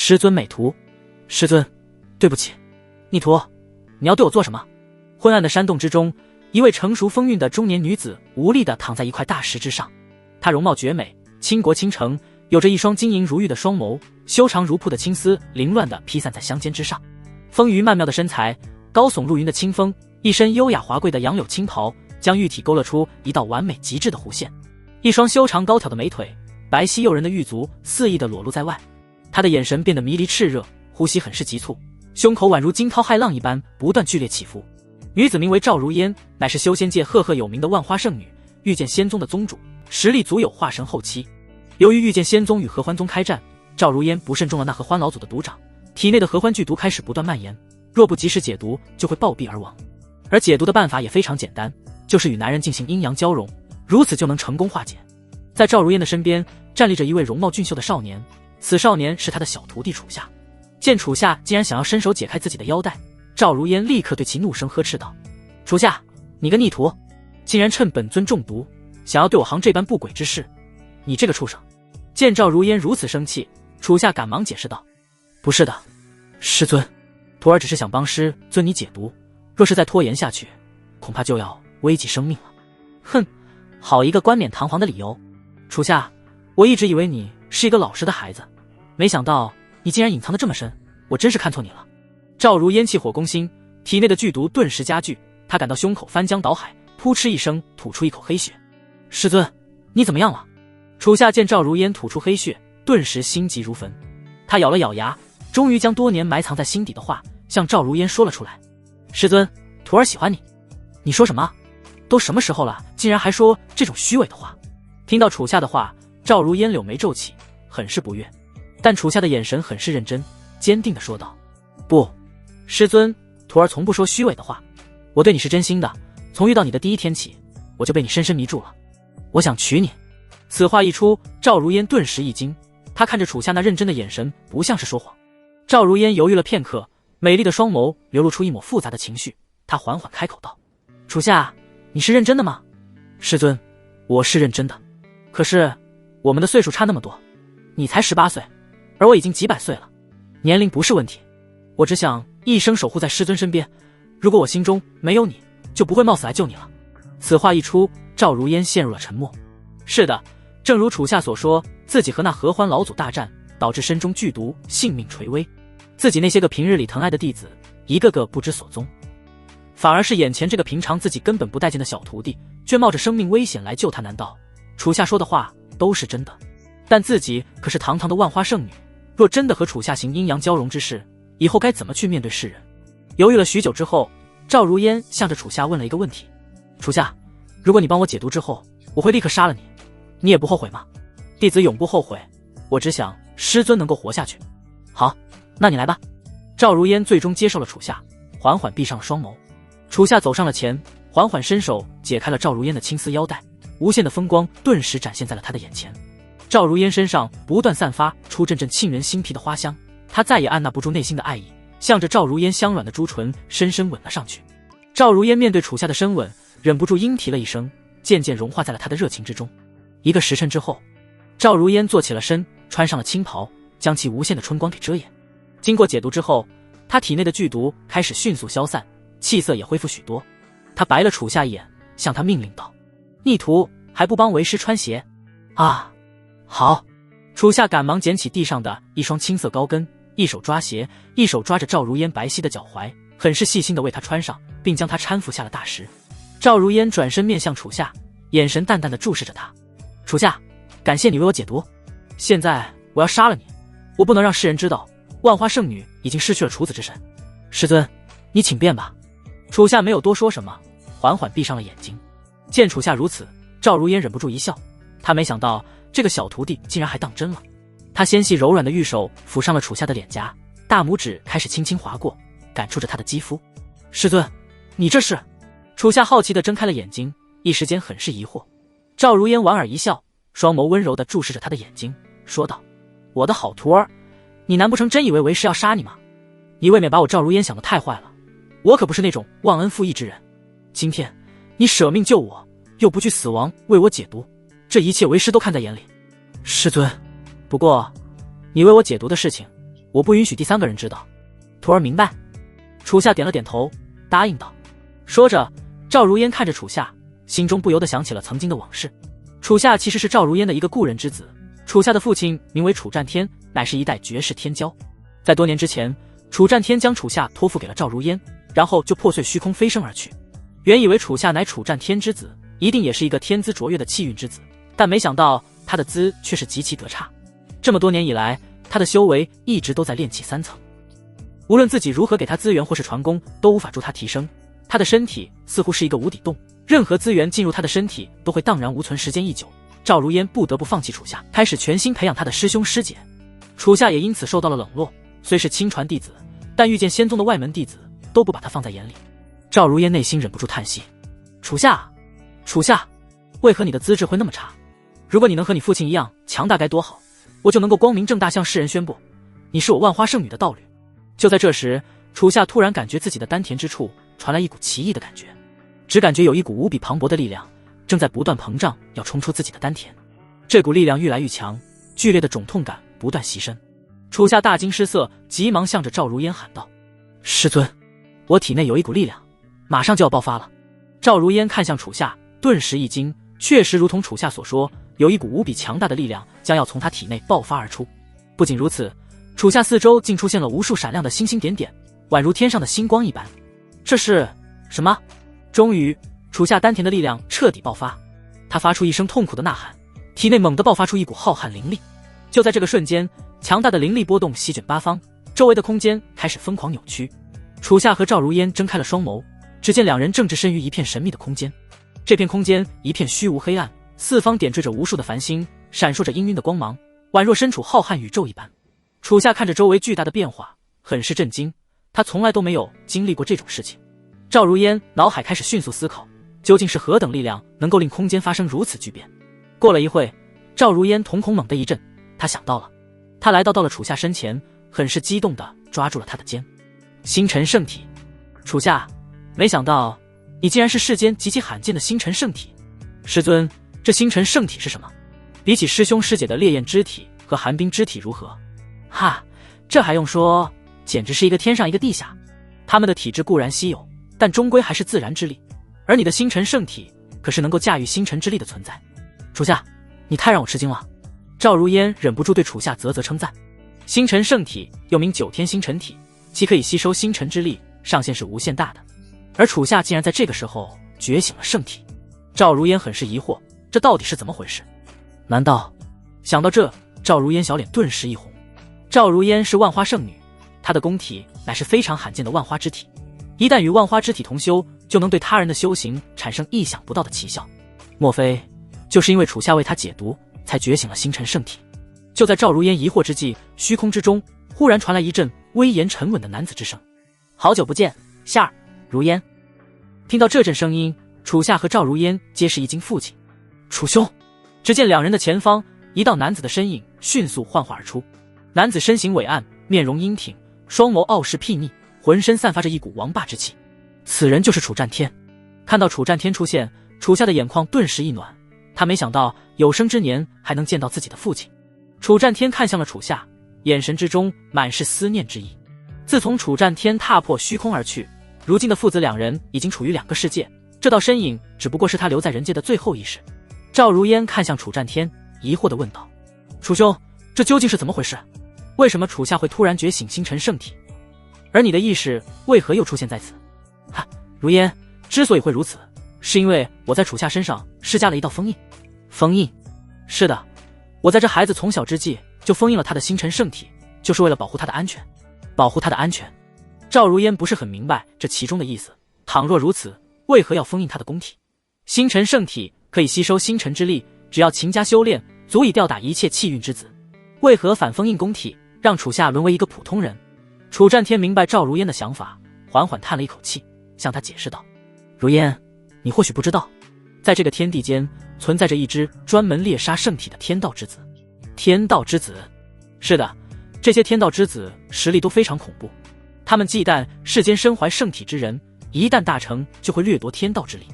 师尊美图，师尊，对不起。逆徒，你要对我做什么？昏暗的山洞之中，一位成熟风韵的中年女子无力地躺在一块大石之上。她容貌绝美，倾国倾城，有着一双晶莹如玉的双眸，修长如瀑的青丝凌乱地披散在香肩之上。丰腴曼妙的身材，高耸入云的清风，一身优雅华贵的杨柳青袍，将玉体勾勒出一道完美极致的弧线。一双修长高挑的美腿，白皙诱人的玉足肆意地裸露在外。她的眼神变得迷离炽热，呼吸很是急促，胸口宛如惊涛骇浪一般不断剧烈起伏。女子名为赵如烟，乃是修仙界赫赫有名的万花圣女，御剑仙宗的宗主，实力足有化神后期。由于御剑仙宗与合欢宗开战，赵如烟不慎中了那合欢老祖的毒掌，体内的合欢剧毒开始不断蔓延，若不及时解毒，就会暴毙而亡。而解毒的办法也非常简单，就是与男人进行阴阳交融，如此就能成功化解。在赵如烟的身边站立着一位容貌俊秀的少年，此少年是他的小徒弟楚夏。见楚夏竟然想要伸手解开自己的腰带，赵如烟立刻对其怒声呵斥道：楚夏，你个逆徒，竟然趁本尊中毒，想要对我行这般不轨之事，你这个畜生！见赵如烟如此生气，楚夏赶忙解释道：不是的，师尊，徒儿只是想帮师尊你解毒，若是再拖延下去，恐怕就要危及生命了。哼，好一个冠冕堂皇的理由！楚夏，我一直以为你是一个老实的孩子，没想到你竟然隐藏得这么深，我真是看错你了。赵如烟气火攻心，体内的剧毒顿时加剧，她感到胸口翻江倒海，扑哧一声吐出一口黑血。师尊，你怎么样了？楚夏见赵如烟吐出黑血，顿时心急如焚。他咬了咬牙，终于将多年埋藏在心底的话向赵如烟说了出来：师尊，徒儿喜欢你。你说什么？都什么时候了，竟然还说这种虚伪的话？听到楚夏的话，赵如烟柳眉皱起，很是不悦。但楚夏的眼神很是认真，坚定地说道：不，师尊，徒儿从不说虚伪的话，我对你是真心的，从遇到你的第一天起，我就被你深深迷住了，我想娶你。此话一出，赵如烟顿时一惊，她看着楚夏那认真的眼神，不像是说谎。赵如烟犹豫了片刻，美丽的双眸流露出一抹复杂的情绪，她缓缓开口道：楚夏，你是认真的吗？师尊，我是认真的，可是我们的岁数差那么多，你才18岁，而我已经几百岁了，年龄不是问题，我只想一生守护在师尊身边，如果我心中没有你，就不会冒死来救你了。此话一出，赵如烟陷入了沉默。是的，正如楚夏所说，自己和那合欢老祖大战，导致身中剧毒，性命垂危，自己那些个平日里疼爱的弟子一个个不知所踪，反而是眼前这个平常自己根本不待见的小徒弟，却冒着生命危险来救他。难道楚夏说的话都是真的？但自己可是堂堂的万花圣女，若真的和楚夏行阴阳交融之事，以后该怎么去面对世人？犹豫了许久之后，赵如烟向着楚夏问了一个问题：楚夏，如果你帮我解毒之后，我会立刻杀了你，你也不后悔吗？弟子永不后悔，我只想师尊能够活下去。好，那你来吧。赵如烟最终接受了楚夏，缓缓闭上了双眸。楚夏走上了前，缓缓伸手解开了赵如烟的青丝腰带，无限的风光顿时展现在了他的眼前。赵如烟身上不断散发出阵阵沁人心脾的花香，她再也按捺不住内心的爱意，向着赵如烟香软的朱唇深深吻了上去。赵如烟面对楚夏的深吻，忍不住应啼了一声，渐渐融化在了他的热情之中。一个时辰之后，赵如烟坐起了身，穿上了青袍，将其无限的春光给遮掩。经过解毒之后，她体内的剧毒开始迅速消散，气色也恢复许多。她白了楚夏一眼，向他命令道：逆徒，还不帮为师穿鞋？啊，好。楚夏赶忙捡起地上的一双青色高跟，一手抓鞋，一手抓着赵如烟白皙的脚踝，很是细心地为她穿上，并将她搀扶下了大石。赵如烟转身面向楚夏，眼神淡淡地注视着他。楚夏，感谢你为我解毒，现在我要杀了你，我不能让世人知道万花圣女已经失去了处子之身。师尊，你请便吧。楚夏没有多说什么，缓缓闭上了眼睛。见楚夏如此，赵如烟忍不住一笑，她没想到这个小徒弟竟然还当真了。她纤细柔软的玉手抚上了楚夏的脸颊，大拇指开始轻轻划过，感触着他的肌肤。师尊，你这是？楚夏好奇地睁开了眼睛，一时间很是疑惑。赵如烟莞尔一笑，双眸温柔地注视着他的眼睛，说道：我的好徒儿，你难不成真以为为师要杀你吗？你未免把我赵如烟想得太坏了，我可不是那种忘恩负义之人。今天你舍命救我，又不惧死亡为我解毒，这一切为师都看在眼里。师尊，不过你为我解毒的事情，我不允许第三个人知道。徒儿明白。楚夏点了点头，答应道。说着，赵如烟看着楚夏，心中不由得想起了曾经的往事。楚夏其实是赵如烟的一个故人之子，楚夏的父亲名为楚战天，乃是一代绝世天骄。在多年之前，楚战天将楚夏托付给了赵如烟，然后就破碎虚空飞升而去。原以为楚夏乃楚战天之子，一定也是一个天资卓越的气运之子，但没想到他的资却是极其得差。这么多年以来，他的修为一直都在炼气3层，无论自己如何给他资源或是传功，都无法助他提升。他的身体似乎是一个无底洞，任何资源进入他的身体都会荡然无存。时间一久，赵如烟不得不放弃楚夏，开始全心培养他的师兄师姐。楚夏也因此受到了冷落，虽是亲传弟子，但遇见仙宗的外门弟子都不把他放在眼里。赵如烟内心忍不住叹息：楚夏，楚夏，为何你的资质会那么差？如果你能和你父亲一样强大该多好，我就能够光明正大向世人宣布，你是我万花圣女的道侣。就在这时，楚夏突然感觉自己的丹田之处传来一股奇异的感觉，只感觉有一股无比磅礴的力量正在不断膨胀，要冲出自己的丹田。这股力量愈来愈强，剧烈的肿痛感不断袭身。楚夏大惊失色，急忙向着赵如烟喊道：师尊，我体内有一股力量，马上就要爆发了。赵如烟看向楚夏，顿时一惊，确实如同楚夏所说，有一股无比强大的力量将要从他体内爆发而出。不仅如此，楚夏四周竟出现了无数闪亮的星星点点，宛如天上的星光一般。这是什么？终于，楚夏丹田的力量彻底爆发，他发出一声痛苦的呐喊，体内猛地爆发出一股浩瀚灵力。就在这个瞬间，强大的灵力波动席卷八方，周围的空间开始疯狂扭曲。楚夏和赵如烟睁开了双眸，只见两人正置身于一片神秘的空间。这片空间一片虚无黑暗，四方点缀着无数的繁星，闪烁着氤氲的光芒，宛若身处浩瀚宇宙一般。楚夏看着周围巨大的变化，很是震惊，他从来都没有经历过这种事情。赵如烟脑海开始迅速思考，究竟是何等力量能够令空间发生如此巨变。过了一会，赵如烟瞳孔猛地一震，他想到了。他来到了楚夏身前，很是激动地抓住了他的肩。星辰圣体。楚夏，没想到你竟然是世间极其罕见的星辰圣体。师尊，这星辰圣体是什么？比起师兄师姐的烈焰之体和寒冰之体如何？哈，这还用说，简直是一个天上一个地下。他们的体质固然稀有，但终归还是自然之力，而你的星辰圣体可是能够驾驭星辰之力的存在。楚夏，你太让我吃惊了。赵如烟忍不住对楚夏啧啧称赞。星辰圣体又名9天星辰体，其可以吸收星辰之力，上限是无限大的。而楚夏竟然在这个时候觉醒了圣体，赵如烟很是疑惑，这到底是怎么回事？难道……想到这，赵如烟小脸顿时一红。赵如烟是万花圣女，她的宫体乃是非常罕见的万花之体，一旦与万花之体同修，就能对他人的修行产生意想不到的奇效。莫非就是因为楚夏为她解毒，才觉醒了星辰圣体？就在赵如烟疑惑之际，虚空之中忽然传来一阵威严沉稳的男子之声：好久不见，夏儿，如烟。听到这阵声音，楚夏和赵如烟皆是一惊，父亲，楚兄。只见两人的前方，一道男子的身影迅速幻化而出。男子身形伟岸，面容英挺，双眸傲视睥睨，浑身散发着一股王霸之气。此人就是楚战天。看到楚战天出现，楚夏的眼眶顿时一暖，他没想到有生之年还能见到自己的父亲。楚战天看向了楚夏，眼神之中满是思念之意。自从楚战天踏破虚空而去，如今的父子两人已经处于两个世界，这道身影只不过是他留在人界的最后意识。赵如烟看向楚战天，疑惑地问道：楚兄，这究竟是怎么回事？为什么楚夏会突然觉醒星辰圣体？而你的意识为何又出现在此？哈，如烟，之所以会如此，是因为我在楚夏身上施加了一道封印。封印？是的，我在这孩子从小之际就封印了他的星辰圣体，就是为了保护他的安全。保护他的安全？赵如烟不是很明白这其中的意思。倘若如此，为何要封印他的宫体？星辰圣体可以吸收星辰之力，只要勤加修炼，足以吊打一切气运之子。为何反封印宫体，让楚夏沦为一个普通人？楚战天明白赵如烟的想法，缓缓叹了一口气，向他解释道：如烟，你或许不知道，在这个天地间存在着一只专门猎杀圣体的天道之子。天道之子？是的，这些天道之子实力都非常恐怖，他们忌惮世间身怀圣体之人，一旦大成就会掠夺天道之力。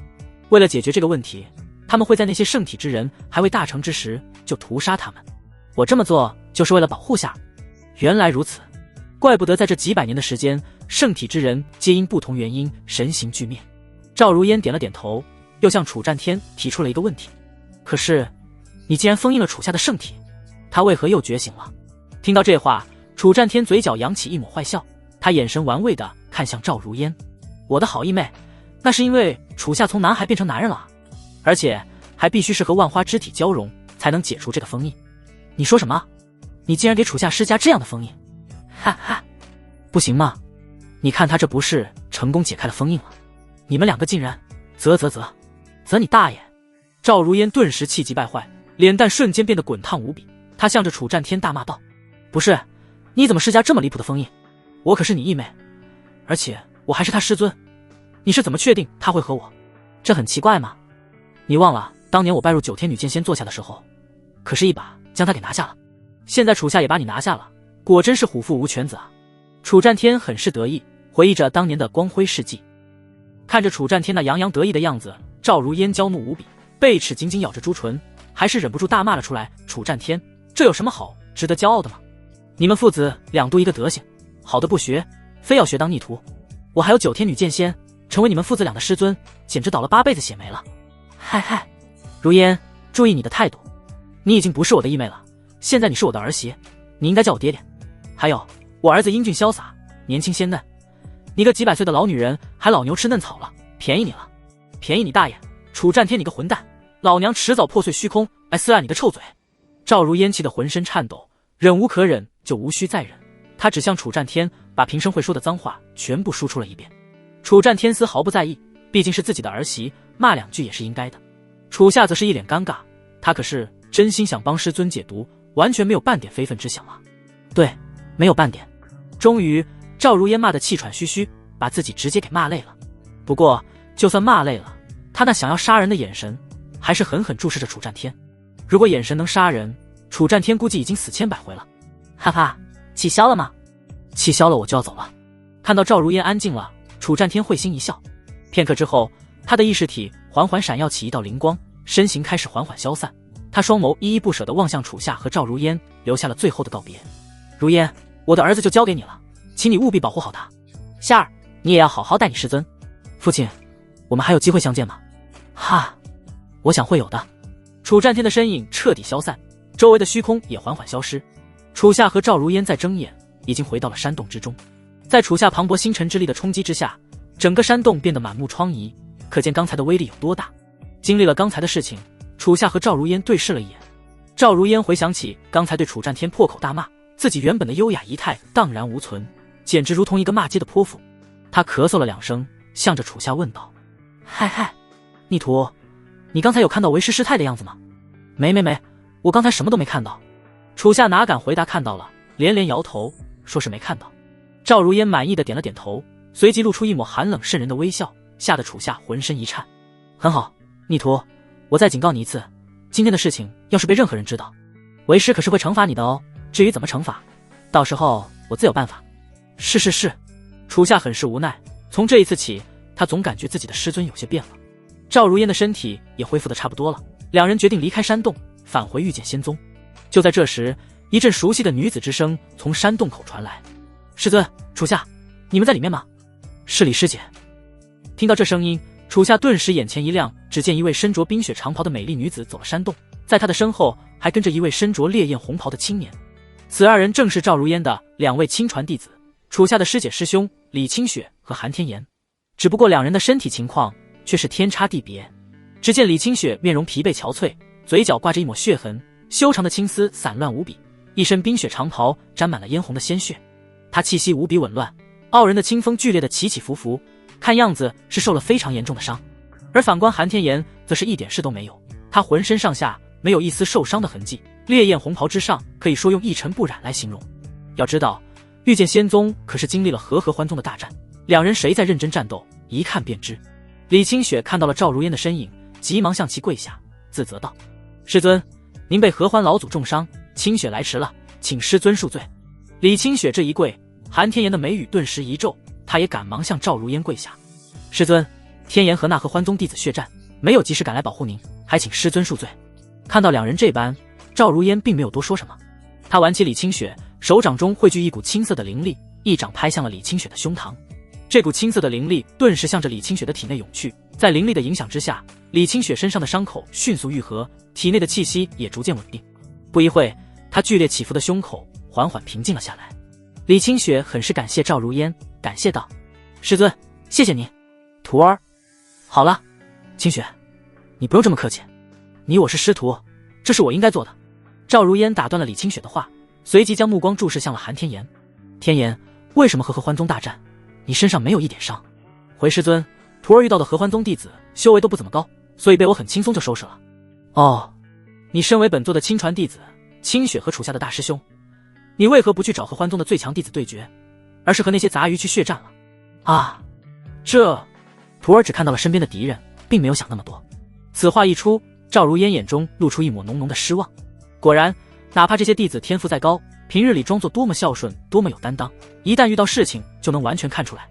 为了解决这个问题，他们会在那些圣体之人还未大成之时就屠杀他们。我这么做就是为了保护夏儿。原来如此。怪不得在这几百年的时间，圣体之人皆因不同原因神形俱灭。赵如烟点了点头，又向楚战天提出了一个问题：可是你既然封印了楚夏的圣体，他为何又觉醒了？听到这话，楚战天嘴角扬起一抹坏笑，他眼神玩味地看向赵如烟：我的好义妹，那是因为楚夏从男孩变成男人了，而且还必须是和万花肢体交融才能解除这个封印。你说什么？你竟然给楚夏施加这样的封印？哈哈，不行吗？你看他这不是成功解开了封印了？你们两个竟然啧你大爷！赵如烟顿时气急败坏，脸蛋瞬间变得滚烫无比。他向着楚战天大骂道：不是，你怎么施加这么离谱的封印？我可是你义妹，而且我还是他师尊，你是怎么确定他会和我？这很奇怪吗？你忘了当年我拜入9天女剑仙座下的时候，可是一把将他给拿下了。现在楚夏也把你拿下了，果真是虎父无犬子啊！楚战天很是得意，回忆着当年的光辉事迹。看着楚战天那洋洋得意的样子，赵如烟娇怒无比，贝齿紧紧咬着朱唇，还是忍不住大骂了出来：楚战天，这有什么好值得骄傲的吗？你们父子两都一个德行，好的不学，非要学当逆徒。我还有9天女剑仙，成为你们父子俩的师尊，简直倒了8辈子血霉了。嗨，如烟，注意你的态度，你已经不是我的义妹了，现在你是我的儿媳，你应该叫我爹爹。还有，我儿子英俊潇洒，年轻鲜嫩，你个几百岁的老女人还老牛吃嫩草了，便宜你了，便宜你大爷！楚战天，你个混蛋，老娘迟早破碎虚空，来撕烂你个臭嘴！赵如烟气得浑身颤抖，忍无可忍就无需再忍，他只向楚战天把平生会说的脏话全部输出了一遍。楚战天丝毫不在意，毕竟是自己的儿媳，骂2句也是应该的。楚夏则是一脸尴尬，他可是真心想帮师尊解毒，完全没有半点非分之想啊！对，没有半点。终于，赵如烟骂得气喘吁吁，把自己直接给骂累了。不过，就算骂累了，他那想要杀人的眼神还是狠狠注视着楚战天。如果眼神能杀人，楚战天估计已经死千百回了。哈哈，气消了吗？气消了，我就要走了。看到赵如烟安静了，楚战天会心一笑。片刻之后，他的意识体缓缓闪耀起一道灵光，身形开始缓缓消散。他双眸依依不舍地望向楚夏和赵如烟，留下了最后的告别。如烟，我的儿子就交给你了，请你务必保护好他。夏儿，你也要好好待你师尊。父亲，我们还有机会相见吗？哈，我想会有的。楚战天的身影彻底消散，周围的虚空也缓缓消失。楚夏和赵如烟在睁眼，已经回到了山洞之中。在楚夏磅礴星辰之力的冲击之下，整个山洞变得满目疮痍，可见刚才的威力有多大。经历了刚才的事情，楚夏和赵如烟对视了一眼。赵如烟回想起刚才对楚战天破口大骂，自己原本的优雅仪态荡然无存，简直如同一个骂街的泼妇。她咳嗽了2声，向着楚夏问道：嗨，逆徒，你刚才有看到为师失态的样子吗？没，我刚才什么都没看到。楚夏哪敢回答看到了，连连摇头，说是没看到。赵如烟满意的点了点头，随即露出一抹寒冷渗人的微笑，吓得楚夏浑身一颤。很好，逆徒，我再警告你一次，今天的事情要是被任何人知道，为师可是会惩罚你的哦。至于怎么惩罚，到时候我自有办法。是。楚夏很是无奈，从这一次起，他总感觉自己的师尊有些变了。赵如烟的身体也恢复得差不多了，两人决定离开山洞，返回御剑仙宗。就在这时，一阵熟悉的女子之声从山洞口传来：师尊，楚夏，你们在里面吗？是李师姐。听到这声音，楚夏顿时眼前一亮，只见一位身着冰雪长袍的美丽女子走了山洞，在她的身后还跟着一位身着烈焰红袍的青年。此2人正是赵如烟的2位亲传弟子，楚夏的师姐师兄李清雪和韩天炎。只不过2人的身体情况却是天差地别。只见李清雪面容疲惫憔悴，嘴角挂着一抹血痕，修长的青丝散乱无比，一身冰雪长袍沾满了嫣红的鲜血。她气息无比紊乱，傲人的清风剧烈的起起伏伏，看样子是受了非常严重的伤。而反观韩天炎则是一点事都没有，他浑身上下没有一丝受伤的痕迹，烈焰红袍之上可以说用一尘不染来形容。要知道，御剑仙宗可是经历了和合欢宗的大战，2人谁在认真战斗，一看便知。李清雪看到了赵如烟的身影，急忙向其跪下，自责道：师尊，您被合欢老祖重伤，清雪来迟了，请师尊恕罪。李清雪这一跪，韩天炎的眉宇顿时一皱，他也赶忙向赵如烟跪下：师尊，天炎和那合欢宗弟子血战，没有及时赶来保护您，还请师尊恕罪。看到2人这般，赵如烟并没有多说什么，他挽起李清雪，手掌中汇聚一股青色的灵力，一掌拍向了李清雪的胸膛。这股青色的灵力顿时向着李清雪的体内涌去，在灵力的影响之下，李清雪身上的伤口迅速愈合，体内的气息也逐渐稳定。不一会，她剧烈起伏的胸口缓缓平静了下来。李清雪很是感谢赵如烟，感谢道：“师尊，谢谢您。徒儿，好了，清雪，你不用这么客气，你我是师徒，这是我应该做的。”赵如烟打断了李清雪的话，随即将目光注视向了韩天岩。天岩，为什么和合欢宗大战，你身上没有一点伤？回师尊，徒儿遇到的合欢宗弟子修为都不怎么高，所以被我很轻松就收拾了。哦，你身为本座的亲传弟子，清雪和楚夏的大师兄，你为何不去找合欢宗的最强弟子对决，而是和那些杂鱼去血战了？啊，这……徒儿只看到了身边的敌人，并没有想那么多。此话一出，赵如烟眼中露出一抹浓浓的失望。果然，哪怕这些弟子天赋再高，平日里装作多么孝顺，多么有担当，一旦遇到事情就能完全看出来。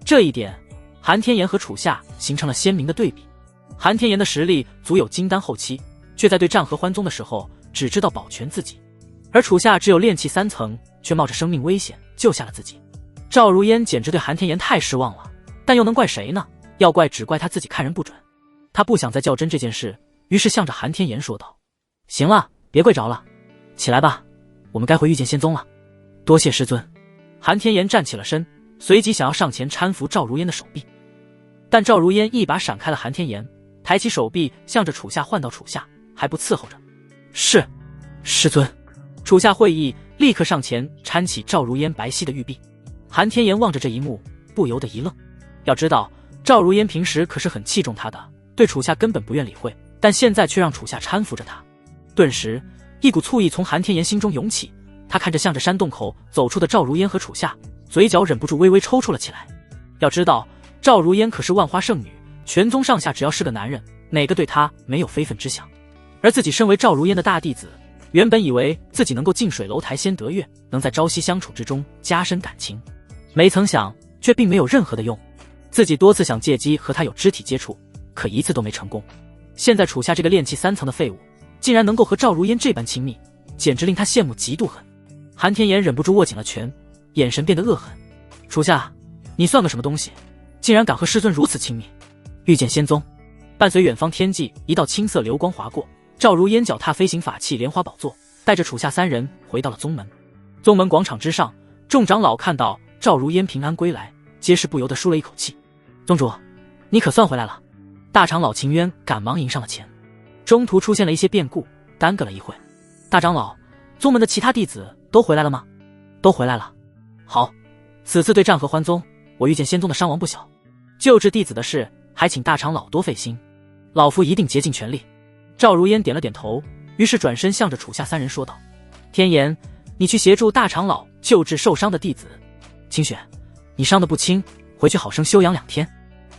这一点，韩天岩和楚夏形成了鲜明的对比。韩天岩的实力足有金丹后期，却在对战合欢宗的时候只知道保全自己，而楚夏只有炼气3层，却冒着生命危险救下了自己。赵如烟简直对韩天岩太失望了，但又能怪谁呢？要怪只怪他自己看人不准。他不想再较真这件事，于是向着韩天岩说道：“行了，别跪着了，起来吧，我们该回御剑仙宗了。”多谢师尊。韩天岩站起了身，随即想要上前搀扶赵如烟的手臂，但赵如烟一把闪开了韩天岩，抬起手臂向着楚夏唤道：“楚夏，还不伺候着？”是，师尊。楚夏会意，立刻上前搀起赵如烟白皙的玉臂。韩天岩望着这一幕，不由得一愣。要知道，赵如烟平时可是很器重他的，对楚夏根本不愿理会，但现在却让楚夏搀扶着他。顿时，一股醋意从韩天岩心中涌起，他看着向着山洞口走出的赵如烟和楚夏，嘴角忍不住微微抽搐了起来。要知道，赵如烟可是万花圣女，全宗上下只要是个男人，哪个对她没有非分之想？而自己身为赵如烟的大弟子，原本以为自己能够近水楼台先得月，能在朝夕相处之中加深感情，没曾想却并没有任何的用。自己多次想借机和他有肢体接触，可一次都没成功。现在楚夏这个炼气3层的废物，竟然能够和赵如烟这般亲密，简直令他羡慕嫉妒恨。韩天岩忍不住握紧了拳，眼神变得恶狠：“楚夏，你算个什么东西，竟然敢和师尊如此亲密？”御剑仙宗。伴随远方天际一道青色流光划过，赵如烟脚踏飞行法器莲花宝座，带着楚夏3人回到了宗门。宗门广场之上，众长老看到赵如烟平安归来，皆是不由得舒了一口气。宗主，你可算回来了。大长老秦渊赶忙迎上了前。中途出现了一些变故，耽搁了一会。大长老，宗门的其他弟子都回来了吗？都回来了。好，此次对战合欢宗，我御剑仙宗的伤亡不小，救治弟子的事还请大长老多费心，老夫一定竭尽全力。赵如烟点了点头，于是转身向着楚夏3人说道：“天岩，你去协助大长老救治受伤的弟子。清雪，你伤得不轻，回去好生休养2天。”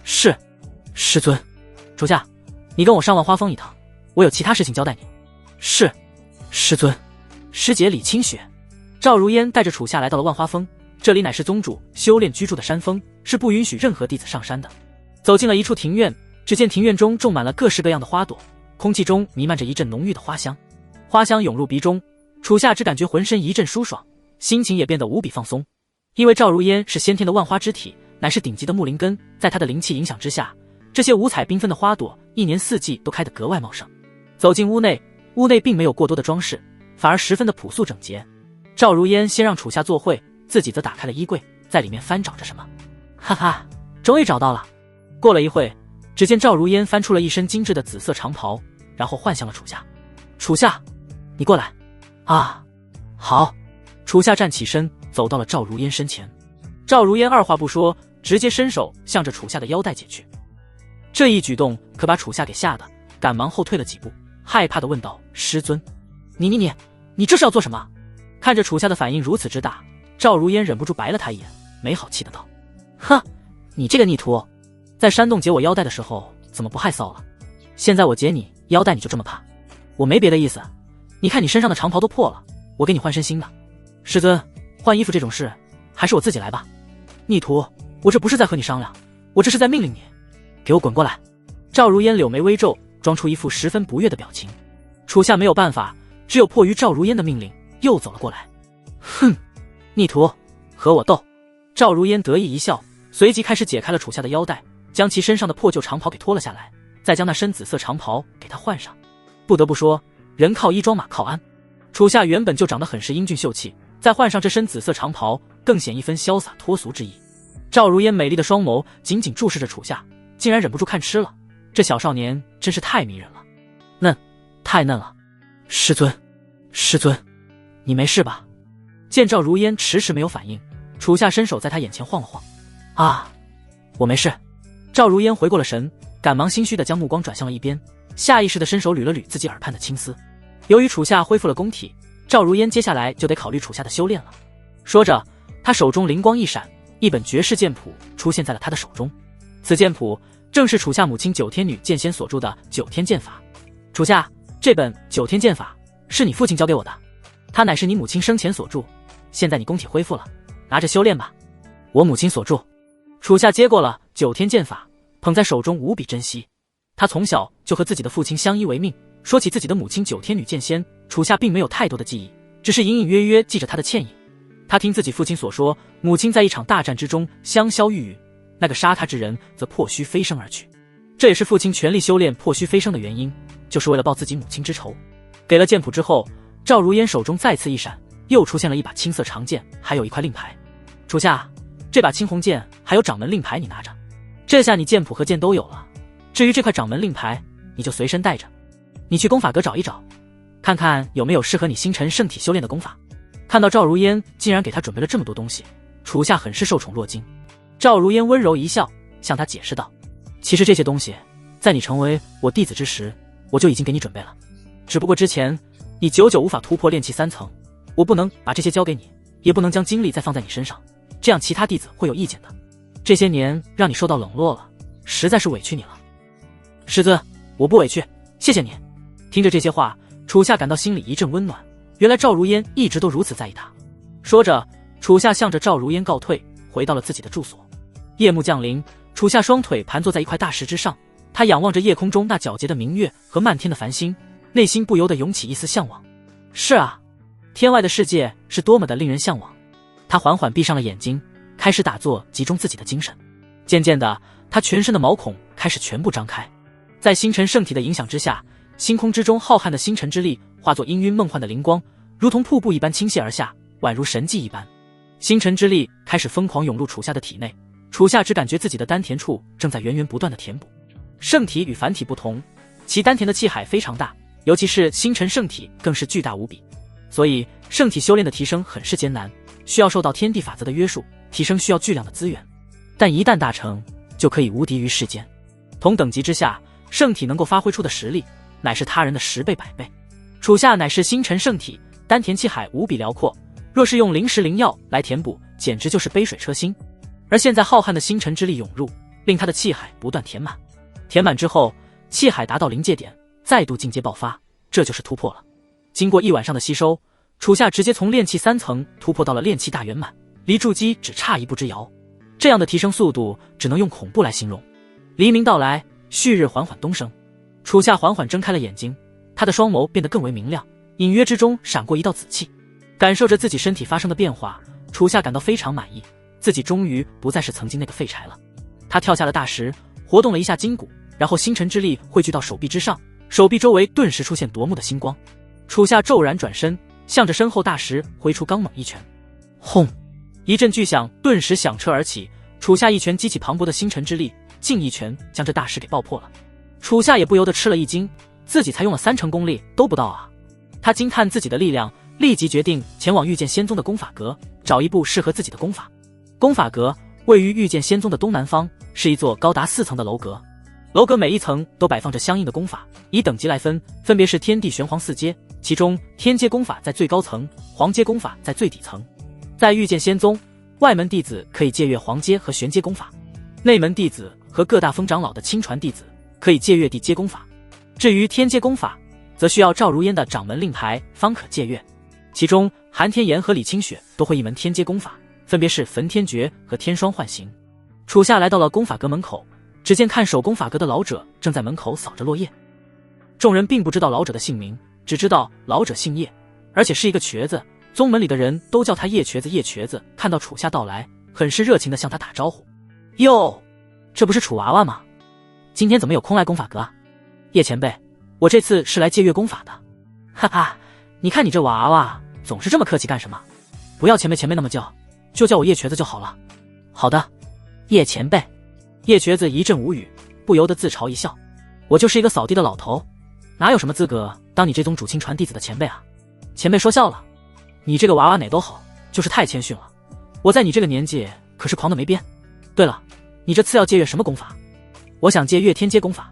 是，师尊。楚夏，你跟我上万花峰一趟，我有其他事情交代你。是，师尊。师姐李清雪。赵如烟带着楚夏来到了万花峰，这里乃是宗主修炼居住的山峰，是不允许任何弟子上山的。走进了一处庭院，只见庭院中种满了各式各样的花朵，空气中弥漫着一阵浓郁的花香。花香涌入鼻中，楚夏只感觉浑身一阵舒爽，心情也变得无比放松。因为赵如烟是先天的万花之体，乃是顶级的木灵根，在她的灵气影响之下，这些五彩缤纷的花朵一年四季都开得格外茂盛。走进屋内，屋内并没有过多的装饰，反而十分的朴素整洁。赵如烟先让楚夏坐会，自己则打开了衣柜，在里面翻找着什么。哈哈，终于找到了。过了一会，只见赵如烟翻出了一身精致的紫色长袍，然后换向了楚夏。楚夏，你过来。啊，好。楚夏站起身，走到了赵如烟身前。赵如烟二话不说，直接伸手向着楚夏的腰带解去。这一举动可把楚夏给吓得赶忙后退了几步，害怕地问道：“师尊，你这是要做什么？”看着楚夏的反应如此之大，赵如烟忍不住白了他一眼，没好气的道：“哼，你这个逆徒，在山洞解我腰带的时候怎么不害臊了？现在我解你腰带你就这么怕？我没别的意思，你看你身上的长袍都破了，我给你换身新的。师尊，换衣服这种事还是我自己来吧。逆徒，我这不是在和你商量，我这是在命令你，给我滚过来。”赵如烟柳眉微皱，装出一副十分不悦的表情。楚夏没有办法，只有迫于赵如烟的命令，又走了过来。哼，逆徒，和我斗！赵如烟得意一笑，随即开始解开了楚夏的腰带，将其身上的破旧长袍给脱了下来，再将那身紫色长袍给他换上。不得不说，人靠衣装马靠鞍，楚夏原本就长得很是英俊秀气，再换上这身紫色长袍，更显一分潇洒脱俗之意。赵如烟美丽的双眸紧紧注视着楚夏，竟然忍不住看痴了。这小少年真是太迷人了，嫩，太嫩了。师尊，师尊，你没事吧？见赵如烟迟迟没有反应，楚夏伸手在他眼前晃了晃。啊，我没事。赵如烟回过了神，赶忙心虚地将目光转向了一边，下意识地伸手捋了捋自己耳畔的青丝。由于楚夏恢复了功体，赵如烟接下来就得考虑楚夏的修炼了。说着，他手中灵光一闪，一本绝世剑谱出现在了他的手中。此剑谱正是楚夏母亲九天女剑仙所著的九天剑法。楚夏，这本九天剑法是你父亲教给我的，它乃是你母亲生前所著，现在你功体恢复了，拿着修炼吧。我母亲所著。楚夏接过了九天剑法，捧在手中无比珍惜。他从小就和自己的父亲相依为命，说起自己的母亲九天女剑仙，楚夏并没有太多的记忆，只是隐隐约约记着她的倩影。他听自己父亲所说，母亲在一场大战之中香消玉殒，那个杀他之人则破虚飞升而去。这也是父亲全力修炼破虚飞升的原因，就是为了报自己母亲之仇。给了剑谱之后，赵如烟手中再次一闪，又出现了一把青色长剑，还有一块令牌。楚夏，这把青红剑还有掌门令牌你拿着，这下你剑谱和剑都有了。至于这块掌门令牌，你就随身带着，你去功法阁找一找，看看有没有适合你星辰圣体修炼的功法。看到赵如烟竟然给他准备了这么多东西，楚夏很是受宠若惊。赵如烟温柔一笑，向他解释道，其实这些东西在你成为我弟子之时，我就已经给你准备了，只不过之前你久久无法突破炼气3层，我不能把这些交给你，也不能将精力再放在你身上，这样其他弟子会有意见的。这些年让你受到冷落了，实在是委屈你了。师尊，我不委屈，谢谢你。听着这些话，楚夏感到心里一阵温暖，原来赵如烟一直都如此在意他。说着，楚夏向着赵如烟告退，回到了自己的住所。夜幕降临，楚夏双腿盘坐在一块大石之上，他仰望着夜空中那皎洁的明月和漫天的繁星，内心不由得涌起一丝向往。是啊，天外的世界是多么的令人向往。他缓缓闭上了眼睛，开始打坐，集中自己的精神。渐渐的，他全身的毛孔开始全部张开，在星辰圣体的影响之下，星空之中浩瀚的星辰之力化作氤氲梦幻的灵光，如同瀑布一般倾泻而下，宛如神迹一般。星辰之力开始疯狂涌入楚夏的体内，楚夏只感觉自己的丹田处正在源源不断的填补。圣体与凡体不同，其丹田的气海非常大，尤其是星辰圣体更是巨大无比，所以圣体修炼的提升很是艰难，需要受到天地法则的约束，提升需要巨量的资源，但一旦大成，就可以无敌于世间。同等级之下，圣体能够发挥出的实力乃是他人的10倍100倍。楚夏乃是星辰圣体，丹田气海无比辽阔，若是用灵石灵药来填补，简直就是杯水车薪。而现在浩瀚的星辰之力涌入，令他的气海不断填满，填满之后，气海达到临界点，再度进阶爆发，这就是突破了。经过一晚上的吸收，楚夏直接从炼气3层突破到了炼气大圆满，离筑基只差一步之遥。这样的提升速度只能用恐怖来形容。黎明到来，旭日缓缓东升，楚夏缓缓睁开了眼睛，他的双眸变得更为明亮，隐约之中闪过一道紫气。感受着自己身体发生的变化，楚夏感到非常满意，自己终于不再是曾经那个废柴了。他跳下了大石，活动了一下筋骨，然后星辰之力汇聚到手臂之上，手臂周围顿时出现夺目的星光。楚夏骤然转身，向着身后大石挥出刚猛一拳。轰！一阵巨响顿时响彻而起，楚夏一拳激起磅礴的星辰之力，竟一拳将这大石给爆破了。楚夏也不由得吃了一惊，自己才用了3成功力都不到啊！他惊叹自己的力量，立即决定前往御剑仙宗的功法阁，找一部适合自己的功法。功法阁位于御剑仙宗的东南方，是一座高达4层的楼阁。楼阁每一层都摆放着相应的功法，以等级来分，分别是天地玄黄4阶，其中天阶功法在最高层，黄阶功法在最底层。在御剑仙宗，外门弟子可以借阅黄阶和玄阶功法，内门弟子和各大峰长老的亲传弟子可以借阅地阶功法。至于天阶功法，则需要赵如烟的掌门令牌方可借阅，其中韩天炎和李清雪都会一门天阶功法，分别是焚天诀和天霜幻形。楚夏来到了功法阁门口，只见看守功法阁的老者正在门口扫着落叶。众人并不知道老者的姓名，只知道老者姓叶，而且是一个瘸子，宗门里的人都叫他叶瘸子。叶瘸子看到楚夏到来，很是热情地向他打招呼。哟，这不是楚娃娃吗？今天怎么有空来功法阁啊？叶前辈，我这次是来借阅功法的。哈哈，你看你这娃娃总是这么客气干什么？不要前辈前辈那么叫，就叫我叶瘸子就好了。好的，叶前辈。叶瘸子一阵无语，不由得自嘲一笑。我就是一个扫地的老头，哪有什么资格当你这宗主亲传弟子的前辈啊？前辈说笑了，你这个娃娃哪都好，就是太谦逊了。我在你这个年纪可是狂的没边。对了，你这次要借阅什么功法？我想借阅天阶功法。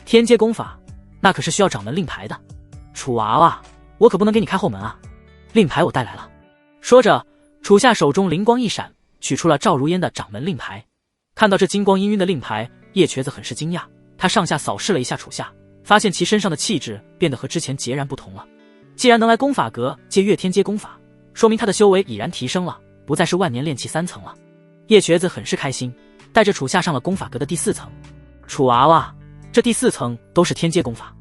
天阶功法那可是需要掌门令牌的。楚娃娃，我可不能给你开后门啊。令牌我带来了。说着，楚夏手中灵光一闪，取出了赵如烟的掌门令牌。看到这金光氤氲的令牌，叶瘸子很是惊讶，他上下扫视了一下楚夏，发现其身上的气质变得和之前截然不同了。既然能来功法阁借阅天阶功法，说明他的修为已然提升了，不再是万年炼气3层了。叶瘸子很是开心，带着楚夏上了功法阁的第4层。楚娃娃，这第4层都是天阶功法，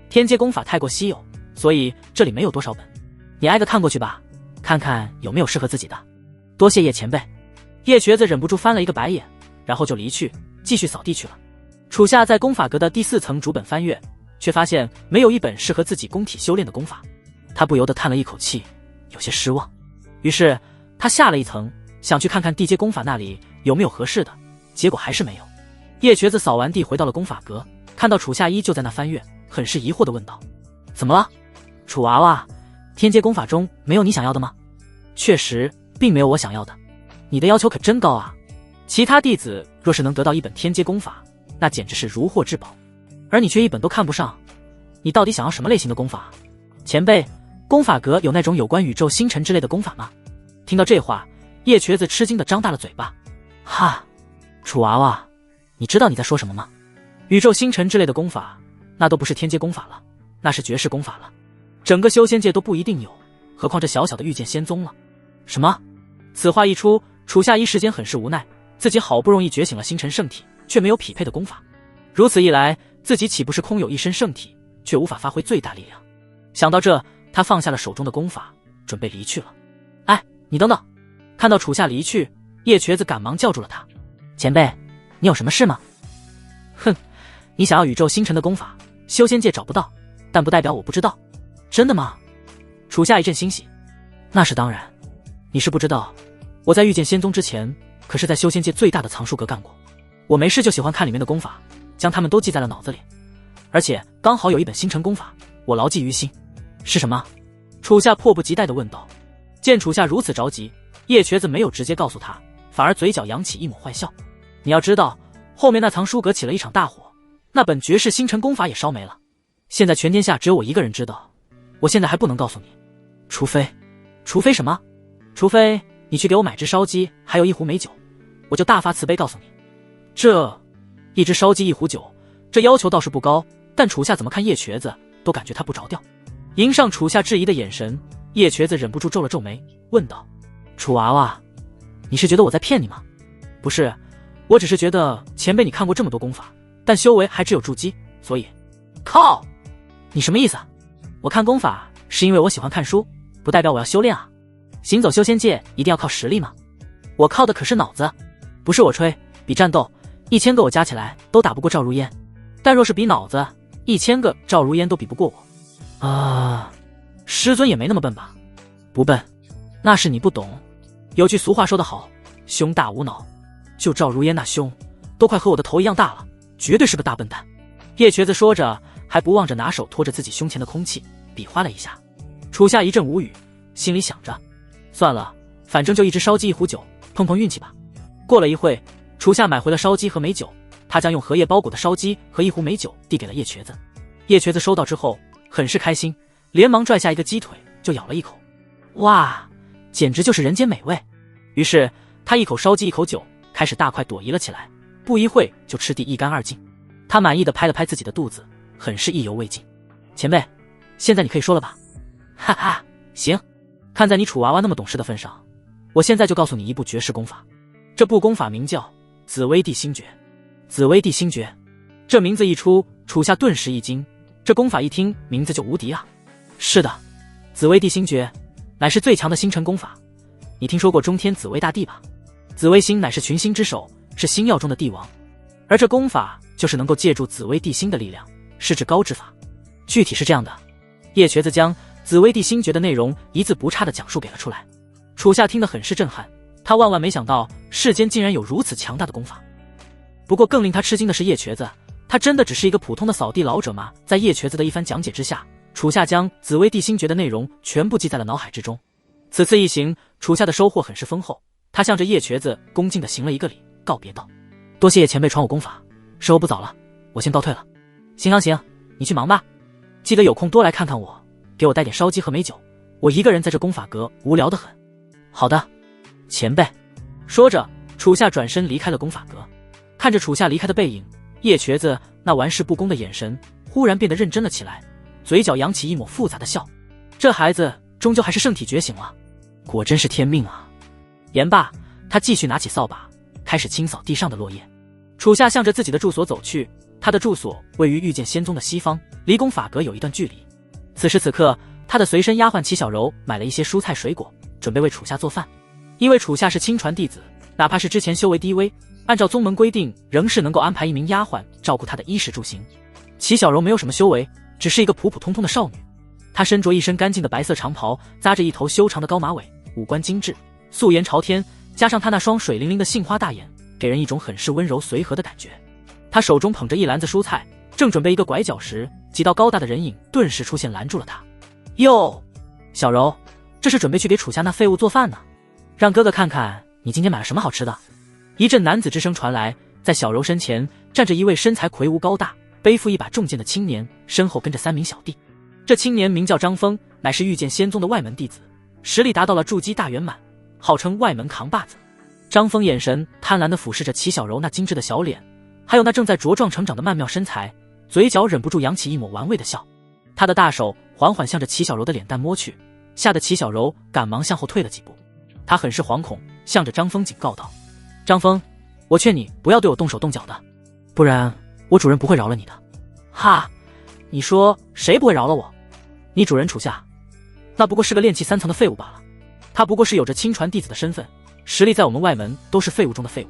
天阶功法太过稀有，所以这里没有多少本，你挨个看过去吧，看看有没有适合自己的。多谢叶前辈。叶瘸子忍不住翻了一个白眼，然后就离去，继续扫地去了。楚夏在功法阁的第4层主本翻阅，却发现没有一本适合自己功体修炼的功法，他不由得叹了一口气，有些失望。于是他下了一层，想去看看地阶功法那里有没有合适的，结果还是没有。叶瘸子扫完地回到了功法阁，看到楚夏依旧在那翻阅，很是疑惑地问道：怎么了？楚娃娃，天阶功法中没有你想要的吗？确实并没有我想要的，你的要求可真高啊。其他弟子若是能得到一本天阶功法，那简直是如获至宝，而你却一本都看不上，你到底想要什么类型的功法？前辈，功法阁有那种有关宇宙星辰之类的功法吗？听到这话，叶瘸子吃惊地张大了嘴巴。哈，楚娃娃，你知道你在说什么吗？宇宙星辰之类的功法，那都不是天阶功法了，那是绝世功法了，整个修仙界都不一定有，何况这小小的御剑仙宗了。什么？此话一出，楚夏一时间很是无奈，自己好不容易觉醒了星辰圣体，却没有匹配的功法，如此一来，自己岂不是空有一身圣体，却无法发挥最大力量？想到这，他放下了手中的功法，准备离去了。哎，你等等！看到楚夏离去，叶瘸子赶忙叫住了他。前辈，你有什么事吗？哼，你想要宇宙星辰的功法，修仙界找不到，但不代表我不知道。真的吗？楚夏一阵欣喜。那是当然，你是不知道，我在遇见仙宗之前，可是在修仙界最大的藏书阁干过。我没事就喜欢看里面的功法，将它们都记在了脑子里，而且刚好有一本星辰功法，我牢记于心。是什么？楚夏迫不及待地问道。见楚夏如此着急，叶瘸子没有直接告诉他，反而嘴角扬起一抹坏笑。你要知道，后面那藏书阁起了一场大火，那本绝世星辰功法也烧没了。现在全天下只有我一个人知道，我现在还不能告诉你。除非什么？除非你去给我买只烧鸡，还有一壶美酒，我就大发慈悲告诉你。这一只烧鸡一壶酒，这要求倒是不高，但楚夏怎么看叶瘸子都感觉他不着调。迎上楚夏质疑的眼神，叶瘸子忍不住皱了皱眉，问道：楚娃娃，你是觉得我在骗你吗？不是，我只是觉得前辈你看过这么多功法，但修为还只有筑基，所以……靠！你什么意思啊？我看功法是因为我喜欢看书，不代表我要修炼啊。行走修仙界一定要靠实力吗？我靠的可是脑子。不是我吹，比战斗，1000个我加起来都打不过赵如烟，但若是比脑子，1000个赵如烟都比不过我。啊，师尊也没那么笨吧？不笨，那是你不懂。有句俗话说得好，胸大无脑，就赵如烟那胸，都快和我的头一样大了，绝对是个大笨蛋。叶瘸子说着，还不忘着拿手托着自己胸前的空气，比划了一下。楚夏一阵无语，心里想着，算了，反正就一只烧鸡一壶酒，碰碰运气吧。过了一会，楚夏买回了烧鸡和美酒，他将用荷叶包裹的烧鸡和一壶美酒递给了叶瘸子。叶瘸子收到之后很是开心，连忙拽下一个鸡腿就咬了一口。哇，简直就是人间美味。于是他一口烧鸡一口酒，开始大快朵颐了起来，不一会就吃地一干二净。他满意的拍了拍自己的肚子，很是意犹未尽。前辈，现在你可以说了吧？哈哈，行，看在你楚娃娃那么懂事的份上，我现在就告诉你一部绝世功法。这部功法名叫紫薇地心诀。紫薇地心诀，这名字一出，楚夏顿时一惊，这功法一听名字就无敌啊。是的，紫薇地心诀乃是最强的星辰功法，你听说过中天紫薇大帝吧？紫微星乃是群星之首，是星耀中的帝王，而这功法就是能够借助紫微帝星的力量，是至高之法。具体是这样的，叶瘸子将紫微帝星诀的内容一字不差地讲述给了出来。楚夏听得很是震撼，他万万没想到世间竟然有如此强大的功法。不过更令他吃惊的是叶瘸子，他真的只是一个普通的扫地老者吗？在叶瘸子的一番讲解之下，楚夏将紫微帝星诀的内容全部记在了脑海之中。此次一行，楚夏的收获很是丰厚。他向着叶瘸子恭敬地行了一个礼，告别道：“多谢叶前辈传我功法，时候不早了，我先告退了。”“行，你去忙吧，记得有空多来看看我，给我带点烧鸡和美酒，我一个人在这功法阁无聊得很。”“好的，前辈。”说着，楚夏转身离开了功法阁。看着楚夏离开的背影，叶瘸子那玩世不恭的眼神忽然变得认真了起来，嘴角扬起一抹复杂的笑。这孩子终究还是圣体觉醒了，果真是天命啊！言罢，他继续拿起扫把，开始清扫地上的落叶。楚夏向着自己的住所走去，他的住所位于御剑仙宗的西方，离功法阁有一段距离。此时此刻，他的随身丫鬟齐小柔买了一些蔬菜水果，准备为楚夏做饭。因为楚夏是亲传弟子，哪怕是之前修为低微，按照宗门规定，仍是能够安排一名丫鬟照顾他的衣食住行。齐小柔没有什么修为，只是一个普普通通的少女。她身着一身干净的白色长袍，扎着一头修长的高马尾，五官精致，素颜朝天，加上她那双水灵灵的杏花大眼，给人一种很是温柔随和的感觉。她手中捧着一篮子蔬菜，正准备一个拐角时，几道高大的人影顿时出现，拦住了她。“哟，小柔，这是准备去给楚夏那废物做饭呢，让哥哥看看你今天买了什么好吃的。”一阵男子之声传来，在小柔身前站着一位身材魁梧高大，背负一把重剑的青年，身后跟着3名小弟。这青年名叫张峰，乃是御剑仙宗的外门弟子，实力达到了筑基大圆满，号称外门扛把子。张峰眼神贪婪地俯视着齐小柔那精致的小脸，还有那正在茁壮成长的曼妙身材，嘴角忍不住扬起一抹玩味的笑。他的大手缓缓向着齐小柔的脸蛋摸去，吓得齐小柔赶忙向后退了几步。他很是惶恐，向着张峰警告道：“张峰，我劝你不要对我动手动脚的，不然我主人不会饶了你的。”“哈，你说谁不会饶了我？你主人楚夏，那不过是个炼气3层的废物罢了。他不过是有着亲传弟子的身份，实力在我们外门都是废物中的废物。”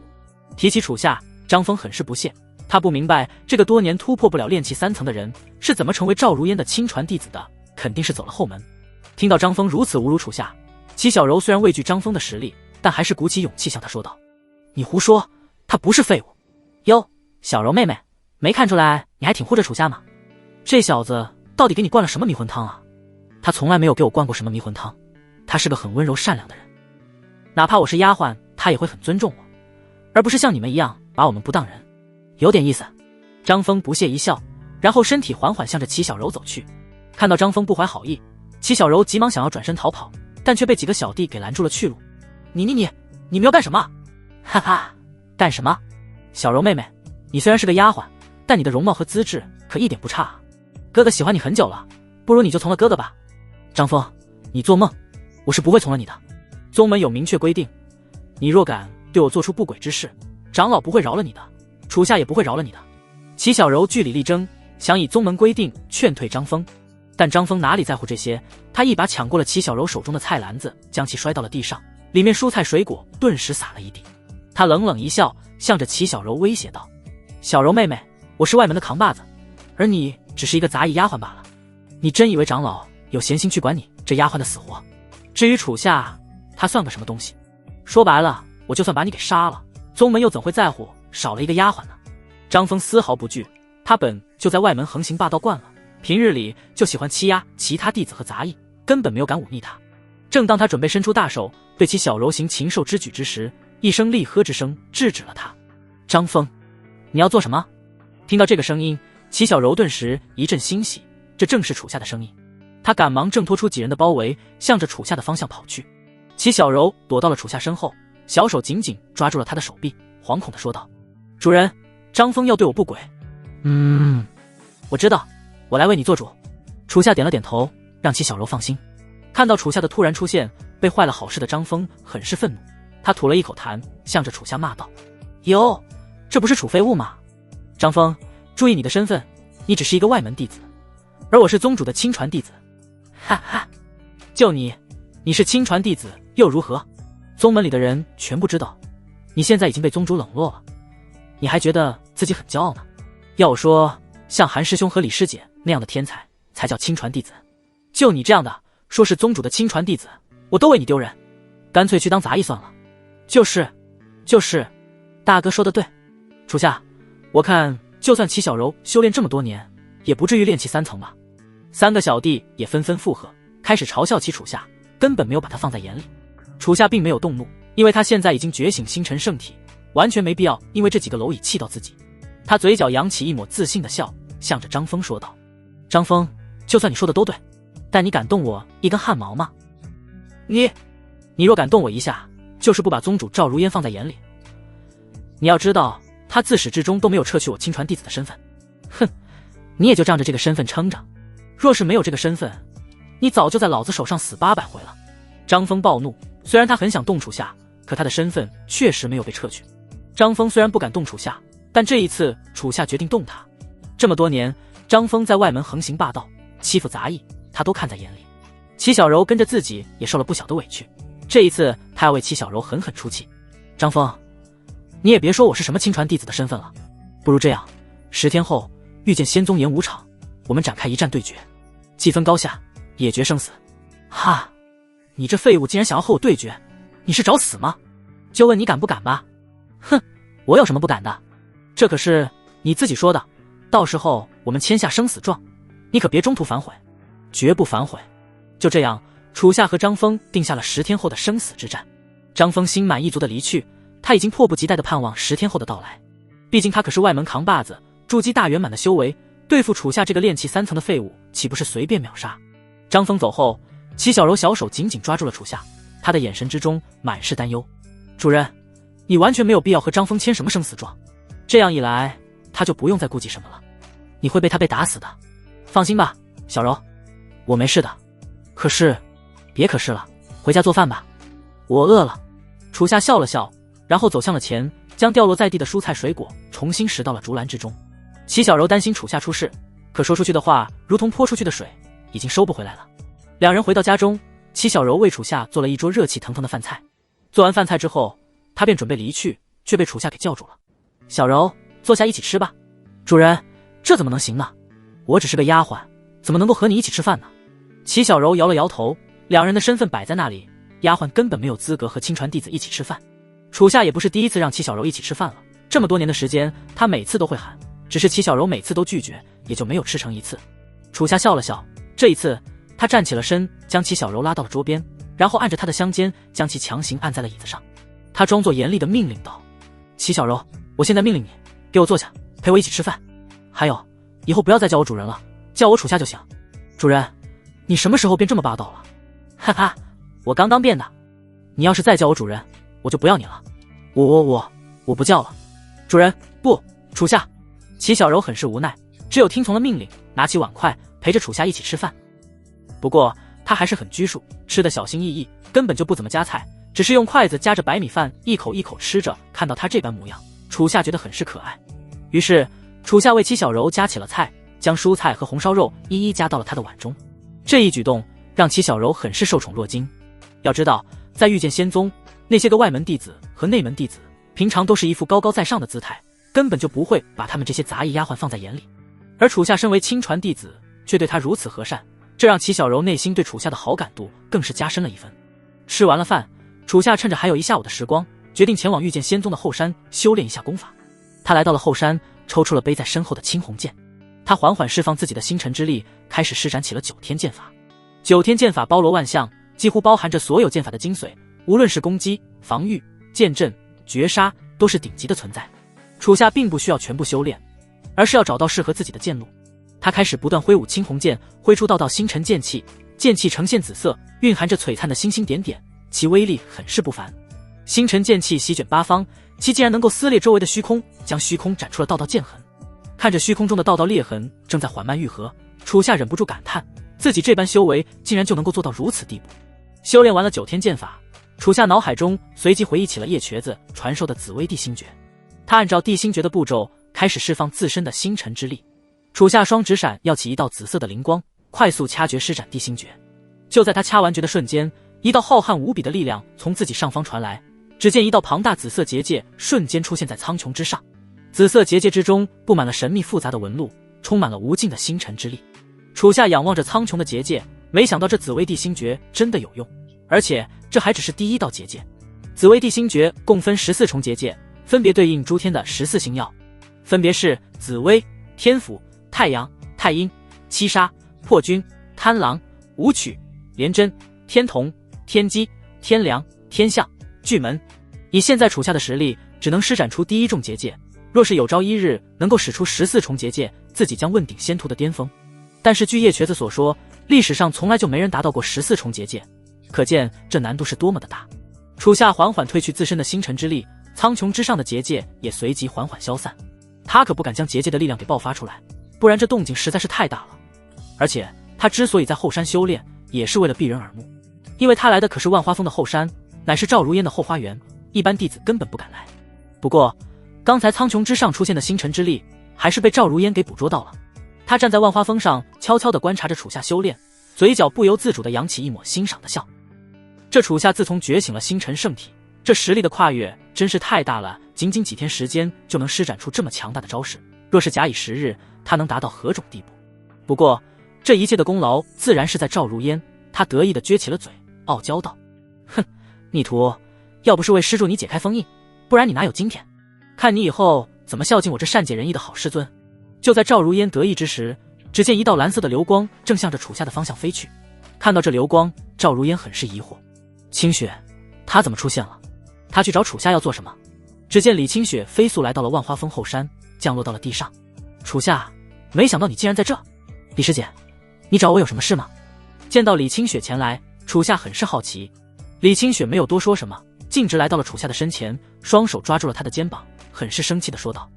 提起楚夏，张峰很是不屑，他不明白这个多年突破不了炼气3层的人是怎么成为赵如烟的亲传弟子的，肯定是走了后门。听到张峰如此侮辱楚夏，齐小柔虽然畏惧张峰的实力，但还是鼓起勇气向他说道：“你胡说，他不是废物。”“哟，小柔妹妹，没看出来你还挺护着楚夏吗？这小子到底给你灌了什么迷魂汤啊？”“他从来没有给我灌过什么迷魂汤，他是个很温柔善良的人，哪怕我是丫鬟，他也会很尊重我，而不是像你们一样把我们不当人。有点意思。”张峰不屑一笑，然后身体缓缓向着齐小柔走去。看到张峰不怀好意，齐小柔急忙想要转身逃跑，但却被几个小弟给拦住了去路。“你们要干什么？”“哈哈，干什么？小柔妹妹，你虽然是个丫鬟，但你的容貌和资质可一点不差啊。哥哥喜欢你很久了，不如你就从了哥哥吧。”“张峰，你做梦，我是不会从了你的。宗门有明确规定，你若敢对我做出不轨之事，长老不会饶了你的，楚夏也不会饶了你的。”齐小柔据理力争，想以宗门规定劝退张峰，但张峰哪里在乎这些，他一把抢过了齐小柔手中的菜篮子，将其摔到了地上，里面蔬菜水果顿时洒了一地。他冷冷一笑，向着齐小柔威胁道：“小柔妹妹，我是外门的扛把子，而你只是一个杂役丫鬟罢了。你真以为长老有闲心去管你这丫鬟的死活？至于楚夏，他算个什么东西？说白了，我就算把你给杀了，宗门又怎会在乎少了一个丫鬟呢？”张峰丝毫不惧，他本就在外门横行霸道惯了，平日里就喜欢欺压其他弟子和杂役，根本没有敢忤逆他。正当他准备伸出大手对其小柔行禽兽之举之时，一声厉喝之声制止了他。“张峰，你要做什么？”听到这个声音，齐小柔顿时一阵欣喜，这正是楚夏的声音。他赶忙挣脱出几人的包围，向着楚夏的方向跑去。齐小柔躲到了楚夏身后，小手紧紧抓住了他的手臂，惶恐地说道：“主人，张峰要对我不轨。”“我知道，我来为你做主。”楚夏点了点头，让齐小柔放心。看到楚夏的突然出现，被坏了好事的张峰很是愤怒，他吐了一口痰，向着楚夏骂道：“哟，这不是楚废物吗？张峰，注意你的身份，你只是一个外门弟子，而我是宗主的亲传弟子。哈哈，就你是亲传弟子又如何？宗门里的人全部知道，你现在已经被宗主冷落了，你还觉得自己很骄傲呢？要我说，像韩师兄和李师姐那样的天才才叫亲传弟子，就你这样的说是宗主的亲传弟子，我都为你丢人，干脆去当杂役算了。就是，大哥说的对，楚夏，我看就算齐小柔修炼这么多年，也不至于炼气3层吧。3个小弟也纷纷附和，开始嘲笑起楚夏，根本没有把他放在眼里。楚夏并没有动怒，因为他现在已经觉醒星辰圣体，完全没必要因为这几个蝼蚁气到自己。他嘴角扬起一抹自信的笑，向着张峰说道：张峰，就算你说的都对，但你敢动我一根汗毛吗？你若敢动我一下，就是不把宗主赵如烟放在眼里。你要知道，他自始至终都没有撤去我亲传弟子的身份。哼，你也就仗着这个身份撑着，若是没有这个身份，你早就在老子手上死800回了。张峰暴怒，虽然他很想动楚夏，可他的身份确实没有被撤去。张峰虽然不敢动楚夏，但这一次楚夏决定动他。这么多年，张峰在外门横行霸道，欺负杂役，他都看在眼里。齐小柔跟着自己也受了不小的委屈，这一次他要为齐小柔狠狠出气。张峰，你也别说我是什么亲传弟子的身份了，不如这样，10天后遇见仙宗演武场，我们展开一战对决，既分高下，也决生死。哈，你这废物竟然想要和我对决，你是找死吗？就问你敢不敢吧。哼，我有什么不敢的？这可是你自己说的，到时候我们签下生死状，你可别中途反悔。绝不反悔。就这样，楚夏和张峰定下了10天后的生死之战。张峰心满意足的离去，他已经迫不及待地盼望10天后的到来。毕竟他可是外门扛把子，筑基大圆满的修为，对付楚夏这个炼气3层的废物，岂不是随便秒杀？张峰走后，齐小柔小手紧紧抓住了楚夏，他的眼神之中满是担忧。主人，你完全没有必要和张峰签什么生死状，这样一来，他就不用再顾忌什么了。你会被他打死的。放心吧，小柔，我没事的。可是，别可是了，回家做饭吧。我饿了。楚夏笑了笑，然后走向了前，将掉落在地的蔬菜水果重新拾到了竹篮之中。齐小柔担心楚夏出事，可说出去的话如同泼出去的水，已经收不回来了。两人回到家中，齐小柔为楚夏做了一桌热气腾腾的饭菜。做完饭菜之后，他便准备离去，却被楚夏给叫住了。小柔，坐下一起吃吧。主人，这怎么能行呢？我只是个丫鬟，怎么能够和你一起吃饭呢？齐小柔摇了摇头，两人的身份摆在那里，丫鬟根本没有资格和亲传弟子一起吃饭。楚夏也不是第一次让齐小柔一起吃饭了，这么多年的时间，他每次都会喊，只是齐小柔每次都拒绝，也就没有吃成一次。楚夏笑了笑，这一次他站起了身，将齐小柔拉到了桌边，然后按着她的香肩，将其强行按在了椅子上。他装作严厉的命令道：齐小柔，我现在命令你，给我坐下，陪我一起吃饭。还有，以后不要再叫我主人了，叫我楚夏就行。主人，你什么时候变这么霸道了？哈哈，我刚刚变的。你要是再叫我主人，我就不要你了。我不叫了。主人，不，楚夏。齐小柔很是无奈，只有听从了命令，拿起碗筷陪着楚夏一起吃饭。不过他还是很拘束，吃得小心翼翼，根本就不怎么夹菜，只是用筷子夹着白米饭一口一口吃着。看到他这般模样，楚夏觉得很是可爱。于是楚夏为齐小柔夹起了菜，将蔬菜和红烧肉一一夹到了他的碗中。这一举动让齐小柔很是受宠若惊。要知道，在遇见仙宗，那些个外门弟子和内门弟子平常都是一副高高在上的姿态，根本就不会把他们这些杂役丫鬟放在眼里。而楚夏身为亲传弟子，却对他如此和善，这让齐小柔内心对楚夏的好感度更是加深了一分。吃完了饭，楚夏趁着还有一下午的时光，决定前往遇见仙宗的后山修炼一下功法。他来到了后山，抽出了背在身后的青红剑，他缓缓释放自己的星辰之力，开始施展起了9天剑法。9天剑法包罗万象，几乎包含着所有剑法的精髓，无论是攻击、防御、剑阵、绝杀，都是顶级的存在。楚夏并不需要全部修炼，而是要找到适合自己的剑路。他开始不断挥舞青红剑，挥出道道星辰剑气，剑气呈现紫色，蕴含着璀璨的星星点点，其威力很是不凡。星辰剑气席卷八方，其竟然能够撕裂周围的虚空，将虚空斩出了道道剑痕。看着虚空中的道道裂痕正在缓慢愈合，楚夏忍不住感叹，自己这般修为竟然就能够做到如此地步。修炼完了9天剑法，楚夏脑海中随即回忆起了叶瘸子传授的紫微地心诀。他按照地心诀的步骤开始释放自身的星辰之力。楚夏双指闪耀起一道紫色的灵光，快速掐诀施展地心诀。就在他掐完诀的瞬间，一道浩瀚无比的力量从自己上方传来，只见一道庞大紫色结界瞬间出现在苍穹之上，紫色结界之中布满了神秘复杂的纹路，充满了无尽的星辰之力。楚夏仰望着苍穹的结界，没想到这紫微帝星诀真的有用，而且这还只是第一道结界。紫微帝星诀共分14重结界，分别对应诸天的14星耀，分别是紫微、天府、太阳、太阴、七杀、破军、贪狼、武曲、廉贞、天同、天机、天梁、天象、巨门。以现在楚夏的实力，只能施展出第一重结界，若是有朝一日能够使出14重结界，自己将问鼎仙途的巅峰。但是据叶瘸子所说，历史上从来就没人达到过14重结界，可见这难度是多么的大。楚夏缓缓褪去自身的星辰之力，苍穹之上的结界也随即缓缓消散。他可不敢将结界的力量给爆发出来，不然这动静实在是太大了。而且他之所以在后山修炼，也是为了避人耳目，因为他来的可是万花峰的后山，乃是赵如烟的后花园，一般弟子根本不敢来。不过刚才苍穹之上出现的星辰之力，还是被赵如烟给捕捉到了。他站在万花峰上，悄悄地观察着楚夏修炼，嘴角不由自主地扬起一抹欣赏的笑。这楚夏自从觉醒了星辰圣体，这实力的跨越真是太大了，仅仅几天时间就能施展出这么强大的招式，若是假以时日，他能达到何种地步？不过这一切的功劳自然是在赵如烟，他得意地撅起了嘴，傲娇道：哼，逆徒，要不是为施助你解开封印，不然你哪有今天？看你以后怎么孝敬我这善解人意的好师尊。就在赵如烟得意之时，只见一道蓝色的流光正向着楚夏的方向飞去。看到这流光，赵如烟很是疑惑，清雪他怎么出现了？他去找楚夏要做什么？只见李清雪飞速来到了万花峰后山，降落到了地上。楚夏，没想到你竟然在这。李师姐，你找我有什么事吗？见到李清雪前来，楚夏很是好奇。李清雪没有多说什么，径直来到了楚夏的身前，双手抓住了他的肩膀，很是生气地说道：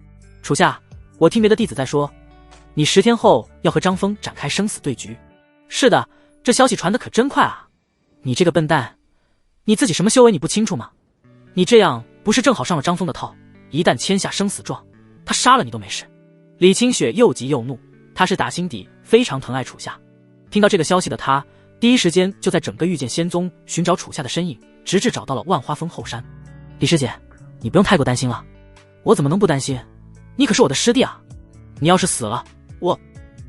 楚夏，我听别的弟子在说，你10天后要和张峰展开生死对局。是的，这消息传得可真快啊！你这个笨蛋，你自己什么修为你不清楚吗？你这样不是正好上了张峰的套，一旦签下生死状，他杀了你都没事。李清雪又急又怒，他是打心底非常疼爱楚夏。听到这个消息的他，第一时间就在整个御剑仙宗寻找楚夏的身影，直至找到了万花峰后山。李师姐，你不用太过担心了，我怎么能不担心？你可是我的师弟啊！你要是死了，我……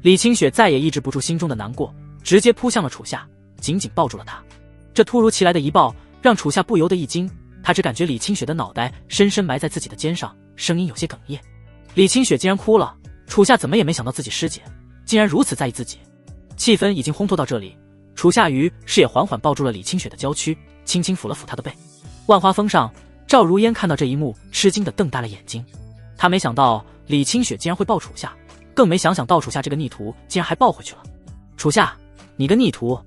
李清雪再也抑制不住心中的难过，直接扑向了楚夏，紧紧抱住了他。这突如其来的一抱让楚夏不由得一惊，他只感觉李清雪的脑袋深深埋在自己的肩上，声音有些哽咽。李清雪竟然哭了，楚夏怎么也没想到自己师姐竟然如此在意自己。气氛已经烘托到这里，楚夏于是也缓缓抱住了李清雪的娇躯，轻轻抚了抚她的背。万花峰上，赵如烟看到这一幕，吃惊地瞪大了眼睛。他没想到李清雪竟然会抱楚夏，更没想到楚夏这个逆徒竟然还抱回去了。楚夏，你个逆徒，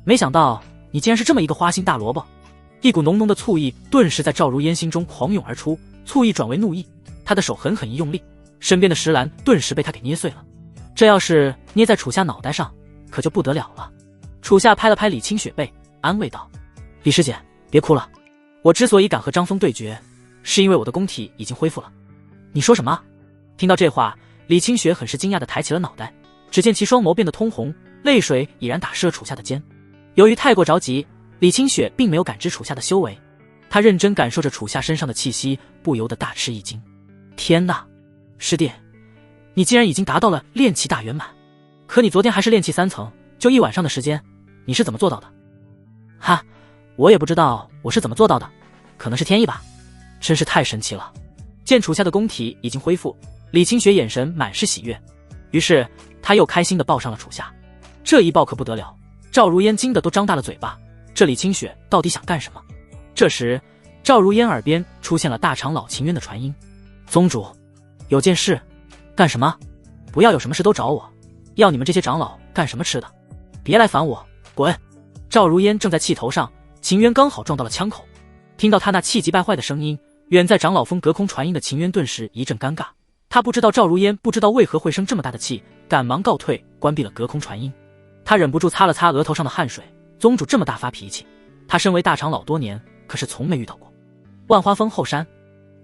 没想到你竟然是这么一个花心大萝卜。一股浓浓的醋意顿时在赵如烟心中狂涌而出，醋意转为怒意，他的手狠狠一用力，身边的石篮顿时被他给捏碎了。这要是捏在楚夏脑袋上，可就不得了了。楚夏拍了拍李清雪背，安慰道：李师姐，别哭了，我之所以敢和张峰对决，是因为我的功体已经恢复了。你说什么？听到这话，李清雪很是惊讶地抬起了脑袋，只见其双眸变得通红，泪水已然打湿了楚夏的肩。由于太过着急，李清雪并没有感知楚夏的修为，她认真感受着楚夏身上的气息，不由得大吃一惊。天哪，师弟，你竟然已经达到了炼气大圆满，可你昨天还是炼气3层，就1晚上的时间，你是怎么做到的？哈，我也不知道我是怎么做到的，可能是天意吧，真是太神奇了。见楚夏的功体已经恢复，李清雪眼神满是喜悦，于是她又开心地抱上了楚夏。这一抱可不得了，赵如烟惊得都张大了嘴巴，这李清雪到底想干什么？这时赵如烟耳边出现了大长老秦渊的传音：宗主，有件事。干什么？不要有什么事都找我，要你们这些长老干什么吃的？别来烦我，滚！赵如烟正在气头上，秦渊刚好撞到了枪口。听到他那气急败坏的声音，远在长老峰隔空传音的秦渊顿时一阵尴尬，他不知道赵如烟不知道为何会生这么大的气，赶忙告退，关闭了隔空传音。他忍不住擦了擦额头上的汗水，宗主这么大发脾气，他身为大长老多年，可是从没遇到过。万花峰后山，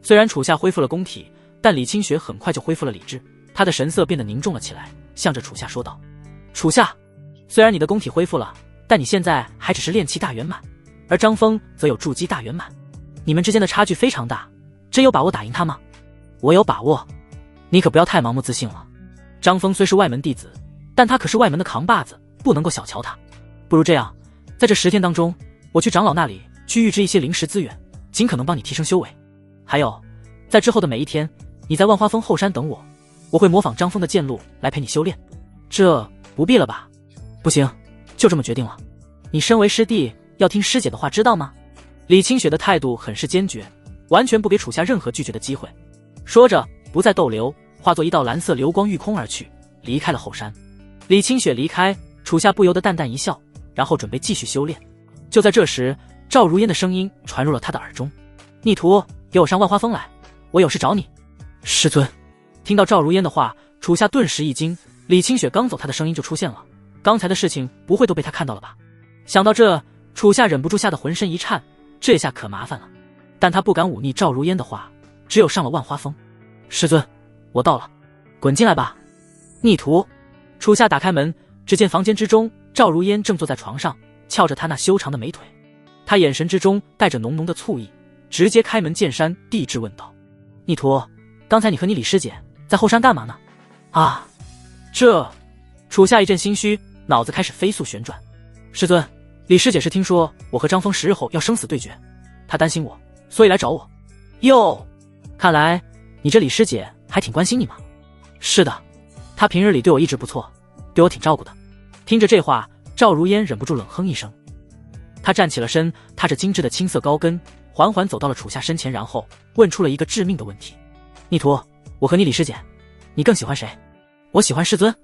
虽然楚夏恢复了功体，但李清雪很快就恢复了理智，她的神色变得凝重了起来，向着楚夏说道：楚夏，虽然你的功体恢复了，但你现在还只是炼气大圆满，而张峰则有筑基大圆满，你们之间的差距非常大，真有把握打赢他吗？我有把握。你可不要太盲目自信了。张峰虽是外门弟子，但他可是外门的扛把子，不能够小瞧他。不如这样，在这10天当中，我去长老那里去预支一些灵石资源，尽可能帮你提升修为。还有，在之后的每一天，你在万花峰后山等我，我会模仿张峰的剑路来陪你修炼。这不必了吧？不行，就这么决定了。你身为师弟，要听师姐的话，知道吗？李清雪的态度很是坚决，完全不给楚夏任何拒绝的机会。说着，不再逗留，化作一道蓝色流光御空而去，离开了后山。李清雪离开，楚夏不由得淡淡一笑，然后准备继续修炼。就在这时，赵如烟的声音传入了他的耳中：逆徒，给我上万花峰来，我有事找你。师尊。听到赵如烟的话，楚夏顿时一惊，李清雪刚走，他的声音就出现了。刚才的事情不会都被他看到了吧？想到这，楚夏忍不住吓得浑身一颤，这下可麻烦了。但他不敢忤逆赵如烟的话，只有上了万花峰。师尊，我到了，滚进来吧。逆徒。楚夏打开门，只见房间之中，赵如烟正坐在床上，翘着他那修长的美腿。他眼神之中带着浓浓的醋意，直接开门见山地质问道：逆徒，刚才你和你李师姐在后山干嘛呢？啊，这……楚夏一阵心虚，脑子开始飞速旋转。师尊，李师姐是听说我和张峰10日后要生死对决，她担心我，所以来找我。哟，看来你这李师姐还挺关心你嘛。是的，她平日里对我一直不错，对我挺照顾的。听着这话，赵如烟忍不住冷哼一声。她站起了身，踏着精致的青色高跟，缓缓走到了楚夏身前，然后问出了一个致命的问题：逆徒，我和你李师姐，你更喜欢谁？我喜欢师尊。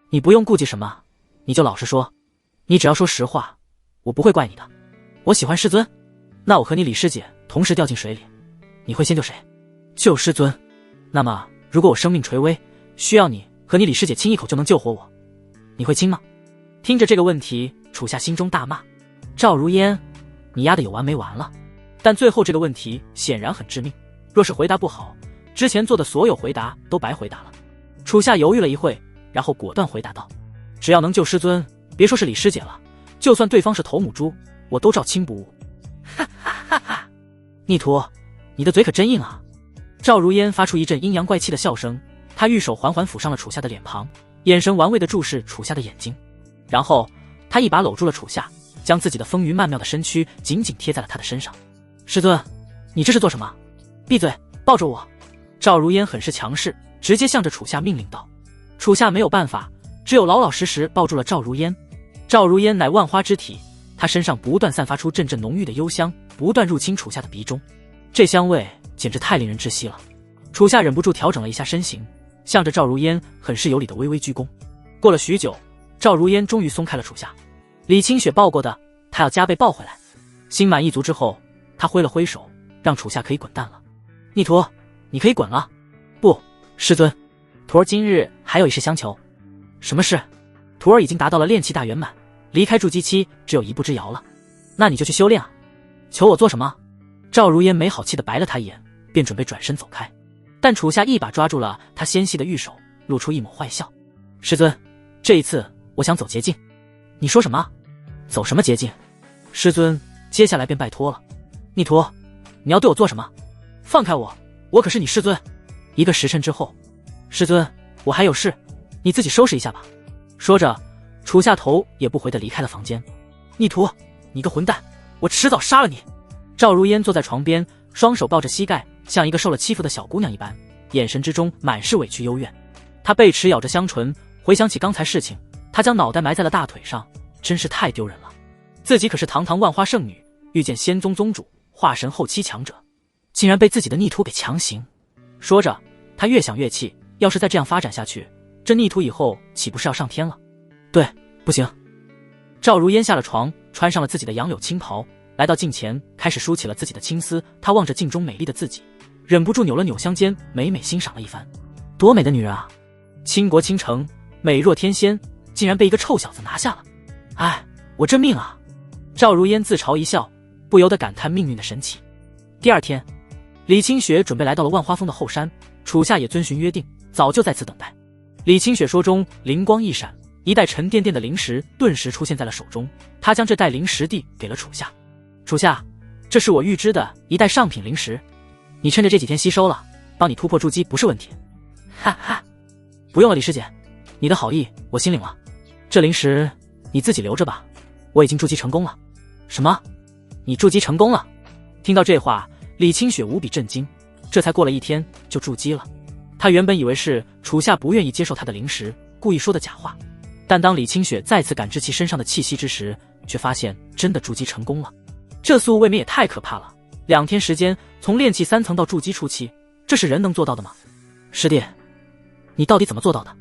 你不用顾忌什么，你就老实说，你只要说实话，我不会怪你的。我喜欢师尊。那我和你李师姐同时掉进水里，你会先救谁？救师尊。那么如果我生命垂危，需要你和你李师姐亲一口就能救活我，你会亲吗？听着这个问题，楚夏心中大骂：赵如烟，你丫的有完没完了？但最后这个问题显然很致命，若是回答不好，之前做的所有回答都白回答了。楚夏犹豫了一会，然后果断回答道：只要能救师尊，别说是李师姐了，就算对方是头母猪，我都照亲不误。哈哈哈哈！逆徒，你的嘴可真硬啊！赵如烟发出一阵阴阳怪气的笑声，她玉手缓缓抚上了楚夏的脸庞，眼神玩味地注视楚夏的眼睛，然后她一把搂住了楚夏，将自己的风云曼妙的身躯紧紧贴在了他的身上。师尊，你这是做什么？闭嘴，抱着我！赵如烟很是强势，直接向着楚夏命令道。楚夏没有办法，只有老老实实抱住了赵如烟。赵如烟乃万花之体，她身上不断散发出阵阵浓郁的幽香，不断入侵楚夏的鼻中，这香味简直太令人窒息了。楚夏忍不住调整了一下身形，向着赵如烟很是有礼的微微鞠躬。过了许久，赵如烟终于松开了楚夏。李清雪抱过的，她要加倍抱回来。心满意足之后，她挥了挥手，让楚夏可以滚蛋了。逆徒，你可以滚了。不，师尊，徒儿今日还有一事相求。什么事？徒儿已经达到了炼气大圆满，离开筑基期只有一步之遥了。那你就去修炼啊。求我做什么？赵如烟没好气地白了他一眼，便准备转身走开。但楚夏一把抓住了他纤细的玉手，露出一抹坏笑。师尊，这一次我想走捷径。你说什么？走什么捷径？师尊，接下来便拜托了。逆徒，你要对我做什么？放开我，我可是你师尊。1个时辰之后。师尊，我还有事，你自己收拾一下吧。说着，楚夏头也不回地离开了房间。逆徒，你个混蛋，我迟早杀了你！赵如烟坐在床边，双手抱着膝盖，像一个受了欺负的小姑娘一般，眼神之中满是委屈幽怨。她贝齿咬着香唇，回想起刚才事情，她将脑袋埋在了大腿上，真是太丢人了。自己可是堂堂万花圣女，遇见仙宗宗主，化神后期强者，竟然被自己的逆徒给强行。说着，她越想越气，要是再这样发展下去，这逆徒以后岂不是要上天了？对，不行。赵如烟下了床，穿上了自己的杨柳青袍，来到镜前，开始梳起了自己的青丝。她望着镜中美丽的自己，忍不住扭了扭香肩，美美欣赏了一番。多美的女人啊！倾国倾城，美若天仙，竟然被一个臭小子拿下了。哎，我真命啊！赵如烟自嘲一笑，不由得感叹命运的神奇。第二天，李清雪准备来到了万花峰的后山，楚夏也遵循约定，早就在此等待。李清雪说中，灵光一闪，一袋沉甸甸的灵石顿时出现在了手中，她将这袋灵石递给了楚夏。楚夏，这是我预支的一袋上品灵石，你趁着这几天吸收了，帮你突破筑基不是问题。哈哈，不用了，李师姐，你的好意我心领了。这灵石你自己留着吧，我已经筑基成功了。什么？你筑基成功了？听到这话，李清雪无比震惊，这才过了1天就筑基了。她原本以为是楚夏不愿意接受她的灵石，故意说的假话，但当李清雪再次感知其身上的气息之时，却发现真的筑基成功了。这速度未免也太可怕了，2天时间从炼气3层到筑基初期，这是人能做到的吗？师弟，你到底怎么做到的？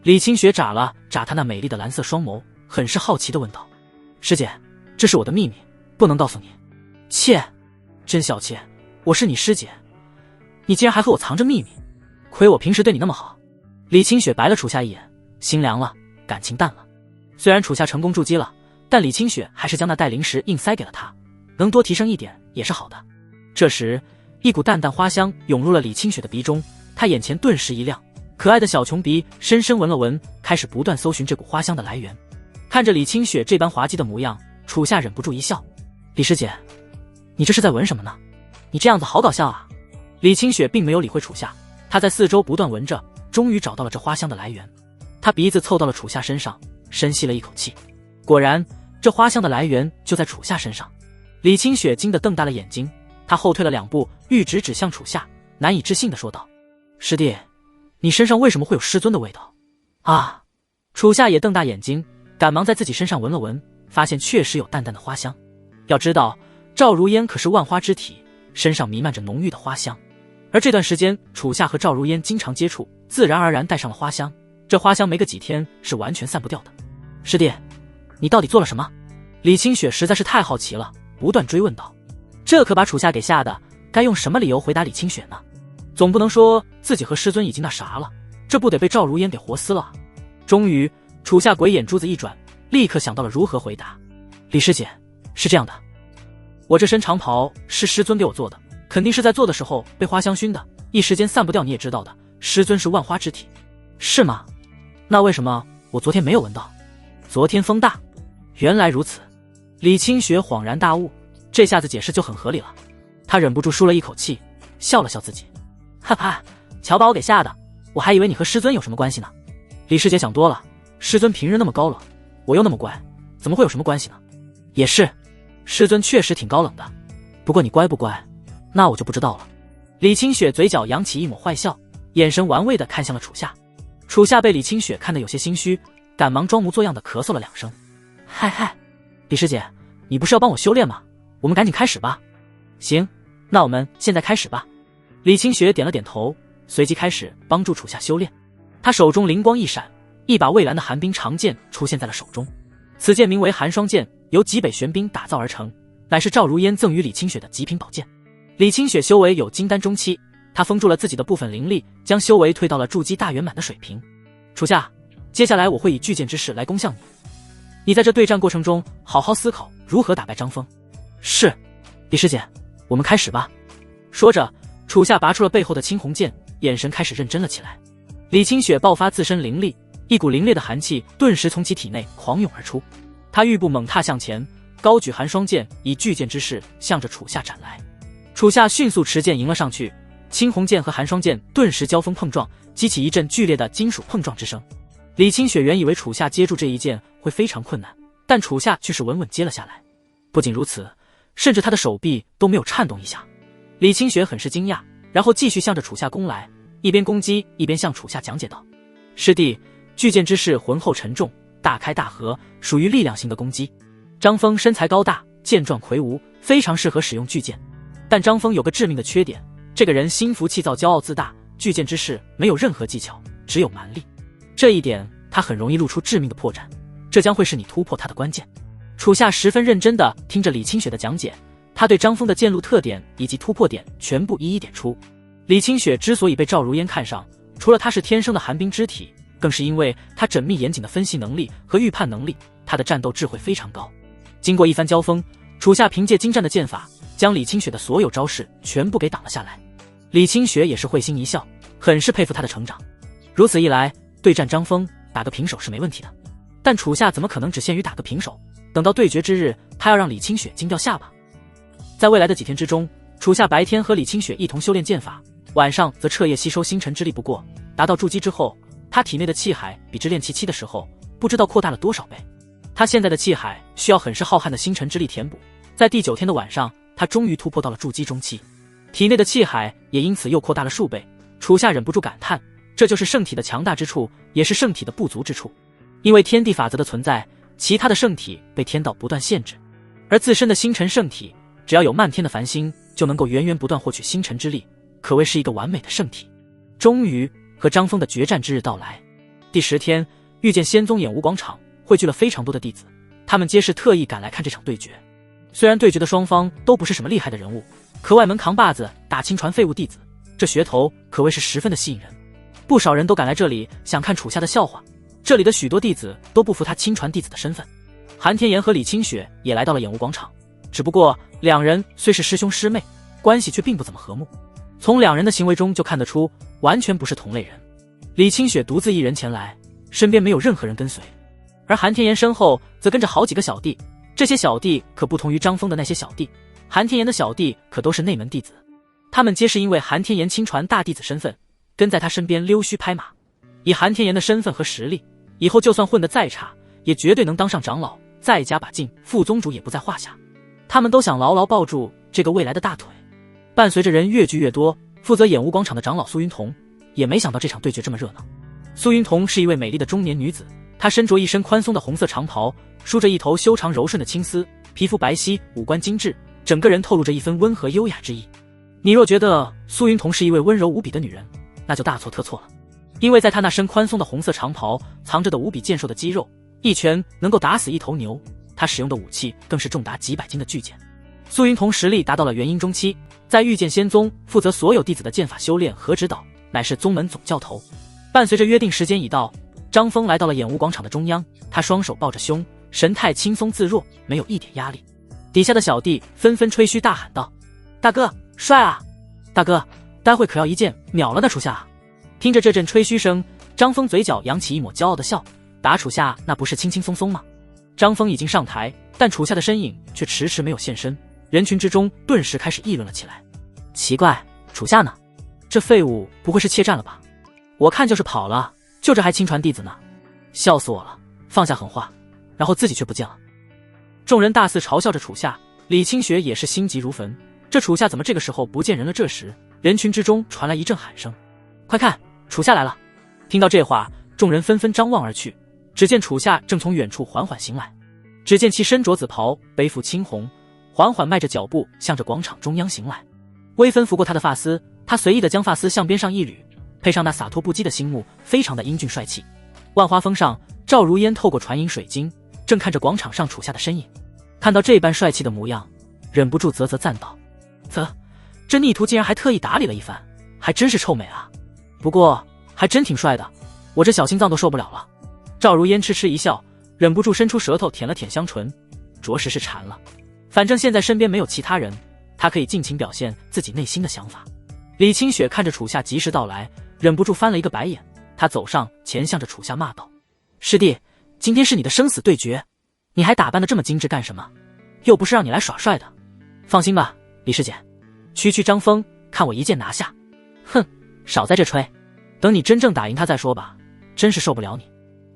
李清雪眨了眨她那美丽的蓝色双眸，很是好奇地问道。师姐，这是我的秘密，不能告诉你。切，真小气，我是你师姐，你竟然还和我藏着秘密，亏我平时对你那么好。李清雪白了楚夏一眼，心凉了，感情淡了。虽然楚夏成功筑基了，但李清雪还是将那袋灵石硬塞给了他，能多提升一点也是好的。这时一股淡淡花香涌入了李清雪的鼻中，她眼前顿时一亮，可爱的小琼鼻深深闻了闻，开始不断搜寻这股花香的来源。看着李清雪这般滑稽的模样，楚夏忍不住一笑。李师姐，你这是在闻什么呢？你这样子好搞笑啊。李清雪并没有理会楚夏，她在四周不断闻着，终于找到了这花香的来源。她鼻子凑到了楚夏身上，深吸了一口气，果然这花香的来源就在楚夏身上。李清雪惊得瞪大了眼睛，她后退了2步，玉指指向楚夏，难以置信地说道：师弟，你身上为什么会有师尊的味道啊？楚夏也瞪大眼睛，赶忙在自己身上闻了闻，发现确实有淡淡的花香。要知道赵如烟可是万花之体，身上弥漫着浓郁的花香，而这段时间楚夏和赵如烟经常接触，自然而然带上了花香，这花香没个几天是完全散不掉的。师弟，你到底做了什么？李清雪实在是太好奇了，不断追问道。这可把楚夏给吓得，该用什么理由回答李清雪呢？总不能说自己和师尊已经那啥了，这不得被赵如烟给活撕了。终于楚夏鬼眼珠子一转，立刻想到了如何回答。李师姐，是这样的，我这身长袍是师尊给我做的，肯定是在做的时候被花香熏的，一时间散不掉，你也知道的，师尊是万花之体。是吗？那为什么我昨天没有闻到？昨天风大。原来如此。李清雪恍然大悟，这下子解释就很合理了。她忍不住舒了一口气，笑了笑自己，哈哈，瞧把我给吓的，我还以为你和师尊有什么关系呢。李师姐想多了，师尊平日那么高冷，我又那么乖，怎么会有什么关系呢？也是，师尊确实挺高冷的，不过你乖不乖，那我就不知道了。李清雪嘴角扬起一抹坏笑，眼神玩味地看向了楚夏。楚夏被李清雪看得有些心虚，赶忙装模作样地咳嗽了2声。嗨嗨，李师姐，你不是要帮我修炼吗？我们赶紧开始吧。行，那我们现在开始吧。李清雪点了点头，随即开始帮助楚夏修炼。她手中灵光一闪，一把蔚蓝的寒冰长剑出现在了手中。此剑名为寒霜剑，由极北玄冰打造而成，乃是赵如烟赠予李清雪的极品宝剑。李清雪修为有金丹中期，她封住了自己的部分灵力，将修为推到了筑基大圆满的水平。楚夏，接下来我会以巨剑之势来攻向你，你在这对战过程中好好思考如何打败张峰。是，李师姐，我们开始吧。说着，楚夏拔出了背后的青红剑，眼神开始认真了起来。李清雪爆发自身灵力，一股凛冽的寒气顿时从其体内狂涌而出。她玉步猛踏向前，高举寒霜剑，以巨剑之势向着楚夏斩来。楚夏迅速持剑迎了上去，青红剑和寒霜剑顿时交锋碰撞，激起一阵剧烈的金属碰撞之声。李清雪原以为楚夏接住这一剑会非常困难，但楚夏却是稳稳接了下来。不仅如此，甚至他的手臂都没有颤动一下。李清雪很是惊讶，然后继续向着楚夏攻来，一边攻击一边向楚夏讲解道：师弟，巨剑之势浑厚沉重，大开大合，属于力量型的攻击。张峰身材高大，健壮魁梧，非常适合使用巨剑。但张峰有个致命的缺点，这个人心浮气躁，骄傲自大，巨剑之势没有任何技巧，只有蛮力。这一点他很容易露出致命的破绽，这将会是你突破他的关键。楚夏十分认真地听着李清雪的讲解，他对张峰的剑路特点以及突破点全部一一点出。李清雪之所以被赵如烟看上，除了他是天生的寒冰之体，更是因为他缜密严谨的分析能力和预判能力，他的战斗智慧非常高。经过一番交锋，楚夏凭借精湛的剑法，将李清雪的所有招式全部给挡了下来。李清雪也是会心一笑，很是佩服他的成长。如此一来，对战张峰打个平手是没问题的。但楚夏怎么可能只限于打个平手？等到对决之日，他要让李清雪惊掉下巴。在未来的几天之中，楚夏白天和李清雪一同修炼剑法，晚上则彻夜吸收星辰之力。不过达到筑基之后，他体内的气海比之炼气期的时候不知道扩大了多少倍。他现在的气海需要很是浩瀚的星辰之力填补。在第9天的晚上，他终于突破到了筑基中期，体内的气海也因此又扩大了数倍。楚夏忍不住感叹，这就是圣体的强大之处，也是圣体的不足之处。因为天地法则的存在，其他的圣体被天道不断限制，而自身的星辰圣体只要有漫天的繁星，就能够源源不断获取星辰之力，可谓是一个完美的圣体。终于和张峰的决战之日到来。第10天，御剑仙宗演武广场汇聚了非常多的弟子，他们皆是特意赶来看这场对决。虽然对决的双方都不是什么厉害的人物，可外门扛把子打亲传废物弟子，这噱头可谓是十分的吸引人。不少人都赶来这里想看楚夏的笑话，这里的许多弟子都不服他亲传弟子的身份。韩天言和李清雪也来到了演武广场，只不过两人虽是师兄师妹，关系却并不怎么和睦。从两人的行为中就看得出，完全不是同类人。李清雪独自一人前来，身边没有任何人跟随，而韩天言身后则跟着好几个小弟。这些小弟可不同于张峰的那些小弟，韩天言的小弟可都是内门弟子，他们皆是因为韩天言亲传大弟子身份，跟在他身边溜须拍马。以韩天言的身份和实力，以后就算混得再差，也绝对能当上长老，再加把劲，副宗主也不在话下。他们都想牢牢抱住这个未来的大腿。伴随着人越聚越多，负责演武广场的长老苏云彤也没想到这场对决这么热闹。苏云彤是一位美丽的中年女子，她身着一身宽松的红色长袍，梳着一头修长柔顺的青丝，皮肤白皙，五官精致，整个人透露着一分温和优雅之意。你若觉得苏云彤是一位温柔无比的女人，那就大错特错了。因为在她那身宽松的红色长袍藏着的无比健硕的肌肉，一拳能够打死一头牛，她使用的武器更是重达几百斤的巨剑。苏云彤实力达到了元婴中期，在御剑仙宗负责所有弟子的剑法修炼和指导，乃是宗门总教头。伴随着约定时间已到，张峰来到了演武广场的中央，他双手抱着胸，神态轻松自若，没有一点压力。底下的小弟纷纷吹嘘大喊道：大哥帅啊，大哥待会可要一剑秒了那楚夏啊。听着这阵吹嘘声，张峰嘴角扬起一抹骄傲的笑，打楚夏那不是轻轻松松吗？张峰已经上台，但楚夏的身影却迟迟没有现身，人群之中顿时开始议论了起来。奇怪，楚夏呢？这废物不会是怯战了吧？我看就是跑了，就这还亲传弟子呢，笑死我了！放下狠话，然后自己却不见了。众人大肆嘲笑着楚夏，李清雪也是心急如焚。这楚夏怎么这个时候不见人了？这时，人群之中传来一阵喊声：快看，楚夏来了！听到这话，众人纷纷张望而去，只见楚夏正从远处缓缓行来。只见其身着紫袍，背负青红，缓缓迈着脚步向着广场中央行来。微风拂过他的发丝，他随意地将发丝向边上一捋，配上那洒脱不羁的星目，非常的英俊帅气。万花峰上，赵如烟透过传影水晶，正看着广场上楚夏的身影。看到这般帅气的模样，忍不住啧啧赞道：这逆徒竟然还特意打理了一番，还真是臭美啊！不过还真挺帅的，我这小心脏都受不了了。赵如烟痴痴一笑，忍不住伸出舌头舔了舔香唇，着实是馋了。反正现在身边没有其他人，他可以尽情表现自己内心的想法。李清雪看着楚夏及时到来，忍不住翻了一个白眼，他走上前向着楚夏骂道：师弟，今天是你的生死对决，你还打扮得这么精致干什么？又不是让你来耍帅的。放心吧，李师姐，区区张峰，看我一剑拿下。哼，少在这吹，等你真正打赢他再说吧，真是受不了你。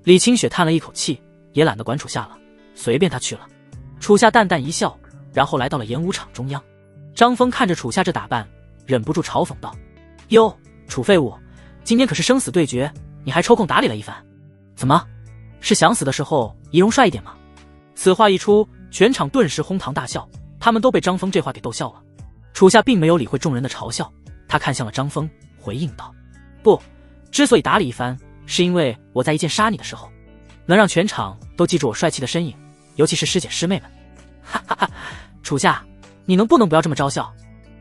李清雪叹了一口气，也懒得管楚夏了，随便他去了。楚夏淡淡一笑，然后来到了演武场中央。张峰看着楚夏这打扮，忍不住嘲讽道：哟，楚废物，今天可是生死对决，你还抽空打理了一番，怎么是想死的时候仪容帅一点吗？此话一出，全场顿时哄堂大笑，他们都被张峰这话给逗笑了。楚夏并没有理会众人的嘲笑，他看向了张峰，回应道：不，之所以打理一番，是因为我在一剑杀你的时候，能让全场都记住我帅气的身影，尤其是师姐师妹们。哈哈哈，楚夏，你能不能不要这么招笑？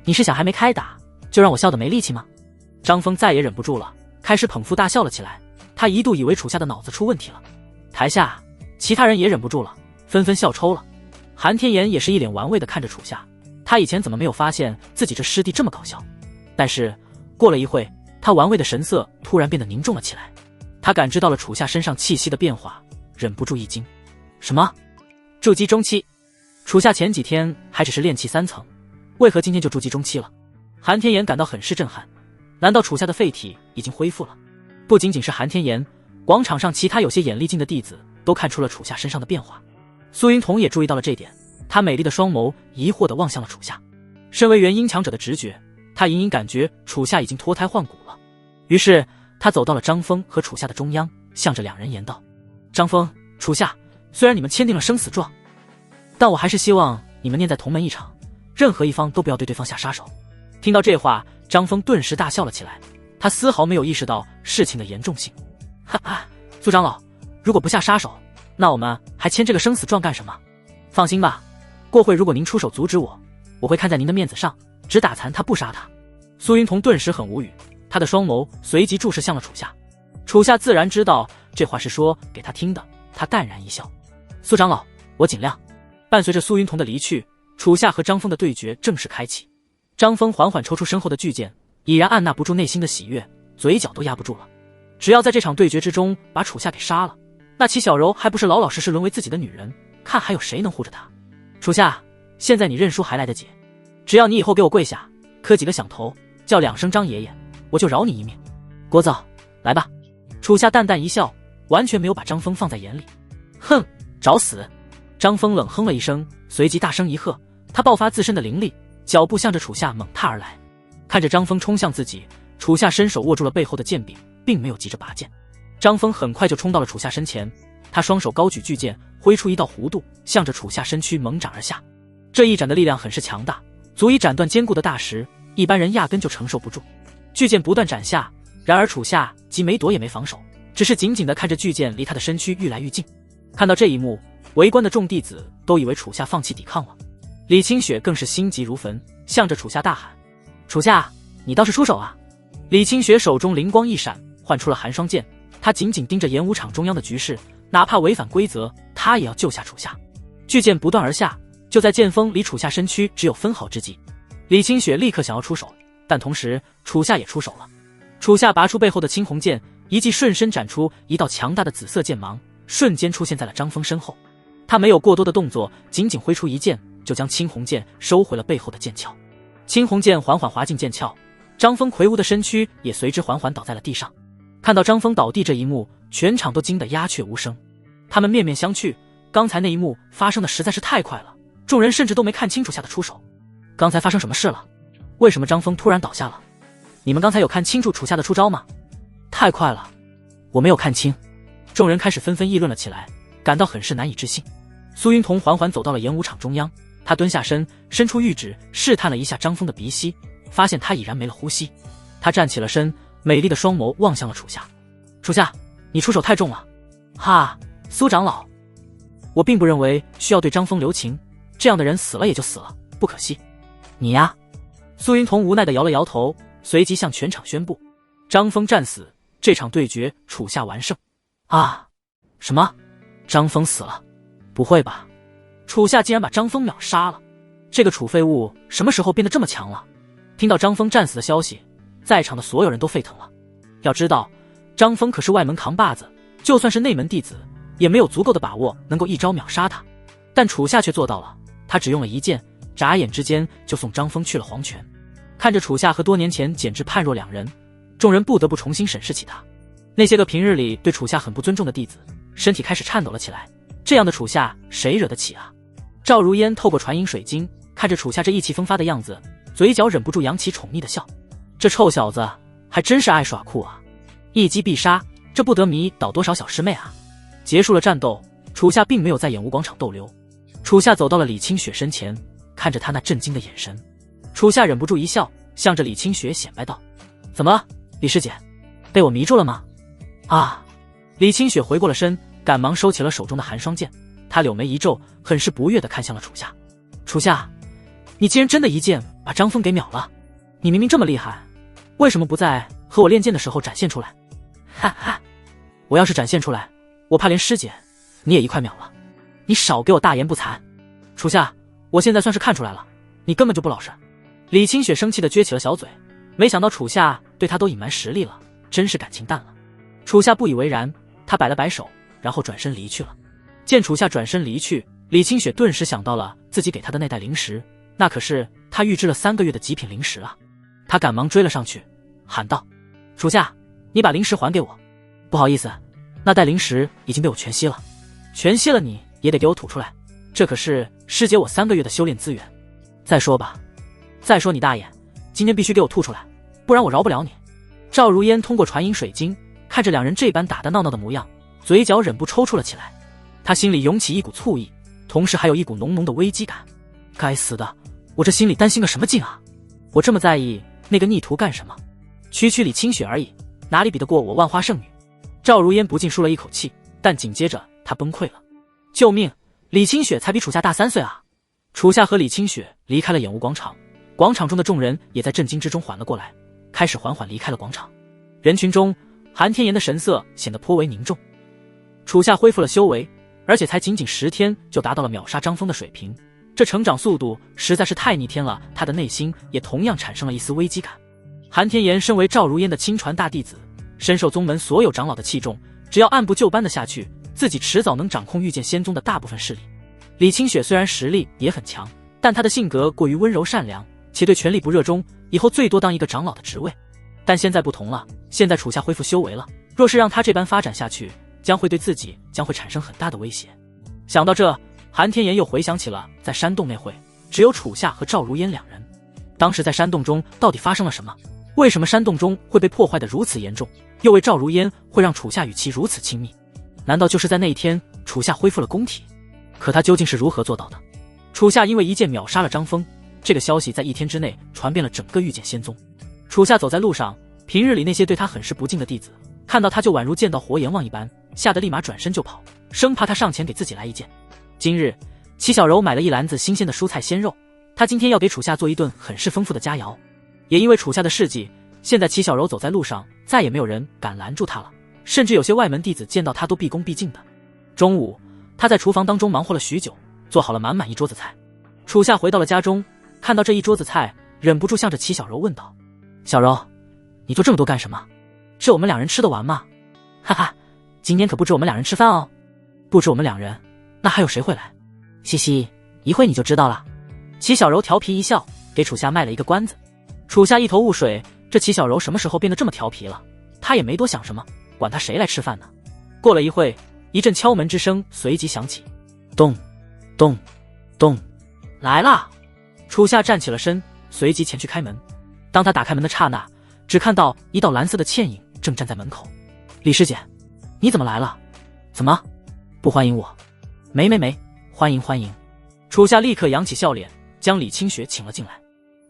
你是想还没开打就让我笑得没力气吗？张峰再也忍不住了，开始捧腹大笑了起来。他一度以为楚夏的脑子出问题了。台下其他人也忍不住了，纷纷笑抽了。韩天言也是一脸玩味地看着楚夏，他以前怎么没有发现自己这师弟这么搞笑？但是过了一会，他玩味的神色突然变得凝重了起来。他感知到了楚夏身上气息的变化，忍不住一惊。什么？筑基中期？楚夏前几天还只是炼气3层，为何今天就筑基中期了？韩天岩感到很是震撼，难道楚夏的废体已经恢复了？不仅仅是韩天岩，广场上其他有些眼力劲的弟子都看出了楚夏身上的变化。苏云彤也注意到了这点，她美丽的双眸疑惑地望向了楚夏。身为元婴强者的直觉，她隐隐感觉楚夏已经脱胎换骨了。于是她走到了张峰和楚夏的中央，向着两人言道：张峰、楚夏，虽然你们签订了生死状，但我还是希望你们念在同门一场，任何一方都不要对对方下杀手。听到这话，张峰顿时大笑了起来，他丝毫没有意识到事情的严重性。哈哈，苏长老，如果不下杀手，那我们还签这个生死状干什么？放心吧，过会如果您出手阻止我，我会看在您的面子上，只打残他不杀他。苏云彤顿时很无语，他的双眸随即注视向了楚夏。楚夏自然知道这话是说给他听的，他淡然一笑。苏长老，我尽量。伴随着苏云彤的离去，楚夏和张峰的对决正式开启。张峰缓缓抽出身后的巨剑，已然按捺不住内心的喜悦，嘴角都压不住了。只要在这场对决之中把楚夏给杀了，那齐小柔还不是老老实实沦为自己的女人？看还有谁能护着她？楚夏，现在你认输还来得及，只要你以后给我跪下，磕几个响头，叫2声张爷爷，我就饶你一命。聒噪，来吧。楚夏淡淡一笑，完全没有把张峰放在眼里。哼，找死！张峰冷哼了一声，随即大声一喝，他爆发自身的灵力，脚步向着楚夏猛踏而来。看着张峰冲向自己，楚夏伸手握住了背后的剑柄，并没有急着拔剑。张峰很快就冲到了楚夏身前，他双手高举巨剑，挥出一道弧度，向着楚夏身躯猛斩而下。这一斩的力量很是强大，足以斩断坚固的大石，一般人压根就承受不住。巨剑不断斩下，然而楚夏既没躲也没防守，只是紧紧地看着巨剑离他的身躯愈来愈近。看到这一幕，围观的众弟子都以为楚夏放弃抵抗了。李清雪更是心急如焚，向着楚夏大喊：楚夏，你倒是出手啊！李清雪手中灵光一闪，唤出了寒霜剑，她紧紧盯着演武场中央的局势，哪怕违反规则，她也要救下楚夏。巨剑不断而下，就在剑锋离楚夏身躯只有分毫之际，李清雪立刻想要出手，但同时楚夏也出手了。楚夏拔出背后的青红剑，一记瞬身斩出一道强大的紫色剑芒，瞬间出现在了张峰身后。他没有过多的动作，仅仅挥出一剑，就将青红剑收回了背后的剑鞘。青红剑缓缓滑进剑鞘，张峰魁梧的身躯也随之缓缓倒在了地上。看到张峰倒地这一幕，全场都惊得鸦雀无声。他们面面相觑，刚才那一幕发生的实在是太快了，众人甚至都没看清楚下的出手。刚才发生什么事了？为什么张峰突然倒下了？你们刚才有看清楚楚夏的出招吗？太快了，我没有看清。众人开始纷纷议论了起来，感到很是难以置信。苏云彤缓缓走到了演武场中央，他蹲下身，伸出玉指试探了一下张峰的鼻息，发现他已然没了呼吸。他站起了身，美丽的双眸望向了楚夏。楚夏，你出手太重了。哈，苏长老，我并不认为需要对张峰留情，这样的人死了也就死了，不可惜。你呀。苏云彤无奈地摇了摇头，随即向全场宣布：张峰战死，这场对决楚夏完胜。啊，什么？张峰死了？不会吧，楚夏竟然把张峰秒杀了，这个楚废物什么时候变得这么强了？听到张峰战死的消息，在场的所有人都沸腾了。要知道，张峰可是外门扛把子，就算是内门弟子，也没有足够的把握能够一招秒杀他。但楚夏却做到了，他只用了一剑，眨眼之间就送张峰去了黄泉。看着楚夏和多年前简直判若两人，众人不得不重新审视起他。那些个平日里对楚夏很不尊重的弟子，身体开始颤抖了起来。这样的楚夏谁惹得起啊？赵如烟透过传音水晶看着楚夏这意气风发的样子，嘴角忍不住扬起宠溺的笑。这臭小子还真是爱耍酷啊，一击必杀，这不得迷倒多少小师妹啊！结束了战斗，楚夏并没有在演武广场逗留。楚夏走到了李清雪身前，看着她那震惊的眼神，楚夏忍不住一笑，向着李清雪显摆道：怎么了，李师姐，被我迷住了吗？啊！李清雪回过了身，赶忙收起了手中的寒霜剑，她柳眉一皱，很是不悦地看向了楚夏。楚夏，你竟然真的一剑把张峰给秒了？你明明这么厉害，为什么不在和我练剑的时候展现出来？哈哈，我要是展现出来，我怕连师姐你也一块秒了。你少给我大言不惭！楚夏，我现在算是看出来了，你根本就不老实。李清雪生气地撅起了小嘴，没想到楚夏对她都隐瞒实力了，真是感情淡了。楚夏不以为然，他摆了摆手，然后转身离去了。见楚夏转身离去，李清雪顿时想到了自己给他的那袋灵石，那可是他预支了3个月的极品灵石啊！他赶忙追了上去，喊道：“属下，你把灵石还给我！不好意思，那袋灵石已经被我全吸了，全吸了你也得给我吐出来，这可是师姐我3个月的修炼资源。再说吧，再说你大爷，今天必须给我吐出来，不然我饶不了你。”赵如烟通过传音水晶看着两人这般打打闹闹的模样，嘴角忍不抽搐了起来。他心里涌起一股醋意，同时还有一股浓浓的危机感。该死的，我这心里担心个什么劲啊！我这么在意那个逆徒干什么？区区李清雪而已，哪里比得过我万花圣女？赵如烟不禁舒了一口气，但紧接着她崩溃了。救命！李清雪才比楚夏大3岁啊！楚夏和李清雪离开了演武广场，广场中的众人也在震惊之中缓了过来，开始缓缓离开了广场。人群中，韩天言的神色显得颇为凝重。楚夏恢复了修为，而且才仅仅10天就达到了秒杀张峰的水平，这成长速度实在是太逆天了。他的内心也同样产生了一丝危机感。韩天言身为赵如烟的亲传大弟子，深受宗门所有长老的器重，只要按部就班的下去，自己迟早能掌控御剑仙宗的大部分势力。李清雪虽然实力也很强，但她的性格过于温柔善良，且对权力不热衷，以后最多当一个长老的职位。但现在不同了，现在楚夏恢复修为了，若是让他这般发展下去，将会对自己产生很大的威胁。想到这，韩天言又回想起了在山洞那会，只有楚夏和赵如烟2人。当时在山洞中到底发生了什么？为什么山洞中会被破坏得如此严重？又为赵如烟会让楚夏与其如此亲密？难道就是在那一天，楚夏恢复了宫体？可他究竟是如何做到的？楚夏因为一剑秒杀了张峰，这个消息在1天之内传遍了整个御剑仙宗。楚夏走在路上，平日里那些对他很是不敬的弟子，看到他就宛如见到活阎王一般，吓得立马转身就跑，生怕他上前给自己来一剑。今日，齐小柔买了一篮子新鲜的蔬菜鲜肉，他今天要给楚夏做一顿很是丰富的佳肴。也因为楚夏的事迹，现在齐小柔走在路上，再也没有人敢拦住他了，甚至有些外门弟子见到他都毕恭毕敬的。中午，他在厨房当中忙活了许久，做好了满满一桌子菜。楚夏回到了家中，看到这一桌子菜，忍不住向着齐小柔问道：“小柔，你做这么多干什么？这我们2人吃得完吗？”“哈哈，今天可不止我们2人吃饭哦。不止我们2人，那还有谁会来？”“嘻嘻，一会你就知道了。”齐小柔调皮一笑，给楚夏卖了一个关子。楚夏一头雾水，这齐小柔什么时候变得这么调皮了？他也没多想什么，管他谁来吃饭呢。过了一会，一阵敲门之声随即响起，咚咚咚，来啦！楚夏站起了身，随即前去开门。当他打开门的刹那，只看到一道蓝色的倩影正站在门口。“李师姐，你怎么来了？怎么不欢迎我？”“没，欢迎欢迎。”楚夏立刻扬起笑脸，将李清雪请了进来。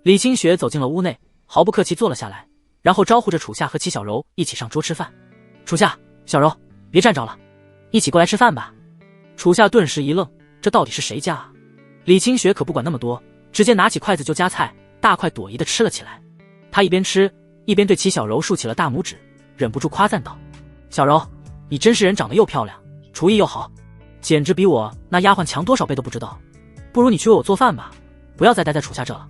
李清雪走进了屋内，毫不客气坐了下来，然后招呼着楚夏和齐小柔一起上桌吃饭。“楚夏，小柔，别站着了，一起过来吃饭吧。”楚夏顿时一愣，这到底是谁家啊？李清雪可不管那么多，直接拿起筷子就夹菜，大快朵颐地吃了起来。他一边吃一边对齐小柔竖起了大拇指，忍不住夸赞道：“小柔，你真是人长得又漂亮，厨艺又好，简直比我那丫鬟强多少倍都不知道。不如你去为我做饭吧，不要再待在楚夏这了。”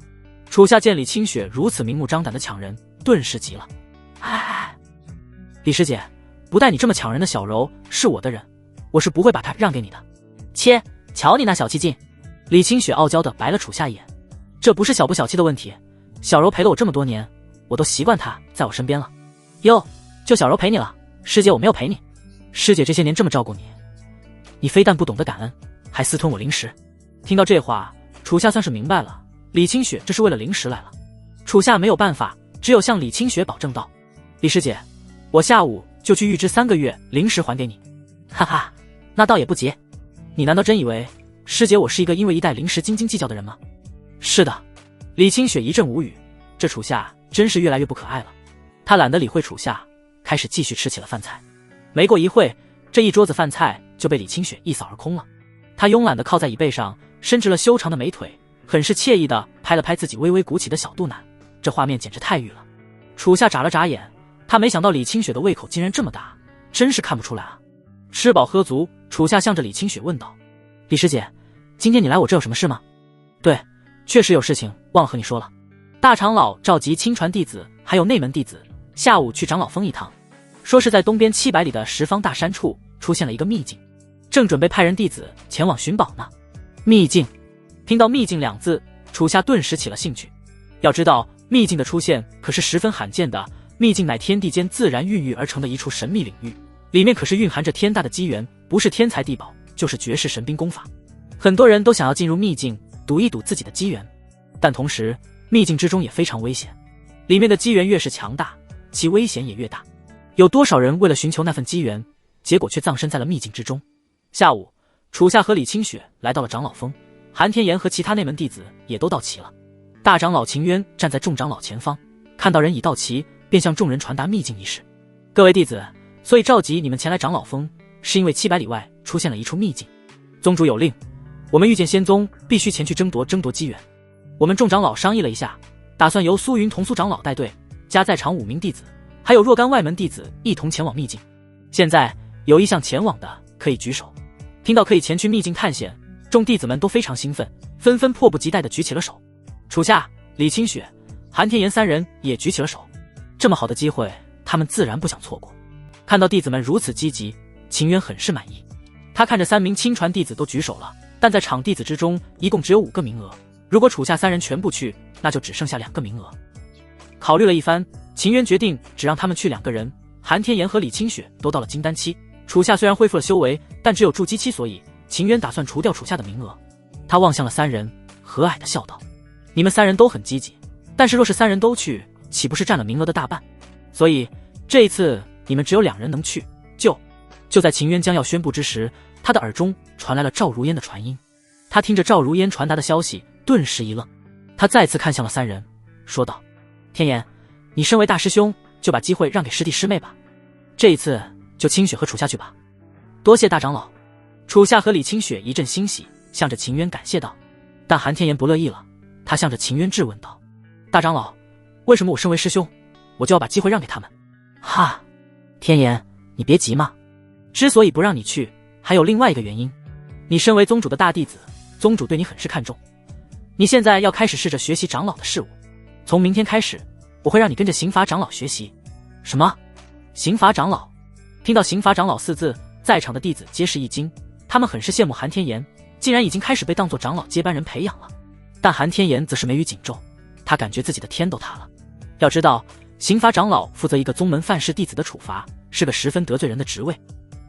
楚夏见李清雪如此明目张胆的抢人，顿时急了：“哎，李师姐，不带你这么抢人的小柔是我的人，我是不会把她让给你的。”“切，瞧你那小气劲！”李清雪傲娇地白了楚夏一眼。“这不是小不小气的问题，小柔陪了我这么多年，我都习惯她在我身边了。”“哟，就小柔陪你了，师姐我没有陪你。师姐这些年这么照顾你，你非但不懂得感恩，还私吞我零食。”听到这话，楚夏算是明白了，李清雪这是为了零食来了。楚夏没有办法，只有向李清雪保证道：“李师姐，我下午就去预支3个月零食还给你。”“哈哈，那倒也不急。你难道真以为师姐我是一个因为一袋零食斤斤计较的人吗？”“是的。”李清雪一阵无语，这楚夏真是越来越不可爱了。她懒得理会楚夏，开始继续吃起了饭菜。没过一会，这一桌子饭菜就被李清雪一扫而空了。她慵懒地靠在椅背上，伸直了修长的美腿，很是惬意地拍了拍自己微微鼓起的小肚腩，这画面简直太欲了。楚夏眨了眨眼，他没想到李清雪的胃口竟然这么大，真是看不出来啊。吃饱喝足，楚夏向着李清雪问道：“李师姐，今天你来我这有什么事吗？”“对，确实有事情忘了和你说了。大长老召集亲传弟子还有内门弟子，下午去长老峰一趟，说是在东边700里的十方大山处出现了一个秘境，正准备派人弟子前往寻宝呢。”“秘境？”听到秘境2字，楚夏顿时起了兴趣。要知道，秘境的出现可是十分罕见的，秘境乃天地间自然孕育而成的一处神秘领域，里面可是蕴含着天大的机缘，不是天才地宝，就是绝世神兵功法。很多人都想要进入秘境，赌一赌自己的机缘，但同时，秘境之中也非常危险，里面的机缘越是强大，其危险也越大。有多少人为了寻求那份机缘，结果却葬身在了秘境之中？下午，楚夏和李清雪来到了长老峰，韩天岩和其他内门弟子也都到齐了。大长老秦渊站在众长老前方，看到人已到齐，便向众人传达秘境一事。各位弟子，所以召集你们前来长老峰，是因为700里外出现了一处秘境。宗主有令，我们御剑仙宗必须前去争夺机缘。我们众长老商议了一下，打算由苏云同苏长老带队，加在场5名弟子，还有若干外门弟子一同前往秘境。现在有意向前往的可以举手。听到可以前去秘境探险，众弟子们都非常兴奋，纷纷迫不及待地举起了手。楚夏、李清雪、韩天岩3人也举起了手。这么好的机会，他们自然不想错过。看到弟子们如此积极，秦渊很是满意。他看着3名亲传弟子都举手了，但在场弟子之中一共只有5个名额，如果楚夏3人全部去，那就只剩下2个名额。考虑了一番，秦渊决定只让他们去2个人。韩天岩和李清雪都到了金丹期，楚夏虽然恢复了修为，但只有筑基期，所以秦渊打算除掉楚夏的名额。他望向了3人，和蔼地笑道：你们3人都很积极，但是若是3人都去，岂不是占了名额的大半？所以这一次你们只有2人能去。就在秦渊将要宣布之时，他的耳中传来了赵如烟的传音。他听着赵如烟传达的消息，顿时一愣。他再次看向了3人，说道：天岩，你身为大师兄，就把机会让给师弟师妹吧，这一次就清雪和楚夏去吧。多谢大长老。楚夏和李清雪一阵欣喜，向着秦渊感谢道。但韩天岩不乐意了，他向着秦渊质问道：大长老，为什么我身为师兄，我就要把机会让给他们？哈，天岩，你别急嘛，之所以不让你去，还有另外一个原因。你身为宗主的大弟子，宗主对你很是看重，你现在要开始试着学习长老的事物。从明天开始，我会让你跟着刑罚长老学习。什么？刑罚长老？听到刑罚长老4字，在场的弟子皆是一惊，他们很是羡慕韩天岩，竟然已经开始被当作长老接班人培养了。但韩天岩则是眉宇紧皱，他感觉自己的天都塌了。要知道，刑罚长老负责一个宗门犯事弟子的处罚，是个十分得罪人的职位，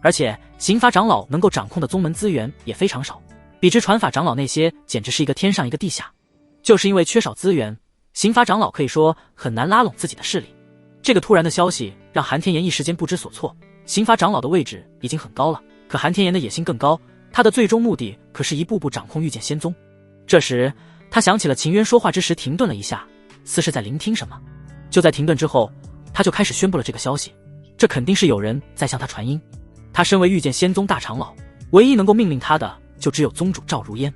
而且刑罚长老能够掌控的宗门资源也非常少，比之传法长老那些简直是一个天上一个地下。就是因为缺少资源，刑罚长老可以说很难拉拢自己的势力。这个突然的消息让韩天岩一时间不知所措。刑罚长老的位置已经很高了，可韩天岩的野心更高，他的最终目的可是一步步掌控御剑仙宗。这时他想起了秦渊说话之时停顿了一下，似是在聆听什么。就在停顿之后，他就开始宣布了这个消息。这肯定是有人在向他传音。他身为御剑仙宗大长老，唯一能够命令他的就只有宗主赵如烟。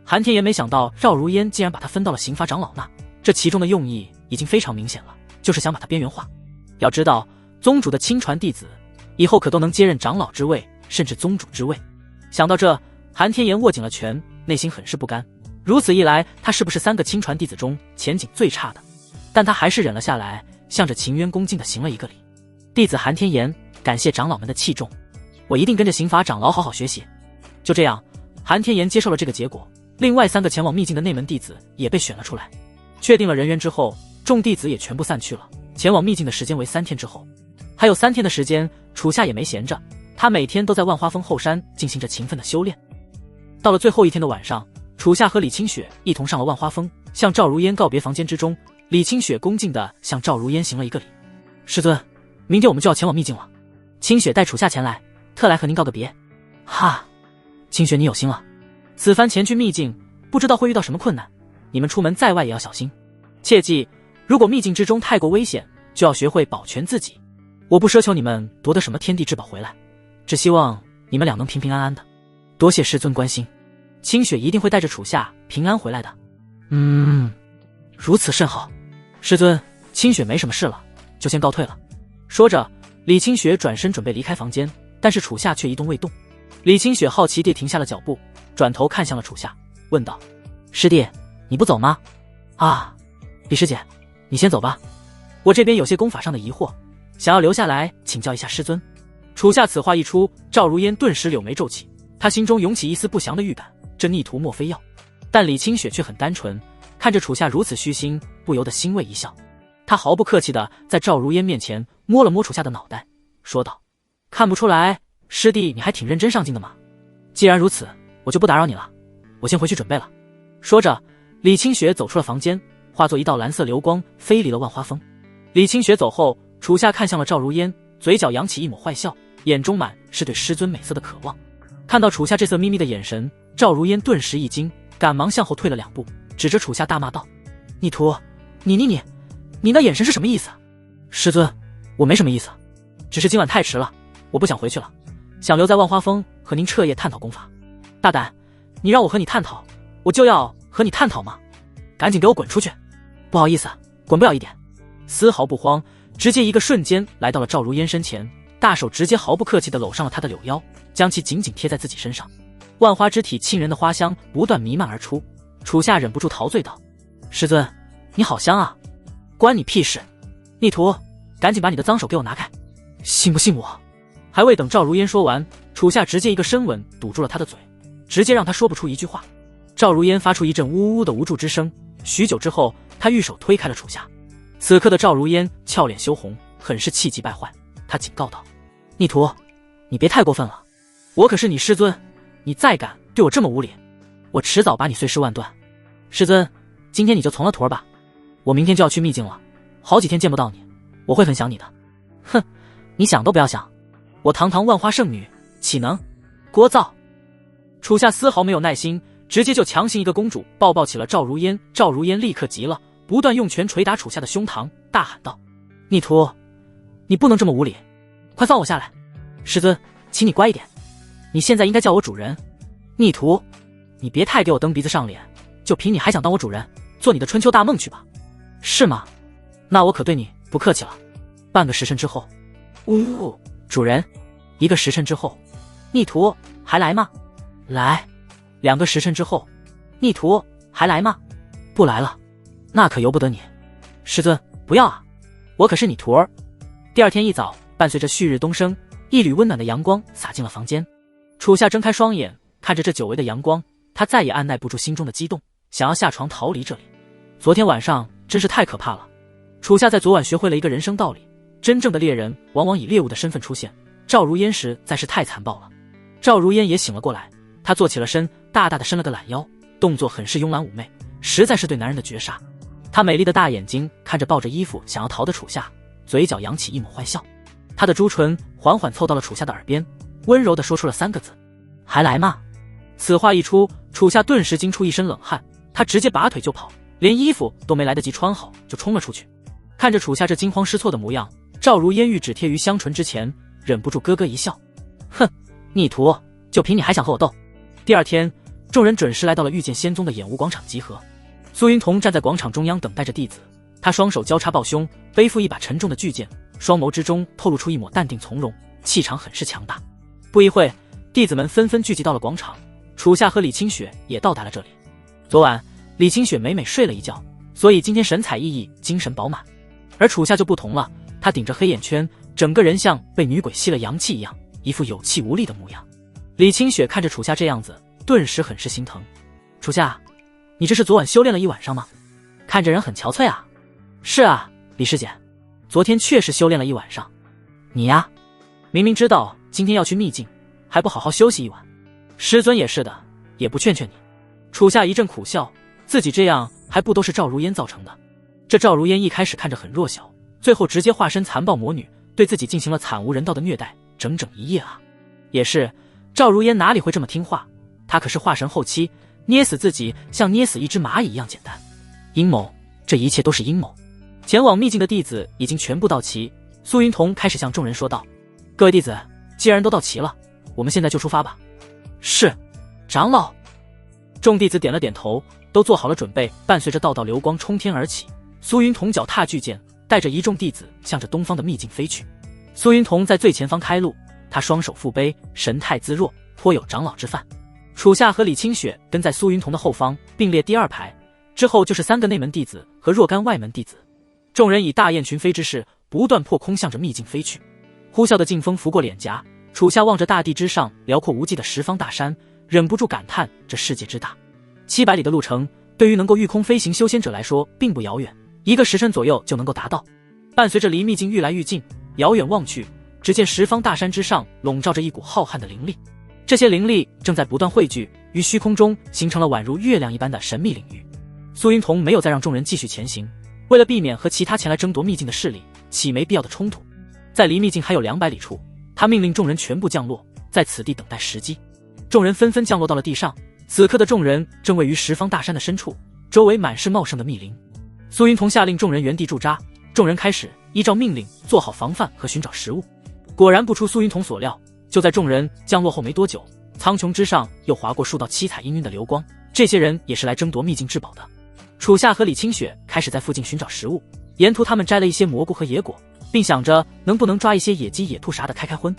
韩天岩没想到赵如烟竟然把他分到了刑罚长老那，这其中的用意已经非常明显了，就是想把他边缘化。要知道，宗主的亲传弟子以后可都能接任长老之位，甚至宗主之位。想到这，韩天岩握紧了拳，内心很是不甘。如此一来，他是不是3个亲传弟子中前景最差的？但他还是忍了下来，向着秦渊恭敬地行了一个礼。弟子韩天岩感谢长老们的器重，我一定跟着刑罚长老好好学习。就这样，韩天岩接受了这个结果。另外3个前往秘境的内门弟子也被选了出来。确定了人员之后，众弟子也全部散去了。前往秘境的时间为3天之后。还有3天的时间，楚夏也没闲着，他每天都在万花峰后山进行着勤奋的修炼。到了最后一天的晚上，楚夏和李清雪一同上了万花峰，向赵如烟告别。房间之中，李清雪恭敬地向赵如烟行了一个礼。师尊，明天我们就要前往秘境了，清雪带楚夏前来，特来和您告个别。哈，清雪你有心了，此番前去秘境，不知道会遇到什么困难，你们出门在外也要小心。切记，如果秘境之中太过危险，就要学会保全自己。我不奢求你们夺得什么天地至宝回来，只希望你们俩能平平安安的。多谢师尊关心，清雪一定会带着楚夏平安回来的。如此甚好。师尊，清雪没什么事了，就先告退了。说着，李清雪转身准备离开房间，但是楚夏却一动未动。李清雪好奇地停下了脚步，转头看向了楚夏，问道：师弟，你不走吗？啊，李师姐，你先走吧，我这边有些功法上的疑惑，想要留下来请教一下师尊。楚夏此话一出，赵如烟顿时柳眉皱起，她心中涌起一丝不祥的预感，这逆徒莫非要？但李清雪却很单纯，看着处下如此虚心，不由得欣慰一笑。他毫不客气地在赵如烟面前摸了摸处下的脑袋，说道：“看不出来，师弟你还挺认真上进的嘛。既然如此，我就不打扰你了，我先回去准备了。”说着，李清雪走出了房间，化作一道蓝色流光飞离了万花峰。李清雪走后，处下看向了赵如烟，嘴角扬起一抹坏笑，眼中满是对师尊美色的渴望。看到处下这色眯眯的眼神，赵如烟顿时一惊，赶忙向后退了2步，指着处下大骂道：“逆徒，你那眼神是什么意思？”“师尊，我没什么意思，只是今晚太迟了，我不想回去了，想留在万花峰和您彻夜探讨功法。大胆，你让我和你探讨，我就要和你探讨吗？赶紧给我滚出去！”“不好意思，滚不了一点。”丝毫不慌，直接一个瞬间来到了赵如烟身前，大手直接毫不客气地搂上了她的柳腰，将其紧紧贴在自己身上。万花之体沁人的花香不断弥漫而出，处下忍不住陶醉道：“师尊，你好香啊！关你屁事！逆徒，赶紧把你的脏手给我拿开！信不信我？”还未等赵如烟说完，处下直接一个深吻堵住了她的嘴，直接让她说不出一句话。赵如烟发出一阵呜呜的无助之声，许久之后，她玉手推开了处下。此刻的赵如烟俏脸羞红，很是气急败坏。她警告道：“逆徒，你别太过分了，我可是你师尊，你再敢对我这么无礼，我迟早把你碎尸万段。师尊，今天你就从了徒儿吧，我明天就要去秘境了，好几天见不到你，我会很想你的。”“哼，你想都不要想，我堂堂万花圣女，岂能？聒噪！”处下丝毫没有耐心，直接就强行一个公主抱抱起了赵如烟。赵如烟立刻急了，不断用拳捶打处下的胸膛，大喊道：“逆徒，你不能这么无礼，快放我下来！师尊，请你乖一点，你现在应该叫我主人。逆徒，你别太给我蹬鼻子上脸，就凭你还想当我主人，做你的春秋大梦去吧，是吗？那我可对你不客气了。”半个时辰之后，呜，主人。1个时辰之后，逆徒还来吗？来。2个时辰之后，逆徒还来吗？不来了，那可由不得你。师尊，不要啊，我可是你徒儿。第二天一早，伴随着旭日东升，一缕温暖的阳光洒进了房间。处下睁开双眼，看着这久违的阳光，他再也按耐不住心中的激动，想要下床逃离这里。昨天晚上真是太可怕了。处下在昨晚学会了一个人生道理，真正的猎人往往以猎物的身份出现，赵如烟实在是太残暴了。赵如烟也醒了过来，她坐起了身，大大的伸了个懒腰，动作很是慵懒妩媚，实在是对男人的绝杀。她美丽的大眼睛看着抱着衣服想要逃的处下，嘴角扬起一抹坏笑。她的朱唇缓缓凑到了处下的耳边，温柔地说出了3个字：“还来吗？”此话一出，处下顿时惊出一身冷汗，她直接拔腿就跑，连衣服都没来得及穿好就冲了出去。看着处下这惊慌失措的模样，赵如烟玉指贴于香唇之前，忍不住咯咯一笑：“哼，逆徒，就凭你还想和我斗？”第二天，众人准时来到了御剑仙宗的演武广场集合。苏云彤站在广场中央等待着弟子，他双手交叉抱胸，背负一把沉重的巨剑，双眸之中透露出一抹淡定从容，气场很是强大。不一会，弟子们纷纷聚集到了广场，处下和李清雪也到达了这里。昨晚李清雪美美睡了一觉，所以今天神采奕奕，精神饱满。而处下就不同了，他顶着黑眼圈，整个人像被女鬼吸了阳气一样，一副有气无力的模样。李清雪看着处下这样子，顿时很是心疼。“处下，你这是昨晚修炼了一晚上吗？看着人很憔悴啊。”“是啊，李师姐，昨天确实修炼了一晚上。你呀，明明知道今天要去秘境，还不好好休息一晚。师尊也是的，也不劝劝你。”处下一阵苦笑，自己这样还不都是赵如烟造成的。这赵如烟一开始看着很弱小，最后直接化身残暴魔女，对自己进行了惨无人道的虐待，整整1夜啊。也是，赵如烟哪里会这么听话，她可是化神后期，捏死自己像捏死一只蚂蚁一样简单。阴谋，这一切都是阴谋。前往秘境的弟子已经全部到齐，苏云彤开始向众人说道：“各位弟子，既然都到齐了，我们现在就出发吧。”“是，长老。”众弟子点了点头，都做好了准备。伴随着道道流光冲天而起，苏云彤脚踏巨剑，带着一众弟子向着东方的秘境飞去。苏云彤在最前方开路，他双手负背，神态自若，颇有长老之范。处下和李清雪跟在苏云彤的后方，并列第2排，之后就是3个内门弟子和若干外门弟子。众人以大雁群飞之势，不断破空向着秘境飞去。呼啸的劲风拂过脸颊，处下望着大地之上辽阔无际的10方大山，忍不住感叹这世界之大。700里的路程，对于能够御空飞行修仙者来说并不遥远，1个时辰左右就能够达到。伴随着离秘境愈来愈近，遥远望去，只见十方大山之上笼罩着一股浩瀚的灵力，这些灵力正在不断汇聚于虚空中，形成了宛如月亮一般的神秘领域。苏云彤没有再让众人继续前行，为了避免和其他前来争夺秘境的势力起没必要的冲突，在离秘境还有200里处，他命令众人全部降落，在此地等待时机。众人纷纷降落到了地上，此刻的众人正位于十方大山的深处，周围满是茂盛的密林。苏云彤下令众人原地驻扎，众人开始依照命令做好防范和寻找食物。果然不出苏云彤所料，就在众人降落后没多久，苍穹之上又划过数道七彩氤氲的流光，这些人也是来争夺秘境至宝的。楚夏和李清雪开始在附近寻找食物，沿途他们摘了一些蘑菇和野果，并想着能不能抓一些野鸡野兔啥的开开荤。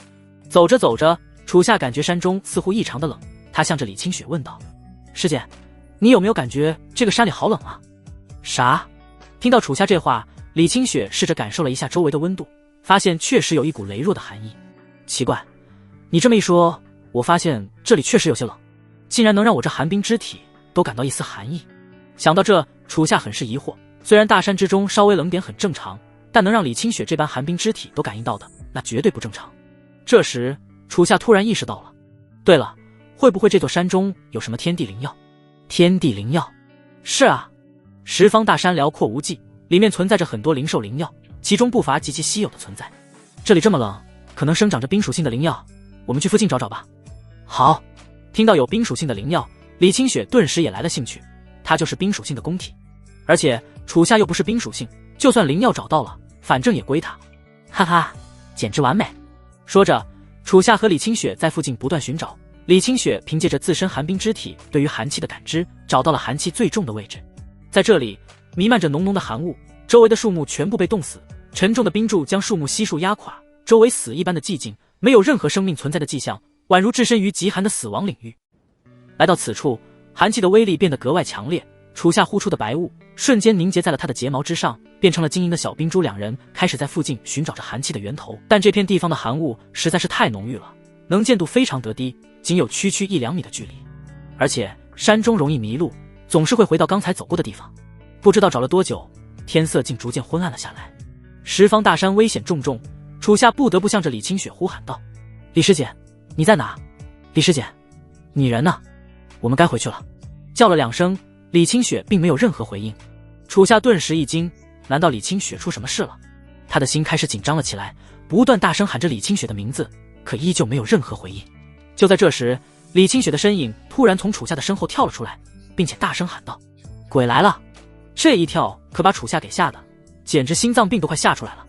走着走着，楚夏感觉山中似乎异常的冷，他向着李清雪问道：师姐，你有没有感觉这个山里好冷啊？啥？听到楚夏这话，李清雪试着感受了一下周围的温度，发现确实有一股羸弱的寒意。奇怪，你这么一说，我发现这里确实有些冷，竟然能让我这寒冰之体都感到一丝寒意。想到这，楚夏很是疑惑，虽然大山之中稍微冷点很正常，但能让李清雪这般寒冰之体都感应到的，那绝对不正常。这时楚夏突然意识到了，对了，会不会这座山中有什么天地灵药？天地灵药？是啊，十方大山辽阔无际，里面存在着很多灵兽灵药，其中不乏极其稀有的存在。这里这么冷，可能生长着冰属性的灵药，我们去附近找找吧。好。听到有冰属性的灵药，李清雪顿时也来了兴趣，她就是冰属性的供体，而且楚夏又不是冰属性，就算灵药找到了，反正也归他。哈哈，简直完美。说着，楚夏和李清雪在附近不断寻找，李清雪凭借着自身寒冰之体对于寒气的感知，找到了寒气最重的位置。在这里弥漫着浓浓的寒雾，周围的树木全部被冻死，沉重的冰柱将树木悉数压垮，周围死一般的寂静，没有任何生命存在的迹象，宛如置身于极寒的死亡领域。来到此处，寒气的威力变得格外强烈，楚夏呼出的白雾瞬间凝结在了他的睫毛之上，变成了晶莹的小冰珠。两人开始在附近寻找着寒气的源头，但这片地方的寒雾实在是太浓郁了，能见度非常得低，仅有区区1-2米的距离，而且山中容易迷路，总是会回到刚才走过的地方。不知道找了多久，天色竟逐渐昏暗了下来。十方大山危险重重，楚夏不得不向着李清雪呼喊道：李师姐，你在哪？李师姐，你人呢？我们该回去了。叫了2声，李清雪并没有任何回应。楚夏顿时一惊，难道李清雪出什么事了？他的心开始紧张了起来，不断大声喊着李清雪的名字，可依旧没有任何回应。就在这时，李清雪的身影突然从楚夏的身后跳了出来，并且大声喊道：鬼来了！这一跳可把楚夏给吓得简直心脏病都快吓出来了。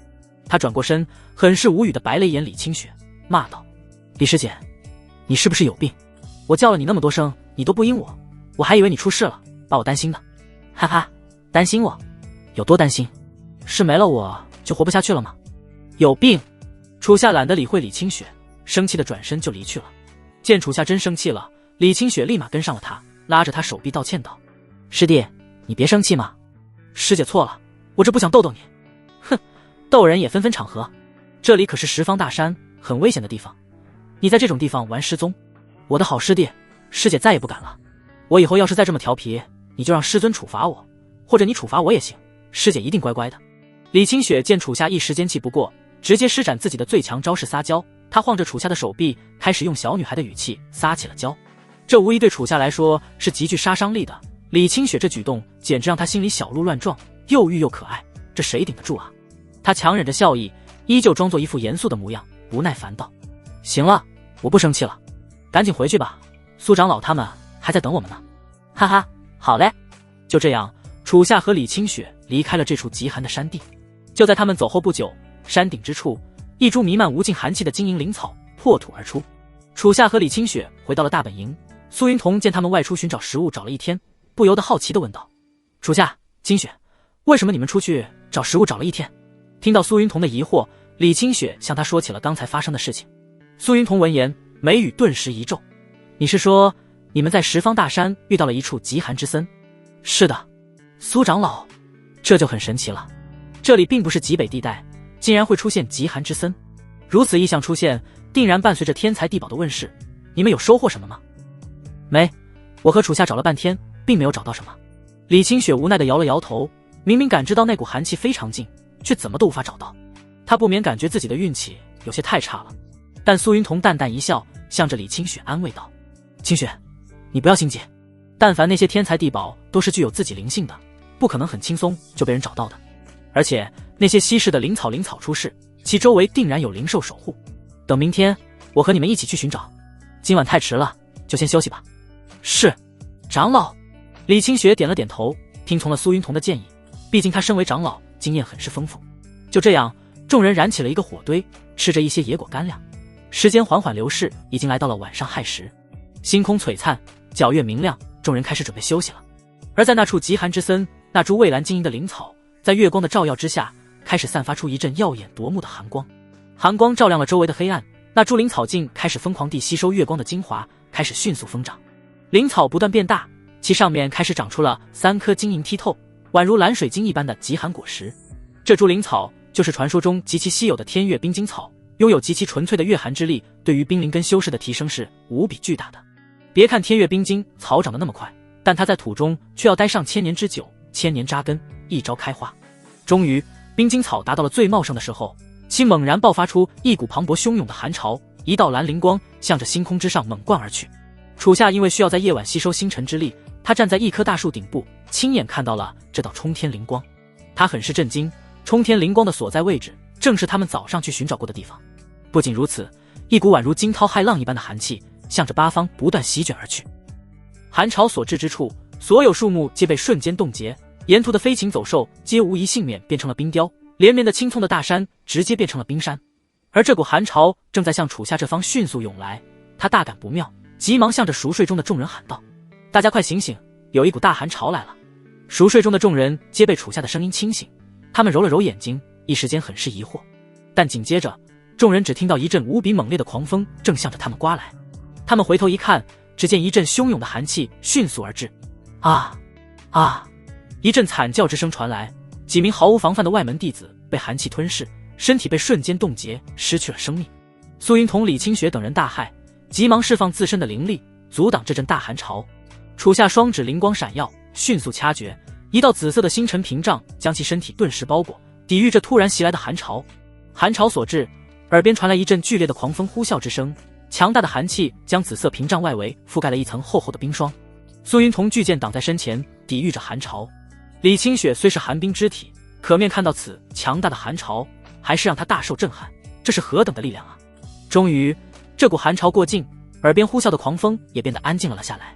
他转过身，很是无语的白了一眼李清雪，骂道：李师姐，你是不是有病？我叫了你那么多声，你都不应我，我还以为你出事了，把我担心的。哈哈，担心我？有多担心？是没了我就活不下去了吗？有病！楚夏懒得理会李清雪，生气的转身就离去了。见楚夏真生气了，李清雪立马跟上了他，拉着他手臂道歉道：师弟，你别生气嘛，师姐错了，我这不想逗逗你。哼，逗人也分分场合，这里可是十方大山，很危险的地方，你在这种地方玩失踪，我的好师弟，师姐再也不敢了。我以后要是再这么调皮，你就让师尊处罚我，或者你处罚我也行，师姐一定乖乖的。李清雪见楚夏一时间气不过，直接施展自己的最强招式撒娇，她晃着楚夏的手臂，开始用小女孩的语气撒起了娇。这无疑对楚夏来说是极具杀伤力的，李清雪这举动简直让他心里小鹿乱撞，又欲又可爱，这谁顶得住啊？他强忍着笑意，依旧装作一副严肃的模样，不耐烦道：行了，我不生气了，赶紧回去吧，苏长老他们还在等我们呢。哈哈，好嘞。就这样，楚夏和李清雪离开了这处极寒的山地。就在他们走后不久，山顶之处，一株弥漫无尽寒气的晶莹灵草破土而出。楚夏和李清雪回到了大本营，苏云彤见他们外出寻找食物找了一天，不由得好奇地问道：楚夏、清雪，为什么你们出去找食物找了一天？听到苏云彤的疑惑，李清雪向他说起了刚才发生的事情。苏云彤闻言，眉宇顿时一皱：你是说你们在十方大山遇到了一处极寒之森？是的，苏长老，这就很神奇了，这里并不是极北地带，竟然会出现极寒之森，如此异象出现，定然伴随着天才地宝的问世，你们有收获什么吗？没，我和楚夏找了半天，并没有找到什么。李清雪无奈地摇了摇头，明明感知到那股寒气非常近，却怎么都无法找到。她不免感觉自己的运气有些太差了。但苏云彤淡淡一笑，向着李清雪安慰道：“清雪，你不要心急，但凡那些天材地宝都是具有自己灵性的，不可能很轻松就被人找到的。而且那些稀世的灵草出世，其周围定然有灵兽守护。等明天我和你们一起去寻找，今晚太迟了，就先休息吧。”“是，长老。”李清雪点了点头，听从了苏云彤的建议，毕竟她身为长老，经验很是丰富。就这样，众人燃起了一个火堆，吃着一些野果干粮。时间缓缓流逝，已经来到了晚上亥时，星空璀璨，皎月明亮，众人开始准备休息了。而在那处极寒之森，那株蔚蓝晶莹的灵草在月光的照耀之下，开始散发出一阵耀眼夺目的寒光。寒光照亮了周围的黑暗，那株灵草茎开始疯狂地吸收月光的精华，开始迅速疯长。灵草不断变大，其上面开始长出了3颗晶莹剔透，宛如蓝水晶一般的极寒果实。这株灵草就是传说中极其稀有的天月冰晶草，拥有极其纯粹的月寒之力，对于冰灵根修士的提升是无比巨大的。别看天月冰晶草长得那么快，但它在土中却要待上1000年之久，千年扎根，一朝开花。终于，冰晶草达到了最茂盛的时候，其猛然爆发出一股磅礴汹涌的寒潮，一道蓝灵光向着星空之上猛灌而去。楚夏因为需要在夜晚吸收星辰之力，他站在一棵大树顶部，亲眼看到了这道冲天灵光。他很是震惊，冲天灵光的所在位置正是他们早上去寻找过的地方。不仅如此，一股宛如惊涛骇浪一般的寒气向着八方不断席卷而去。寒潮所至之处，所有树木皆被瞬间冻结，沿途的飞禽走兽皆无一幸免，变成了冰雕，连绵的青葱的大山直接变成了冰山。而这股寒潮正在向楚夏这方迅速涌来，他大感不妙，急忙向着熟睡中的众人喊道：“大家快醒醒，有一股大寒潮来了！”熟睡中的众人皆被楚夏的声音惊醒，他们揉了揉眼睛，一时间很是疑惑。但紧接着，众人只听到一阵无比猛烈的狂风正向着他们刮来。他们回头一看，只见一阵汹涌的寒气迅速而至。啊！一阵惨叫之声传来，几名毫无防范的外门弟子被寒气吞噬，身体被瞬间冻结，失去了生命。苏云彤、李清雪等人大骇，急忙释放自身的灵力，阻挡这阵大寒潮。楚夏双指灵光闪耀，迅速掐诀，一道紫色的星辰屏障将其身体顿时包裹，抵御这突然袭来的寒潮。寒潮所至，耳边传来一阵剧烈的狂风呼啸之声，强大的寒气将紫色屏障外围覆盖了一层厚厚的冰霜。苏云彤巨剑挡在身前，抵御着寒潮。李清雪虽是寒冰之体，可面看到此强大的寒潮，还是让她大受震撼。这是何等的力量啊！终于，这股寒潮过境，耳边呼啸的狂风也变得安静了下来。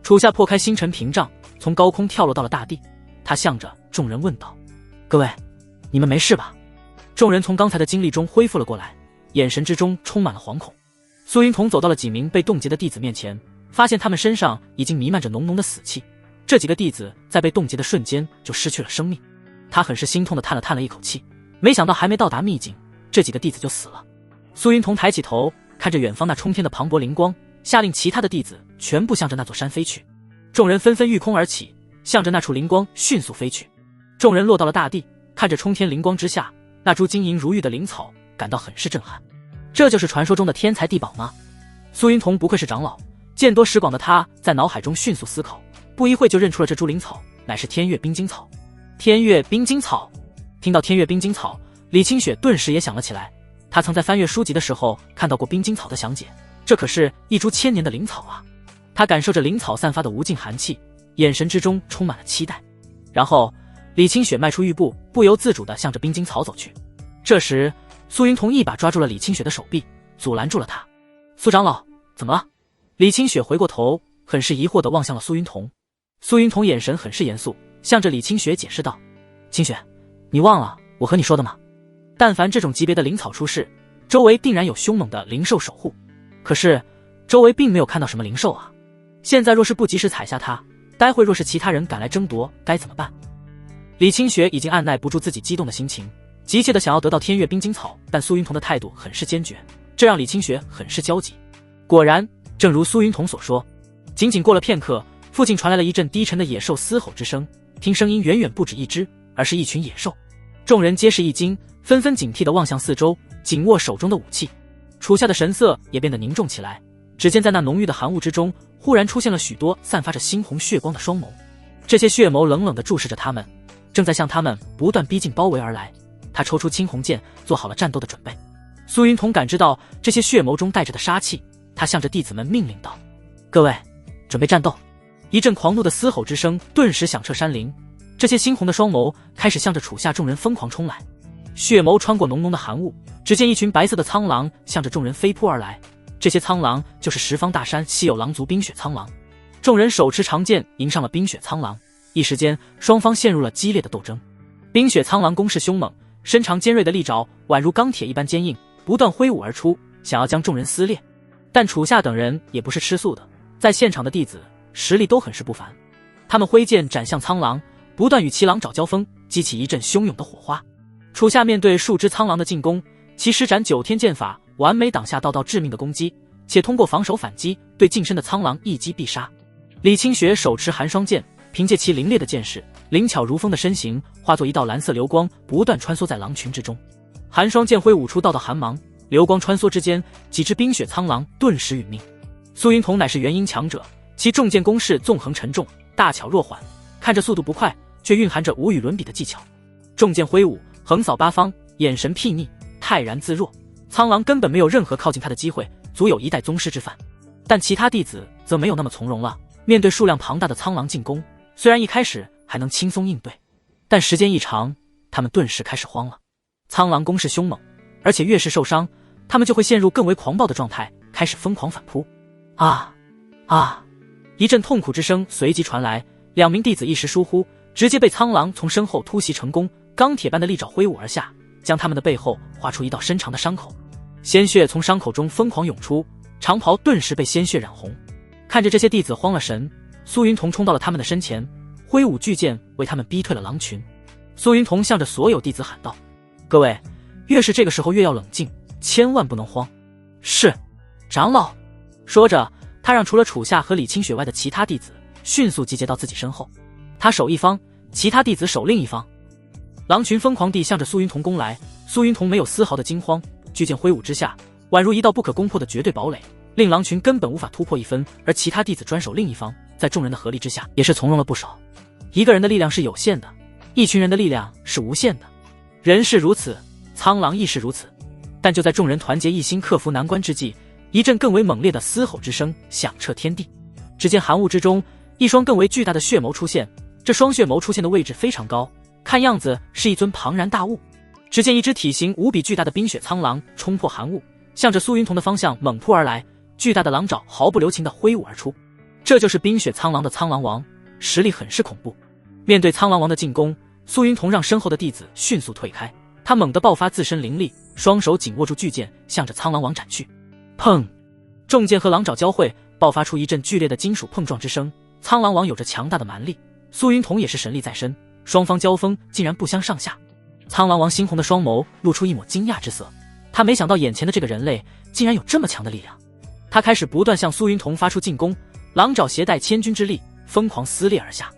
楚夏破开星辰屏障，从高空跳落到了大地。他向着众人问道：“各位，你们没事吧？”众人从刚才的经历中恢复了过来，眼神之中充满了惶恐。苏云彤走到了几名被冻结的弟子面前，发现他们身上已经弥漫着浓浓的死气。这几个弟子在被冻结的瞬间就失去了生命，他很是心痛地叹了一口气，没想到还没到达秘境，这几个弟子就死了。苏云彤抬起头，看着远方那冲天的磅礴灵光，下令其他的弟子全部向着那座山飞去。众人纷纷御空而起，向着那处灵光迅速飞去。众人落到了大地，看着冲天灵光之下那株晶莹如玉的灵草，感到很是震撼。这就是传说中的天材地宝吗？苏云彤不愧是长老，见多识广的他在脑海中迅速思考，不一会就认出了这株灵草乃是天月冰晶草。天月冰晶草，听到天月冰晶草，李清雪顿时也想了起来。他曾在翻阅书籍的时候看到过冰晶草的详解，这可是一株千年的灵草啊！他感受着灵草散发的无尽寒气，眼神之中充满了期待。然后，李清雪迈出玉步，不由自主地向着冰晶草走去。这时，苏云彤一把抓住了李清雪的手臂，阻拦住了他。苏长老，怎么了？李清雪回过头，很是疑惑地望向了苏云彤。苏云彤眼神很是严肃，向着李清雪解释道：“清雪，你忘了我和你说的吗？但凡这种级别的灵草出世，周围定然有凶猛的灵兽守护。可是，周围并没有看到什么灵兽啊。现在若是不及时采下它，待会若是其他人赶来争夺，该怎么办？”李清雪已经按耐不住自己激动的心情，急切地想要得到天月冰晶草，但苏云彤的态度很是坚决，这让李清雪很是焦急。果然，正如苏云彤所说，仅仅过了片刻，附近传来了一阵低沉的野兽嘶吼之声，听声音远远不止一只，而是一群野兽。众人皆是一惊，纷纷警惕地望向四周，紧握手中的武器。楚夏的神色也变得凝重起来，只见在那浓郁的寒雾之中，忽然出现了许多散发着猩红血光的双眸。这些血眸冷冷地注视着他们，正在向他们不断逼近包围而来。他抽出青红剑，做好了战斗的准备。苏云彤感知到这些血眸中带着的杀气，他向着弟子们命令道：“各位，准备战斗！”一阵狂怒的嘶吼之声顿时响彻山林，这些猩红的双眸开始向着楚夏众人疯狂冲来。血眸穿过浓浓的寒雾，只见一群白色的苍狼向着众人飞扑而来。这些苍狼就是十方大山稀有狼族冰雪苍狼。众人手持长剑迎上了冰雪苍狼，一时间双方陷入了激烈的斗争。冰雪苍狼攻势凶猛，身长尖锐的利爪宛如钢铁一般坚硬，不断挥舞而出，想要将众人撕裂。但楚夏等人也不是吃素的，在现场的弟子实力都很是不凡，他们挥剑斩向苍狼，不断与其狼爪交锋，激起一阵汹涌的火花。楚夏面对数只苍狼的进攻，其施展9天剑法，完美挡下道道致命的攻击，且通过防守反击，对近身的苍狼一击必杀。李清雪手持寒霜剑，凭借其凌冽的剑势，灵巧如风的身形化作一道蓝色流光，不断穿梭在狼群之中。寒霜剑挥舞出道道寒芒，流光穿梭之间，几只冰雪苍狼顿时殒命。苏云彤乃是元婴强者，其重剑攻势纵横沉重，大巧若缓，看着速度不快，却蕴含着无与伦比的技巧。重剑挥舞，横扫八方，眼神睥睨，泰然自若，苍狼根本没有任何靠近他的机会，足有一代宗师之范。但其他弟子则没有那么从容了，面对数量庞大的苍狼进攻，虽然一开始还能轻松应对，但时间一长，他们顿时开始慌了。苍狼攻势凶猛，而且越是受伤，他们就会陷入更为狂暴的状态，开始疯狂反扑。啊！一阵痛苦之声随即传来，2名弟子一时疏忽，直接被苍狼从身后突袭成功，钢铁般的利爪挥舞而下，将他们的背后划出一道深长的伤口，鲜血从伤口中疯狂涌出，长袍顿时被鲜血染红。看着这些弟子慌了神，苏云彤冲到了他们的身前，挥舞巨剑为他们逼退了狼群。苏云彤向着所有弟子喊道：“各位，越是这个时候越要冷静，千万不能慌。”是，长老。说着，他让除了楚夏和李清雪外的其他弟子迅速集结到自己身后，他守一方，其他弟子守另一方。狼群疯狂地向着苏云彤攻来，苏云彤没有丝毫的惊慌，巨剑挥舞之下，宛如一道不可攻破的绝对堡垒，令狼群根本无法突破一分，而其他弟子专守另一方，在众人的合力之下，也是从容了不少。一个人的力量是有限的，一群人的力量是无限的。人是如此，苍狼亦是如此。但就在众人团结一心克服难关之际，一阵更为猛烈的嘶吼之声响彻天地。只见寒雾之中，一双更为巨大的血眸出现，这双血眸出现的位置非常高，看样子是一尊庞然大物。只见一只体型无比巨大的冰雪苍狼冲破寒雾，向着苏云彤的方向猛扑而来，巨大的狼爪毫不留情地挥舞而出。这就是冰雪苍狼的苍狼王，实力很是恐怖。面对苍狼王的进攻，苏云彤让身后的弟子迅速退开，他猛地爆发自身灵力，双手紧握住巨剑，向着苍狼王斩去。砰！重剑和狼爪交汇，爆发出一阵剧烈的金属碰撞之声。苍狼王有着强大的蛮力，苏云彤也是神力在身，双方交锋竟然不相上下。苍狼王猩红的双眸露出一抹惊讶之色，他没想到眼前的这个人类竟然有这么强的力量。他开始不断向苏云彤发出进攻，狼爪携带千钧之力，疯狂撕裂而下。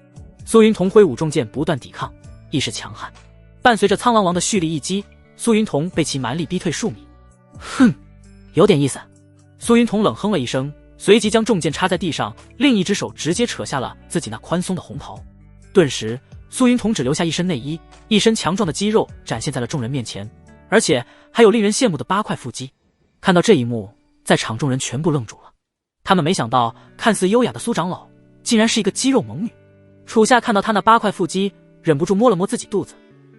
苏云彤挥舞重剑不断抵抗，亦是强悍。伴随着苍狼王的蓄力一击，苏云彤被其蛮力逼退数米。哼，有点意思。苏云彤冷哼了一声，随即将重剑插在地上，另一只手直接扯下了自己那宽松的红袍。顿时，苏云彤只留下一身内衣，一身强壮的肌肉展现在了众人面前，而且还有令人羡慕的8块腹肌。看到这一幕，在场众人全部愣住了，他们没想到看似优雅的苏长老竟然是一个肌肉猛女。楚夏看到她那8块腹肌，忍不住摸了摸自己肚子。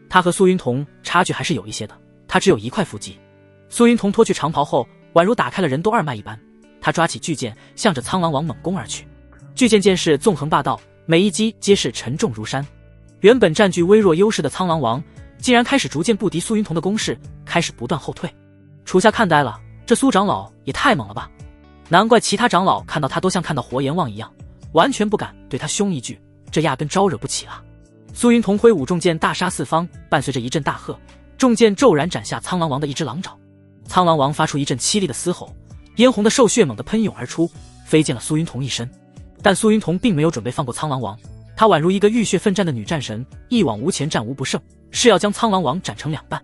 她和苏云彤差距还是有一些的，她只有1块腹肌。苏云彤脱去长袍后，宛如打开了任督二脉一般，他抓起巨剑，向着苍狼王猛攻而去。巨剑剑势纵横霸道，每一击皆是沉重如山。原本占据微弱优势的苍狼王，竟然开始逐渐不敌苏云彤的攻势，开始不断后退。楚夏看呆了，这苏长老也太猛了吧！难怪其他长老看到他都像看到活阎王一样，完全不敢对他凶一句，这压根招惹不起啊！苏云彤挥舞重剑大杀四方，伴随着一阵大喝，重剑骤然斩下苍狼王的一只狼爪。苍狼王发出一阵凄厉的嘶吼，嫣红的兽血猛地喷涌而出，飞溅了苏云彤一身。但苏云彤并没有准备放过苍狼王，她宛如一个浴血奋战的女战神，一往无前，战无不胜，是要将苍狼王斩成2半。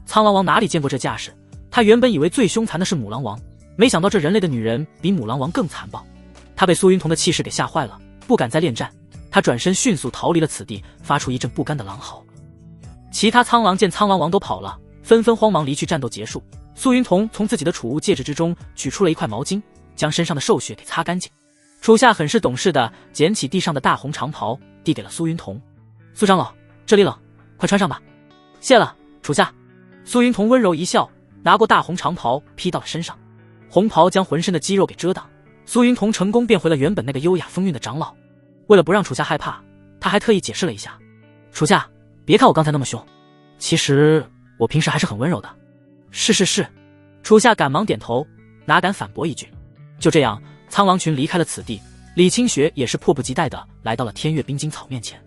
苍狼王哪里见过这架势，他原本以为最凶残的是母狼王，没想到这人类的女人比母狼王更残暴。他被苏云彤的气势给吓坏了，不敢再恋战，他转身迅速逃离了此地，发出一阵不甘的狼嚎。其他苍狼见苍狼王都跑了，纷纷慌忙离去。战斗结束，苏云彤从自己的储物戒指之中取出了一块毛巾，将身上的兽血给擦干净。属下很是懂事的捡起地上的大红长袍，递给了苏云彤。苏长老，这里冷，快穿上吧。谢了，属下。苏云彤温柔一笑，拿过大红长袍披到了身上。红袍将浑身的肌肉给遮挡，苏云彤成功变回了原本那个优雅风韵的长老。为了不让属下害怕，他还特意解释了一下：属下，别看我刚才那么凶，其实我平时还是很温柔的。是，属下赶忙点头，哪敢反驳一句。就这样，苍狼群离开了此地。李清雪也是迫不及待地来到了天月冰晶草面前。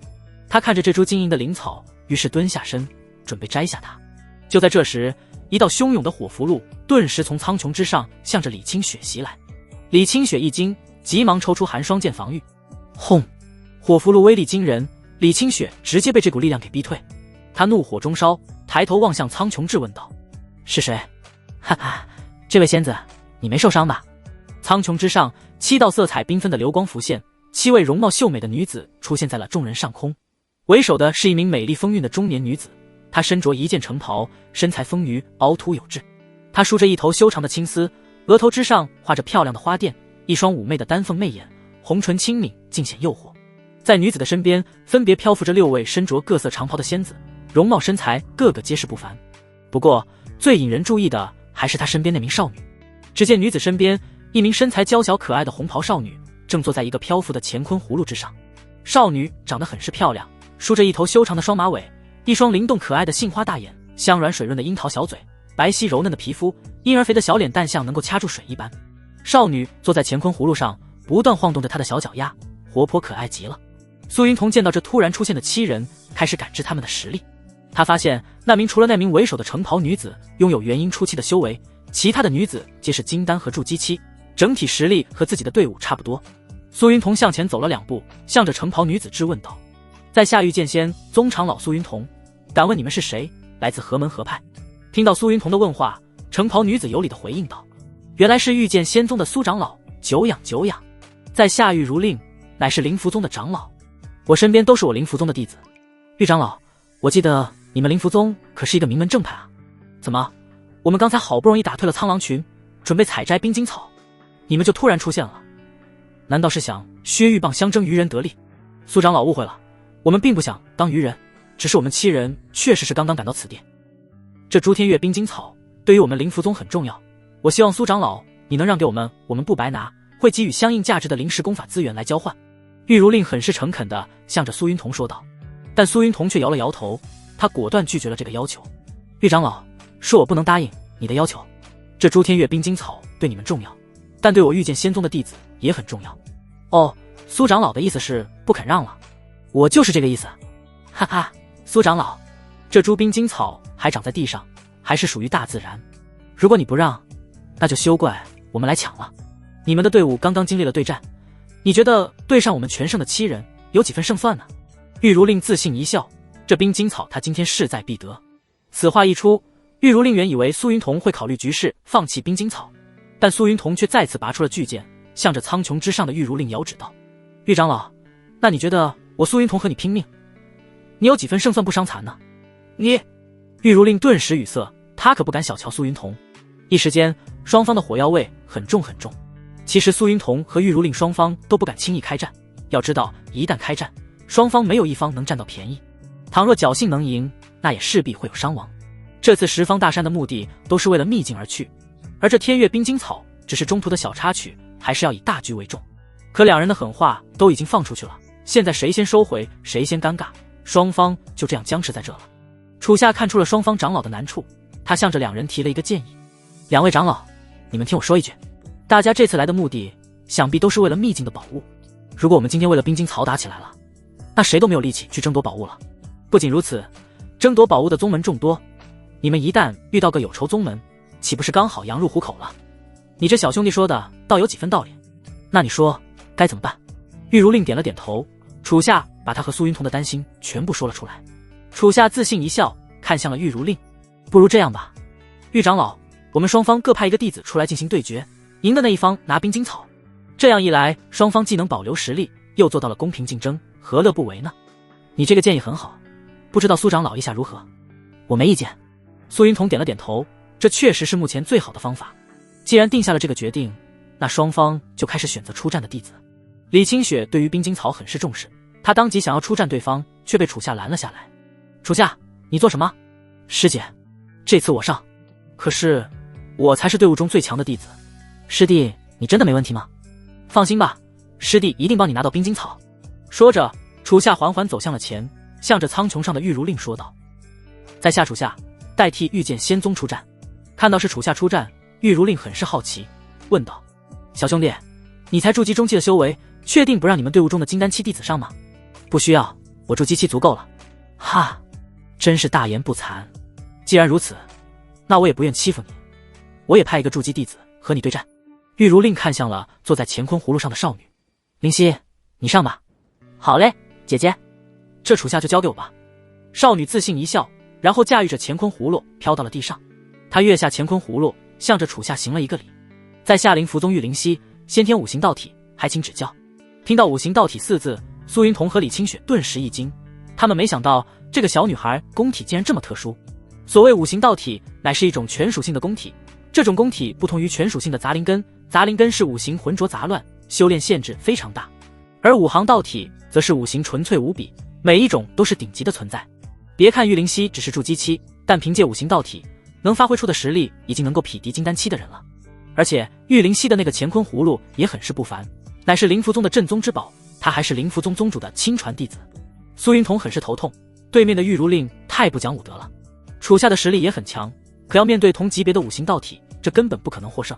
他看着这株晶莹的灵草，于是蹲下身准备摘下它。就在这时，一道汹涌的火符箓顿时从苍穹之上向着李清雪袭来。李清雪一惊，急忙抽出寒霜剑防御。轰！火符箓威力惊人，李清雪直接被这股力量给逼退。他怒火中烧，抬头望向苍穹质问道：是谁？哈哈，这位仙子，你没受伤吧？苍穹之上，7道色彩缤纷的流光浮现，7位容貌秀美的女子出现在了众人上空。为首的是一名美丽风韵的中年女子，她身着一件橙袍，身材丰腴，凹凸有致。她梳着一头修长的青丝，额头之上画着漂亮的花钿，一双妩媚的丹凤媚眼，红唇轻抿，尽显诱惑。在女子的身边，分别漂浮着6位身着各色长袍的仙子，容貌身材个个皆是不凡。不过最引人注意的还是她身边那名少女。只见女子身边一名身材娇小可爱的红袍少女正坐在一个漂浮的乾坤葫芦之上。少女长得很是漂亮，梳着一头修长的双马尾，一双灵动可爱的杏花大眼，香软水润的樱桃小嘴，白皙柔嫩的皮肤，婴儿肥的小脸蛋像能够掐住水一般。少女坐在乾坤葫芦上，不断晃动着她的小脚丫，活泼可爱极了。苏云彤见到这突然出现的7人，开始感知他们的实力。他发现除了那名为首的橙袍女子拥有元婴初期的修为，其他的女子皆是金丹和筑基期，整体实力和自己的队伍差不多。苏云彤向前走了2步，向着橙袍女子质问道：在下御剑仙宗长老苏云彤，敢问你们是谁，来自何门何派？听到苏云彤的问话，橙袍女子有礼地回应道：原来是御剑仙宗的苏长老，久仰久仰，在下御如令，乃是灵符宗的长老，我身边都是我灵符宗的弟子。御长老，我记得你们灵符宗可是一个名门正派啊，怎么我们刚才好不容易打退了苍狼群，准备采摘冰晶草，你们就突然出现了？难道是想削玉棒相争愚人得利？苏长老误会了，我们并不想当愚人，只是我们7人确实是刚刚赶到此地。这朱天月冰晶草对于我们灵符宗很重要，我希望苏长老你能让给我们，我们不白拿，会给予相应价值的灵石功法资源来交换。玉如令很是诚恳地向着苏云彤说道，但苏云彤却摇了摇头，他果断拒绝了这个要求。玉长老，是我不能答应你的要求，这朱天月冰晶草对你们重要，但对我御剑仙宗的弟子也很重要。哦，苏长老的意思是不肯让了？我就是这个意思。哈哈，苏长老，这株冰晶草还长在地上，还是属于大自然，如果你不让，那就休怪我们来抢了。你们的队伍刚刚经历了对战，你觉得对上我们全胜的7人有几分胜算呢？玉如令自信一笑，这冰晶草他今天势在必得。此话一出，玉如令原以为苏云彤会考虑局势放弃冰晶草，但苏云彤却再次拔出了巨剑，向着苍穹之上的玉如令遥指道：玉长老，那你觉得我苏云彤和你拼命，你有几分胜算不伤残呢？你……玉如令顿时语塞，他可不敢小瞧苏云彤。一时间，双方的火药味很重很重。其实苏云彤和玉如令双方都不敢轻易开战，要知道一旦开战，双方没有一方能占到便宜，倘若侥幸能赢，那也势必会有伤亡。这次十方大山的目的都是为了秘境而去，而这天月冰晶草只是中途的小插曲，还是要以大局为重。可两人的狠话都已经放出去了，现在谁先收回谁先尴尬，双方就这样僵持在这了。楚夏看出了双方长老的难处，他向着两人提了一个建议：两位长老，你们听我说一句，大家这次来的目的想必都是为了秘境的宝物，如果我们今天为了冰晶草打起来了，那谁都没有力气去争夺宝物了。不仅如此，争夺宝物的宗门众多，你们一旦遇到个有仇宗门，岂不是刚好羊入虎口了？你这小兄弟说的倒有几分道理，那你说该怎么办？玉如令点了点头，楚夏把他和苏云彤的担心全部说了出来。楚夏自信一笑，看向了玉如令，不如这样吧，玉长老，我们双方各派一个弟子出来进行对决，赢的那一方拿冰晶草，这样一来，双方既能保留实力，又做到了公平竞争，何乐不为呢？你这个建议很好，不知道苏长老意下如何？我没意见。苏云彤点了点头，这确实是目前最好的方法。既然定下了这个决定，那双方就开始选择出战的弟子。李清雪对于冰晶草很是重视，她当即想要出战对方，却被楚夏拦了下来。楚夏，你做什么？师姐，这次我上。可是我才是队伍中最强的弟子。师弟，你真的没问题吗？放心吧，师弟一定帮你拿到冰晶草。说着，楚夏缓缓走向了前，向着苍穹上的玉如令说道：在下楚夏，代替御剑仙宗出战。看到是楚夏出战，玉如令很是好奇，问道：小兄弟，你才筑基中期的修为，确定不让你们队伍中的金丹期弟子上吗？不需要，我筑基期足够了。哈，真是大言不惭。既然如此，那我也不愿欺负你，我也派一个筑基弟子和你对战。玉如令看向了坐在乾坤葫芦上的少女，灵犀，你上吧。好嘞，姐姐，这楚夏就交给我吧。少女自信一笑，然后驾驭着乾坤葫芦飘到了地上。她跃下乾坤葫芦，向着楚夏行了一个礼。在下灵符宗玉灵犀，先天五行道体，还请指教。听到五行道体四字，苏云彤和李清雪顿时一惊，他们没想到这个小女孩宫体竟然这么特殊。所谓五行道体，乃是一种全属性的宫体，这种宫体不同于全属性的杂灵根，杂灵根是五行浑浊杂乱，修炼限制非常大，而五行道体则是五行纯粹无比，每一种都是顶级的存在。别看玉灵犀只是筑基期，但凭借五行道体能发挥出的实力已经能够匹敌金丹期的人了。而且玉灵犀的那个乾坤葫芦也很是不凡，乃是灵符宗的镇宗之宝，他还是灵符宗宗主的亲传弟子。苏云彤很是头痛，对面的玉如令太不讲武德了。楚夏的实力也很强，可要面对同级别的五行道体，这根本不可能获胜。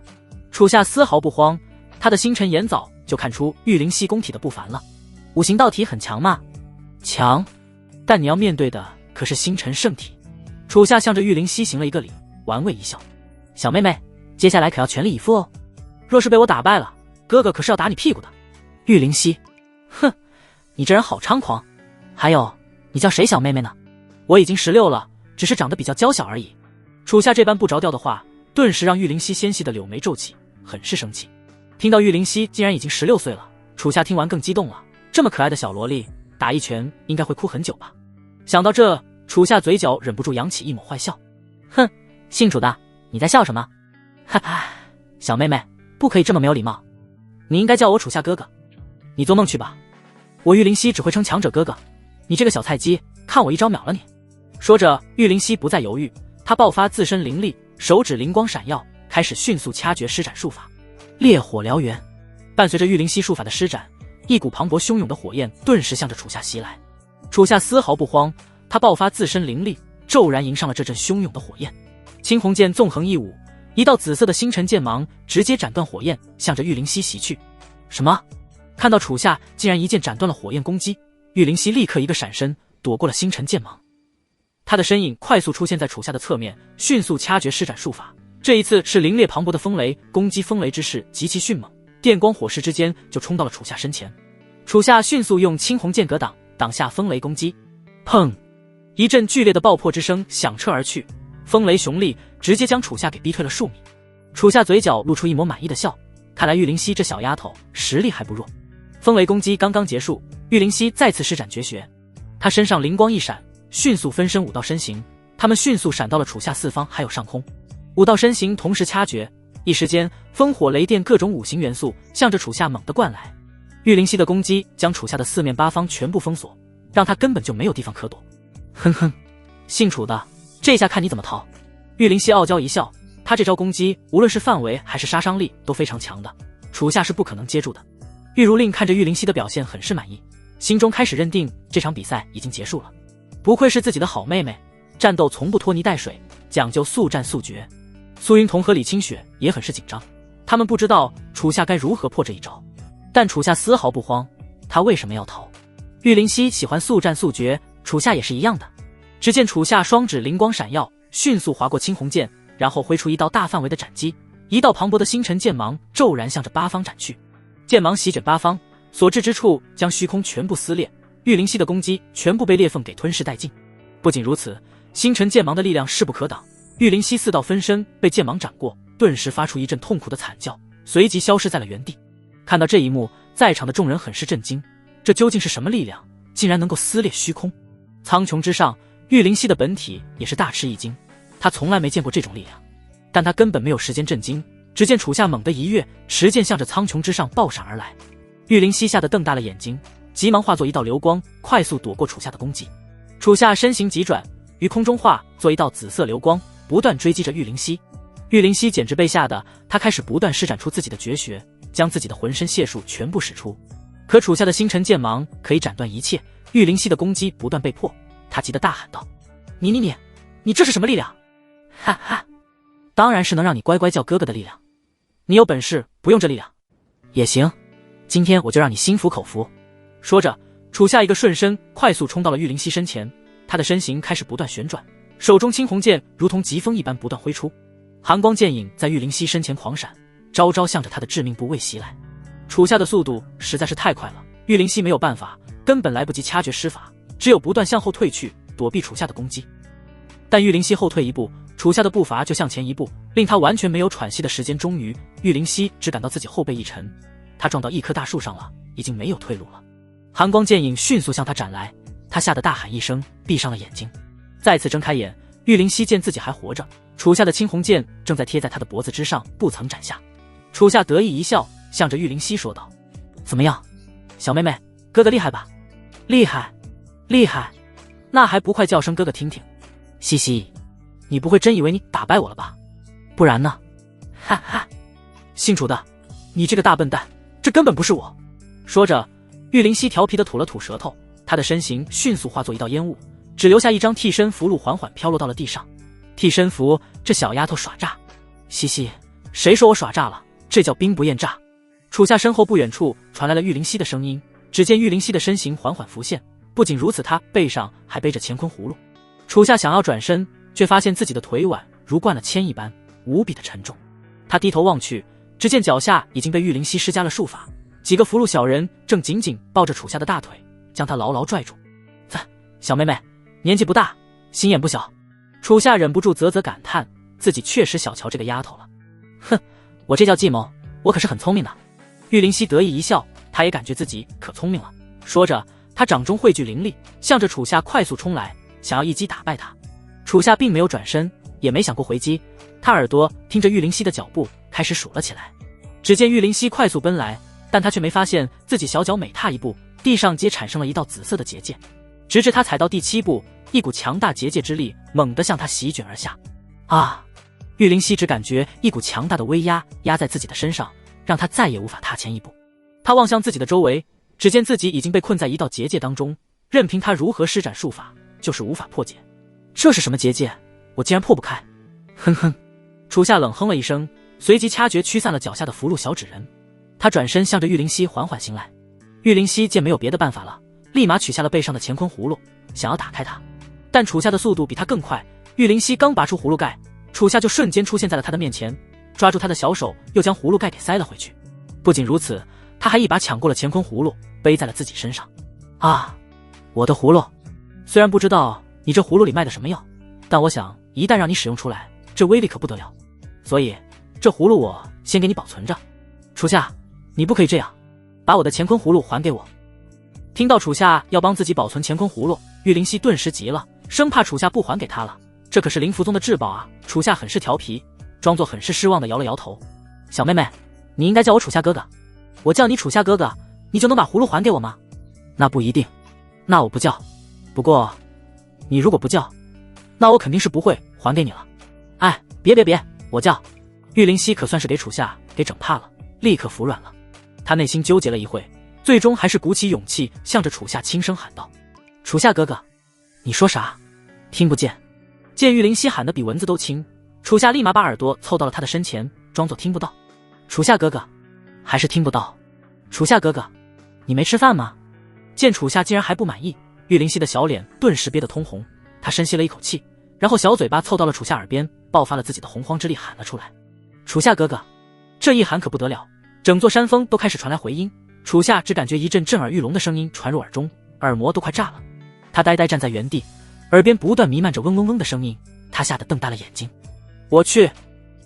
楚夏丝毫不慌，他的星辰眼早就看出玉灵犀宫体的不凡了。五行道体很强吗？强，但你要面对的可是星辰圣体。楚夏向着玉灵犀行了一个礼，玩味一笑：小妹妹，接下来可要全力以赴哦，若是被我打败了，哥哥可是要打你屁股的。玉灵犀，哼，你这人好猖狂。还有，你叫谁小妹妹呢？我已经16了，只是长得比较娇小而已。楚夏这般不着调的话，顿时让玉灵犀纤细的柳眉皱起，很是生气。听到玉灵犀竟然已经16岁了，楚夏听完更激动了。这么可爱的小萝莉，打一拳应该会哭很久吧。想到这，楚夏嘴角忍不住扬起一抹坏笑。哼，姓楚的，你在笑什么？哈哈，小妹妹，不可以这么没有礼貌，你应该叫我楚夏哥哥。你做梦去吧，我玉灵犀只会称强者哥哥，你这个小菜鸡，看我一招秒了你。说着，玉灵犀不再犹豫，她爆发自身灵力，手指灵光闪耀，开始迅速掐诀施展术法。烈火燎原，伴随着玉灵犀术法的施展，一股磅礴汹涌的火焰顿时向着楚夏袭来。楚夏丝毫不慌，他爆发自身灵力，骤然迎上了这阵汹涌的火焰。青红剑纵横一舞，一道紫色的星辰剑芒直接斩断火焰，向着玉灵犀袭去。什么？看到楚夏竟然一剑斩断了火焰攻击，玉灵犀立刻一个闪身，躲过了星辰剑芒。他的身影快速出现在楚夏的侧面，迅速掐诀施展术法。这一次是凌冽磅礴的风雷攻击，风雷之势极其迅猛，电光火石之间就冲到了楚夏身前。楚夏迅速用青红剑格挡下风雷攻击。砰！一阵剧烈的爆破之声响彻而去，风雷雄力直接将楚夏给逼退了数米。楚夏嘴角露出一抹满意的笑，看来玉灵犀这小丫头实力还不弱。风雷攻击刚刚结束，玉灵犀再次施展绝学，她身上灵光一闪，迅速分身5道身形，他们迅速闪到了楚夏四方还有上空。5道身形同时掐诀，一时间风火雷电各种五行元素向着楚夏猛地灌来。玉灵犀的攻击将楚夏的四面八方全部封锁，让他根本就没有地方可躲。哼哼，姓楚的，这下看你怎么逃。玉灵犀傲娇一笑，他这招攻击无论是范围还是杀伤力都非常强的，楚夏是不可能接住的。玉如令看着玉灵犀的表现很是满意，心中开始认定这场比赛已经结束了。不愧是自己的好妹妹，战斗从不拖泥带水，讲究速战速决。苏云彤和李清雪也很是紧张，他们不知道楚夏该如何破这一招，但楚夏丝毫不慌，他为什么要逃？玉灵犀喜欢速战速决，楚夏也是一样的。只见楚夏双指灵光闪耀，迅速划过青红剑，然后挥出一道大范围的斩击，一道磅礴的星辰剑芒骤然向着八方斩去。剑芒席卷八方，所至之处将虚空全部撕裂，玉灵犀的攻击全部被裂缝给吞噬殆尽。不仅如此，星辰剑芒的力量势不可挡，玉灵犀4道分身被剑芒斩过，顿时发出一阵痛苦的惨叫，随即消失在了原地。看到这一幕，在场的众人很是震惊，这究竟是什么力量，竟然能够撕裂虚空。苍穹之上，玉灵犀的本体也是大吃一惊，他从来没见过这种力量，但他根本没有时间震惊。只见楚夏猛地一跃，持剑向着苍穹之上爆闪而来。玉灵犀吓得瞪大了眼睛，急忙化作一道流光，快速躲过楚夏的攻击。楚夏身形急转，于空中化作一道紫色流光，不断追击着玉灵犀。玉灵犀简直被吓得，他开始不断施展出自己的绝学，将自己的浑身解数全部使出。可楚夏的星辰剑芒可以斩断一切，玉灵犀的攻击不断被破，他急得大喊道：“你这是什么力量？”“哈哈，当然是能让你乖乖叫哥哥的力量。你有本事不用这力量也行，今天我就让你心服口服。”说着，楚夏一个瞬身，快速冲到了玉灵犀身前，他的身形开始不断旋转，手中青红剑如同疾风一般不断挥出，寒光剑影在玉灵犀身前狂闪，招招向着他的致命部位袭来。楚夏的速度实在是太快了，玉灵犀没有办法，根本来不及掐诀施法，只有不断向后退去，躲避楚夏的攻击。但玉灵犀后退一步，楚夏的步伐就向前一步，令他完全没有喘息的时间。终于，玉灵犀只感到自己后背一沉，他撞到一棵大树上了，已经没有退路了。寒光剑影迅速向他斩来，他吓得大喊一声，闭上了眼睛。再次睁开眼，玉灵犀见自己还活着，楚夏的青红剑正在贴在他的脖子之上，不曾斩下。楚夏得意一笑，向着玉灵犀说道：“怎么样，小妹妹，哥哥厉害吧？”“厉害，厉害，那还不快叫声哥哥听听？”“嘻嘻，你不会真以为你打败我了吧？不然呢？”“哈哈，姓楚的，你这个大笨蛋，这根本不是我。”说着，玉灵犀调皮地吐了吐舌头，他的身形迅速化作一道烟雾，只留下一张替身符箓缓缓飘落到了地上。替身符，这小丫头耍诈！嘻嘻，谁说我耍诈了？这叫兵不厌诈。楚夏身后不远处传来了玉灵犀的声音，只见玉灵犀的身形缓缓浮现，不仅如此，她背上还背着乾坤葫芦。楚夏想要转身，却发现自己的腿腕如灌了铅一般，无比的沉重。他低头望去，只见脚下已经被玉灵犀施加了术法，几个符箓小人正紧紧抱着楚夏的大腿，将他牢牢拽住。小妹妹，年纪不大，心眼不小。楚夏忍不住啧啧感叹，自己确实小瞧这个丫头了。哼，我这叫计谋，我可是很聪明的。玉灵犀得意一笑，他也感觉自己可聪明了。说着，他掌中汇聚灵力，向着楚夏快速冲来，想要一击打败他。楚夏并没有转身，也没想过回击，他耳朵听着玉灵犀的脚步，开始数了起来。只见玉灵犀快速奔来，但他却没发现自己小脚每踏一步，地上皆产生了一道紫色的结界，直至他踩到第7步，一股强大结界之力猛地向他席卷而下。啊！玉灵犀只感觉一股强大的威压压在自己的身上，让他再也无法踏前一步。他望向自己的周围，只见自己已经被困在一道结界当中，任凭他如何施展术法，就是无法破解。这是什么结界？我竟然破不开！哼哼！楚夏冷哼了一声，随即掐诀驱散了脚下的符箓小纸人。他转身向着玉灵犀缓缓行来。玉灵犀见没有别的办法了，立马取下了背上的乾坤葫芦，想要打开它。但楚夏的速度比他更快，玉灵犀刚拔出葫芦盖，楚夏就瞬间出现在了他的面前，抓住他的小手，又将葫芦盖给塞了回去。不仅如此，他还一把抢过了乾坤葫芦，背在了自己身上。啊，我的葫芦！虽然不知道你这葫芦里卖的什么药，但我想一旦让你使用出来，这威力可不得了。所以这葫芦我先给你保存着。楚夏，你不可以这样，把我的乾坤葫芦还给我。听到楚夏要帮自己保存乾坤葫芦，玉灵犀顿时急了，生怕楚夏不还给他了。这可是灵符宗的至宝啊！楚夏很是调皮，装作很是失望的摇了摇头。小妹妹，你应该叫我楚夏哥哥。我叫你楚夏哥哥，你就能把葫芦还给我吗？那不一定，那我不叫。不过，你如果不叫，那我肯定是不会还给你了。哎，别，我叫。玉灵犀可算是给楚夏给整怕了，立刻服软了。他内心纠结了一会，最终还是鼓起勇气，向着楚夏轻声喊道：“楚夏哥哥，你说啥？听不见。”见玉灵犀喊得比蚊子都轻，楚夏立马把耳朵凑到了他的身前，装作听不到。楚夏哥哥，还是听不到。楚夏哥哥，你没吃饭吗？见楚夏竟然还不满意，玉灵犀的小脸顿时憋得通红。他深吸了一口气，然后小嘴巴凑到了楚夏耳边，爆发了自己的洪荒之力，喊了出来：“楚夏哥哥！”这一喊可不得了，整座山峰都开始传来回音。楚夏只感觉一阵震耳欲聋的声音传入耳中，耳膜都快炸了。他呆呆站在原地，耳边不断弥漫着嗡嗡嗡的声音，他吓得瞪大了眼睛。我去，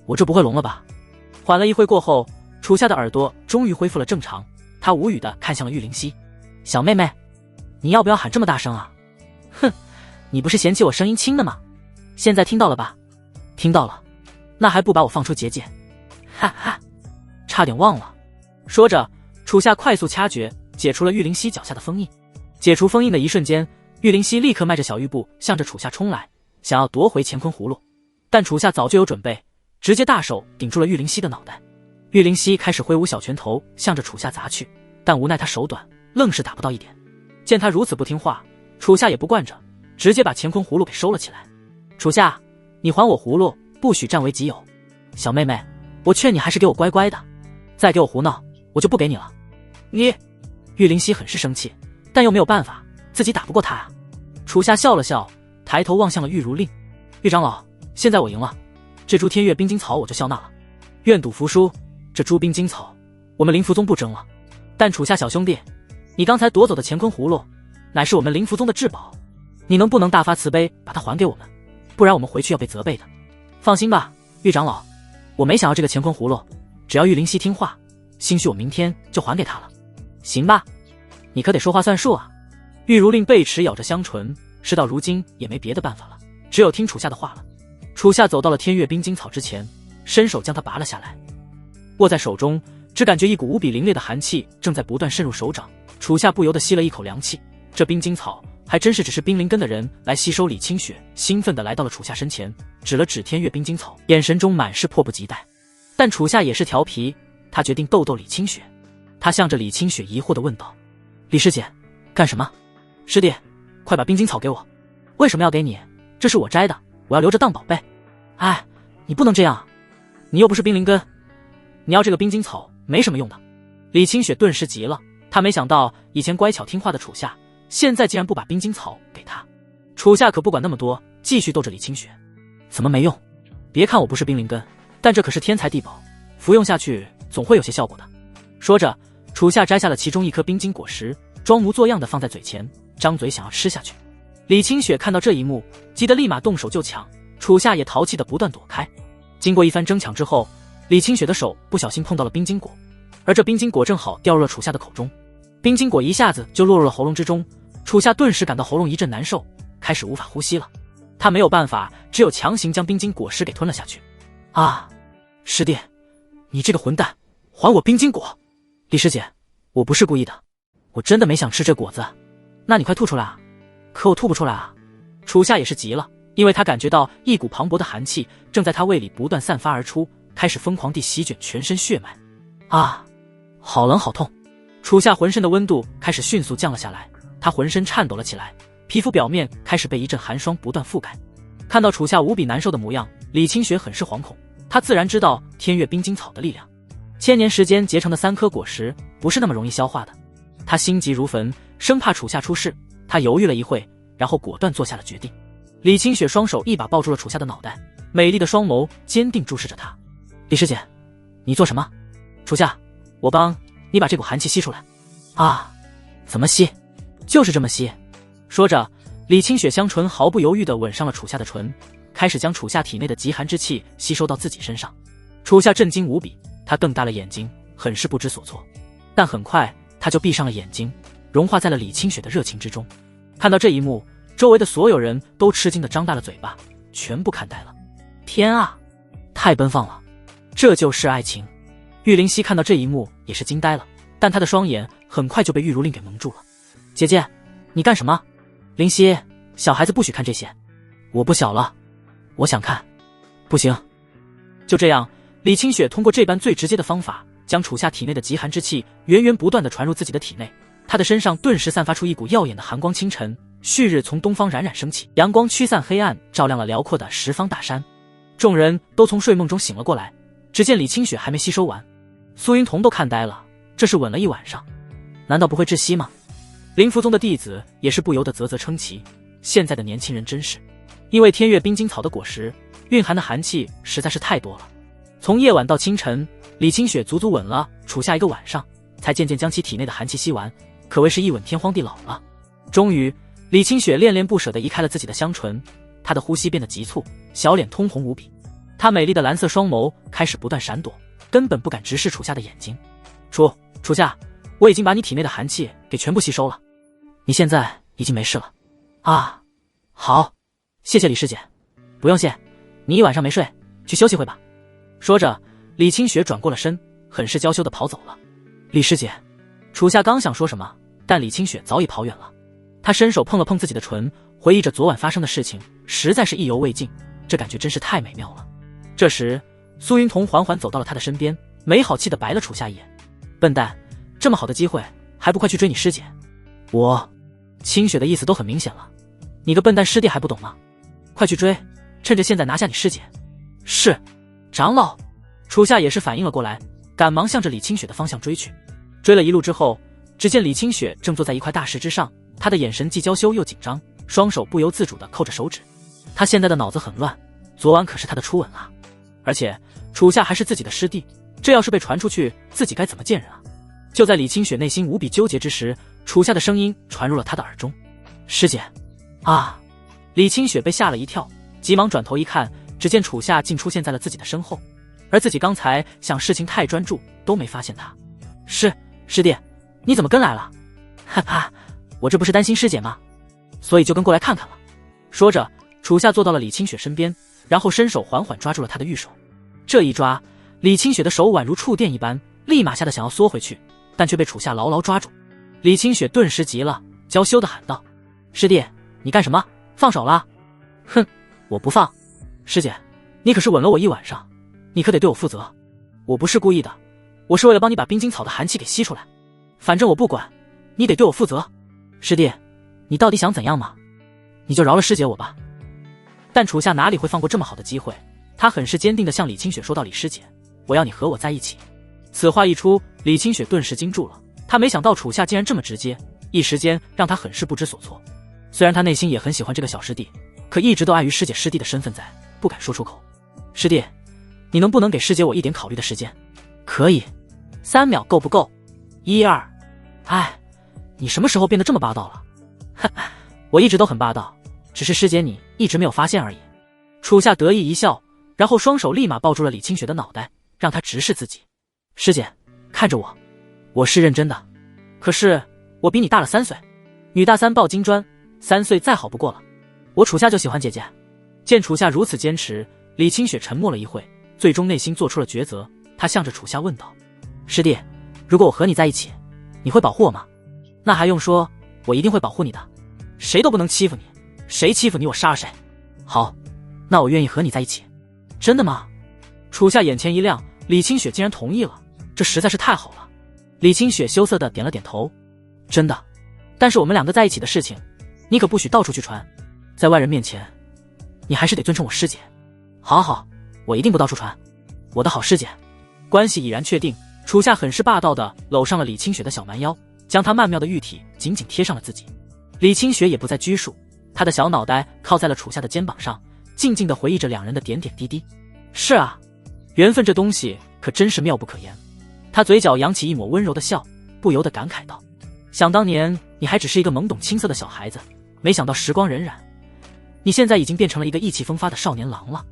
我这不会聋了吧？缓了一会过后，楚夏的耳朵终于恢复了正常，他无语地看向了玉灵犀。小妹妹，你要不要喊这么大声啊？哼，你不是嫌弃我声音轻的吗？现在听到了吧？听到了，那还不把我放出结界？哈哈，差点忘了。说着，楚夏快速掐诀，解除了玉灵犀脚下的封印。解除封印的一瞬间，玉灵犀立刻迈着小玉步向着楚夏冲来，想要夺回乾坤葫芦。但楚夏早就有准备，直接大手顶住了玉灵犀的脑袋。玉灵犀开始挥舞小拳头向着楚夏砸去，但无奈他手短，愣是打不到一点。见他如此不听话，楚夏也不惯着，直接把乾坤葫芦给收了起来。楚夏，你还我葫芦，不许占为己有。小妹妹，我劝你还是给我乖乖的，再给我胡闹，我就不给你了。你……玉灵犀很是生气，但又没有办法，自己打不过他啊。楚夏笑了笑，抬头望向了玉如令。玉长老，现在我赢了，这株天月冰晶草我就笑纳了。愿赌服输，这株冰晶草我们灵符宗不争了。但楚夏小兄弟，你刚才夺走的乾坤葫芦乃是我们灵符宗的至宝，你能不能大发慈悲把它还给我们？不然我们回去要被责备的。放心吧，玉长老，我没想要这个乾坤葫芦，只要玉灵犀听话，兴许我明天就还给他了。行吧，你可得说话算数啊。玉如令贝齿咬着香唇，事到如今也没别的办法了，只有听楚夏的话了。楚夏走到了天月冰晶草之前，伸手将它拔了下来，握在手中，只感觉一股无比凌冽的寒气正在不断渗入手掌。楚夏不由得吸了一口凉气，这冰晶草还真是只是冰灵根的人来吸收李清雪。兴奋地来到了楚夏身前，指了指天月冰晶草，眼神中满是迫不及待。但楚夏也是调皮，他决定逗逗李清雪。他向着李清雪疑惑地问道：李师姐，干什么？师弟，快把冰晶草给我。为什么要给你？这是我摘的，我要留着当宝贝。哎，你不能这样，你又不是冰灵根，你要这个冰晶草没什么用的。李清雪顿时急了，她没想到以前乖巧听话的楚夏，现在竟然不把冰晶草给他。楚夏可不管那么多，继续逗着李清雪。怎么没用？别看我不是冰灵根，但这可是天才地宝，服用下去总会有些效果的。说着，楚夏摘下了其中一颗冰晶果实，装模作样的放在嘴前，张嘴想要吃下去。李清雪看到这一幕，急得立马动手就抢，楚夏也淘气的不断躲开。经过一番争抢之后，李清雪的手不小心碰到了冰晶果，而这冰晶果正好掉入了楚夏的口中，冰晶果一下子就落入了喉咙之中。楚夏顿时感到喉咙一阵难受，开始无法呼吸了。他没有办法，只有强行将冰晶果实给吞了下去。啊，师弟，你这个混蛋，还我冰晶果！李师姐，我不是故意的，我真的没想吃这果子。那你快吐出来啊！可我吐不出来啊！楚夏也是急了，因为他感觉到一股磅礴的寒气正在他胃里不断散发而出，开始疯狂地席卷全身血脉。啊，好冷好痛！楚夏浑身的温度开始迅速降了下来，他浑身颤抖了起来，皮肤表面开始被一阵寒霜不断覆盖。看到楚夏无比难受的模样，李清雪很是惶恐，她自然知道天月冰晶草的力量，1000年时间结成的3颗果实不是那么容易消化的。她心急如焚，生怕楚夏出事，她犹豫了一会，然后果断做下了决定。李清雪双手一把抱住了楚夏的脑袋，美丽的双眸坚定注视着他。李师姐，你做什么？楚夏，我帮你把这股寒气吸出来。啊，怎么吸？就是这么吸。说着，李清雪香唇毫不犹豫地吻上了楚夏的唇，开始将楚夏体内的极寒之气吸收到自己身上。楚夏震惊无比，他瞪大了眼睛，很是不知所措。但很快他就闭上了眼睛，融化在了李清雪的热情之中。看到这一幕，周围的所有人都吃惊地张大了嘴巴，全部看呆了。天啊，太奔放了，这就是爱情！玉灵犀看到这一幕也是惊呆了，但她的双眼很快就被玉如令给蒙住了。姐姐，你干什么？灵犀，小孩子不许看这些。我不小了，我想看。不行。就这样，李清雪通过这般最直接的方法，将楚夏体内的极寒之气源源不断地传入自己的体内。她的身上顿时散发出一股耀眼的寒光。清晨，旭日从东方冉冉升起，阳光驱散黑暗，照亮了辽阔的十方大山。众人都从睡梦中醒了过来，只见李清雪还没吸收完。苏云彤都看呆了，这是吻了一晚上，难道不会窒息吗？灵符宗的弟子也是不由得啧啧称奇，现在的年轻人真是……因为天月冰晶草的果实蕴含的寒气实在是太多了。从夜晚到清晨，李清雪足足吻了楚夏1个晚上，才渐渐将其体内的寒气吸完，可谓是一吻天荒地老了。终于，李清雪恋恋不舍地移开了自己的香唇，她的呼吸变得急促，小脸通红无比。她美丽的蓝色双眸开始不断闪躲，根本不敢直视楚夏的眼睛。楚夏，我已经把你体内的寒气给全部吸收了，你现在已经没事了。啊，好，谢谢李师姐。不用谢，你一晚上没睡，去休息会吧。说着，李清雪转过了身，很是娇羞地跑走了。李师姐，楚夏刚想说什么，但李清雪早已跑远了。她伸手碰了碰自己的唇，回忆着昨晚发生的事情，实在是意犹未尽，这感觉真是太美妙了。这时，苏云彤缓缓走到了她的身边，没好气地白了楚夏一眼：“笨蛋，这么好的机会，还不快去追你师姐？”清雪的意思都很明显了，你个笨蛋师弟还不懂吗？快去追，趁着现在拿下你师姐。是，长老。楚夏也是反应了过来，赶忙向着李清雪的方向追去。追了一路之后，只见李清雪正坐在一块大石之上，她的眼神既娇羞又紧张，双手不由自主地扣着手指。她现在的脑子很乱，昨晚可是她的初吻啊，而且楚夏还是自己的师弟，这要是被传出去，自己该怎么见人啊？就在李清雪内心无比纠结之时，楚夏的声音传入了她的耳中：“师姐！”啊！李清雪被吓了一跳，急忙转头一看，只见楚夏竟出现在了自己的身后，而自己刚才想事情太专注，都没发现他。师弟，你怎么跟来了？哈哈，我这不是担心师姐吗？所以就跟过来看看了。说着，楚夏坐到了李清雪身边，然后伸手缓缓抓住了她的玉手。这一抓，李清雪的手宛如触电一般，立马吓得想要缩回去，但却被楚夏牢牢抓住。李清雪顿时急了，娇羞地喊道：“师弟，你干什么？放手了！”“哼，我不放。师姐，你可是吻了我一晚上，你可得对我负责。我不是故意的，我是为了帮你把冰晶草的寒气给吸出来。反正我不管，你得对我负责。师弟，你到底想怎样嘛？你就饶了师姐我吧。”但楚夏哪里会放过这么好的机会，他很是坚定地向李清雪说道：“李师姐，我要你和我在一起。”此话一出，李清雪顿时惊住了，她没想到楚夏竟然这么直接，一时间让她很是不知所措。虽然她内心也很喜欢这个小师弟，可一直都碍于师姐师弟的身份在，不敢说出口。“师弟，你能不能给师姐我一点考虑的时间？”“可以，3秒够不够？1、2。”“哎，你什么时候变得这么霸道了？”“哈哈，我一直都很霸道，只是师姐你一直没有发现而已。”楚夏得意一笑，然后双手立马抱住了李清雪的脑袋，让她直视自己。“师姐，看着我，我是认真的。可是我比你大了3岁，女大3抱金砖，3岁再好不过了。我楚夏就喜欢姐姐。”见楚夏如此坚持，李清雪沉默了一会，最终内心做出了抉择。她向着楚夏问道：“师弟，如果我和你在一起，你会保护我吗？”“那还用说，我一定会保护你的，谁都不能欺负你，谁欺负你我杀了谁。”“好，那我愿意和你在一起。”“真的吗？”楚夏眼前一亮，李清雪竟然同意了，这实在是太好了。李清雪羞涩地点了点头：“真的，但是我们2个在一起的事情，你可不许到处去传，在外人面前，你还是得尊称我师姐。”“好好，我一定不到处传，我的好师姐。”关系已然确定，楚夏很是霸道地搂上了李清雪的小蛮腰，将她曼妙的玉体紧紧贴上了自己。李清雪也不再拘束，她的小脑袋靠在了楚夏的肩膀上，静静地回忆着2人的点点滴滴。是啊，缘分这东西可真是妙不可言。她嘴角扬起一抹温柔的笑，不由得感慨道：“想当年你还只是一个懵懂青涩的小孩子，没想到时光荏苒，你现在已经变成了一个意气风发的少年郎了。”“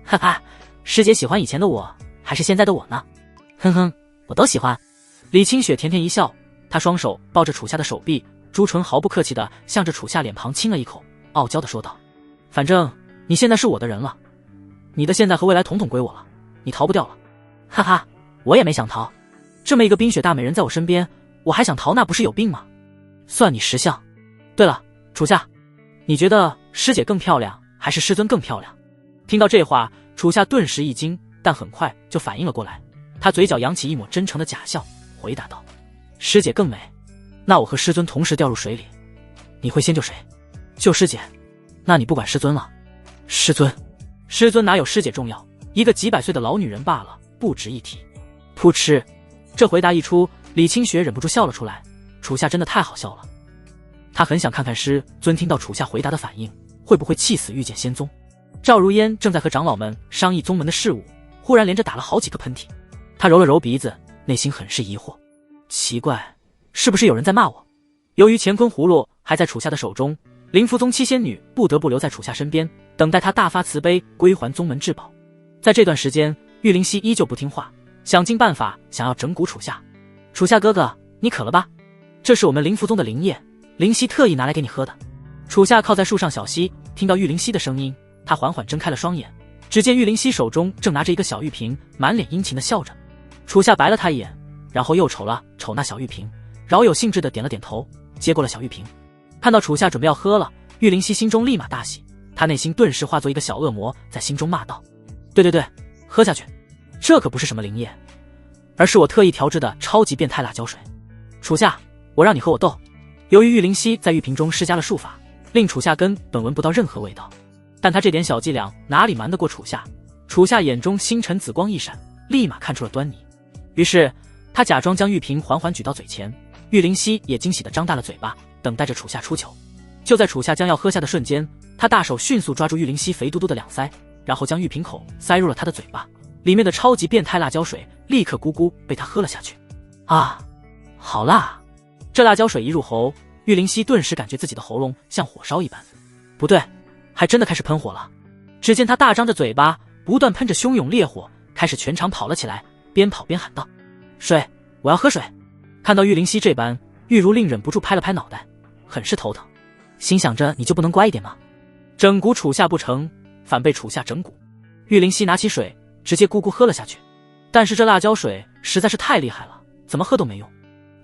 哈哈，师姐喜欢以前的我还是现在的我呢？”“哼哼，我都喜欢。”李清雪甜甜一笑，她双手抱着楚夏的手臂，朱唇毫不客气地向着楚夏脸庞亲了一口，傲娇地说道：“反正你现在是我的人了，你的现在和未来统统归我了，你逃不掉了。”“哈哈，我也没想逃，这么一个冰雪大美人在我身边，我还想逃，那不是有病吗？算你识相。对了，楚夏，你觉得师姐更漂亮还是师尊更漂亮？”听到这话，楚夏顿时一惊，但很快就反应了过来，他嘴角扬起一抹真诚的假笑，回答道：“师姐更美。那我和师尊同时掉入水里，你会先救谁？救师姐？那你不管师尊了。”“师尊哪有师姐重要？一个几百岁的老女人罢了，不值一提。”噗嗤，这回答一出，李清雪忍不住笑了出来。楚夏真的太好笑了，他很想看看师尊听到楚夏回答的反应，会不会气死御剑仙宗。赵如烟正在和长老们商议宗门的事务，忽然连着打了好几个喷嚏。他揉了揉鼻子，内心很是疑惑，奇怪，是不是有人在骂我？由于乾坤葫芦还在楚夏的手中，灵符宗七仙女不得不留在楚夏身边，等待他大发慈悲归还宗门至宝。在这段时间，玉灵溪依旧不听话，想尽办法想要整蛊楚夏。“楚夏哥哥，你渴了吧？这是我们灵符宗的灵液，灵犀特意拿来给你喝的。楚夏靠在树上小溪，听到玉灵犀的声音，他缓缓睁开了双眼，只见玉灵犀手中正拿着一个小玉瓶，满脸殷勤地笑着。楚夏白了他一眼，然后又瞅了瞅那小玉瓶，饶有兴致地点了点头，接过了小玉瓶。看到楚夏准备要喝了，玉灵犀心中立马大喜，他内心顿时化作一个小恶魔，在心中骂道：对，喝下去，这可不是什么灵液，而是我特意调制的超级变态辣椒水。楚夏，我让你和我斗。由于玉灵犀在玉瓶中施加了术法，令楚夏根本闻不到任何味道，但他这点小伎俩哪里瞒得过楚夏？楚夏眼中星辰紫光一闪，立马看出了端倪。于是他假装将玉瓶缓缓举到嘴前，玉灵犀也惊喜地张大了嘴巴，等待着楚夏出糗。就在楚夏将要喝下的瞬间，他大手迅速抓住玉灵犀肥嘟嘟的两腮，然后将玉瓶口塞入了他的嘴巴，里面的超级变态辣椒水立刻咕咕被他喝了下去。啊，好辣！这辣椒水一入喉，玉灵犀顿时感觉自己的喉咙像火烧一般。不对，还真的开始喷火了。只见他大张着嘴巴，不断喷着汹涌烈火，开始全场跑了起来，边跑边喊道：水，我要喝水！看到玉灵犀这般，玉如令忍不住拍了拍脑袋，很是头疼，心想着你就不能乖一点吗？整蛊楚夏不成，反被楚夏整蛊。玉灵犀拿起水直接咕咕喝了下去，但是这辣椒水实在是太厉害了，怎么喝都没用。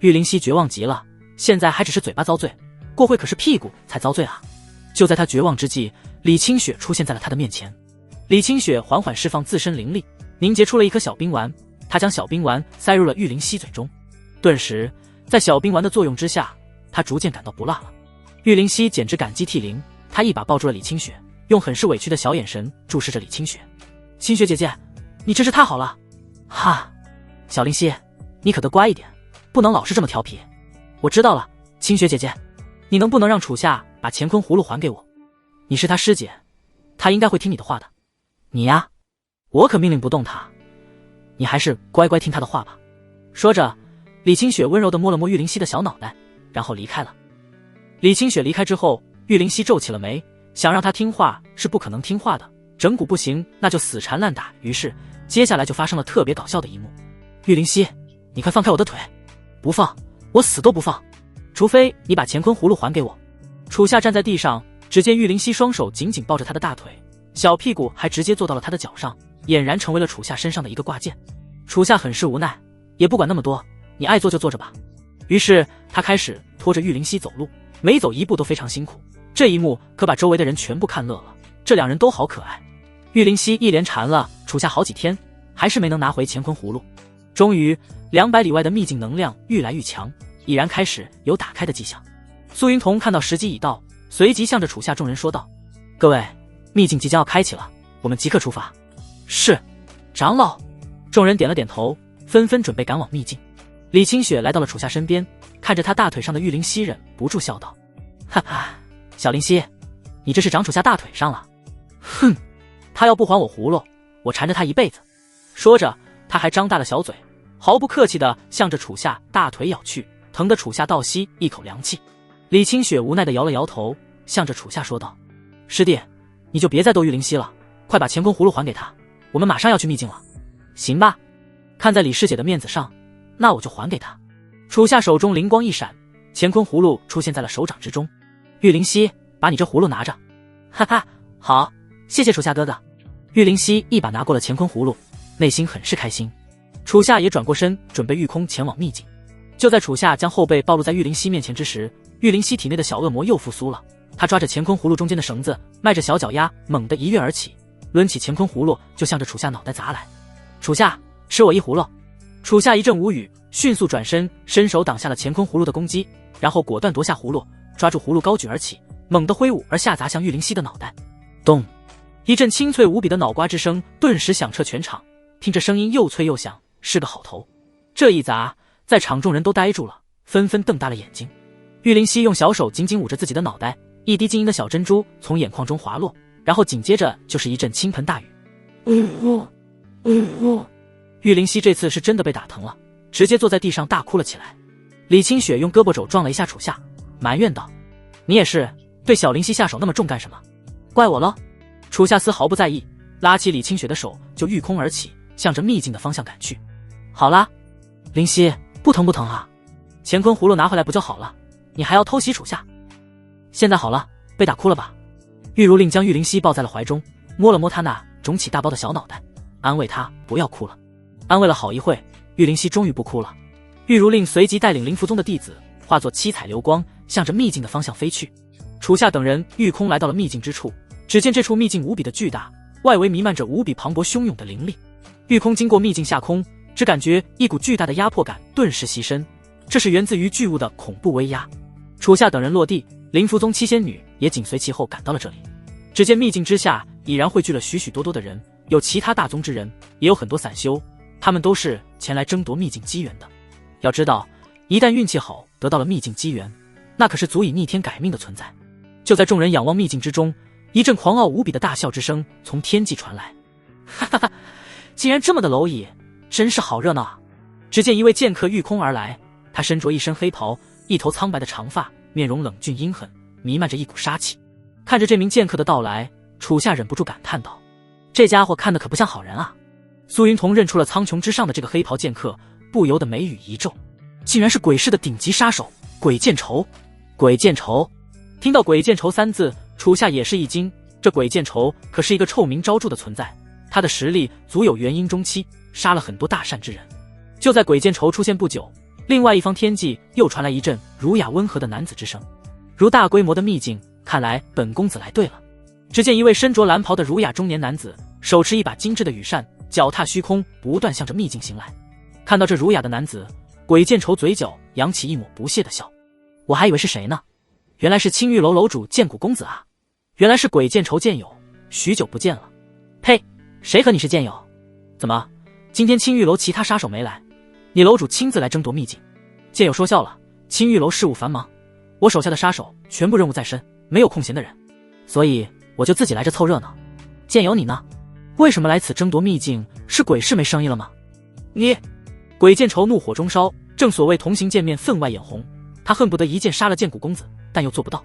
玉灵犀绝望极了，现在还只是嘴巴遭罪，过会可是屁股才遭罪啊！就在他绝望之际，李清雪出现在了他的面前。李清雪缓缓释放自身灵力，凝结出了一颗小冰丸，他将小冰丸塞入了玉灵犀嘴中。顿时在小冰丸的作用之下，他逐渐感到不辣了。玉灵犀简直感激涕零，他一把抱住了李清雪，用很是委屈的小眼神注视着李清雪。清雪姐姐，你真是太好了！哈，小灵犀，你可得乖一点，不能老是这么调皮。我知道了，清雪姐姐，你能不能让楚夏把乾坤葫芦还给我？你是他师姐，他应该会听你的话的。你呀，我可命令不动他，你还是乖乖听他的话吧。说着，李清雪温柔地摸了摸玉灵犀的小脑袋，然后离开了。李清雪离开之后，玉灵犀皱起了眉，想让他听话是不可能听话的，整蛊不行，那就死缠烂打。于是接下来就发生了特别搞笑的一幕。玉灵犀，你快放开我的腿！不放，我死都不放，除非你把乾坤葫芦还给我。楚夏站在地上，只见玉灵犀双手紧紧抱着他的大腿，小屁股还直接坐到了他的脚上，俨然成为了楚夏身上的一个挂件。楚夏很是无奈，也不管那么多，你爱坐就坐着吧。于是他开始拖着玉灵犀走路，每走一步都非常辛苦。这一幕可把周围的人全部看乐了，这两人都好可爱。玉灵犀一连缠了楚夏好几天，还是没能拿回乾坤葫芦。终于200里外的秘境能量愈来愈强，已然开始有打开的迹象。苏云彤看到时机已到，随即向着楚夏众人说道：各位，秘境即将要开启了，我们即刻出发。是，长老。众人点了点头，纷纷准备赶往秘境。李清雪来到了楚夏身边，看着他大腿上的玉灵犀，忍不住笑道：哈哈，小灵犀，你这是长楚夏大腿上了。哼，他要不还我葫芦，我缠着他一辈子。说着，他还张大了小嘴，毫不客气地向着楚夏大腿咬去，疼得楚夏倒吸一口凉气。李清雪无奈地摇了摇头，向着楚夏说道：师弟，你就别再逗玉灵犀了，快把乾坤葫芦还给他，我们马上要去秘境了。行吧，看在李师姐的面子上，那我就还给他。楚夏手中灵光一闪，乾坤葫芦出现在了手掌之中。玉灵犀，把你这葫芦拿着。哈哈，好，谢谢楚夏哥哥。玉灵犀一把拿过了乾坤葫芦，内心很是开心。楚夏也转过身，准备御空前往秘境。就在楚夏将后背暴露在玉灵犀面前之时，玉灵犀体内的小恶魔又复苏了。他抓着乾坤葫芦中间的绳子，迈着小脚丫，猛地一跃而起，抡起乾坤葫芦就向着楚夏脑袋砸来。楚夏，吃我一葫芦！楚夏一阵无语，迅速转身，伸手挡下了乾坤葫芦的攻击，然后果断夺下葫芦，抓住葫芦高举而起，猛地挥舞而下砸向玉灵犀的脑袋。咚！一阵清脆无比的脑瓜之声顿时响彻全场，听着声音又脆又响，是个好头。这一砸，在场众人都呆住了，纷纷瞪大了眼睛。玉灵犀用小手紧紧捂着自己的脑袋，一滴晶莹的小珍珠从眼眶中滑落，然后紧接着就是一阵倾盆大雨。玉灵犀这次是真的被打疼了，直接坐在地上大哭了起来。李清雪用胳膊肘撞了一下楚夏，埋怨道：你也是，对小灵犀下手那么重干什么？怪我了。楚夏丝毫不在意，拉起李清雪的手就御空而起，向着秘境的方向赶去。好啦，灵犀，不疼不疼啊？乾坤葫芦拿回来不就好了？你还要偷袭楚夏？现在好了，被打哭了吧？玉如令将玉灵溪抱在了怀中，摸了摸她那肿起大包的小脑袋，安慰她不要哭了。安慰了好一会，玉灵溪终于不哭了。玉如令随即带领灵符宗的弟子化作七彩流光，向着秘境的方向飞去。楚夏等人御空来到了秘境之处，只见这处秘境无比的巨大，外围弥漫着无比磅礴汹涌的灵力。御空经过秘境下空，只感觉一股巨大的压迫感顿时袭身，这是源自于巨物的恐怖威压。楚夏等人落地，灵符宗七仙女也紧随其后赶到了这里。只见秘境之下已然汇聚了许许多多的人，有其他大宗之人，也有很多散修，他们都是前来争夺秘境机缘的。要知道，一旦运气好得到了秘境机缘，那可是足以逆天改命的存在。就在众人仰望秘境之中，一阵狂傲无比的大笑之声从天际传来。哈哈哈，竟然这么的蝼蚁，真是好热闹啊！只见一位剑客御空而来，他身着一身黑袍，一头苍白的长发，面容冷峻阴狠，弥漫着一股杀气。看着这名剑客的到来，楚夏忍不住感叹道：这家伙看得可不像好人啊。苏云彤认出了苍穹之上的这个黑袍剑客，不由得眉宇一皱，竟然是鬼市的顶级杀手鬼见愁。鬼见愁，听到鬼见愁三字，楚夏也是一惊。这鬼见愁可是一个臭名昭著的存在，他的实力足有元婴中期，杀了很多大善之人。就在鬼见愁出现不久，另外一方天际又传来一阵儒雅温和的男子之声。如大规模的秘境，看来本公子来对了。只见一位身着蓝袍的儒雅中年男子，手持一把精致的羽扇，脚踏虚空，不断向着秘境行来。看到这儒雅的男子，鬼见愁嘴角扬起一抹不屑的笑。我还以为是谁呢，原来是青玉楼楼主剑骨公子啊！原来是鬼见愁剑友，许久不见了。呸，谁和你是剑友？怎么，今天青玉楼其他杀手没来，你楼主亲自来争夺秘境？剑友说笑了，青玉楼事务繁忙，我手下的杀手全部任务在身，没有空闲的人，所以我就自己来这凑热闹。剑友你呢？为什么来此争夺秘境？是鬼市没生意了吗？你！鬼见愁怒火中烧，正所谓同行见面分外眼红，他恨不得一剑杀了剑骨公子，但又做不到，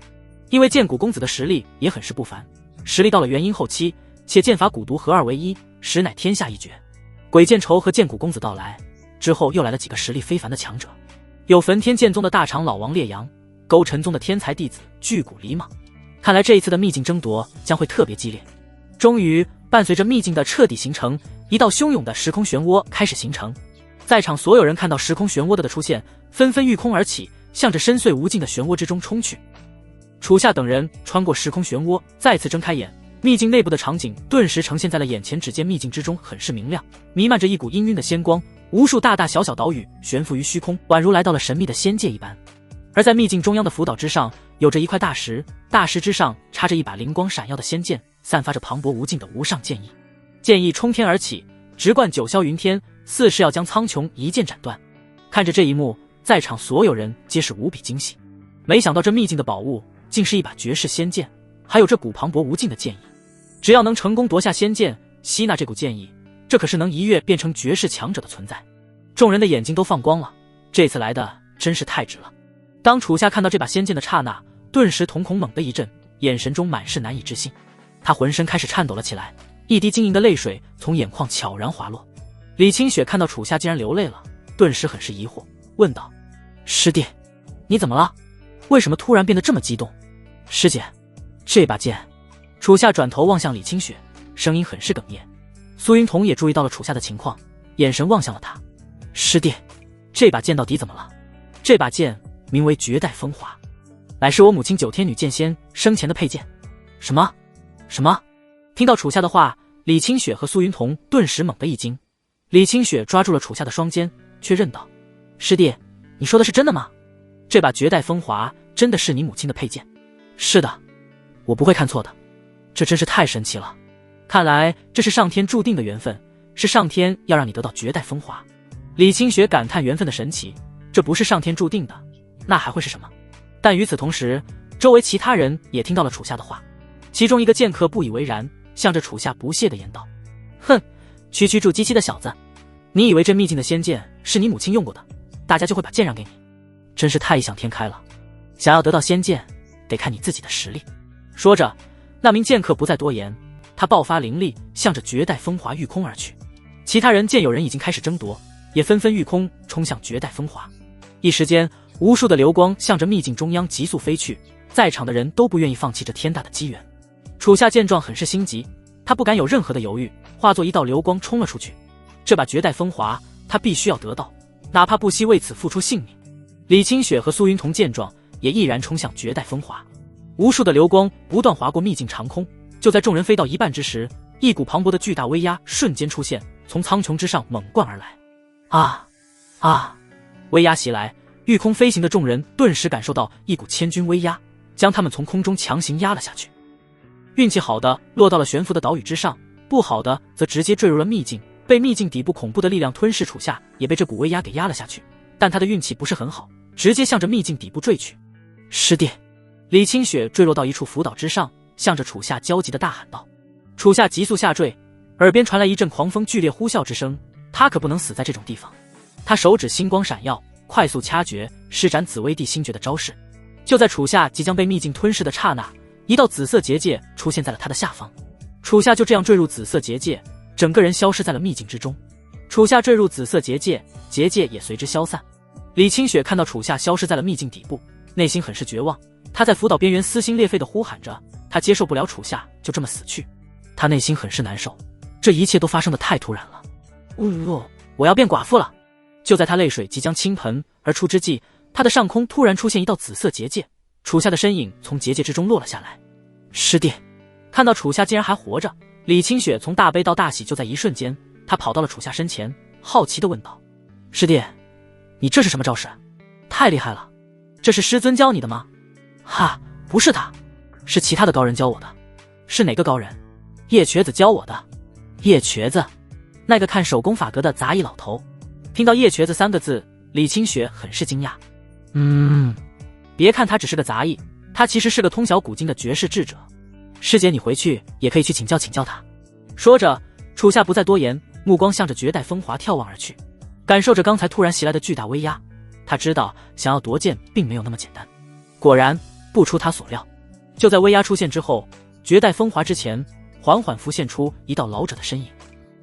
因为剑骨公子的实力也很是不凡，实力到了元婴后期，且剑法蛊毒合二为一，实乃天下一绝。鬼见愁和剑骨公子到来之后，又来了几个实力非凡的强者，有焚天剑宗的大长老王烈阳，勾陈宗的天才弟子巨骨离蟒。看来这一次的秘境争夺将会特别激烈。终于，伴随着秘境的彻底形成，一道汹涌的时空漩涡开始形成。在场所有人看到时空漩涡的出现，纷纷御空而起，向着深邃无尽的漩涡之中冲去。楚夏等人穿过时空漩涡，再次睁开眼，秘境内部的场景顿时呈现在了眼前。只见秘境之中很是明亮，弥漫着一股氤氲的仙光，无数大大小小岛屿悬浮于虚空，宛如来到了神秘的仙界一般。而在秘境中央的浮岛之上，有着一块大石，大石之上插着一把灵光闪耀的仙剑，散发着磅礴无尽的无上剑意。剑意冲天而起，直贯九霄云天，似是要将苍穹一剑斩断。看着这一幕，在场所有人皆是无比惊喜。没想到这秘境的宝物竟是一把绝世仙剑，还有这股磅礴无尽的剑意。只要能成功夺下仙剑，吸纳这股剑意，这可是能一跃变成绝世强者的存在。众人的眼睛都放光了，这次来的真是太值了。当楚夏看到这把仙剑的刹那，顿时瞳孔猛地一震，眼神中满是难以置信。他浑身开始颤抖了起来，一滴晶莹的泪水从眼眶悄然滑落。李清雪看到楚夏竟然流泪了，顿时很是疑惑，问道：师弟，你怎么了？为什么突然变得这么激动？师姐，这把剑……楚夏转头望向李清雪，声音很是哽咽。苏云彤也注意到了楚夏的情况，眼神望向了他。师弟，这把剑到底怎么了？这把剑名为绝代风华，乃是我母亲九天女剑仙生前的佩剑。什么？什么？听到楚夏的话，李清雪和苏云彤顿时猛地一惊。李清雪抓住了楚夏的双肩，确认道：师弟，你说的是真的吗？这把绝代风华真的是你母亲的佩剑？是的，我不会看错的。这真是太神奇了，看来这是上天注定的缘分，是上天要让你得到绝代风华。李清雪感叹缘分的神奇，这不是上天注定的，那还会是什么？但与此同时，周围其他人也听到了楚夏的话。其中一个剑客不以为然，向着楚夏不屑地言道：哼，区区筑基期的小子，你以为这秘境的仙剑是你母亲用过的，大家就会把剑让给你？真是太异想天开了，想要得到仙剑，得看你自己的实力。说着，那名剑客不再多言，他爆发灵力，向着绝代风华御空而去。其他人见有人已经开始争夺，也纷纷御空冲向绝代风华。一时间，无数的流光向着秘境中央急速飞去，在场的人都不愿意放弃这天大的机缘。楚夏见状很是心急，他不敢有任何的犹豫，化作一道流光冲了出去。这把绝代风华他必须要得到，哪怕不惜为此付出性命。李清雪和苏云彤见状也毅然冲向绝代风华。无数的流光不断划过秘境长空，就在众人飞到一半之时，一股磅礴的巨大威压瞬间出现，从苍穹之上猛灌而来。威压袭来，御空飞行的众人顿时感受到一股千钧威压，将他们从空中强行压了下去。运气好的落到了悬浮的岛屿之上，不好的则直接坠入了秘境，被秘境底部恐怖的力量吞噬。楚夏也被这股威压给压了下去，但他的运气不是很好，直接向着秘境底部坠去。师弟！李清雪坠落到一处浮岛之上，向着楚夏焦急地大喊道。楚夏急速下坠，耳边传来一阵狂风剧烈呼啸之声，他可不能死在这种地方。他手指星光闪耀，快速掐诀，施展紫薇帝星诀的招式。就在楚夏即将被秘境吞噬的刹那，一道紫色结界出现在了他的下方。楚夏就这样坠入紫色结界，整个人消失在了秘境之中。楚夏坠入紫色结界，结界也随之消散。李清雪看到楚夏消失在了秘境底部，内心很是绝望。他在浮岛边缘撕心裂肺地呼喊着，他接受不了楚夏就这么死去，他内心很是难受，这一切都发生得太突然了。我要变寡妇了！就在他泪水即将倾盆而出之际，他的上空突然出现一道紫色结界，楚夏的身影从结界之中落了下来。师弟！看到楚夏竟然还活着，李清雪从大悲到大喜就在一瞬间，他跑到了楚夏身前，好奇地问道：师弟，你这是什么招式？太厉害了，这是师尊教你的吗？不是他，是其他的高人教我的。是哪个高人？叶瘸子教我的。叶瘸子？那个看手工法格的杂役老头。听到叶瘸子三个字，李清雪很是惊讶。别看他只是个杂役，他其实是个通晓古今的绝世智者。师姐，你回去也可以去请教请教他。说着，楚夏不再多言，目光向着绝代风华眺望而去，感受着刚才突然袭来的巨大威压。他知道想要夺剑并没有那么简单。果然不出他所料，就在威压出现之后，绝代风华之前缓缓浮现出一道老者的身影。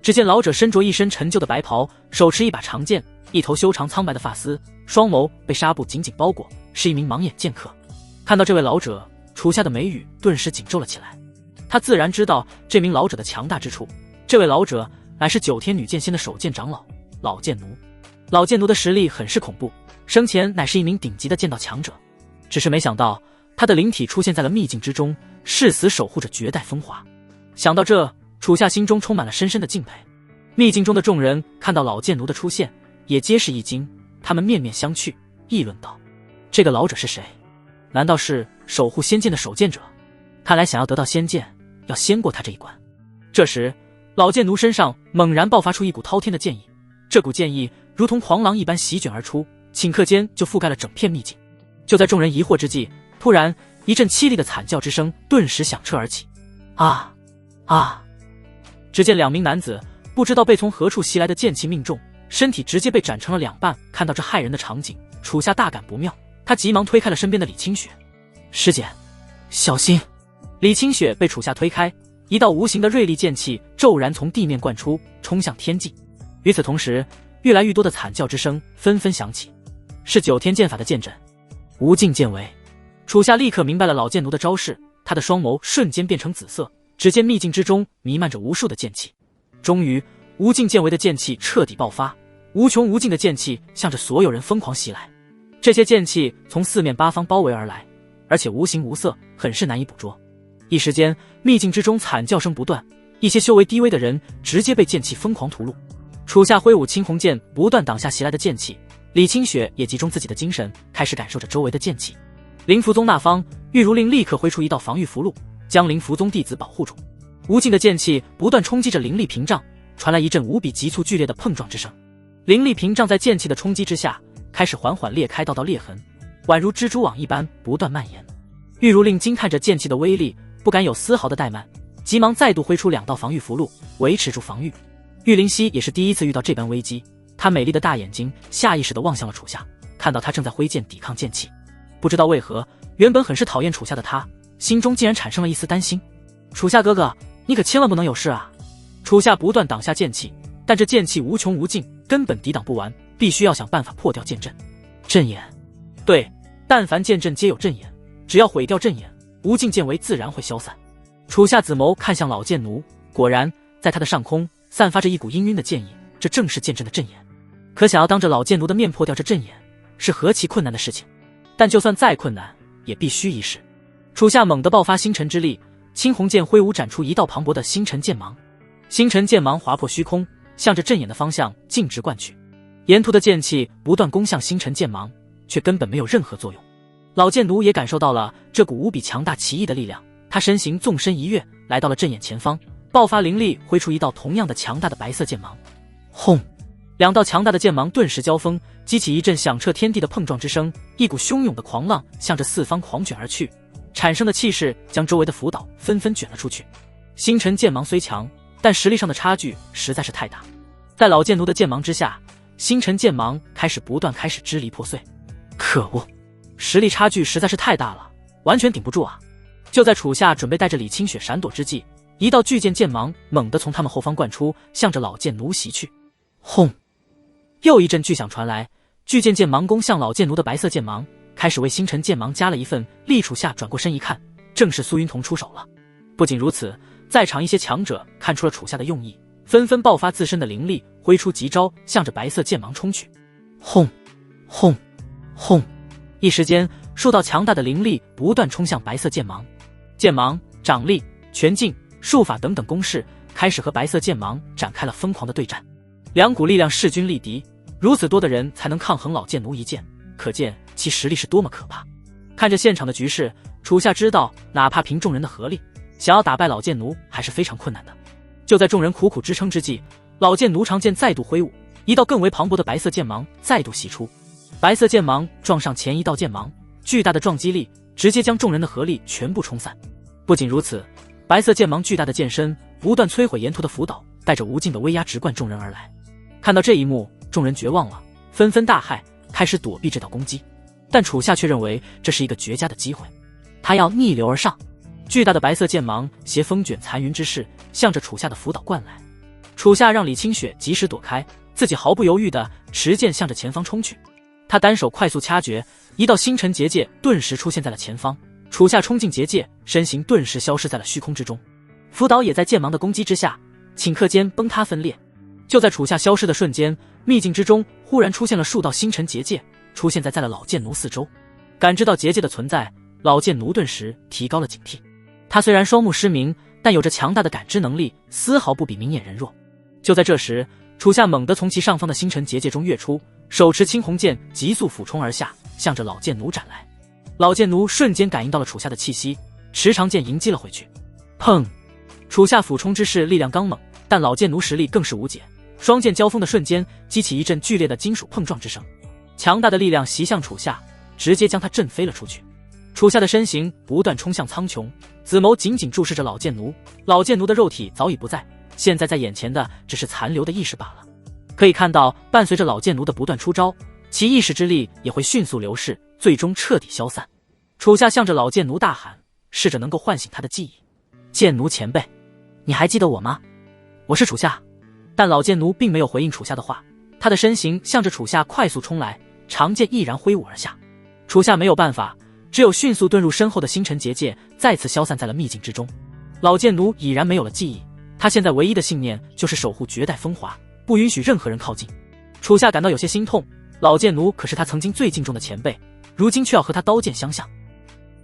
只见老者身着一身陈旧的白袍，手持一把长剑，一头修长苍白的发丝，双眸被纱布紧紧包裹，是一名盲眼剑客。看到这位老者，楚夏的眉宇顿时紧皱了起来。他自然知道这名老者的强大之处，这位老者乃是9天女剑仙的首剑长老老剑奴。老剑奴的实力很是恐怖，生前乃是一名顶级的剑道强者，只是没想到他的灵体出现在了秘境之中，誓死守护着绝代风华。想到这，楚夏心中充满了深深的敬佩。秘境中的众人看到老剑奴的出现，也皆是一惊，他们面面相觑，议论道：这个老者是谁？难道是守护仙剑的守剑者？看来想要得到仙剑，要先过他这一关。这时，老剑奴身上猛然爆发出一股滔天的剑意，这股剑意如同狂狼一般席卷而出，顷刻间就覆盖了整片秘境。就在众人疑惑之际，突然一阵凄厉的惨叫之声顿时响彻而起。只见2名男子不知道被从何处袭来的剑气命中，身体直接被斩成了2半。看到这骇人的场景，楚夏大感不妙，他急忙推开了身边的李清雪。师姐，小心！李清雪被楚夏推开，一道无形的锐利剑气骤然从地面灌出，冲向天际。与此同时，越来越多的惨叫之声纷纷响起，是9天剑法的剑阵，无尽剑围。楚夏立刻明白了老剑奴的招式，他的双眸瞬间变成紫色，只见秘境之中弥漫着无数的剑气。终于，无尽剑围的剑气彻底爆发，无穷无尽的剑气向着所有人疯狂袭来。这些剑气从4面8方包围而来，而且无形无色，很是难以捕捉。一时间，秘境之中惨叫声不断，一些修为低微的人直接被剑气疯狂屠戮。楚夏挥舞青红剑，不断挡下袭来的剑气。李清雪也集中自己的精神，开始感受着周围的剑气。灵符宗那方，玉如令立刻挥出一道防御符箓，将灵符宗弟子保护住。无尽的剑气不断冲击着灵力屏障，传来一阵无比急促剧烈的碰撞之声。灵力屏障在剑气的冲击之下，开始缓缓裂开道道裂痕，宛如蜘蛛网一般不断蔓延。玉如令惊叹着剑气的威力，不敢有丝毫的怠慢，急忙再度挥出2道防御符箓，维持住防御。玉灵溪也是第一次遇到这般危机，她美丽的大眼睛下意识地望向了楚夏，看到他正在挥剑抵抗剑气，不知道为何，原本很是讨厌楚夏的他，心中竟然产生了一丝担心。楚夏哥哥，你可千万不能有事啊！楚夏不断挡下剑气，但这剑气无穷无尽，根本抵挡不完，必须要想办法破掉剑阵。阵眼，对，但凡见阵皆有阵眼，只要毁掉阵眼，无尽剑威自然会消散。楚夏紫眸看向老剑奴，果然在他的上空散发着一股氤氲的剑意，这正是剑阵的阵眼。可想要当着老剑奴的面破掉这阵眼，是何其困难的事情。但就算再困难，也必须一试。楚夏猛地爆发星辰之力，青红剑挥舞斩出一道磅礴的星辰剑芒，星辰剑芒划破虚空，向着阵眼的方向径直灌去。沿途的剑气不断攻向星辰剑芒，却根本没有任何作用。老剑奴也感受到了这股无比强大奇异的力量，他身形纵身一跃，来到了阵眼前方，爆发灵力，挥出一道同样的强大的白色剑芒。轰！两道强大的剑芒顿时交锋，激起一阵响彻天地的碰撞之声，一股汹涌的狂浪向着四方狂卷而去，产生的气势将周围的浮岛纷纷卷了出去。星辰剑芒虽强，但实力上的差距实在是太大。在老剑奴的剑芒之下，星辰剑芒开始支离破碎。可恶，实力差距实在是太大了，完全顶不住啊！就在楚夏准备带着李清雪闪躲之际，一道巨剑剑芒猛地从他们后方灌出，向着老剑奴袭去。轰！又一阵巨响传来，巨剑剑芒攻向老剑奴的白色剑芒，开始为星辰剑芒加了一份力。楚夏转过身一看，正是苏云彤出手了。不仅如此，在场一些强者看出了楚夏的用意，纷纷爆发自身的灵力，挥出极招，向着白色剑芒冲去。轰！轰！轰！一时间，数道强大的灵力不断冲向白色剑芒，剑芒、掌力、拳劲、术法等等攻势开始和白色剑芒展开了疯狂的对战。两股力量势均力敌，如此多的人才能抗衡老剑奴一剑，可见其实力是多么可怕。看着现场的局势，楚夏知道哪怕凭众人的合力，想要打败老剑奴还是非常困难的。就在众人苦苦支撑之际，老剑奴长剑再度挥舞，一道更为磅礴的白色剑芒再度袭出。白色剑芒撞上前一道剑芒，巨大的撞击力直接将众人的合力全部冲散。不仅如此，白色剑芒巨大的剑身不断摧毁沿途的浮岛，带着无尽的威压直贯众人而来。看到这一幕，众人绝望了，纷纷大骇，开始躲避这道攻击。但楚夏却认为这是一个绝佳的机会，他要逆流而上。巨大的白色剑芒携风卷残云之势，向着楚夏的浮岛灌来。楚夏让李清雪及时躲开，自己毫不犹豫地持剑向着前方冲去。他单手快速掐诀，一道星辰结界顿时出现在了前方。楚夏冲进结界，身形顿时消失在了虚空之中。浮岛也在剑芒的攻击之下，顷刻间崩塌分裂。就在楚夏消失的瞬间，秘境之中忽然出现了数道星辰结界，出现在了老剑奴四周。感知到结界的存在，老剑奴顿时提高了警惕。他虽然双目失明，但有着强大的感知能力，丝毫不比明眼人弱。就在这时，楚夏猛地从其上方的星辰结界中跃出，手持青红剑急速俯冲而下，向着老剑奴斩来。老剑奴瞬间感应到了楚夏的气息，持长剑迎击了回去。砰！楚夏俯冲之势力量刚猛，但老剑奴实力更是无解。双剑交锋的瞬间，激起一阵剧烈的金属碰撞之声，强大的力量袭向楚夏，直接将他震飞了出去。楚夏的身形不断冲向苍穹，紫眸紧紧注视着老剑奴。老剑奴的肉体早已不在，现在在眼前的只是残留的意识罢了。可以看到，伴随着老剑奴的不断出招，其意识之力也会迅速流逝，最终彻底消散。楚夏向着老剑奴大喊，试着能够唤醒他的记忆。剑奴前辈，你还记得我吗？我是楚夏。但老剑奴并没有回应楚夏的话，他的身形向着楚夏快速冲来，长剑毅然挥舞而下。楚夏没有办法，只有迅速遁入身后的星辰结界，再次消散在了秘境之中。老剑奴已然没有了记忆，他现在唯一的信念就是守护绝代风华，不允许任何人靠近。楚夏感到有些心痛，老剑奴可是他曾经最敬重的前辈，如今却要和他刀剑相向。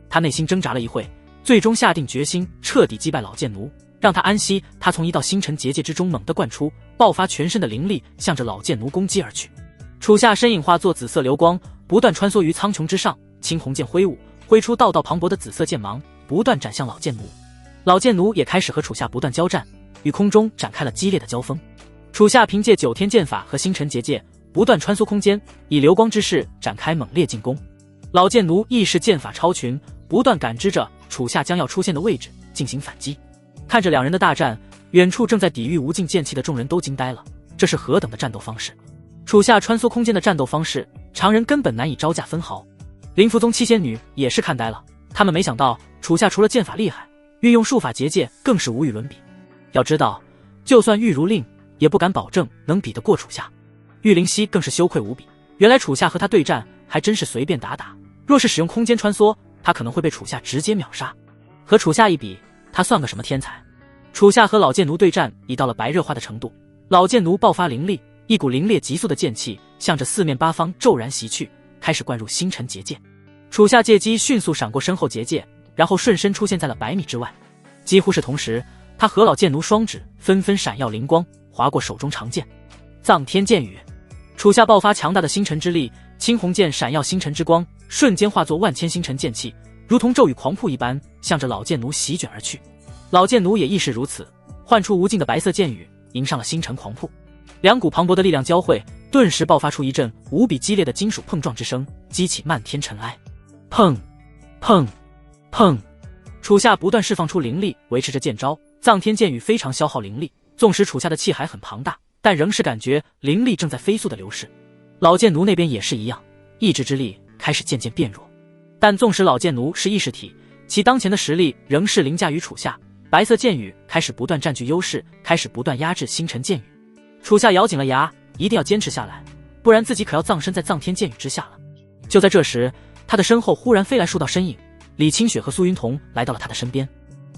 他内心挣扎了一会，最终下定决心彻底击败老剑奴，让他安息。他从一道星辰结界之中猛地灌出，爆发全身的灵力，向着老剑奴攻击而去。楚夏身影化作紫色流光，不断穿梭于苍穹之上，青红剑挥舞，挥出道道磅礴的紫色剑芒，不断斩向老剑奴。老剑奴也开始和楚夏不断交战，与空中展开了激烈的交锋。楚夏凭借9天剑法和星辰结界，不断穿梭空间，以流光之势展开猛烈进攻。老剑奴亦是剑法超群，不断感知着楚夏将要出现的位置，进行反击。看着两人的大战，远处正在抵御无尽剑气的众人都惊呆了，这是何等的战斗方式！楚夏穿梭空间的战斗方式，常人根本难以招架分毫。灵符宗七仙女也是看呆了，他们没想到楚夏除了剑法厉害，运用术法结界更是无与伦比。要知道，就算玉如令也不敢保证能比得过楚夏。玉灵溪更是羞愧无比，原来楚夏和他对战还真是随便打打，若是使用空间穿梭，他可能会被楚夏直接秒杀。和楚夏一比，他算个什么天才？楚夏和老剑奴对战已到了白热化的程度，老剑奴爆发灵力，一股凌冽急速的剑气向着四面八方骤然袭去，开始灌入星辰结界。楚夏借机迅速闪过身后结界，然后瞬身出现在了100米之外。几乎是同时，他和老剑奴双指纷纷闪耀灵光，划过手中长剑。藏天剑雨，楚夏爆发强大的星辰之力，青红剑闪耀星辰之光，瞬间化作万千星辰剑气，如同骤雨狂瀑一般，向着老剑奴席卷而去。老剑奴也亦是如此，唤出无尽的白色剑雨，迎上了星辰狂瀑。两股磅礴的力量交汇，顿时爆发出一阵无比激烈的金属碰撞之声，激起漫天尘埃。砰砰砰！楚夏不断释放出灵力，维持着剑招。藏天剑雨非常消耗灵力，纵使楚夏的气海很庞大，但仍是感觉灵力正在飞速的流逝。老剑奴那边也是一样，意志之力开始渐渐变弱。但纵使老剑奴是意识体，其当前的实力仍是凌驾于楚夏。白色剑雨开始不断占据优势，开始不断压制星辰剑雨。楚夏咬紧了牙，一定要坚持下来，不然自己可要葬身在藏天剑雨之下了。就在这时，他的身后忽然飞来数道身影，李清雪和苏云彤来到了他的身边。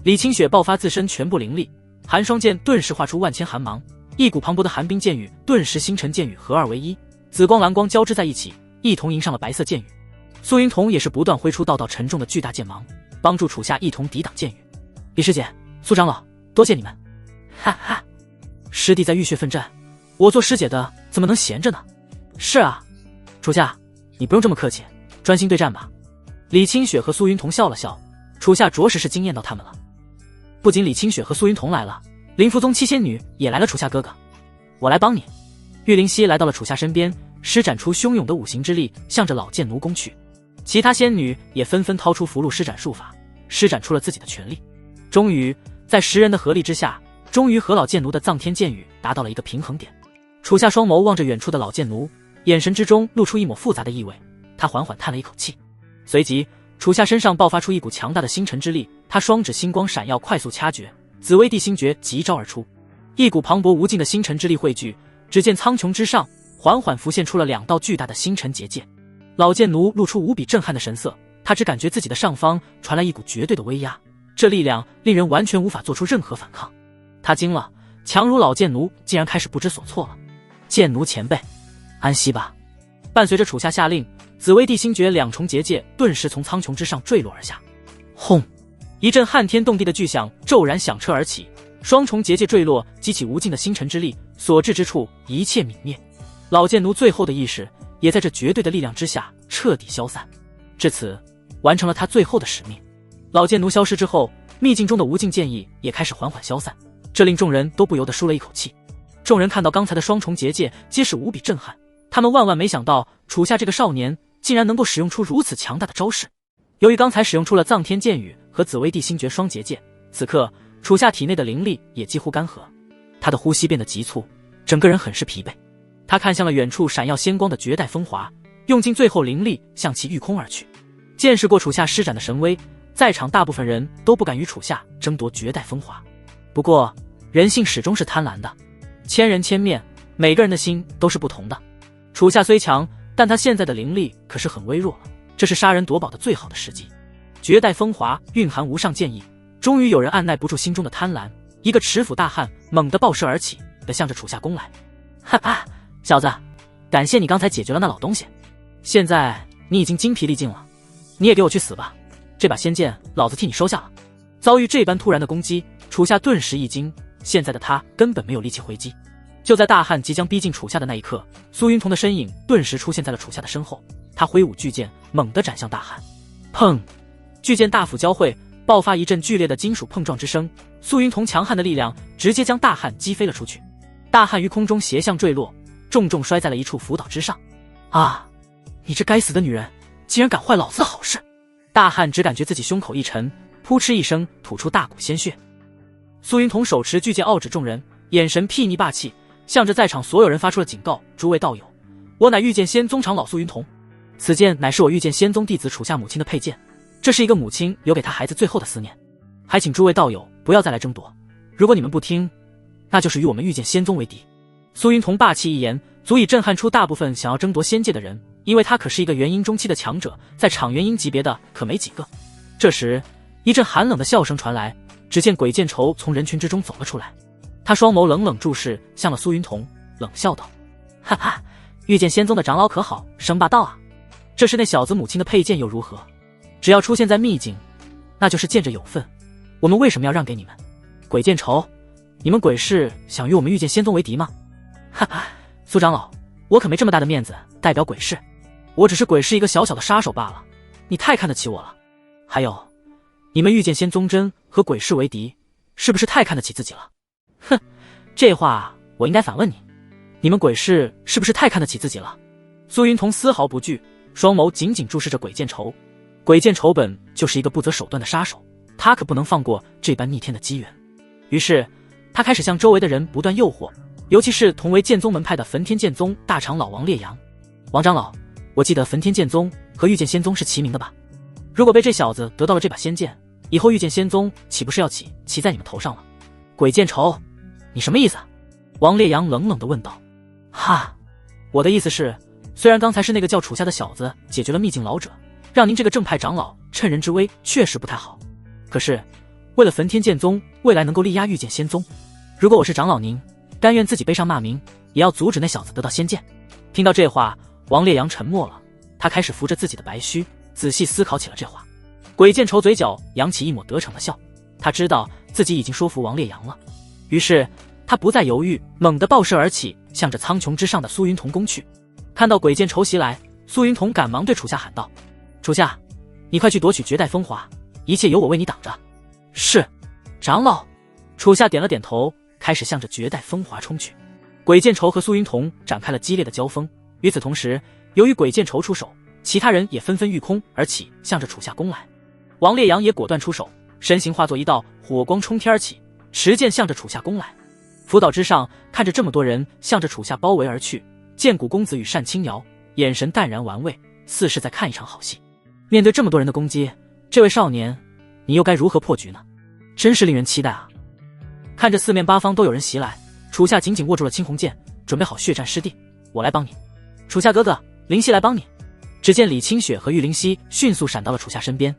李清雪爆发自身全部灵力，寒霜剑顿时化出万千寒芒，一股磅礴的寒冰剑雨顿时星辰剑雨合二为一，紫光蓝光交织在一起，一同迎上了白色剑雨。苏云彤也是不断挥出道道沉重的巨大剑芒，帮助楚夏一同抵挡剑雨。李师姐，苏长老，多谢你们！哈哈，师弟在浴血奋战，我做师姐的怎么能闲着呢？是啊，楚夏，你不用这么客气，专心对战吧。李清雪和苏云彤笑了笑，楚夏着实是惊艳到他们了。不仅李清雪和苏云彤来了，灵符宗七仙女也来了。楚夏哥哥，我来帮你。玉灵溪来到了楚夏身边，施展出汹涌的五行之力，向着老剑奴攻去。其他仙女也纷纷掏出符箓施展术法，施展出了自己的全力。终于在10人的合力之下，终于和老剑奴的藏天剑雨达到了一个平衡点。楚夏双眸望着远处的老剑奴，眼神之中露出一抹复杂的意味，他缓缓叹了一口气。随即楚夏身上爆发出一股强大的星辰之力，他双指星光闪耀，快速掐诀，紫薇地星诀急招而出，一股磅礴无尽的星辰之力汇聚，只见苍穹之上缓缓浮现出了2道巨大的星辰结界。老剑奴露出无比震撼的神色，他只感觉自己的上方传来一股绝对的威压，这力量令人完全无法做出任何反抗。他惊了，强如老剑奴竟然开始不知所措了。剑奴前辈，安息吧。伴随着楚夏下令，紫薇地星诀2重结界顿时从苍穹之上坠落而下。轰！一阵撼天动地的巨响骤然响彻而起，双重结界坠落，激起无尽的星辰之力，所至之处一切泯灭。老剑奴最后的意识也在这绝对的力量之下彻底消散，至此完成了他最后的使命。老剑奴消失之后，秘境中的无尽剑意也开始缓缓消散，这令众人都不由得舒了一口气。众人看到刚才的双重结界，皆是无比震撼，他们万万没想到楚夏这个少年竟然能够使用出如此强大的招式。由于刚才使用出了藏天剑雨和紫薇地星诀双结界，此刻楚夏体内的灵力也几乎干涸，他的呼吸变得急促，整个人很是疲惫。他看向了远处闪耀仙光的绝代风华，用尽最后灵力向其御空而去。见识过楚夏施展的神威，在场大部分人都不敢与楚夏争夺绝代风华。不过人性始终是贪婪的，千人千面，每个人的心都是不同的。楚夏虽强，但他现在的灵力可是很微弱了，这是杀人夺宝的最好的时机。绝代风华蕴含无上剑意，终于有人按耐不住心中的贪婪，一个持斧大汉猛地爆射而起，地向着楚夏攻来。哈哈，小子，感谢你刚才解决了那老东西，现在你已经精疲力尽了，你也给我去死吧，这把仙剑老子替你收下了。遭遇这般突然的攻击，楚夏顿时一惊，现在的他根本没有力气回击。就在大汉即将逼近楚夏的那一刻，苏云彤的身影顿时出现在了楚夏的身后，他挥舞巨剑猛地斩向大汉。砰！巨剑大斧交汇，爆发一阵剧烈的金属碰撞之声，苏云彤强悍的力量直接将大汉击飞了出去。大汉于空中斜向坠落，重重摔在了一处浮岛之上。啊！你这该死的女人，竟然敢坏老子的好事！大汉只感觉自己胸口一沉，扑哧一声吐出大股鲜血。苏云彤手持巨剑傲指众人，眼神睥睨霸气，向着在场所有人发出了警告：诸位道友，我乃御剑仙宗长老苏云彤，此剑乃是我御剑仙宗弟子楚夏母亲的佩剑，这是一个母亲留给她孩子最后的思念，还请诸位道友不要再来争夺，如果你们不听，那就是与我们御剑仙宗为敌。苏云彤霸气一言，足以震撼出大部分想要争夺仙界的人，因为他可是一个元婴中期的强者，在场元婴级别的可没几个。这时，一阵寒冷的笑声传来，只见鬼见愁从人群之中走了出来，他双眸冷冷注视向了苏云彤，冷笑道：哈哈，遇见仙宗的长老可好，生霸道啊！这是那小子母亲的佩剑又如何？只要出现在秘境，那就是见着有份，我们为什么要让给你们？鬼见愁，你们鬼市想与我们遇见仙宗为敌吗？哈哈，苏长老，我可没这么大的面子代表鬼市，我只是鬼市一个小小的杀手罢了，你太看得起我了。还有，你们遇见仙宗真和鬼市为敌，是不是太看得起自己了？哼，这话我应该反问你，你们鬼市是不是太看得起自己了？苏云彤丝毫不惧，双眸紧紧注视着鬼见愁。鬼见愁本就是一个不择手段的杀手，他可不能放过这般逆天的机缘。于是他开始向周围的人不断诱惑，尤其是同为剑宗门派的焚天剑宗大长老王烈阳。王长老，我记得焚天剑宗和御剑仙宗是齐名的吧？如果被这小子得到了这把仙剑，以后御剑仙宗岂不是要骑在你们头上了？鬼见愁，你什么意思啊？王烈阳冷冷地问道。哈，我的意思是，虽然刚才是那个叫楚夏的小子解决了秘境老者，让您这个正派长老趁人之危确实不太好，可是为了焚天剑宗未来能够力压御剑仙宗，如果我是长老您，甘愿自己背上骂名，也要阻止那小子得到仙剑。听到这话，王烈阳沉默了，他开始扶着自己的白须，仔细思考起了这话。鬼见愁嘴角扬起一抹得逞的笑，他知道自己已经说服王烈阳了，于是他不再犹豫，猛地抱射而起，向着苍穹之上的苏云彤攻去。看到鬼见愁袭来，苏云彤赶忙对楚夏喊道：楚夏，你快去夺取绝代风华，一切由我为你挡着。是，长老。楚夏点了点头，开始向着绝代风华冲去。鬼见愁和苏云彤展开了激烈的交锋。与此同时，由于鬼见愁出手，其他人也纷纷御空而起，向着楚夏攻来。王烈阳也果断出手，身形化作一道火光冲天而起，持剑向着楚夏攻来。浮岛之上，看着这么多人向着楚夏包围而去，剑谷公子与单清瑶眼神淡然玩味，似是在看一场好戏。面对这么多人的攻击，这位少年，你又该如何破局呢？真是令人期待啊！看着四面八方都有人袭来，楚夏紧紧握住了青红剑，准备好血战师弟，我来帮你。楚夏哥哥，灵犀来帮你。只见李清雪和玉灵犀迅速闪到了楚夏身边。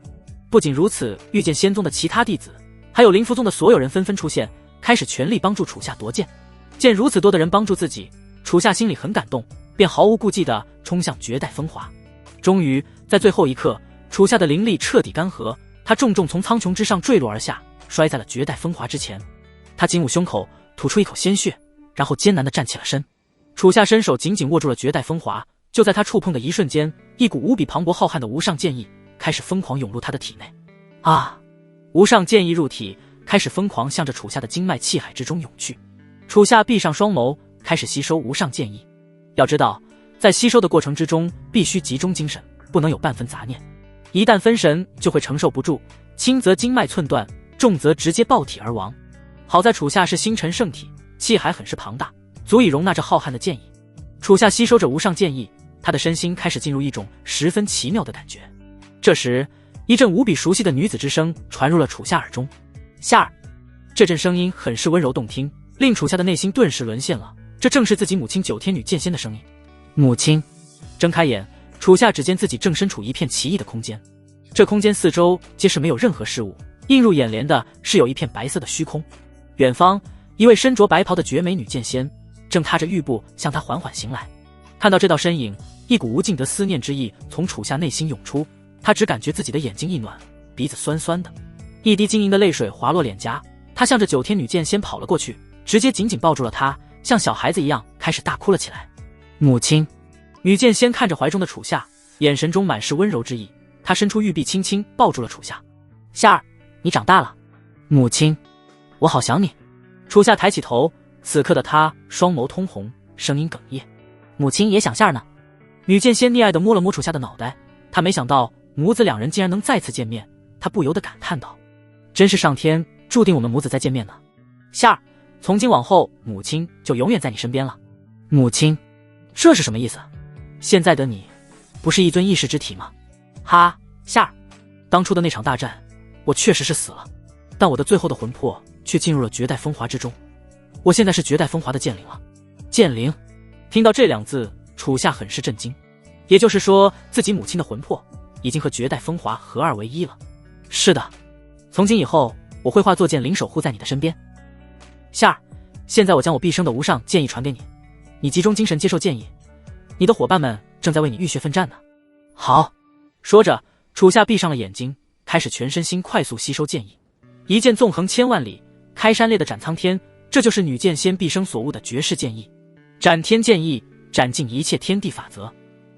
不仅如此，御剑仙宗的其他弟子，还有灵符宗的所有人纷纷出现，开始全力帮助楚夏夺剑。见如此多的人帮助自己，楚夏心里很感动，便毫无顾忌地冲向绝代风华。终于在最后一刻，楚夏的灵力彻底干涸，他重重从苍穹之上坠落而下，摔在了绝代风华之前。他紧捂胸口，吐出一口鲜血，然后艰难地站起了身。楚夏伸手紧紧握住了绝代风华，就在他触碰的一瞬间，一股无比磅礴浩瀚的无上剑意开始疯狂涌入他的体内。啊！无上剑意入体，开始疯狂向着楚夏的经脉气海之中涌去。楚夏闭上双眸，开始吸收无上剑意。要知道，在吸收的过程之中，必须集中精神，不能有半分杂念。一旦分神，就会承受不住，轻则经脉寸断，重则直接爆体而亡。好在楚夏是星辰圣体，气海很是庞大，足以容纳这浩瀚的剑意。楚夏吸收着无上剑意，他的身心开始进入一种十分奇妙的感觉。这时，一阵无比熟悉的女子之声传入了楚夏耳中。夏儿，这阵声音很是温柔动听，令楚夏的内心顿时沦陷了。这正是自己母亲九天女剑仙的声音。母亲，睁开眼，楚夏只见自己正身处一片奇异的空间。这空间四周皆是没有任何事物，映入眼帘的是有一片白色的虚空。远方，一位身着白袍的绝美女剑仙正踏着玉步向他缓缓行来。看到这道身影，一股无尽的思念之意从楚夏内心涌出，他只感觉自己的眼睛一暖，鼻子酸酸的，一滴晶莹的泪水滑落脸颊。他向着九天女剑仙跑了过去，直接紧紧抱住了她，像小孩子一样开始大哭了起来。母亲，女剑仙看着怀中的楚夏，眼神中满是温柔之意，她伸出玉臂轻轻抱住了楚夏。夏儿，你长大了。母亲，我好想你。楚夏抬起头，此刻的他双眸通红，声音哽咽。母亲也想夏儿呢。女剑仙溺爱地摸了摸楚夏的脑袋，她没想到母子两人竟然能再次见面，她不由得感叹道：真是上天注定我们母子再见面呢。夏儿，从今往后母亲就永远在你身边了。母亲，这是什么意思？现在的你不是一尊意识之体吗？哈，夏儿，当初的那场大战我确实是死了，但我的最后的魂魄却进入了绝代风华之中，我现在是绝代风华的剑灵了。剑灵？听到这2字，楚夏很是震惊。也就是说，自己母亲的魂魄已经和绝代风华合二为一了。是的，从今以后，我会化作剑灵守护在你的身边。夏儿，现在我将我毕生的无上剑意传给你，你集中精神接受剑意。你的伙伴们正在为你浴血奋战呢。好，说着，楚夏闭上了眼睛，开始全身心快速吸收剑意。一剑纵横千万里，开山裂的斩苍天，这就是女剑仙毕生所悟的绝世剑意。斩天剑意，斩尽一切天地法则。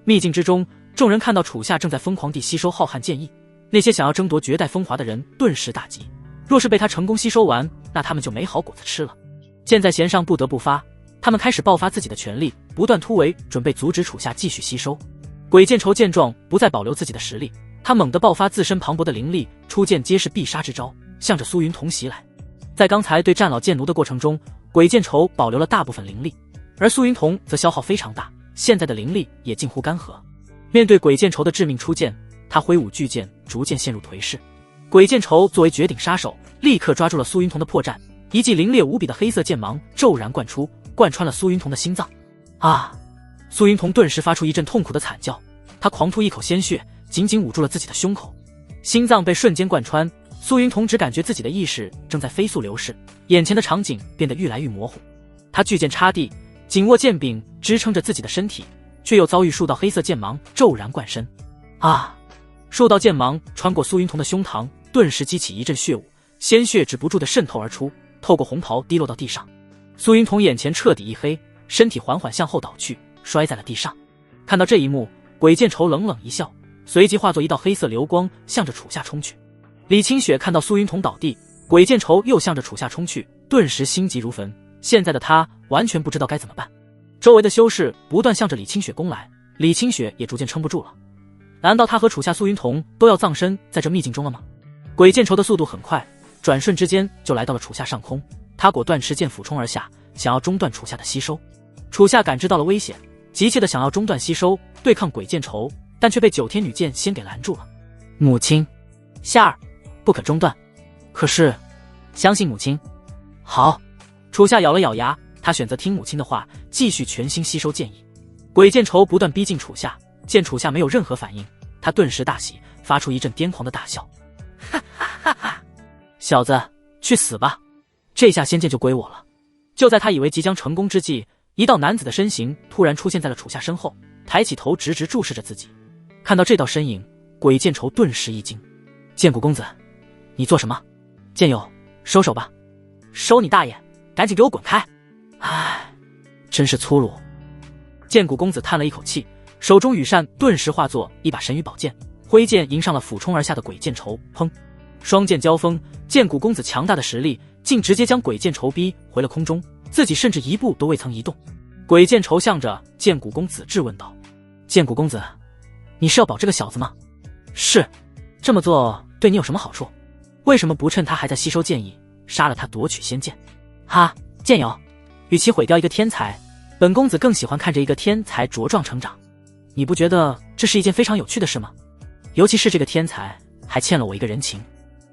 秘境之中，众人看到楚夏正在疯狂地吸收浩瀚剑意，那些想要争夺绝代风华的人顿时大急。若是被他成功吸收完，那他们就没好果子吃了。箭在弦上不得不发，他们开始爆发自己的全力，不断突围，准备阻止楚夏继续吸收。鬼剑愁见状，不再保留自己的实力，他猛地爆发自身磅礴的灵力，出剑皆是必杀之招，向着苏云彤袭来。在刚才对战老剑奴的过程中，鬼剑愁保留了大部分灵力，而苏云彤则消耗非常大，现在的灵力也近乎干涸。面对鬼剑愁的致命出剑，他挥舞巨剑，逐渐陷入颓势。鬼剑愁作为绝顶杀手，立刻抓住了苏云彤的破绽，一记凌冽无比的黑色剑芒骤然贯出，贯穿了苏云彤的心脏。啊！苏云彤顿时发出一阵痛苦的惨叫，他狂吐一口鲜血，紧紧捂住了自己的胸口。心脏被瞬间贯穿，苏云彤只感觉自己的意识正在飞速流逝，眼前的场景变得愈来愈模糊。他巨剑插地，紧握剑柄支撑着自己的身体，却又遭遇数道黑色剑芒骤然贯身。啊！数道剑芒穿过苏云彤的胸膛，顿时激起一阵血雾，鲜血止不住地渗透而出，透过红袍滴落到地上。苏云彤眼前彻底一黑，身体缓缓向后倒去，摔在了地上。看到这一幕，鬼剑愁冷冷一笑，随即化作一道黑色流光向着楚夏冲去。李清雪看到苏云彤倒地，鬼剑愁又向着楚夏冲去，顿时心急如焚。现在的他完全不知道该怎么办。周围的修士不断向着李清雪攻来，李清雪也逐渐撑不住了。难道他和楚夏、苏云彤都要葬身在这秘境中了吗？鬼剑愁的速度很快，转瞬之间就来到了楚夏上空，他果断持剑俯冲而下，想要中断楚夏的吸收。楚夏感知到了危险，急切的想要中断吸收，对抗鬼剑愁，但却被九天女剑仙给拦住了。母亲，夏儿，不可中断。可是，相信母亲。好。楚夏咬了咬牙，他选择听母亲的话，继续全心吸收剑意。鬼剑愁不断逼近楚夏，见楚夏没有任何反应，他顿时大喜，发出一阵癫狂的大笑。哈哈哈哈！小子，去死吧！这下仙剑就归我了。就在他以为即将成功之际，一道男子的身形突然出现在了楚夏身后，抬起头直直注视着自己。看到这道身影，鬼剑愁顿时一惊。剑谷公子，你做什么？剑友，收手吧。收你大爷！赶紧给我滚开！唉，真是粗鲁。剑谷公子叹了一口气，手中羽扇顿时化作一把神羽宝剑，挥剑迎上了俯冲而下的鬼剑愁。砰！双剑交锋，剑谷公子强大的实力竟直接将鬼剑愁逼回了空中，自己甚至一步都未曾移动。鬼剑愁向着剑谷公子质问道：“剑谷公子，你是要保这个小子吗？”“是。这么做对你有什么好处？为什么不趁他还在吸收剑意，杀了他夺取仙剑？”“哈，剑友，与其毁掉一个天才，本公子更喜欢看着一个天才茁壮成长。你不觉得这是一件非常有趣的事吗？尤其是这个天才还欠了我一个人情。”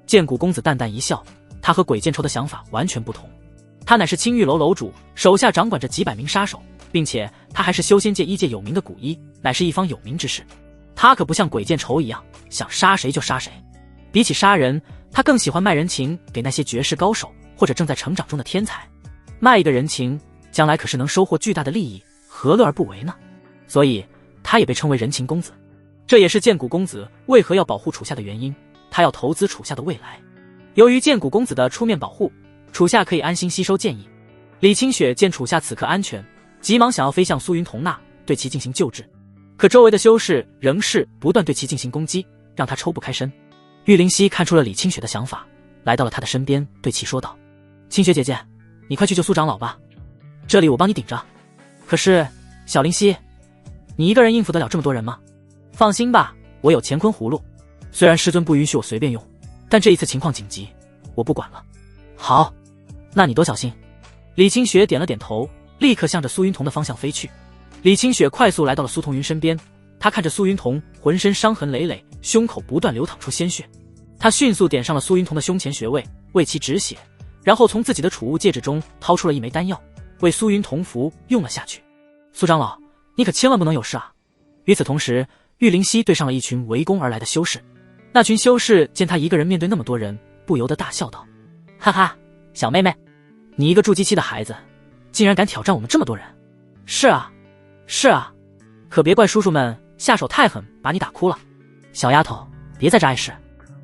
剑谷公子淡淡一笑，他和鬼剑愁的想法完全不同。他乃是青玉楼楼主，手下掌管着几百名杀手，并且他还是修仙界一界有名的古医，乃是一方有名之士。他可不像鬼剑愁一样，想杀谁就杀谁。比起杀人，他更喜欢卖人情给那些绝世高手或者正在成长中的天才。卖一个人情，将来可是能收获巨大的利益，何乐而不为呢？所以他也被称为人情公子。这也是剑谷公子为何要保护楚夏的原因，他要投资楚夏的未来。由于剑谷公子的出面保护，楚夏可以安心吸收剑意。李清雪见楚夏此刻安全，急忙想要飞向苏云彤那，对其进行救治。可周围的修士仍是不断对其进行攻击，让他抽不开身。玉灵溪看出了李清雪的想法，来到了他的身边，对其说道：“清雪姐姐，你快去救苏长老吧，这里我帮你顶着。可是，小灵溪，你一个人应付得了这么多人吗？放心吧，我有乾坤葫芦。虽然师尊不允许我随便用，但这一次情况紧急，我不管了。”“好，那你多小心。”李清雪点了点头，立刻向着苏云彤的方向飞去。李清雪快速来到了苏彤云身边，她看着苏云彤浑身伤痕累累，胸口不断流淌出鲜血，她迅速点上了苏云彤的胸前穴位，为其止血，然后从自己的储物戒指中掏出了一枚丹药，为苏云彤服用了下去。苏长老，你可千万不能有事啊！与此同时，玉灵溪对上了一群围攻而来的修士。那群修士见他一个人面对那么多人，不由得大笑道：“哈哈，小妹妹，你一个筑基期的孩子，竟然敢挑战我们这么多人！是啊，是啊，可别怪叔叔们下手太狠，把你打哭了。小丫头，别在这碍事。”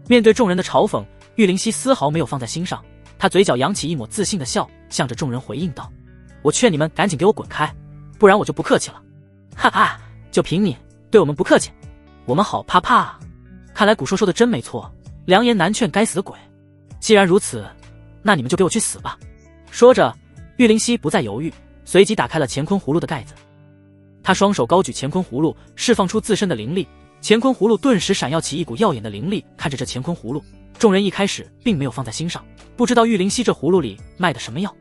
面对众人的嘲讽，玉灵溪丝毫没有放在心上，她嘴角扬起一抹自信的笑，向着众人回应道：“我劝你们赶紧给我滚开，不然我就不客气了。哈哈，就凭你对我们不客气，我们好怕怕啊！看来古说的真没错，良言难劝该死的鬼。既然如此，那你们就给我去死吧！”说着，玉灵溪不再犹豫，随即打开了乾坤葫芦的盖子。他双手高举乾坤葫芦，释放出自身的灵力，乾坤葫芦顿时闪耀起一股耀眼的灵力。看着这乾坤葫芦，众人一开始并没有放在心上，不知道玉灵溪这葫芦里卖的什么药。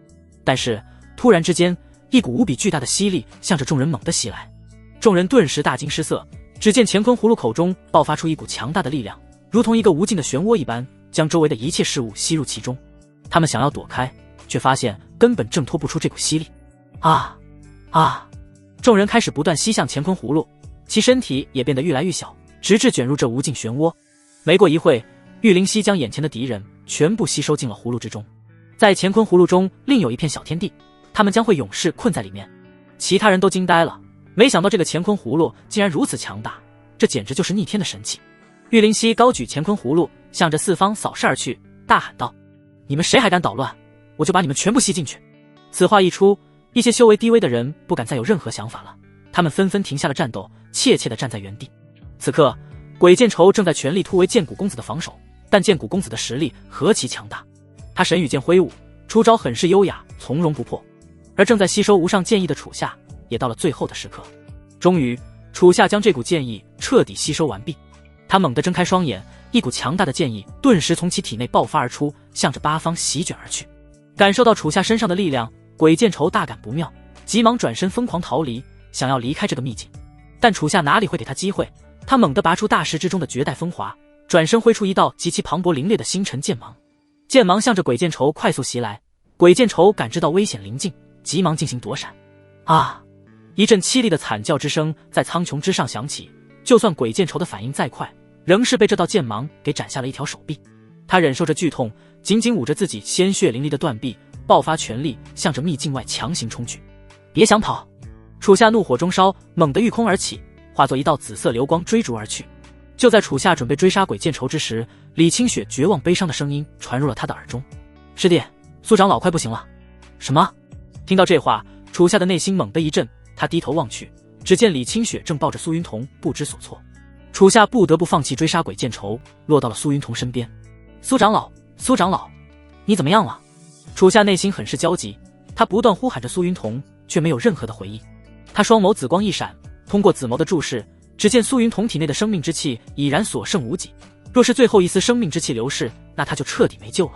但是突然之间，一股无比巨大的吸力向着众人猛地袭来，众人顿时大惊失色。只见乾坤葫芦口中爆发出一股强大的力量，如同一个无尽的漩涡一般，将周围的一切事物吸入其中。他们想要躲开，却发现根本挣脱不出这股吸力。啊啊！众人开始不断吸向乾坤葫芦，其身体也变得愈来愈小，直至卷入这无尽漩涡。没过一会，玉灵溪将眼前的敌人全部吸收进了葫芦之中。在乾坤葫芦中另有一片小天地，他们将会永世困在里面。其他人都惊呆了，没想到这个乾坤葫芦竟然如此强大，这简直就是逆天的神器。玉灵溪高举乾坤葫芦，向着四方扫视而去，大喊道：“你们谁还敢捣乱，我就把你们全部吸进去！”此话一出，一些修为低微的人不敢再有任何想法了，他们纷纷停下了战斗，怯怯地站在原地。此刻，鬼见愁正在全力突围剑谷公子的防守，但剑谷公子的实力何其强大，他神羽剑挥舞，出招很是优雅，从容不迫。而正在吸收无上剑意的楚夏也到了最后的时刻，终于楚夏将这股剑意彻底吸收完毕。他猛地睁开双眼，一股强大的剑意顿时从其体内爆发而出，向着八方席卷而去。感受到楚夏身上的力量，鬼见愁大感不妙，急忙转身疯狂逃离，想要离开这个秘境。但楚夏哪里会给他机会，他猛地拔出大石之中的绝代风华，转身挥出一道极其磅礴凌冽的星辰剑芒。剑芒向着鬼见愁快速袭来，鬼见愁感知到危险临近，急忙进行躲闪。啊！一阵凄厉的惨叫之声在苍穹之上响起，就算鬼见愁的反应再快，仍是被这道剑芒给斩下了一条手臂。他忍受着剧痛，紧紧捂着自己鲜血淋漓的断臂，爆发全力向着秘境外强行冲去。别想跑！楚夏怒火中烧，猛地御空而起，化作一道紫色流光追逐而去。就在楚夏准备追杀鬼见愁之时，李清雪绝望悲伤的声音传入了他的耳中：“师弟，苏长老快不行了。”什么？听到这话，楚夏的内心猛地一震，他低头望去，只见李清雪正抱着苏云彤不知所措。楚夏不得不放弃追杀鬼见愁，落到了苏云彤身边。苏长老，苏长老，你怎么样了？楚夏内心很是焦急，他不断呼喊着苏云彤，却没有任何的回应。他双眸紫光一闪，通过紫眸的注视，只见苏云彤体内的生命之气已然所剩无几，若是最后一丝生命之气流逝，那他就彻底没救了。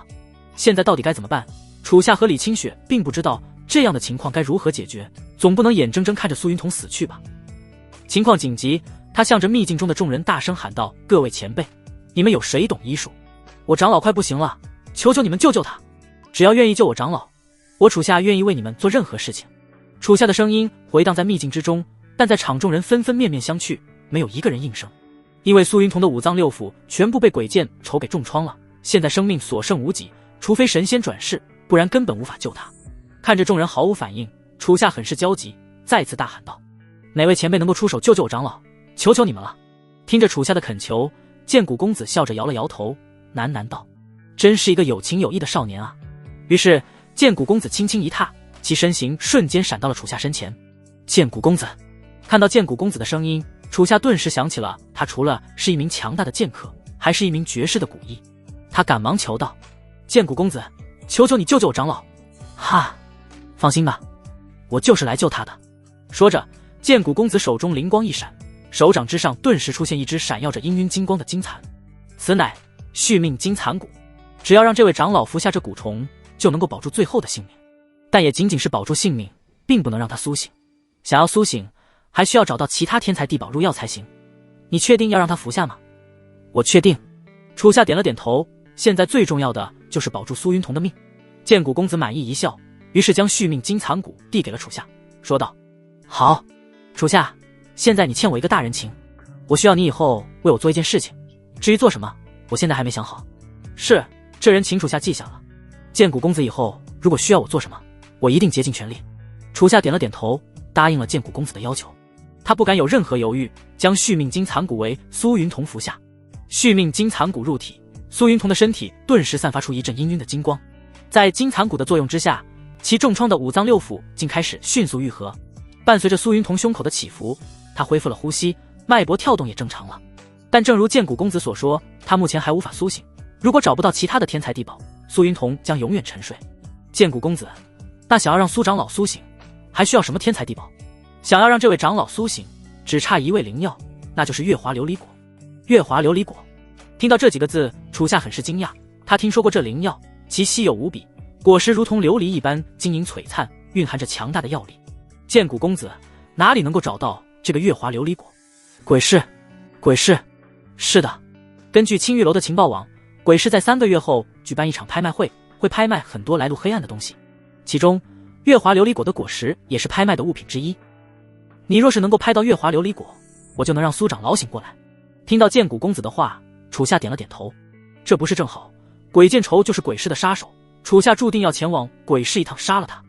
现在到底该怎么办？楚夏和李清雪并不知道这样的情况该如何解决，总不能眼睁睁看着苏云彤死去吧。情况紧急，他向着秘境中的众人大声喊道：“各位前辈，你们有谁懂医术？我长老快不行了，求求你们救救他！只要愿意救我长老，我楚夏愿意为你们做任何事情。”楚夏的声音回荡在秘境之中，但在场众人纷纷面面相觑，没有一个人应声。因为苏云彤的五脏六腑全部被鬼剑愁给重创了，现在生命所剩无几，除非神仙转世，不然根本无法救他。看着众人毫无反应，楚夏很是焦急，再次大喊道：“哪位前辈能够出手救救我长老？求求你们了！”听着楚夏的恳求，剑谷公子笑着摇了摇头，喃喃道：“真是一个有情有义的少年啊。”于是剑谷公子轻轻一踏，其身形瞬间闪到了楚夏身前。剑谷公子看到剑谷公子的声音，楚夏顿时想起了他除了是一名强大的剑客，还是一名绝世的古医。他赶忙求道：“剑谷公子，求求你救救我长老！”哈，放心吧，我就是来救他的。说着，剑谷公子手中灵光一闪，手掌之上顿时出现一只闪耀着氤氲金光的金蚕，此乃续命金蚕蛊。只要让这位长老服下这蛊虫，就能够保住最后的性命，但也仅仅是保住性命，并不能让他苏醒。想要苏醒，还需要找到其他天材地宝入药才行。你确定要让他服下吗？我确定。楚夏点了点头，现在最重要的就是保住苏云彤的命。剑谷公子满意一笑，于是将续命金蚕蛊递给了楚夏，说道：“好，楚夏，现在你欠我一个大人情，我需要你以后为我做一件事情，至于做什么，我现在还没想好。是，这人情楚夏记下了。剑谷公子以后如果需要我做什么，我一定竭尽全力。楚夏点了点头，答应了剑谷公子的要求。他不敢有任何犹豫，将续命金蚕骨为苏云彤服下。续命金蚕骨入体，苏云彤的身体顿时散发出一阵氤氲的金光。在金蚕骨的作用之下，其重创的五脏六腑竟开始迅速愈合。伴随着苏云彤胸口的起伏，他恢复了呼吸，脉搏跳动也正常了。但正如剑谷公子所说，他目前还无法苏醒，如果找不到其他的天才地宝，苏云彤将永远沉睡。剑谷公子，那想要让苏长老苏醒，还需要什么天才地宝？想要让这位长老苏醒，只差一味灵药，那就是月华琉璃果。月华琉璃果，听到这几个字，楚夏很是惊讶。他听说过这灵药，其稀有无比，果实如同琉璃一般晶莹璀璨，蕴含着强大的药力。剑谷公子哪里能够找到这个月华琉璃果？鬼市，鬼市，是的。根据青玉楼的情报网，鬼市在3个月后举办一场拍卖会，会拍卖很多来路黑暗的东西，其中月华琉璃果的果实也是拍卖的物品之一。你若是能够拍到月华琉璃果，我就能让苏长老醒过来。听到剑谷公子的话，楚夏点了点头。这不是正好，鬼见愁就是鬼市的杀手，楚夏注定要前往鬼市一趟，杀了他。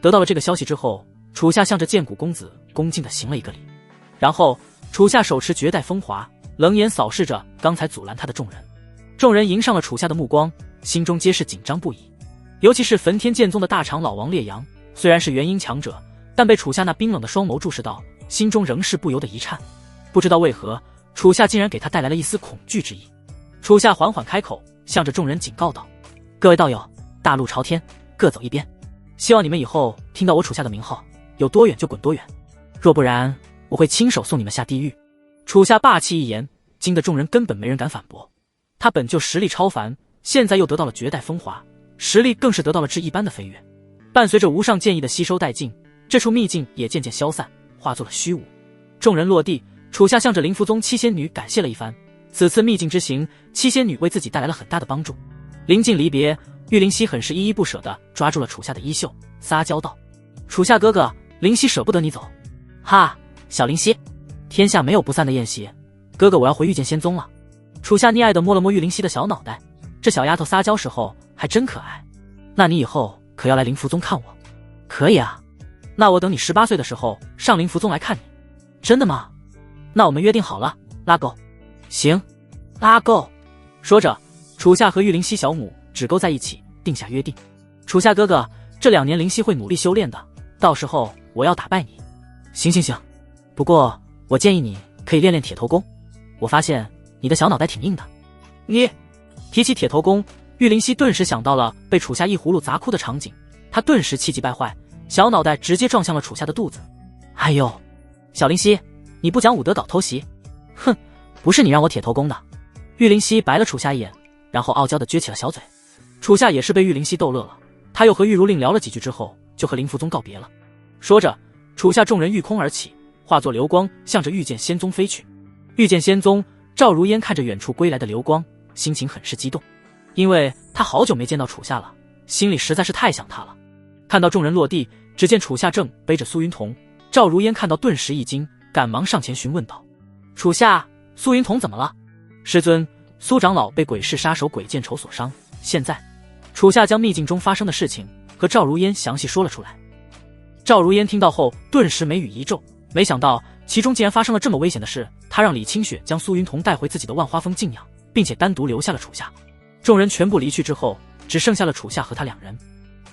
得到了这个消息之后，楚夏向着剑谷公子恭敬地行了一个礼，然后楚夏手持绝代风华，冷眼扫视着刚才阻拦他的众人。众人迎上了楚夏的目光，心中皆是紧张不已。尤其是焚天剑宗的大长老王烈阳，虽然是元婴强者，但被楚夏那冰冷的双眸注视到，心中仍是不由得一颤。不知道为何，楚夏竟然给他带来了一丝恐惧之意。楚夏缓缓开口，向着众人警告道：各位道友，大路朝天，各走一边，希望你们以后听到我楚夏的名号，有多远就滚多远，若不然我会亲手送你们下地狱。楚夏霸气一言，惊得众人根本没人敢反驳。他本就实力超凡，现在又得到了绝代风华，实力更是得到了质一般的飞跃。伴随着无上剑意的吸收殆尽，这处秘境也渐渐消散，化作了虚无。众人落地，楚夏向着灵符宗七仙女感谢了一番。此次秘境之行，七仙女为自己带来了很大的帮助。临近离别，玉灵溪很是依依不舍地抓住了楚夏的衣袖，撒娇道：楚夏哥哥，灵溪舍不得你走。哈，小灵溪，天下没有不散的宴席，哥哥我要回御剑仙宗了。楚夏溺爱地摸了摸玉灵溪的小脑袋，这小丫头撒娇时候还真可爱。那你以后可要来灵符宗看我？可以啊，那我等你18岁的时候上灵符宗来看你。真的吗？那我们约定好了，拉钩。行，拉钩。说着，楚夏和玉灵溪小母指勾在一起，定下约定。楚夏哥哥，这2年灵溪会努力修炼的，到时候我要打败你。行行行，不过我建议你可以练练铁头功，我发现你的小脑袋挺硬的。你提起铁头功，玉灵溪顿时想到了被楚夏一葫芦砸哭的场景，他顿时气急败坏，小脑袋直接撞向了楚夏的肚子。哎呦，小灵溪，你不讲武德搞偷袭，哼，不是你让我铁头功的。玉灵溪白了楚夏一眼，然后傲娇地撅起了小嘴。楚夏也是被玉灵溪逗乐了，他又和玉如令聊了几句之后，就和灵符宗告别了。说着，楚夏众人御空而起，化作流光向着御剑仙宗飞去。御剑仙宗，赵如烟看着远处归来的流光，心情很是激动，因为他好久没见到楚夏了，心里实在是太想他了。看到众人落地，只见楚夏正背着苏云彤，赵如烟看到顿时一惊，赶忙上前询问道：楚夏，苏云彤怎么了？师尊，苏长老被鬼市杀手鬼见愁所伤，现在……楚夏将秘境中发生的事情和赵如烟详细说了出来。赵如烟听到后顿时眉宇一皱，没想到其中竟然发生了这么危险的事。他让李清雪将苏云彤带回自己的万花峰静养，并且单独留下了楚夏。众人全部离去之后，只剩下了楚夏和他2人。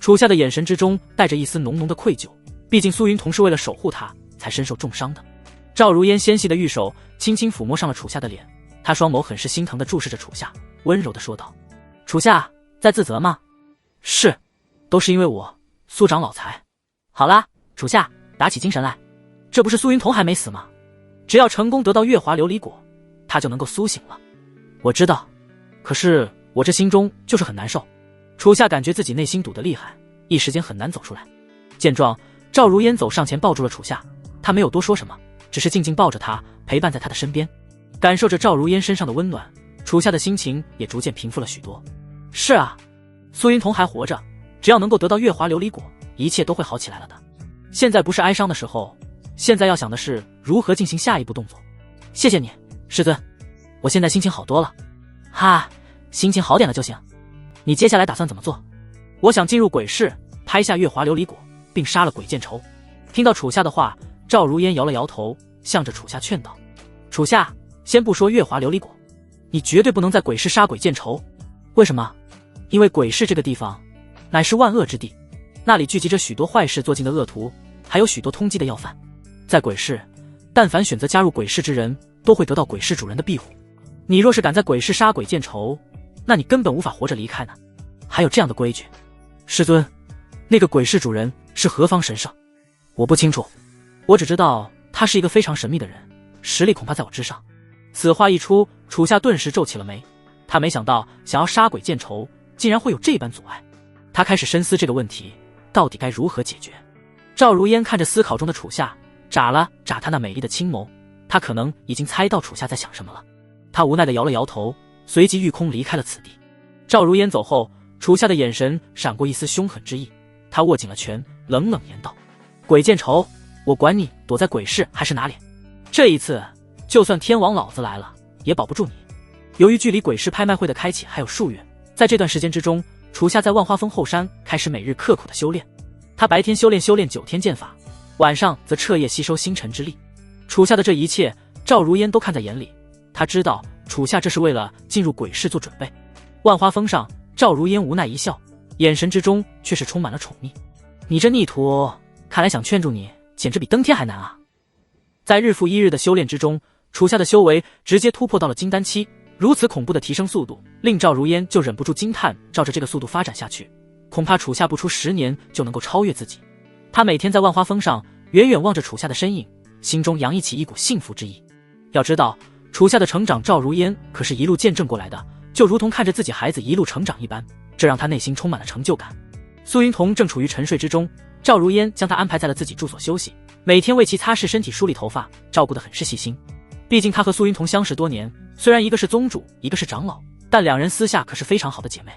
楚夏的眼神之中带着一丝浓浓的愧疚，毕竟苏云彤是为了守护他才身受重伤的。赵如烟纤细的玉手轻轻抚摸上了楚夏的脸，他双眸很是心疼地注视着楚夏，温柔地说道：楚夏，在自责吗？是，都是因为我苏长老才……好啦，楚夏，打起精神来，这不是苏云彤还没死吗？只要成功得到月华琉璃果，他就能够苏醒了。我知道，可是我这心中就是很难受。楚夏感觉自己内心堵得厉害，一时间很难走出来。见状，赵如烟走上前抱住了楚夏，他没有多说什么，只是静静抱着他，陪伴在他的身边。感受着赵如烟身上的温暖，楚夏的心情也逐渐平复了许多。是啊，苏云彤还活着，只要能够得到月华琉璃果，一切都会好起来了的。现在不是哀伤的时候，现在要想的是如何进行下一步动作。谢谢你，师尊，我现在心情好多了。哈，心情好点了就行。你接下来打算怎么做？我想进入鬼市，拍下月华琉璃果，并杀了鬼见愁。听到楚夏的话，赵如烟摇了摇头，向着楚夏劝道：楚夏，先不说月华琉璃果，你绝对不能在鬼市杀鬼见愁。为什么？因为鬼市这个地方乃是万恶之地，那里聚集着许多坏事做尽的恶徒，还有许多通缉的要犯。在鬼市，但凡选择加入鬼市之人，都会得到鬼市主人的庇护。你若是敢在鬼市杀鬼见愁，那你根本无法活着离开呢。还有这样的规矩？师尊，那个鬼市主人是何方神圣？我不清楚，我只知道他是一个非常神秘的人，实力恐怕在我之上。此话一出，楚夏顿时皱起了眉，他没想到想要杀鬼见愁竟然会有这般阻碍。他开始深思这个问题到底该如何解决。赵如烟看着思考中的楚夏，眨了眨他那美丽的青眸，他可能已经猜到楚夏在想什么了。他无奈地摇了摇头，随即御空离开了此地。赵如烟走后，楚夏的眼神闪过一丝凶狠之意，他握紧了拳，冷冷言道：鬼见愁，我管你躲在鬼市还是哪里，这一次就算天王老子来了也保不住你。由于距离鬼市拍卖会的开启还有数月，在这段时间之中，楚夏在万花峰后山开始每日刻苦的修炼。他白天修炼9天剑法，晚上则彻夜吸收星辰之力。楚夏的这一切，赵如烟都看在眼里，他知道楚夏这是为了进入鬼市做准备。万花峰上，赵如烟无奈一笑，眼神之中却是充满了宠溺。你这逆徒，看来想劝住你简直比登天还难啊。在日复一日的修炼之中，楚夏的修为直接突破到了金丹期，如此恐怖的提升速度令赵如烟就忍不住惊叹，照着这个速度发展下去，恐怕楚夏不出10年就能够超越自己。他每天在万花峰上远远望着楚夏的身影，心中洋溢起一股幸福之意。要知道楚夏的成长，赵如烟可是一路见证过来的，就如同看着自己孩子一路成长一般，这让他内心充满了成就感。苏云彤正处于沉睡之中，赵如烟将他安排在了自己住所休息，每天为其擦拭身体、梳理头发，照顾得很是细心。毕竟他和苏云彤相识多年，虽然一个是宗主，一个是长老，但两人私下可是非常好的姐妹。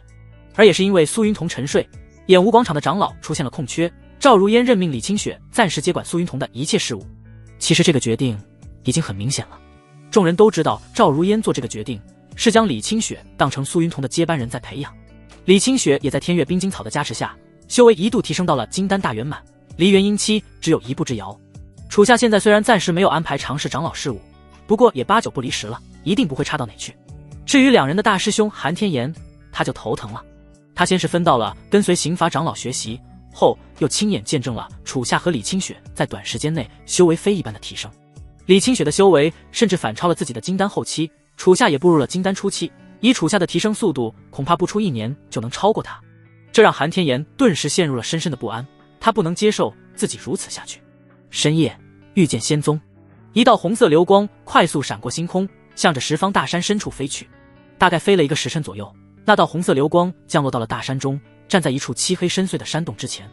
而也是因为苏云彤沉睡，演武广场的长老出现了空缺，赵如烟任命李清雪暂时接管苏云彤的一切事务。其实这个决定已经很明显了，众人都知道赵如烟做这个决定是将李清雪当成苏云彤的接班人在培养。李清雪也在天月冰晶草的加持下，修为一度提升到了金丹大圆满，离元婴期只有一步之遥。楚夏现在虽然暂时没有安排尝试长老事务，不过也8、9不离10了，一定不会差到哪去。至于两人的大师兄韩天炎，他就头疼了。他先是分到了跟随刑法长老学习，后又亲眼见证了楚夏和李清雪在短时间内修为非一般的提升。李清雪的修为甚至反超了自己的金丹后期，楚夏也步入了金丹初期，以楚夏的提升速度，恐怕不出1年就能超过他。这让韩天炎顿时陷入了深深的不安，他不能接受自己如此下去。深夜，遇见仙宗，一道红色流光快速闪过星空，向着十方大山深处飞去。大概飞了1个时辰左右，那道红色流光降落到了大山中，站在一处漆黑深邃的山洞之前。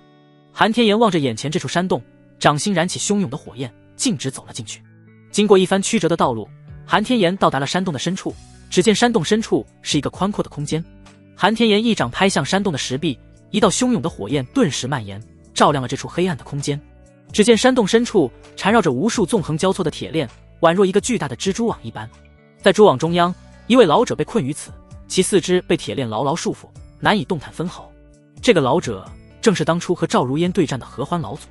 韩天炎望着眼前这处山洞，掌心燃起汹涌的火焰，径直走了进去。经过一番曲折的道路，韩天炎到达了山洞的深处。只见山洞深处是一个宽阔的空间，韩天炎一掌拍向山洞的石壁，一道汹涌的火焰顿时蔓延，照亮了这处黑暗的空间。只见山洞深处缠绕着无数纵横交错的铁链，宛若一个巨大的蜘蛛网一般。在蛛网中央，一位老者被困于此，其四肢被铁链牢牢束缚，难以动弹分毫。这个老者正是当初和赵如烟对战的合欢老祖。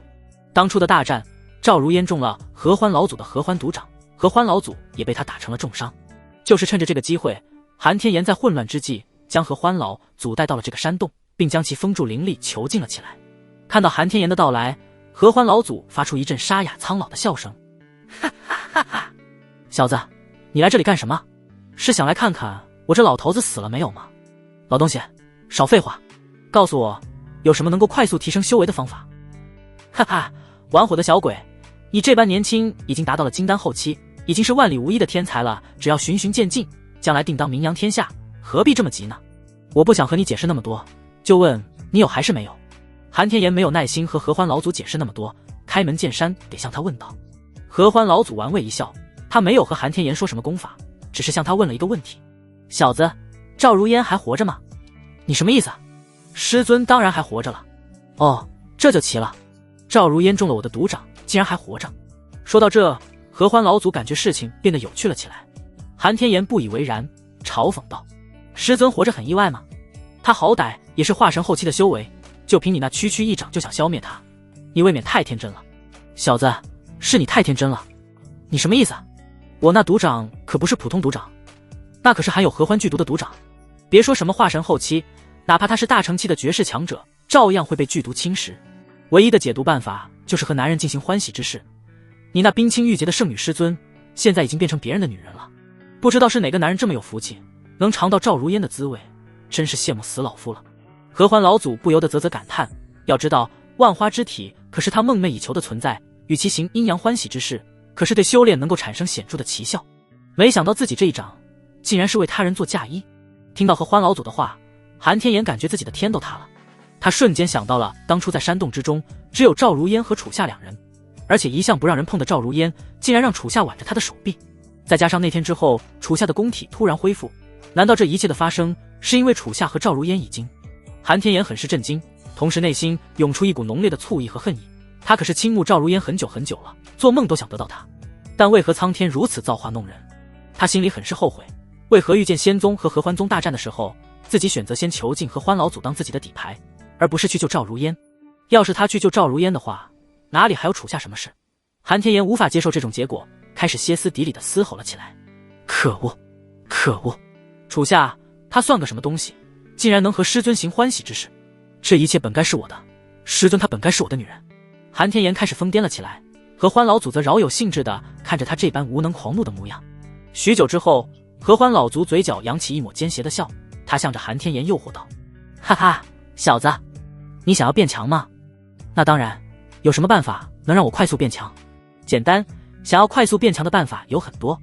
当初的大战，赵如烟中了合欢老祖的合欢独掌，合欢老祖也被他打成了重伤。就是趁着这个机会，韩天炎在混乱之际将合欢老祖带到了这个山洞，并将其封住灵力囚禁了起来。看到韩天炎的到来，合欢老祖发出一阵沙哑苍老的笑声，哈哈哈哈！小子，你来这里干什么？是想来看看我这老头子死了没有吗？老东西，少废话，告诉我有什么能够快速提升修为的方法。哈哈，玩火的小鬼，你这般年轻已经达到了金丹后期，已经是万里无一的天才了，只要循序渐进，将来定当名扬天下，何必这么急呢？我不想和你解释那么多，就问你有还是没有。韩天炎没有耐心和合欢老祖解释那么多，开门见山得向他问道。合欢老祖玩味一笑，他没有和韩天炎说什么功法，只是向他问了一个问题：小子，赵如烟还活着吗？你什么意思啊？师尊当然还活着了。哦，这就奇了，赵如烟中了我的毒掌，竟然还活着。说到这，合欢老祖感觉事情变得有趣了起来。韩天岩不以为然，嘲讽道：“师尊活着很意外吗？他好歹也是化神后期的修为，就凭你那区区一掌就想消灭他，你未免太天真了。小子，是你太天真了。你什么意思啊？我那毒掌可不是普通毒掌，那可是含有合欢剧毒的毒掌。别说什么化神后期，哪怕他是大成期的绝世强者，照样会被剧毒侵蚀。唯一的解毒办法就是和男人进行欢喜之事。你那冰清玉洁的圣女师尊，现在已经变成别人的女人了。不知道是哪个男人这么有福气，能尝到赵如烟的滋味，真是羡慕死老夫了。”合欢老祖不由得啧啧感叹，要知道万花之体可是他梦寐以求的存在，与其行阴阳欢喜之事，可是对修炼能够产生显著的奇效。没想到自己这一掌竟然是为他人做嫁衣。听到合欢老祖的话，韩天岩感觉自己的天都塌了。他瞬间想到了当初在山洞之中，只有赵如烟和楚夏两人，而且一向不让人碰的赵如烟竟然让楚夏挽着他的手臂。再加上那天之后楚夏的宫体突然恢复，难道这一切的发生是因为楚夏和赵如烟已经？韩天岩很是震惊，同时内心涌出一股浓烈的醋意和恨意。他可是倾慕赵如烟很久很久了，做梦都想得到她，但为何苍天如此造化弄人？他心里很是后悔，为何遇见仙宗和合欢宗大战的时候，自己选择先囚禁合欢老祖当自己的底牌，而不是去救赵如烟？要是他去救赵如烟的话，哪里还有楚夏什么事？韩天岩无法接受这种结果，开始歇斯底里地嘶吼了起来：“可恶，可恶！楚夏，他算个什么东西，竟然能和师尊行欢喜之事？这一切本该是我的，师尊她本该是我的女人。”韩天岩开始疯癫了起来，合欢老祖则饶有兴致地看着他这般无能狂怒的模样。许久之后，合欢老祖嘴角扬起一抹奸邪的笑，他向着韩天岩诱惑道：“哈哈，小子，你想要变强吗？那当然，有什么办法能让我快速变强？简单，想要快速变强的办法有很多，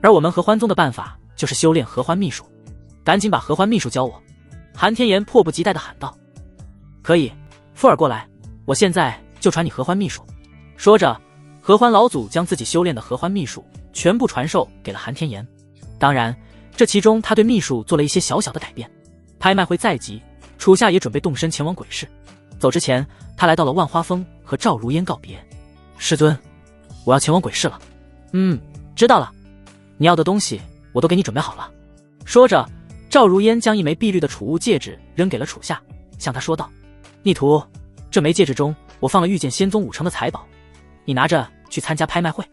而我们合欢宗的办法就是修炼合欢秘术。赶紧把合欢秘术教我！”韩天岩迫不及待地喊道。“可以，富儿过来，我现在就传你合欢秘术。”说着，合欢老祖将自己修炼的合欢秘术全部传授给了韩天岩。当然，这其中他对秘术做了一些小小的改变。拍卖会在即，楚夏也准备动身前往鬼市。走之前，他来到了万花峰和赵如烟告别。“师尊，我要前往鬼市了。”“知道了，你要的东西我都给你准备好了。”说着，赵如烟将一枚碧绿的储物戒指扔给了楚夏，向他说道：“逆徒，这枚戒指中我放了御剑仙宗5成的财宝，你拿着去参加拍卖会。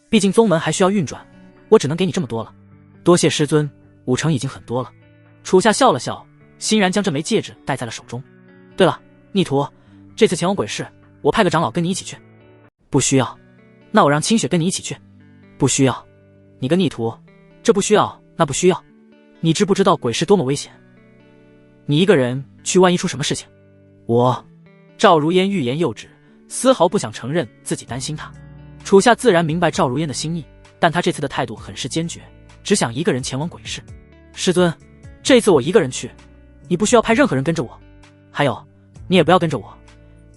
毕竟宗门还需要运转，我只能给你这么多了。”“多谢师尊，5成已经很多了。”楚夏笑了笑，欣然将这枚戒指戴在了手中。“对了，逆徒，这次前往鬼市，我派个长老跟你一起去。”“不需要。”“那我让清雪跟你一起去。”“不需要。”“你个逆徒，这不需要，那不需要。你知不知道鬼市多么危险？你一个人去，万一出什么事情？”“我……”赵如烟欲言又止，丝毫不想承认自己担心他。楚夏自然明白赵如烟的心意，但他这次的态度很是坚决，只想一个人前往鬼市。“师尊，这次我一个人去，你不需要派任何人跟着我。还有，你也不要跟着我，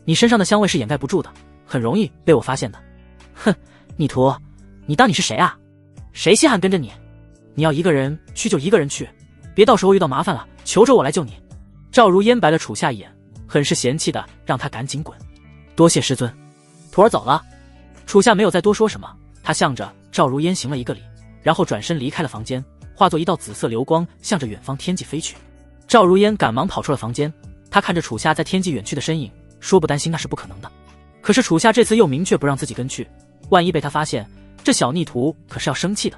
你身上的香味是掩盖不住的，很容易被我发现的。”“哼，逆徒，你当你是谁啊？谁稀罕跟着你？你要一个人去就一个人去，别到时候遇到麻烦了，求着我来救你。”赵如烟白了楚夏一眼，很是嫌弃的让他赶紧滚。“多谢师尊，徒儿走了。”楚夏没有再多说什么，他向着赵如烟行了一个礼，然后转身离开了房间，化作一道紫色流光，向着远方天际飞去。赵如烟赶忙跑出了房间，他看着楚夏在天际远去的身影，说不担心那是不可能的。可是楚夏这次又明确不让自己跟去，万一被他发现，这小逆徒可是要生气的。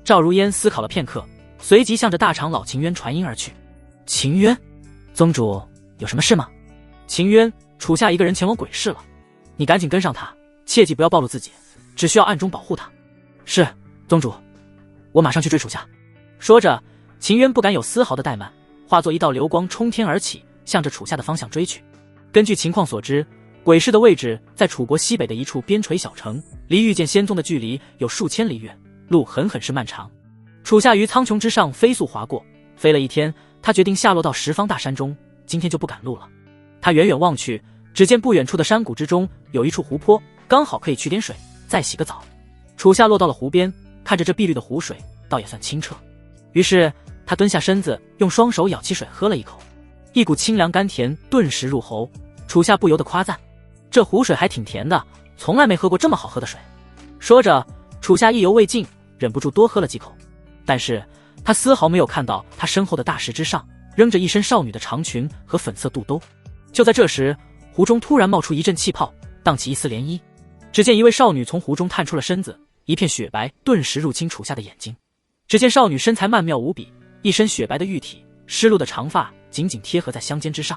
赵如烟思考了片刻，随即向着大长老秦渊传音而去。“秦渊，宗主有什么事吗？”“秦渊，楚夏一个人前往鬼市了，你赶紧跟上他，切记不要暴露自己，只需要暗中保护他。”“是，宗主，我马上去追楚夏。”说着，秦渊不敢有丝毫的怠慢，化作一道流光冲天而起，向着楚夏的方向追去。根据情况所知，鬼市的位置在楚国西北的一处边陲小城，离御剑仙宗的距离有数千里远，路很是漫长。楚夏于苍穹之上飞速划过，飞了一天，他决定下落到十方大山中，今天就不赶路了。他远远望去，只见不远处的山谷之中有一处湖泊，刚好可以取点水，再洗个澡。楚夏落到了湖边，看着这碧绿的湖水，倒也算清澈。于是他蹲下身子，用双手舀起水喝了一口，一股清凉甘甜顿时入喉。楚夏不由得夸赞：“这湖水还挺甜的，从来没喝过这么好喝的水。”说着，楚夏意犹未尽，忍不住多喝了几口。但是他丝毫没有看到他身后的大石之上扔着一身少女的长裙和粉色肚兜。就在这时，湖中突然冒出一阵气泡，荡起一丝涟漪。只见一位少女从湖中探出了身子，一片雪白顿时入侵楚夏的眼睛。只见少女身材曼妙无比，一身雪白的玉体，湿漉的长发紧紧贴合在香肩之上。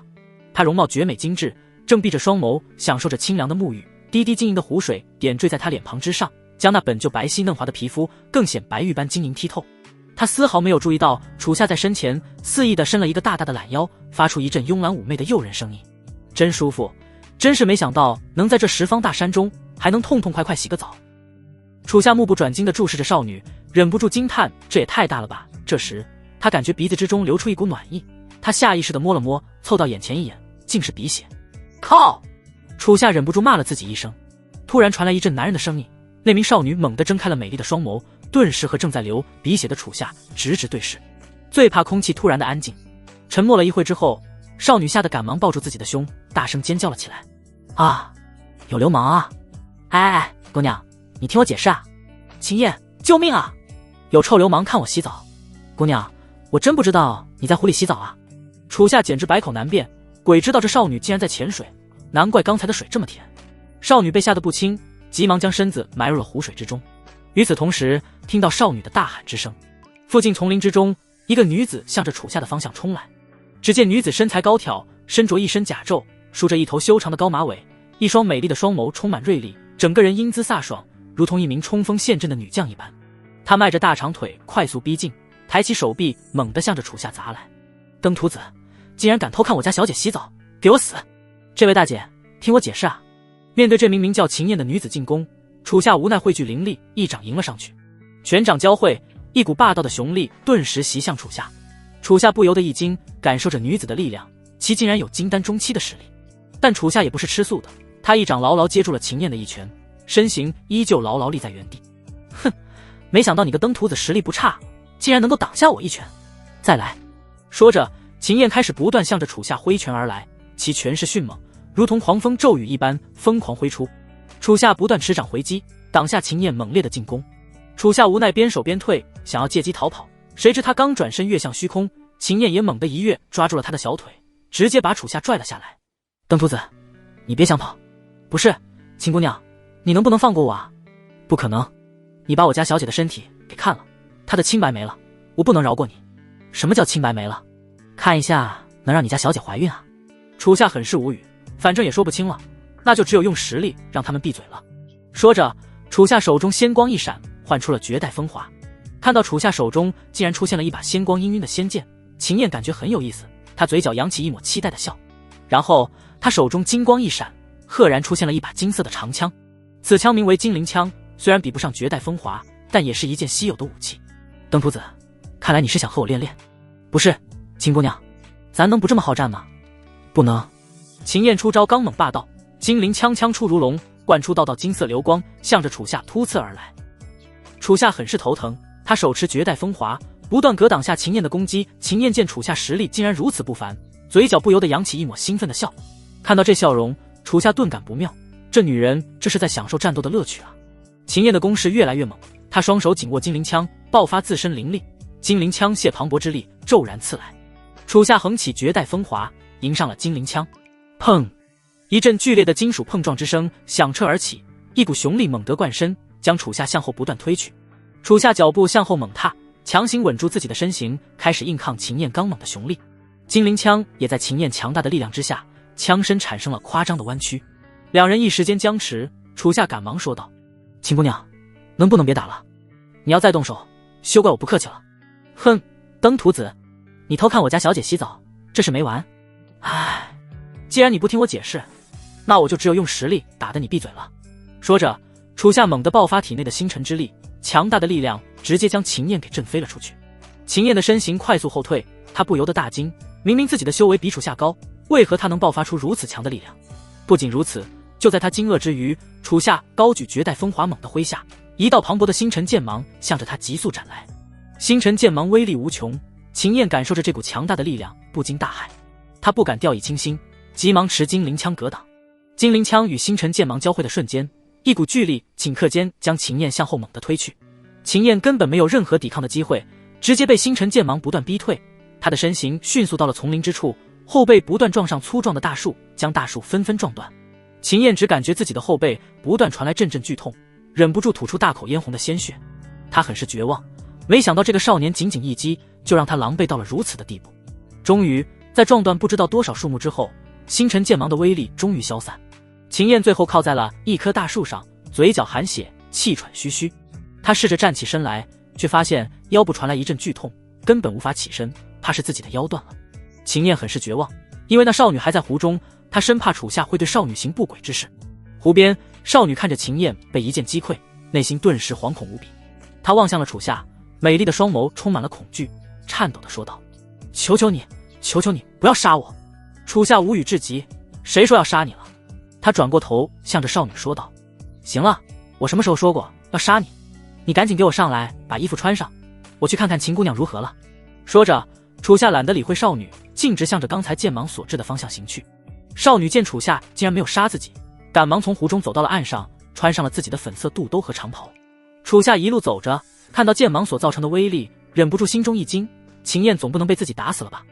她容貌绝美精致，正闭着双眸享受着清凉的沐浴，滴滴晶莹的湖水点缀在她脸庞之上，将那本就白皙嫩滑的皮肤更显白玉般晶莹剔透。他丝毫没有注意到楚夏在身前肆意地伸了一个大大的懒腰，发出一阵慵懒妩媚的诱人声音。真舒服，真是没想到能在这十方大山中还能痛痛快快洗个澡。楚夏目不转睛地注视着少女，忍不住惊叹，这也太大了吧。这时他感觉鼻子之中流出一股暖意，他下意识地摸了摸，凑到眼前一眼，竟是鼻血。靠！楚夏忍不住骂了自己一声。突然传来一阵男人的声音，那名少女猛地睁开了美丽的双眸，顿时和正在流鼻血的楚夏直直对视。最怕空气突然的安静。沉默了一会之后，少女吓得赶忙抱住自己的胸，大声尖叫了起来。啊，有流氓啊！哎，姑娘，你听我解释啊！秦燕，救命啊！有臭流氓看我洗澡！姑娘，我真不知道你在湖里洗澡啊！楚夏简直百口难辩，鬼知道这少女竟然在潜水，难怪刚才的水这么甜。少女被吓得不轻，急忙将身子埋入了湖水之中。与此同时，听到少女的大喊之声，附近丛林之中，一个女子向着楚夏的方向冲来。只见女子身材高挑，身着一身甲胄，梳着一头修长的高马尾，一双美丽的双眸充满锐利，整个人英姿飒爽，如同一名冲锋陷阵的女将一般。她迈着大长腿快速逼近，抬起手臂猛地向着楚夏砸来。登徒子，竟然敢偷看我家小姐洗澡，给我死！这位大姐，听我解释啊！面对这名叫秦燕的女子进攻，楚夏无奈汇聚灵力，一掌迎了上去。拳掌交汇，一股霸道的雄力顿时袭向楚夏。楚夏不由得一惊，感受着女子的力量，其竟然有金丹中期的实力。但楚夏也不是吃素的，他一掌牢牢接住了秦燕的一拳，身形依旧牢牢立在原地。哼，没想到你个登徒子实力不差，竟然能够挡下我一拳。再来！说着，秦燕开始不断向着楚夏挥拳而来，其拳势迅猛，如同狂风骤雨一般疯狂挥出。楚夏不断持掌回击，挡下秦燕猛烈的进攻。楚夏无奈边守边退，想要借机逃跑，谁知他刚转身跃向虚空，秦燕也猛地一跃，抓住了他的小腿，直接把楚夏拽了下来。登徒子，你别想跑！不是，秦姑娘，你能不能放过我啊？不可能，你把我家小姐的身体给看了，她的清白没了，我不能饶过你。什么叫清白没了？看一下能让你家小姐怀孕啊？楚夏很是无语，反正也说不清了，那就只有用实力让他们闭嘴了。说着，楚夏手中仙光一闪，唤出了绝代风华。看到楚夏手中竟然出现了一把仙光氤氲的仙剑，秦燕感觉很有意思，她嘴角扬起一抹期待的笑。然后她手中金光一闪，赫然出现了一把金色的长枪。此枪名为金灵枪，虽然比不上绝代风华，但也是一件稀有的武器。登徒子，看来你是想和我练练。不是，秦姑娘，咱能不这么好战吗？不能。秦燕出招刚猛霸道，金灵枪枪出如龙，灌出道道金色流光，向着楚夏突刺而来。楚夏很是头疼，他手持绝代风华，不断格挡下秦燕的攻击。秦燕见楚夏实力竟然如此不凡，嘴角不由得扬起一抹兴奋的笑。看到这笑容，楚夏顿感不妙，这女人这是在享受战斗的乐趣啊！秦燕的攻势越来越猛，她双手紧握金灵枪，爆发自身灵力，金灵枪泄磅礴之力，骤然刺来。楚夏横起绝代风华，迎上了金灵枪。砰！一阵剧烈的金属碰撞之声响彻而起，一股雄力猛地贯身，将楚夏向后不断推去。楚夏脚步向后猛踏，强行稳住自己的身形，开始硬抗秦燕刚猛的雄力。金灵枪也在秦燕强大的力量之下，枪身产生了夸张的弯曲。两人一时间僵持，楚夏赶忙说道：秦姑娘，能不能别打了？你要再动手，休怪我不客气了。哼，登徒子，你偷看我家小姐洗澡，这是没完。唉，既然你不听我解释，那我就只有用实力打得你闭嘴了。说着，楚夏猛地爆发体内的星辰之力，强大的力量直接将秦燕给震飞了出去。秦燕的身形快速后退，她不由得大惊，明明自己的修为比楚夏高，为何她能爆发出如此强的力量？不仅如此，就在她惊愕之余，楚夏高举绝代风华猛地挥下，一道磅礴的星辰剑芒向着她急速斩来。星辰剑芒威力无穷，秦燕感受着这股强大的力量，不禁大骇。她不敢掉以轻心，急忙持金灵枪格挡。金灵枪与星辰剑芒交汇的瞬间，一股巨力顷刻间将秦燕向后猛地推去。秦燕根本没有任何抵抗的机会，直接被星辰剑芒不断逼退。他的身形迅速到了丛林之处，后背不断撞上粗壮的大树，将大树纷纷撞断。秦燕只感觉自己的后背不断传来阵阵剧痛，忍不住吐出大口嫣红的鲜血。他很是绝望，没想到这个少年仅仅一击就让他狼狈到了如此的地步。终于在撞断不知道多少树木之后，星辰剑芒的威力终于消散。秦燕最后靠在了一棵大树上，嘴角含血，气喘吁吁。他试着站起身来，却发现腰部传来一阵剧痛，根本无法起身，怕是自己的腰断了。秦燕很是绝望，因为那少女还在湖中，他生怕楚夏会对少女行不轨之事。湖边，少女看着秦燕被一剑击溃，内心顿时惶恐无比。她望向了楚夏，美丽的双眸充满了恐惧，颤抖地说道：“求求你，求求你，不要杀我！”楚夏无语至极，谁说要杀你了？他转过头向着少女说道：“行了，我什么时候说过要杀你？你赶紧给我上来，把衣服穿上，我去看看秦姑娘如何了。”说着，楚夏懒得理会少女，径直向着刚才剑芒所至的方向行去。少女见楚夏竟然没有杀自己，赶忙从湖中走到了岸上，穿上了自己的粉色肚兜和长袍。楚夏一路走着，看到剑芒所造成的威力，忍不住心中一惊，秦燕总不能被自己打死了吧。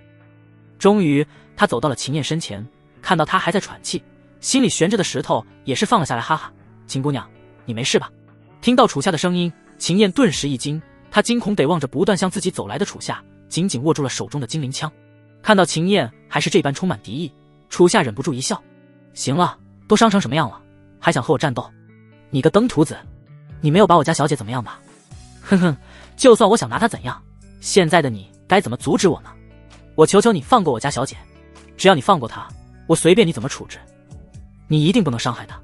终于他走到了秦燕身前，看到她还在喘气，心里悬着的石头也是放了下来。哈哈，秦姑娘，你没事吧？听到楚夏的声音，秦燕顿时一惊，她惊恐得望着不断向自己走来的楚夏，紧紧握住了手中的精灵枪。看到秦燕还是这般充满敌意，楚夏忍不住一笑：“行了，都伤成什么样了，还想和我战斗？你个登徒子，你没有把我家小姐怎么样吧？哼哼，就算我想拿她怎样，现在的你该怎么阻止我呢？我求求你放过我家小姐，只要你放过她，我随便你怎么处置，你一定不能伤害她。”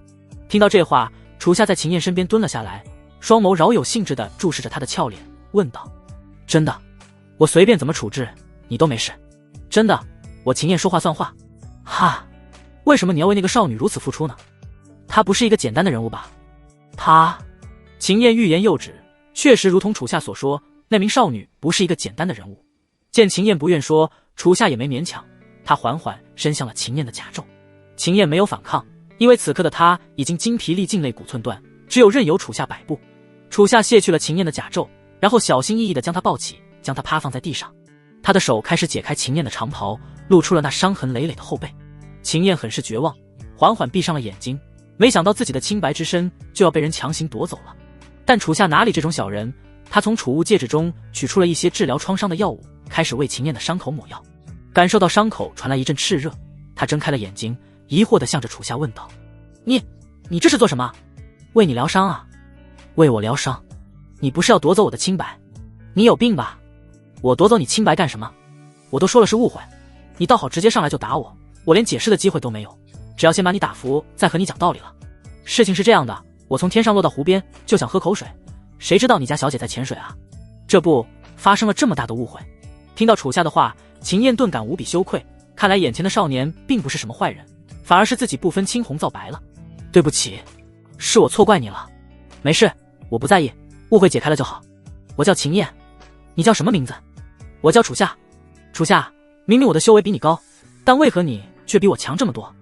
听到这话，楚夏在秦燕身边蹲了下来，双眸饶有兴致地注视着她的俏脸，问道：“真的？我随便怎么处置你都没事？真的？我秦燕说话算话？哈，为什么你要为那个少女如此付出呢？她不是一个简单的人物吧？”她……秦燕欲言又止，确实如同楚夏所说，那名少女不是一个简单的人物。见秦燕不愿说，楚夏也没勉强，他缓缓伸向了秦燕的甲胄。秦燕没有反抗，因为此刻的他已经筋疲力尽，肋骨寸断，只有任由楚夏摆布。楚夏卸去了秦燕的甲胄，然后小心翼翼地将她抱起，将她趴放在地上。他的手开始解开秦燕的长袍，露出了那伤痕累累的后背。秦燕很是绝望，缓缓闭上了眼睛，没想到自己的清白之身就要被人强行夺走了。但楚夏哪里这种小人，他从储物戒指中取出了一些治疗创伤的药物，开始为秦燕的伤口抹药。感受到伤口传来一阵炽热，他睁开了眼睛，疑惑地向着楚夏问道：“你这是做什么？为你疗伤啊？为我疗伤？你不是要夺走我的清白？你有病吧？我夺走你清白干什么？我都说了是误会，你倒好直接上来就打我，我连解释的机会都没有，只要先把你打服，再和你讲道理了。事情是这样的，我从天上落到湖边，就想喝口水，谁知道你家小姐在潜水啊？这不发生了这么大的误会。”听到楚夏的话，秦燕顿感无比羞愧，看来眼前的少年并不是什么坏人，反而是自己不分青红皂白了。对不起，是我错怪你了。没事，我不在意，误会解开了就好。我叫秦燕，你叫什么名字？我叫楚夏。楚夏，明明我的修为比你高，但为何你却比我强这么多？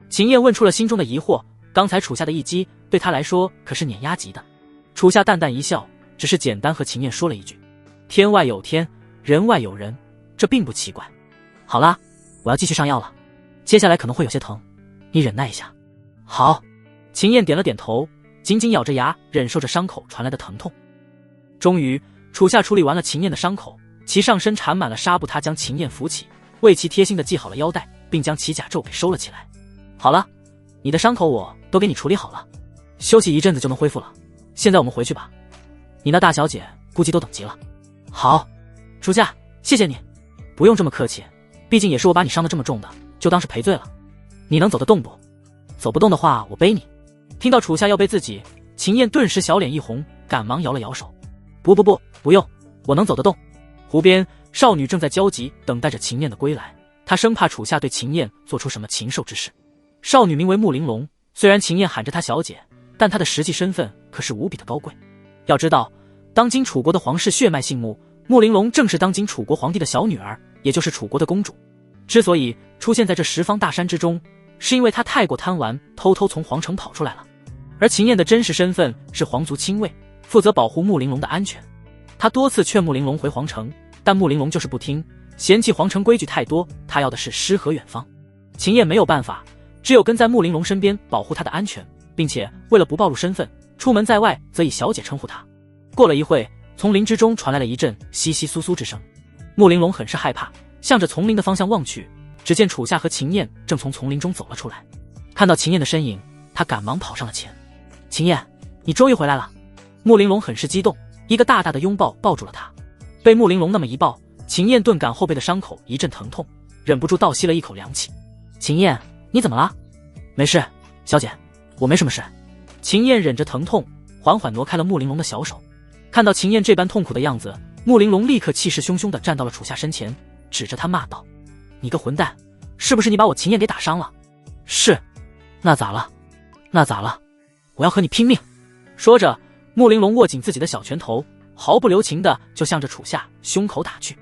秦燕问出了心中的疑惑，刚才楚夏的一击对他来说可是碾压级的。楚夏淡淡一笑，只是简单和秦燕说了一句：“天外有天，人外有人，这并不奇怪。好啦，我要继续上药了，接下来可能会有些疼，你忍耐一下。”好。秦燕点了点头，紧紧咬着牙，忍受着伤口传来的疼痛。终于，楚夏处理完了秦燕的伤口，其上身缠满了纱布，他将秦燕扶起，为其贴心的系好了腰带，并将其甲胄给收了起来。好了，你的伤口我都给你处理好了，休息一阵子就能恢复了。现在我们回去吧，你那大小姐估计都等急了。好，楚夏，谢谢你。不用这么客气，毕竟也是我把你伤得这么重的，就当是赔罪了。你能走得动不？走不动的话，我背你。听到楚夏要背自己，秦燕顿时小脸一红，赶忙摇了摇手：“不用，我能走得动。”湖边，少女正在焦急等待着秦燕的归来，她生怕楚夏对秦燕做出什么禽兽之事。少女名为穆玲珑，虽然秦燕喊着她小姐，但她的实际身份可是无比的高贵。要知道，当今楚国的皇室血脉姓穆，穆玲珑正是当今楚国皇帝的小女儿，也就是楚国的公主。之所以出现在这十方大山之中，是因为她太过贪玩，偷偷从皇城跑出来了。而秦燕的真实身份是皇族亲卫，负责保护穆玲珑的安全。他多次劝穆玲珑回皇城，但穆玲珑就是不听，嫌弃皇城规矩太多，他要的是诗和远方。秦燕没有办法，只有跟在穆玲珑身边保护她的安全，并且为了不暴露身份，出门在外则以小姐称呼她。过了一会，从林之中传来了一阵窸窸窣窣之声。穆玲珑很是害怕，向着丛林的方向望去，只见楚夏和秦燕正从丛林中走了出来。看到秦燕的身影，他赶忙跑上了前。秦燕，你终于回来了！穆玲珑很是激动，一个大大的拥抱抱住了她。被穆玲珑那么一抱，秦燕顿感后背的伤口一阵疼痛，忍不住倒吸了一口凉气。秦燕，你怎么了？没事，小姐，我没什么事。秦燕忍着疼痛，缓缓挪开了穆玲珑的小手。看到秦燕这般痛苦的样子，穆玲珑立刻气势汹汹地站到了楚夏身前，指着他骂道：你个混蛋，是不是你把我秦燕给打伤了？是。那咋了？那咋了？我要和你拼命！说着，穆玲珑握紧自己的小拳头，毫不留情地就向着楚夏胸口打去。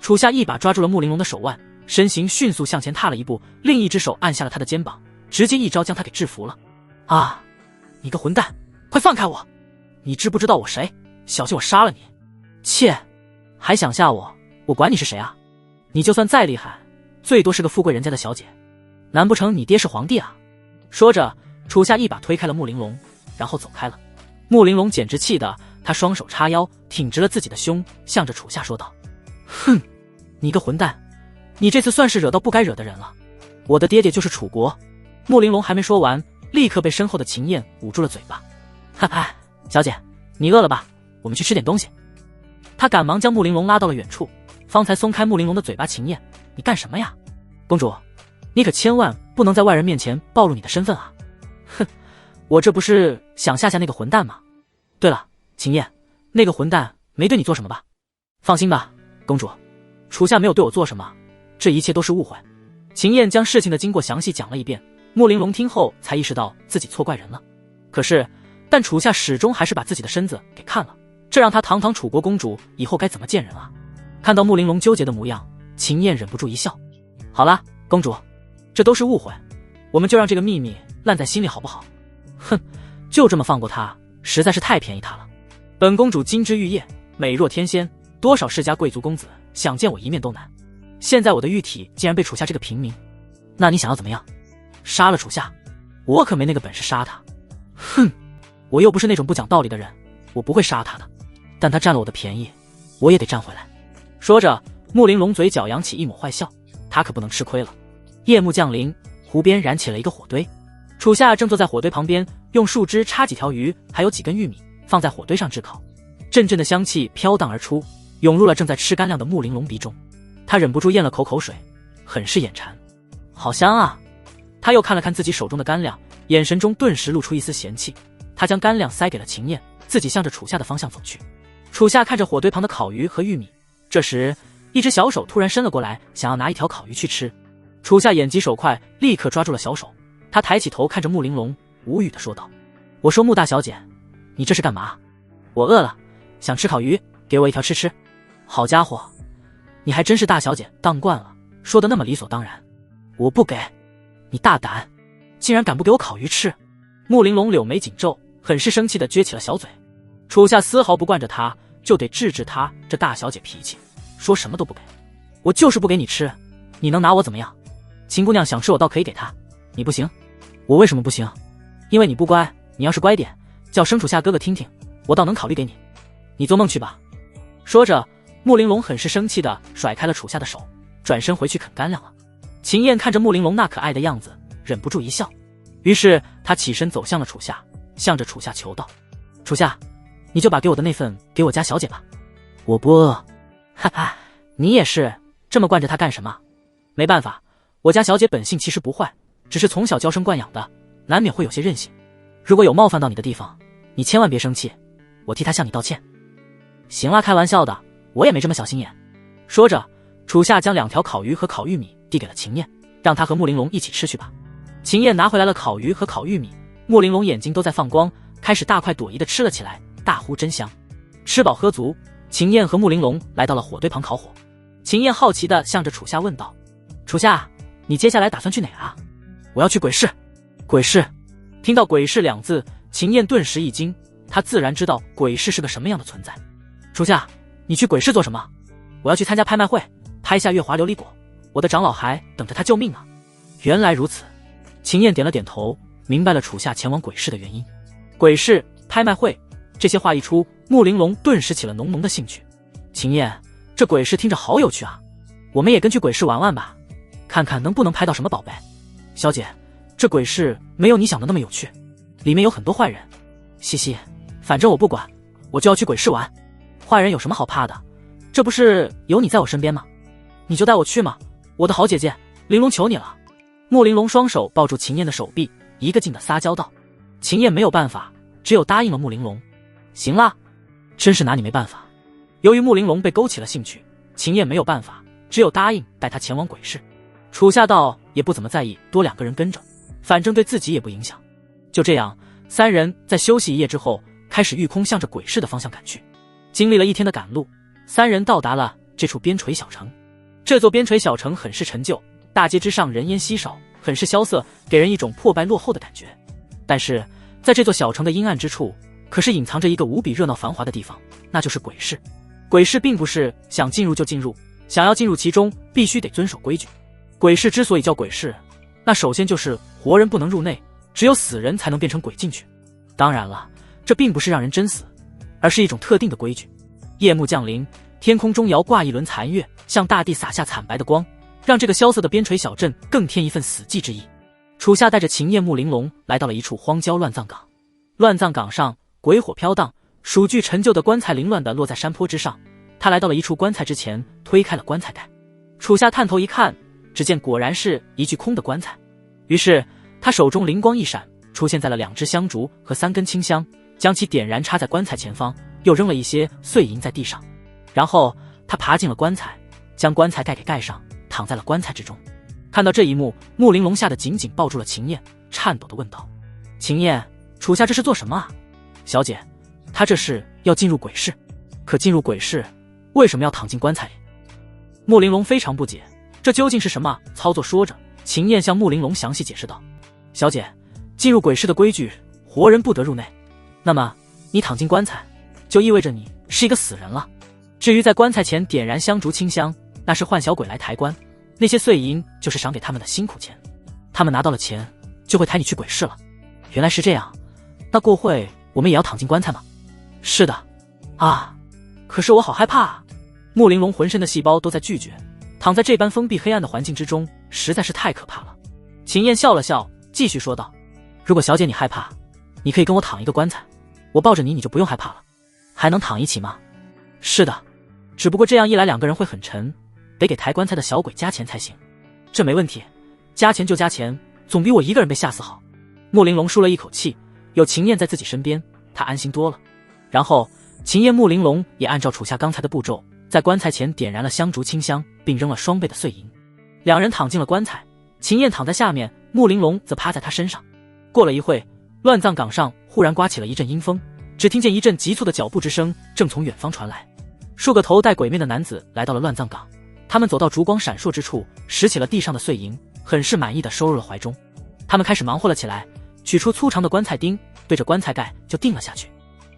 楚夏一把抓住了穆玲珑的手腕，身形迅速向前踏了一步，另一只手按下了他的肩膀，直接一招将他给制服了。啊！你个混蛋，快放开我！你知不知道我谁？小心我杀了你！切！还想吓我？我管你是谁啊！你就算再厉害，最多是个富贵人家的小姐，难不成你爹是皇帝啊？说着，楚夏一把推开了穆玲珑，然后走开了。穆玲珑简直气得他双手叉腰，挺直了自己的胸，向着楚夏说道：哼，你个混蛋，你这次算是惹到不该惹的人了。我的爹爹就是楚国。穆玲珑还没说完，立刻被身后的秦燕捂住了嘴巴。哈哈，小姐，你饿了吧？我们去吃点东西。他赶忙将穆玲珑拉到了远处，方才松开穆玲珑的嘴巴。秦燕，你干什么呀？公主，你可千万不能在外人面前暴露你的身份啊！哼，我这不是想吓吓那个混蛋吗？对了，秦燕，那个混蛋没对你做什么吧？放心吧，公主，楚夏没有对我做什么，这一切都是误会。秦燕将事情的经过详细讲了一遍，穆玲珑听后才意识到自己错怪人了。但楚夏始终还是把自己的身子给看了，这让他堂堂楚国公主以后该怎么见人啊？看到穆玲珑纠结的模样，秦燕忍不住一笑。好了，公主，这都是误会，我们就让这个秘密烂在心里好不好？哼，就这么放过他，实在是太便宜他了。本公主金枝玉叶，美若天仙，多少世家贵族公子想见我一面都难。现在我的玉体竟然被楚夏这个平民，那你想要怎么样？杀了楚夏？我可没那个本事杀他。哼，我又不是那种不讲道理的人，我不会杀他的。但他占了我的便宜，我也得占回来。说着，穆玲珑嘴角扬起一抹坏笑，他可不能吃亏了。夜幕降临，湖边燃起了一个火堆，楚夏正坐在火堆旁边，用树枝插几条鱼，还有几根玉米放在火堆上炙烤。阵阵的香气飘荡而出，涌入了正在吃干粮的穆玲珑鼻中。他忍不住咽了口水，很是眼馋。好香啊！他又看了看自己手中的干粮，眼神中顿时露出一丝嫌弃。他将干粮塞给了秦燕，自己向着楚夏的方向走去。楚夏看着火堆旁的烤鱼和玉米，这时一只小手突然伸了过来，想要拿一条烤鱼去吃。楚夏眼疾手快，立刻抓住了小手。他抬起头看着穆玲珑，无语地说道：我说穆大小姐，你这是干嘛？我饿了，想吃烤鱼，给我一条吃吃。好家伙，你还真是大小姐当惯了，说的那么理所当然。我不给。你大胆，竟然敢不给我烤鱼吃！穆玲珑柳眉紧皱，很是生气地撅起了小嘴。楚夏丝毫不惯着他，就得治治他这大小姐脾气，说什么都不给。我就是不给你吃，你能拿我怎么样？秦姑娘想吃我倒可以给她，你不行。我为什么不行？因为你不乖，你要是乖点，叫生楚夏哥哥听听，我倒能考虑给你。你做梦去吧。说着，穆玲珑很是生气地甩开了楚夏的手，转身回去啃干粮了。秦燕看着穆玲珑那可爱的样子，忍不住一笑，于是她起身走向了楚夏，向着楚夏求道：楚夏，你就把给我的那份给我家小姐吧，我不饿。哈哈，你也是这么惯着她干什么？没办法，我家小姐本性其实不坏，只是从小娇生惯养的，难免会有些任性。如果有冒犯到你的地方，你千万别生气，我替她向你道歉。行啦，开玩笑的，我也没这么小心眼。说着，楚夏将2条烤鱼和烤玉米递给了秦燕，让她和穆玲珑一起吃去吧。秦燕拿回来了烤鱼和烤玉米，穆玲珑眼睛都在放光，开始大快朵颐地吃了起来，大呼真香。吃饱喝足，秦燕和穆玲珑来到了火堆旁烤火。秦燕好奇地向着楚夏问道：楚夏，你接下来打算去哪啊？我要去鬼市。鬼市。听到鬼市2字，秦燕顿时一惊，他自然知道鬼市是个什么样的存在。初夏，你去鬼市做什么？我要去参加拍卖会，拍下月华琉璃果，我的长老还等着他救命呢。原来如此，秦燕点了点头，明白了楚夏前往鬼市的原因。鬼市、拍卖会，这些话一出，穆玲珑顿时起了浓浓的兴趣。秦燕，这鬼市听着好有趣啊，我们也跟去鬼市玩玩吧，看看能不能拍到什么宝贝。小姐，这鬼市没有你想的那么有趣，里面有很多坏人。嘻嘻，反正我不管，我就要去鬼市玩。坏人有什么好怕的？这不是有你在我身边吗？你就带我去嘛，我的好姐姐，玲珑求你了。穆玲珑双手抱住秦燕的手臂，一个劲的撒娇道。秦燕没有办法，只有答应了穆玲珑。行啦，真是拿你没办法。由于穆玲珑被勾起了兴趣，秦燕没有办法，只有答应带她前往鬼市。楚夏道也不怎么在意多2个人跟着，反正对自己也不影响。就这样，3人在休息一夜之后，开始御空向着鬼市的方向赶去。经历了1天的赶路，3人到达了这处边陲小城。这座边陲小城很是陈旧，大街之上人烟稀少，很是萧瑟，给人一种破败落后的感觉。但是在这座小城的阴暗之处，可是隐藏着一个无比热闹繁华的地方，那就是鬼市。鬼市并不是想进入就进入，想要进入其中必须得遵守规矩。鬼市之所以叫鬼市，那首先就是活人不能入内，只有死人才能变成鬼进去。当然了，这并不是让人真死，而是一种特定的规矩。夜幕降临，天空中摇挂一轮残月，向大地洒下惨白的光，让这个萧瑟的边陲小镇更添一份死寂之意。楚夏带着秦燕、穆玲珑来到了一处荒郊乱葬岗。乱葬岗上鬼火飘荡，数具陈旧的棺材凌乱地落在山坡之上。他来到了一处棺材之前，推开了棺材盖。楚夏探头一看，只见果然是一具空的棺材。于是他手中灵光一闪，出现在了2支香烛和3根清香，将其点燃插在棺材前方，又扔了一些碎银在地上。然后他爬进了棺材，将棺材盖给盖上，躺在了棺材之中。看到这一幕，穆玲珑吓得紧紧抱住了秦燕，颤抖地问道：秦燕，楚夏这是做什么啊？小姐，他这是要进入鬼市，可进入鬼市为什么要躺进棺材里？穆玲珑非常不解，这究竟是什么操作？说着，秦燕向穆玲珑详细解释道：小姐，进入鬼市的规矩，活人不得入内，那么你躺进棺材就意味着你是一个死人了。至于在棺材前点燃香烛清香，那是唤小鬼来抬棺，那些碎银就是赏给他们的辛苦钱，他们拿到了钱就会抬你去鬼市了。原来是这样，那过会我们也要躺进棺材吗？是的。啊，可是我好害怕啊。穆玲珑浑身的细胞都在拒绝，躺在这般封闭黑暗的环境之中，实在是太可怕了。秦燕笑了笑，继续说道：如果小姐你害怕，你可以跟我躺一个棺材，我抱着你，你就不用害怕了。还能躺一起吗？是的，只不过这样一来2个人会很沉，得给抬棺材的小鬼加钱才行。这没问题，加钱就加钱，总比我一个人被吓死好。穆玲珑舒了一口气，有秦燕在自己身边，她安心多了。然后秦燕、穆玲珑也按照楚夏刚才的步骤，在棺材前点燃了香烛清香，并扔了双倍的碎银。2人躺进了棺材，秦燕躺在下面，穆玲珑则趴在他身上。过了一会，乱葬岗上忽然刮起了一阵阴风，只听见一阵急促的脚步之声正从远方传来。数个头戴鬼面的男子来到了乱葬岗，他们走到烛光闪烁之处，拾起了地上的碎银，很是满意的收入了怀中。他们开始忙活了起来，取出粗长的棺材钉，对着棺材盖就钉了下去。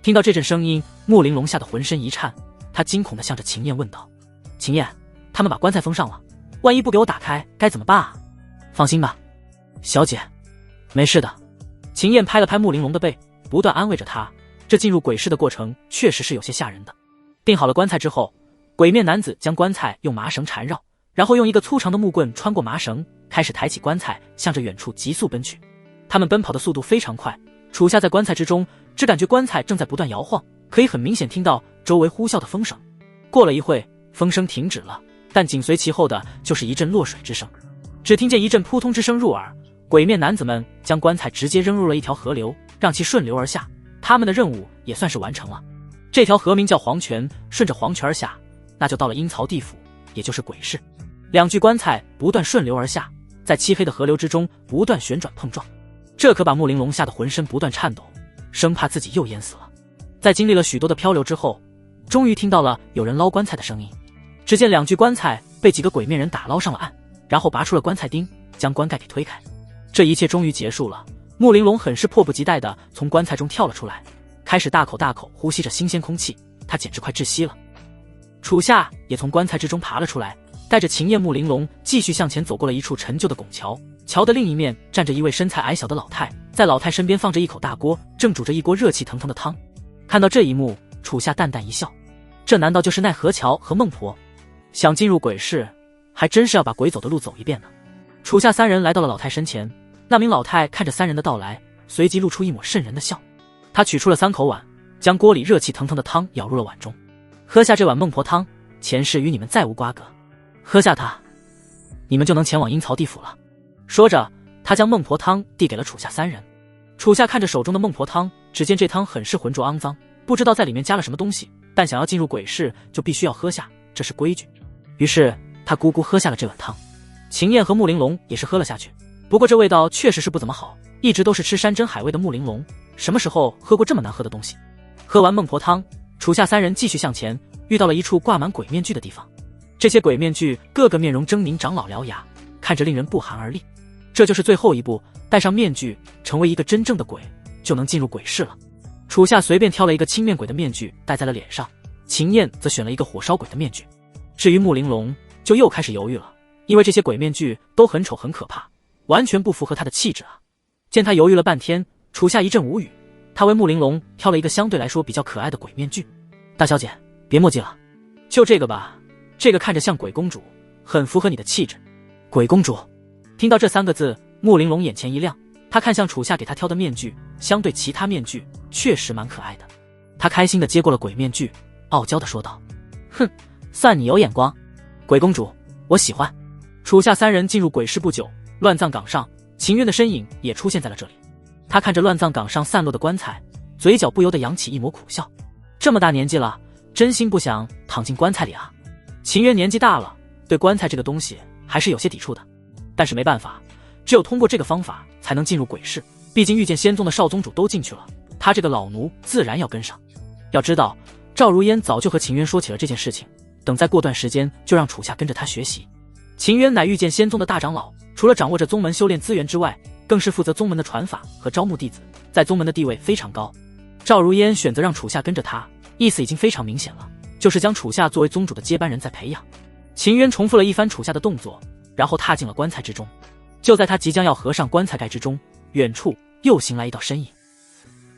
听到这阵声音，穆玲珑吓得浑身一颤，她惊恐地向着秦燕问道：秦燕，他们把棺材封上了，万一不给我打开该怎么办啊？放心吧，小姐，没事的。秦燕拍了拍穆玲珑的背，不断安慰着她。这进入鬼市的过程确实是有些吓人的。钉好了棺材之后，鬼面男子将棺材用麻绳缠绕，然后用一个粗长的木棍穿过麻绳，开始抬起棺材向着远处急速奔去。他们奔跑的速度非常快，楚夏在棺材之中只感觉棺材正在不断摇晃，可以很明显听到周围呼啸的风声。过了一会，风声停止了，但紧随其后的就是一阵落水之声。只听见一阵扑通之声入耳，鬼面男子们将棺材直接扔入了一条河流，让其顺流而下，他们的任务也算是完成了。这条河名叫黄泉，顺着黄泉而下，那就到了阴曹地府，也就是鬼市。2具棺材不断顺流而下，在漆黑的河流之中不断旋转碰撞，这可把穆玲珑吓得浑身不断颤抖，生怕自己又淹死了。在经历了许多的漂流之后，终于听到了有人捞棺材的声音。只见2具棺材被几个鬼面人打捞上了岸，然后拔出了棺材钉，将棺盖给推开。这一切终于结束了。穆玲珑很是迫不及待地从棺材中跳了出来，开始大口大口呼吸着新鲜空气，她简直快窒息了。楚夏也从棺材之中爬了出来，带着秦燕、穆玲珑继续向前走过了一处陈旧的拱桥，桥的另一面站着一位身材矮小的老太，在老太身边放着一口大锅，正煮着一锅热气腾腾的汤。看到这一幕，楚夏淡淡一笑，这难道就是奈何桥和孟婆？想进入鬼市，还真是要把鬼走的路走一遍呢。楚夏三人来到了老太身前，那名老太看着三人的到来，随即露出一抹瘆人的笑。她取出了3口碗，将锅里热气腾腾的汤舀入了碗中。喝下这碗孟婆汤，前世与你们再无瓜葛，喝下它，你们就能前往阴曹地府了。说着，他将孟婆汤递给了楚夏三人。楚夏看着手中的孟婆汤，只见这汤很是浑浊肮脏，不知道在里面加了什么东西，但想要进入鬼市，就必须要喝下，这是规矩。于是他咕咕喝下了这碗汤。秦燕和穆玲珑也是喝了下去，不过这味道确实是不怎么好，一直都是吃山珍海味的穆玲珑，什么时候喝过这么难喝的东西？喝完孟婆汤，楚夏三人继续向前，遇到了一处挂满鬼面具的地方。这些鬼面具个个面容狰狞，长老獠牙，看着令人不寒而栗。这就是最后一步，戴上面具，成为一个真正的鬼，就能进入鬼市了。楚夏随便挑了一个青面鬼的面具戴在了脸上，秦燕则选了一个火烧鬼的面具。至于穆玲珑，就又开始犹豫了，因为这些鬼面具都很丑很可怕，完全不符合她的气质啊。见她犹豫了半天，楚夏一阵无语，他为穆玲珑挑了一个相对来说比较可爱的鬼面具。大小姐，别墨迹了，就这个吧，这个看着像鬼公主，很符合你的气质。鬼公主，听到这3个字，穆玲珑眼前一亮，她看向楚夏给她挑的面具，相对其他面具确实蛮可爱的。她开心地接过了鬼面具，傲娇地说道：哼，算你有眼光，鬼公主，我喜欢。楚夏三人进入鬼市不久，乱葬岗上，秦渊的身影也出现在了这里。他看着乱葬岗上散落的棺材，嘴角不由得扬起一抹苦笑。这么大年纪了，真心不想躺进棺材里啊。秦渊年纪大了，对棺材这个东西还是有些抵触的，但是没办法，只有通过这个方法才能进入鬼市，毕竟遇见仙宗的少宗主都进去了，他这个老奴自然要跟上。要知道，赵如烟早就和秦渊说起了这件事情，等再过段时间就让楚夏跟着他学习。秦渊乃遇见仙宗的大长老，除了掌握着宗门修炼资源之外，更是负责宗门的传法和招募弟子，在宗门的地位非常高。赵如烟选择让楚夏跟着他，意思已经非常明显了，就是将楚夏作为宗主的接班人在培养。秦渊重复了一番楚夏的动作，然后踏进了棺材之中。就在他即将要合上棺材盖之中，远处又行来一道身影。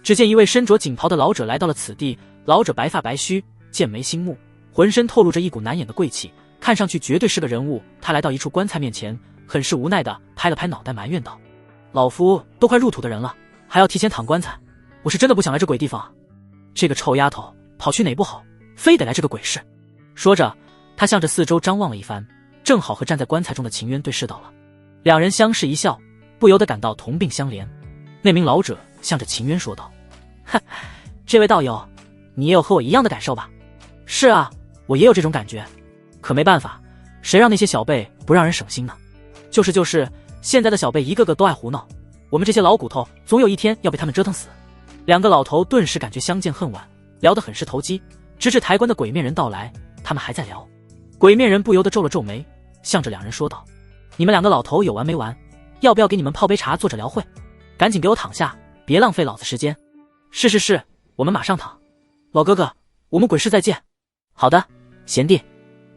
只见一位身着锦袍的老者来到了此地，老者白发白须，剑眉星目，浑身透露着一股难掩的贵气，看上去绝对是个人物。他来到一处棺材面前，很是无奈地拍了拍脑袋，埋怨道：老夫都快入土的人了，还要提前躺棺材，我是真的不想来这鬼地方。这个臭丫头跑去哪不好，非得来这个鬼市。说着，他向着四周张望了一番，正好和站在棺材中的秦渊对视到了。两人相视一笑，不由得感到同病相怜。那名老者向着秦渊说道：哼，这位道友，你也有和我一样的感受吧？是啊，我也有这种感觉，可没办法，谁让那些小辈不让人省心呢？就是，现在的小辈一个个都爱胡闹，我们这些老骨头总有一天要被他们折腾死。两个老头顿时感觉相见恨晚，聊得很是投机，直至抬棺的鬼面人到来，他们还在聊。鬼面人不由得皱了皱眉，向着两人说道：你们两个老头有完没完？要不要给你们泡杯茶，坐着聊会？赶紧给我躺下，别浪费老子时间。是，我们马上躺。老哥哥，我们鬼市再见。好的，贤弟。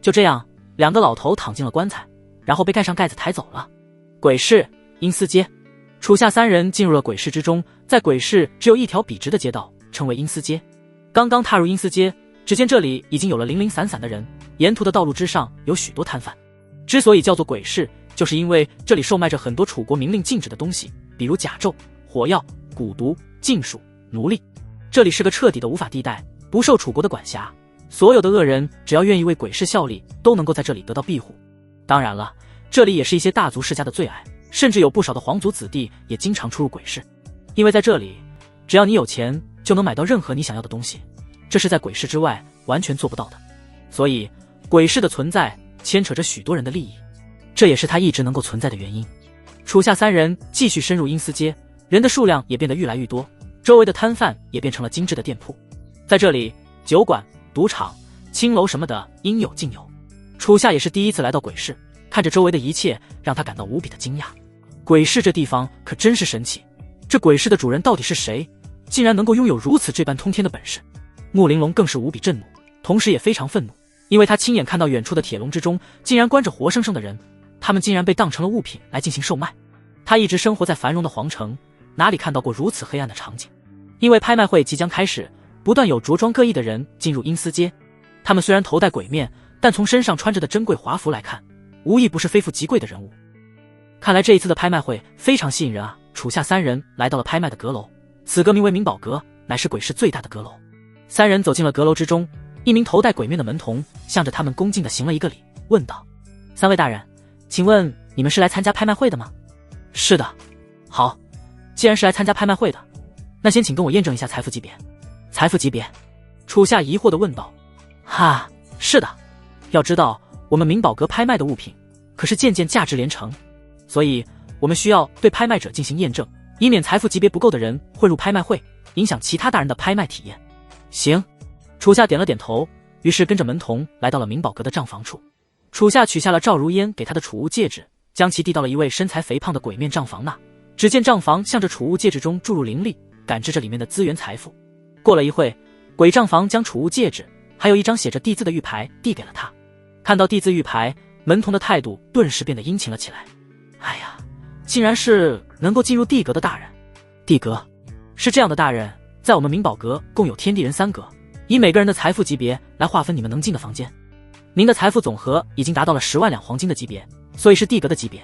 就这样，两个老头躺进了棺材，然后被盖上盖子抬走了。鬼市阴司街，楚夏三人进入了鬼市之中，在鬼市只有一条笔直的街道，称为阴司街。刚刚踏入阴司街，只见这里已经有了零零散散的人，沿途的道路之上有许多摊贩。之所以叫做鬼市，就是因为这里售卖着很多楚国明令禁止的东西，比如甲胄、火药、蛊毒、禁术、奴隶。这里是个彻底的无法地带，不受楚国的管辖，所有的恶人只要愿意为鬼市效力，都能够在这里得到庇护。当然了，这里也是一些大族世家的最爱，甚至有不少的皇族子弟也经常出入鬼市，因为在这里，只要你有钱，就能买到任何你想要的东西，这是在鬼市之外完全做不到的。所以，鬼市的存在牵扯着许多人的利益，这也是它一直能够存在的原因。楚夏三人继续深入阴司街，人的数量也变得越来越多，周围的摊贩也变成了精致的店铺。在这里，酒馆、赌场、青楼什么的应有尽有。楚夏也是第一次来到鬼市，看着周围的一切，让他感到无比的惊讶。鬼市这地方可真是神奇，这鬼市的主人到底是谁？竟然能够拥有如此这般通天的本事？穆玲珑更是无比震怒，同时也非常愤怒，因为他亲眼看到远处的铁笼之中竟然关着活生生的人，他们竟然被当成了物品来进行售卖。他一直生活在繁荣的皇城，哪里看到过如此黑暗的场景？因为拍卖会即将开始，不断有着装各异的人进入阴司街。他们虽然头戴鬼面，但从身上穿着的珍贵华服来看，无疑不是非富即贵的人物。看来这一次的拍卖会非常吸引人啊！楚夏三人来到了拍卖的阁楼，此阁名为明宝阁，乃是鬼市最大的阁楼。三人走进了阁楼之中，一名头戴鬼面的门童向着他们恭敬地行了一个礼，问道：三位大人，请问你们是来参加拍卖会的吗？是的。好，既然是来参加拍卖会的，那先请跟我验证一下财富级别。财富级别？楚夏疑惑地问道。哈，是的。要知道我们明宝阁拍卖的物品可是件件价值连城，所以我们需要对拍卖者进行验证，以免财富级别不够的人混入拍卖会，影响其他大人的拍卖体验。行。楚夏点了点头，于是跟着门童来到了明宝阁的账房处。楚夏取下了赵如烟给他的储物戒指，将其递到了一位身材肥胖的鬼面账房那。只见账房向着储物戒指中注入灵力，感知着里面的资源财富。过了一会，鬼账房将储物戒指还有一张写着地字的玉牌递给了他。看到地字玉牌，门童的态度顿时变得殷勤了起来。哎呀，竟然是能够进入地阁的大人。地阁是这样的，大人，在我们明宝阁共有天地人3阁，以每个人的财富级别来划分你们能进的房间。您的财富总和已经达到了10万两黄金的级别，所以是地阁的级别。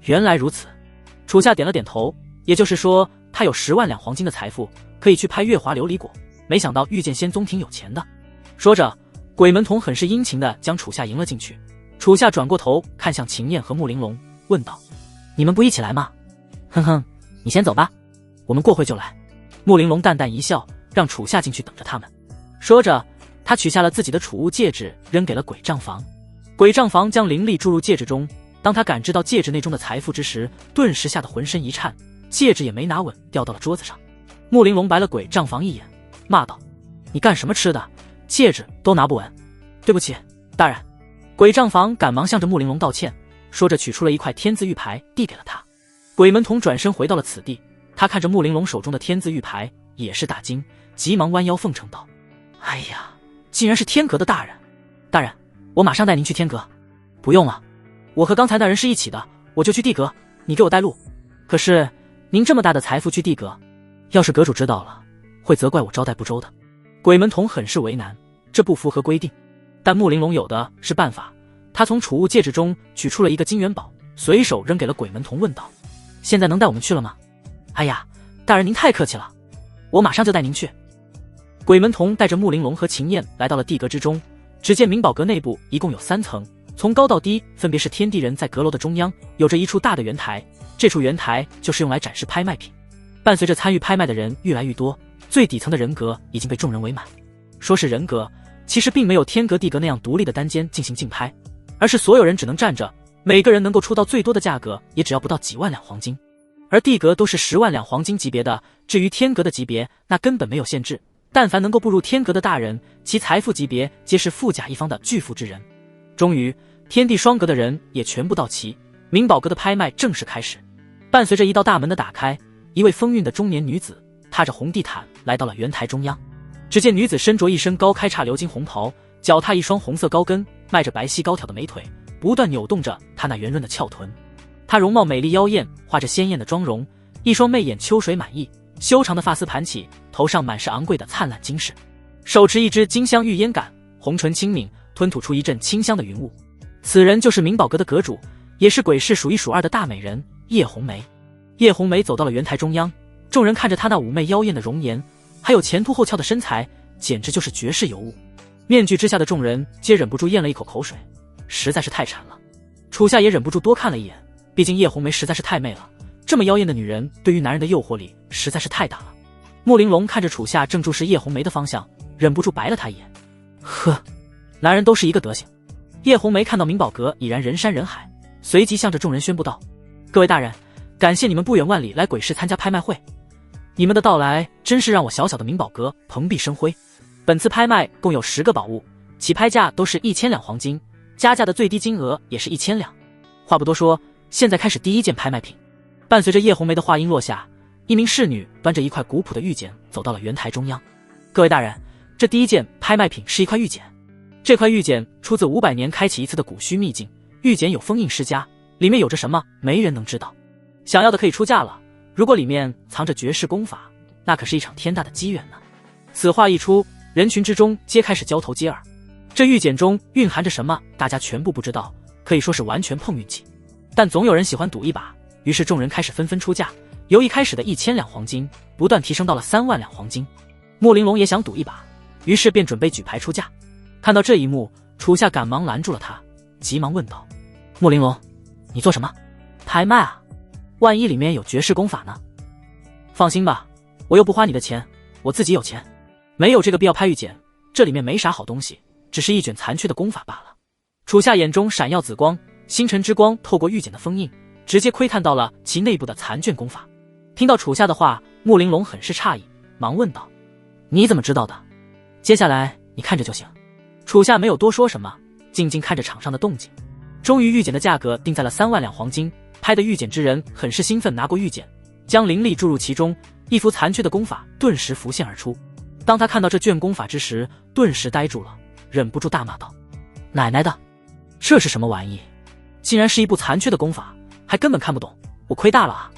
原来如此。楚夏点了点头，也就是说他有10万两黄金的财富，可以去拍月华琉璃果。没想到遇见仙宗挺有钱的。说着，鬼门童很是殷勤地将楚夏迎了进去。楚夏转过头看向秦燕和穆玲珑，问道：你们不一起来吗？哼哼，你先走吧，我们过会就来。穆玲珑淡淡一笑，让楚夏进去等着他们。说着，他取下了自己的储物戒指，扔给了鬼账房。鬼账房将灵力注入戒指中，当他感知到戒指内中的财富之时，顿时吓得浑身一颤，戒指也没拿稳，掉到了桌子上。穆玲珑白了鬼账房一眼，骂道：你干什么吃的？戒指都拿不稳。对不起，大人。鬼账房赶忙向着穆玲珑道歉，说着取出了一块天字玉牌递给了他。鬼门童转身回到了此地，他看着穆玲珑手中的天字玉牌，也是大惊，急忙弯腰奉承道：哎呀，竟然是天阁的大人。大人，我马上带您去天阁。不用了，我和刚才那人是一起的，我就去地阁，你给我带路。可是您这么大的财富去地阁，要是阁主知道了，会责怪我招待不周的。鬼门童很是为难，这不符合规定。但穆玲珑有的是办法，他从储物戒指中取出了一个金元宝，随手扔给了鬼门童，问道：现在能带我们去了吗？哎呀，大人您太客气了，我马上就带您去。鬼门童带着穆玲珑和秦燕来到了地阁之中，只见明宝阁内部一共有3层，从高到低分别是天地人。在阁楼的中央有着一处大的圆台，这处圆台就是用来展示拍卖品。伴随着参与拍卖的人越来越多，最底层的人格已经被众人围满。说是人格，其实并没有天阁地阁那样独立的单间进行竞拍，而是所有人只能站着，每个人能够出到最多的价格也只要不到几万两黄金。而地阁都是10万两黄金级别的，至于天阁的级别那根本没有限制，但凡能够步入天阁的大人，其财富级别皆是富甲一方的巨富之人。终于天地双阁的人也全部到齐，明宝阁的拍卖正式开始。伴随着一道大门的打开，一位风韵的中年女子踏着红地毯来到了圆台中央。只见女子身着一身高开叉鎏金红袍，脚踏一双红色高跟，迈着白皙高挑的美腿，不断扭动着她那圆润的翘臀。她容貌美丽妖艳，画着鲜艳的妆容，一双媚眼秋水满溢，修长的发丝盘起，头上满是昂贵的灿烂金饰，手持一支金香玉烟杆，红唇轻抿，吞吐出一阵清香的云雾。此人就是明宝阁的阁主，也是鬼市数一数二的大美人叶红梅。叶红梅走到了圆台中央，众人看着她那妩媚妖艳的容颜，还有前凸后翘的身材，简直就是绝世尤物。面具之下的众人皆忍不住咽了一口口水，实在是太馋了。楚夏也忍不住多看了一眼，毕竟叶红梅实在是太媚了，这么妖艳的女人对于男人的诱惑力实在是太大了。穆玲珑看着楚夏正注视叶红梅的方向，忍不住白了他一眼。呵，男人都是一个德行。叶红梅看到明宝阁已然人山人海，随即向着众人宣布道：各位大人，感谢你们不远万里来鬼市参加拍卖会，你们的到来真是让我小小的明宝阁蓬荜生辉。本次拍卖共有10个宝物，起拍价都是1000两黄金，加价的最低金额也是1000两。话不多说，现在开始第一件拍卖品。伴随着叶红梅的话音落下，一名侍女端着一块古朴的玉简走到了圆台中央。各位大人，这第一件拍卖品是一块玉简。这块玉简出自500年开启一次的古虚秘境，玉简有封印施加，里面有着什么没人能知道。想要的可以出价了，如果里面藏着绝世功法，那可是一场天大的机缘呢。此话一出，人群之中皆开始交头接耳。这玉简中蕴含着什么，大家全部不知道，可以说是完全碰运气。但总有人喜欢赌一把，于是众人开始纷纷出价，由一开始的1000两黄金不断提升到了3万两黄金。穆玲珑也想赌一把，于是便准备举牌出价。看到这一幕，楚夏赶忙拦住了他，急忙问道：穆玲珑，你做什么？拍卖啊，万一里面有绝世功法呢？放心吧，我又不花你的钱，我自己有钱，没有这个必要拍玉简，这里面没啥好东西，只是一卷残缺的功法罢了。楚夏眼中闪耀紫光，星辰之光透过玉简的封印，直接窥探到了其内部的残卷功法。听到楚夏的话，穆玲珑很是诧异，忙问道：你怎么知道的？接下来你看着就行。楚夏没有多说什么，静静看着场上的动静。终于玉简的价格定在了3万两黄金，拍的玉简之人很是兴奋，拿过玉简，将灵力注入其中，一幅残缺的功法顿时浮现而出。当他看到这卷功法之时，顿时呆住了，忍不住大骂道：奶奶的，这是什么玩意？竟然是一部残缺的功法，还根本看不懂，我亏大了啊！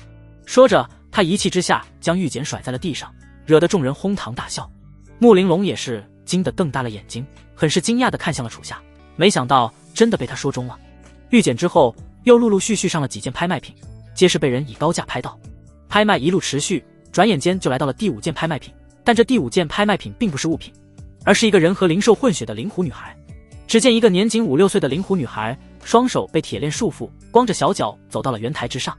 说着，他一气之下将玉简甩在了地上，惹得众人哄堂大笑。穆玲珑也是惊得瞪大了眼睛，很是惊讶地看向了楚夏，没想到真的被他说中了。玉简之后又陆陆续续上了几件拍卖品，皆是被人以高价拍到。拍卖一路持续，转眼间就来到了第5件拍卖品。但这第5件拍卖品并不是物品，而是一个人和灵兽混血的灵狐女孩。只见一个年仅5、6岁的灵狐女孩，双手被铁链束缚，光着小脚走到了圆台之上。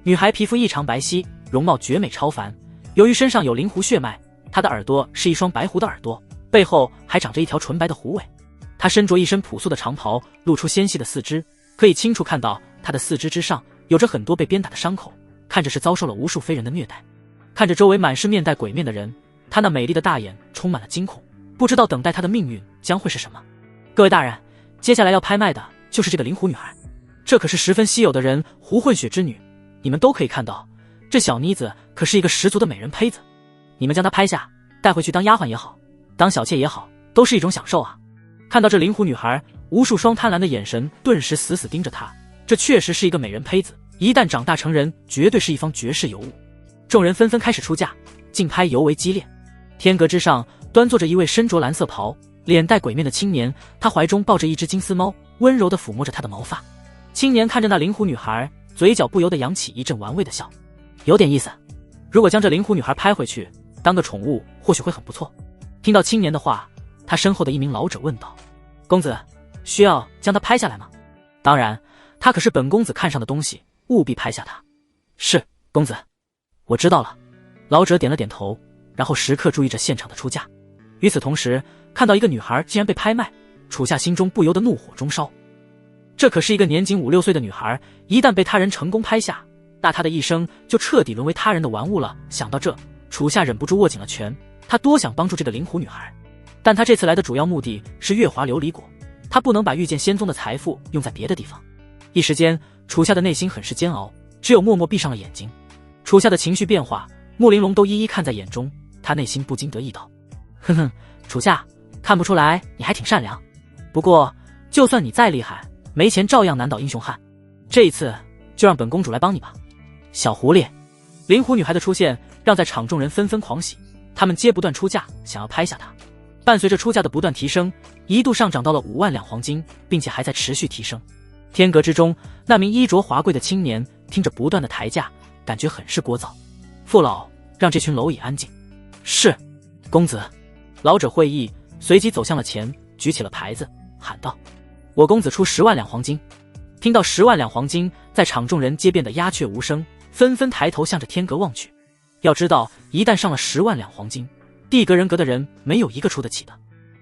女孩皮肤异常白皙，容貌绝美超凡。由于身上有灵狐血脉，她的耳朵是一双白狐的耳朵，背后还长着一条纯白的狐尾。她身着一身朴素的长袍，露出纤细的四肢，可以清楚看到她的四肢之上有着很多被鞭打的伤口，看着是遭受了无数非人的虐待。看着周围满是面带鬼面的人，她那美丽的大眼充满了惊恐，不知道等待她的命运将会是什么。各位大人，接下来要拍卖的就是这个灵狐女孩，这可是十分稀有的人狐混血之女，你们都可以看到，这小妮子可是一个十足的美人胚子。你们将她拍下，带回去当丫鬟也好，当小妾也好，都是一种享受啊。看到这灵狐女孩，无数双贪婪的眼神顿时死死盯着她，这确实是一个美人胚子，一旦长大成人，绝对是一方绝世尤物。众人纷纷开始出价，竞拍尤为激烈。天阁之上端坐着一位身着蓝色袍，脸带鬼面的青年，他怀中抱着一只金丝猫，温柔地抚摸着她的毛发。青年看着那灵狐女孩，嘴角不由得扬起一阵玩味的笑，有点意思，如果将这灵狐女孩拍回去当个宠物，或许会很不错。听到青年的话，他身后的一名老者问道：公子，需要将她拍下来吗？当然，她可是本公子看上的东西，务必拍下她。是，公子，我知道了。老者点了点头，然后时刻注意着现场的出价。与此同时，看到一个女孩竟然被拍卖，楚夏心中不由得怒火中烧。这可是一个年仅5、6岁的女孩，一旦被他人成功拍下，那她的一生就彻底沦为他人的玩物了。想到这，楚夏忍不住握紧了拳，他多想帮助这个灵狐女孩，但他这次来的主要目的是月华琉璃果，他不能把御剑仙宗的财富用在别的地方。一时间，楚夏的内心很是煎熬，只有默默闭上了眼睛。楚夏的情绪变化，穆玲珑都一一看在眼中，他内心不禁得意道：哼哼，楚夏，看不出来你还挺善良，不过就算你再厉害，没钱照样难倒英雄汉，这一次就让本公主来帮你吧。小狐狸。灵狐女孩的出现让在场众人纷纷狂喜，他们皆不断出价，想要拍下她。伴随着出价的不断提升，一度上涨到了5万两黄金，并且还在持续提升。天阁之中，那名衣着华贵的青年听着不断的抬价，感觉很是聒噪。父老，让这群蝼蚁安静。是，公子。老者会意，随即走向了前，举起了牌子，喊道：我公子出10万两黄金。听到10万两黄金，在场众人皆变得鸦雀无声，纷纷抬头向着天阁望去。要知道，一旦上了10万两黄金，地阁人格的人没有一个出得起的。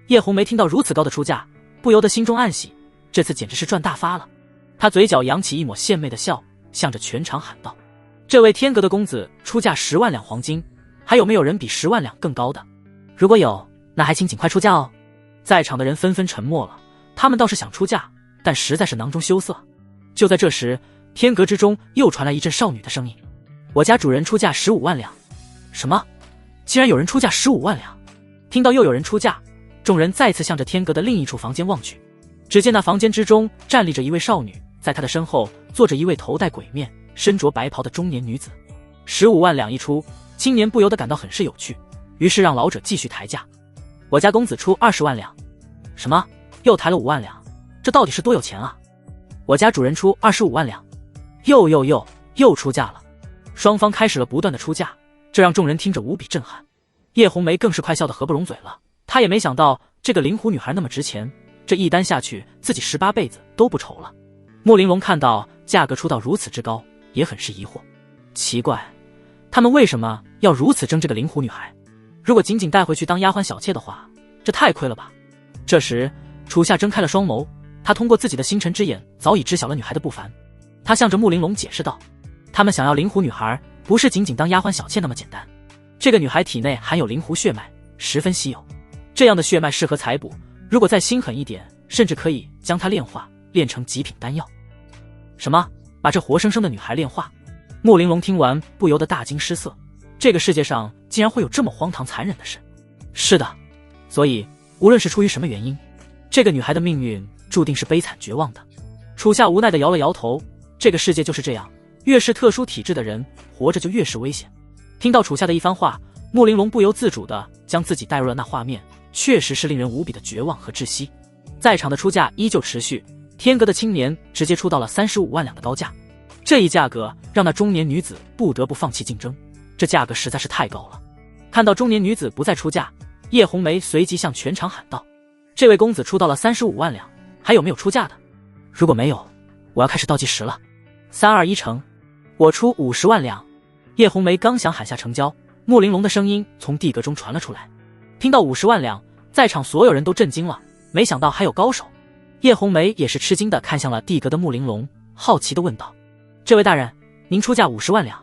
叶红梅听到如此高的出价，不由得心中暗喜，这次简直是赚大发了。她嘴角扬起一抹献媚的笑，向着全场喊道：这位天阁的公子出价10万两黄金，还有没有人比10万两更高的？如果有，那还请尽快出价哦。在场的人纷纷沉默了，他们倒是想出价，但实在是囊中羞涩。就在这时，天阁之中又传来一阵少女的声音：我家主人出价15万两。什么？竟然有人出价15万两！听到又有人出价，众人再次向着天阁的另一处房间望去。只见那房间之中站立着一位少女，在她的身后坐着一位头戴鬼面、身着白袍的中年女子。15万两一出，青年不由得感到很是有趣，于是让老者继续抬价。我家公子出20万两。什么？又抬了5万两？这到底是多有钱啊？我家主人出25万两。又出价了。双方开始了不断的出价，这让众人听着无比震撼。叶红梅更是快笑得合不拢嘴了，她也没想到这个灵狐女孩那么值钱，这一单下去自己18辈子都不愁了。穆玲珑看到价格出到如此之高，也很是疑惑，奇怪，他们为什么要如此争这个灵狐女孩？如果仅仅带回去当丫鬟小妾的话，这太亏了吧。这时楚夏睁开了双眸，他通过自己的星辰之眼早已知晓了女孩的不凡。他向着穆玲珑解释道，他们想要灵狐女孩不是仅仅当丫鬟小妾那么简单，这个女孩体内含有灵狐血脉，十分稀有，这样的血脉适合采补，如果再心狠一点，甚至可以将她炼化，炼成极品丹药。什么？把这活生生的女孩炼化？穆玲珑听完不由得大惊失色，这个世界上竟然会有这么荒唐残忍的事。是的，所以无论是出于什么原因，这个女孩的命运注定是悲惨绝望的。楚夏无奈地摇了摇头，这个世界就是这样，越是特殊体质的人活着就越是危险。听到楚夏的一番话，穆玲珑不由自主地将自己带入了那画面，确实是令人无比的绝望和窒息。在场的出价依旧持续，天阁的青年直接出到了35万两的高价，这一价格让那中年女子不得不放弃竞争，这价格实在是太高了。看到中年女子不再出价，叶红梅随即向全场喊道，这位公子出到了35万两，还有没有出价的？如果没有，我要开始倒计时了。3、2、1成，我出50万两。叶红梅刚想喊下成交，穆玲珑的声音从地阁中传了出来。听到50万两，在场所有人都震惊了，没想到还有高手。叶红梅也是吃惊地看向了地阁的穆玲珑，好奇地问道，这位大人，您出价50万两，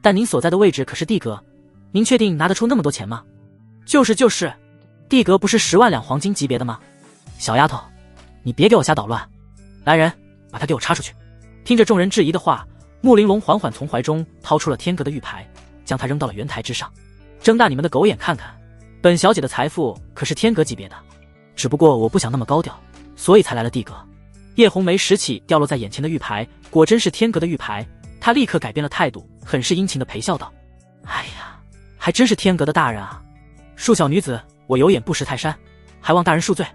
但您所在的位置可是地阁，您确定拿得出那么多钱吗？就是，地阁不是10万两黄金级别的吗？小丫头，你别给我瞎捣乱，来人，把他给我插出去。听着众人质疑的话，穆玲珑缓缓从怀中掏出了天阁的玉牌，将它扔到了圆台之上。睁大你们的狗眼看看，本小姐的财富可是天阁级别的，只不过我不想那么高调，所以才来了地阁。叶红梅拾起掉落在眼前的玉牌，果真是天阁的玉牌，她立刻改变了态度，很是殷勤地陪笑道，哎呀，还真是天阁的大人啊，恕小女子我有眼不识泰山，还望大人恕罪。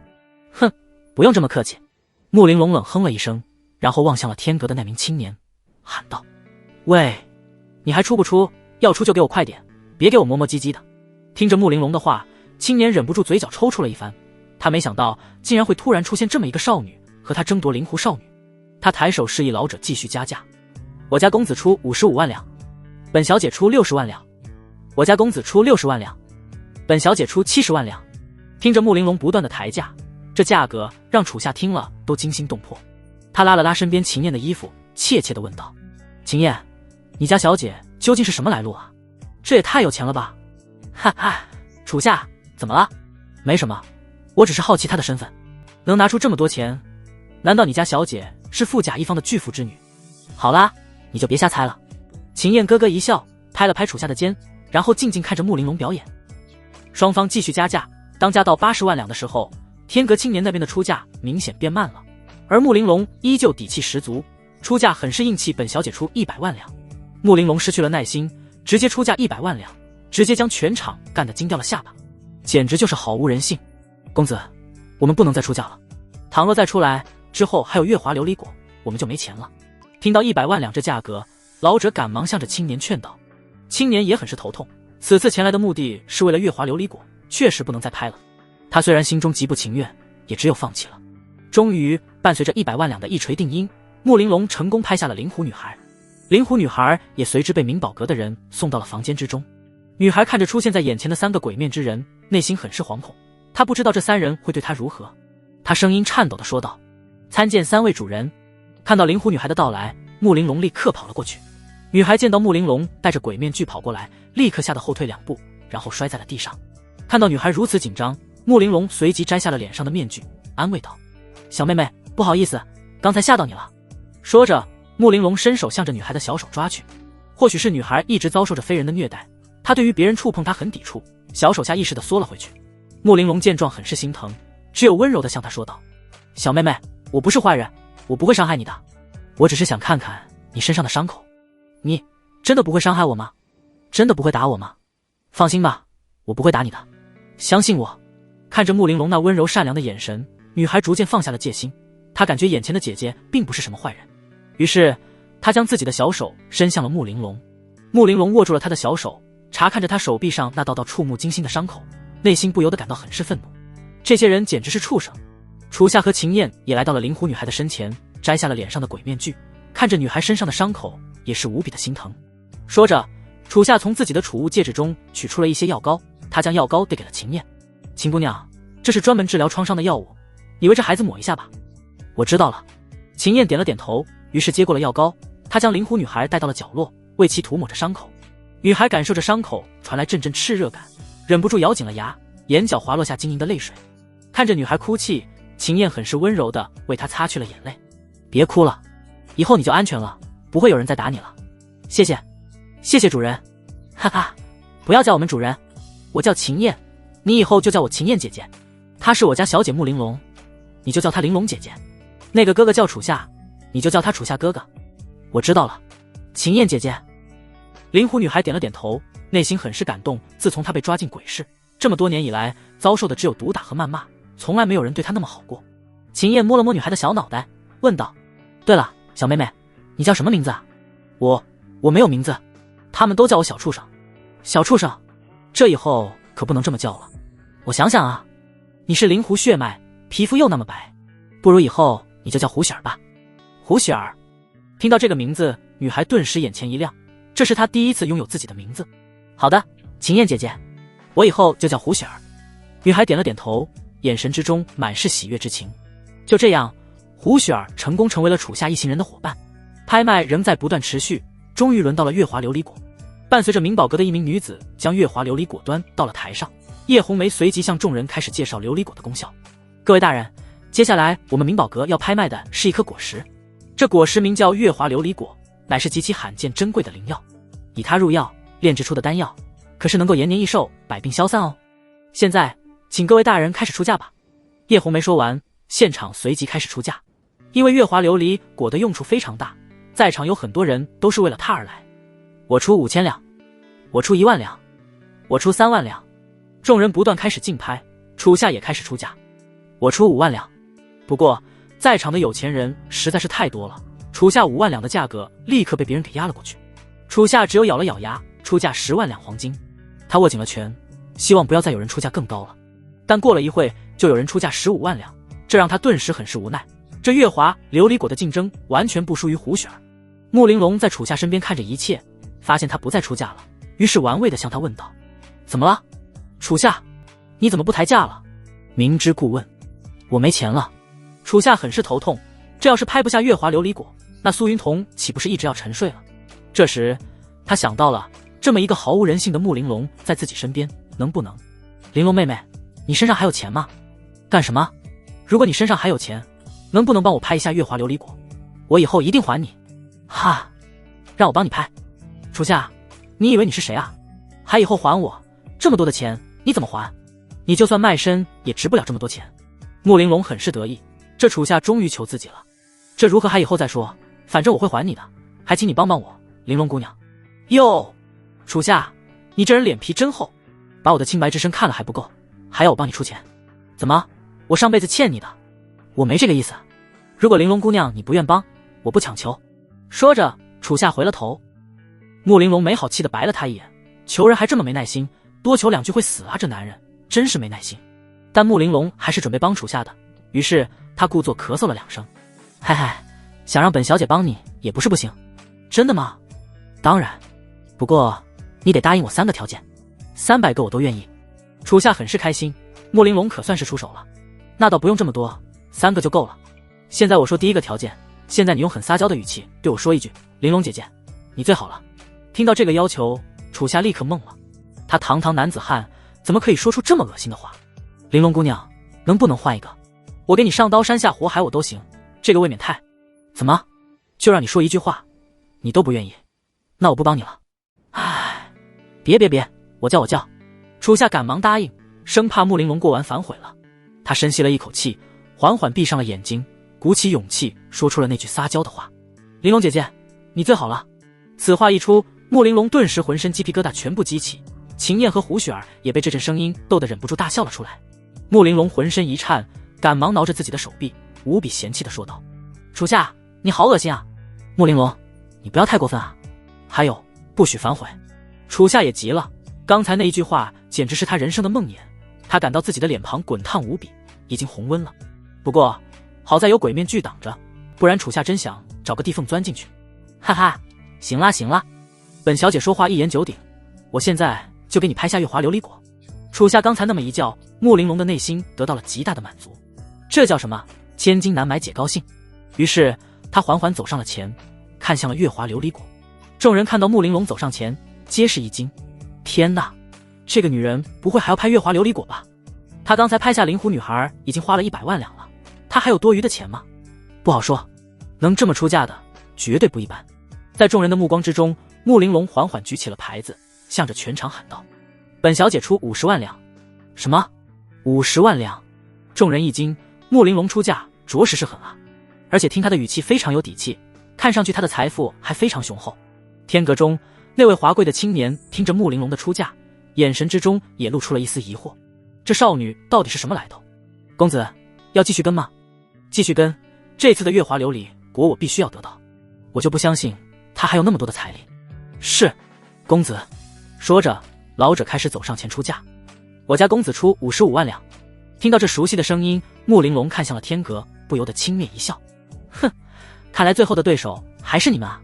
哼，不用这么客气。穆玲珑冷哼了一声，然后望向了天阁的那名青年，喊道，喂，你还出不出？要出就给我快点，别给我磨磨唧唧的。听着穆玲珑的话，青年忍不住嘴角抽搐了一番，他没想到竟然会突然出现这么一个少女和他争夺灵狐少女。他抬手示意老者继续加价，我家公子出55万两，本小姐出60万两，我家公子出60万两，本小姐出70万两。听着穆玲珑不断的抬价，这价格让楚夏听了都惊心动魄。他拉了拉身边秦燕的衣服，怯怯地问道，秦燕，你家小姐究竟是什么来路啊？这也太有钱了吧。哈哈，楚夏，怎么了？没什么，我只是好奇她的身份，能拿出这么多钱，难道你家小姐是富甲一方的巨富之女？好啦，你就别瞎猜了。秦燕咯咯一笑，拍了拍楚夏的肩，然后静静看着穆玲珑表演。双方继续加价，当加到80万两的时候，天阁青年那边的出价明显变慢了，而穆玲珑依旧底气十足，出价很是硬气，本小姐出100万两。穆玲珑失去了耐心，直接出价100万两，直接将全场干得惊掉了下巴，简直就是毫无人性。公子，我们不能再出价了，倘若再出来之后还有月华琉璃果，我们就没钱了。听到100万两这价格，老者赶忙向着青年劝导。青年也很是头痛，此次前来的目的是为了月华琉璃果，确实不能再拍了。他虽然心中极不情愿，也只有放弃了。终于伴随着100万两的一锤定音，穆玲珑成功拍下了灵狐女孩。灵狐女孩也随之被明宝阁的人送到了房间之中。女孩看着出现在眼前的3个鬼面之人，内心很是惶恐，她不知道这3人会对她如何。她声音颤抖地说道，参见3位主人。看到灵狐女孩的到来，穆玲珑立刻跑了过去。女孩见到穆玲珑带着鬼面具跑过来，立刻吓得后退2步，然后摔在了地上。看到女孩如此紧张，穆玲珑随即摘下了脸上的面具，安慰道，小妹妹，不好意思，刚才吓到你了。说着，穆玲珑伸手向着女孩的小手抓去。或许是女孩一直遭受着非人的虐待，她对于别人触碰她很抵触，小手下意识地缩了回去。穆玲珑见状很是心疼，只有温柔地向她说道：小妹妹，我不是坏人，我不会伤害你的，我只是想看看你身上的伤口。你真的不会伤害我吗？真的不会打我吗？放心吧，我不会打你的，相信我。看着穆玲珑那温柔善良的眼神，女孩逐渐放下了戒心，她感觉眼前的姐姐并不是什么坏人，于是她将自己的小手伸向了穆玲珑。穆玲珑握住了她的小手，查看着她手臂上那道道触目惊心的伤口，内心不由得感到很是愤怒。这些人简直是畜生。楚夏和秦燕也来到了灵狐女孩的身前，摘下了脸上的鬼面具，看着女孩身上的伤口，也是无比的心疼。说着，楚夏从自己的储物戒指中取出了一些药膏，他将药膏递给了秦燕。秦姑娘，这是专门治疗创伤的药物，你为这孩子抹一下吧。我知道了。秦燕点了点头，于是接过了药膏，她将灵狐女孩带到了角落，为其涂抹着伤口。女孩感受着伤口传来阵阵炽热感，忍不住咬紧了牙，眼角滑落下晶莹的泪水。看着女孩哭泣，秦燕很是温柔地为她擦去了眼泪。别哭了，以后你就安全了，不会有人再打你了。谢谢，谢谢主人。哈哈，不要叫我们主人，我叫秦燕，你以后就叫我秦燕姐姐。她是我家小姐穆玲珑，你就叫她玲珑姐姐。那个哥哥叫楚夏，你就叫他楚夏哥哥。我知道了，秦燕姐姐。灵狐女孩点了点头，内心很是感动。自从她被抓进鬼市，这么多年以来，遭受的只有毒打和谩骂，从来没有人对她那么好过。秦燕摸了摸女孩的小脑袋，问道：对了，小妹妹，你叫什么名字啊？我没有名字，他们都叫我小畜生。小畜生，这以后可不能这么叫了。我想想啊，你是灵狐血脉，皮肤又那么白，不如以后你就叫胡雪儿吧。胡雪儿。听到这个名字，女孩顿时眼前一亮，这是她第一次拥有自己的名字。好的，秦燕姐姐，我以后就叫胡雪儿。女孩点了点头，眼神之中满是喜悦之情。就这样，胡雪儿成功成为了楚夏一行人的伙伴。拍卖仍在不断持续，终于轮到了月华琉璃果。伴随着明宝阁的一名女子将月华琉璃果端到了台上，叶红梅随即向众人开始介绍琉璃果的功效。各位大人，接下来我们明宝阁要拍卖的是一颗果实，这果实名叫月华琉璃果，乃是极其罕见珍贵的灵药，以它入药炼制出的丹药，可是能够延年益寿，百病消散哦。现在请各位大人开始出价吧。叶红梅说完，现场随即开始出价。因为月华琉璃果的用处非常大，在场有很多人都是为了它而来。我出5000两，我出1万两，我出3万两。众人不断开始竞拍，楚夏也开始出价。我出5万两。不过在场的有钱人实在是太多了，楚夏5万两的价格立刻被别人给压了过去。楚夏只有咬了咬牙，出价10万两黄金。他握紧了拳，希望不要再有人出价更高了。但过了一会，就有人出价15万两，这让他顿时很是无奈。这月华琉璃果的竞争完全不输于胡雪儿。穆玲珑在楚夏身边看着一切，发现他不再出价了，于是玩味地向他问道：怎么了，楚夏，你怎么不抬价了？明知故问。我没钱了。楚夏很是头痛，这要是拍不下月华琉璃果，那苏云彤岂不是一直要沉睡了？这时他想到了这么一个毫无人性的穆玲珑在自己身边，能不能？玲珑妹妹，你身上还有钱吗？干什么？如果你身上还有钱，能不能帮我拍一下月华琉璃果？我以后一定还你。哈，让我帮你拍。楚夏，你以为你是谁啊？还以后还我？这么多的钱你怎么还？你就算卖身也值不了这么多钱。穆玲珑很是得意，这楚夏终于求自己了。这如何还以后再说，反正我会还你的，还请你帮帮我，玲珑姑娘。哟，楚夏，你这人脸皮真厚，把我的清白之身看了还不够，还要我帮你出钱？怎么，我上辈子欠你的？我没这个意思。如果玲珑姑娘你不愿帮，我不强求。说着，楚夏回了头。穆玲珑没好气地白了他一眼，求人还这么没耐心，多求2句会死啊，这男人真是没耐心。但穆玲珑还是准备帮楚夏的，于是他故作咳嗽了2声。嗨嗨，想让本小姐帮你也不是不行。真的吗？当然，不过你得答应我3个条件，300个我都愿意。楚夏很是开心，穆玲珑可算是出手了。那倒不用这么多，3个就够了。现在我说第1个条件，现在你用很撒娇的语气对我说一句，玲珑姐姐，你最好了。听到这个要求，楚夏立刻懵了。他堂堂男子汉，怎么可以说出这么恶心的话？玲珑姑娘，能不能换一个？我给你上刀山下火海我都行，这个未免太……怎么，就让你说1句话，你都不愿意？那我不帮你了。唉，别，我叫。楚夏赶忙答应，生怕穆玲珑过完反悔了。他深吸了一口气，缓缓闭上了眼睛，鼓起勇气说出了那句撒娇的话：玲珑姐姐，你最好了。此话一出，穆玲珑顿时浑身鸡皮疙瘩全部激起，秦燕和胡雪儿也被这阵声音逗得忍不住大笑了出来。穆玲珑浑身一颤，赶忙挠着自己的手臂，无比嫌弃地说道：楚夏，你好恶心啊！穆玲珑，你不要太过分啊！还有，不许反悔。楚夏也急了，刚才那一句话简直是他人生的梦魇，他感到自己的脸庞滚烫无比，已经红温了。不过好在有鬼面具挡着，不然楚夏真想找个地缝钻进去。哈哈，行啦，本小姐说话一言九鼎，我现在就给你拍下月华琉璃果。楚夏刚才那么一叫，穆玲珑的内心得到了极大的满足，这叫什么？千金难买姐高兴。于是他缓缓走上了前，看向了月华琉璃果。众人看到穆玲珑走上前，皆是一惊。天哪，这个女人不会还要拍月华琉璃果吧？她刚才拍下灵狐女孩已经花了100万两了，她还有多余的钱吗？不好说，能这么出价的绝对不一般。在众人的目光之中，穆玲珑缓缓举起了牌子，向着全场喊道：本小姐出50万两。什么？50万两？众人一惊，穆玲珑出价着实是狠啊，而且听她的语气非常有底气，看上去她的财富还非常雄厚。天阁中，那位华贵的青年听着穆玲珑的出价，眼神之中也露出了一丝疑惑，这少女到底是什么来头？公子，要继续跟吗？继续跟，这次的月华琉璃果我必须要得到，我就不相信她还有那么多的财力。是，公子。说着，老者开始走上前出价。我家公子出55万两。听到这熟悉的声音，穆玲珑看向了天阁，不由得轻蔑一笑。哼，看来最后的对手还是你们啊。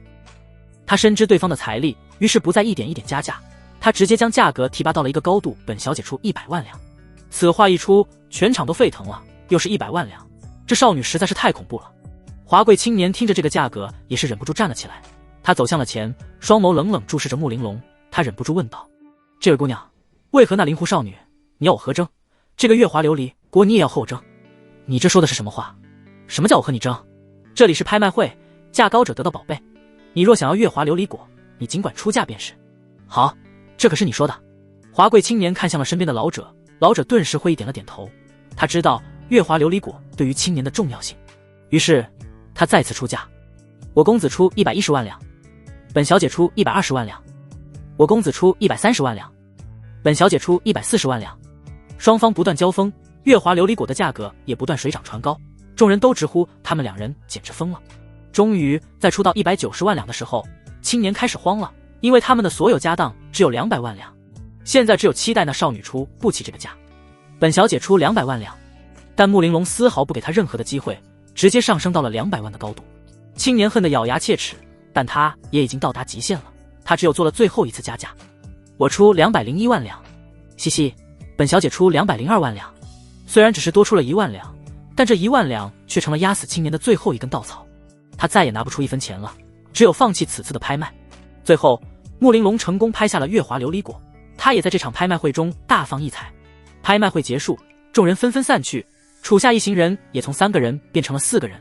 他深知对方的财力，于是不再一点一点加价，他直接将价格提拔到了一个高度，本小姐出100万两。此话一出，全场都沸腾了，又是100万两，这少女实在是太恐怖了。华贵青年听着这个价格，也是忍不住站了起来，他走向了前，双眸冷冷注视着穆玲珑，他忍不住问道：这位姑娘，为何那灵狐少女你要我和争？这个月华琉璃果你也要和我争？你这说的是什么话？什么叫我和你争？这里是拍卖会，价高者得到宝贝，你若想要月华琉璃果，你尽管出价便是。好，这可是你说的。华贵青年看向了身边的老者，老者顿时会意点了点头，他知道月华琉璃果对于青年的重要性，于是他再次出价。我公子出110万两。本小姐出120万两。我公子出130万两。本小姐出140万两。双方不断交锋，月华琉璃果的价格也不断水涨船高，众人都直呼他们两人简直疯了。终于在出到190万两的时候，青年开始慌了，因为他们的所有家当只有200万两，现在只有期待那少女出不起这个价。本小姐出200万两，但穆玲珑丝毫不给他任何的机会，直接上升到了200万的高度。青年恨得咬牙切齿，但他也已经到达极限了，他只有做了最后一次加价。我出201万两。嘻嘻，本小姐出202万两。虽然只是多出了1万两，但这1万两却成了压死青年的最后一根稻草，他再也拿不出一分钱了，只有放弃此次的拍卖。最后穆玲珑成功拍下了月华琉璃果，他也在这场拍卖会中大放异彩。拍卖会结束，众人纷纷散去，楚夏一行人也从3个人变成了4个人。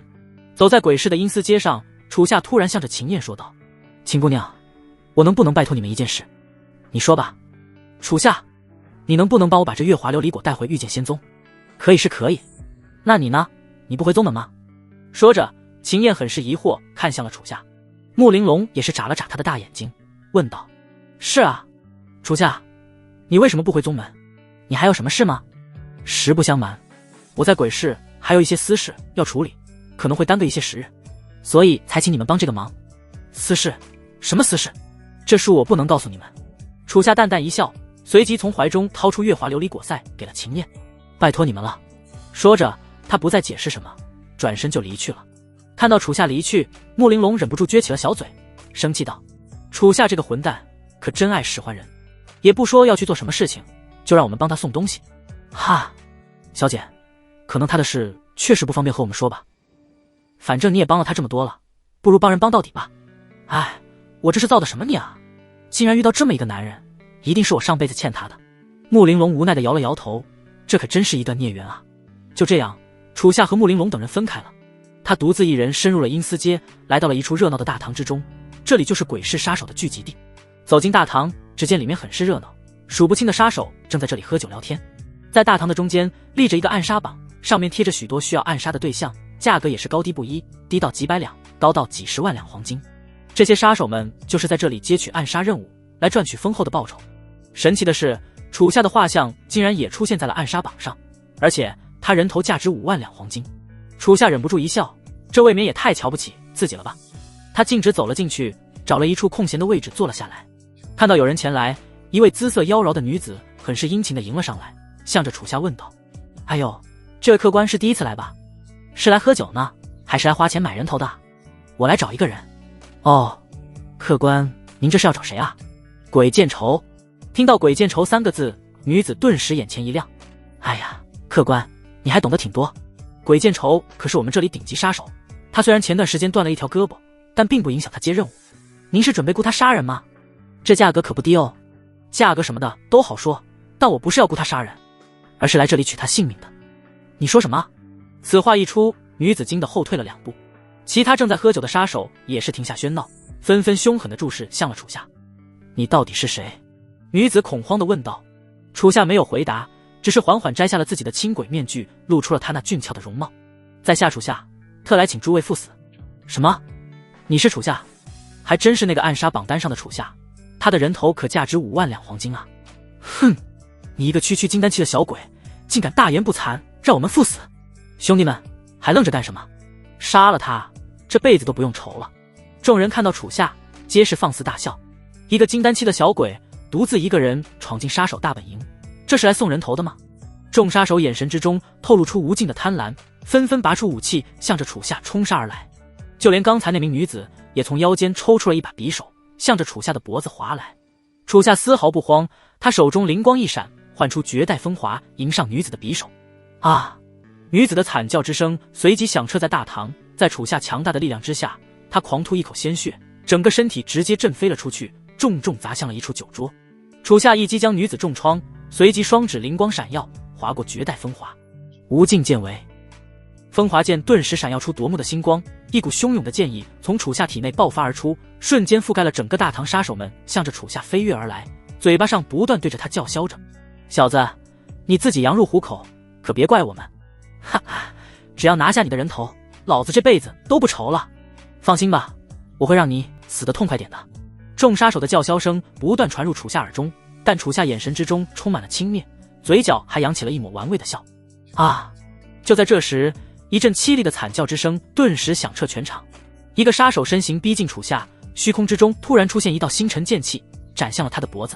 走在鬼市的阴司街上，楚夏突然向着秦燕说道：秦姑娘，我能不能拜托你们一件事？你说吧。楚夏，你能不能帮我把这月华琉璃果带回御剑仙宗？可以是可以，那你呢？你不回宗门吗？说着，秦燕很是疑惑看向了楚夏。穆玲珑也是眨了眨他的大眼睛，问道：是啊，楚夏，你为什么不回宗门？你还有什么事吗？实不相瞒，我在鬼市还有一些私事要处理，可能会耽搁一些时日，所以才请你们帮这个忙。私事？什么私事？这恕我不能告诉你们。楚夏淡淡一笑，随即从怀中掏出月华琉璃果塞给了秦燕。拜托你们了。说着，他不再解释什么，转身就离去了。看到楚夏离去，穆玲珑忍不住撅起了小嘴，生气道：楚夏这个混蛋可真爱使唤人，也不说要去做什么事情，就让我们帮他送东西。哈，小姐，可能他的事确实不方便和我们说吧，反正你也帮了他这么多了，不如帮人帮到底吧。哎，我这是造的什么孽啊，竟然遇到这么一个男人，一定是我上辈子欠他的。穆玲珑无奈地摇了摇头，这可真是一段孽缘啊。就这样，楚夏和穆玲珑等人分开了，他独自一人深入了阴司街，来到了一处热闹的大堂之中。这里就是鬼市杀手的聚集地。走进大堂，只见里面很是热闹，数不清的杀手正在这里喝酒聊天。在大堂的中间立着一个暗杀榜，上面贴着许多需要暗杀的对象，价格也是高低不一，低到几百两，高到几十万两黄金。这些杀手们就是在这里接取暗杀任务，来赚取丰厚的报酬。神奇的是，楚夏的画像竟然也出现在了暗杀榜上，而且他人头价值5万两黄金。楚夏忍不住一笑，这未免也太瞧不起自己了吧。他径直走了进去，找了一处空闲的位置坐了下来。看到有人前来，一位姿色妖娆的女子很是殷勤地迎了上来，向着楚夏问道：哎呦，这位客官是第一次来吧？是来喝酒呢，还是来花钱买人头的？我来找一个人。哦，客官，您这是要找谁啊？鬼见愁。听到鬼见愁3个字，女子顿时眼前一亮。哎呀，客官，你还懂得挺多。鬼见愁可是我们这里顶级杀手，他虽然前段时间断了一条胳膊，但并不影响他接任务。您是准备雇他杀人吗？这价格可不低哦。价格什么的都好说，但我不是要雇他杀人，而是来这里取他性命的。你说什么？此话一出，女子惊得后退了2步。其他正在喝酒的杀手也是停下喧闹，纷纷凶狠地注视向了楚夏。你到底是谁？女子恐慌地问道。楚夏没有回答，只是缓缓摘下了自己的轻轨面具，露出了他那俊俏的容貌。在下楚夏，特来请诸位赴死。什么？你是楚夏？还真是那个暗杀榜单上的楚夏，他的人头可价值5万两黄金啊！哼，你一个区区金丹期的小鬼，竟敢大言不惭，让我们赴死！兄弟们，还愣着干什么？杀了他，这辈子都不用愁了。众人看到楚夏，皆是放肆大笑。一个金丹期的小鬼，独自一个人闯进杀手大本营，这是来送人头的吗？众杀手眼神之中透露出无尽的贪婪，纷纷拔出武器，向着楚夏冲杀而来。就连刚才那名女子也从腰间抽出了一把匕首，向着楚夏的脖子划来。楚夏丝毫不慌，他手中灵光一闪，唤出绝代风华，迎上女子的匕首。啊！女子的惨叫之声随即响彻在大堂，在楚夏强大的力量之下，他狂吐一口鲜血，整个身体直接震飞了出去，重重砸向了一处酒桌。楚夏一击将女子重创，随即双指灵光闪耀，划过绝代风华，无尽剑为。风华剑顿时闪耀出夺目的星光，一股汹涌的剑意从楚夏体内爆发而出，瞬间覆盖了整个大堂。杀手们向着楚夏飞跃而来，嘴巴上不断对着他叫嚣着：小子，你自己羊入虎口，可别怪我们。哈哈，只要拿下你的人头，老子这辈子都不愁了。放心吧，我会让你死得痛快点的。众杀手的叫嚣声不断传入楚夏耳中，但楚夏眼神之中充满了轻蔑，嘴角还扬起了一抹玩味的笑。啊！就在这时，一阵凄厉的惨叫之声顿时响彻全场。一个杀手身形逼近楚夏，虚空之中突然出现一道星辰剑气，斩向了他的脖子。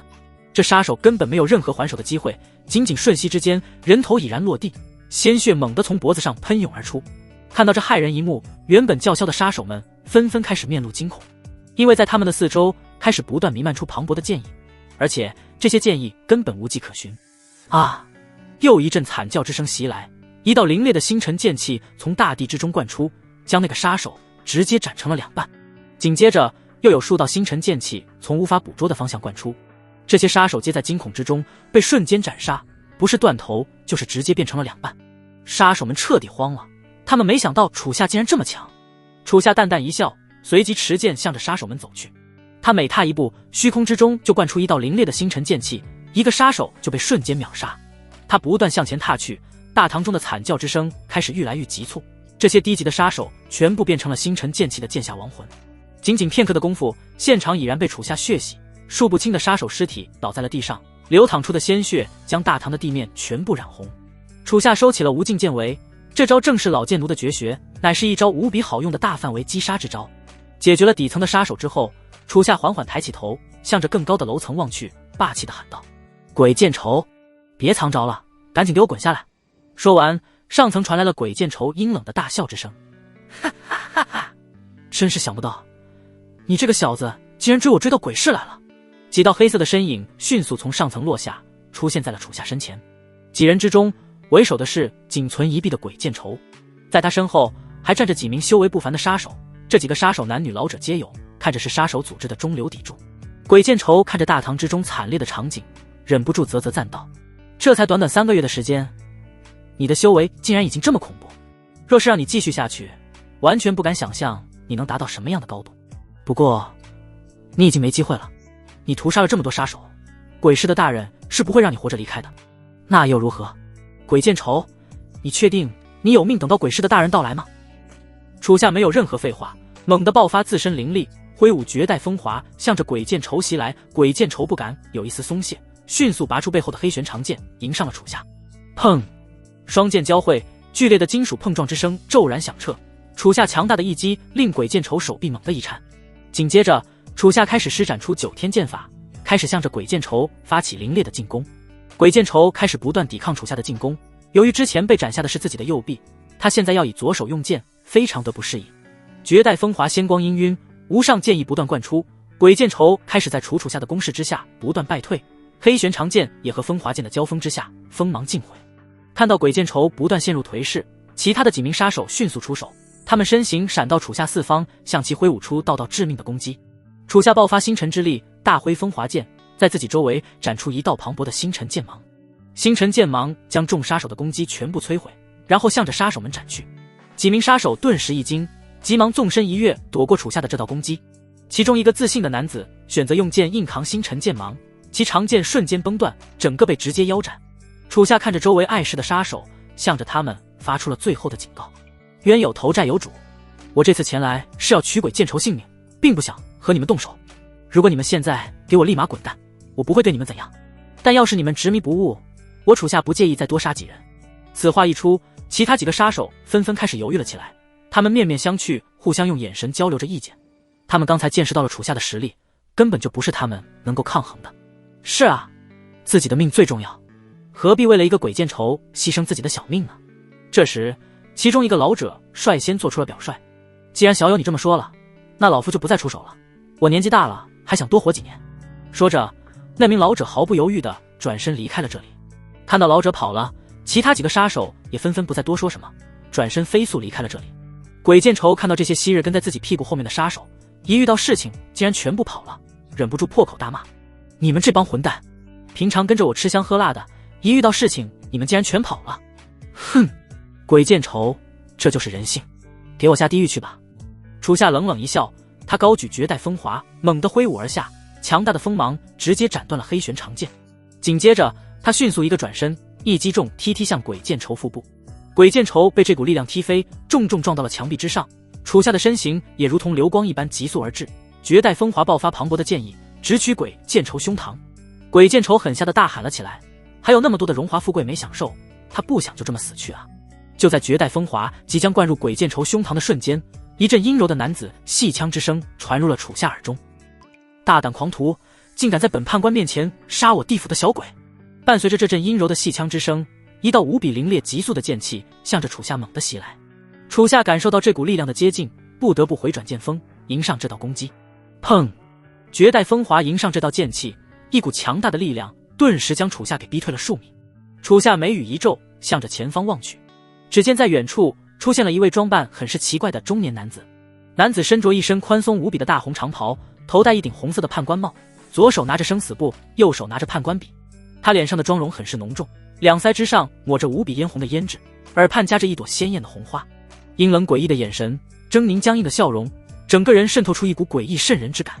这杀手根本没有任何还手的机会，仅仅瞬息之间，人头已然落地，鲜血猛地从脖子上喷涌而出。看到这骇人一幕，原本叫嚣的杀手们纷纷开始面露惊恐，因为在他们的四周开始不断弥漫出磅礴的剑意，而且这些剑意根本无迹可寻。啊！又一阵惨叫之声袭来，一道凌冽的星辰剑气从大地之中灌出，将那个杀手直接斩成了2半。紧接着又有数道星辰剑气从无法捕捉的方向灌出，这些杀手皆在惊恐之中被瞬间斩杀，不是断头就是直接变成了2半。杀手们彻底慌了，他们没想到楚夏竟然这么强。楚夏淡淡一笑，随即持剑向着杀手们走去。他每踏一步，虚空之中就灌出一道凌冽的星辰剑气，一个杀手就被瞬间秒杀。他不断向前踏去，大堂中的惨叫之声开始愈来愈急促，这些低级的杀手全部变成了星辰剑气的剑下亡魂。仅仅片刻的功夫，现场已然被楚夏血洗，数不清的杀手尸体倒在了地上，流淌出的鲜血将大堂的地面全部染红。楚夏收起了无尽剑为，这招正是老剑奴的绝学，乃是一招无比好用的大范围击杀之招。解决了底层的杀手之后，楚夏缓缓抬起头，向着更高的楼层望去，霸气地喊道：鬼见愁，别藏招了，赶紧给我滚下来。说完，上层传来了鬼见愁阴冷的大笑之声。哈哈哈哈！真是想不到，你这个小子竟然追我追到鬼市来了。几道黑色的身影迅速从上层落下，出现在了楚夏身前。几人之中，为首的是仅存一臂的鬼见愁，在他身后还站着几名修为不凡的杀手。这几个杀手男女老者皆有，看着是杀手组织的中流砥柱。鬼见愁看着大堂之中惨烈的场景，忍不住啧啧赞道：这才短短3个月的时间，你的修为竟然已经这么恐怖，若是让你继续下去，完全不敢想象你能达到什么样的高度。不过你已经没机会了。你屠杀了这么多杀手，鬼市的大人是不会让你活着离开的。那又如何？鬼见愁，你确定你有命等到鬼市的大人到来吗？楚夏没有任何废话，猛地爆发自身灵力，挥舞绝代风华，向着鬼见愁袭来。鬼见愁不敢有一丝松懈，迅速拔出背后的黑玄长剑，迎上了楚夏。砰！双剑交汇，剧烈的金属碰撞之声骤然响彻。楚夏强大的一击令鬼见愁手臂猛地一颤，紧接着楚夏开始施展出9天剑法，开始向着鬼见愁发起凌冽的进攻。鬼见愁开始不断抵抗楚夏的进攻，由于之前被斩下的是自己的右臂，他现在要以左手用剑，非常的不适应。绝代风华仙光氤氲，无上剑意不断灌出，鬼见愁开始在楚夏的攻势之下不断败退，黑玄长剑也和风华剑的交锋之下锋芒尽毁。看到鬼见愁不断陷入颓势，其他的几名杀手迅速出手，他们身形闪到楚夏四方，向其挥舞出道道致命的攻击。楚夏爆发星辰之力，大挥风华剑，在自己周围展出一道磅礴的星辰剑芒。星辰剑芒将众杀手的攻击全部摧毁，然后向着杀手们斩去。几名杀手顿时一惊，急忙纵身一跃，躲过楚夏的这道攻击。其中一个自信的男子选择用剑硬扛星辰剑芒，其长剑瞬间崩断，整个被直接腰斩。楚夏看着周围碍事的杀手，向着他们发出了最后的警告：冤有头债有主，我这次前来是要取鬼见愁性命，并不想和你们动手。如果你们现在给我立马滚蛋，我不会对你们怎样，但要是你们执迷不悟，我楚夏不介意再多杀几人。此话一出，其他几个杀手纷纷开始犹豫了起来，他们面面相觑，互相用眼神交流着意见。他们刚才见识到了楚夏的实力，根本就不是他们能够抗衡的。是啊，自己的命最重要，何必为了一个鬼见愁牺牲自己的小命呢？这时其中一个老者率先做出了表率：既然小友你这么说了，那老夫就不再出手了，我年纪大了，还想多活几年。说着，那名老者毫不犹豫地转身离开了这里。看到老者跑了，其他几个杀手也纷纷不再多说什么，转身飞速离开了这里。鬼见愁看到这些昔日跟在自己屁股后面的杀手，一遇到事情竟然全部跑了，忍不住破口大骂：你们这帮混蛋，平常跟着我吃香喝辣的，一遇到事情你们竟然全跑了。哼！鬼见愁，这就是人性，给我下地狱去吧。楚夏冷冷一笑，他高举绝代风华，猛地挥舞而下，强大的锋芒直接斩断了黑玄长剑。紧接着他迅速一个转身，一击中踢向鬼见愁腹部。鬼见愁被这股力量踢飞，重重撞到了墙壁之上。楚夏的身形也如同流光一般急速而至，绝代风华爆发磅礴的剑意，直取鬼见愁胸膛。鬼见愁狠下的大喊了起来：还有那么多的荣华富贵没享受，他不想就这么死去啊！就在绝代风华即将灌入鬼见愁胸膛的瞬间，一阵阴柔的男子戏腔之声传入了楚夏耳中：大胆狂徒，竟敢在本判官面前杀我地府的小鬼！伴随着这阵阴柔的戏腔之声，一道无比凌冽急速的剑气向着楚夏猛地袭来。楚夏感受到这股力量的接近，不得不回转剑锋，迎上这道攻击。砰！绝代风华迎上这道剑气，一股强大的力量顿时将楚夏给逼退了数米。楚夏眉宇一皱，向着前方望去，只见在远处出现了一位装扮很是奇怪的中年男子。男子身着一身宽松无比的大红长袍，头戴一顶红色的判官帽，左手拿着生死簿，右手拿着判官笔。他脸上的妆容很是浓重，两腮之上抹着无比嫣红的胭脂，耳畔夹着一朵鲜艳的红花。阴冷诡异的眼神，狰狞僵硬的笑容，整个人渗透出一股诡异渗人之感。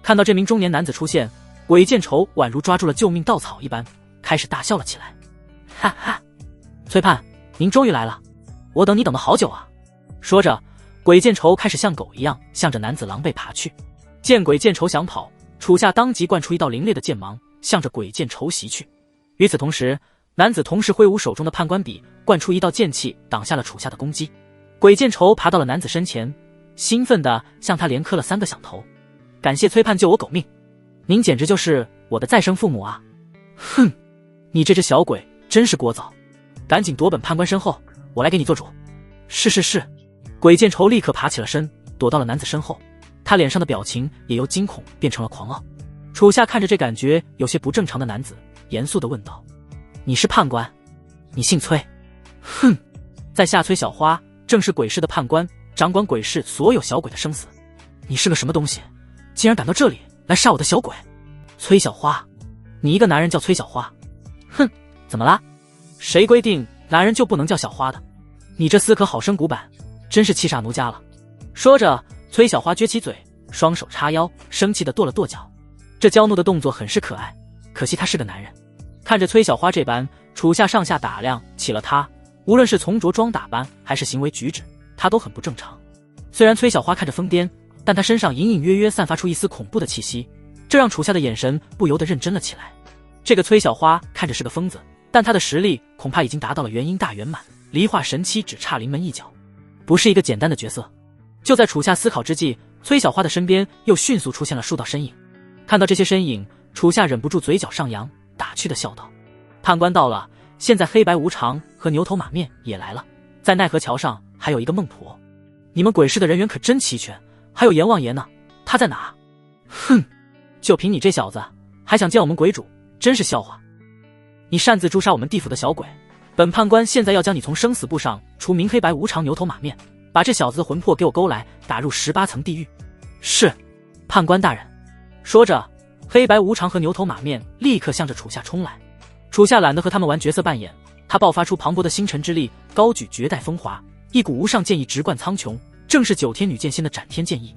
看到这名中年男子出现，鬼见愁宛如抓住了救命稻草一般，开始大笑了起来。哈哈，崔判，您终于来了，我等你等了好久啊！说着，鬼见愁开始像狗一样向着男子狼狈爬去。见鬼见愁想跑，楚夏当即灌出一道凌冽的剑芒，向着鬼见愁袭去。与此同时，男子同时挥舞手中的判官笔，灌出一道剑气，挡下了楚夏的攻击。鬼见愁爬到了男子身前，兴奋地向他连磕了3个响头：感谢崔判救我狗命，您简直就是我的再生父母啊！哼，你这只小鬼真是聒噪，赶紧躲本判官身后，我来给你做主。是。鬼见愁立刻爬起了身，躲到了男子身后，他脸上的表情也由惊恐变成了狂傲。楚夏看着这感觉有些不正常的男子，严肃地问道：你是判官？你姓崔？哼，在下崔小花，正是鬼市的判官，掌管鬼市所有小鬼的生死。你是个什么东西，竟然敢到这里来杀我的小鬼？崔小花，你一个男人叫崔小花？哼，怎么啦？谁规定男人就不能叫小花的？你这厮可好生古板，真是气煞奴家了。说着，崔小花撅起嘴，双手叉腰，生气地跺了跺脚。这娇怒的动作很是可爱，可惜他是个男人。看着崔小花这般，楚夏上下打量起了她，无论是从着装打扮还是行为举止，她都很不正常。虽然崔小花看着疯癫，但她身上隐隐约约散发出一丝恐怖的气息，这让楚夏的眼神不由得认真了起来。这个崔小花看着是个疯子，但她的实力恐怕已经达到了元婴大圆满，离化神期只差临门一脚，不是一个简单的角色。就在楚夏思考之际，崔小花的身边又迅速出现了数道身影。看到这些身影，楚夏忍不住嘴角上扬，打趣地笑道：判官到了，现在黑白无常和牛头马面也来了，在奈何桥上还有一个孟婆。你们鬼市的人员可真齐全，还有阎王爷呢，他在哪？哼，就凭你这小子还想见我们鬼主，真是笑话。你擅自诛杀我们地府的小鬼，本判官现在要将你从生死簿上除名黑白无常牛头马面，把这小子的魂魄给我勾来，打入18层地狱。是，判官大人。说着，黑白无常和牛头马面立刻向着楚夏冲来。楚夏懒得和他们玩角色扮演，他爆发出磅礴的星辰之力，高举绝代风华，一股无上剑意直贯苍穹，正是九天女剑仙的斩天剑意。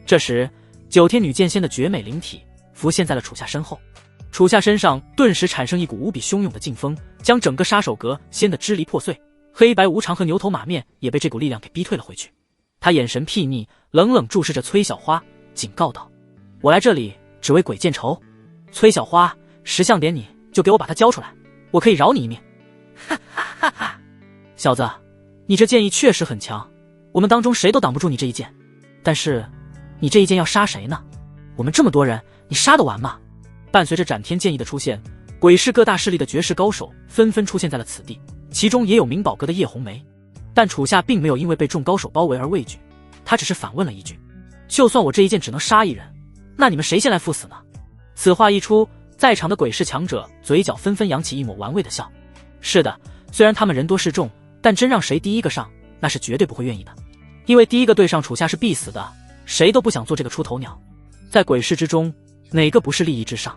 这时，九天女剑仙的绝美灵体浮现在了楚夏身后，楚夏身上顿时产生一股无比汹涌的劲风，将整个杀手阁掀得支离破碎。黑白无常和牛头马面也被这股力量给逼退了回去。他眼神睥睨，冷冷注视着崔小花，警告道：我来这里只为鬼见愁，崔小花，识相点，你就给我把他交出来，我可以饶你一命。哈哈哈哈！小子，你这剑意确实很强，我们当中谁都挡不住你这一剑，但是你这一剑要杀谁呢？我们这么多人，你杀得完吗？伴随着斩天剑意的出现，鬼市各大势力的绝世高手纷纷出现在了此地，其中也有明宝阁的叶红梅。但楚夏并没有因为被众高手包围而畏惧，他只是反问了一句：就算我这一剑只能杀一人，那你们谁先来赴死呢？此话一出，在场的鬼市强者嘴角纷纷扬起一抹玩味的笑。是的，虽然他们人多势众，但真让谁第一个上，那是绝对不会愿意的，因为第一个对上楚夏是必死的，谁都不想做这个出头鸟。在鬼市之中，哪个不是利益至上？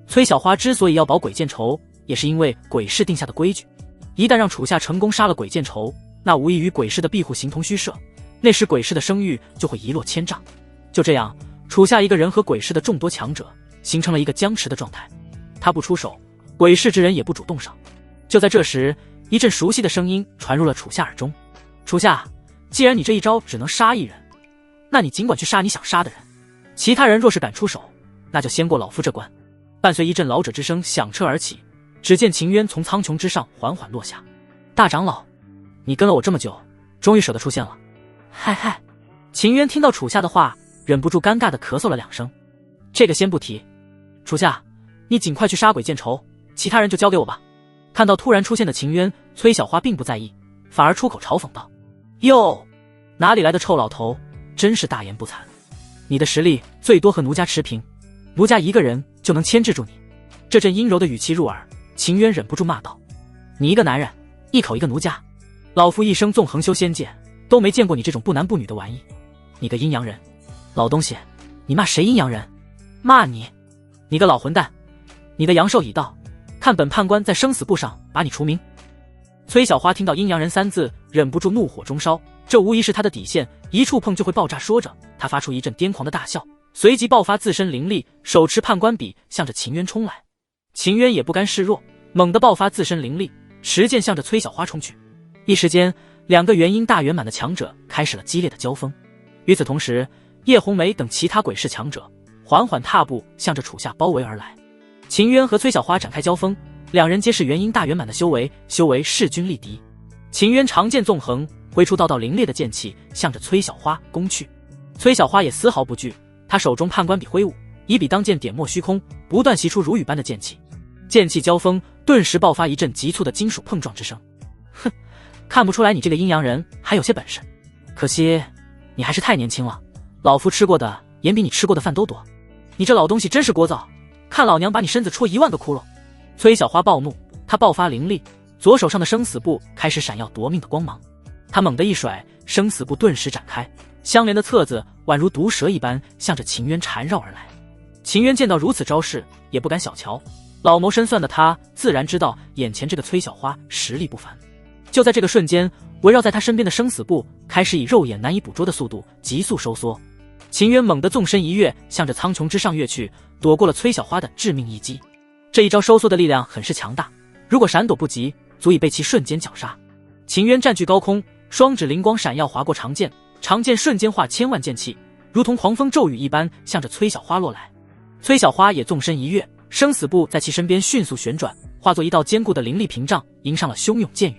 崔小花之所以要保鬼见愁，也是因为鬼市定下的规矩，一旦让楚夏成功杀了鬼见愁，那无异于鬼市的庇护形同虚设，那时鬼市的声誉就会一落千丈。就这样，楚夏一个人和鬼市的众多强者形成了一个僵持的状态，他不出手，鬼市之人也不主动上。就在这时，一阵熟悉的声音传入了楚夏耳中：楚夏，既然你这一招只能杀一人，那你尽管去杀你想杀的人，其他人若是敢出手，那就先过老夫这关。伴随一阵老者之声响彻而起，只见秦渊从苍穹之上缓缓落下。大长老，你跟了我这么久，终于舍得出现了。嗨嗨！秦渊听到楚夏的话，忍不住尴尬地咳嗽了2声。这个先不提，楚夏，你尽快去杀鬼见愁，其他人就交给我吧。看到突然出现的秦渊，崔小花并不在意，反而出口嘲讽道：哟，哪里来的臭老头，真是大言不惭，你的实力最多和奴家持平，奴家一个人就能牵制住你。这阵阴柔的语气入耳，秦渊忍不住骂道：你一个男人，一口一个奴家，老夫一生纵横修仙界，都没见过你这种不男不女的玩意，你个阴阳人！老东西，你骂谁阴阳人？骂你！你个老混蛋！你的阳寿已到，看本判官在生死簿上把你除名。崔小花听到阴阳人3字，忍不住怒火中烧，这无疑是他的底线，一触碰就会爆炸。说着，他发出一阵癫狂的大笑，随即爆发自身灵力，手持判官笔向着秦渊冲来。秦渊也不甘示弱，猛地爆发自身灵力，持剑向着崔小花冲去。一时间，2个元婴大圆满的强者开始了激烈的交锋。与此同时，叶红梅等其他鬼市强者缓缓踏步向着楚夏包围而来。秦渊和崔小花展开交锋，2人皆是元婴大圆满的修为势均力敌。秦渊长剑纵横，挥出道道凌冽的剑气，向着崔小花攻去。崔小花也丝毫不惧，他手中判官笔挥舞，以笔当剑，点没虚空，不断袭出如雨般的剑气。剑气交锋，顿时爆发一阵急促的金属碰撞之声。哼，看不出来你这个阴阳人还有些本事，可惜你还是太年轻了，老夫吃过的盐比你吃过的饭都多。你这老东西真是聒噪，看老娘把你身子戳1万个窟窿！崔小花暴怒，她爆发灵力，左手上的生死簿开始闪耀夺命的光芒。她猛地一甩，生死簿顿时展开，相连的册子宛如毒蛇一般向着秦渊缠绕而来。秦渊见到如此招式，也不敢小瞧，老谋深算的他自然知道眼前这个崔小花实力不凡。就在这个瞬间，围绕在他身边的生死簿开始以肉眼难以捕捉的速度急速收缩。秦渊猛地纵身一跃，向着苍穹之上跃去，躲过了崔小花的致命一击。这一招收缩的力量很是强大，如果闪躲不及，足以被其瞬间绞杀。秦渊占据高空，双指灵光闪耀，划过长剑，长剑瞬间化千万剑气，如同狂风骤雨一般向着崔小花落来。崔小花也纵身一跃，生死簿在其身边迅速旋转，化作一道坚固的灵力屏障，迎上了汹涌剑雨。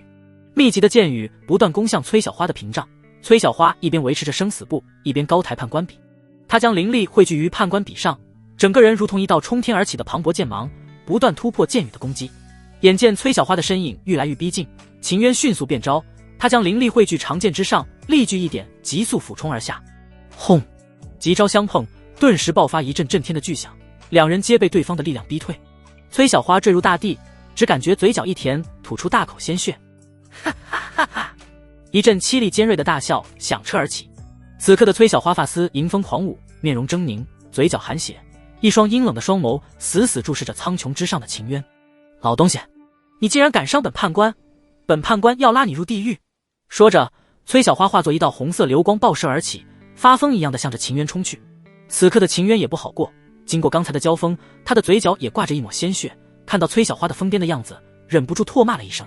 密集的剑雨不断攻向崔小花的屏障，崔小花一边维持着生死簿，一边高抬判官笔。他将灵力汇聚于判官笔上，整个人如同一道冲天而起的磅礴剑芒，不断突破剑雨的攻击。眼见崔小花的身影愈来愈逼近，秦渊迅速变招，他将灵力汇聚长剑之上，力聚一点，急速俯冲而下。轰！几招相碰，顿时爆发一阵震天的巨响，两人皆被对方的力量逼退。崔小花坠入大地，只感觉嘴角一甜，吐出大口鲜血。哈哈哈哈！一阵凄厉尖锐的大笑响彻而起。此刻的崔小花发丝迎风狂舞，面容狰狞，嘴角含血，一双阴冷的双眸死死注视着苍穹之上的秦渊。老东西，你竟然敢伤本判官，本判官要拉你入地狱！说着，崔小花化作一道红色流光爆射而起，发疯一样的向着秦渊冲去。此刻的秦渊也不好过，经过刚才的交锋，他的嘴角也挂着一抹鲜血，看到崔小花的疯癫的样子，忍不住唾骂了一声：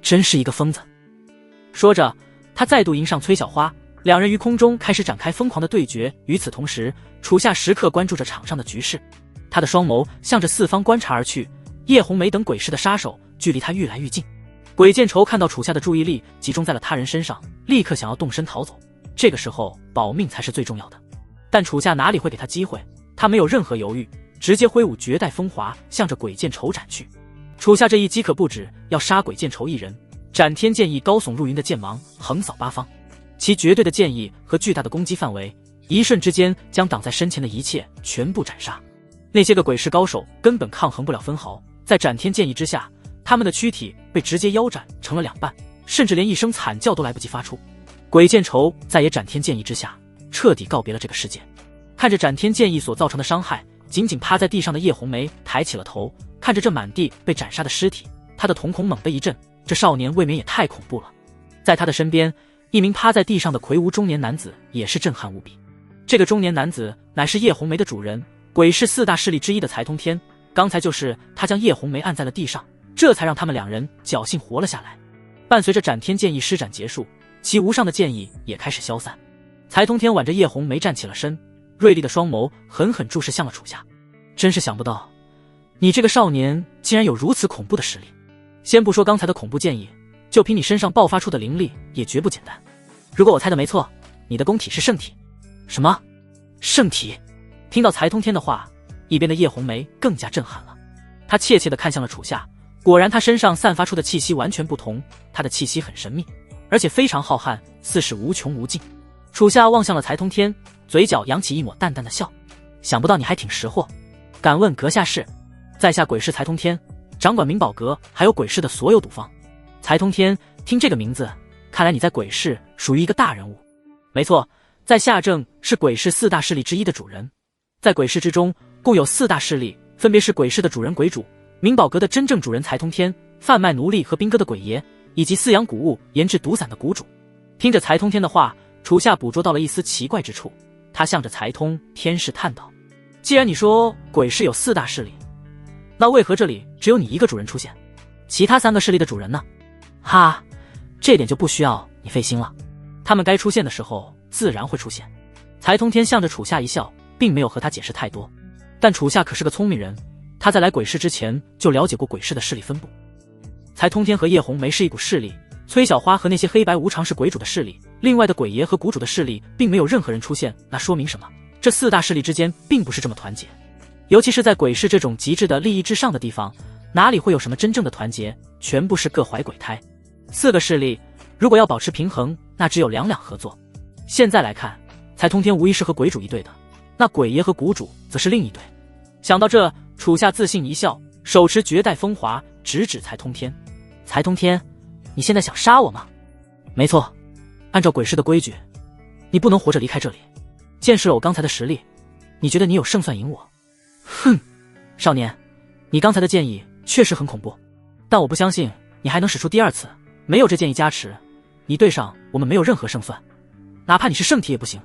真是一个疯子！说着，他再度迎上崔小花，两人于空中开始展开疯狂的对决。与此同时，楚夏时刻关注着场上的局势，他的双眸向着四方观察而去。叶红梅等鬼市的杀手距离他愈来愈近。鬼见愁看到楚夏的注意力集中在了他人身上，立刻想要动身逃走。这个时候保命才是最重要的，但楚夏哪里会给他机会？他没有任何犹豫，直接挥舞绝代风华，向着鬼见愁斩去。楚夏这一击可不止要杀鬼见愁一人，斩天剑意高耸入云的剑芒横扫八方，其绝对的剑意和巨大的攻击范围，一瞬之间将挡在身前的一切全部斩杀。那些个鬼市高手根本抗衡不了分毫，在斩天剑意之下，他们的躯体被直接腰斩成了两半，甚至连一声惨叫都来不及发出。鬼见愁再也斩天剑意之下，彻底告别了这个世界。看着斩天剑意所造成的伤害，紧紧趴在地上的叶红梅抬起了头，看着这满地被斩杀的尸体，她的瞳孔猛地一震，这少年未免也太恐怖了。在他的身边，一名趴在地上的魁梧中年男子也是震撼无比。这个中年男子乃是叶红梅的主人，鬼市四大势力之一的财通天。刚才就是他将叶红梅按在了地上，这才让他们两人侥幸活了下来。伴随着斩天剑意施展结束，其无上的剑意也开始消散。财通天挽着叶红梅站起了身，锐利的双眸狠狠注视向了楚夏。真是想不到，你这个少年竟然有如此恐怖的实力。先不说刚才的恐怖剑意，就凭你身上爆发出的灵力也绝不简单。如果我猜的没错，你的宫体是圣体。什么？圣体？听到财通天的话，一边的叶红梅更加震撼了。她怯怯地看向了楚夏，果然他身上散发出的气息完全不同，他的气息很神秘，而且非常浩瀚，似是无穷无尽。楚夏望向了财通天，嘴角扬起一抹淡淡的笑。想不到你还挺识货，敢问阁下是？在下鬼市财通天，掌管明宝阁还有鬼市的所有赌坊。财通天，听这个名字，看来你在鬼市属于一个大人物。没错，在下正是鬼市四大势力之一的主人。在鬼市之中，共有四大势力，分别是鬼市的主人鬼主、明宝阁的真正主人财通天、贩卖奴隶和兵戈的鬼爷，以及饲养谷物、研制毒散的谷主。听着财通天的话，楚夏捕捉到了一丝奇怪之处，他向着财通天试探道：既然你说鬼市有四大势力，那为何这里只有你一个主人出现？其他三个势力的主人呢？哈，这点就不需要你费心了，他们该出现的时候自然会出现。财通天向着楚夏一笑，并没有和他解释太多。但楚夏可是个聪明人，他在来鬼市之前就了解过鬼市的势力分布。财通天和叶红梅是一股势力，崔小花和那些黑白无常是鬼主的势力，另外的鬼爷和谷主的势力并没有任何人出现，那说明什么？这四大势力之间并不是这么团结。尤其是在鬼市这种极致的利益至上的地方，哪里会有什么真正的团结？全部是各怀鬼胎。四个势力如果要保持平衡，那只有两两合作。现在来看，财通天无疑是和鬼主一队的，那鬼爷和谷主则是另一队。想到这，楚夏自信一笑，手持绝代风华，直指财通天。财通天，你现在想杀我吗？没错，按照鬼市的规矩，你不能活着离开这里。见识了我刚才的实力，你觉得你有胜算赢我？哼，少年，你刚才的剑意确实很恐怖，但我不相信你还能使出第二次。没有这剑意加持，你对上我们没有任何胜算，哪怕你是圣体也不行。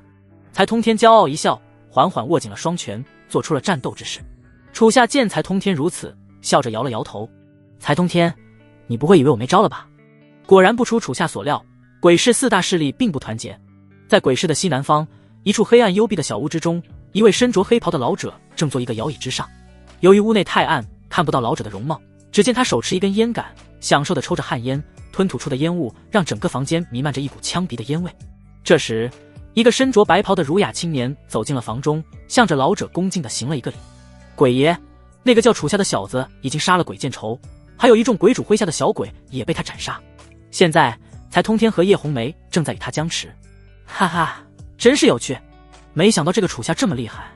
才通天骄傲一笑，缓缓握紧了双拳，做出了战斗之势。楚夏见才通天如此，笑着摇了摇头。才通天，你不会以为我没招了吧？果然不出楚夏所料，鬼市四大势力并不团结。在鬼市的西南方，一处黑暗幽闭的小屋之中，一位身着黑袍的老者正坐一个摇椅之上。由于屋内太暗，看不到老者的容貌，只见他手持一根烟杆，享受地抽着旱烟，吞吐出的烟雾让整个房间弥漫着一股呛鼻的烟味。这时，一个身着白袍的儒雅青年走进了房中，向着老者恭敬地行了一个礼。鬼爷，那个叫楚夏的小子已经杀了鬼见愁，还有一众鬼主麾下的小鬼也被他斩杀。现在才通天和叶红梅正在与他僵持。哈哈，真是有趣，没想到这个楚夏这么厉害，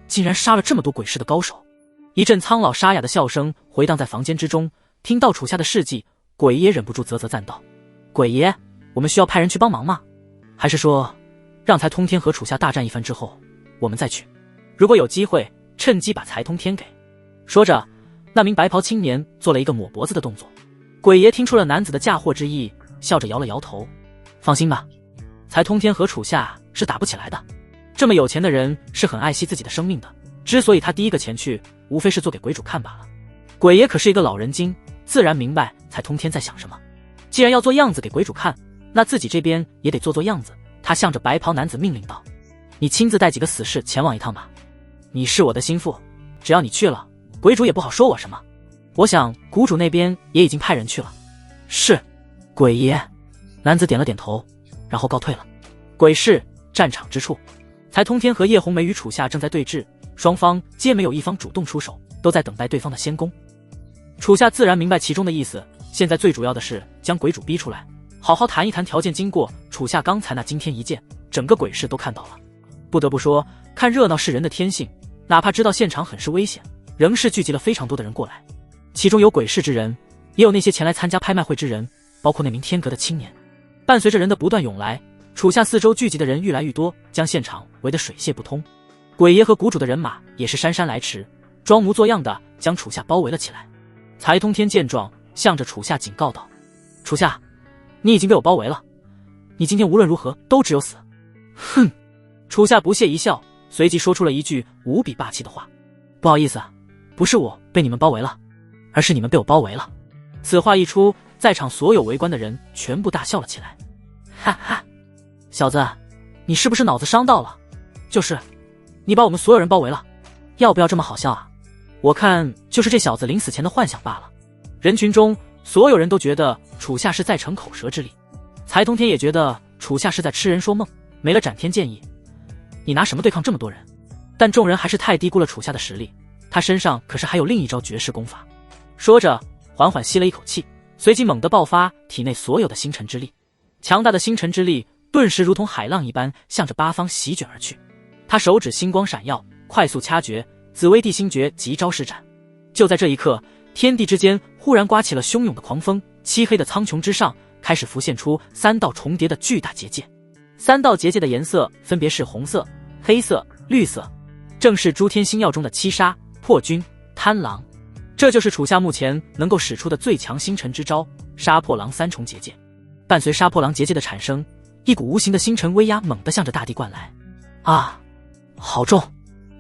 竟然杀了这么多鬼市的高手。一阵苍老沙哑的笑声回荡在房间之中，听到楚夏的事迹，鬼爷忍不住啧啧赞道：鬼爷，我们需要派人去帮忙吗？还是说让才通天和楚夏大战一番之后我们再去？如果有机会趁机把才通天给……说着，那名白袍青年做了一个抹脖子的动作。鬼爷听出了男子的嫁祸之意，笑着摇了摇头。放心吧，才通天和楚夏是打不起来的。这么有钱的人是很爱惜自己的生命的，之所以他第一个前去，无非是做给鬼主看罢了。鬼爷可是一个老人精，自然明白才通天在想什么。既然要做样子给鬼主看，那自己这边也得做样子。他向着白袍男子命令道：你亲自带几个死士前往一趟吧。你是我的心腹，只要你去了，鬼主也不好说我什么。我想谷主那边也已经派人去了。是，鬼爷。男子点了点头，然后告退了。鬼市战场之处，才通天和叶红梅与楚夏正在对峙，双方皆没有一方主动出手，都在等待对方的先攻。楚夏自然明白其中的意思，现在最主要的是将鬼主逼出来，好好谈一谈条件经过。楚夏刚才那惊天一剑，整个鬼市都看到了。不得不说，看热闹是人的天性，哪怕知道现场很是危险，仍是聚集了非常多的人过来。其中有鬼市之人，也有那些前来参加拍卖会之人，包括那名天阁的青年。伴随着人的不断涌来，楚夏四周聚集的人愈来愈多，将现场围得水泄不通。鬼爷和谷主的人马也是姗姗来迟，装模作样的将楚夏包围了起来。才通天见状，向着楚夏警告道：楚夏，你已经被我包围了，你今天无论如何都只有死。哼！楚夏不屑一笑，随即说出了一句无比霸气的话：不好意思，不是我被你们包围了，而是你们被我包围了。此话一出，在场所有围观的人全部大笑了起来。哈哈，小子，你是不是脑子伤到了？就是，你把我们所有人包围了，要不要这么好笑啊？我看就是这小子临死前的幻想罢了。人群中所有人都觉得楚夏是在逞口舌之力，才通天也觉得楚夏是在痴人说梦，没了斩天剑意，你拿什么对抗这么多人？但众人还是太低估了楚夏的实力，他身上可是还有另一招绝世功法。说着缓缓吸了一口气，随即猛地爆发体内所有的星辰之力。强大的星辰之力顿时如同海浪一般向着八方席卷而去。他手指星光闪耀，快速掐诀，紫微地心诀急招施展。就在这一刻，天地之间忽然刮起了汹涌的狂风，漆黑的苍穹之上开始浮现出三道重叠的巨大结界。三道结界的颜色分别是红色、黑色、绿色，正是诸天星耀中的七杀、破军、贪狼。这就是楚夏目前能够使出的最强星辰之招杀破狼三重结界。伴随杀破狼结界的产生，一股无形的星辰威压猛地向着大地灌来。啊，好重！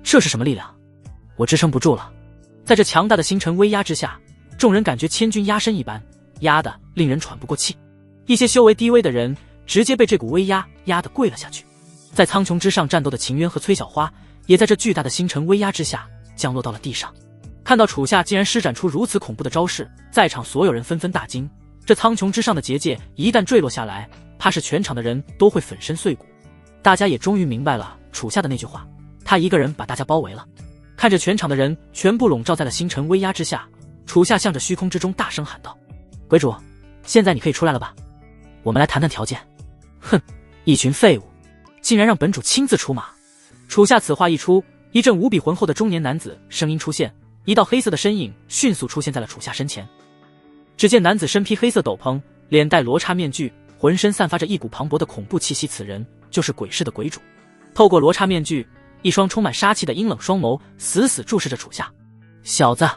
这是什么力量？我支撑不住了。在这强大的星辰威压之下，众人感觉千钧压身一般，压得令人喘不过气。一些修为低微的人直接被这股威压压得跪了下去。在苍穹之上战斗的秦渊和崔小花也在这巨大的星辰威压之下降落到了地上。看到楚夏竟然施展出如此恐怖的招式，在场所有人纷纷大惊。这苍穹之上的结界一旦坠落下来，怕是全场的人都会粉身碎骨。大家也终于明白了楚夏的那句话，他一个人把大家包围了。看着全场的人全部笼罩在了星辰威压之下，楚夏向着虚空之中大声喊道：鬼主，现在你可以出来了吧？我们来谈谈条件。哼，一群废物，竟然让本主亲自出马。楚夏此话一出，一阵无比浑厚的中年男子声音出现，一道黑色的身影迅速出现在了楚夏身前。只见男子身披黑色斗篷，脸戴罗刹面具，浑身散发着一股磅礴的恐怖气息，此人就是鬼市的鬼主。透过罗刹面具，一双充满杀气的阴冷双眸死死注视着楚夏。小子，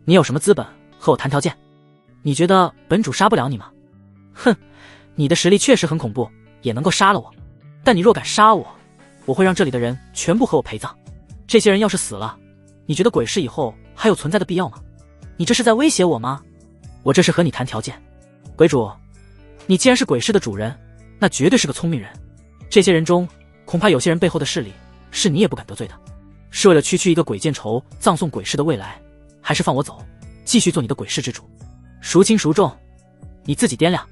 你有什么资本和我谈条件？你觉得本主杀不了你吗？哼，你的实力确实很恐怖，也能够杀了我，但你若敢杀我，我会让这里的人全部和我陪葬。这些人要是死了，你觉得鬼市以后还有存在的必要吗？你这是在威胁我吗？我这是和你谈条件。鬼主，你既然是鬼市的主人，那绝对是个聪明人。这些人中，恐怕有些人背后的势力是你也不敢得罪的。是为了区区一个鬼见愁，葬送鬼市的未来，还是放我走，继续做你的鬼市之主？孰轻孰重，你自己掂量。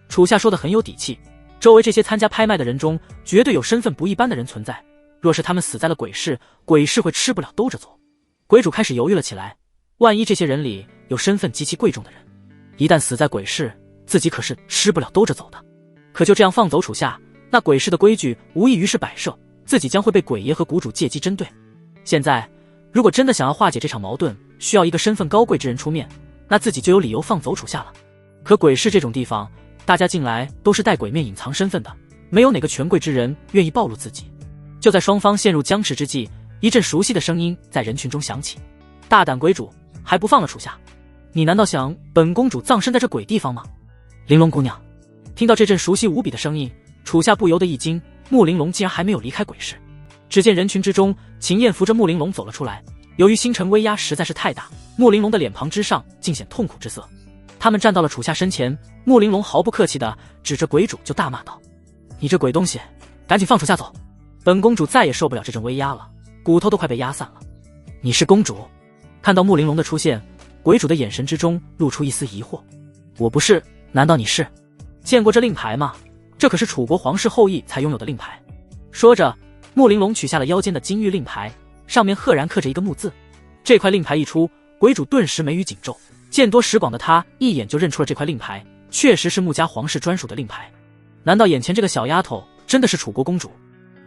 楚夏说的很有底气，周围这些参加拍卖的人中，绝对有身份不一般的人存在。若是他们死在了鬼市，鬼市会吃不了兜着走。鬼主开始犹豫了起来，万一这些人里有身份极其贵重的人，一旦死在鬼市，自己可是吃不了兜着走的。可就这样放走楚夏，那鬼市的规矩无异于是摆设，自己将会被鬼爷和谷主借机针对。现在如果真的想要化解这场矛盾，需要一个身份高贵之人出面，那自己就有理由放走楚夏了。可鬼市这种地方，大家进来都是戴鬼面隐藏身份的，没有哪个权贵之人愿意暴露自己。就在双方陷入僵持之际，一阵熟悉的声音在人群中响起：大胆鬼主，还不放了楚夏？你难道想本公主葬身在这鬼地方吗？玲珑姑娘。听到这阵熟悉无比的声音，楚夏不由得一惊，穆玲珑竟然还没有离开鬼市。只见人群之中，秦燕扶着穆玲珑走了出来。由于星辰威压实在是太大，穆玲珑的脸庞之上尽显痛苦之色。他们站到了楚夏身前，穆玲珑毫不客气地指着鬼主就大骂道：你这鬼东西，赶紧放楚夏走！本公主再也受不了这阵威压了，骨头都快被压散了。你是公主？看到穆玲珑的出现，鬼主的眼神之中露出一丝疑惑。我不是，难道你是？见过这令牌吗？这可是楚国皇室后裔才拥有的令牌。说着，穆玲珑取下了腰间的金玉令牌，上面赫然刻着一个穆字。这块令牌一出，鬼主顿时眉宇紧皱，见多识广的他一眼就认出了这块令牌，确实是穆家皇室专属的令牌。难道眼前这个小丫头真的是楚国公主？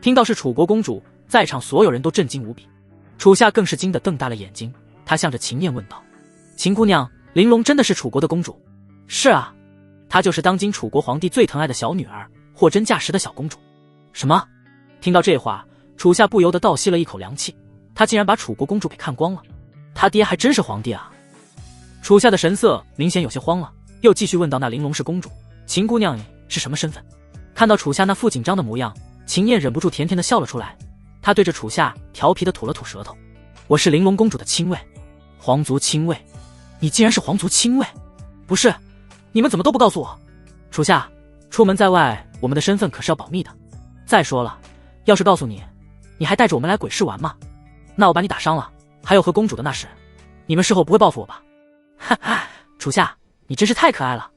听到是楚国公主，在场所有人都震惊无比。楚夏更是惊得瞪大了眼睛，他向着秦燕问道：秦姑娘，玲珑真的是楚国的公主？是啊，她就是当今楚国皇帝最疼爱的小女儿，货真价实的小公主。什么？听到这话，楚夏不由得倒吸了一口凉气，他竟然把楚国公主给看光了。他爹还真是皇帝啊！楚夏的神色明显有些慌了，又继续问道：那玲珑是公主，秦姑娘是什么身份？看到楚夏那副紧张的模样，秦燕忍不住甜甜的笑了出来，她对着楚夏调皮的吐了吐舌头：我是玲珑公主的亲卫，皇族亲卫。你竟然是皇族亲卫？不是，你们怎么都不告诉我？楚夏，出门在外，我们的身份可是要保密的。再说了，要是告诉你，你还带着我们来鬼市玩吗？那我把你打伤了，还有和公主的那事，你们事后不会报复我吧？哈哈，楚夏，你真是太可爱了。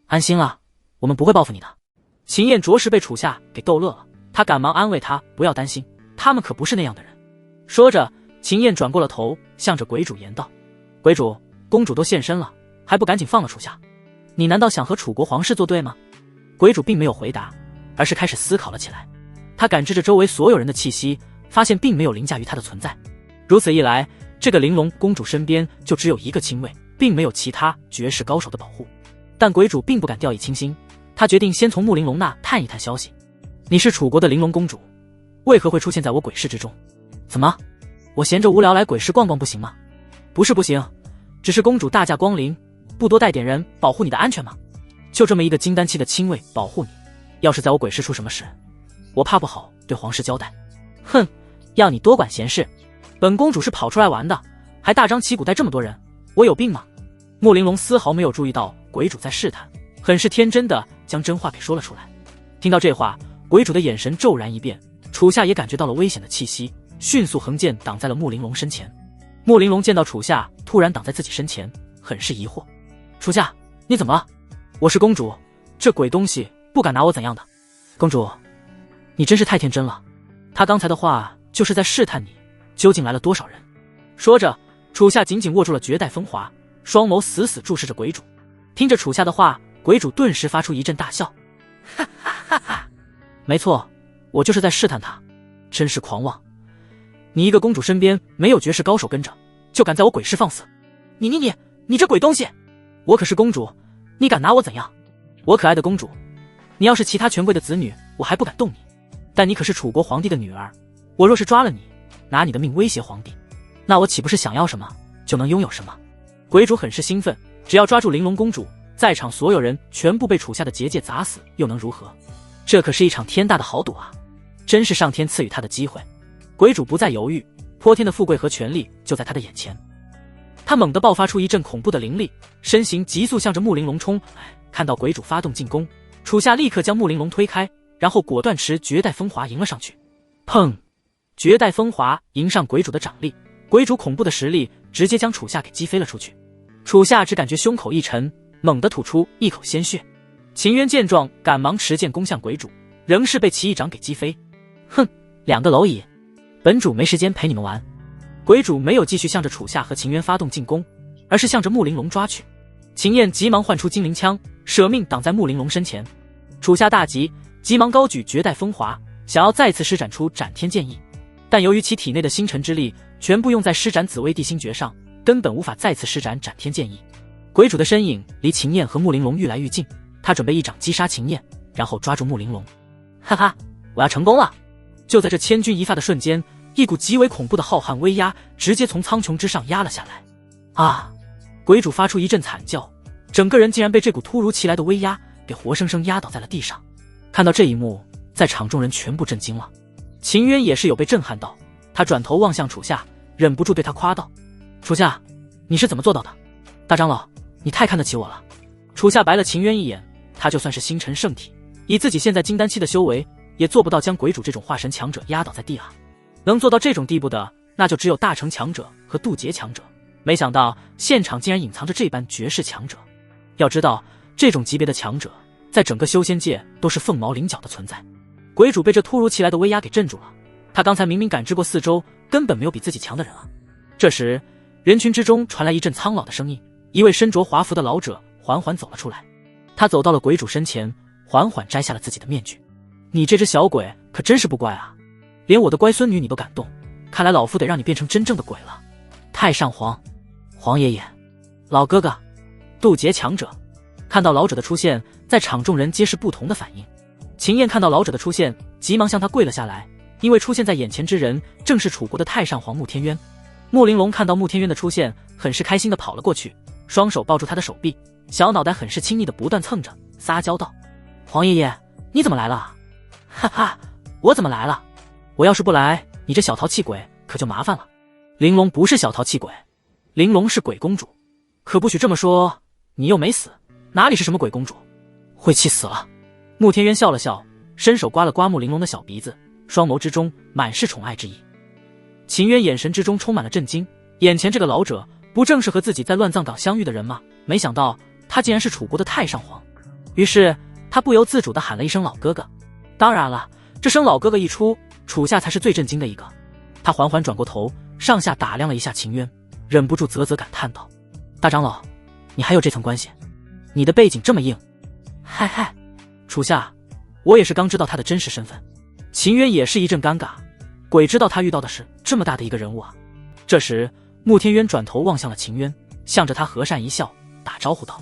安心了，我们不会报复你的。秦燕着实被楚夏给逗乐了，她赶忙安慰他不要担心，他们可不是那样的人。说着，秦燕转过了头，向着鬼主言道：鬼主，公主都现身了，还不赶紧放了楚夏？你难道想和楚国皇室作对吗？鬼主并没有回答，而是开始思考了起来。他感知着周围所有人的气息，发现并没有凌驾于他的存在。如此一来，这个玲珑公主身边就只有一个亲卫，并没有其他绝世高手的保护。但鬼主并不敢掉以轻心，他决定先从穆玲珑那探一探消息。你是楚国的玲珑公主，为何会出现在我鬼市之中？怎么，我闲着无聊来鬼市逛逛不行吗？不是不行，只是公主大驾光临，不多带点人保护你的安全吗？就这么一个金丹期的亲卫保护你，要是在我鬼市出什么事，我怕不好对皇室交代。哼，要你多管闲事，本公主是跑出来玩的，还大张旗鼓带这么多人，我有病吗？穆玲珑丝毫没有注意到鬼主在试探，很是天真的将真话给说了出来。听到这话，鬼主的眼神骤然一变，楚夏也感觉到了危险的气息，迅速横剑挡在了穆玲珑身前。穆玲珑见到楚夏突然挡在自己身前，很是疑惑：楚夏，你怎么了？我是公主，这鬼东西不敢拿我怎样的。公主，你真是太天真了，他刚才的话就是在试探你究竟来了多少人。说着，楚夏紧紧握住了绝代风华，双眸死死注视着鬼主。听着楚夏的话，鬼主顿时发出一阵大笑：哈哈哈哈！没错，我就是在试探他，真是狂妄！你一个公主身边没有绝世高手跟着，就敢在我鬼市放肆！你这鬼东西！我可是公主，你敢拿我怎样？我可爱的公主，你要是其他权贵的子女，我还不敢动你，但你可是楚国皇帝的女儿，我若是抓了你，拿你的命威胁皇帝，那我岂不是想要什么就能拥有什么？鬼主很是兴奋，只要抓住玲珑公主，在场所有人全部被楚夏的结界砸死，又能如何？这可是一场天大的豪赌啊！真是上天赐予他的机会。鬼主不再犹豫，泼天的富贵和权力就在他的眼前。他猛地爆发出一阵恐怖的灵力，身形急速向着木玲珑冲。看到鬼主发动进攻，楚夏立刻将木玲珑推开，然后果断持绝代风华迎了上去。砰！绝代风华迎上鬼主的掌力，鬼主恐怖的实力直接将楚夏给击飞了出去。楚夏只感觉胸口一沉，猛地吐出一口鲜血。秦渊见状，赶忙持剑攻向鬼主，仍是被其一掌给击飞。哼，两个蝼蚁，本主没时间陪你们玩。鬼主没有继续向着楚夏和秦渊发动进攻，而是向着木玲珑抓去。秦燕急忙唤出精灵枪，舍命挡在木玲珑身前。楚夏大急，急忙高举绝代风华，想要再次施展出斩天剑意，但由于其体内的星辰之力全部用在施展紫薇地心诀上，根本无法再次施展斩天剑意。鬼主的身影离秦燕和木玲珑愈来愈近，他准备一掌击杀秦燕，然后抓住木玲珑。哈哈，我要成功了！就在这千钧一发的瞬间，一股极为恐怖的浩瀚威压直接从苍穹之上压了下来。啊！鬼主发出一阵惨叫，整个人竟然被这股突如其来的威压给活生生压倒在了地上。看到这一幕，在场众人全部震惊了。秦渊也是有被震撼到，他转头望向楚夏，忍不住对他夸道：“楚夏，你是怎么做到的？大长老，你太看得起我了。”楚夏白了秦渊一眼，他就算是星辰圣体，以自己现在金丹期的修为，也做不到将鬼主这种化神强者压倒在地啊。能做到这种地步的，那就只有大成强者和渡劫强者。没想到现场竟然隐藏着这般绝世强者。要知道，这种级别的强者，在整个修仙界都是凤毛麟角的存在。鬼主被这突如其来的威压给镇住了，他刚才明明感知过四周，根本没有比自己强的人啊。这时，人群之中传来一阵苍老的声音，一位身着华服的老者缓缓走了出来。他走到了鬼主身前，缓缓摘下了自己的面具。你这只小鬼可真是不乖啊，连我的乖孙女你都敢动，看来老夫得让你变成真正的鬼了。太上皇，皇爷爷，老哥哥，渡劫强者。看到老者的出现，在场众人皆是不同的反应。秦燕看到老者的出现，急忙向他跪了下来，因为出现在眼前之人正是楚国的太上皇穆天渊。穆玲珑看到穆天渊的出现，很是开心的跑了过去，双手抱住他的手臂，小脑袋很是亲昵的不断蹭着，撒娇道：“皇爷爷，你怎么来了？”“哈哈，我怎么来了？我要是不来，你这小淘气鬼可就麻烦了。”“玲珑不是小淘气鬼，玲珑是鬼公主，可不许这么说，你又没死，哪里是什么鬼公主？会气死了。”穆天渊笑了笑，伸手刮了刮穆玲珑的小鼻子，双眸之中满是宠爱之意。秦渊眼神之中充满了震惊，眼前这个老者不正是和自己在乱葬岗相遇的人吗？没想到他竟然是楚国的太上皇。于是他不由自主地喊了一声老哥哥。当然了，这声老哥哥一出，楚夏才是最震惊的一个。他缓缓转过头，上下打量了一下秦渊，忍不住啧啧感叹道：“大长老，你还有这层关系？你的背景这么硬。”“嗨嗨，楚夏，我也是刚知道他的真实身份。”秦渊也是一阵尴尬，鬼知道他遇到的是这么大的一个人物啊。这时穆天渊转头望向了秦渊，向着他和善一笑，打招呼道：“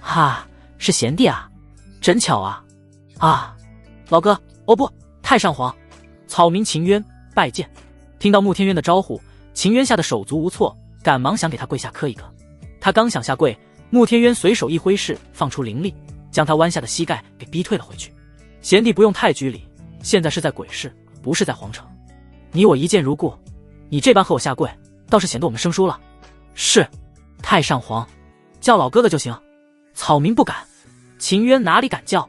哈，是贤弟啊，真巧啊。啊，老哥，哦不，太上皇，草民秦渊拜见。”听到穆天渊的招呼，秦渊吓得手足无措，赶忙想给他跪下磕一个。他刚想下跪，穆天渊随手一挥势，放出灵力，将他弯下的膝盖给逼退了回去。“贤弟不用太拘礼，现在是在鬼市，不是在皇城，你我一见如故，你这般和我下跪，倒是显得我们生疏了。”“是，太上皇，叫老哥哥就行。”草民不敢。秦渊哪里敢叫，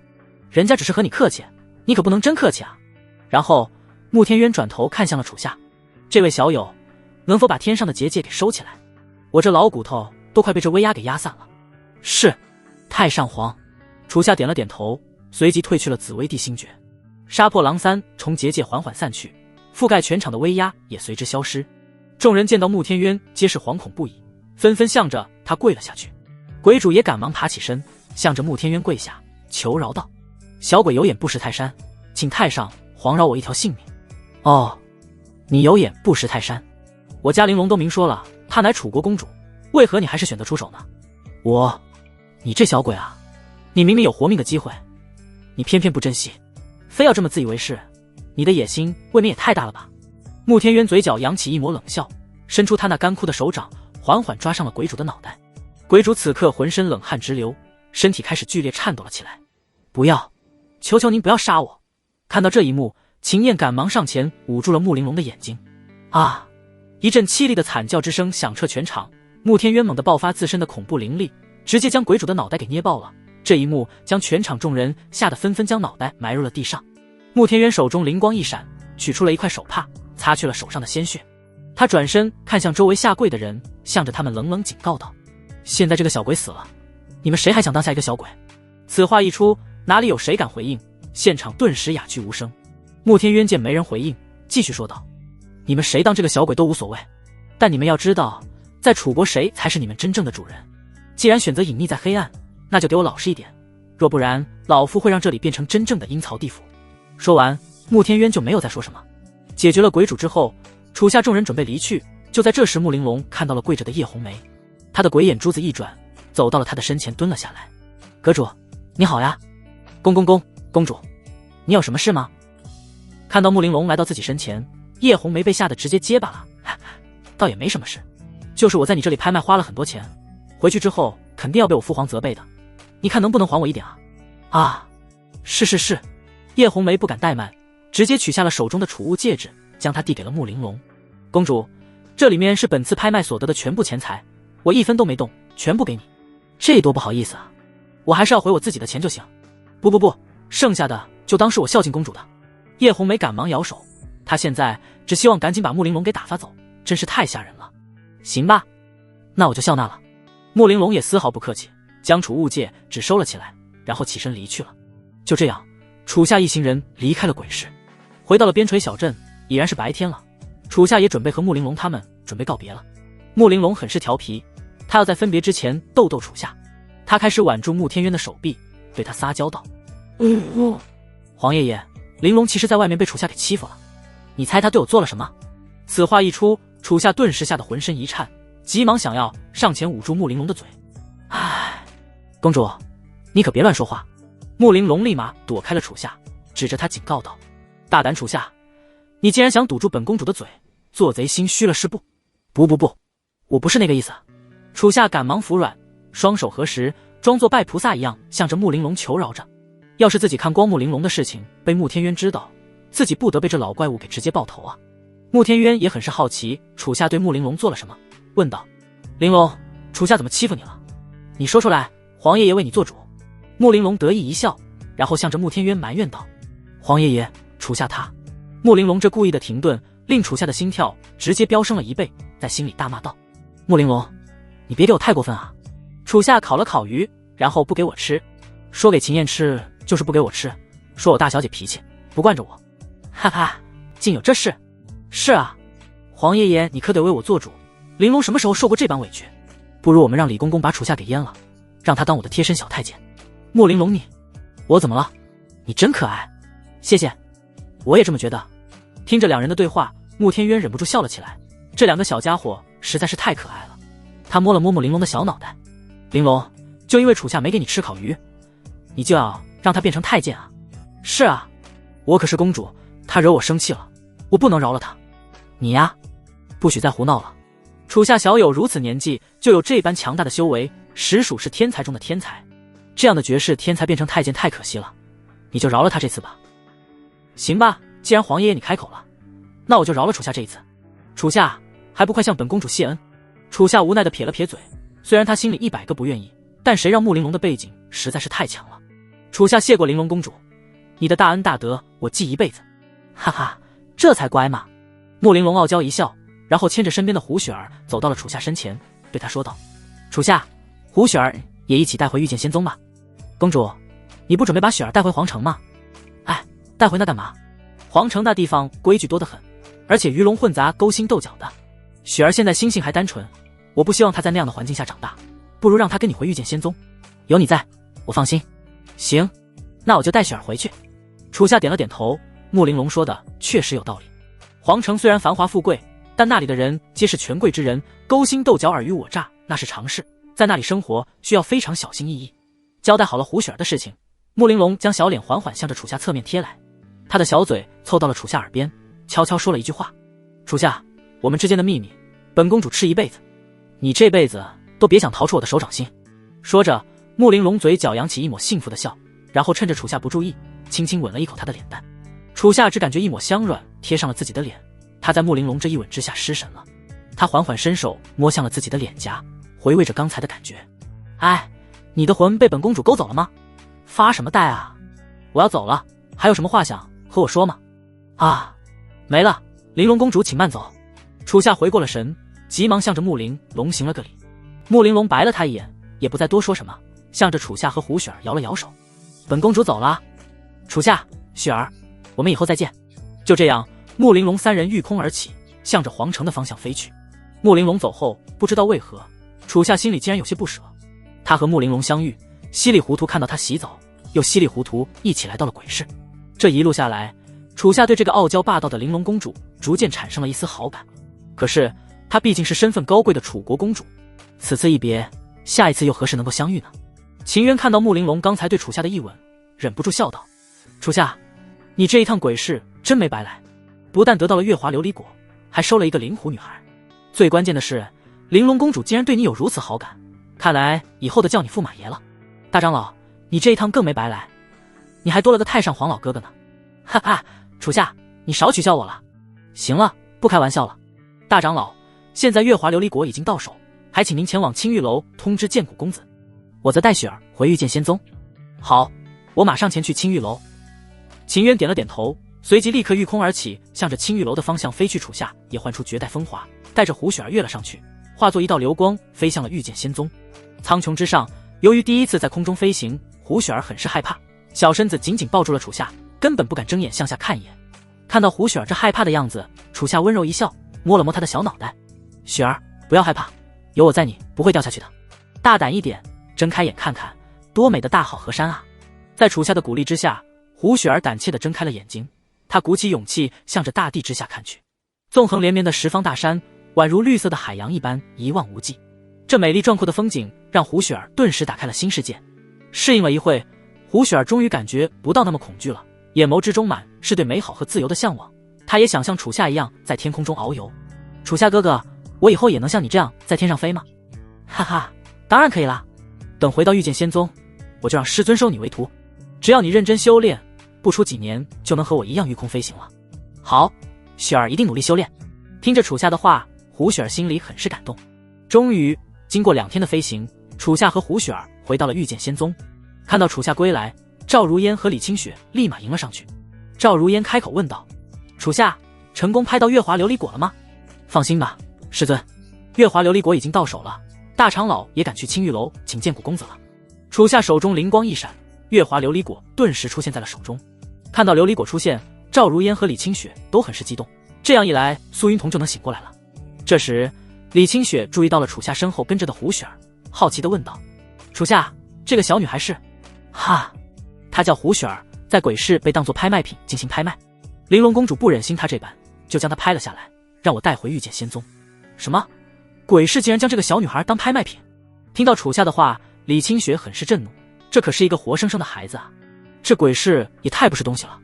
人家只是和你客气，你可不能真客气啊。然后穆天渊转头看向了楚夏：“这位小友，能否把天上的结界给收起来？我这老骨头都快被这威压给压散了。”“是，太上皇。”楚夏点了点头，随即褪去了紫薇地心诀。杀破狼三从结界缓缓散去，覆盖全场的威压也随之消失。众人见到穆天渊，皆是惶恐不已，纷纷向着他跪了下去。鬼主也赶忙爬起身，向着穆天渊跪下，求饶道：“小鬼有眼不识泰山，请太上皇饶我一条性命。”“哦，你有眼不识泰山，我家玲珑都明说了，她乃楚国公主，为何你还是选择出手呢？”“你这小鬼啊，你明明有活命的机会，你偏偏不珍惜，非要这么自以为是，你的野心未免也太大了吧？”穆天渊嘴角扬起一抹冷笑，伸出他那干枯的手掌，缓缓抓上了鬼主的脑袋。鬼主此刻浑身冷汗直流，身体开始剧烈颤抖了起来。“不要，求求您不要杀我！”看到这一幕，秦燕赶忙上前捂住了穆玲珑的眼睛。啊！一阵凄厉的惨叫之声响彻全场。穆天渊猛地爆发自身的恐怖灵力，直接将鬼主的脑袋给捏爆了。这一幕将全场众人吓得纷纷将脑袋埋入了地上。穆天渊手中灵光一闪，取出了一块手帕，擦去了手上的鲜血。他转身看向周围下跪的人，向着他们冷冷警告道：现在这个小鬼死了，你们谁还想当下一个小鬼？此话一出，哪里有谁敢回应？现场顿时鸦居无声。穆天渊见没人回应，继续说道：你们谁当这个小鬼都无所谓，但你们要知道，在楚国谁才是你们真正的主人。既然选择隐匿在黑暗，那就给我老实一点，若不然老夫会让这里变成真正的阴曹地府。说完，穆天渊就没有再说什么。解决了鬼主之后，楚下众人准备离去，就在这时，穆玲珑看到了跪着的叶红梅，她的鬼眼珠子一转，走到了他的身前蹲了下来。阁主你好呀。公主你有什么事吗？看到穆玲珑来到自己身前，叶红梅被吓得直接结巴了。倒也没什么事，就是我在你这里拍卖花了很多钱，回去之后肯定要被我父皇责备的，你看能不能还我一点啊？啊，是。叶红梅不敢怠慢，直接取下了手中的储物戒指，将它递给了穆玲珑。公主，这里面是本次拍卖所得的全部钱财，我一分都没动，全部给你。这多不好意思啊，我还是要回我自己的钱就行。不，剩下的就当是我孝敬公主的。叶红梅赶忙摇手，她现在只希望赶紧把穆玲珑给打发走，真是太吓人了。行吧，那我就笑纳了。穆玲珑也丝毫不客气，将储物戒指收了起来，然后起身离去了。就这样，楚下一行人离开了鬼市，回到了边陲小镇，已然是白天了。楚下也准备和穆玲珑他们准备告别了。穆玲珑很是调皮，他要在分别之前逗楚下。他开始挽住穆天渊的手臂，对他撒娇道：皇爷爷，玲珑其实在外面被楚下给欺负了，你猜他对我做了什么？此话一出，楚下顿时吓得浑身一颤，急忙想要上前捂住穆玲珑的嘴。唉，公主你可别乱说话。穆玲珑立马躲开了楚下，指着他警告道：大胆楚下，你竟然想堵住本公主的嘴，做贼心虚了是不？不，我不是那个意思。楚下赶忙服软，双手合十，装作拜菩萨一样向着穆玲珑求饶着。要是自己看光穆玲珑的事情被穆天渊知道，自己不得被这老怪物给直接爆头啊。穆天渊也很是好奇楚下对穆玲珑做了什么，问道：玲珑，楚下怎么欺负你了？你说出来，皇爷爷为你做主。穆玲珑得意一笑，然后向着穆天渊埋怨道：皇爷爷，楚下他……穆玲珑这故意的停顿，令楚下的心跳直接飙升了1倍，在心里大骂道：穆玲珑，你别给我太过分啊！楚下烤了烤鱼，然后不给我吃，说给秦燕吃就是不给我吃，说我大小姐脾气不惯着我。哈哈，竟有这事！是啊，皇爷爷你可得为我做主，玲珑什么时候受过这般委屈？不如我们让李公公把楚下给阉了，让他当我的贴身小太监。穆玲珑你，我怎么了？你真可爱，谢谢，我也这么觉得。听着两人的对话，穆天渊忍不住笑了起来，这两个小家伙实在是太可爱了。他摸了摸穆玲珑的小脑袋，玲珑，就因为楚下没给你吃烤鱼，你就要让他变成太监啊？是啊，我可是公主，他惹我生气了，我不能饶了他。你呀，不许再胡闹了。楚下小友如此年纪就有这般强大的修为，实属是天才中的天才。这样的绝世天才变成太监太可惜了，你就饶了他这次吧。行吧，既然皇爷爷你开口了，那我就饶了楚下这一次。楚下，还不快向本公主谢恩？楚下无奈地撇了撇嘴，虽然他心里100个不愿意，但谁让穆玲珑的背景实在是太强了。楚下谢过玲珑公主，你的大恩大德我记一辈子。哈哈，这才乖嘛。穆玲珑傲娇一笑，然后牵着身边的胡雪儿走到了楚下身前，对他说道：楚下，胡雪儿也一起带回御剑仙宗吧。公主，你不准备把雪儿带回皇城吗？哎，带回那干嘛？皇城那地方规矩多得很，而且鱼龙混杂，勾心斗角的。雪儿现在心性还单纯，我不希望她在那样的环境下长大，不如让她跟你回御剑仙宗，有你在，我放心。行，那我就带雪儿回去。楚下点了点头，穆玲珑说的确实有道理。皇城虽然繁华富贵，但那里的人皆是权贵之人，勾心斗角、尔虞我诈那是常事，在那里生活需要非常小心翼翼。交代好了胡雪儿的事情，穆玲珑将小脸缓缓向着楚下侧面贴来，她的小嘴凑到了楚下耳边，悄悄说了一句话：楚下，我们之间的秘密，本公主吃一辈子，你这辈子都别想逃出我的手掌心。说着，穆玲珑嘴角扬起一抹幸福的笑，然后趁着楚下不注意，轻轻吻了一口她的脸蛋。楚夏只感觉一抹香软贴上了自己的脸，他在穆玲珑这一吻之下失神了。他缓缓伸手摸向了自己的脸颊，回味着刚才的感觉。哎，你的魂被本公主勾走了吗？发什么呆啊？我要走了，还有什么话想和我说吗？啊，没了，玲珑公主请慢走。楚夏回过了神，急忙向着穆玲珑行了个礼。穆玲珑白了他一眼，也不再多说什么，向着楚夏和胡雪儿摇了摇手。本公主走了。楚夏、雪儿，我们以后再见。就这样，穆玲珑三人御空而起，向着皇城的方向飞去。穆玲珑走后，不知道为何，楚夏心里竟然有些不舍。他和穆玲珑相遇，稀里糊涂看到她洗澡，又稀里糊涂一起来到了鬼市。这一路下来，楚夏对这个傲娇霸道的玲珑公主逐渐产生了一丝好感。可是她毕竟是身份高贵的楚国公主，此次一别，下一次又何时能够相遇呢？秦渊看到穆玲珑刚才对楚夏的一吻，忍不住笑道：楚夏，你这一趟鬼市真没白来，不但得到了月华琉璃果，还收了一个灵狐女孩。最关键的是，玲珑公主竟然对你有如此好感，看来以后的叫你驸马爷了。大长老，你这一趟更没白来，你还多了个太上皇老哥哥呢。哈哈，楚夏，你少取笑我了。行了，不开玩笑了。大长老，现在月华琉璃果已经到手，还请您前往青玉楼通知剑谷公子，我则带雪儿回御剑仙宗。好，我马上前去青玉楼。秦渊点了点头，随即立刻御空而起，向着青玉楼的方向飞去。楚夏也唤出绝代风华，带着胡雪儿跃了上去，化作一道流光飞向了御剑仙宗。苍穹之上，由于第一次在空中飞行，胡雪儿很是害怕，小身子紧紧抱住了楚夏，根本不敢睁眼向下看一眼。看到胡雪儿这害怕的样子，楚夏温柔一笑，摸了摸她的小脑袋。雪儿，不要害怕，有我在你不会掉下去的，大胆一点，睁开眼看看，多美的大好河山啊！在楚夏的鼓励之下，胡雪儿胆怯地睁开了眼睛，她鼓起勇气向着大地之下看去。纵横连绵的十方大山，宛如绿色的海洋一般一望无际。这美丽壮阔的风景让胡雪儿顿时打开了新世界。适应了一会，胡雪儿终于感觉不到那么恐惧了，眼眸之中满是对美好和自由的向往。她也想像楚夏一样在天空中遨游。楚夏哥哥，我以后也能像你这样在天上飞吗？哈哈，当然可以啦。等回到御剑仙宗，我就让师尊收你为徒，只要你认真修炼，不出几年就能和我一样御空飞行了。好，雪儿一定努力修炼。听着楚夏的话，胡雪儿心里很是感动。终于经过2天的飞行，楚夏和胡雪儿回到了御剑仙宗。看到楚夏归来，赵如烟和李清雪立马迎了上去。赵如烟开口问道：楚夏，成功拍到月华琉璃果了吗？放心吧，师尊，月华琉璃果已经到手了，大长老也赶去青玉楼请剑谷公子了。楚夏手中灵光一闪，月华琉璃果顿时出现在了手中。看到琉璃果出现，赵如烟和李清雪都很是激动，这样一来苏云彤就能醒过来了。这时李清雪注意到了楚夏身后跟着的胡雪儿，好奇地问道：楚夏，这个小女孩是？哈，她叫胡雪儿，在鬼市被当作拍卖品进行拍卖，玲珑公主不忍心她这般，就将她拍了下来，让我带回御剑仙宗。什么？鬼市竟然将这个小女孩当拍卖品？听到楚夏的话，李清雪很是震怒，这可是一个活生生的孩子啊，这鬼市也太不是东西了。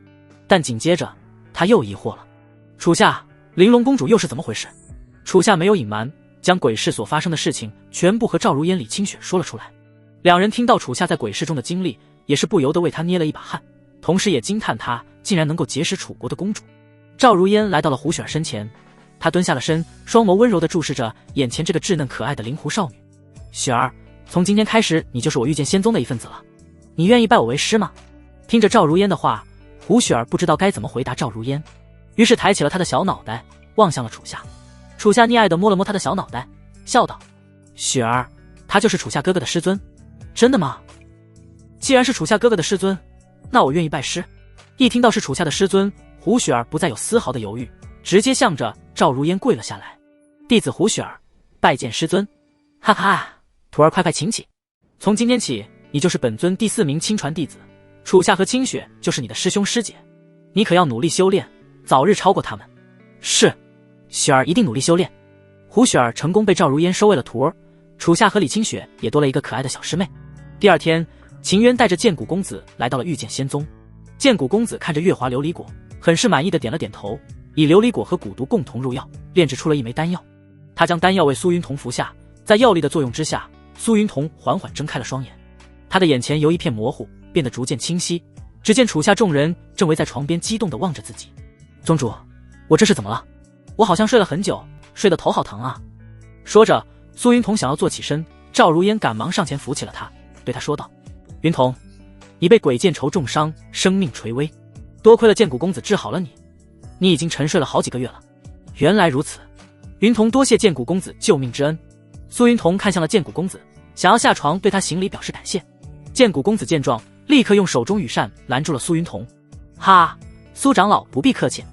但紧接着她又疑惑了，楚夏，玲珑公主又是怎么回事？楚夏没有隐瞒，将鬼市所发生的事情全部和赵如烟、李清雪说了出来。两人听到楚夏在鬼市中的经历，也是不由得为他捏了一把汗，同时也惊叹他竟然能够结识楚国的公主。赵如烟来到了胡雪儿身前，她蹲下了身，双眸温柔地注视着眼前这个稚嫩可爱的灵狐少女。雪儿，从今天开始，你就是我御剑仙宗的一份子了，你愿意拜我为师吗？听着赵如烟的话，胡雪儿不知道该怎么回答赵如烟，于是抬起了她的小脑袋，望向了楚夏。楚夏溺爱地摸了摸她的小脑袋，笑道：雪儿，他就是楚夏哥哥的师尊。真的吗？既然是楚夏哥哥的师尊，那我愿意拜师。一听到是楚夏的师尊，胡雪儿不再有丝毫的犹豫，直接向着赵如烟跪了下来。弟子胡雪儿拜见师尊。哈哈，徒儿快快请起。从今天起，你就是本尊第4名亲传弟子，楚夏和清雪就是你的师兄师姐，你可要努力修炼，早日超过他们。是，雪儿一定努力修炼。胡雪儿成功被赵如烟收为了徒儿，楚夏和李清雪也多了一个可爱的小师妹。第2天，秦渊带着剑谷公子来到了御剑仙宗。剑谷公子看着月华琉璃果，很是满意的点了点头，以琉璃果和蛊毒共同入药，炼制出了一枚丹药。他将丹药为苏云彤服下，在药力的作用之下，苏云彤缓缓睁开了双眼。他的眼前由一片模糊变得逐渐清晰，只见楚下众人正围在床边激动地望着自己。宗主，我这是怎么了？我好像睡了很久，睡得头好疼啊。说着，苏云彤想要坐起身，赵如烟赶忙上前扶起了他，对他说道：云彤，你被鬼剑仇重伤，生命垂危，多亏了剑谷公子治好了你，你已经沉睡了好几个月了。原来如此，云彤多谢剑谷公子救命之恩。苏云彤看向了剑谷公子，想要下床对他行礼表示感谢。剑谷公子见状，立刻用手中羽扇拦住了苏云彤。哈，苏长老不必客气，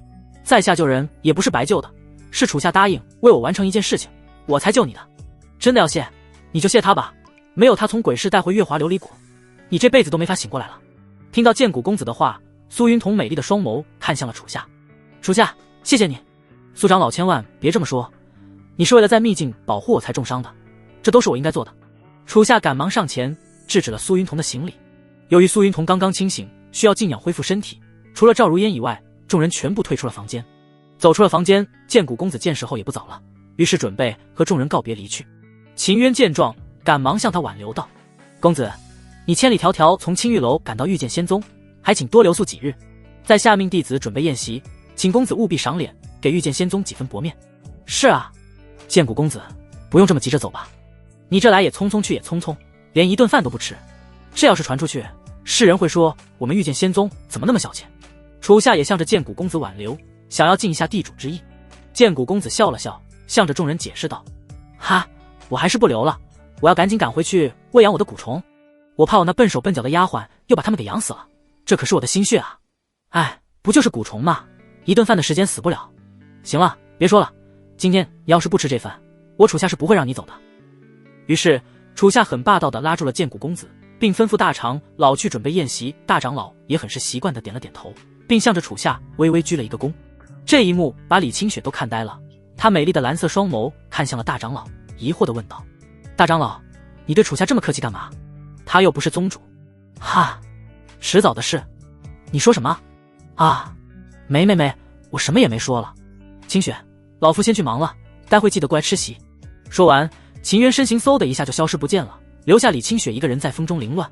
在下救人也不是白救的，是楚下答应为我完成一件事情，我才救你的。真的要谢，你就谢他吧，没有他从鬼市带回月华琉璃果，你这辈子都没法醒过来了。听到剑谷公子的话，苏云彤美丽的双眸看向了楚下。楚下，谢谢你。苏长老千万别这么说，你是为了在秘境保护我才重伤的，这都是我应该做的。楚下赶忙上前制止了苏云彤的行礼。由于苏云彤刚刚清醒，需要静养恢复身体，除了赵如烟以外，众人全部退出了房间。走出了房间，剑谷公子见时候也不早了，于是准备和众人告别离去。秦渊见状，赶忙向他挽留道：公子，你千里迢迢从青玉楼赶到御剑仙宗，还请多留宿几日，在下命弟子准备宴席，请公子务必赏脸，给御剑仙宗几分薄面。是啊，剑谷公子，不用这么急着走吧，你这来也匆匆，去也匆匆，连一顿饭都不吃，这要是传出去，世人会说我们御剑仙宗怎么那么小钱。楚下也向着剑谷公子挽留，想要尽一下地主之谊。剑谷公子笑了笑，向着众人解释道：哈，我还是不留了，我要赶紧赶回去喂养我的蛊虫，我怕我那笨手笨脚的丫鬟又把他们给养死了，这可是我的心血啊。哎，不就是蛊虫吗，一顿饭的时间死不了。行了，别说了，今天你要是不吃这饭，我楚下是不会让你走的。于是楚下很霸道地拉住了剑谷公子，并吩咐大长老去准备宴席。大长老也很是习惯地点了点头，并向着楚下微微鞠了一个躬。这一幕把李清雪都看呆了，她美丽的蓝色双眸看向了大长老，疑惑地问道：大长老，你对楚下这么客气干嘛？他又不是宗主。哈，迟早的事。你说什么？啊，没，我什么也没说了。清雪，老夫先去忙了，待会记得过来吃席。说完，秦渊身形嗖的一下就消失不见了，留下李清雪一个人在风中凌乱。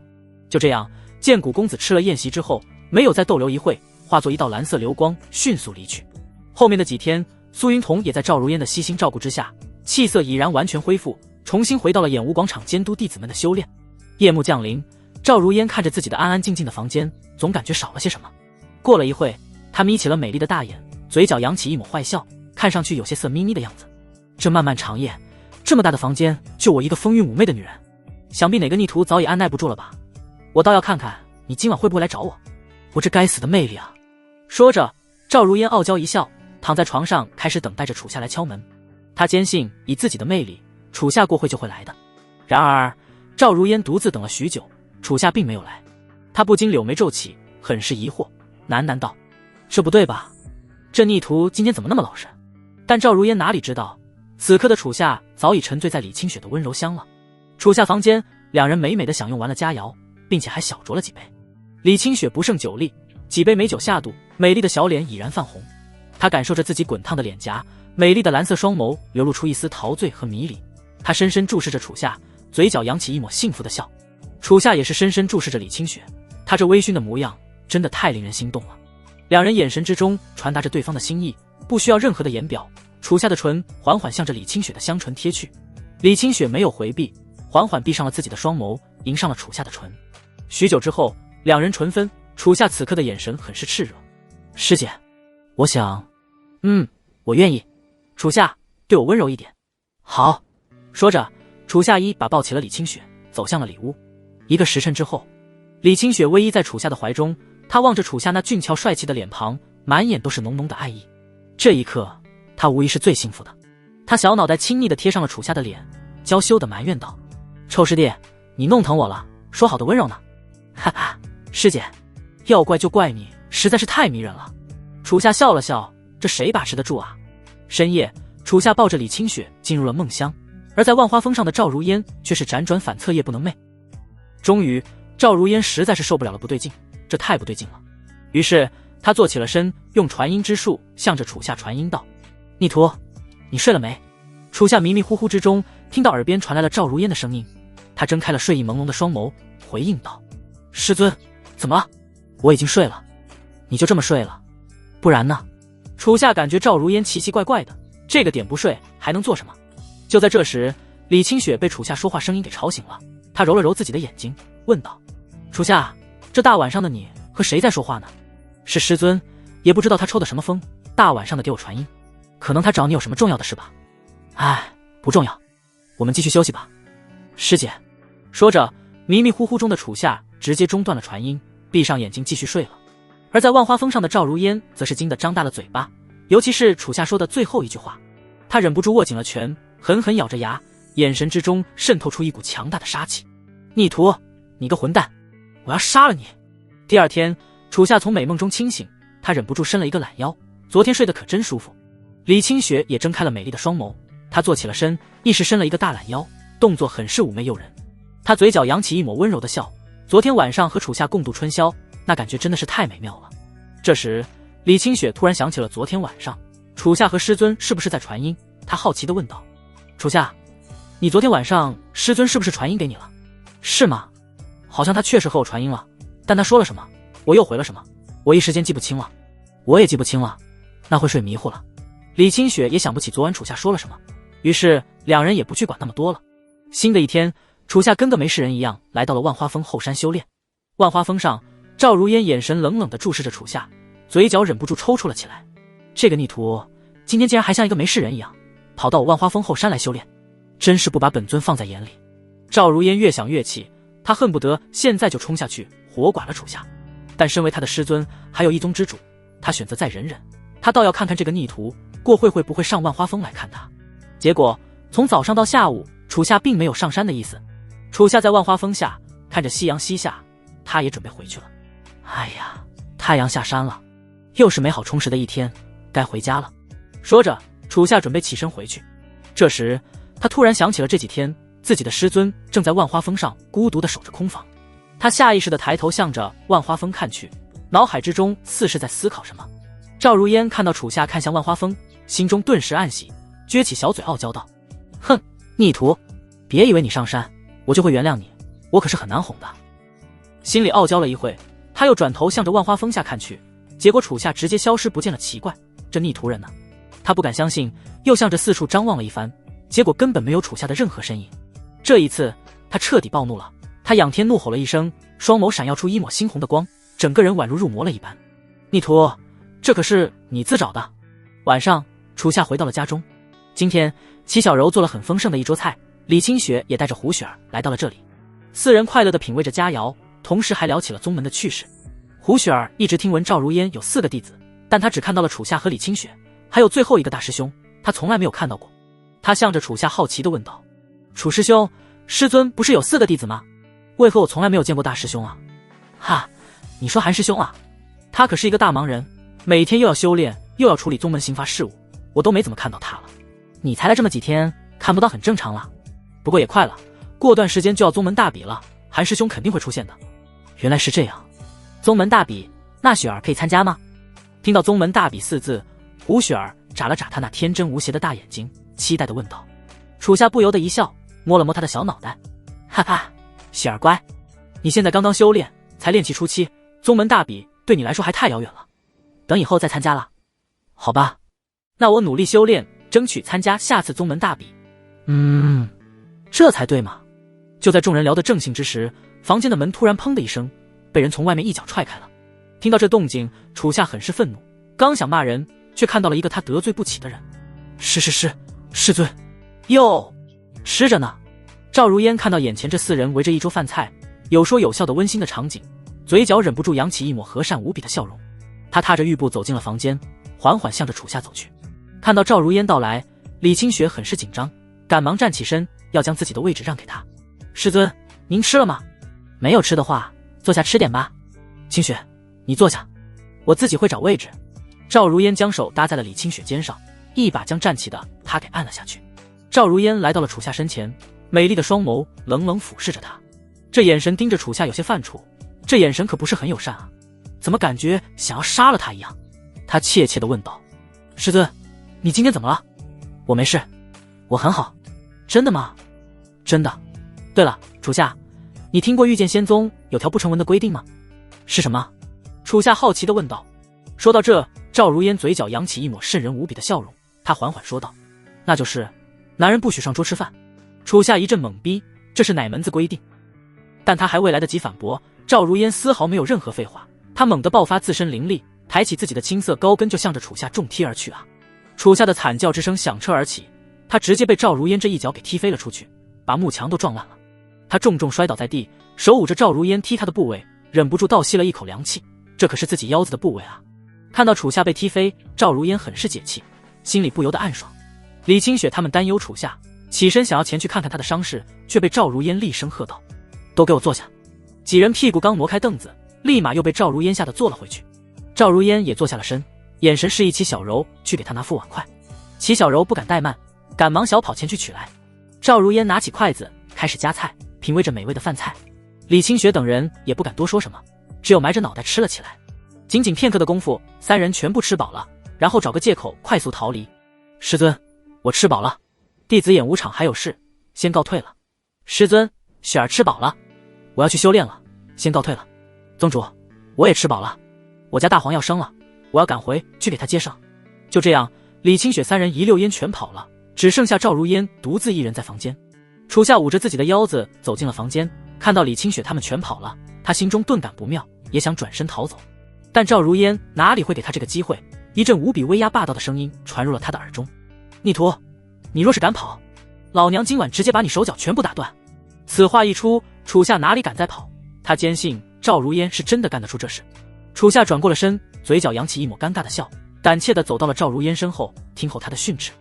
就这样，剑谷公子吃了宴席之后，没有再逗留一会，化作一道蓝色流光迅速离去。后面的几天，苏云彤也在赵如烟的悉心照顾之下，气色已然完全恢复，重新回到了演武广场监督弟子们的修炼。夜幕降临，赵如烟看着自己的安安静静的房间，总感觉少了些什么。过了一会，她眯起了美丽的大眼，嘴角扬起一抹坏笑，看上去有些色眯眯的样子。这漫漫长夜，这么大的房间，就我一个风韵妩媚的女人，想必哪个逆徒早已按耐不住了吧？我倒要看看你今晚会不会来找我，我这该死的魅力啊！说着，赵如烟傲娇一笑，躺在床上开始等待着楚下来敲门。她坚信以自己的魅力，楚下过会就会来的。然而赵如烟独自等了许久，楚下并没有来，她不禁柳眉皱起，很是疑惑，喃喃道：这不对吧，这逆徒今天怎么那么老实？但赵如烟哪里知道，此刻的楚下早已沉醉在李清雪的温柔乡了。楚下房间，两人美美的享用完了佳肴，并且还小酌了几杯。李清雪不胜酒力，几杯美酒下肚，美丽的小脸已然泛红。她感受着自己滚烫的脸颊，美丽的蓝色双眸流露出一丝陶醉和迷离。她深深注视着楚下，嘴角扬起一抹幸福的笑。楚下也是深深注视着李清雪，她这微醺的模样真的太令人心动了。两人眼神之中传达着对方的心意，不需要任何的言表。楚下的唇缓缓向着李清雪的香唇贴去，李清雪没有回避，缓缓闭上了自己的双眸，迎上了楚下的唇。许久之后，两人唇分。楚下此刻的眼神很是炽热。师姐，我想……我愿意。楚下，对我温柔一点。好。说着，楚下一把抱起了李清雪，走向了里屋。一个时辰之后，李清雪偎依在楚下的怀中，她望着楚下那俊俏帅气的脸庞，满眼都是浓浓的爱意。这一刻，她无疑是最幸福的。她小脑袋亲昵地贴上了楚下的脸，娇羞地埋怨道：臭师弟，你弄疼我了，说好的温柔呢？哈哈，师姐，要怪就怪你实在是太迷人了。楚下笑了笑，这谁把持得住啊？深夜，楚下抱着李清雪进入了梦乡，而在万花峰上的赵如烟却是辗转反侧，夜不能寐。终于，赵如烟实在是受不了了，不对劲，这太不对劲了。于是他坐起了身，用传音之术向着楚下传音道：逆徒，你睡了没？楚下迷迷糊糊之中听到耳边传来了赵如烟的声音，他睁开了睡意朦胧的双眸，回应道：师尊，怎么了？我已经睡了。你就这么睡了？不然呢？楚夏感觉赵如烟奇奇怪怪的，这个点不睡还能做什么？就在这时，李清雪被楚夏说话声音给吵醒了，她揉了揉自己的眼睛，问道：楚夏，这大晚上的你和谁在说话呢？是师尊，也不知道他抽的什么风，大晚上的给我传音，可能他找你有什么重要的事吧。哎，不重要，我们继续休息吧。师姐。说着，迷迷糊糊中的楚夏直接中断了传音，闭上眼睛继续睡了。而在万花峰上的赵如烟则是惊得张大了嘴巴，尤其是楚夏说的最后一句话，他忍不住握紧了拳，狠狠咬着牙，眼神之中渗透出一股强大的杀气。逆徒，你个混蛋，我要杀了你！第二天，楚夏从美梦中清醒，他忍不住伸了一个懒腰，昨天睡得可真舒服。李清雪也睁开了美丽的双眸，她坐起了身，一时伸了一个大懒腰，动作很是妩媚诱人。她嘴角扬起一抹温柔的笑，昨天晚上和楚夏共度春宵，那感觉真的是太美妙了。这时，李清雪突然想起了昨天晚上楚夏和师尊是不是在传音，她好奇地问道：楚夏，你昨天晚上师尊是不是传音给你了？是吗？好像他确实和我传音了，但他说了什么，我又回了什么，我一时间记不清了。我也记不清了，那会睡迷糊了。李清雪也想不起昨晚楚夏说了什么，于是两人也不去管那么多了。新的一天，楚夏跟个没事人一样来到了万花峰后山修炼。万花峰上，赵如烟眼神冷冷地注视着楚夏，嘴角忍不住抽搐了起来。这个逆徒今天竟然还像一个没事人一样，跑到我万花峰后山来修炼，真是不把本尊放在眼里。赵如烟越想越气，她恨不得现在就冲下去活剐了楚夏，但身为她的师尊，还有一宗之主，她选择再忍忍。她倒要看看这个逆徒过会不会上万花峰来看她。结果从早上到下午，楚夏并没有上山的意思。楚夏在万花峰下看着夕阳西下，他也准备回去了。哎呀，太阳下山了，又是美好充实的一天，该回家了。说着，楚夏准备起身回去。这时他突然想起了这几天自己的师尊正在万花峰上孤独地守着空房，他下意识地抬头向着万花峰看去，脑海之中似是在思考什么。赵如烟看到楚夏看向万花峰，心中顿时暗喜，撅起小嘴傲娇道：哼，逆徒，别以为你上山我就会原谅你，我可是很难哄的。心里傲娇了一会，他又转头向着万花峰下看去，结果楚夏直接消失不见了。奇怪，这逆徒人呢？他不敢相信，又向着四处张望了一番，结果根本没有楚夏的任何身影。这一次他彻底暴怒了，他仰天怒吼了一声，双眸闪耀出一抹猩红的光，整个人宛如入魔了一般。逆徒，这可是你自找的。晚上，楚夏回到了家中，今天齐小柔做了很丰盛的一桌菜，李清雪也带着胡雪儿来到了这里，四人快乐地品味着佳肴，同时还聊起了宗门的趣事。胡雪儿一直听闻赵如烟有4个弟子，但她只看到了楚夏和李清雪，还有最后一个大师兄，她从来没有看到过。她向着楚夏好奇地问道：楚师兄，师尊不是有4个弟子吗？为何我从来没有见过大师兄啊？哈，你说韩师兄啊，他可是一个大忙人，每天又要修炼又要处理宗门刑罚事务，我都没怎么看到他了。你才来这么几天，看不到很正常了。不过也快了，过段时间就要宗门大比了，韩师兄肯定会出现的。原来是这样，宗门大比，那雪儿可以参加吗？听到宗门大比4字，胡雪儿眨了眨她那天真无邪的大眼睛，期待地问道。楚夏不由得一笑，摸了摸她的小脑袋，哈哈，雪儿乖，你现在刚刚修炼，才练气初期，宗门大比对你来说还太遥远了，等以后再参加了。好吧，那我努力修炼，争取参加下次宗门大比。这才对嘛。就在众人聊得正兴之时，房间的门突然砰的一声，被人从外面一脚踹开了。听到这动静，楚夏很是愤怒，刚想骂人，却看到了一个他得罪不起的人。师尊，哟，吃着呢。赵如烟看到眼前这4人围着一桌饭菜，有说有笑的温馨的场景，嘴角忍不住扬起一抹和善无比的笑容。他踏着玉步走进了房间，缓缓向着楚夏走去。看到赵如烟到来，李清雪很是紧张，赶忙站起身，要将自己的位置让给他。师尊，您吃了吗？没有吃的话，坐下吃点吧。清雪，你坐下，我自己会找位置。赵如烟将手搭在了李清雪肩上，一把将站起的她给按了下去。赵如烟来到了楚夏身前，美丽的双眸冷冷俯视着他，这眼神盯着楚夏有些犯怵，这眼神可不是很友善啊，怎么感觉想要杀了他一样？他怯怯地问道：师尊，你今天怎么了？我没事，我很好。真的吗？真的。对了，楚夏，你听过御剑仙宗有条不成文的规定吗？是什么？楚夏好奇地问道。说到这，赵如烟嘴角扬起一抹瘆人无比的笑容，她缓缓说道：“那就是男人不许上桌吃饭。”楚夏一阵懵逼，这是哪门子规定？但他还未来得及反驳，赵如烟丝毫没有任何废话，她猛地爆发自身灵力，抬起自己的青色高跟就向着楚夏重踢而去啊！楚夏的惨叫之声响彻而起，他直接被赵如烟这一脚给踢飞了出去，把幕墙都撞烂了。他重重摔倒在地，手捂着赵如烟踢他的部位，忍不住倒吸了一口凉气，这可是自己腰子的部位啊！看到楚夏被踢飞，赵如烟很是解气，心里不由得暗爽。李清雪他们担忧楚夏，起身想要前去看看他的伤势，却被赵如烟厉声喝道：“都给我坐下！”几人屁股刚挪开凳子，立马又被赵如烟吓得坐了回去。赵如烟也坐下了身，眼神示意齐小柔去给他拿副碗筷。齐小柔不敢怠慢，赶忙小跑前去取来。赵如烟拿起筷子开始夹菜，品味着美味的饭菜。李清雪等人也不敢多说什么，只有埋着脑袋吃了起来。仅仅片刻的功夫，三人全部吃饱了，然后找个借口快速逃离。师尊，我吃饱了，弟子演武场还有事，先告退了。师尊，雪儿吃饱了，我要去修炼了，先告退了。宗主，我也吃饱了，我家大黄要生了，我要赶回去给他接上。就这样，李清雪三人一溜烟全跑了，只剩下赵如烟独自一人在房间。楚夏捂着自己的腰子走进了房间，看到李清雪他们全跑了，他心中顿感不妙，也想转身逃走。但赵如烟哪里会给他这个机会？一阵无比威压霸道的声音传入了他的耳中：“逆徒，你若是敢跑，老娘今晚直接把你手脚全部打断。”此话一出，楚夏哪里敢再跑？他坚信赵如烟是真的干得出这事。楚夏转过了身，嘴角扬起一抹尴尬的笑，胆怯地走到了赵如烟身后，听候他的训斥。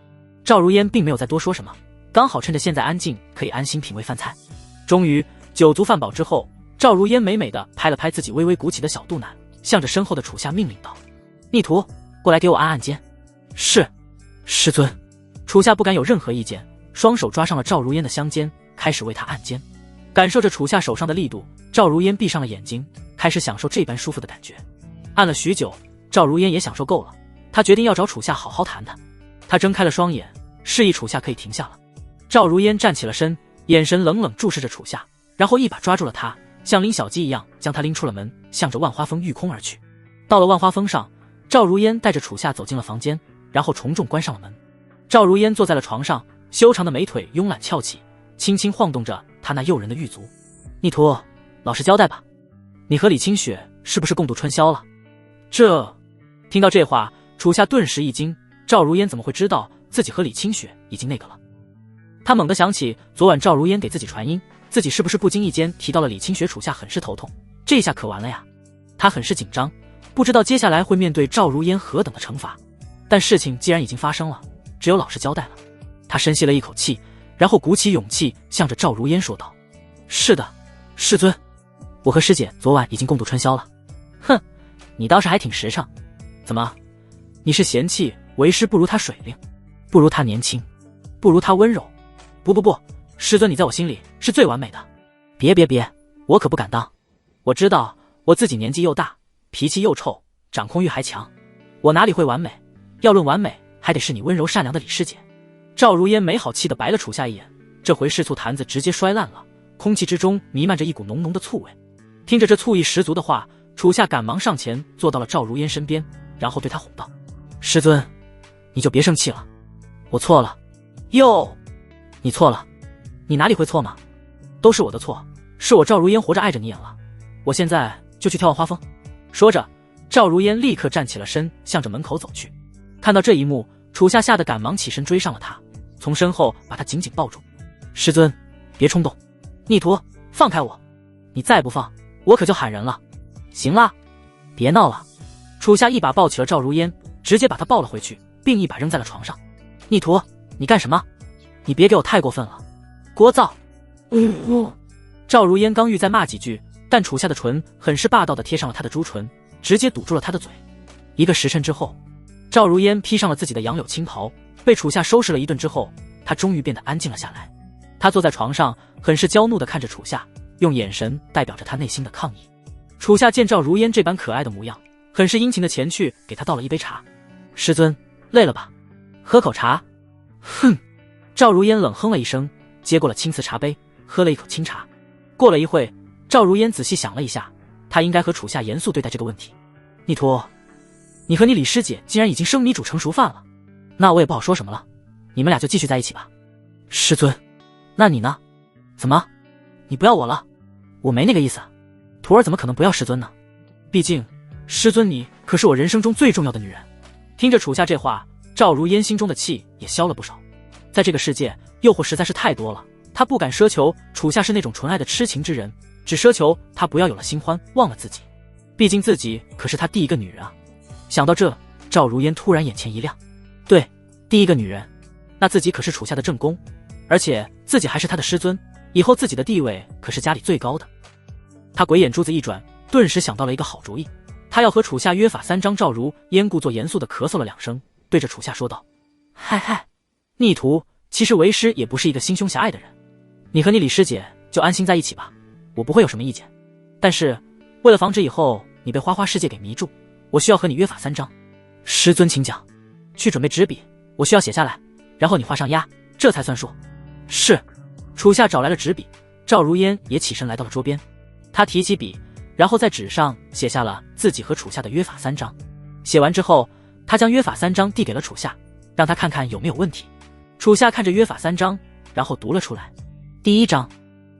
赵如烟并没有再多说什么，刚好趁着现在安静，可以安心品味饭菜。终于酒足饭饱之后，赵如烟美美地拍了拍自己微微鼓起的小肚腩，向着身后的楚夏命令道：“逆徒，过来给我按按肩。”“是，师尊。”楚夏不敢有任何意见，双手抓上了赵如烟的香肩，开始为她按肩。感受着楚夏手上的力度，赵如烟闭上了眼睛，开始享受这般舒服的感觉。按了许久，赵如烟也享受够了，她决定要找楚夏好好谈谈。她睁开了双眼，示意楚夏可以停下了。赵如烟站起了身，眼神冷冷注视着楚夏，然后一把抓住了他，像拎小鸡一样将他拎出了门，向着万花峰御空而去。到了万花峰上，赵如烟带着楚夏走进了房间，然后重重关上了门。赵如烟坐在了床上，修长的美腿慵懒翘起，轻轻晃动着她那诱人的玉足。“逆徒，老实交代吧，你和李清雪是不是共度春宵了？”听到这话，楚夏顿时一惊，赵如烟怎么会知道自己和李清雪已经那个了？他猛地想起昨晚赵如烟给自己传音，自己是不是不经意间提到了李清雪，楚夏很是头痛，这下可完了呀！他很是紧张，不知道接下来会面对赵如烟何等的惩罚。但事情既然已经发生了，只有老实交代了。他深吸了一口气，然后鼓起勇气向着赵如烟说道：“是的，师尊，我和师姐昨晚已经共度春宵了。”“哼，你倒是还挺实诚。怎么，你是嫌弃为师不如他水灵，不如他年轻，不如他温柔？不，师尊你在我心里是最完美的。”“别，我可不敢当。我知道我自己年纪又大，脾气又臭，掌控欲还强，我哪里会完美？要论完美，还得是你温柔善良的李师姐。”赵如烟没好气地白了楚夏一眼，这回试醋坛子直接摔烂了，空气之中弥漫着一股浓浓的醋味。听着这醋意十足的话，楚夏赶忙上前坐到了赵如烟身边，然后对她哄道：“师尊，你就别生气了，我错了。”“哟，你错了？你哪里会错嘛？都是我的错，是我赵如烟活着碍着你眼了，我现在就去眺望花峰。”说着，赵如烟立刻站起了身，向着门口走去。看到这一幕，楚夏吓得赶忙起身追上了他，从身后把他紧紧抱住。“师尊，别冲动，逆徒，放开我！你再不放，我可就喊人了。行了，别闹了。”楚夏一把抱起了赵如烟，直接把她抱了回去，并一把扔在了床上。“逆徒，你干什么？你别给我太过分了，聒噪！”赵如烟刚欲再骂几句，但楚夏的唇很是霸道地贴上了她的朱唇，直接堵住了她的嘴。一个时辰之后，赵如烟披上了自己的杨柳青袍，被楚夏收拾了一顿之后，她终于变得安静了下来。她坐在床上，很是娇怒地看着楚夏，用眼神代表着她内心的抗议。楚夏见赵如烟这般可爱的模样，很是殷勤地前去给她倒了一杯茶。“师尊，累了吧？喝口茶。”“哼！”赵如烟冷哼了一声，接过了青瓷茶杯，喝了一口清茶。过了一会，赵如烟仔细想了一下，她应该和楚夏严肃对待这个问题。逆徒，你和你李师姐既然已经生米煮成熟饭了，那我也不好说什么了，你们俩就继续在一起吧。师尊，那你呢？怎么，你不要我了？我没那个意思，徒儿怎么可能不要师尊呢？毕竟师尊你可是我人生中最重要的女人。听着楚夏这话，赵如烟心中的气也消了不少。在这个世界，诱惑实在是太多了，她不敢奢求楚夏是那种纯爱的痴情之人，只奢求他不要有了新欢忘了自己，毕竟自己可是他第一个女人啊。想到这，赵如烟突然眼前一亮，对，第一个女人，那自己可是楚夏的正宫，而且自己还是他的师尊，以后自己的地位可是家里最高的。他鬼眼珠子一转，顿时想到了一个好主意，他要和楚夏约法三章。赵如烟故作严肃地咳嗽了2声，对着楚夏说道：嗨，逆徒，其实为师也不是一个心胸狭隘的人，你和你李师姐就安心在一起吧，我不会有什么意见。但是为了防止以后你被花花世界给迷住，我需要和你约法三章。师尊请讲。去准备纸笔，我需要写下来，然后你画上押，这才算数。是。楚夏找来了纸笔，赵如烟也起身来到了桌边，他提起笔，然后在纸上写下了自己和楚夏的约法三章。写完之后，他将约法三章递给了楚夏，让他看看有没有问题。楚夏看着约法三章，然后读了出来。第1章，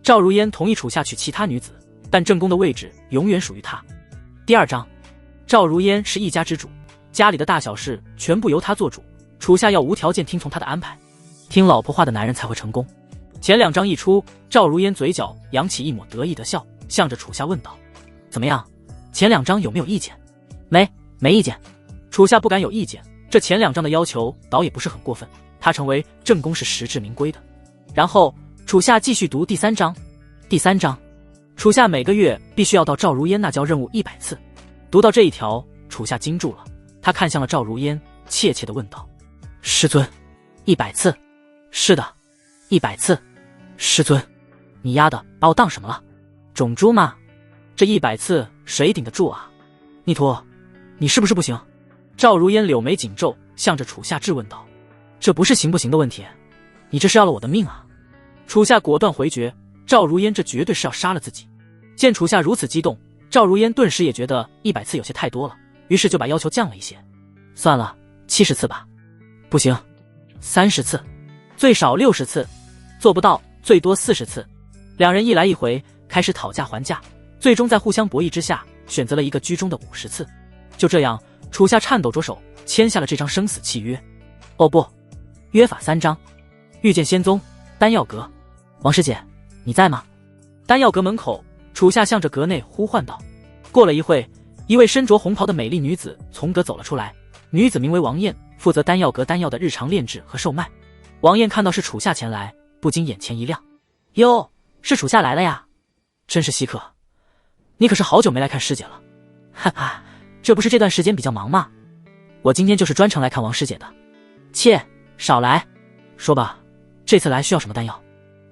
赵如烟同意楚夏娶其他女子，但正宫的位置永远属于他。第2章，赵如烟是一家之主，家里的大小事全部由他做主，楚夏要无条件听从他的安排，听老婆话的男人才会成功。前2章一出，赵如烟嘴角扬起一抹得意的笑，向着楚夏问道：怎么样，前2章有没有意见？没意见。楚夏不敢有意见，这前2章的要求倒也不是很过分，他成为正宫是实至名归的。然后楚夏继续读第3章。第3章，楚夏每个月必须要到赵如烟那交任务100次。读到这一条，楚夏惊住了，他看向了赵如烟，怯怯地问道：师尊，100次？是的，100次。师尊，你丫的把我当什么了？种猪吗？这100次谁顶得住啊？逆徒，你是不是不行？赵如烟柳眉紧皱，向着楚夏质问道：这不是行不行的问题，你这是要了我的命啊！楚夏果断回绝，赵如烟这绝对是要杀了自己。见楚夏如此激动，赵如烟顿时也觉得100次有些太多了，于是就把要求降了一些。算了，70次吧。不行，30次，最少60次，做不到最多40次。两人一来一回，开始讨价还价，最终在互相博弈之下，选择了一个居中的50次。就这样，楚夏颤抖着手签下了这张生死契约。哦不，约法三章。遇见仙宗，丹药阁。王师姐，你在吗？丹药阁门口，楚夏向着阁内呼唤道。过了一会，一位身着红袍的美丽女子从阁走了出来，女子名为王艳，负责丹药阁丹药的日常炼制和售卖。王艳看到是楚夏前来，不禁眼前一亮。哟，是楚夏来了呀，真是稀客，你可是好久没来看师姐了。哈哈，这不是这段时间比较忙吗？我今天就是专程来看王师姐的。切，少来。说吧，这次来需要什么丹药？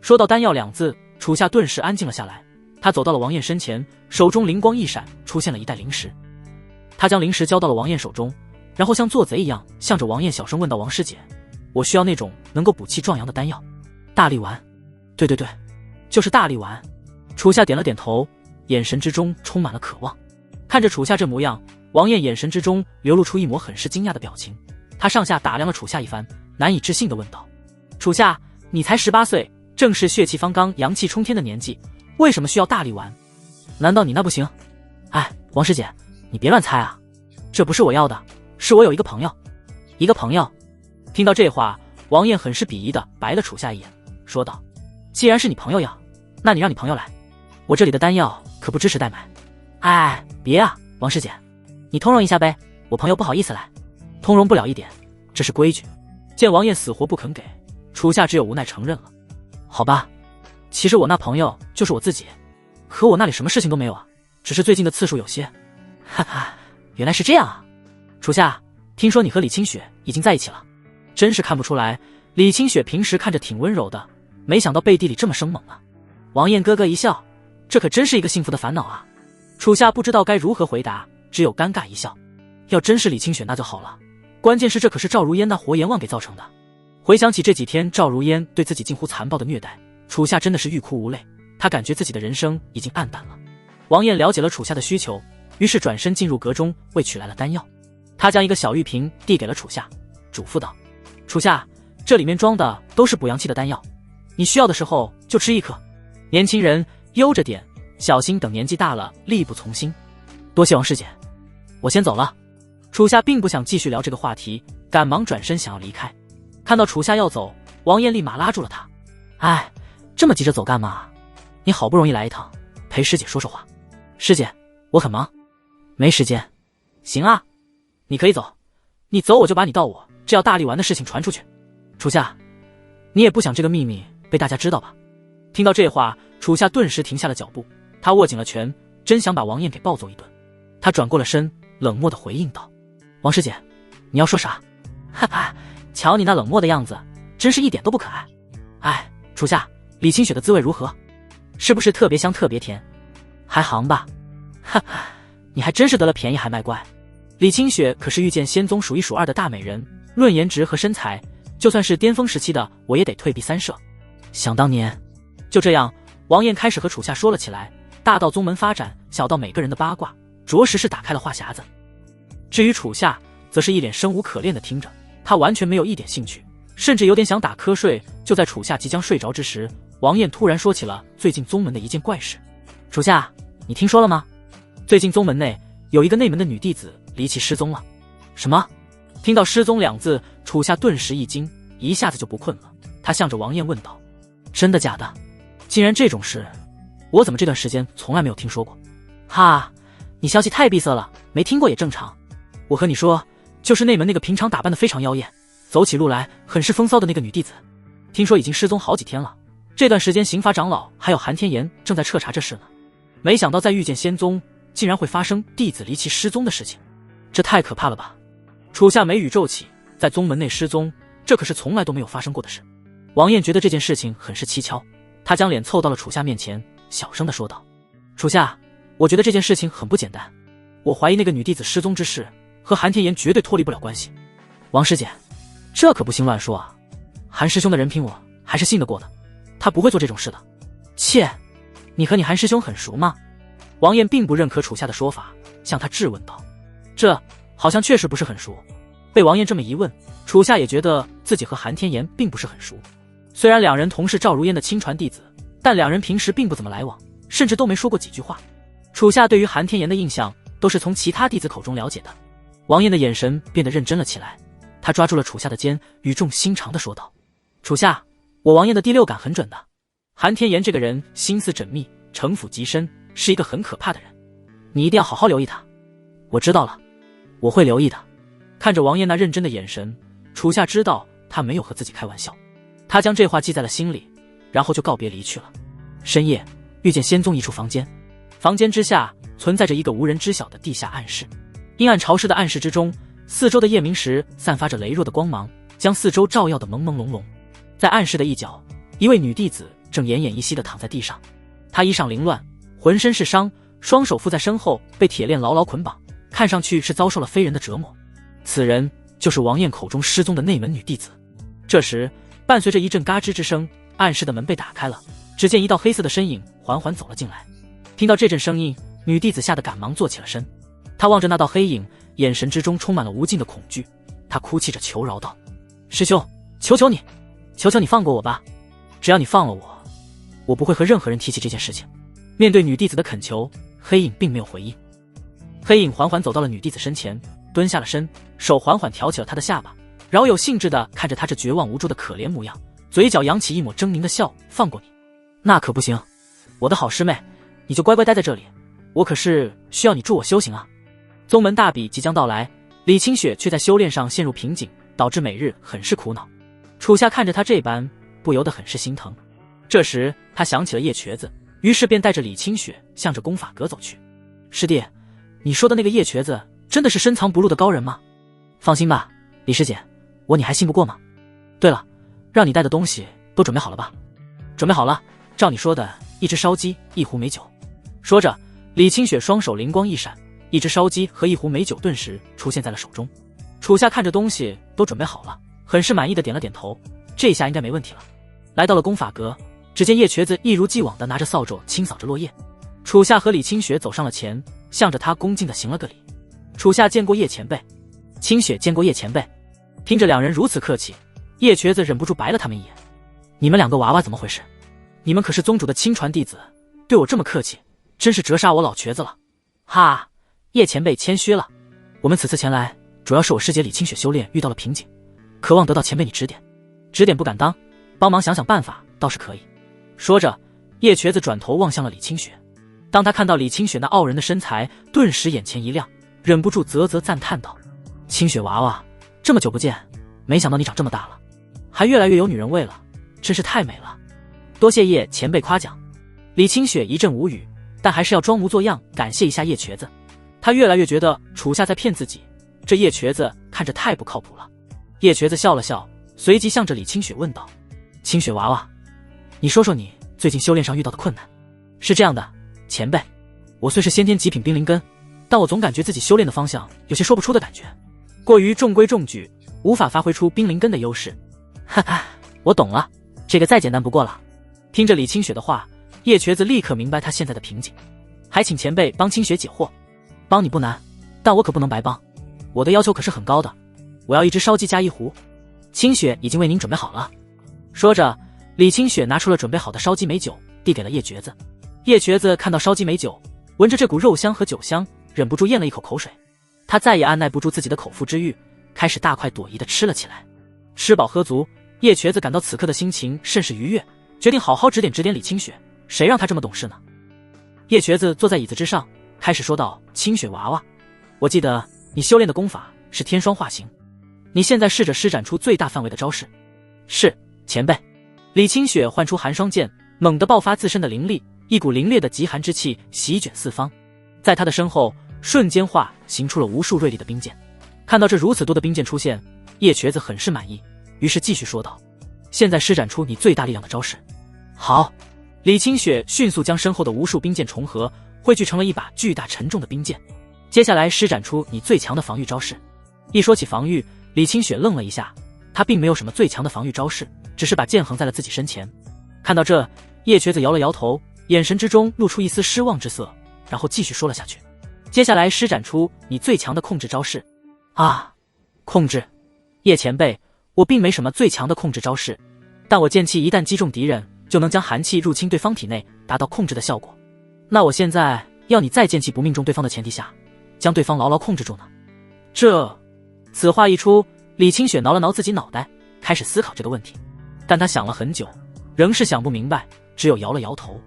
说到丹药2字，楚夏顿时安静了下来。他走到了王艳身前，手中灵光一闪，出现了一袋灵石。他将灵石交到了王艳手中，然后像做贼一样向着王艳小声问道：王师姐，我需要那种能够补气壮阳的丹药。大力丸。对，就是大力丸。楚夏点了点头，眼神之中充满了渴望。看着楚夏这模样，王艳眼神之中流露出一抹很是惊讶的表情。他上下打量了楚夏一番，难以置信地问道：楚夏，你才18岁，正是血气方刚阳气冲天的年纪，为什么需要大力丸？难道你那不行？哎，王师姐，你别乱猜啊，这不是我要的，是我有一个朋友。一个朋友？听到这话，王艳很是鄙夷地白了楚夏一眼，说道：既然是你朋友要，那你让你朋友来，我这里的丹药可不支持代买。哎，别啊，王师姐，你通融一下呗，我朋友不好意思来。通融不了一点，这是规矩。见王艳死活不肯给，楚夏只有无奈承认了。好吧，其实我那朋友就是我自己，可我那里什么事情都没有啊，只是最近的次数有些。哈哈，原来是这样啊。楚夏，听说你和李清雪已经在一起了，真是看不出来，李清雪平时看着挺温柔的，没想到背地里这么生猛啊。王艳咯咯一笑，这可真是一个幸福的烦恼啊。楚夏不知道该如何回答，只有尴尬一笑。要真是李清雪那就好了，关键是这可是赵如烟那活阎王给造成的。回想起这几天赵如烟对自己近乎残暴的虐待，楚夏真的是欲哭无泪，他感觉自己的人生已经黯淡了。王艳了解了楚夏的需求，于是转身进入阁中为取来了丹药。他将一个小玉瓶递给了楚夏，嘱咐道：“楚夏，这里面装的都是补阳气的丹药，你需要的时候就吃一颗。年轻人悠着点，小心等年纪大了力不从心。多谢王师姐，我先走了。”楚夏并不想继续聊这个话题，赶忙转身想要离开。看到楚夏要走，王燕立马拉住了他：“哎，这么急着走干嘛？你好不容易来一趟，陪师姐说说话。”“师姐，我很忙，没时间。”“行啊，你可以走，你走我就把你到我这要大力丸的事情传出去。楚夏，你也不想这个秘密被大家知道吧？”听到这话，楚夏顿时停下了脚步，他握紧了拳，真想把王燕给暴揍一顿。他转过了身，冷漠地回应道：“王师姐，你要说啥？”“哈哈，瞧你那冷漠的样子，真是一点都不可爱。哎，楚夏，李清雪的滋味如何？是不是特别香特别甜？还行吧。哈哈，你还真是得了便宜还卖乖。李清雪可是御剑仙宗数一数二的大美人，论颜值和身材，就算是巅峰时期的我也得退避三舍。想当年……”就这样，王燕开始和楚夏说了起来，大到宗门发展，小到每个人的八卦，着实是打开了话匣子。至于楚夏，则是一脸生无可恋的听着，他完全没有一点兴趣，甚至有点想打瞌睡。就在楚夏即将睡着之时，王燕突然说起了最近宗门的一件怪事。“楚夏，你听说了吗？最近宗门内有一个内门的女弟子离奇失踪了。”“什么？”听到失踪两字，楚夏顿时一惊，一下子就不困了。他向着王燕问道：“真的假的？竟然这种事，我怎么这段时间从来没有听说过？”“哈，你消息太闭塞了，没听过也正常。我和你说，就是内门那个平常打扮得非常妖艳，走起路来很是风骚的那个女弟子，听说已经失踪好几天了。这段时间刑法长老还有韩天炎正在彻查这事呢。没想到在御剑仙宗竟然会发生弟子离奇失踪的事情，这太可怕了吧！”楚夏眉宇皱起，在宗门内失踪，这可是从来都没有发生过的事。王燕觉得这件事情很是蹊跷，他将脸凑到了楚夏面前，小声地说道：“楚夏，我觉得这件事情很不简单，我怀疑那个女弟子失踪之事和韩天炎绝对脱离不了关系。”“王师姐，这可不行乱说啊，韩师兄的人品我还是信得过的，他不会做这种事的。”“切，你和你韩师兄很熟吗？”王燕并不认可楚夏的说法，向他质问道：“这好像确实不是很熟。”被王燕这么一问，楚夏也觉得自己和韩天炎并不是很熟。虽然两人同是赵如烟的亲传弟子，但两人平时并不怎么来往，甚至都没说过几句话。楚夏对于韩天炎的印象都是从其他弟子口中了解的。王燕的眼神变得认真了起来，他抓住了楚夏的肩，语重心长地说道：“楚夏，我王燕的第六感很准的，韩天炎这个人心思缜密，城府极深，是一个很可怕的人，你一定要好好留意他。”“我知道了，我会留意的。”看着王燕那认真的眼神，楚夏知道他没有和自己开玩笑，他将这话记在了心里，然后就告别离去了。深夜，遇见仙宗一处房间，房间之下存在着一个无人知晓的地下暗室。阴暗潮湿的暗室之中，四周的夜明石散发着羸弱的光芒，将四周照耀得朦朦胧胧。在暗室的一角，一位女弟子正奄奄一息地躺在地上，她衣裳凌乱，浑身是伤，双手附在身后，被铁链牢牢捆绑，看上去是遭受了非人的折磨。此人就是王燕口中失踪的内门女弟子。这时，伴随着一阵嘎吱之声，暗室的门被打开了，只见一道黑色的身影缓缓走了进来。听到这阵声音，女弟子吓得赶忙坐起了身。她望着那道黑影，眼神之中充满了无尽的恐惧。她哭泣着求饶道：“师兄，求求你，求求你放过我吧！只要你放了我，我不会和任何人提起这件事情。”面对女弟子的恳求，黑影并没有回应。黑影缓缓走到了女弟子身前，蹲下了身，手缓缓挑起了她的下巴，饶有兴致地看着她这绝望无助的可怜模样，嘴角扬起一抹狰狞的笑：“放过你？那可不行，我的好师妹，你就乖乖待在这里，我可是需要你助我修行啊！”宗门大比即将到来，李清雪却在修炼上陷入瓶颈，导致每日很是苦恼。楚夏看着她这般，不由得很是心疼。这时他想起了叶瘸子，于是便带着李清雪向着功法阁走去。“师弟，你说的那个叶瘸子真的是深藏不露的高人吗？”“放心吧，李师姐，你还信不过吗？对了，让你带的东西都准备好了吧？”“准备好了，照你说的，一只烧鸡，一壶美酒。”说着，李清雪双手灵光一闪，一只烧鸡和一壶美酒顿时出现在了手中。楚夏看着东西都准备好了，很是满意的点了点头，这下应该没问题了。来到了功法阁，只见叶瘸子一如既往的拿着扫帚清扫着落叶。楚夏和李清雪走上了前，向着他恭敬地行了个礼。楚夏见过叶前辈，清雪见过叶前辈。听着两人如此客气，叶瘸子忍不住白了他们一眼。你们两个娃娃怎么回事？你们可是宗主的亲传弟子，对我这么客气，真是折杀我老瘸子了。哈，叶前辈谦虚了，我们此次前来，主要是我师姐李清雪修炼遇到了瓶颈，渴望得到前辈你指点。指点不敢当，帮忙想想办法倒是可以。说着，叶瘸子转头望向了李清雪。当他看到李清雪那傲人的身材，顿时眼前一亮，忍不住啧啧赞叹道：清雪娃娃，这么久不见，没想到你长这么大了，还越来越有女人味了，真是太美了。多谢叶前辈夸奖。李清雪一阵无语，但还是要装模作样感谢一下叶瘸子。他越来越觉得楚夏在骗自己，这叶瘸子看着太不靠谱了。叶瘸子笑了笑，随即向着李清雪问道：清雪娃娃，你说说你最近修炼上遇到的困难。是这样的，前辈，我虽是先天极品冰灵根，但我总感觉自己修炼的方向有些说不出的感觉，过于中规中矩，无法发挥出冰灵根的优势。哈哈，我懂了，这个再简单不过了。听着李清雪的话，叶瘸子立刻明白他现在的瓶颈，还请前辈帮清雪解惑。帮你不难，但我可不能白帮，我的要求可是很高的，我要一只烧鸡加一壶。清雪已经为您准备好了。说着，李清雪拿出了准备好的烧鸡美酒，递给了叶瘸子。叶瘸子看到烧鸡美酒，闻着这股肉香和酒香，忍不住咽了一口口水。他再也按耐不住自己的口腹之欲，开始大快朵颐地吃了起来。吃饱喝足，叶瘸子感到此刻的心情甚是愉悦，决定好好指点指点李清雪，谁让他这么懂事呢？叶瘸子坐在椅子之上，开始说道：清雪娃娃，我记得你修炼的功法是天霜化形，你现在试着施展出最大范围的招式。是，前辈。李清雪唤出寒霜剑，猛地爆发自身的灵力，一股凛冽的极寒之气席卷四方，在他的身后瞬间化形出了无数锐利的冰剑。看到这如此多的冰剑出现，叶瘸子很是满意，于是继续说道：现在施展出你最大力量的招式。好。李清雪迅速将身后的无数冰剑重合，汇聚成了一把巨大沉重的冰剑。接下来施展出你最强的防御招式。一说起防御，李清雪愣了一下，他并没有什么最强的防御招式，只是把剑横在了自己身前。看到这，叶瘸子摇了摇头，眼神之中露出一丝失望之色，然后继续说了下去：接下来施展出你最强的控制招式。啊，控制？叶前辈，我并没什么最强的控制招式，但我剑气一旦击中敌人，就能将寒气入侵对方体内，达到控制的效果。那我现在要你在剑气不命中对方的前提下，将对方牢牢控制住呢。此话一出，李清雪挠了挠自己脑袋，开始思考这个问题，但她想了很久，仍是想不明白，只有摇了摇头。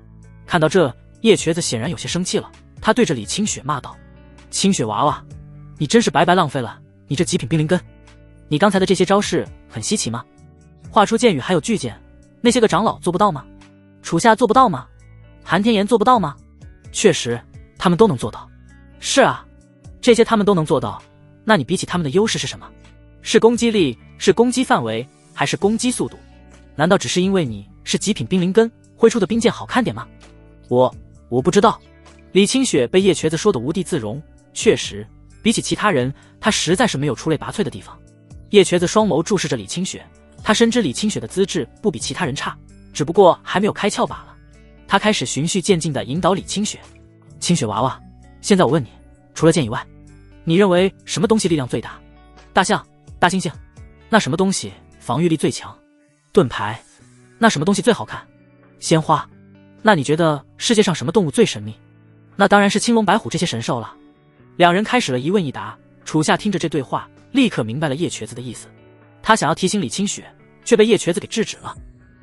看到这，叶瘸子显然有些生气了，他对着李清雪骂道：清雪娃娃，你真是白白浪费了你这极品冰灵根，你刚才的这些招式很稀奇吗？画出剑雨还有巨剑，那些个长老做不到吗？楚夏做不到吗？韩天言做不到吗？确实，他们都能做到。是啊，这些他们都能做到，那你比起他们的优势是什么？是攻击力，是攻击范围，还是攻击速度？难道只是因为你是极品冰灵根，挥出的冰剑好看点吗？我不知道。李清雪被叶瘸子说得无地自容，确实，比起其他人，他实在是没有出类拔萃的地方。叶瘸子双眸注视着李清雪，他深知李清雪的资质不比其他人差，只不过还没有开窍罢了。他开始循序渐进地引导李清雪：清雪娃娃，现在我问你，除了剑以外，你认为什么东西力量最大？大象、大猩猩。那什么东西防御力最强？盾牌。那什么东西最好看？鲜花。那你觉得世界上什么动物最神秘？那当然是青龙白虎这些神兽了。两人开始了一问一答，楚夏听着这对话，立刻明白了叶瘸子的意思。他想要提醒李清雪，却被叶瘸子给制止了。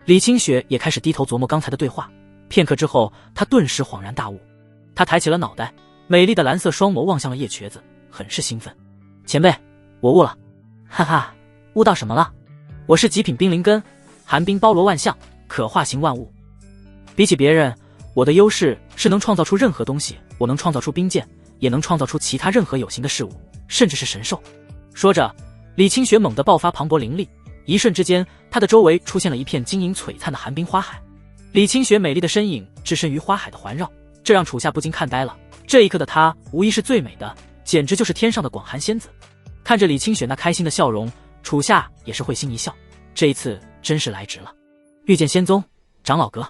李清雪也开始低头琢磨刚才的对话，片刻之后，他顿时恍然大悟。他抬起了脑袋，美丽的蓝色双眸望向了叶瘸子，很是兴奋。前辈，我悟了。哈哈，悟到什么了？我是极品冰灵根，寒冰包罗万象，可化形万物。比起别人，我的优势是能创造出任何东西，我能创造出冰剑，也能创造出其他任何有形的事物，甚至是神兽。说着，李清雪猛地爆发磅礴灵力，一瞬之间，她的周围出现了一片晶莹璀璨的寒冰花海。李清雪美丽的身影置身于花海的环绕，这让楚夏不禁看呆了。这一刻的她无疑是最美的，简直就是天上的广寒仙子。看着李清雪那开心的笑容，楚夏也是会心一笑，这一次真是来值了。御剑仙宗长老阁，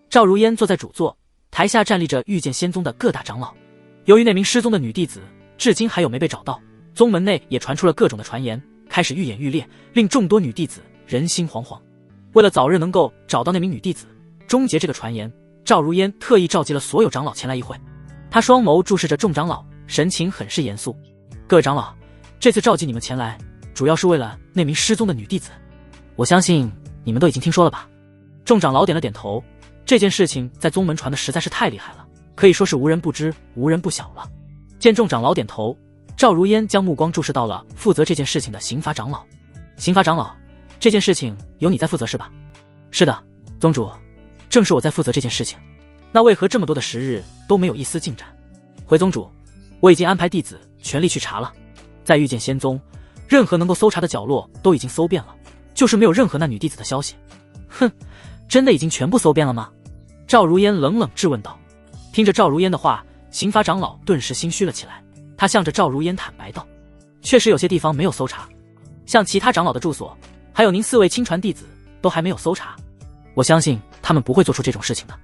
赵如烟坐在主座，台下站立着御剑仙宗的各大长老。由于那名失踪的女弟子至今还有没被找到，宗门内也传出了各种的传言，开始愈演愈烈，令众多女弟子人心惶惶。为了早日能够找到那名女弟子，终结这个传言，赵如烟特意召集了所有长老前来一会。他双眸注视着众长老，神情很是严肃。各位长老，这次召集你们前来，主要是为了那名失踪的女弟子。我相信你们都已经听说了吧？众长老点了点头。这件事情在宗门传的实在是太厉害了，可以说是无人不知，无人不晓了。见众长老点头，赵如烟将目光注视到了负责这件事情的刑罚长老。刑罚长老，这件事情由你在负责是吧？是的，宗主，正是我在负责这件事情。那为何这么多的时日都没有一丝进展？回宗主，我已经安排弟子全力去查了，在御剑仙宗，任何能够搜查的角落都已经搜遍了，就是没有任何那女弟子的消息。哼，真的已经全部搜遍了吗？赵如烟冷冷质问道。听着赵如烟的话，刑罚长老顿时心虚了起来。他向着赵如烟坦白道：确实有些地方没有搜查，像其他长老的住所，还有您4位亲传弟子都还没有搜查。我相信他们不会做出这种事情的。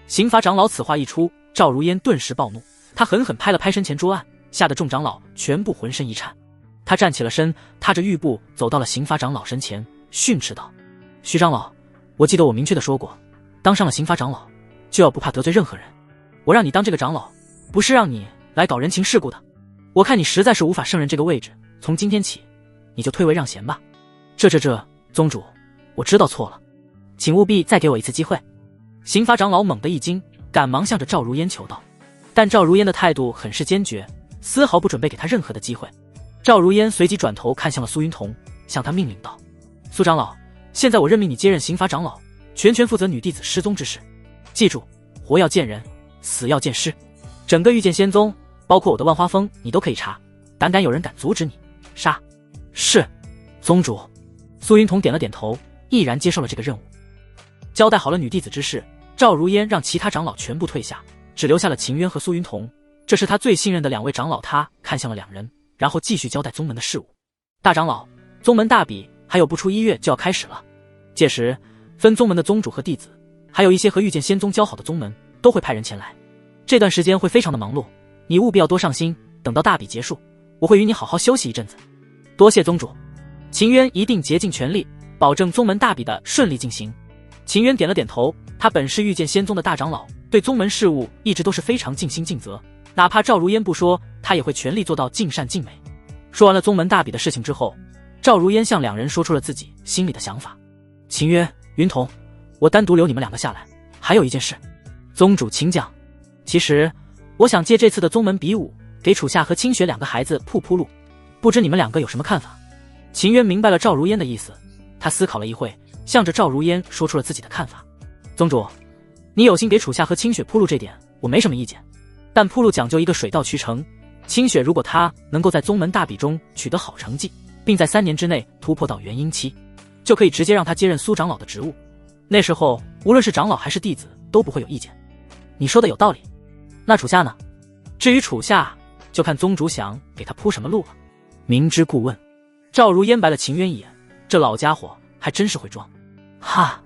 刑罚长老此话一出，赵如烟顿时暴怒，他狠狠拍了拍身前桌案，吓得众长老全部浑身一颤。他站起了身，踏着玉步走到了刑罚长老身前，训斥道：徐长老，我记得我明确的说过，当上了刑罚长老就要不怕得罪任何人。我让你当这个长老，不是让你来搞人情世故的。我看你实在是无法胜任这个位置，从今天起你就退位让贤吧。宗主，我知道错了，请务必再给我一次机会。刑罚长老猛地一惊，赶忙向着赵如烟求道。但赵如烟的态度很是坚决，丝毫不准备给他任何的机会。赵如烟随即转头看向了苏云彤，向他命令道：苏长老，现在我任命你接任刑罚长老，全权负责女弟子失踪之事。记住，活要见人，死要见尸。整个御剑仙宗，包括我的万花峰，你都可以查，胆敢有人敢阻止你，杀！是，宗主。苏云彤点了点头，毅然接受了这个任务。交代好了女弟子之事，赵如烟让其他长老全部退下，只留下了秦渊和苏云彤，这是他最信任的2位长老。他看向了2人，然后继续交代宗门的事务。大长老，宗门大比还有不出1月就要开始了，届时分宗门的宗主和弟子，还有一些和御剑仙宗交好的宗门，都会派人前来。这段时间会非常的忙碌，你务必要多上心，等到大比结束，我会与你好好休息一阵子。多谢宗主。秦渊一定竭尽全力，保证宗门大比的顺利进行。秦渊点了点头，他本是御剑仙宗的大长老，对宗门事务一直都是非常尽心尽责，哪怕赵如烟不说，他也会全力做到尽善尽美。说完了宗门大比的事情之后，赵如烟向2人说出了自己心里的想法。秦渊、云彤，我单独留你们2个下来，还有一件事。宗主请讲。其实我想借这次的宗门比武，给楚夏和清雪2个孩子铺路，不知你们2个有什么看法？秦渊明白了赵如烟的意思，他思考了一会，向着赵如烟说出了自己的看法。宗主，你有心给楚夏和清雪铺路，这点我没什么意见，但铺路讲究一个水到渠成。清雪如果她能够在宗门大比中取得好成绩，并在3年之内突破到元婴期，就可以直接让她接任苏长老的职务，那时候无论是长老还是弟子都不会有意见。你说的有道理。那楚夏呢？至于楚夏，就看宗主想给他铺什么路了。明知故问。赵如烟白了秦渊一眼，这老家伙还真是会装。哈，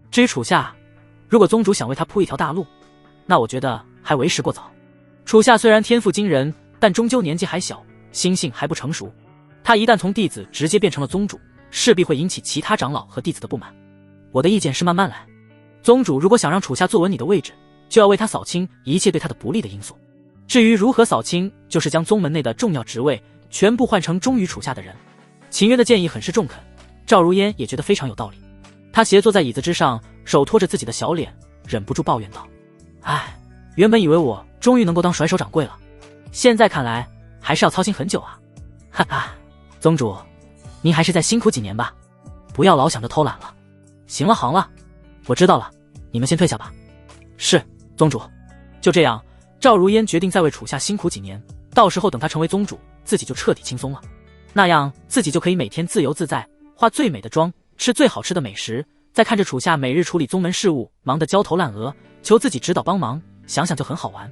至于楚夏，如果宗主想为他铺一条大路，那我觉得还为时过早。楚夏虽然天赋惊人，但终究年纪还小，心性还不成熟。他一旦从弟子直接变成了宗主，势必会引起其他长老和弟子的不满。我的意见是慢慢来。宗主如果想让楚夏坐稳你的位置，就要为他扫清一切对他的不利的因素。至于如何扫清，就是将宗门内的重要职位全部换成忠于楚夏的人。秦渊的建议很是中肯，赵如烟也觉得非常有道理。他斜坐在椅子之上，手托着自己的小脸，忍不住抱怨道：唉，原本以为我终于能够当甩手掌柜了，现在看来还是要操心很久啊。哈哈，宗主，您还是再辛苦几年吧，不要老想着偷懒了。行了，我知道了，你们先退下吧。是，宗主。就这样，赵如烟决定再为楚夏辛苦几年，到时候等他成为宗主，自己就彻底轻松了。那样自己就可以每天自由自在，化最美的妆，吃最好吃的美食，再看着楚夏每日处理宗门事务，忙得焦头烂额，求自己指导帮忙，想想就很好玩。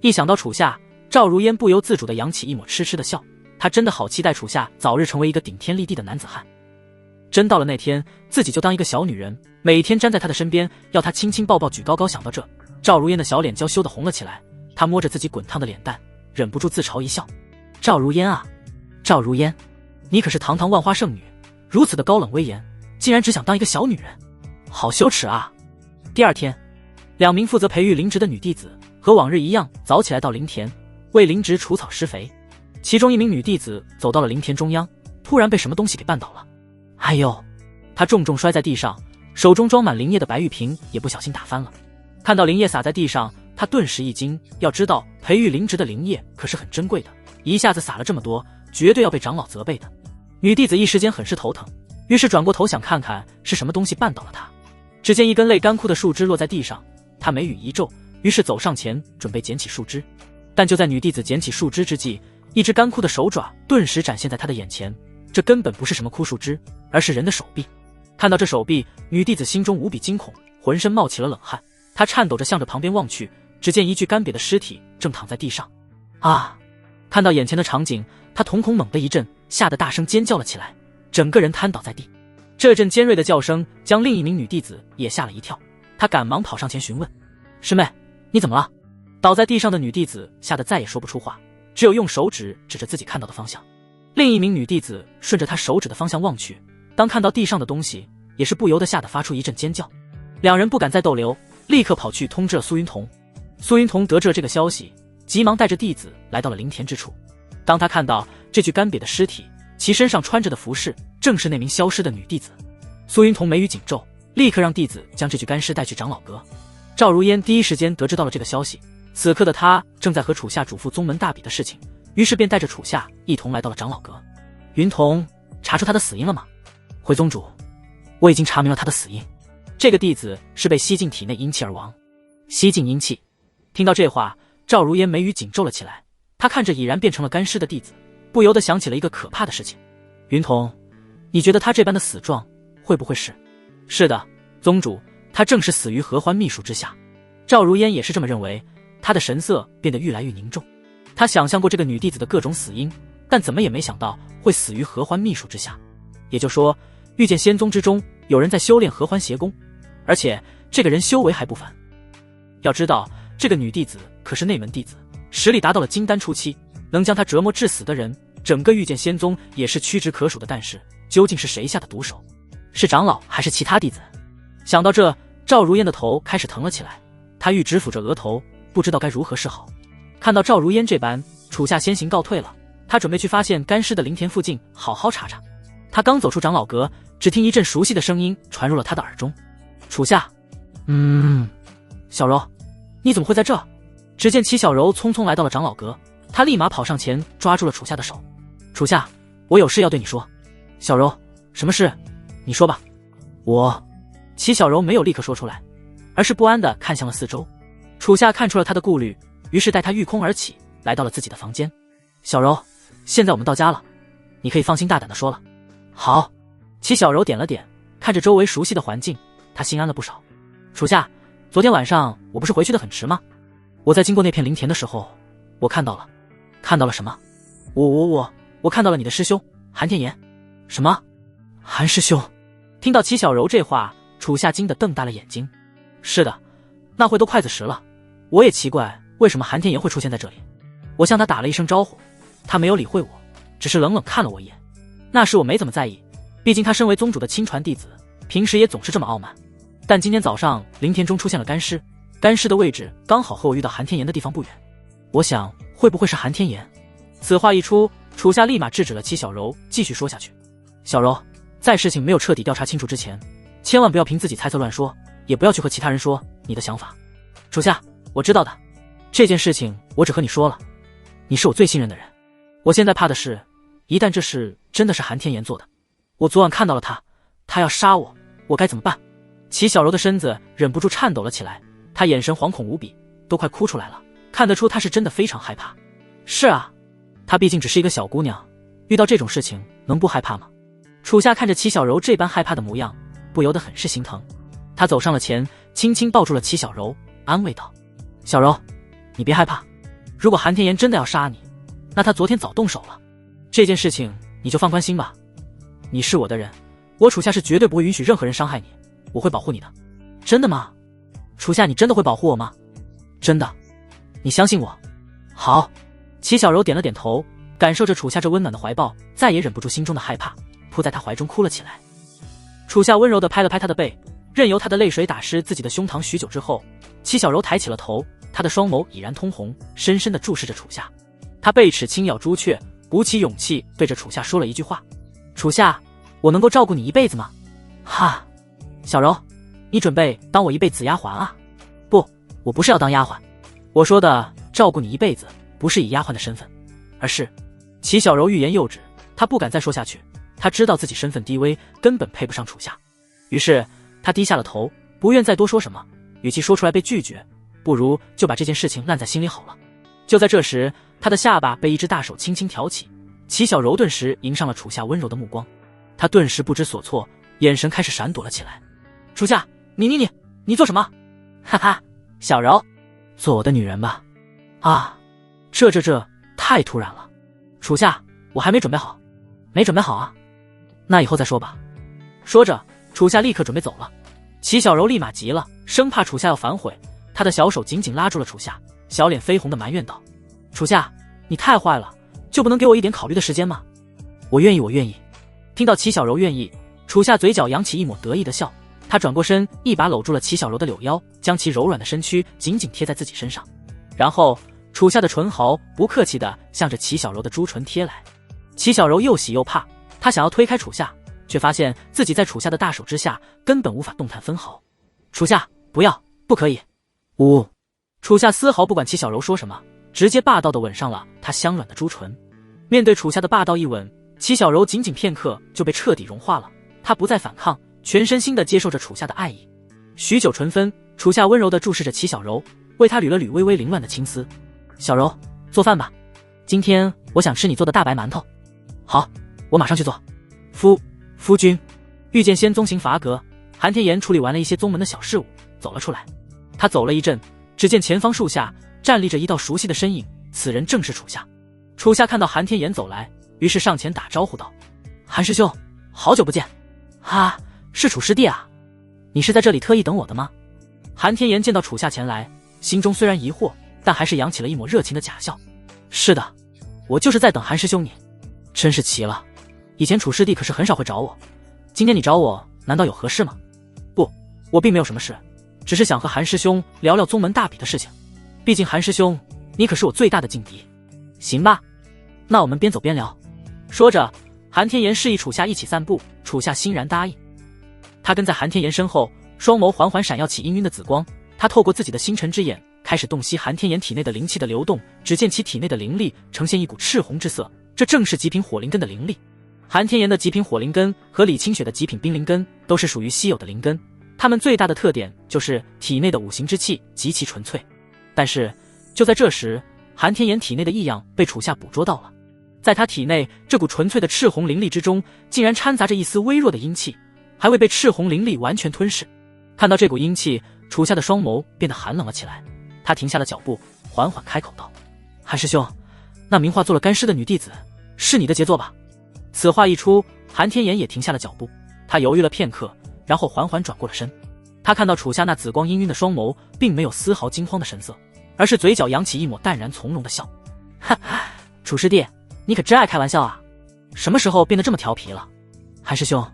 一想到楚夏，赵如烟不由自主地扬起一抹痴痴的笑，她真的好期待楚夏早日成为一个顶天立地的男子汉。真到了那天，自己就当一个小女人，每天站在他的身边，要他亲亲抱抱举高高。想到这，赵如烟的小脸娇羞地红了起来，她摸着自己滚烫的脸蛋，忍不住自嘲一笑：“赵如烟啊，赵如烟，你可是堂堂万花圣女，如此的高冷威严，竟然只想当一个小女人，好羞耻啊！”第二天，2名负责培育灵植的女弟子和往日一样早起来到灵田为灵植除草施肥。其中1名女弟子走到了灵田中央，突然被什么东西给绊倒了。哎呦！她重重摔在地上，手中装满灵液的白玉瓶也不小心打翻了。看到灵液洒在地上，她顿时一惊。要知道培育灵植的灵液可是很珍贵的，一下子洒了这么多，绝对要被长老责备的。女弟子一时间很是头疼，于是转过头想看看是什么东西绊倒了她。只见一根类干枯的树枝落在地上，她眉宇一皱，于是走上前准备捡起树枝。但就在女弟子捡起树枝之际，一只干枯的手爪顿时展现在她的眼前。这根本不是什么枯树枝，而是人的手臂。看到这手臂，女弟子心中无比惊恐，浑身冒起了冷汗。她颤抖着向着旁边望去，只见一具干瘪的尸体正躺在地上。啊！看到眼前的场景，她瞳孔猛地一震，吓得大声尖叫了起来，整个人瘫倒在地。这阵尖锐的叫声将另一名女弟子也吓了一跳，她赶忙跑上前询问：“师妹，你怎么了？”倒在地上的女弟子吓得再也说不出话，只有用手指指着自己看到的方向。另一名女弟子顺着她手指的方向望去，当看到地上的东西，也是不由得吓得发出一阵尖叫。2人不敢再逗留，立刻跑去通知了苏云彤。苏云彤得知了这个消息，急忙带着弟子来到了灵田之处。当他看到这具干瘪的尸体，其身上穿着的服饰正是那名消失的女弟子。苏云彤眉宇紧皱，立刻让弟子将这具干尸带去长老阁。赵如烟第一时间得知到了这个消息，此刻的他正在和楚夏嘱咐宗门大比的事情，于是便带着楚夏一同来到了长老阁。云彤，查出他的死因了吗？回宗主，我已经查明了他的死因。这个弟子是被吸进体内阴气而亡。吸进阴气。听到这话，赵如烟眉宇紧皱了起来。他看着已然变成了干尸的弟子，不由得想起了一个可怕的事情。云彤，你觉得他这般的死状会不会是？是的，宗主，他正是死于合欢秘术之下。赵如烟也是这么认为，他的神色变得愈来愈凝重。他想象过这个女弟子的各种死因，但怎么也没想到会死于合欢秘术之下。也就是说，御剑仙宗之中有人在修炼合欢邪功，而且这个人修为还不凡。要知道，这个女弟子可是内门弟子，实力达到了金丹初期，能将她折磨致死的人，整个御剑仙宗也是屈指可数的。但是究竟是谁下的毒手？是长老还是其他弟子？想到这，赵如烟的头开始疼了起来，她欲直抚着额头，不知道该如何是好。看到赵如烟这般，楚夏先行告退了。他准备去发现干尸的灵田附近好好查查。他刚走出长老阁，只听一阵熟悉的声音传入了他的耳中：“楚夏，小柔，你怎么会在这？”只见齐小柔匆匆来到了长老阁，他立马跑上前抓住了楚夏的手：“楚夏，我有事要对你说。”“小柔，什么事？你说吧。”齐小柔没有立刻说出来，而是不安地看向了四周。楚夏看出了他的顾虑，于是带他御空而起，来到了自己的房间。“小柔，现在我们到家了，你可以放心大胆地说了。”“好。”齐小柔点了点，看着周围熟悉的环境，他心安了不少。“楚夏，昨天晚上我不是回去的很迟吗？我在经过那片灵田的时候，我看到了。”“看到了什么？”“我看到了你的师兄韩天言。”“什么？韩师兄？”听到齐小柔这话，楚夏惊得瞪大了眼睛。“是的，那会都筷子时了，我也奇怪为什么韩天言会出现在这里。我向他打了一声招呼，他没有理会我，只是冷冷看了我一眼。那时我没怎么在意，毕竟他身为宗主的亲传弟子，平时也总是这么傲慢。但今天早上灵田中出现了干尸，干尸的位置刚好和我遇到韩天言的地方不远，我想会不会是韩天言？”此话一出，楚夏立马制止了齐小柔继续说下去。“小柔，在事情没有彻底调查清楚之前，千万不要凭自己猜测乱说，也不要去和其他人说你的想法。”“楚夏，我知道的，这件事情我只和你说了，你是我最信任的人。我现在怕的是，一旦这事真的是韩天言做的，我昨晚看到了他，他要杀我，我该怎么办？”齐小柔的身子忍不住颤抖了起来，她眼神惶恐无比，都快哭出来了，看得出她是真的非常害怕。“是啊，她毕竟只是一个小姑娘，遇到这种事情能不害怕吗？”楚夏看着齐小柔这般害怕的模样，不由得很是心疼。他走上了前，轻轻抱住了齐小柔，安慰道：“小柔，你别害怕，如果韩天言真的要杀你，那他昨天早动手了。这件事情你就放宽心吧，你是我的人，我楚夏是绝对不会允许任何人伤害你，我会保护你的。”“真的吗？楚夏，你真的会保护我吗？”“真的，你相信我。”“好。”齐小柔点了点头，感受着楚夏这温暖的怀抱，再也忍不住心中的害怕，扑在他怀中哭了起来。楚夏温柔地拍了拍他的背，任由他的泪水打湿自己的胸膛。许久之后，齐小柔抬起了头，她的双眸已然通红，深深地注视着楚夏。她背齿轻咬朱雀，鼓起勇气对着楚夏说了一句话：楚夏，我能够照顾你一辈子吗？哈，小柔，你准备当我一辈子丫鬟啊？不，我不是要当丫鬟，我说的照顾你一辈子不是以丫鬟的身份，而是……齐小柔欲言又止，她不敢再说下去，她知道自己身份低微，根本配不上楚夏。于是她低下了头，不愿再多说什么，与其说出来被拒绝，不如就把这件事情烂在心里好了。就在这时，她的下巴被一只大手轻轻挑起，齐小柔顿时迎上了楚夏温柔的目光，她顿时不知所措，眼神开始闪躲了起来。楚夏，你做什么？哈哈，小柔，做我的女人吧。啊，这太突然了。楚夏，我还没准备好。没准备好啊？那以后再说吧。说着，楚夏立刻准备走了。齐小柔立马急了，生怕楚夏要反悔，她的小手紧紧拉住了楚夏，小脸绯红的埋怨道：楚夏，你太坏了，就不能给我一点考虑的时间吗？我愿意。听到齐小柔愿意，楚夏嘴角扬起一抹得意的笑，他转过身，一把搂住了齐小柔的柳腰，将其柔软的身躯紧紧贴在自己身上。然后楚夏的唇毫不客气地向着齐小柔的朱唇贴来。齐小柔又喜又怕，她想要推开楚夏，却发现自己在楚夏的大手之下根本无法动弹分毫。楚夏，不要，不可以！呜！楚夏丝毫不管齐小柔说什么，直接霸道地吻上了她香软的朱唇。面对楚夏的霸道一吻，齐小柔仅仅片刻就被彻底融化了，她不再反抗，全身心地接受着楚夏的爱意。许久唇分，楚夏温柔地注视着齐小柔，为她捋了捋微微凌乱的青丝。小柔，做饭吧，今天我想吃你做的大白馒头。好，我马上去做。夫君。遇见仙宗行伐阁，韩天言处理完了一些宗门的小事务，走了出来。他走了一阵，只见前方树下站立着一道熟悉的身影，此人正是楚夏。楚夏看到韩天言走来，于是上前打招呼道：韩师兄，好久不见。哈，是楚师弟啊，你是在这里特意等我的吗？韩天言见到楚夏前来，心中虽然疑惑，但还是扬起了一抹热情的假笑。是的，我就是在等韩师兄你。真是奇了，以前楚师弟可是很少会找我，今天你找我难道有何事吗？不，我并没有什么事，只是想和韩师兄聊聊宗门大比的事情，毕竟韩师兄你可是我最大的劲敌。行吧，那我们边走边聊。说着，韩天言示意楚夏一起散步，楚夏欣然答应。他跟在韩天言身后，双眸缓缓闪耀起氤氲的紫光，他透过自己的星辰之眼开始洞悉韩天言体内的灵气的流动，只见其体内的灵力呈现一股赤红之色，这正是极品火灵根的灵力。韩天言的极品火灵根和李清雪的极品冰灵根都是属于稀有的灵根，它们最大的特点就是体内的五行之气极其纯粹。但是就在这时，韩天言体内的异样被楚夏捕捉到了，在他体内这股纯粹的赤红灵力之中，竟然掺杂着一丝微弱的阴气，还未被赤红灵力完全吞噬。看到这股阴气，楚夏的双眸变得寒冷了起来，他停下了脚步，缓缓开口道：韩师兄，那名化做了干尸的女弟子是你的杰作吧？此话一出，韩天言也停下了脚步，他犹豫了片刻，然后缓缓转过了身。他看到楚夏那紫光氤氲的双眸，并没有丝毫惊慌的神色，而是嘴角扬起一抹淡然从容的笑。哈哈，楚师弟，你可真爱开玩笑啊，什么时候变得这么调皮了？韩师兄，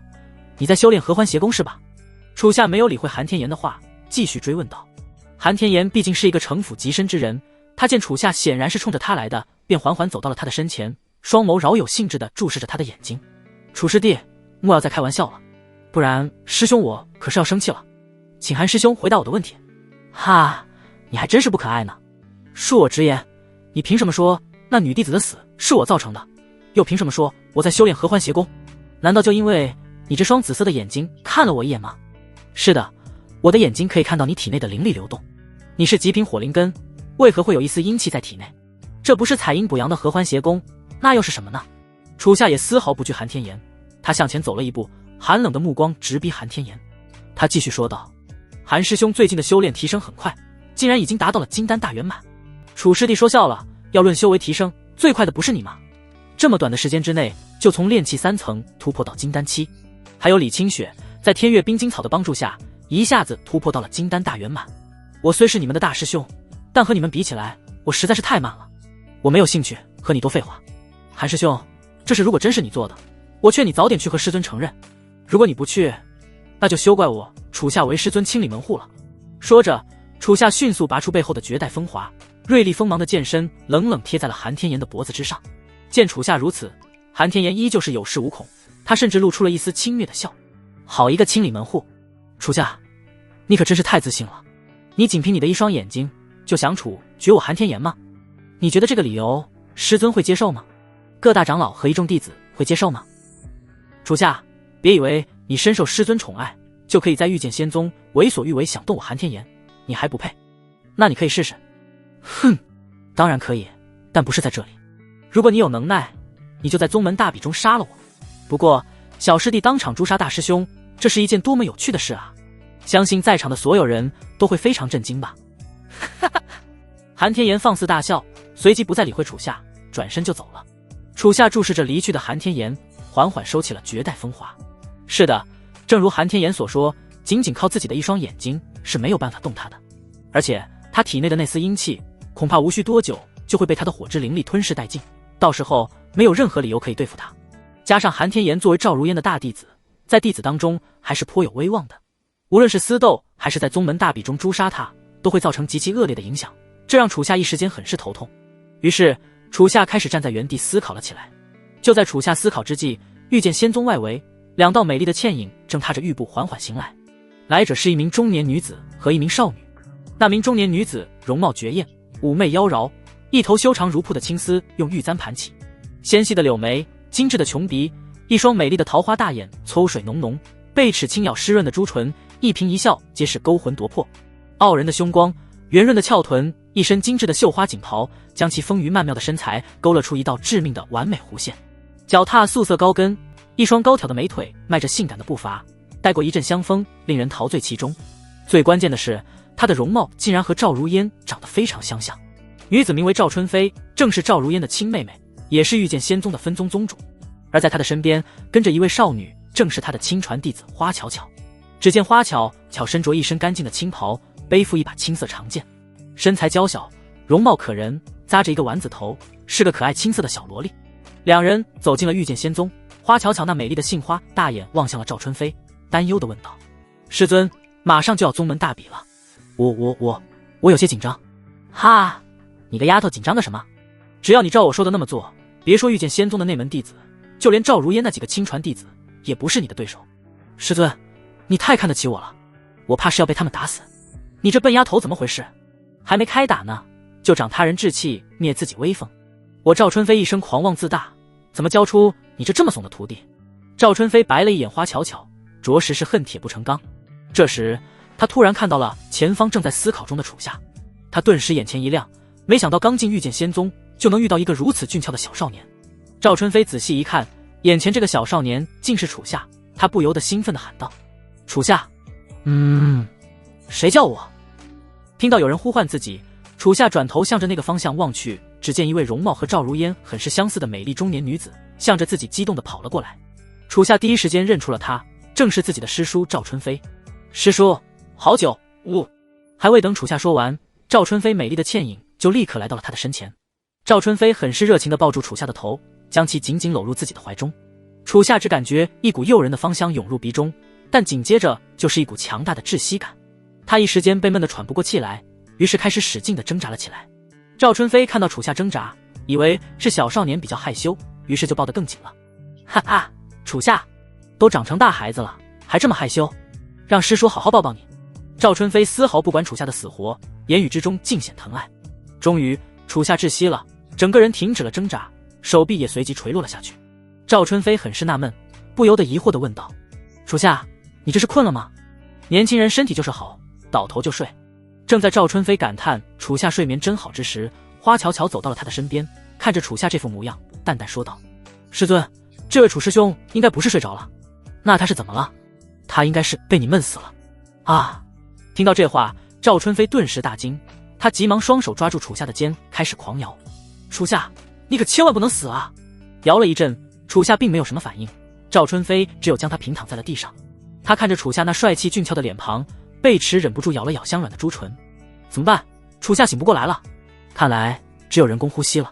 你在修炼合欢邪功是吧？楚夏没有理会韩天言的话，继续追问道。韩天言毕竟是一个城府极深之人，他见楚夏显然是冲着他来的，便缓缓走到了他的身前，双眸饶有兴致地注视着他的眼睛。楚师弟，莫要再开玩笑了，不然师兄我可是要生气了。请韩师兄回答我的问题。哈，你还真是不可爱呢。恕我直言，你凭什么说那女弟子的死是我造成的？又凭什么说我在修炼合欢邪功？难道就因为你这双紫色的眼睛看了我一眼吗？是的，我的眼睛可以看到你体内的灵力流动。你是极品火灵根，为何会有一丝阴气在体内？这不是采阴补阳的合欢邪功，那又是什么呢？楚夏也丝毫不惧韩天言，他向前走了一步，寒冷的目光直逼韩天言。他继续说道：韩师兄最近的修炼提升很快，竟然已经达到了金丹大圆满。楚师弟说笑了，要论修为提升，最快的不是你吗？这么短的时间之内，就从炼气3层突破到金丹7，还有李清雪在天月冰晶草的帮助下，一下子突破到了金丹大圆满。我虽是你们的大师兄，但和你们比起来，我实在是太慢了。我没有兴趣和你多废话。韩师兄，这事如果真是你做的，我劝你早点去和师尊承认。如果你不去，那就休怪我楚夏为师尊清理门户了。说着，楚夏迅速拔出背后的绝代风华，锐利锋芒的剑身冷冷贴在了韩天岩的脖子之上。见楚夏如此，韩天岩依旧是有恃无恐，他甚至露出了一丝轻蔑的笑。好一个清理门户！楚夏，你可真是太自信了。你仅凭你的一双眼睛就想处决我韩天岩吗？你觉得这个理由师尊会接受吗？各大长老和一众弟子会接受吗？楚夏，别以为你深受师尊宠爱就可以在御剑仙宗为所欲为，想动我韩天岩，你还不配。那你可以试试。哼，当然可以，但不是在这里。如果你有能耐，你就在宗门大比中杀了我。不过小师弟当场诛杀大师兄，这是一件多么有趣的事啊！相信在场的所有人都会非常震惊吧。哈哈，韩天岩放肆大笑，随即不再理会楚夏，转身就走了。楚夏注视着离去的韩天岩，缓缓收起了绝代风华。是的，正如韩天岩所说，仅仅靠自己的一双眼睛是没有办法动他的，而且他体内的那丝阴气恐怕无需多久就会被他的火之灵力吞噬殆尽，到时候没有任何理由可以对付他。加上韩天岩作为赵如烟的大弟子，在弟子当中还是颇有威望的，无论是私斗还是在宗门大比中诛杀他，都会造成极其恶劣的影响，这让楚夏一时间很是头痛。于是楚夏开始站在原地思考了起来。就在楚夏思考之际，御剑仙宗外围两道美丽的倩影正踏着玉步缓缓行来，来者是一名中年女子和一名少女。那名中年女子容貌绝艳，妩媚妖娆，一头修长如瀑的青丝用玉簪盘起，纤细的柳眉，精致的琼鼻，一双美丽的桃花大眼，秋水浓浓，贝齿轻咬湿润的朱唇，一颦一笑皆是勾魂夺魄。傲人的胸光，圆润的翘臀，一身精致的绣花锦袍，将其丰腴曼妙的身材勾勒出一道致命的完美弧线。脚踏素色高跟，一双高挑的美腿迈着性感的步伐，带过一阵香风，令人陶醉其中。最关键的是，她的容貌竟然和赵如烟长得非常相像。女子名为赵春飞，正是赵如烟的亲妹妹，也是御剑仙宗的分宗宗主。而在她的身边跟着一位少女，正是她的亲传弟子花巧巧。只见花巧巧身着一身干净的青袍，背负一把青色长剑，身材娇小，容貌可人，扎着一个丸子头，是个可爱青涩的小萝莉。两人走进了御剑仙宗，花巧巧那美丽的杏花大眼望向了赵春飞，担忧地问道：师尊，马上就要宗门大比了，我有些紧张。哈，你个丫头紧张个什么？只要你照我说的那么做，别说御剑仙宗的内门弟子，就连赵如烟那几个亲传弟子也不是你的对手。师尊，你太看得起我了，我怕是要被他们打死。你这笨丫头怎么回事？还没开打呢，就长他人志气，灭自己威风。我赵春飞一生狂妄自大，怎么教出你这么怂的徒弟？赵春飞白了一眼花巧巧，着实是恨铁不成钢。这时他突然看到了前方正在思考中的楚夏，他顿时眼前一亮，没想到刚进御剑仙宗就能遇到一个如此俊俏的小少年。赵春飞仔细一看，眼前这个小少年竟是楚夏，他不由得兴奋地喊道：楚夏！谁叫我？听到有人呼唤自己，楚夏转头向着那个方向望去，只见一位容貌和赵如烟很是相似的美丽中年女子向着自己激动地跑了过来。楚夏第一时间认出了她，正是自己的师叔赵春飞。师叔，好久。还未等楚夏说完，赵春飞美丽的倩影就立刻来到了他的身前。赵春飞很是热情地抱住楚夏的头，将其紧紧搂入自己的怀中。楚夏只感觉一股诱人的芳香涌入鼻中，但紧接着就是一股强大的窒息感。他一时间被闷得喘不过气来，于是开始使劲地挣扎了起来。赵春飞看到楚夏挣扎，以为是小少年比较害羞，于是就抱得更紧了。哈哈，楚夏，都长成大孩子了，还这么害羞，让师叔好好抱抱你。赵春飞丝毫不管楚夏的死活，言语之中尽显疼爱。终于楚夏窒息了，整个人停止了挣扎，手臂也随即垂落了下去。赵春飞很是纳闷，不由得疑惑地问道：楚夏，你这是困了吗？年轻人身体就是好，倒头就睡。正在赵春飞感叹楚夏睡眠真好之时，花巧巧走到了他的身边，看着楚夏这副模样，淡淡说道：师尊，这位楚师兄应该不是睡着了。那他是怎么了？他应该是被你闷死了啊！听到这话，赵春飞顿时大惊，他急忙双手抓住楚夏的肩，开始狂摇。楚夏，你可千万不能死啊！摇了一阵，楚夏并没有什么反应，赵春飞只有将他平躺在了地上。他看着楚夏那帅气俊俏的脸庞，贝齿忍不住咬了咬香软的朱唇。怎么办？楚夏醒不过来了，看来只有人工呼吸了。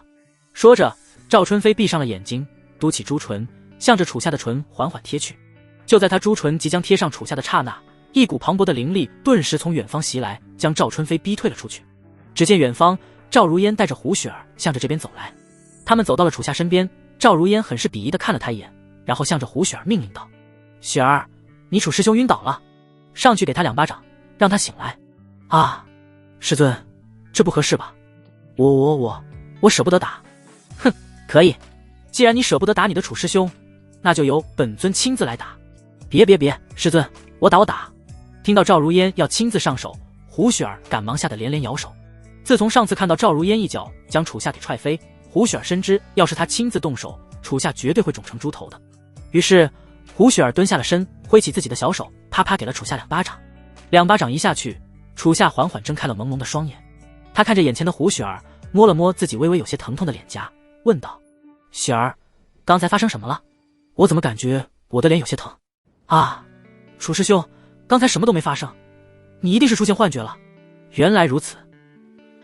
说着，赵春飞闭上了眼睛，嘟起朱唇，向着楚夏的唇缓缓贴去。就在他朱唇即将贴上楚夏的刹那，一股磅礴的灵力顿时从远方袭来，将赵春飞逼退了出去。只见远方赵如烟带着胡雪儿向着这边走来，他们走到了楚夏身边，赵如烟很是鄙夷地看了他一眼，然后向着胡雪儿命令道：“雪儿，你楚师兄晕倒了，上去给他2巴掌，让他醒来。”啊，师尊，这不合适吧？我舍不得打。哼，可以，既然你舍不得打你的楚师兄，那就由本尊亲自来打。别，师尊，我打。听到赵如烟要亲自上手，胡雪儿赶忙吓得连连摇手。自从上次看到赵如烟一脚将楚夏给踹飞，胡雪儿深知要是他亲自动手，楚夏绝对会肿成猪头的。于是胡雪儿蹲下了身，挥起自己的小手，啪啪给了楚夏2巴掌。2巴掌一下去，楚夏缓缓睁开了朦胧的双眼。他看着眼前的胡雪儿，摸了摸自己微微有些疼痛的脸颊，问道：“雪儿，刚才发生什么了？我怎么感觉我的脸有些疼？”啊，楚师兄，刚才什么都没发生，你一定是出现幻觉了。原来如此，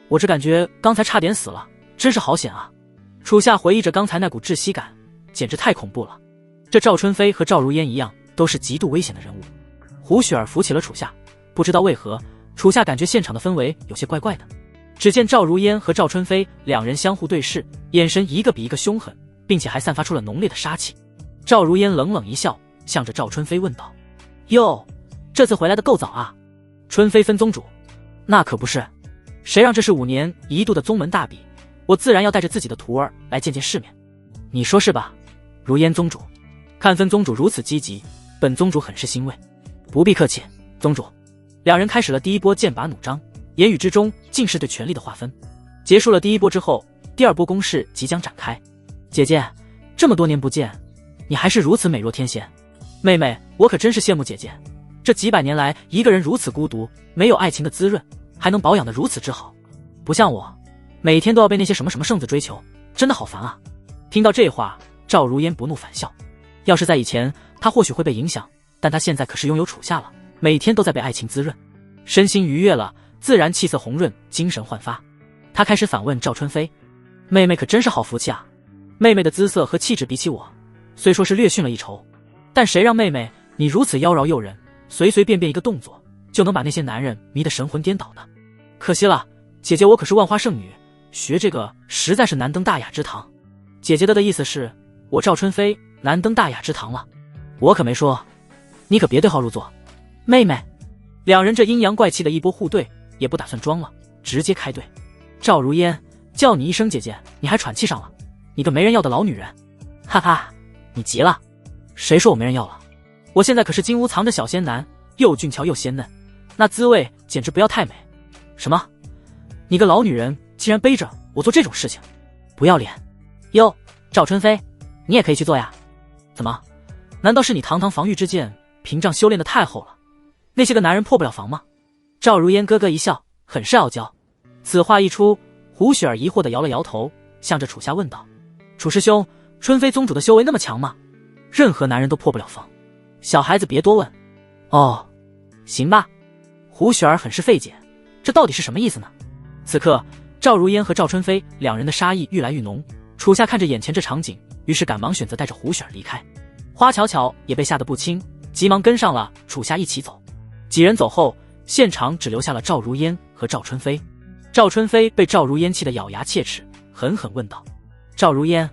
我只感觉刚才差点死了，真是好险啊！楚夏回忆着刚才那股窒息感，简直太恐怖了。这赵春飞和赵如烟一样，都是极度危险的人物。胡雪儿扶起了楚夏，不知道为何，楚夏感觉现场的氛围有些怪怪的。只见赵如烟和赵春飞2人相互对视，眼神一个比一个凶狠，并且还散发出了浓烈的杀气。赵如烟冷冷一笑，向着赵春飞问道：“哟，这次回来的够早啊。”春飞分宗主：“那可不是，谁让这是5年一度的宗门大比，我自然要带着自己的徒儿来见见世面。你说是吧，如烟宗主？看分宗主如此积极，本宗主很是欣慰。”“不必客气，宗主。”2人开始了第一波剑拔弩张，言语之中尽是对权力的划分。结束了第一波之后，第2波攻势即将展开。姐姐，这么多年不见，你还是如此美若天仙。妹妹，我可真是羡慕姐姐，这几百年来一个人如此孤独，没有爱情的滋润，还能保养得如此之好，不像我，每天都要被那些什么圣子追求，真的好烦啊。听到这话，赵如烟不怒反笑，要是在以前，她或许会被影响，但她现在可是拥有楚夏了，每天都在被爱情滋润，身心愉悦了，自然气色红润，精神焕发。她开始反问赵春飞：“妹妹可真是好福气啊！妹妹的姿色和气质比起我，虽说是略逊了一筹，但谁让妹妹你如此妖娆诱人，随随便便一个动作就能把那些男人迷得神魂颠倒呢？可惜了，姐姐我可是万花圣女，学这个实在是难登大雅之堂。姐姐的意思是我赵春飞难登大雅之堂了，我可没说，你可别对号入座。妹妹。”2人这阴阳怪气的一波互对，也不打算装了，直接开对。赵如烟，叫你一声姐姐，你还喘气上了，你个没人要的老女人！哈哈，你急了？谁说我没人要了？我现在可是金屋藏着小仙男，又俊俏又鲜嫩，那滋味简直不要太美。什么？你个老女人竟然背着我做这种事情，不要脸！哟，赵春飞，你也可以去做呀。怎么？难道是你堂堂防御之剑屏障修炼的太厚了，那些个男人破不了防吗？赵如烟咯咯一笑，很是傲娇。此话一出，胡雪儿疑惑地摇了摇头，向着楚夏问道：“楚师兄，春飞宗主的修为那么强吗？任何男人都破不了防？小孩子别多问。”“哦，行吧。”胡雪儿很是费解，这到底是什么意思呢？此刻赵如烟和赵春飞2人的杀意愈来愈浓，楚夏看着眼前这场景，于是赶忙选择带着胡雪儿离开。花巧巧也被吓得不轻，急忙跟上了楚夏一起走。几人走后，现场只留下了赵如烟和赵春飞。赵春飞被赵如烟气得咬牙切齿，狠狠问道：“赵如烟，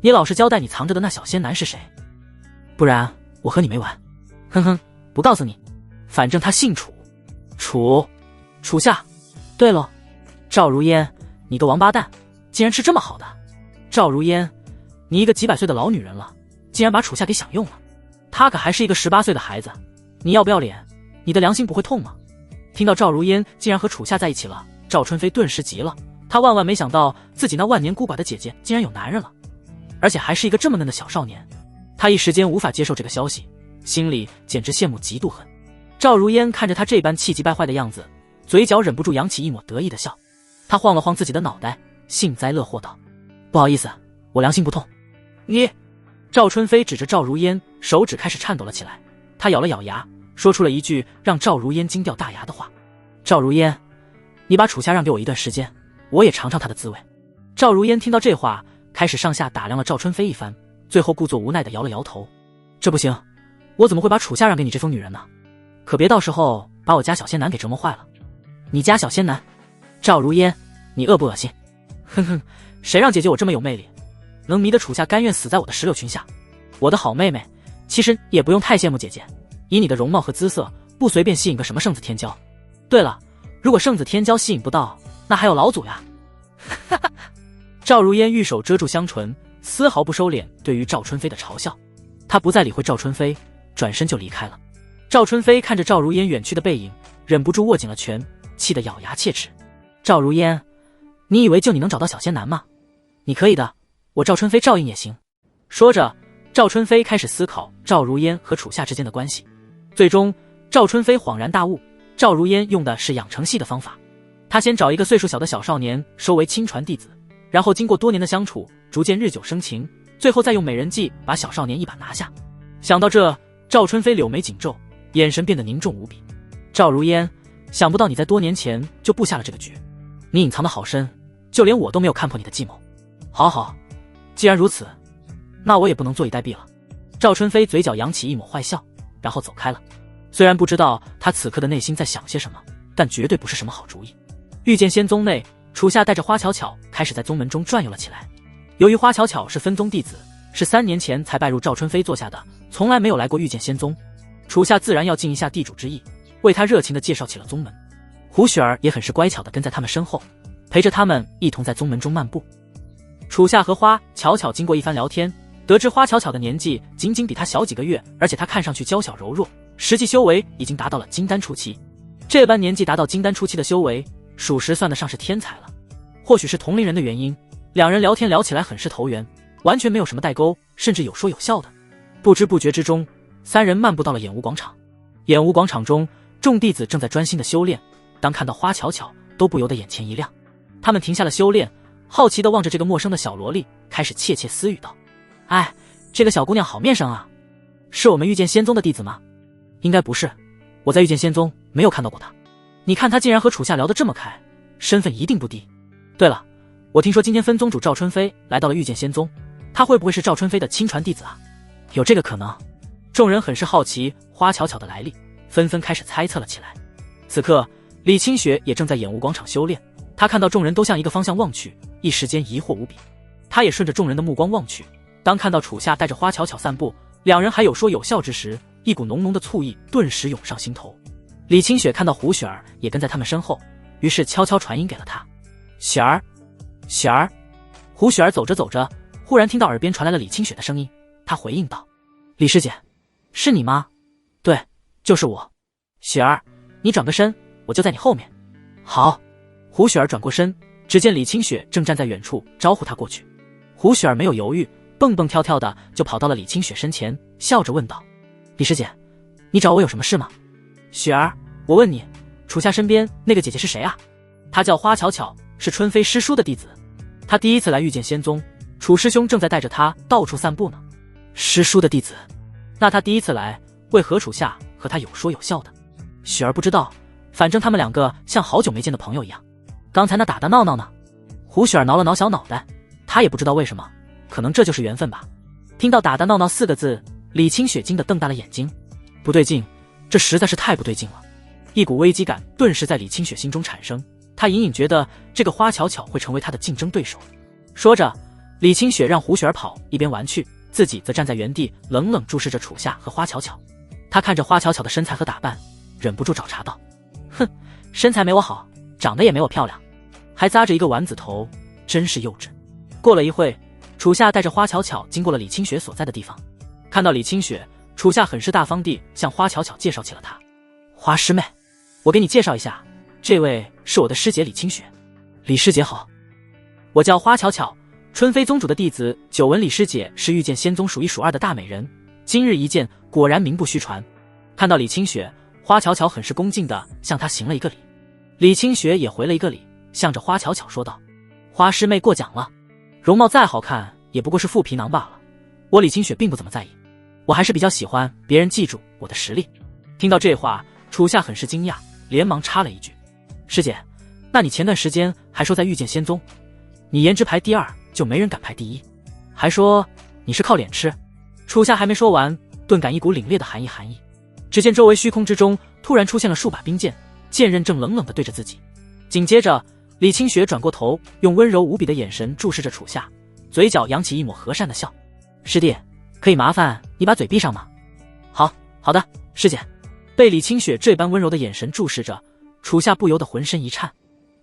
你老实交代你藏着的那小仙男是谁？不然我和你没完。”“哼哼，不告诉你，反正他姓楚。”“楚夏。对了，赵如烟，你个王八蛋，竟然吃这么好的！赵如烟，你一个几百岁的老女人了，竟然把楚夏给享用了，他可还是一个18岁的孩子，你要不要脸？你的良心不会痛吗？”听到赵如烟竟然和楚夏在一起了，赵春飞顿时急了，他万万没想到自己那万年孤寡的姐姐竟然有男人了，而且还是一个这么嫩的小少年。他一时间无法接受这个消息，心里简直羡慕嫉妒恨。赵如烟看着他这般气急败坏的样子，嘴角忍不住扬起一抹得意的笑。他晃了晃自己的脑袋，幸灾乐祸道：“不好意思，我良心不痛。”“你……”赵春飞指着赵如烟，手指开始颤抖了起来。他咬了咬牙，说出了一句让赵如烟惊掉大牙的话：“赵如烟，你把楚夏让给我一段时间，我也尝尝他的滋味。”赵如烟听到这话，开始上下打量了赵春飞一番，最后故作无奈地摇了摇头：“这不行，我怎么会把楚夏让给你这疯女人呢？可别到时候把我家小仙男给折磨坏了。”“你家小仙男？赵如烟，你恶不恶心？”“哼哼，谁让姐姐我这么有魅力，能迷得楚夏甘愿死在我的石榴裙下？我的好妹妹，其实也不用太羡慕姐姐，以你的容貌和姿色，不随便吸引个什么圣子天骄。对了，如果圣子天骄吸引不到，那还有老祖呀。”哈哈。赵如烟玉手遮住香唇，丝毫不收敛对于赵春飞的嘲笑。她不再理会赵春飞，转身就离开了。赵春飞看着赵如烟远去的背影，忍不住握紧了拳，气得咬牙切齿。赵如烟，你以为就你能找到小仙男吗？你可以的，我赵春飞照应也行。说着，赵春飞开始思考赵如烟和楚夏之间的关系。最终，赵春飞恍然大悟，赵如烟用的是养成系的方法。他先找一个岁数小的小少年收为亲传弟子，然后经过多年的相处，逐渐日久生情，最后再用美人计把小少年一把拿下。想到这，赵春飞柳眉紧皱，眼神变得凝重无比。赵如烟，想不到你在多年前就布下了这个局，你隐藏的好深，就连我都没有看破你的计谋。好好，既然如此，那我也不能坐以待毙了。赵春飞嘴角扬起一抹坏笑，然后走开了。虽然不知道他此刻的内心在想些什么，但绝对不是什么好主意。御剑仙宗内，楚夏带着花巧巧开始在宗门中转悠了起来。由于花巧巧是分宗弟子，是3年前才拜入赵春飞座下的，从来没有来过御剑仙宗，楚夏自然要尽一下地主之谊，为他热情地介绍起了宗门。胡雪儿也很是乖巧地跟在他们身后，陪着他们一同在宗门中漫步。楚夏和花巧巧经过一番聊天，得知花巧巧的年纪仅仅比他小几个月，而且她看上去娇小柔弱，实际修为已经达到了金丹初期。这般年纪达到金丹初期的修为，属实算得上是天才了。或许是同龄人的原因，两人聊天聊起来很是投缘，完全没有什么代沟，甚至有说有笑的。不知不觉之中，3人漫步到了演武广场。演武广场中，众弟子正在专心的修炼，当看到花巧巧，都不由得眼前一亮。他们停下了修炼，好奇地望着这个陌生的小萝莉，开始窃窃私语道：“哎，这个小姑娘好面生啊，是我们御剑仙宗的弟子吗？”“应该不是，我在御剑仙宗没有看到过她。你看她竟然和楚夏聊得这么开，身份一定不低。对了，我听说今天分宗主赵春飞来到了御剑仙宗，他会不会是赵春飞的亲传弟子啊？”“有这个可能。”众人很是好奇花巧巧的来历，纷纷开始猜测了起来。此刻，李清雪也正在演武广场修炼，她看到众人都向一个方向望去，一时间疑惑无比。她也顺着众人的目光望去，当看到楚夏带着花巧巧散步，两人还有说有笑之时，一股浓浓的醋意顿时涌上心头。李清雪看到胡雪儿也跟在他们身后，于是悄悄传音给了她：“雪儿，雪儿。”胡雪儿走着走着，忽然听到耳边传来了李清雪的声音，她回应道：“李师姐，是你吗？”“对，就是我。”“雪儿，你转个身，我就在你后面。”“好。”胡雪儿转过身，只见李清雪正站在远处招呼她过去。胡雪儿没有犹豫，蹦蹦跳跳的就跑到了李清雪身前，笑着问道：“李师姐，你找我有什么事吗？”“雪儿，我问你，楚夏身边那个姐姐是谁啊？”“她叫花巧巧，是春飞师叔的弟子。她第一次来御剑仙宗，楚师兄正在带着她到处散步呢。”“师叔的弟子？那他第一次来，为何楚夏和他有说有笑的？”“雪儿不知道，反正他们两个像好久没见的朋友一样。刚才那打打闹闹呢？”胡雪儿挠了挠小脑袋，她也不知道为什么，可能这就是缘分吧。听到打打闹闹4个字，李清雪惊得瞪大了眼睛。不对劲，这实在是太不对劲了。一股危机感顿时在李清雪心中产生，她隐隐觉得这个花巧巧会成为她的竞争对手。说着，李清雪让胡雪儿跑一边玩去，自己则站在原地冷冷注视着楚夏和花巧巧。她看着花巧巧的身材和打扮，忍不住找茬道：“哼，身材没我好，长得也没我漂亮，还扎着一个丸子头，真是幼稚。”过了一会，楚夏带着花巧巧经过了李清雪所在的地方。看到李清雪，楚夏很是大方地向花巧巧介绍起了她：“花师妹，我给你介绍一下，这位是我的师姐李清雪。”“李师姐好，我叫花巧巧，春飞宗主的弟子，久闻李师姐是御剑仙宗数一数二的大美人，今日一见，果然名不虚传。”看到李清雪，花巧巧很是恭敬地向她行了一个礼。李清雪也回了一个礼，向着花巧巧说道：“花师妹过奖了，容貌再好看也不过是副皮囊罢了，我李清雪并不怎么在意，我还是比较喜欢别人记住我的实力。”听到这话，楚夏很是惊讶，连忙插了一句：“师姐，那你前段时间还说在御剑仙宗，你颜值排第2，就没人敢排第1，还说你是靠脸吃。楚夏还没说完，顿感一股凛冽的寒意。只见周围虚空之中突然出现了数把冰剑，剑刃正冷冷地对着自己。紧接着，李清雪转过头，用温柔无比的眼神注视着楚夏，嘴角扬起一抹和善的笑。师弟，可以麻烦你把嘴闭上吗？好的，师姐。被李清雪这般温柔的眼神注视着，楚夏不由得浑身一颤。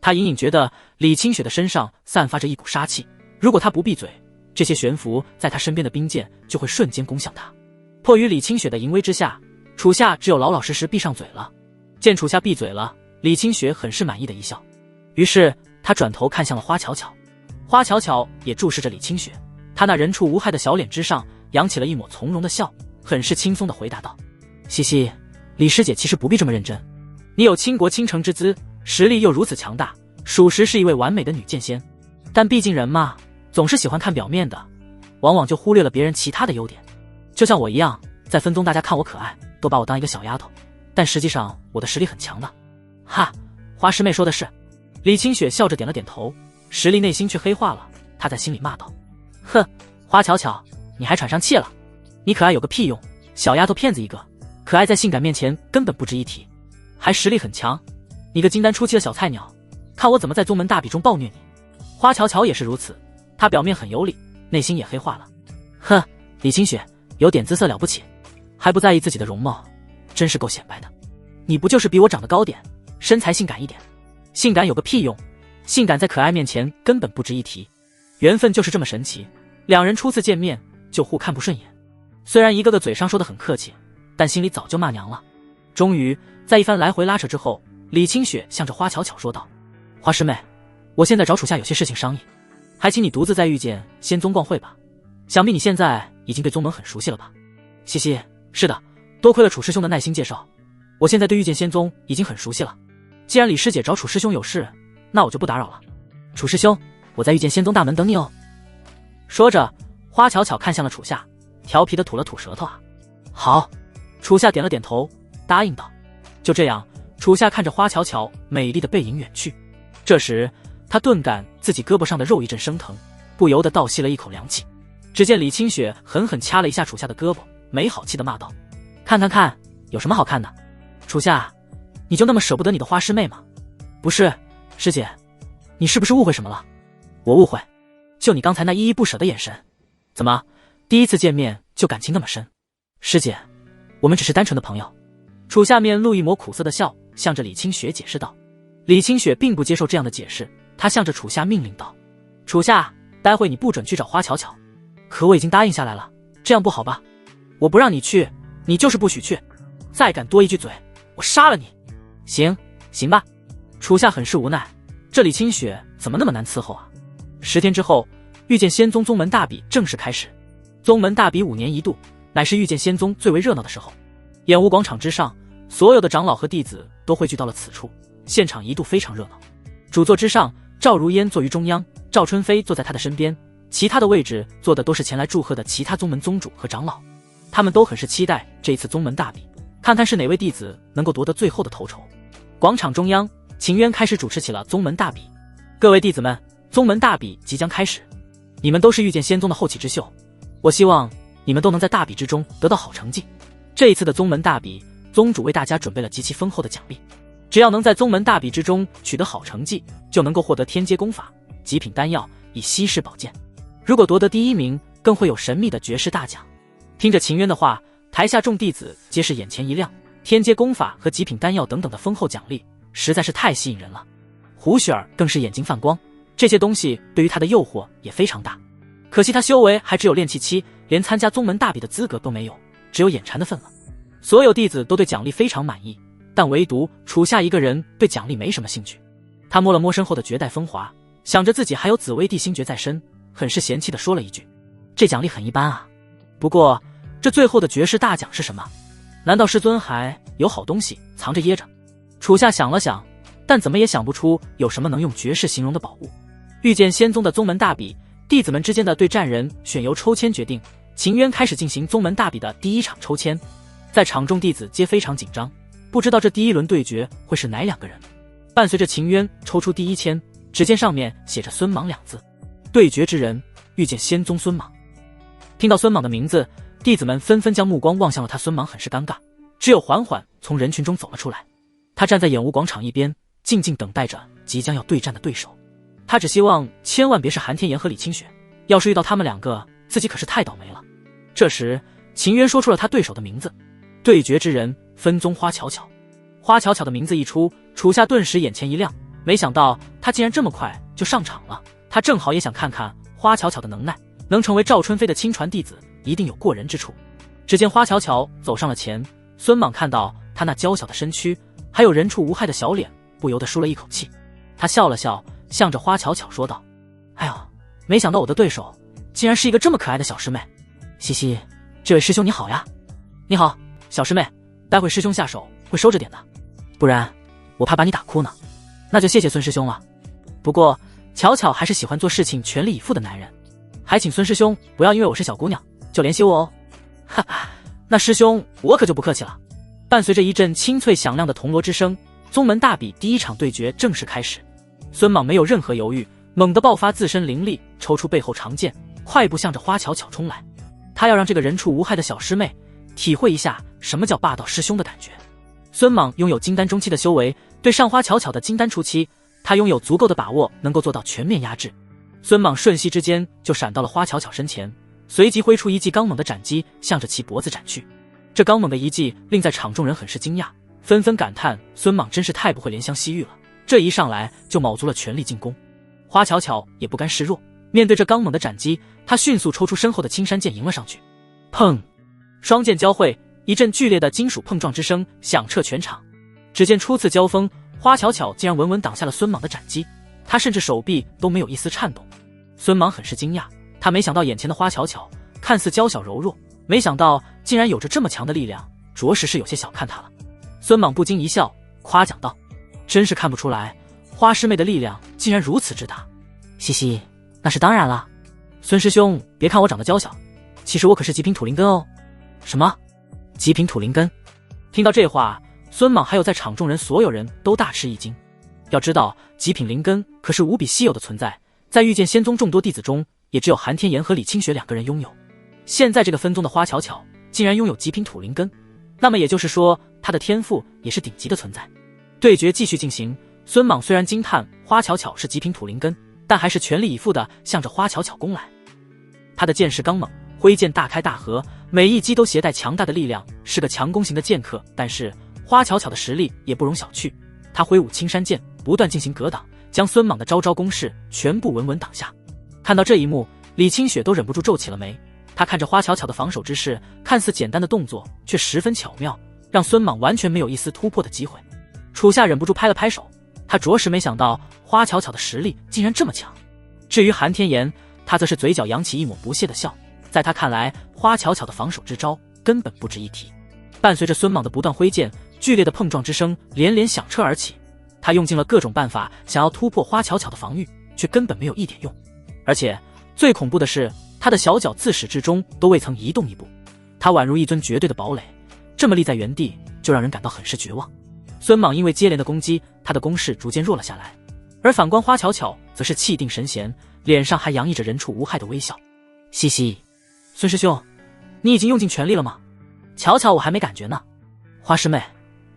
他隐隐觉得李清雪的身上散发着一股杀气，如果他不闭嘴，这些悬浮在他身边的冰剑就会瞬间攻向他。迫于李清雪的淫威之下，楚夏只有老老实实闭上嘴了。见楚夏闭嘴了，李清雪很是满意的一笑，于是他转头看向了花巧巧。花巧巧也注视着李清雪，她那人畜无害的小脸之上扬起了一抹从容的笑，很是轻松地回答道：西西，李师姐其实不必这么认真，你有倾国倾城之姿，实力又如此强大，属实是一位完美的女剑仙。但毕竟人嘛，总是喜欢看表面的，往往就忽略了别人其他的优点。就像我一样，在分宗大家看我可爱，都把我当一个小丫头，但实际上我的实力很强的。哈，花师妹说的是。李清雪笑着点了点头，实力内心却黑化了。她在心里骂道：哼，花巧巧，你还喘上气了？你可爱有个屁用，小丫头片子一个，可爱在性感面前根本不值一提，还实力很强，你个金丹初期的小菜鸟，看我怎么在宗门大比中暴虐你。花巧巧也是如此，她表面很有理，内心也黑化了。哼，李清雪有点姿色了不起，还不在意自己的容貌，真是够显摆的。你不就是比我长得高点，身材性感一点？性感有个屁用，性感在可爱面前根本不值一提。缘分就是这么神奇，两人初次见面就互看不顺眼，虽然一个个嘴上说得很客气，但心里早就骂娘了。终于在一番来回拉扯之后，李清雪向着花巧巧说道：花师妹，我现在找楚夏有些事情商议，还请你独自在遇见仙宗逛会吧。想必你现在已经对宗门很熟悉了吧？西西，是的，多亏了楚师兄的耐心介绍，我现在对遇见仙宗已经很熟悉了。既然李师姐找楚师兄有事，那我就不打扰了。楚师兄，我在遇见仙宗大门等你哦。说着，花巧巧看向了楚夏，调皮的吐了吐舌头。好。楚夏点了点头，答应道。就这样，楚夏看着花巧巧美丽的背影远去。这时他顿感自己胳膊上的肉一阵生疼，不由得倒吸了一口凉气。只见李清雪狠狠掐了一下楚夏的胳膊，没好气的骂道：看，有什么好看的？楚夏，你就那么舍不得你的花师妹吗？不是，师姐，你是不是误会什么了？我误会，就你刚才那依依不舍的眼神，怎么第一次见面就感情那么深？师姐，我们只是单纯的朋友。楚夏面露一抹苦涩的笑，向着李清雪解释道。李清雪并不接受这样的解释，她向着楚夏命令道：楚夏，待会你不准去找花巧巧。可我已经答应下来了，这样不好吧？我不让你去，你就是不许去，再敢多一句嘴，我杀了你。行吧。楚夏很是无奈，这李清雪怎么那么难伺候啊？10天之后，遇见仙宗宗门大比正式开始。宗门大比5年一度，乃是遇见仙宗最为热闹的时候。演武广场之上，所有的长老和弟子都汇聚到了此处，现场一度非常热闹。主座之上，赵如烟坐于中央，赵春飞坐在他的身边，其他的位置坐的都是前来祝贺的其他宗门宗主和长老，他们都很是期待这一次宗门大比，看看是哪位弟子能够夺得最后的头筹。广场中央，秦渊开始主持起了宗门大比。各位弟子们，宗门大比即将开始，你们都是遇见仙宗的后起之秀，我希望你们都能在大比之中得到好成绩。这一次的宗门大比，宗主为大家准备了极其丰厚的奖励，只要能在宗门大比之中取得好成绩，就能够获得天阶功法、极品丹药以稀释宝剑。如果夺得第1名，更会有神秘的绝世大奖。听着秦渊的话，台下众弟子皆是眼前一亮，天阶功法和极品丹药等等的丰厚奖励实在是太吸引人了。胡雪儿更是眼睛泛光，这些东西对于他的诱惑也非常大。可惜他修为还只有炼气期，连参加宗门大比的资格都没有，只有眼馋的份了。所有弟子都对奖励非常满意，但唯独楚夏一个人对奖励没什么兴趣。他摸了摸身后的绝代风华，想着自己还有紫薇帝星诀在身，很是嫌弃地说了一句：这奖励很一般啊。不过这最后的绝世大奖是什么？难道师尊还有好东西藏着掖着？楚夏想了想，但怎么也想不出有什么能用绝世形容的宝物。遇见仙宗的宗门大比，弟子们之间的对战人选由抽签决定。秦渊开始进行宗门大比的第1场抽签，在场众弟子皆非常紧张，不知道这第1轮对决会是哪2个人。伴随着秦渊抽出第1签，只见上面写着孙莽2字。对决之人遇见仙宗孙莽。听到孙莽的名字，弟子们纷纷将目光望向了他。孙莽很是尴尬，只有缓缓从人群中走了出来。他站在演武广场一边，静静等待着即将要对战的对手。他只希望千万别是韩天炎和李清雪，要是遇到他们两个，自己可是太倒霉了。这时秦渊说出了他对手的名字，对决之人分宗花巧巧。花巧巧的名字一出，属下顿时眼前一亮，没想到他竟然这么快就上场了。他正好也想看看花巧巧的能耐，能成为赵春飞的亲传弟子，一定有过人之处。只见花巧巧走上了前，孙莽看到他那娇小的身躯，还有人畜无害的小脸，不由得舒了一口气。他笑了笑，向着花巧巧说道：哎呦，没想到我的对手竟然是一个这么可爱的小师妹。西西，这位师兄你好呀。你好，小师妹，待会师兄下手会收着点的，不然我怕把你打哭呢。那就谢谢孙师兄了。不过巧巧还是喜欢做事情全力以赴的男人，还请孙师兄不要因为我是小姑娘就怜惜我哦。哈哈，那师兄我可就不客气了。伴随着一阵清脆响亮的铜锣之声，宗门大比第一场对决正式开始。孙莽没有任何犹豫，猛地爆发自身灵力，抽出背后长剑，快步向着花巧巧冲来。他要让这个人畜无害的小师妹体会一下什么叫霸道师兄的感觉。孙莽拥有金丹中期的修为，对上花巧巧的金丹初期，他拥有足够的把握能够做到全面压制。孙莽瞬息之间就闪到了花巧巧身前，随即挥出一记刚猛的斩击，向着其脖子斩去。这刚猛的一击令在场众人很是惊讶，纷纷感叹孙莽真是太不会怜香惜玉了，这一上来就卯足了全力进攻。花巧巧也不甘示弱，面对这刚猛的斩击，他迅速抽出身后的青山剑迎了上去。砰！双剑交汇，一阵剧烈的金属碰撞之声响彻全场。只见初次交锋，花巧巧竟然稳稳挡下了孙莽的斩击，他甚至手臂都没有一丝颤动。孙莽很是惊讶，他没想到眼前的花巧巧看似娇小柔弱，没想到竟然有着这么强的力量，着实是有些小看他了。孙莽不禁一笑，夸奖道：真是看不出来，花师妹的力量竟然如此之大。嘻嘻，那是当然了。孙师兄别看我长得娇小，其实我可是极品土灵根哦。什么？极品土灵根？听到这话，孙莽还有在场众人所有人都大吃一惊。要知道极品灵根可是无比稀有的存在，在御剑仙宗众多弟子中，也只有韩天炎和李清雪两个人拥有。现在这个分宗的花巧巧竟然拥有极品土灵根，那么也就是说他的天赋也是顶级的存在。对决继续进行，孙莽虽然惊叹花巧巧是极品土灵根，但还是全力以赴地向着花巧巧攻来。他的剑势刚猛，挥剑大开大合，每一击都携带强大的力量，是个强攻型的剑客。但是花巧巧的实力也不容小觑，他挥舞青山剑，不断进行格挡，将孙莽的招招攻势全部稳稳挡下。看到这一幕，李清雪都忍不住皱起了眉。他看着花巧巧的防守之势，看似简单的动作却十分巧妙，让孙莽完全没有一丝突破的机会。属下忍不住拍了拍手，他着实没想到花巧巧的实力竟然这么强。至于韩天炎，他则是嘴角扬起一抹不屑的笑，在他看来，花巧巧的防守之招根本不值一提。伴随着孙莽的不断挥剑，剧烈的碰撞之声连连响彻而起。他用尽了各种办法想要突破花巧巧的防御，却根本没有一点用。而且最恐怖的是，他的小脚自始至终都未曾移动一步，他宛如一尊绝对的堡垒，这么立在原地就让人感到很是绝望。孙莽因为接连的攻击，他的攻势逐渐弱了下来，而反观花巧巧则是气定神闲，脸上还洋溢着人畜无害的微笑。嘻嘻，孙师兄，你已经用尽全力了吗？巧巧我还没感觉呢。花师妹，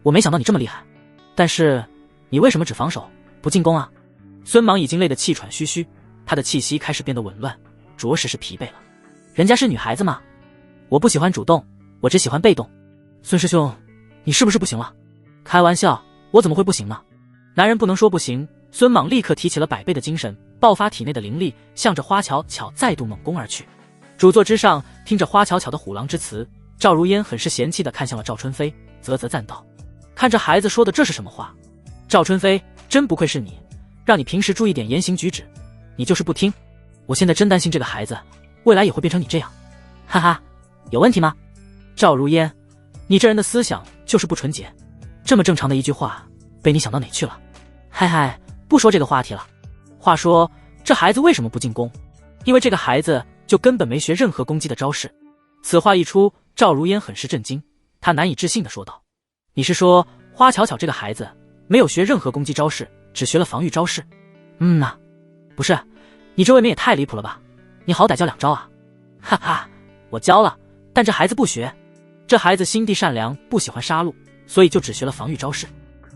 我没想到你这么厉害，但是你为什么只防守不进攻啊？孙莽已经累得气喘吁吁，他的气息开始变得紊乱，着实是疲惫了。人家是女孩子嘛，我不喜欢主动，我只喜欢被动。孙师兄，你是不是不行了？开玩笑，我怎么会不行呢？男人不能说不行。孙莽立刻提起了100倍的精神，爆发体内的灵力，向着花巧巧再度猛攻而去。主座之上，听着花巧巧的虎狼之词，赵如烟很是嫌弃地看向了赵春飞，啧啧赞道：看这孩子说的这是什么话？赵春飞，真不愧是你，让你平时注意点言行举止，你就是不听。我现在真担心这个孩子未来也会变成你这样。哈哈，有问题吗？赵如烟，你这人的思想就是不纯洁，这么正常的一句话被你想到哪去了？嗨嗨，不说这个话题了。话说这孩子为什么不进攻？因为这个孩子就根本没学任何攻击的招式。此话一出，赵如烟很是震惊，她难以置信地说道：你是说花巧巧这个孩子没有学任何攻击招式，只学了防御招式？不是，你这未免也太离谱了吧！你好歹教2招啊！哈哈，我教了，但这孩子不学。这孩子心地善良，不喜欢杀戮，所以就只学了防御招式。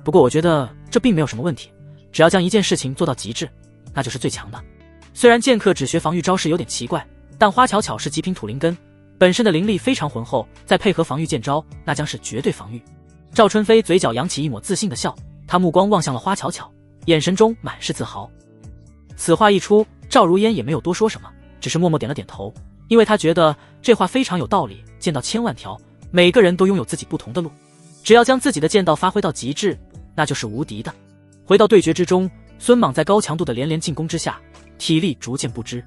不过我觉得这并没有什么问题，只要将一件事情做到极致，那就是最强的。虽然剑客只学防御招式有点奇怪，但花巧巧是极品土灵根，本身的灵力非常浑厚，再配合防御剑招，那将是绝对防御。赵春飞嘴角扬起一抹自信的笑，他目光望向了花巧巧，眼神中满是自豪。此话一出，赵如烟也没有多说什么，只是默默点了点头，因为他觉得这话非常有道理。剑道千万条，每个人都拥有自己不同的路，只要将自己的剑道发挥到极致，那就是无敌的。回到对决之中，孙莽在高强度的连连进攻之下，体力逐渐不支，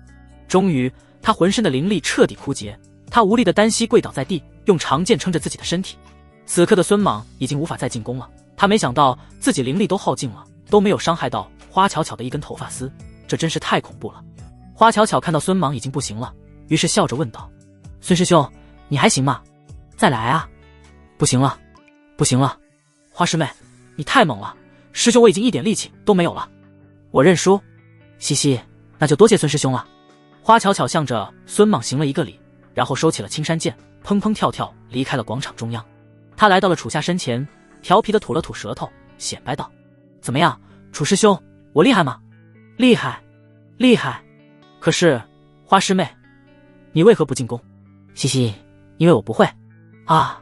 终于他浑身的灵力彻底枯竭，他无力的单膝跪倒在地，用长剑撑着自己的身体。此刻的孙莽已经无法再进攻了，他没想到自己灵力都耗尽了，都没有伤害到花巧巧的一根头发丝，这真是太恐怖了。花巧巧看到孙莽已经不行了，于是笑着问道：孙师兄，你还行吗？再来啊！不行了，不行了。花师妹，你太猛了，师兄我已经一点力气都没有了，我认输。嘻嘻，那就多谢孙师兄了。花巧巧向着孙莽行了一个礼，然后收起了青山剑，砰砰跳跳离开了广场中央。他来到了楚夏身前，调皮的吐了吐舌头，显摆道：怎么样，楚师兄，我厉害吗？厉害，厉害。可是花师妹，你为何不进攻？嘻嘻，因为我不会啊。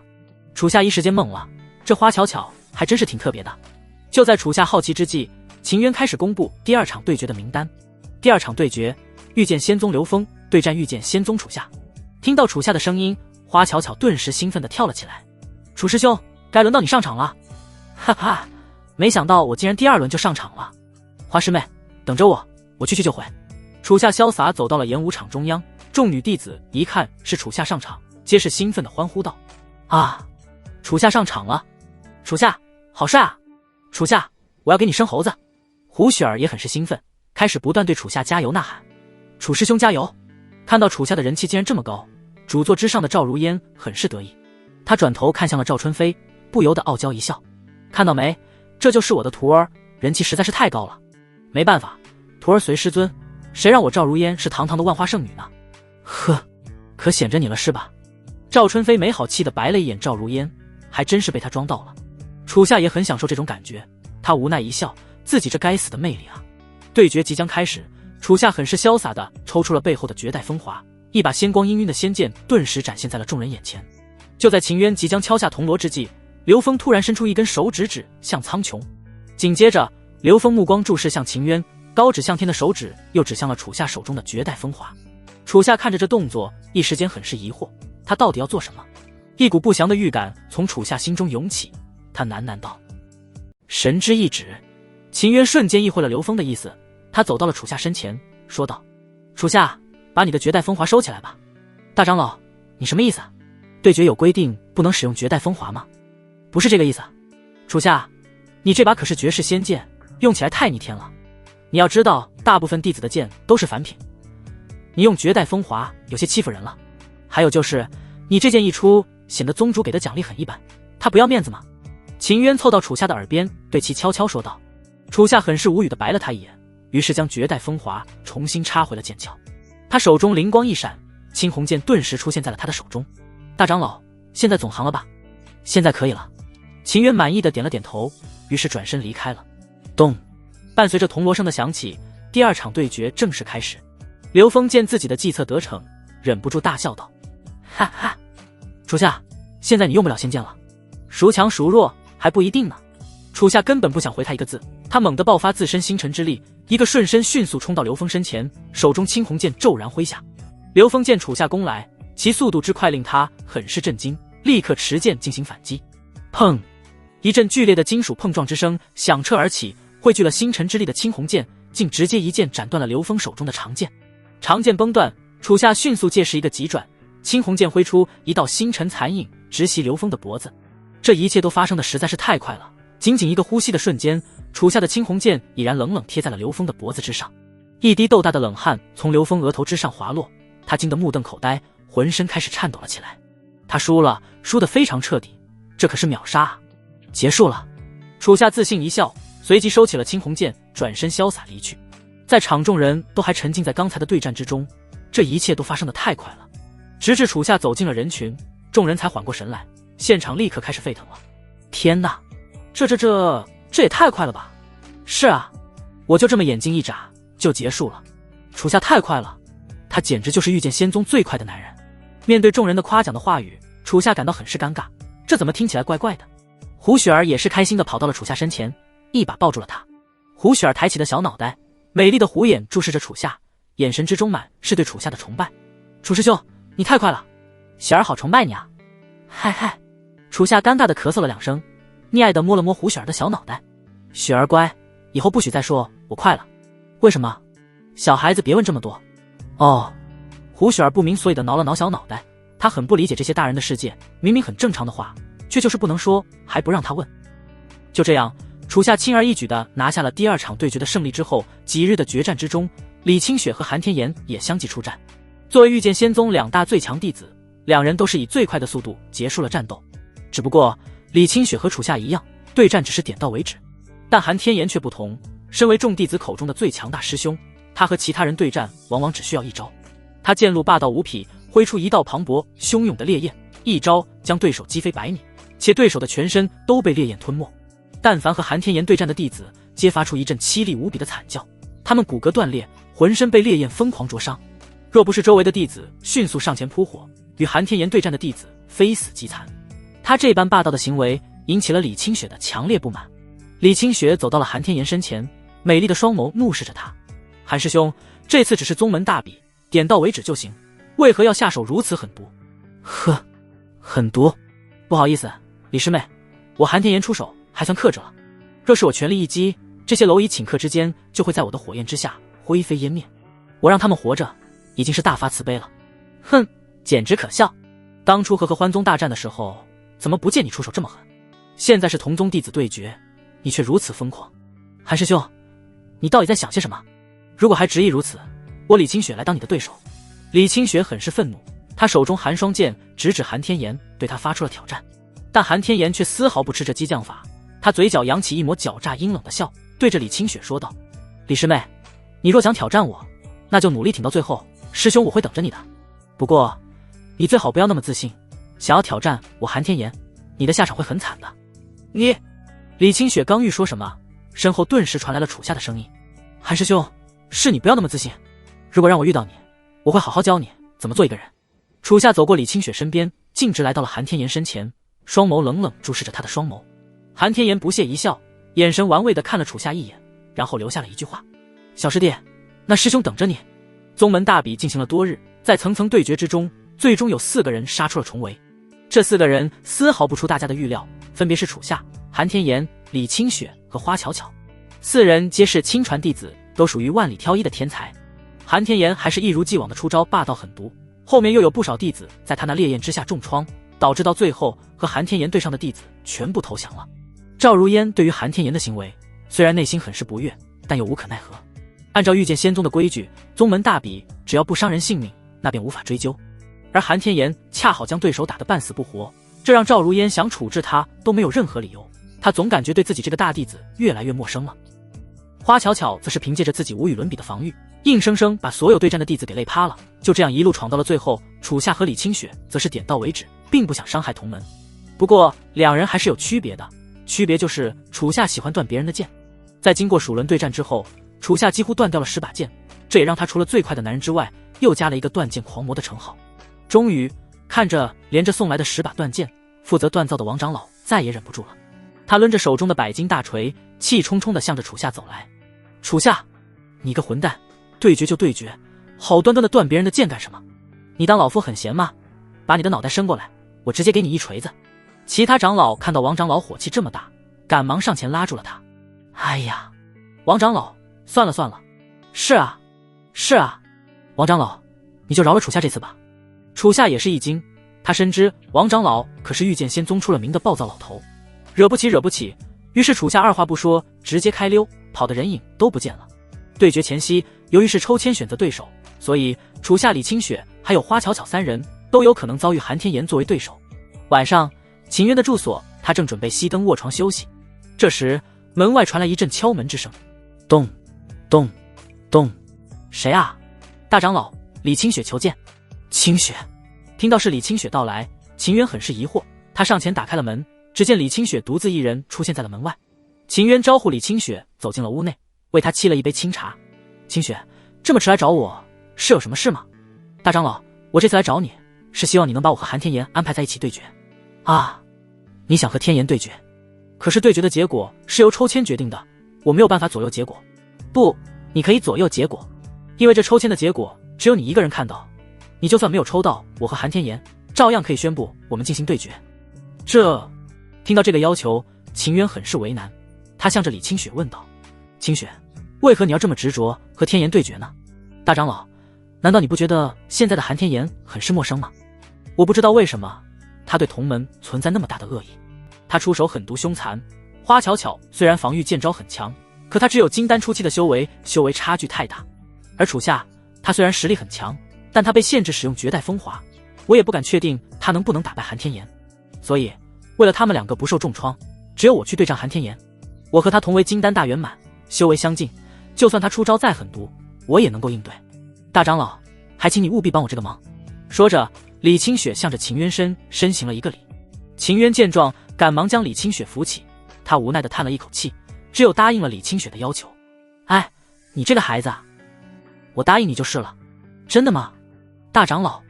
楚夏一时间懵了，这花巧巧还真是挺特别的。就在楚夏好奇之际，秦渊开始公布第2场对决的名单。第2场对决，御剑仙宗刘峰对战御剑仙宗楚夏。听到楚夏的声音，花巧巧顿时兴奋地跳了起来。楚师兄，该轮到你上场了。哈哈，没想到我竟然第2轮就上场了。花师妹，等着我，我去就回。楚夏潇洒走到了演武场中央，众女弟子一看是楚夏上场，皆是兴奋地欢呼道：啊，楚夏上场了！楚夏好帅啊！楚夏，我要给你生猴子！胡雪儿也很是兴奋，开始不断对楚夏加油呐喊。楚师兄加油！看到楚夏的人气竟然这么高，主座之上的赵如烟很是得意。他转头看向了赵春飞，不由得傲娇一笑：看到没，这就是我的徒儿，人气实在是太高了。没办法，徒儿随师尊，谁让我赵如烟是堂堂的万花圣女呢？呵，可显着你了是吧？赵春飞没好气地白了一眼赵如烟，还真是被他装到了。楚夏也很享受这种感觉，他无奈一笑，自己这该死的魅力啊！对决即将开始，楚夏很是潇洒地抽出了背后的绝代风华，一把仙光氤氲的仙剑顿时展现在了众人眼前。就在秦渊即将敲下铜锣之际，刘峰突然伸出一根手指指向苍穹，紧接着刘峰目光注视向秦渊，高指向天的手指又指向了楚夏手中的绝代风华。楚夏看着这动作，一时间很是疑惑，他到底要做什么？一股不祥的预感从楚夏心中涌起，他喃喃道：神之一指。秦渊瞬间意会了刘峰的意思，他走到了楚夏身前，说道：楚夏，把你的绝代风华收起来吧。大长老，你什么意思啊？对决有规定不能使用绝代风华吗？不是这个意思。楚夏，你这把可是绝世仙剑，用起来太逆天了。你要知道，大部分弟子的剑都是凡品，你用绝代风华有些欺负人了。还有就是，你这剑一出，显得宗主给的奖励很一般，他不要面子吗？秦渊凑到楚夏的耳边，对其悄悄说道。楚夏很是无语地白了他一眼，于是将绝代风华重新插回了剑鞘。他手中灵光一闪，青红剑顿时出现在了他的手中。大长老，现在总行了吧？现在可以了。秦渊满意的点了点头，于是转身离开了。咚！伴随着铜锣声的响起，第2场对决正式开始。刘峰见自己的计策得逞，忍不住大笑道：哈哈，楚夏，现在你用不了仙剑了，孰强孰弱还不一定呢。楚夏根本不想回他一个字，他猛地爆发自身星辰之力，一个瞬身迅速冲到刘峰身前，手中青红剑骤然挥下。刘峰见楚夏攻来，其速度之快令他很是震惊，立刻持剑进行反击。砰！一阵剧烈的金属碰撞之声响彻而起，汇聚了星辰之力的青红剑竟直接一剑斩断了刘峰手中的长剑。长剑崩断，楚夏迅速借势一个急转，青红剑挥出一道星辰残影，直袭刘峰的脖子。这一切都发生的实在是太快了，仅仅一个呼吸的瞬间，楚夏的青红剑已然冷冷贴在了刘峰的脖子之上。一滴豆大的冷汗从刘峰额头之上滑落，他惊得目瞪口呆，浑身开始颤抖了起来。他输了，输得非常彻底，这可是秒杀啊！结束了。楚夏自信一笑，随即收起了青红剑，转身潇洒离去。在场众人都还沉浸在刚才的对战之中，这一切都发生得太快了。直至楚夏走进了人群，众人才缓过神来，现场立刻开始沸腾了。天哪，这也太快了吧！是啊，我就这么眼睛一眨就结束了。楚夏太快了，他简直就是遇见仙宗最快的男人。面对众人的夸奖的话语，楚夏感到很是尴尬，这怎么听起来怪怪的？胡雪儿也是开心地跑到了楚夏身前，一把抱住了他。胡雪儿抬起的小脑袋，美丽的虎眼注视着楚夏，眼神之中满是对楚夏的崇拜。楚师兄，你太快了，雪儿好崇拜你啊！嗨嗨，楚夏尴尬地咳嗽了2声，溺爱地摸了摸胡雪儿的小脑袋。雪儿乖，以后不许再说我快了。为什么？小孩子别问这么多。哦，胡雪儿不明所以地挠了挠小脑袋，她很不理解这些大人的世界，明明很正常的话，却就是不能说，还不让他问。就这样，楚夏轻而易举地拿下了第2场对决的胜利之后，几日的决战之中，李清雪和韩天岩也相继出战。作为御剑仙宗2大最强弟子，两人都是以最快的速度结束了战斗。只不过李清雪和楚夏一样，对战只是点到为止，但韩天岩却不同，身为众弟子口中的最强大师兄，他和其他人对战往往只需要一招。他剑路霸道无匹，挥出一道磅礴汹涌的烈焰，一招将对手击飞100米，且对手的全身都被烈焰吞没。但凡和韩天岩对战的弟子，皆发出一阵凄厉无比的惨叫，他们骨骼断裂，浑身被烈焰疯狂灼伤。若不是周围的弟子迅速上前扑火，与韩天岩对战的弟子非死即残。他这般霸道的行为引起了李清雪的强烈不满。李清雪走到了韩天岩身前，美丽的双眸怒视着他。韩师兄，这次只是宗门大比，点到为止就行，为何要下手如此狠毒？呵，狠毒？不好意思，李师妹，我韩天岩出手还算克制了。若是我全力一击，这些蝼蚁顷刻之间就会在我的火焰之下灰飞烟灭。我让他们活着，已经是大发慈悲了。哼，简直可笑！当初和欢宗大战的时候，怎么不见你出手这么狠？现在是同宗弟子对决，你却如此疯狂。韩师兄，你到底在想些什么？如果还执意如此，我李清雪来当你的对手。李清雪很是愤怒，他手中寒霜剑直指韩天岩，对他发出了挑战。但韩天岩却丝毫不吃这激将法，他嘴角扬起一抹狡诈阴冷的笑，对着李清雪说道：李师妹，你若想挑战我，那就努力挺到最后，师兄我会等着你的。不过你最好不要那么自信，想要挑战我韩天岩，你的下场会很惨的。你……李清雪刚欲说什么，身后顿时传来了楚夏的声音：韩师兄，是你不要那么自信，如果让我遇到你，我会好好教你怎么做一个人。楚夏走过李清雪身边，径直来到了韩天岩身前，双眸冷冷注视着他的双眸。韩天岩不屑一笑，眼神玩味地看了楚夏一眼，然后留下了一句话：小师弟，那师兄等着你。宗门大比进行了多日，在层层对决之中，最终有4个人杀出了重围。这4个人丝毫不出大家的预料，分别是楚夏、韩天岩、李清雪和花巧巧。4人皆是亲传弟子，都属于万里挑一的天才。韩天岩还是一如既往的出招霸道狠毒，后面又有不少弟子在他那烈焰之下重创，导致到最后和韩天岩对上的弟子全部投降了。赵如烟对于韩天岩的行为虽然内心很是不悦，但又无可奈何。按照御剑仙宗的规矩，宗门大比只要不伤人性命，那便无法追究。而韩天岩恰好将对手打得半死不活，这让赵如烟想处置他都没有任何理由。他总感觉对自己这个大弟子越来越陌生了。花巧巧则是凭借着自己无与伦比的防御，硬生生把所有对战的弟子给累趴了，就这样一路闯到了最后。楚夏和李清雪则是点到为止，并不想伤害同门。不过两人还是有区别的，区别就是楚夏喜欢断别人的剑。在经过数轮对战之后，楚夏几乎断掉了10把剑，这也让他除了最快的男人之外，又加了一个断剑狂魔的称号。终于看着连着送来的10把断剑，负责锻造的王长老再也忍不住了，他抡着手中的百斤大锤，气冲冲地向着楚夏走来。楚夏，你个混蛋，对决就对决，好端端的断别人的剑干什么？你当老夫很闲吗？把你的脑袋伸过来，我直接给你一锤子。其他长老看到王长老火气这么大，赶忙上前拉住了他。哎呀，王长老，算了算了。是啊，是啊，王长老，你就饶了楚夏这次吧。楚夏也是一惊，他深知王长老可是御剑仙宗出了名的暴躁老头，惹不起惹不起。于是楚夏二话不说，直接开溜，跑的人影都不见了。对决前夕，由于是抽签选择对手，所以楚夏、李清雪还有花巧巧3人都有可能遭遇韩天岩作为对手。晚上，秦渊的住所，他正准备熄灯卧床休息。这时，门外传来一阵敲门之声，咚咚咚！谁啊？大长老，李清雪求见。清雪。听到是李清雪到来，秦渊很是疑惑，他上前打开了门，只见李清雪独自一人出现在了门外。秦渊招呼李清雪走进了屋内，为她沏了一杯清茶。清雪，这么迟来找我，是有什么事吗？大长老，我这次来找你，是希望你能把我和韩天言安排在一起对决。啊，你想和天言对决？可是对决的结果是由抽签决定的，我没有办法左右结果。不，你可以左右结果，因为这抽签的结果只有你一个人看到，你就算没有抽到我和韩天言，照样可以宣布我们进行对决。听到这个要求，秦渊很是为难，他向着李清雪问道：清雪，为何你要这么执着和天言对决呢？大长老，难道你不觉得现在的韩天言很是陌生吗？我不知道为什么他对同门存在那么大的恶意，他出手狠毒凶残。花巧巧虽然防御剑招很强，可他只有金丹初期的修为差距太大。而楚夏，他虽然实力很强，但他被限制使用绝代风华，我也不敢确定他不能打败韩天言。所以为了他们两个不受重创，只有我去对战韩天言。我和他同为金丹大圆满，修为相近，就算他出招再狠毒，我也能够应对。大长老，还请你务必帮我这个忙。说着，李清雪向着秦渊身行了一个礼。秦渊见状，赶忙将李清雪扶起，他无奈地叹了一口气，只有答应了李清雪的要求。哎，你这个孩子啊，我答应你就是了。真的吗？大长老，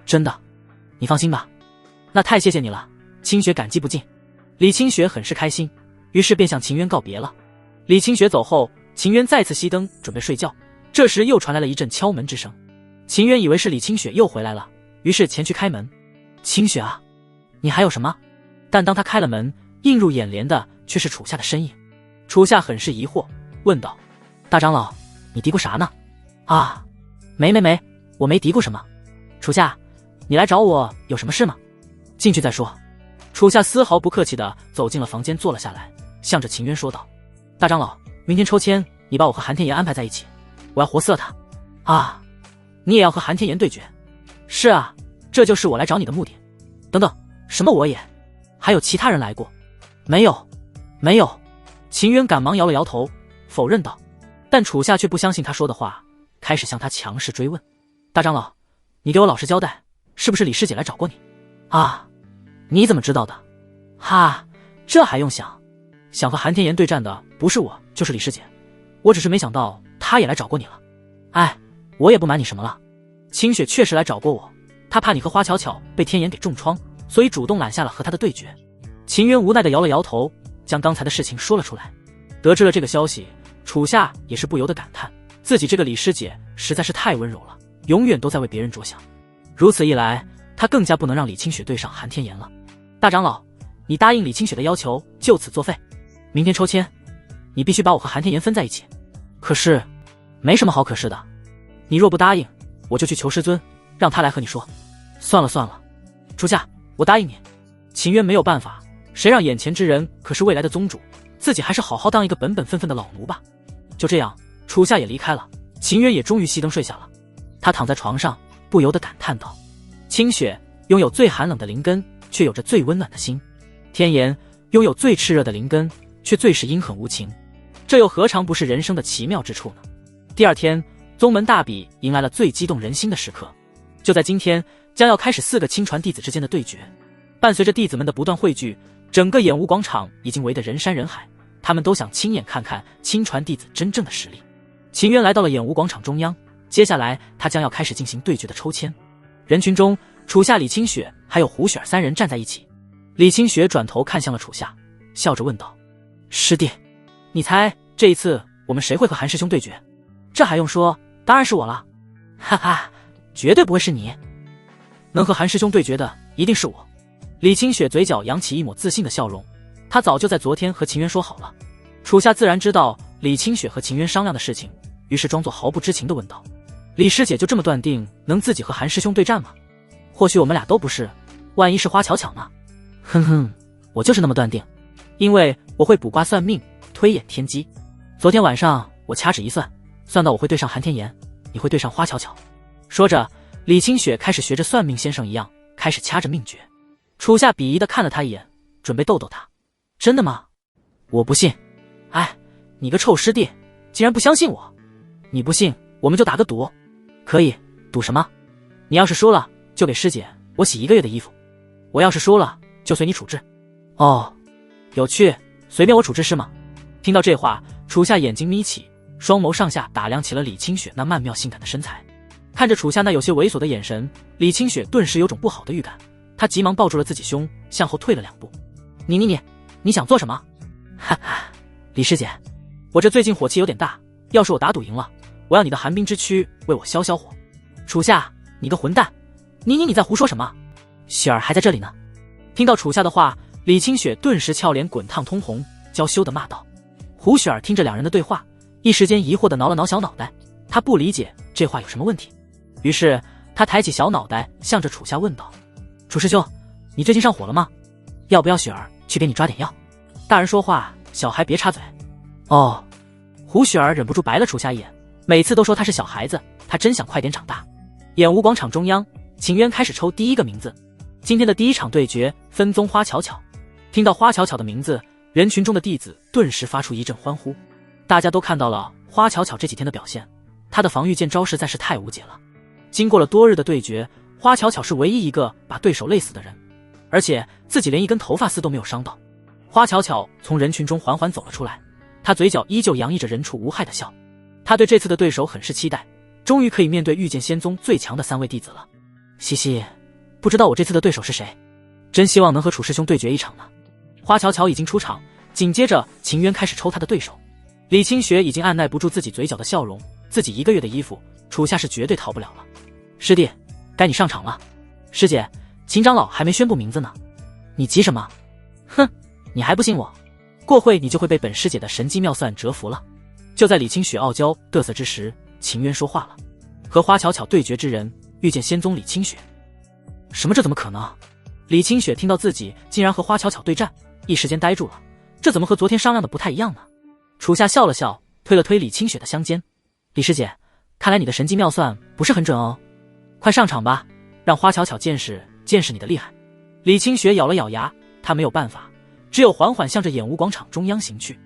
真的，你放心吧。那太谢谢你了，清雪感激不尽。李清雪很是开心，于是便向秦渊告别了。李清雪走后，秦渊再次熄灯准备睡觉，这时又传来了一阵敲门之声。秦渊以为是李清雪又回来了，于是前去开门。清雪啊，你还有什么？但当他开了门，映入眼帘的却是楚夏的身影。楚夏很是疑惑，问道：大长老，你嘀咕啥呢？啊，没，我没嘀咕什么。楚夏，你来找我有什么事吗？进去再说。楚夏丝毫不客气地走进了房间，坐了下来，向着秦渊说道：大长老，明天抽签，你把我和韩天言安排在一起，我要活死了他。啊，你也要和韩天言对决？是啊，这就是我来找你的目的。等等，什么我也？还有其他人来过？没有。秦渊赶忙摇了摇头，否认道。但楚夏却不相信他说的话，开始向他强势追问：大长老，你给我老实交代，是不是李师姐来找过你？啊，你怎么知道的？哈，这还用想？想和韩天言对战的不是我就是李师姐，我只是没想到她也来找过你了。哎，我也不瞒你什么了，清雪确实来找过我，她怕你和花巧巧被天言给重创，所以主动揽下了和她的对决。秦渊无奈地摇了摇头，将刚才的事情说了出来。得知了这个消息，楚夏也是不由得感叹，自己这个李师姐实在是太温柔了，永远都在为别人着想。如此一来，他更加不能让李清雪对上韩天言了。大长老，你答应李清雪的要求就此作废，明天抽签，你必须把我和韩天言分在一起。可是没什么好可是的，你若不答应，我就去求师尊，让他来和你说。算了，楚夏，我答应你。秦渊没有办法，谁让眼前之人可是未来的宗主，自己还是好好当一个本分的老奴吧。就这样，楚夏也离开了，秦渊也终于熄灯睡下了。他躺在床上，不由得感叹道：清雪拥有最寒冷的灵根，却有着最温暖的心；天言拥有最炽热的灵根，却最是阴狠无情。这又何尝不是人生的奇妙之处呢？第二天，宗门大比迎来了最激动人心的时刻。就在今天，将要开始4个亲传弟子之间的对决。伴随着弟子们的不断汇聚，整个演武广场已经围得人山人海，他们都想亲眼看看亲传弟子真正的实力。秦渊来到了演武广场中央，接下来他将要开始进行对决的抽签。人群中，楚夏、李清雪还有胡雪儿3人站在一起。李清雪转头看向了楚夏，笑着问道：师弟，你猜这一次我们谁会和韩师兄对决？这还用说，当然是我了。哈哈，绝对不会是你，能和韩师兄对决的一定是我。李清雪嘴角扬起一抹自信的笑容，她早就在昨天和秦渊说好了。楚夏自然知道李清雪和秦渊商量的事情，于是装作毫不知情地问道：李师姐就这么断定能自己和韩师兄对战吗？或许我们俩都不是，万一是花巧巧呢？哼哼，我就是那么断定，因为我会卜卦算命，推演天机。昨天晚上我掐指一算，算到我会对上韩天言，你会对上花巧巧。说着，李清雪开始学着算命先生一样，开始掐着命诀。楚夏鄙夷地看了他一眼，准备逗逗他。真的吗？我不信。哎，你个臭师弟，竟然不相信我！你不信，我们就打个赌。可以，赌什么？你要是输了，就给师姐我洗1个月的衣服；我要是输了，就随你处置。哦，有趣，随便我处置是吗？听到这话，楚夏眼睛眯起，双眸上下打量起了李清雪那曼妙性感的身材。看着楚夏那有些猥琐的眼神，李清雪顿时有种不好的预感，她急忙抱住了自己胸，向后退了2步。你想做什么？哈哈，李师姐，我这最近火气有点大，要是我打赌赢了，我要你的寒冰之躯为我消消火。楚夏，你个混蛋，你在胡说什么？雪儿还在这里呢。听到楚夏的话，李清雪顿时俏脸滚烫通红，娇羞地骂道。胡雪儿听着2人的对话，一时间疑惑地挠了挠小脑袋，她不理解这话有什么问题，于是她抬起小脑袋向着楚夏问道：楚师兄，你最近上火了吗？要不要雪儿去给你抓点药？大人说话，小孩别插嘴。哦，胡雪儿忍不住白了楚夏一眼，每次都说他是小孩子，他真想快点长大。演武广场中央，秦渊开始抽第一个名字。今天的第1场对决，分宗花巧巧。听到花巧巧的名字，人群中的弟子顿时发出一阵欢呼。大家都看到了花巧巧这几天的表现，她的防御剑招实在是太无解了。经过了多日的对决，花巧巧是唯一一个把对手累死的人，而且自己连一根头发丝都没有伤到。花巧巧从人群中缓缓走了出来，她嘴角依旧洋溢着人畜无害的笑。她对这次的对手很是期待，终于可以面对御剑仙宗最强的3位弟子了。西西，不知道我这次的对手是谁，真希望能和楚师兄对决一场呢。花巧巧已经出场，紧接着秦渊开始抽他的对手。李清雪已经按耐不住自己嘴角的笑容，自己1个月的衣服，楚夏是绝对逃不了了。师弟，该你上场了。师姐，秦长老还没宣布名字呢，你急什么？哼，你还不信我？过会你就会被本师姐的神机妙算折服了。就在李清雪傲娇嘚瑟之时，秦渊说话了：和花巧巧对决之人，御剑仙宗李清雪。什么？这怎么可能？李清雪听到自己竟然和花巧巧对战，一时间呆住了，这怎么和昨天商量的不太一样呢？楚夏笑了笑，推了推李清雪的香肩：李师姐，看来你的神机妙算不是很准哦，快上场吧，让花巧巧见识见识你的厉害。李清雪咬了咬牙，她没有办法，只有缓缓向着演武广场中央行去。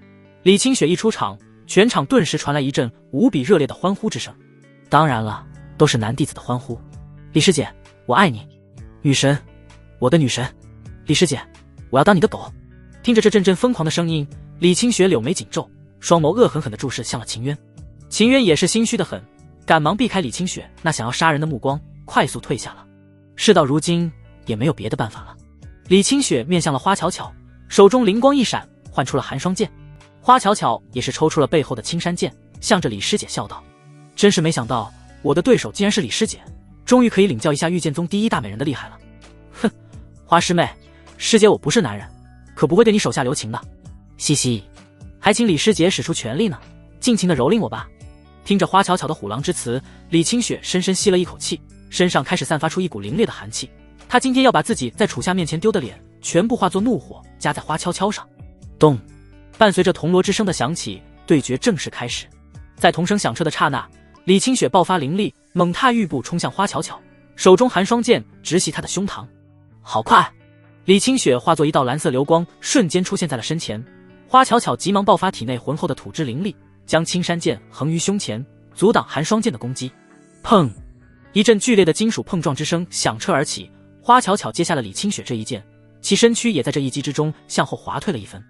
李清雪一出场，全场顿时传来一阵无比热烈的欢呼之声，当然了，都是男弟子的欢呼。李师姐，我爱你，女神，我的女神，李师姐，我要当你的狗。听着这阵阵疯狂的声音，李清雪柳眉紧皱，双眸恶狠狠地注视向了秦渊。秦渊也是心虚的很，赶忙避开李清雪那想要杀人的目光，快速退下了。事到如今也没有别的办法了。李清雪面向了花巧巧，手中灵光一闪，换出了寒霜剑。花巧巧也是抽出了背后的青山剑，向着李师姐笑道：真是没想到我的对手竟然是李师姐，终于可以领教一下御剑宗第1大美人的厉害了。哼，花师妹，师姐我不是男人，可不会对你手下留情的。嘻嘻，还请李师姐使出全力呢，尽情的蹂躏我吧。听着花巧巧的虎狼之词，李清雪深深吸了一口气，身上开始散发出一股凌冽的寒气。她今天要把自己在楚夏面前丢的脸全部化作怒火加在花悄悄上。咚，伴随着铜锣之声的响起，对决正式开始。在铜声响彻的刹那，李清雪爆发灵力，猛踏玉步冲向花巧巧，手中寒霜剑直袭她的胸膛。好快！李清雪化作一道蓝色流光，瞬间出现在了身前。花巧巧急忙爆发体内浑厚的土之灵力，将青山剑横于胸前，阻挡寒霜剑的攻击。砰！一阵剧烈的金属碰撞之声响彻而起，花巧巧接下了李清雪这一剑，其身躯也在这一击之中向后滑退了1分。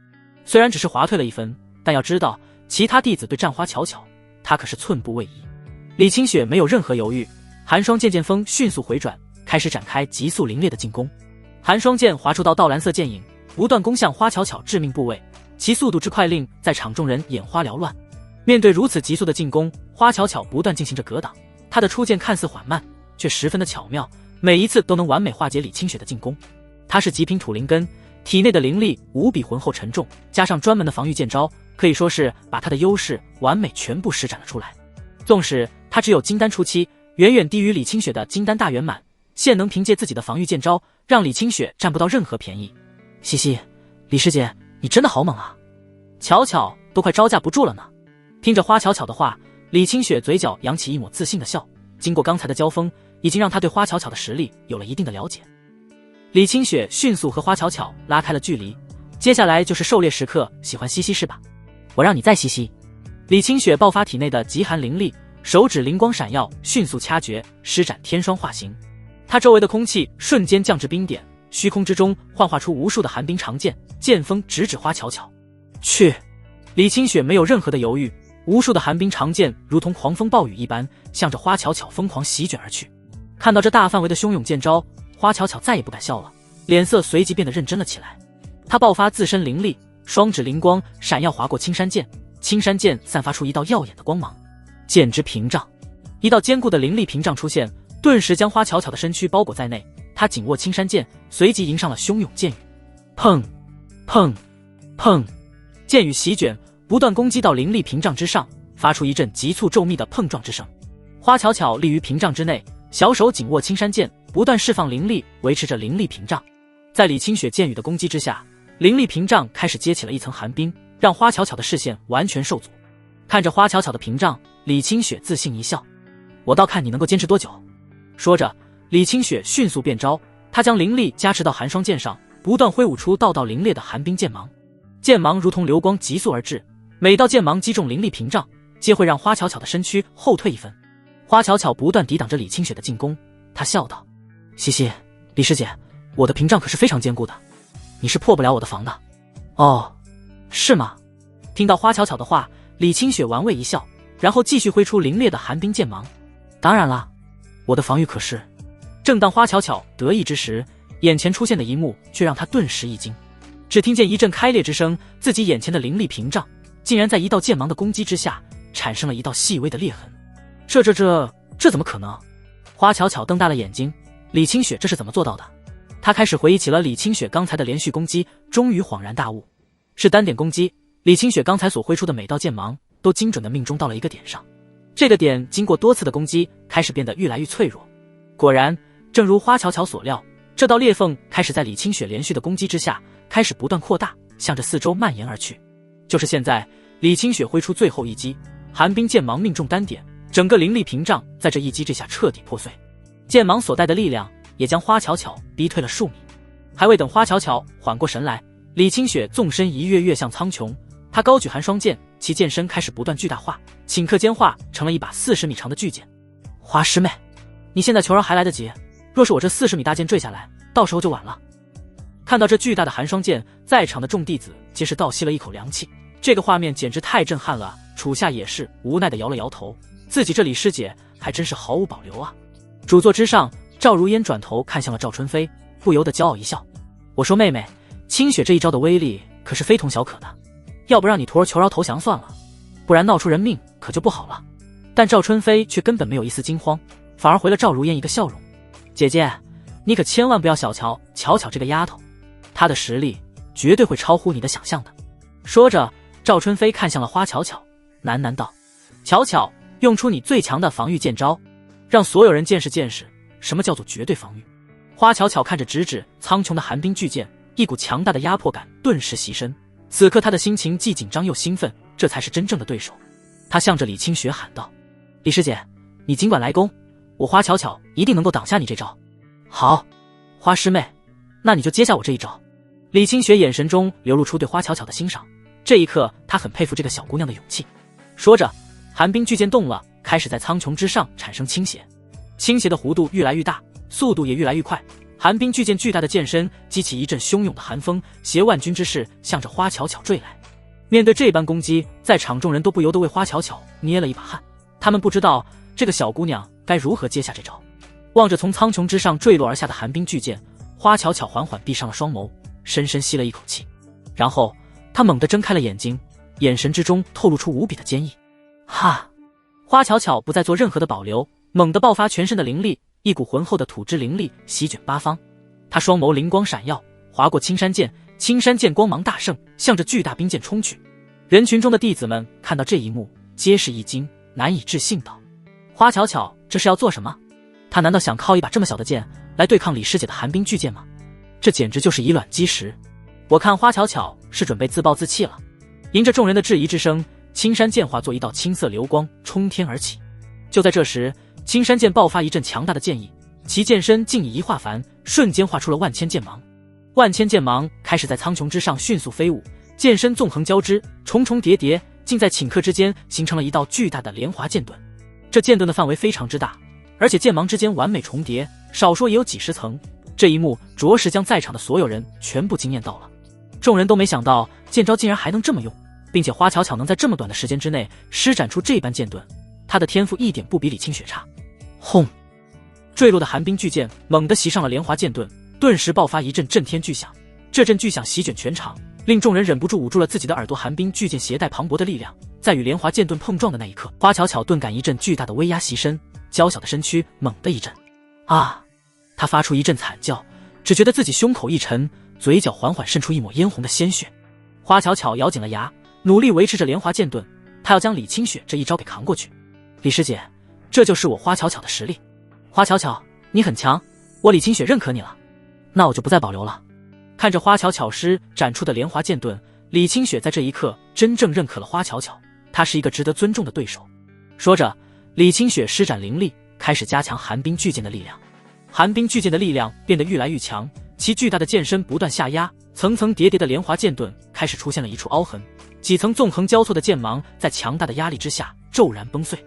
虽然只是滑退了1分，但要知道其他弟子对战花巧巧，他可是寸步未移。李清雪没有任何犹豫，寒霜剑剑锋迅速回转，开始展开急速凌冽的进攻。寒霜剑划出道道蓝色剑影，不断攻向花巧巧致命部位，其速度之快令在场众人眼花缭乱。面对如此急速的进攻，花巧巧不断进行着格挡，她的出剑看似缓慢，却十分的巧妙，每一次都能完美化解李清雪的进攻。她是极品土灵根，体内的灵力无比浑厚沉重，加上专门的防御剑招，可以说是把她的优势完美全部施展了出来。纵使她只有金丹初期，远远低于李清雪的金丹大圆满，现能凭借自己的防御剑招，让李清雪占不到任何便宜。嘻嘻，李师姐，你真的好猛啊！巧巧都快招架不住了呢。听着花巧巧的话，李清雪嘴角扬起一抹自信的笑。经过刚才的交锋，已经让她对花巧巧的实力有了一定的了解。李清雪迅速和花巧巧拉开了距离，接下来就是狩猎时刻，喜欢西西是吧？我让你再西西。李清雪爆发体内的极寒灵力，手指灵光闪耀，迅速掐诀，施展天霜化形。他周围的空气瞬间降至冰点，虚空之中幻化出无数的寒冰长剑，剑锋直指花巧巧。去！李清雪没有任何的犹豫，无数的寒冰长剑如同狂风暴雨一般，向着花巧巧疯狂席卷而去。看到这大范围的汹涌剑招，花巧巧再也不敢笑了，脸色随即变得认真了起来。她爆发自身灵力，双指灵光闪耀划过青山剑，青山剑散发出一道耀眼的光芒。剑之屏障，一道坚固的灵力屏障出现，顿时将花巧巧的身躯包裹在内。她紧握青山剑，随即迎上了汹涌剑雨。砰砰砰，剑雨席卷，不断攻击到灵力屏障之上，发出一阵急促骤密的碰撞之声。花巧巧立于屏障之内，小手紧握青山剑，不断释放灵力，维持着灵力屏障。在李清雪剑雨的攻击之下，灵力屏障开始结起了一层寒冰，让花巧巧的视线完全受阻。看着花巧巧的屏障，李清雪自信一笑：“我倒看你能够坚持多久。”说着，李清雪迅速变招，她将灵力加持到寒霜剑上，不断挥舞出道道凌冽的寒冰剑芒。剑芒如同流光急速而至，每道剑芒击中灵力屏障，皆会让花巧巧的身躯后退一分。花巧巧不断抵挡着李清雪的进攻，她笑道：“嘻嘻，李师姐，我的屏障可是非常坚固的，你是破不了我的防的。”“哦，是吗？”听到花巧巧的话，李清雪玩味一笑，然后继续挥出凌冽的寒冰剑芒。“当然啦，我的防御可是……”正当花巧巧得意之时，眼前出现的一幕却让她顿时一惊。只听见一阵开裂之声，自己眼前的灵力屏障竟然在一道剑芒的攻击之下产生了一道细微的裂痕。这怎么可能？花巧巧瞪大了眼睛，李清雪这是怎么做到的？她开始回忆起了李清雪刚才的连续攻击，终于恍然大悟，是单点攻击。李清雪刚才所挥出的每道剑芒都精准地命中到了一个点上，这个点经过多次的攻击，开始变得越来越脆弱。果然，正如花巧巧所料，这道裂缝开始在李清雪连续的攻击之下，开始不断扩大，向着四周蔓延而去。就是现在，李清雪挥出最后一击，寒冰剑芒命中单点，整个灵力屏障在这一击之下彻底破碎。剑芒所带的力量也将花巧巧逼退了数米。还未等花巧巧缓过神来，李清雪纵身一跃，跃向苍穹。她高举寒霜剑，其剑身开始不断巨大化，顷刻间化成了一把40米长的巨剑。花师妹，你现在求饶还来得及，若是我这40米大剑坠下来，到时候就晚了。看到这巨大的寒霜剑，在场的众弟子皆是倒吸了一口凉气。这个画面简直太震撼了，属下也是无奈的摇了摇头，自己这李师姐还真是毫无保留啊。主座之上，赵如烟转头看向了赵春飞，不由得骄傲一笑：“我说妹妹，清雪这一招的威力可是非同小可的，要不让你徒儿求饶投降算了，不然闹出人命可就不好了。”但赵春飞却根本没有一丝惊慌，反而回了赵如烟一个笑容：“姐姐，你可千万不要小瞧巧巧这个丫头，她的实力绝对会超乎你的想象的。”说着，赵春飞看向了花巧巧，喃喃道：“巧巧，用出你最强的防御剑招，让所有人见识见识什么叫做绝对防御。”花巧巧看着直指苍穹的寒冰巨剑，一股强大的压迫感顿时袭身。此刻她的心情既紧张又兴奋，这才是真正的对手。她向着李清雪喊道：“李师姐，你尽管来攻，我花巧巧一定能够挡下你这招。”“好，花师妹，那你就接下我这一招。”李清雪眼神中流露出对花巧巧的欣赏，这一刻她很佩服这个小姑娘的勇气。说着，寒冰巨剑动了，开始在苍穹之上产生倾斜，倾斜的弧度越来越大，速度也越来越快。寒冰巨剑巨大的剑身激起一阵汹涌的寒风，携万钧之势向着花巧巧坠来。面对这般攻击，在场众人都不由得为花巧巧捏了一把汗，他们不知道这个小姑娘该如何接下这招。望着从苍穹之上坠落而下的寒冰巨剑，花巧巧缓缓闭上了双眸，深深吸了一口气，然后她猛地睁开了眼睛，眼神之中透露出无比的坚毅。哈！花巧巧不再做任何的保留，猛地爆发全身的灵力，一股浑厚的土之灵力席卷八方。她双眸灵光闪耀，划过青山剑，青山剑光芒大盛，向着巨大冰剑冲去。人群中的弟子们看到这一幕，皆是一惊，难以置信道：“花巧巧这是要做什么？她难道想靠一把这么小的剑来对抗李师姐的寒冰巨剑吗？这简直就是以卵击石！我看花巧巧是准备自暴自弃了。”迎着众人的质疑之声，青山剑化作一道青色流光冲天而起。就在这时，青山剑爆发一阵强大的剑意，其剑身竟以一化凡，瞬间画出了万千剑芒。万千剑芒开始在苍穹之上迅速飞舞，剑身纵横交织，重重叠叠，竟在顷刻之间形成了一道巨大的莲华剑盾。这剑盾的范围非常之大，而且剑芒之间完美重叠，少说也有几十层。这一幕着实将在场的所有人全部惊艳到了。众人都没想到剑招竟然还能这么用，并且花巧巧能在这么短的时间之内施展出这般剑盾，他的天赋一点不比李清雪差。轰！坠落的寒冰巨剑猛地袭上了莲华剑盾，顿时爆发一阵震天巨响。这阵巨响席卷全场，令众人忍不住捂住了自己的耳朵。寒冰巨剑携带磅礴的力量，在与莲华剑盾碰撞的那一刻，花巧巧顿感一阵巨大的威压袭身，娇小的身躯猛地一震。啊！她发出一阵惨叫，只觉得自己胸口一沉，嘴角缓缓渗出一抹嫣红的鲜血。花巧巧咬紧了牙，努力维持着莲华剑盾，她要将李清雪这一招给扛过去。李师姐，这就是我花巧巧的实力。花巧巧，你很强，我李清雪认可你了，那我就不再保留了。看着花巧巧施展出的莲华剑盾，李清雪在这一刻真正认可了花巧巧，她是一个值得尊重的对手。说着，李清雪施展灵力，开始加强寒冰巨剑的力量。寒冰巨剑的力量变得愈来愈强，其巨大的剑身不断下压，层层叠叠的莲华剑盾开始出现了一处凹痕，几层纵横交错的剑芒在强大的压力之下骤然崩碎。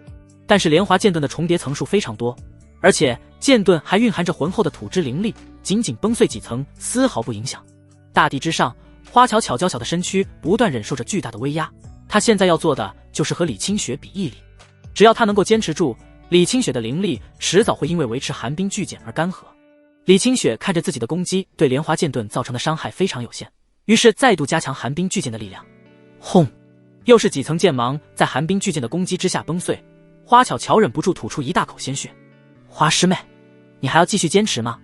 但是莲华剑盾的重叠层数非常多，而且剑盾还蕴含着浑厚的土之灵力，仅仅崩碎几层丝毫不影响。大地之上，花巧巧娇小的身躯不断忍受着巨大的威压，她现在要做的就是和李清雪比毅力。只要她能够坚持住，李清雪的灵力迟早会因为维持寒冰巨剑而干涸。李清雪看着自己的攻击对莲华剑盾造成的伤害非常有限，于是再度加强寒冰巨剑的力量。轰！又是几层剑芒在寒冰巨剑的攻击之下崩碎，花巧巧忍不住吐出一大口鲜血。花师妹，你还要继续坚持吗？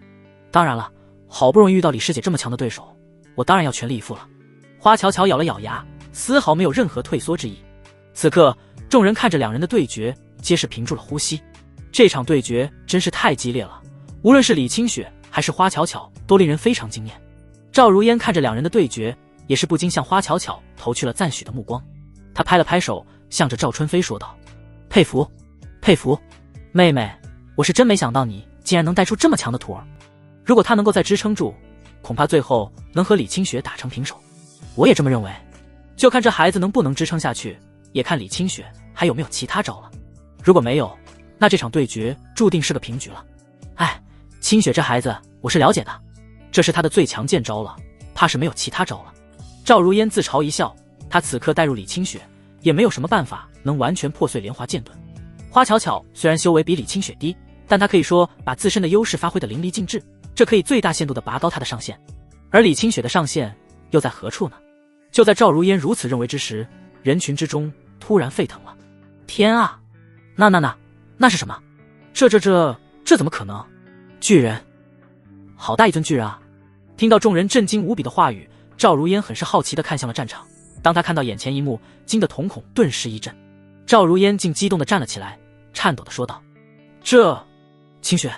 当然了，好不容易遇到李师姐这么强的对手，我当然要全力以赴了。花巧巧咬了咬牙，丝毫没有任何退缩之意。此刻，众人看着两人的对决，皆是屏住了呼吸。这场对决真是太激烈了，无论是李清雪还是花巧巧，都令人非常惊艳。赵如烟看着两人的对决，也是不禁向花巧巧投去了赞许的目光。她拍了拍手，向着赵春飞说道：“佩服，佩服，妹妹，我是真没想到你竟然能带出这么强的徒儿。如果她能够再支撑住，恐怕最后能和李清雪打成平手。我也这么认为，就看这孩子能不能支撑下去，也看李清雪还有没有其他招了。如果没有，那这场对决注定是个平局了。哎，清雪这孩子我是了解的，这是她的最强剑招了，怕是没有其他招了。”赵如烟自嘲一笑，她此刻带入李清雪，也没有什么办法能完全破碎莲华剑盾。花巧巧虽然修为比李清雪低，但她可以说把自身的优势发挥得淋漓尽致，这可以最大限度地拔高她的上限。而李清雪的上限又在何处呢？就在赵如烟如此认为之时，人群之中突然沸腾了。天啊，那是什么？这怎么可能？巨人，好大一尊巨人啊！听到众人震惊无比的话语，赵如烟很是好奇地看向了战场。当他看到眼前一幕，惊得瞳孔顿时一震。赵如烟竟激动地站了起来，颤抖地说道：“清雪，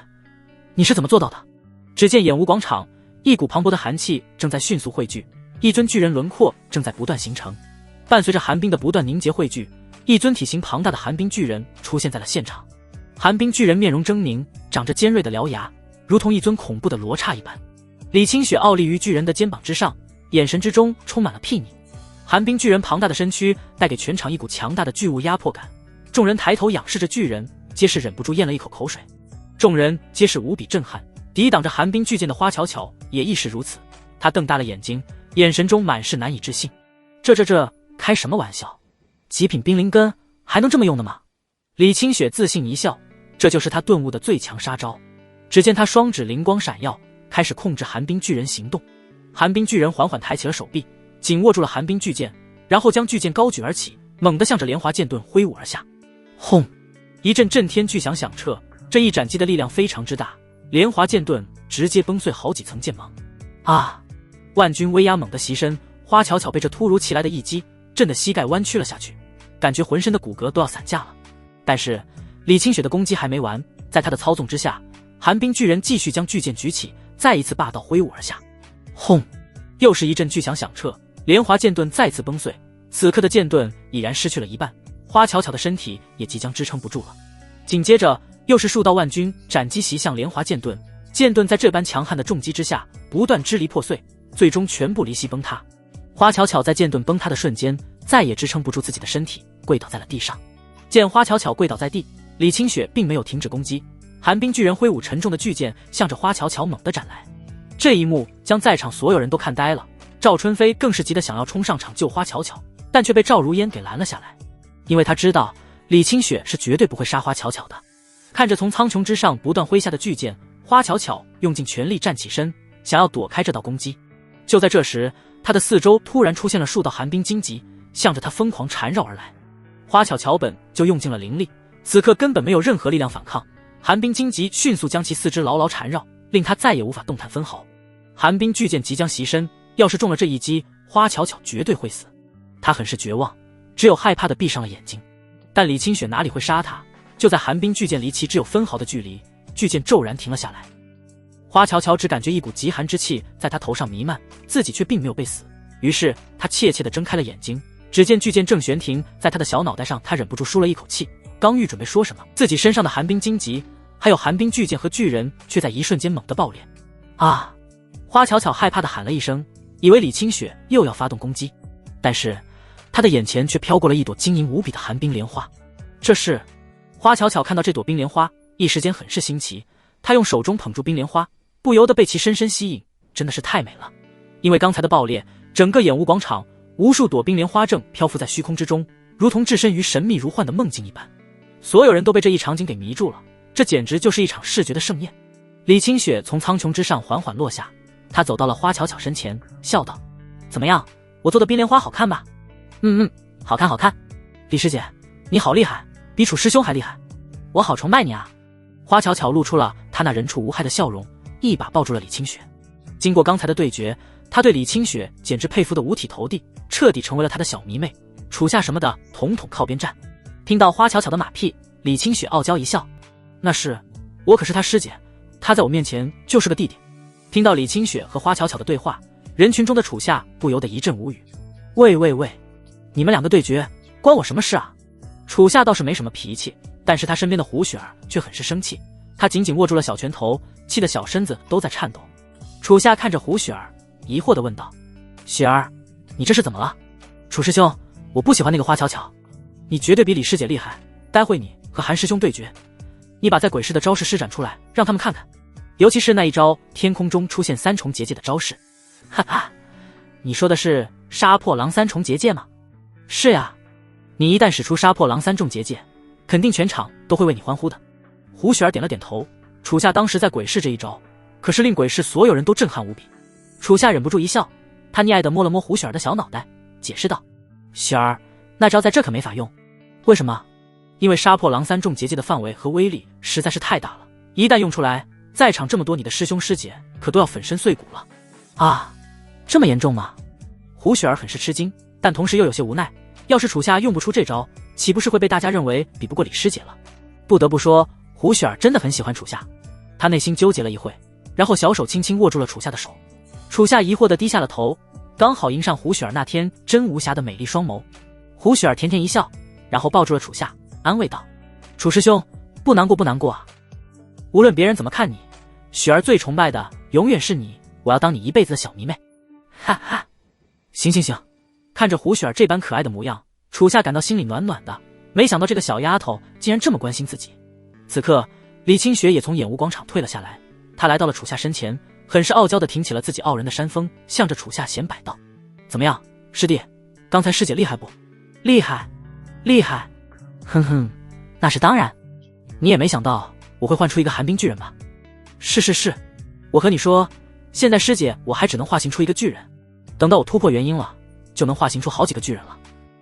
你是怎么做到的？”只见演武广场，一股磅礴的寒气正在迅速汇聚，一尊巨人轮廓正在不断形成。伴随着寒冰的不断凝结汇聚，一尊体型庞大的寒冰巨人出现在了现场。寒冰巨人面容狰狞，长着尖锐的獠牙，如同一尊恐怖的罗刹一般。李清雪傲立于巨人的肩膀之上，眼神之中充满了睥睨。寒冰巨人庞大的身躯带给全场一股强大的巨物压迫感，众人抬头仰视着巨人，皆是忍不住咽了一口口水。众人皆是无比震撼，抵挡着寒冰巨剑的花巧巧也亦是如此。她瞪大了眼睛，眼神中满是难以置信。这开什么玩笑？极品冰灵根还能这么用的吗？李清雪自信一笑，这就是她顿悟的最强杀招。只见她双指灵光闪耀，开始控制寒冰巨人行动。寒冰巨人缓缓抬起了手臂，紧握住了寒冰巨剑，然后将巨剑高举而起，猛地向着莲华剑盾挥舞而下。轰！一阵震天巨响响彻，这一斩击的力量非常之大，莲华剑盾直接崩碎好几层剑芒。啊！万钧威压猛地袭身，花巧巧被这突如其来的一击震得膝盖弯曲了下去，感觉浑身的骨骼都要散架了。但是李清雪的攻击还没完，在她的操纵之下，寒冰巨人继续将巨剑举起，再一次霸道挥舞而下。轰！又是一阵巨响响彻，莲华剑盾再次崩碎。此刻的剑盾已然失去了一半，花巧巧的身体也即将支撑不住了。紧接着又是数道万钧斩击袭向莲华剑盾，剑盾在这般强悍的重击之下不断支离破碎，最终全部离析崩塌。花巧巧在剑盾崩塌的瞬间再也支撑不住自己的身体，跪倒在了地上。见花巧巧跪倒在地，李清雪并没有停止攻击，寒冰巨人挥舞沉重的巨剑，向着花巧巧猛地斩来。这一幕将在场所有人都看呆了，赵春飞更是急得想要冲上场救花巧巧，但却被赵如烟给拦了下来，因为他知道李清雪是绝对不会杀花巧巧的。看着从苍穹之上不断挥下的巨剑，花巧巧用尽全力站起身，想要躲开这道攻击。就在这时，他的四周突然出现了数道寒冰荆棘，向着他疯狂缠绕而来。花巧巧本就用尽了灵力，此刻根本没有任何力量反抗，寒冰荆棘迅速将其四肢牢牢缠绕，令他再也无法动弹分毫。寒冰巨剑即将袭身，要是中了这一击，花巧巧绝对会死。他很是绝望，只有害怕地闭上了眼睛。但李清雪哪里会杀他？就在寒冰巨剑离其只有分毫的距离，巨剑骤然停了下来。花巧巧只感觉一股极寒之气在他头上弥漫，自己却并没有被死。于是他怯怯地睁开了眼睛，只见巨剑正悬停在他的小脑袋上，他忍不住舒了一口气，刚欲准备说什么，自己身上的寒冰荆棘还有寒冰巨剑和巨人却在一瞬间猛地爆裂。啊！花巧巧害怕地喊了一声，以为李清雪又要发动攻击，但是他的眼前却飘过了一朵晶莹无比的寒冰莲花。这是花巧巧看到这朵冰莲花，一时间很是新奇，她用手中捧住冰莲花，不由得被其深深吸引，真的是太美了。因为刚才的爆裂，整个演武广场无数朵冰莲花正漂浮在虚空之中，如同置身于神秘如幻的梦境一般。所有人都被这一场景给迷住了，这简直就是一场视觉的盛宴。李清雪从苍穹之上缓缓落下，她走到了花巧巧身前，笑道：怎么样，我做的冰莲花好看吧？好看好看。李师姐，你好厉害，比楚师兄还厉害，我好崇拜你啊。花巧巧露出了她那人畜无害的笑容，一把抱住了李清雪。经过刚才的对决，她对李清雪简直佩服得五体投地，彻底成为了她的小迷妹，处下什么的统统靠边站。听到花巧巧的马屁，李清雪傲娇一笑：那是，我可是她师姐，她在我面前就是个弟弟。听到李清雪和花巧巧的对话，人群中的楚夏不由得一阵无语。喂，你们两个对决关我什么事啊？楚夏倒是没什么脾气，但是他身边的胡雪儿却很是生气，他紧紧握住了小拳头，气得小身子都在颤抖。楚夏看着胡雪儿，疑惑地问道：雪儿，你这是怎么了？楚师兄，我不喜欢那个花巧巧，你绝对比李师姐厉害，待会你和韩师兄对决，你把在鬼市的招式施展出来，让他们看看，尤其是那一招天空中出现三重结界的招式。哈哈，你说的是杀破狼三重结界吗？是呀，你一旦使出杀破狼三重结界，肯定全场都会为你欢呼的。胡雪儿点了点头，楚夏当时在鬼市这一招，可是令鬼市所有人都震撼无比。楚夏忍不住一笑，他溺爱地摸了摸胡雪儿的小脑袋，解释道：雪儿，那招在这可没法用。为什么？因为杀破狼三重结界的范围和威力实在是太大了，一旦用出来，在场这么多你的师兄师姐可都要粉身碎骨了。啊，这么严重吗？胡雪儿很是吃惊，但同时又有些无奈，要是楚夏用不出这招，岂不是会被大家认为比不过李师姐了？不得不说，胡雪儿真的很喜欢楚夏。他内心纠结了一会，然后小手轻轻握住了楚夏的手。楚夏疑惑地低下了头，刚好迎上胡雪儿那天真无瑕的美丽双眸。胡雪儿甜甜一笑，然后抱住了楚夏，安慰道：楚师兄，不难过啊，无论别人怎么看你，雪儿最崇拜的永远是你，我要当你一辈子的小迷妹。哈哈，行，看着胡雪儿这般可爱的模样，楚夏感到心里暖暖的，没想到这个小丫头竟然这么关心自己。此刻李清雪也从演武广场退了下来，她来到了楚夏身前，很是傲娇地挺起了自己傲人的山峰，向着楚夏显摆道：怎么样，师弟，刚才师姐厉害不？厉害，哼哼，那是当然。你也没想到我会换出一个寒冰巨人吧？是，我和你说，现在师姐我还只能化形出一个巨人，等到我突破元婴了，就能化形出好几个巨人了。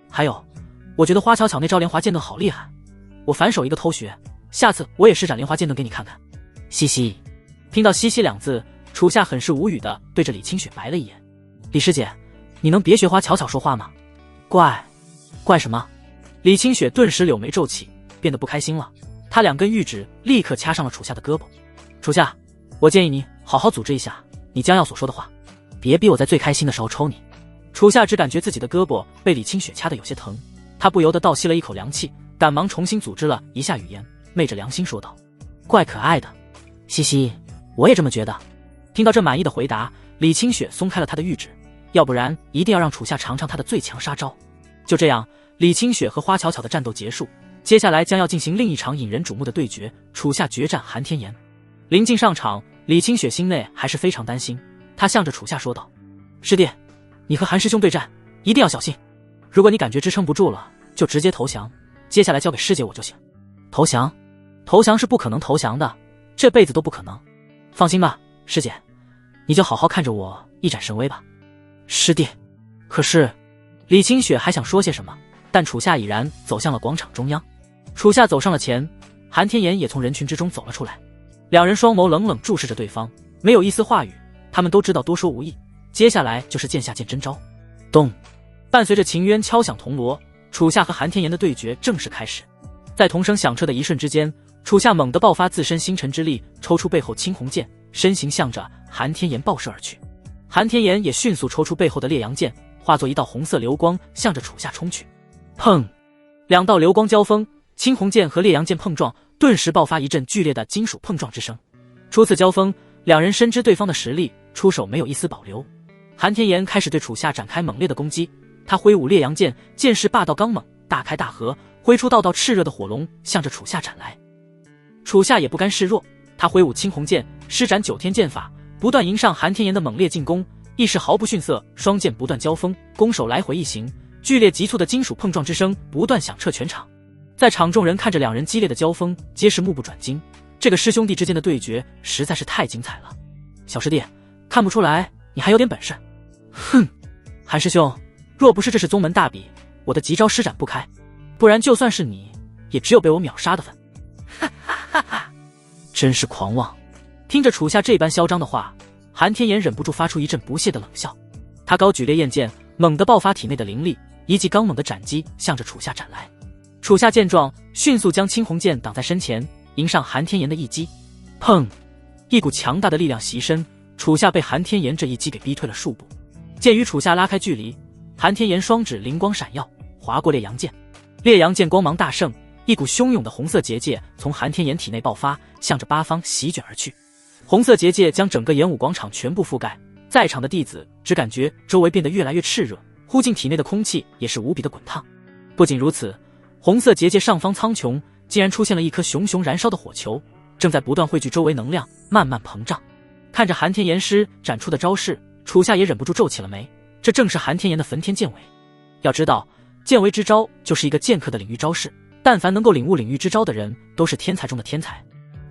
还有，我觉得花巧巧那招莲华剑盾好厉害，我反手一个偷学，下次我也施展莲华剑盾给你看看。嘻嘻。听到嘻嘻两字，楚夏很是无语的对着李清雪白了一眼。李师姐，你能别学花巧巧说话吗？怪什么？李清雪顿时柳眉皱起，变得不开心了。她两根玉指立刻掐上了楚夏的胳膊。楚夏，我建议你好好组织一下你将要所说的话，别逼我在最开心的时候抽你。楚夏只感觉自己的胳膊被李清雪掐得有些疼，他不由得倒吸了一口凉气，赶忙重新组织了一下语言，昧着良心说道：怪可爱的。嘻嘻，我也这么觉得。听到这满意的回答，李清雪松开了他的玉指，要不然一定要让楚夏尝尝他的最强杀招。就这样，李清雪和花巧巧的战斗结束，接下来将要进行另一场引人瞩目的对决，楚夏决战韩天炎。临近上场，李清雪心内还是非常担心，她向着楚夏说道：“师弟，你和韩师兄对战，一定要小心。如果你感觉支撑不住了，就直接投降，接下来交给师姐我就行。”投降？投降是不可能投降的，这辈子都不可能。放心吧，师姐，你就好好看着我一展神威吧。师弟，可是李清雪还想说些什么，但楚夏已然走向了广场中央。楚夏走上了前，韩天炎也从人群之中走了出来，两人双眸冷冷注视着对方，没有一丝话语，他们都知道多说无益，接下来就是剑下见真招。咚！伴随着秦渊敲响铜锣，楚夏和韩天炎的对决正式开始。在铜声响彻的一瞬之间，楚夏猛地爆发自身星辰之力，抽出背后青红剑，身形向着韩天炎爆射而去。韩天炎也迅速抽出背后的烈阳剑，化作一道红色流光，向着楚夏冲去。砰！两道流光交锋，青红剑和烈阳剑碰撞，顿时爆发一阵剧烈的金属碰撞之声。初次交锋，两人深知对方的实力，出手没有一丝保留。韩天炎开始对楚夏展开猛烈的攻击，他挥舞烈阳剑，剑势霸道刚猛，大开大合，挥出道道炽热的火龙，向着楚夏斩来。楚夏也不甘示弱，他挥舞青红剑，施展9天剑法，不断迎上韩天炎的猛烈进攻，亦是毫不逊色，双剑不断交锋，攻守来回一行，剧烈急促的金属碰撞之声不断响彻全场。在场众人看着两人激烈的交锋，皆是目不转睛。这个师兄弟之间的对决实在是太精彩了。小师弟，看不出来你还有点本事。哼，韩师兄，若不是这是宗门大比，我的急招施展不开，不然就算是你，也只有被我秒杀的份。哈哈哈哈！真是狂妄！听着楚夏这般嚣张的话，韩天炎忍不住发出一阵不屑的冷笑。他高举烈焰剑，猛地爆发体内的灵力，一记刚猛的斩击向着楚夏斩来。楚夏见状，迅速将青红剑挡在身前，迎上韩天炎的一击。砰！一股强大的力量袭身，楚夏被韩天炎这一击给逼退了数步。鉴于楚夏拉开距离，韩天炎双指灵光闪耀，划过烈阳剑。烈阳剑光芒大盛，一股汹涌的红色结界从韩天炎体内爆发，向着八方席卷而去。红色结界将整个演武广场全部覆盖，在场的弟子只感觉周围变得越来越炽热，呼进体内的空气也是无比的滚烫。不仅如此，红色结界上方苍穹竟然出现了一颗熊熊燃烧的火球，正在不断汇聚周围能量，慢慢膨胀。看着韩天炎施展出的招式，楚夏也忍不住皱起了眉，这正是韩天炎的焚天剑尾。要知道，剑为之招就是一个剑客的领域招式，但凡能够领悟领域之招的人，都是天才中的天才。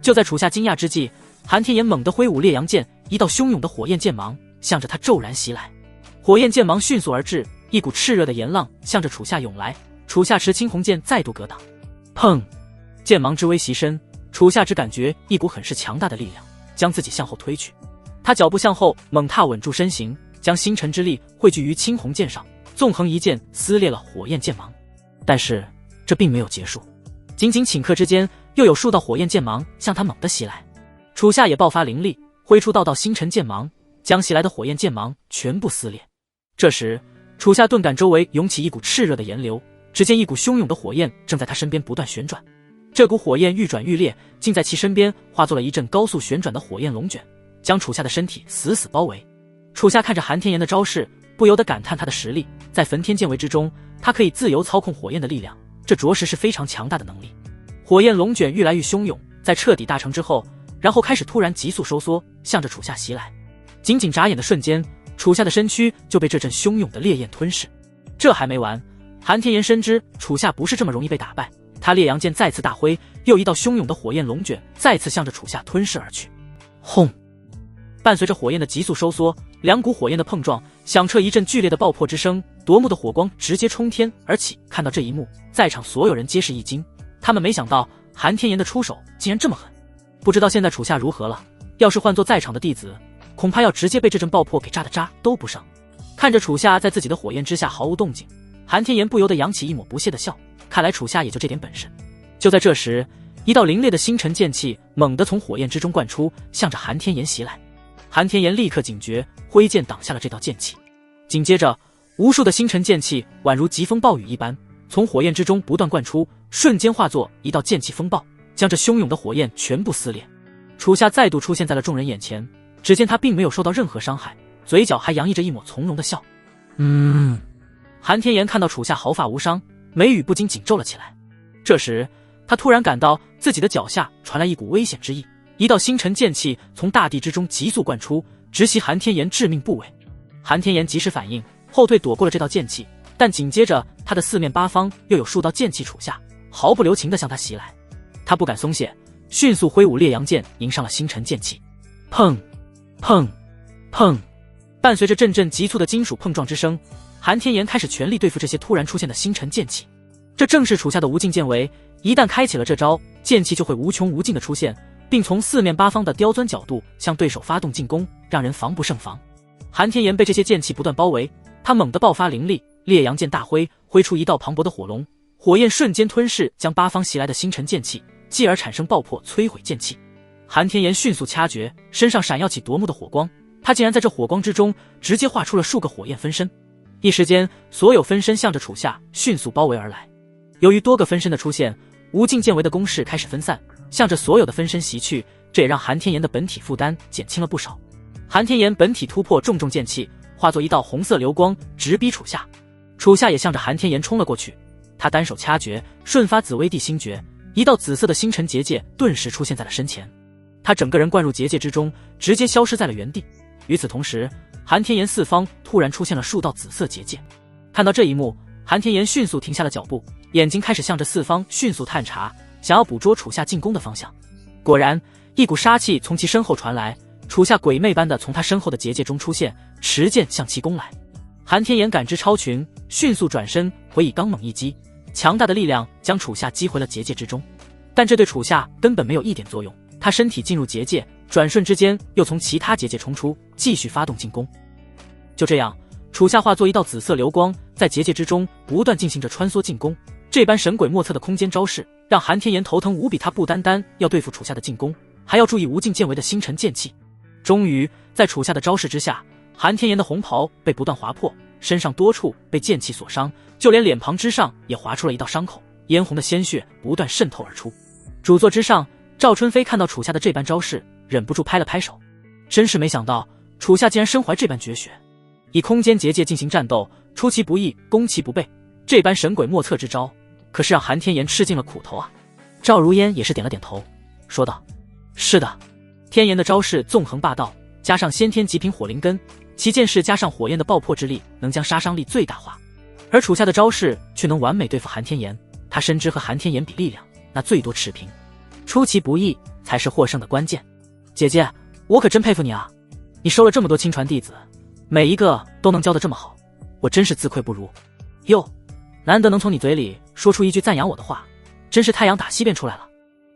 就在楚夏惊讶之际，韩天炎猛地挥舞烈阳剑，一道汹涌的火焰剑芒向着他骤然袭来。火焰剑芒迅速而至，一股炽热的炎浪向着楚夏涌来。楚夏持青红剑再度格挡。砰！剑芒之威袭身，楚夏只感觉一股很是强大的力量将自己向后推去。他脚步向后猛踏，稳住身形，将星辰之力汇聚于青红剑上，纵横一剑撕裂了火焰剑芒。但是这并没有结束，仅仅顷刻之间，又有数道火焰剑芒向他猛地袭来。楚夏也爆发灵力，挥出道道星辰剑芒，将袭来的火焰剑芒全部撕裂。这时，楚夏顿感周围涌起一股炽热的炎流，只见一股汹涌的火焰正在他身边不断旋转。这股火焰愈转愈烈，竟在其身边化作了一阵高速旋转的火焰龙卷，将楚夏的身体死死包围。楚夏看着韩天炎的招式，不由得感叹他的实力。在焚天剑为之中，他可以自由操控火焰的力量，这着实是非常强大的能力。火焰龙卷愈来愈汹涌，在彻底大成之后，然后开始突然急速收缩，向着楚夏袭来。仅仅眨眼的瞬间，楚夏的身躯就被这阵汹涌的烈焰吞噬。这还没完，韩天炎深知楚夏不是这么容易被打败，他烈阳剑再次大挥，又一道汹涌的火焰龙卷再次向着楚夏吞噬而去。轰！伴随着火焰的急速收缩，两股火焰的碰撞，响彻一阵剧烈的爆破之声，夺目的火光直接冲天而起。看到这一幕，在场所有人皆是一惊，他们没想到韩天炎的出手竟然这么狠。不知道现在楚夏如何了，要是换做在场的弟子，恐怕要直接被这阵爆破给炸的渣都不剩。看着楚夏在自己的火焰之下毫无动静，韩天炎不由得扬起一抹不屑的笑，看来楚夏也就这点本事。就在这时，一道凌冽的星辰剑气猛地从火焰之中灌出，向着韩天炎袭来。韩天炎立刻警觉，挥剑挡下了这道剑气。紧接着，无数的星辰剑气宛如疾风暴雨一般，从火焰之中不断灌出，瞬间化作一道剑气风暴，将这汹涌的火焰全部撕裂。楚夏再度出现在了众人眼前，只见他并没有受到任何伤害，嘴角还洋溢着一抹从容的笑。韩天炎看到楚夏毫发无伤，眉宇不禁紧皱了起来。这时，他突然感到自己的脚下传来一股危险之意，一道星辰剑气从大地之中急速灌出，直袭韩天岩致命部位。韩天岩及时反应，后退躲过了这道剑气，但紧接着他的四面八方又有数道剑气处下，毫不留情地向他袭来。他不敢松懈，迅速挥舞烈阳剑迎上了星辰剑气。砰砰砰！伴随着阵阵急促的金属碰撞之声，韩天岩开始全力对付这些突然出现的星辰剑气。这正是处下的无尽剑为，一旦开启了这招，剑气就会无穷无尽的出现，并从四面八方的刁钻角度向对手发动进攻，让人防不胜防。韩天岩被这些剑气不断包围，他猛地爆发灵力，烈阳剑大挥，挥出一道磅礴的火龙，火焰瞬间吞噬将八方袭来的星辰剑气，继而产生爆破摧毁剑气。韩天岩迅速掐诀，身上闪耀起夺目的火光，他竟然在这火光之中直接画出了数个火焰分身。一时间，所有分身向着楚夏迅速包围而来。由于多个分身的出现，无尽剑为的攻势开始分散，向着所有的分身袭去，这也让韩天岩的本体负担减轻了不少。韩天岩本体突破重重剑气，化作一道红色流光直逼楚夏。楚夏也向着韩天岩冲了过去，他单手掐诀，瞬发紫薇帝星诀，一道紫色的星辰结界顿时出现在了身前。他整个人灌入结界之中，直接消失在了原地。与此同时，韩天岩四方突然出现了数道紫色结界。看到这一幕，韩天岩迅速停下了脚步，眼睛开始向着四方迅速探查，想要捕捉楚夏进攻的方向。果然，一股杀气从其身后传来，楚夏鬼魅般的从他身后的结界中出现，持剑向其攻来。韩天岩感知超群，迅速转身回以刚猛一击，强大的力量将楚夏击回了结界之中。但这对楚夏根本没有一点作用，他身体进入结界，转瞬之间又从其他结界冲出，继续发动进攻。就这样，楚夏化作一道紫色流光，在结界之中不断进行着穿梭进攻。这般神鬼莫测的空间招式让韩天岩头疼无比，他不单单要对付楚夏的进攻，还要注意无尽剑为的星辰剑气。终于在楚夏的招式之下，韩天岩的红袍被不断划破，身上多处被剑气所伤，就连脸庞之上也划出了一道伤口，嫣红的鲜血不断渗透而出。主座之上，赵春飞看到楚夏的这般招式，忍不住拍了拍手，真是没想到楚夏竟然身怀这般绝学。以空间结界进行战斗，出其不意，攻其不备，这般神鬼莫测之招，可是让韩天岩吃尽了苦头啊。赵如烟也是点了点头，说道：是的，天岩的招式纵横霸道，加上先天极品火灵根，其剑势加上火焰的爆破之力，能将杀伤力最大化。而楚夏的招式却能完美对付韩天岩，他深知和韩天岩比力量，那最多持平，出其不意才是获胜的关键。姐姐，我可真佩服你啊，你收了这么多亲传弟子，每一个都能教得这么好，我真是自愧不如。哟，难得能从你嘴里说出一句赞扬我的话，真是太阳打西边出来了。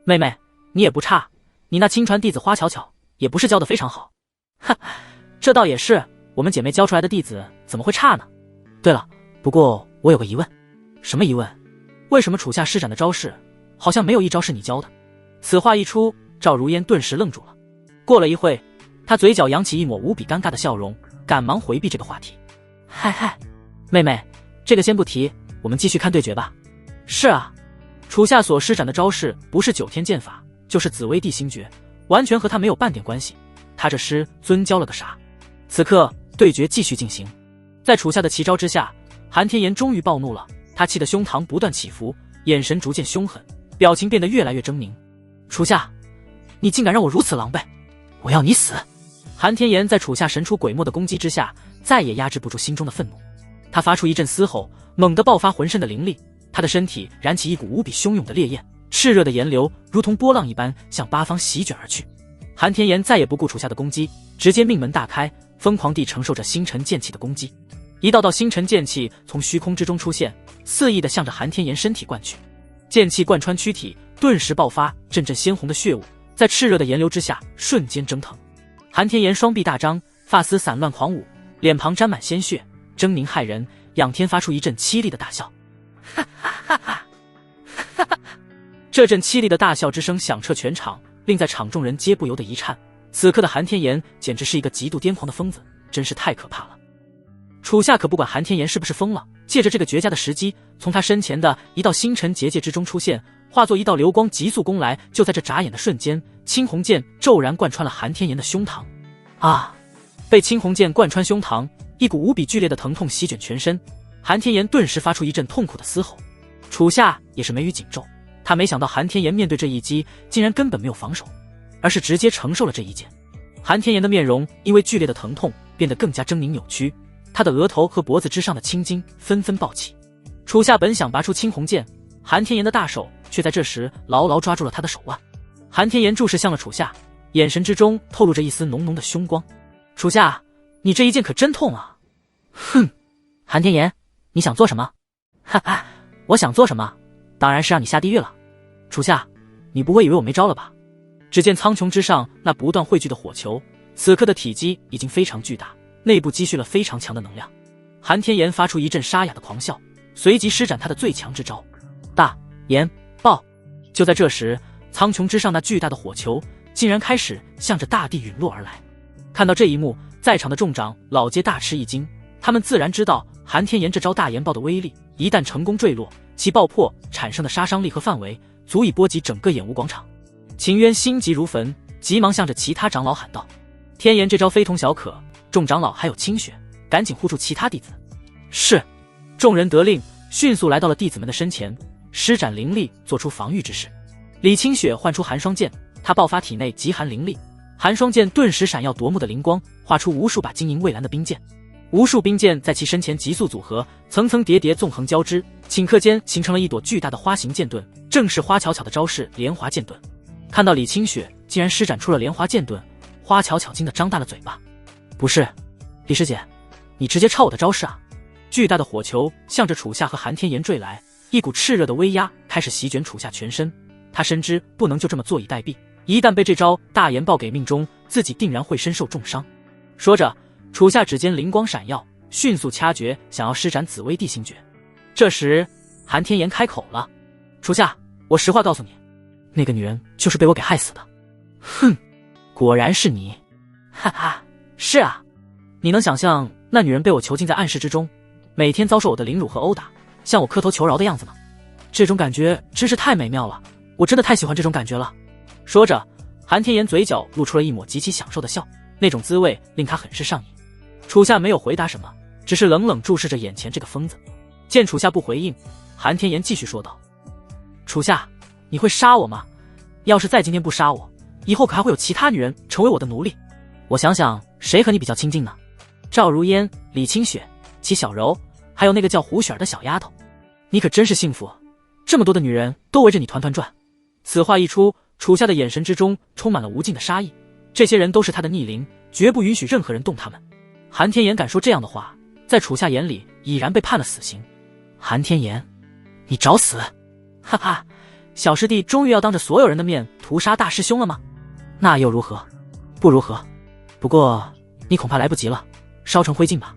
妹妹，你也不差，你那亲传弟子花巧巧也不是教得非常好。哈，这倒也是，我们姐妹教出来的弟子怎么会差呢？对了，不过我有个疑问。什么疑问？为什么楚夏施展的招式好像没有一招是你教的？此话一出，赵如烟顿时愣住了。过了一会，她嘴角扬起一抹无比尴尬的笑容，赶忙回避这个话题。嗨，妹妹，这个先不提，我们继续看对决吧。是啊，楚夏所施展的招式不是9天剑法，就是紫薇帝星诀，完全和他没有半点关系。他这师尊教了个啥？此刻对决继续进行，在楚夏的奇招之下，韩天岩终于暴怒了，他气得胸膛不断起伏，眼神逐渐凶狠，表情变得越来越狰狞。楚夏，你竟敢让我如此狼狈，我要你死！韩天岩在楚夏神出鬼没的攻击之下，再也压制不住心中的愤怒，他发出一阵嘶吼，猛地爆发浑身的灵力，他的身体燃起一股无比汹涌的烈焰，炽热的炎流如同波浪一般向八方席卷而去。韩天岩再也不顾楚夏的攻击，直接命门大开，疯狂地承受着星辰剑气的攻击。一道道星辰剑气从虚空之中出现，肆意地向着韩天岩身体灌去。剑气贯穿躯体，顿时爆发阵阵鲜红的血雾，在炽热的炎流之下瞬间蒸腾。韩天岩双臂大张，发丝散乱狂舞，脸庞沾满鲜血，狰狞骇人，仰天发出一阵凄厉的大笑。哈哈哈哈哈哈！这阵凄厉的大笑之声响彻全场，令在场众人皆不由得一颤。此刻的韩天岩简直是一个极度癫狂的疯子，真是太可怕了。楚夏可不管韩天岩是不是疯了，借着这个绝佳的时机，从他身前的一道星辰结界之中出现，化作一道流光急速攻来。就在这眨眼的瞬间，青红剑骤然贯穿了韩天岩的胸膛。啊！被青红剑贯穿胸膛，一股无比剧烈的疼痛席卷全身，韩天岩顿时发出一阵痛苦的嘶吼。楚夏也是眉宇紧皱，他没想到韩天岩面对这一击，竟然根本没有防守，而是直接承受了这一剑。韩天岩的面容因为剧烈的疼痛变得更加狰狞扭曲，他的额头和脖子之上的青筋纷纷暴起。楚夏本想拔出青红剑，韩天岩的大手却在这时牢牢抓住了他的手腕。韩天岩注视向了楚夏，眼神之中透露着一丝浓浓的凶光。楚夏，你这一剑可真痛啊！哼，韩天岩，你想做什么？哈哈，我想做什么？当然是让你下地狱了。楚夏，你不会以为我没招了吧？只见苍穹之上那不断汇聚的火球，此刻的体积已经非常巨大，内部积蓄了非常强的能量。韩天岩发出一阵沙哑的狂笑，随即施展他的最强之招大炎爆。就在这时，苍穹之上那巨大的火球竟然开始向着大地陨落而来。看到这一幕，在场的众长老皆大吃一惊，他们自然知道韩天岩这招大炎爆的威力，一旦成功坠落，其爆破产生的杀伤力和范围足以波及整个演武广场。秦渊心急如焚，急忙向着其他长老喊道：天岩这招非同小可，众长老还有清雪，赶紧护住其他弟子。是。众人得令，迅速来到了弟子们的身前，施展灵力做出防御之势。李清雪唤出寒霜剑，他爆发体内极寒灵力，寒霜剑顿时闪耀夺目的灵光，画出无数把晶莹蔚蓝的冰剑。无数冰剑在其身前急速组合，层层叠叠纵横交织，顷刻间形成了一朵巨大的花形剑盾，正是花巧巧的招式莲华剑盾。看到李清雪竟然施展出了莲华剑盾，花巧巧惊得张大了嘴巴。不是，李师姐，你直接抄我的招式啊！巨大的火球向着楚夏和韩天岩坠来，一股炽热的威压开始席卷楚夏全身。他深知不能就这么坐以待毙，一旦被这招大炎爆给命中，自己定然会身受重伤。说着，楚夏指尖灵光闪耀，迅速掐诀，想要施展紫薇地心诀。这时，韩天岩开口了：楚夏，我实话告诉你，那个女人就是被我给害死的。哼，果然是你。哈哈，是啊，你能想象那女人被我囚禁在暗室之中，每天遭受我的凌辱和殴打，向我磕头求饶的样子吗？这种感觉真是太美妙了，我真的太喜欢这种感觉了。说着，韩天岩嘴角露出了一抹极其享受的笑，那种滋味令他很是上瘾。楚夏没有回答什么，只是冷冷注视着眼前这个疯子。见楚夏不回应，韩天岩继续说道：楚夏，你会杀我吗？要是在今天不杀我，以后可还会有其他女人成为我的奴隶。我想想，谁和你比较亲近呢？赵如烟、李清雪、齐小柔，还有那个叫胡雪儿的小丫头。你可真是幸福，这么多的女人都围着你团团转。此话一出，楚夏的眼神之中充满了无尽的杀意。这些人都是他的逆鳞，绝不允许任何人动他们。韩天岩敢说这样的话，在楚夏眼里已然被判了死刑。韩天岩，你找死！哈哈，小师弟终于要当着所有人的面屠杀大师兄了吗？那又如何？不如何？不过你恐怕来不及了，烧成灰烬吧。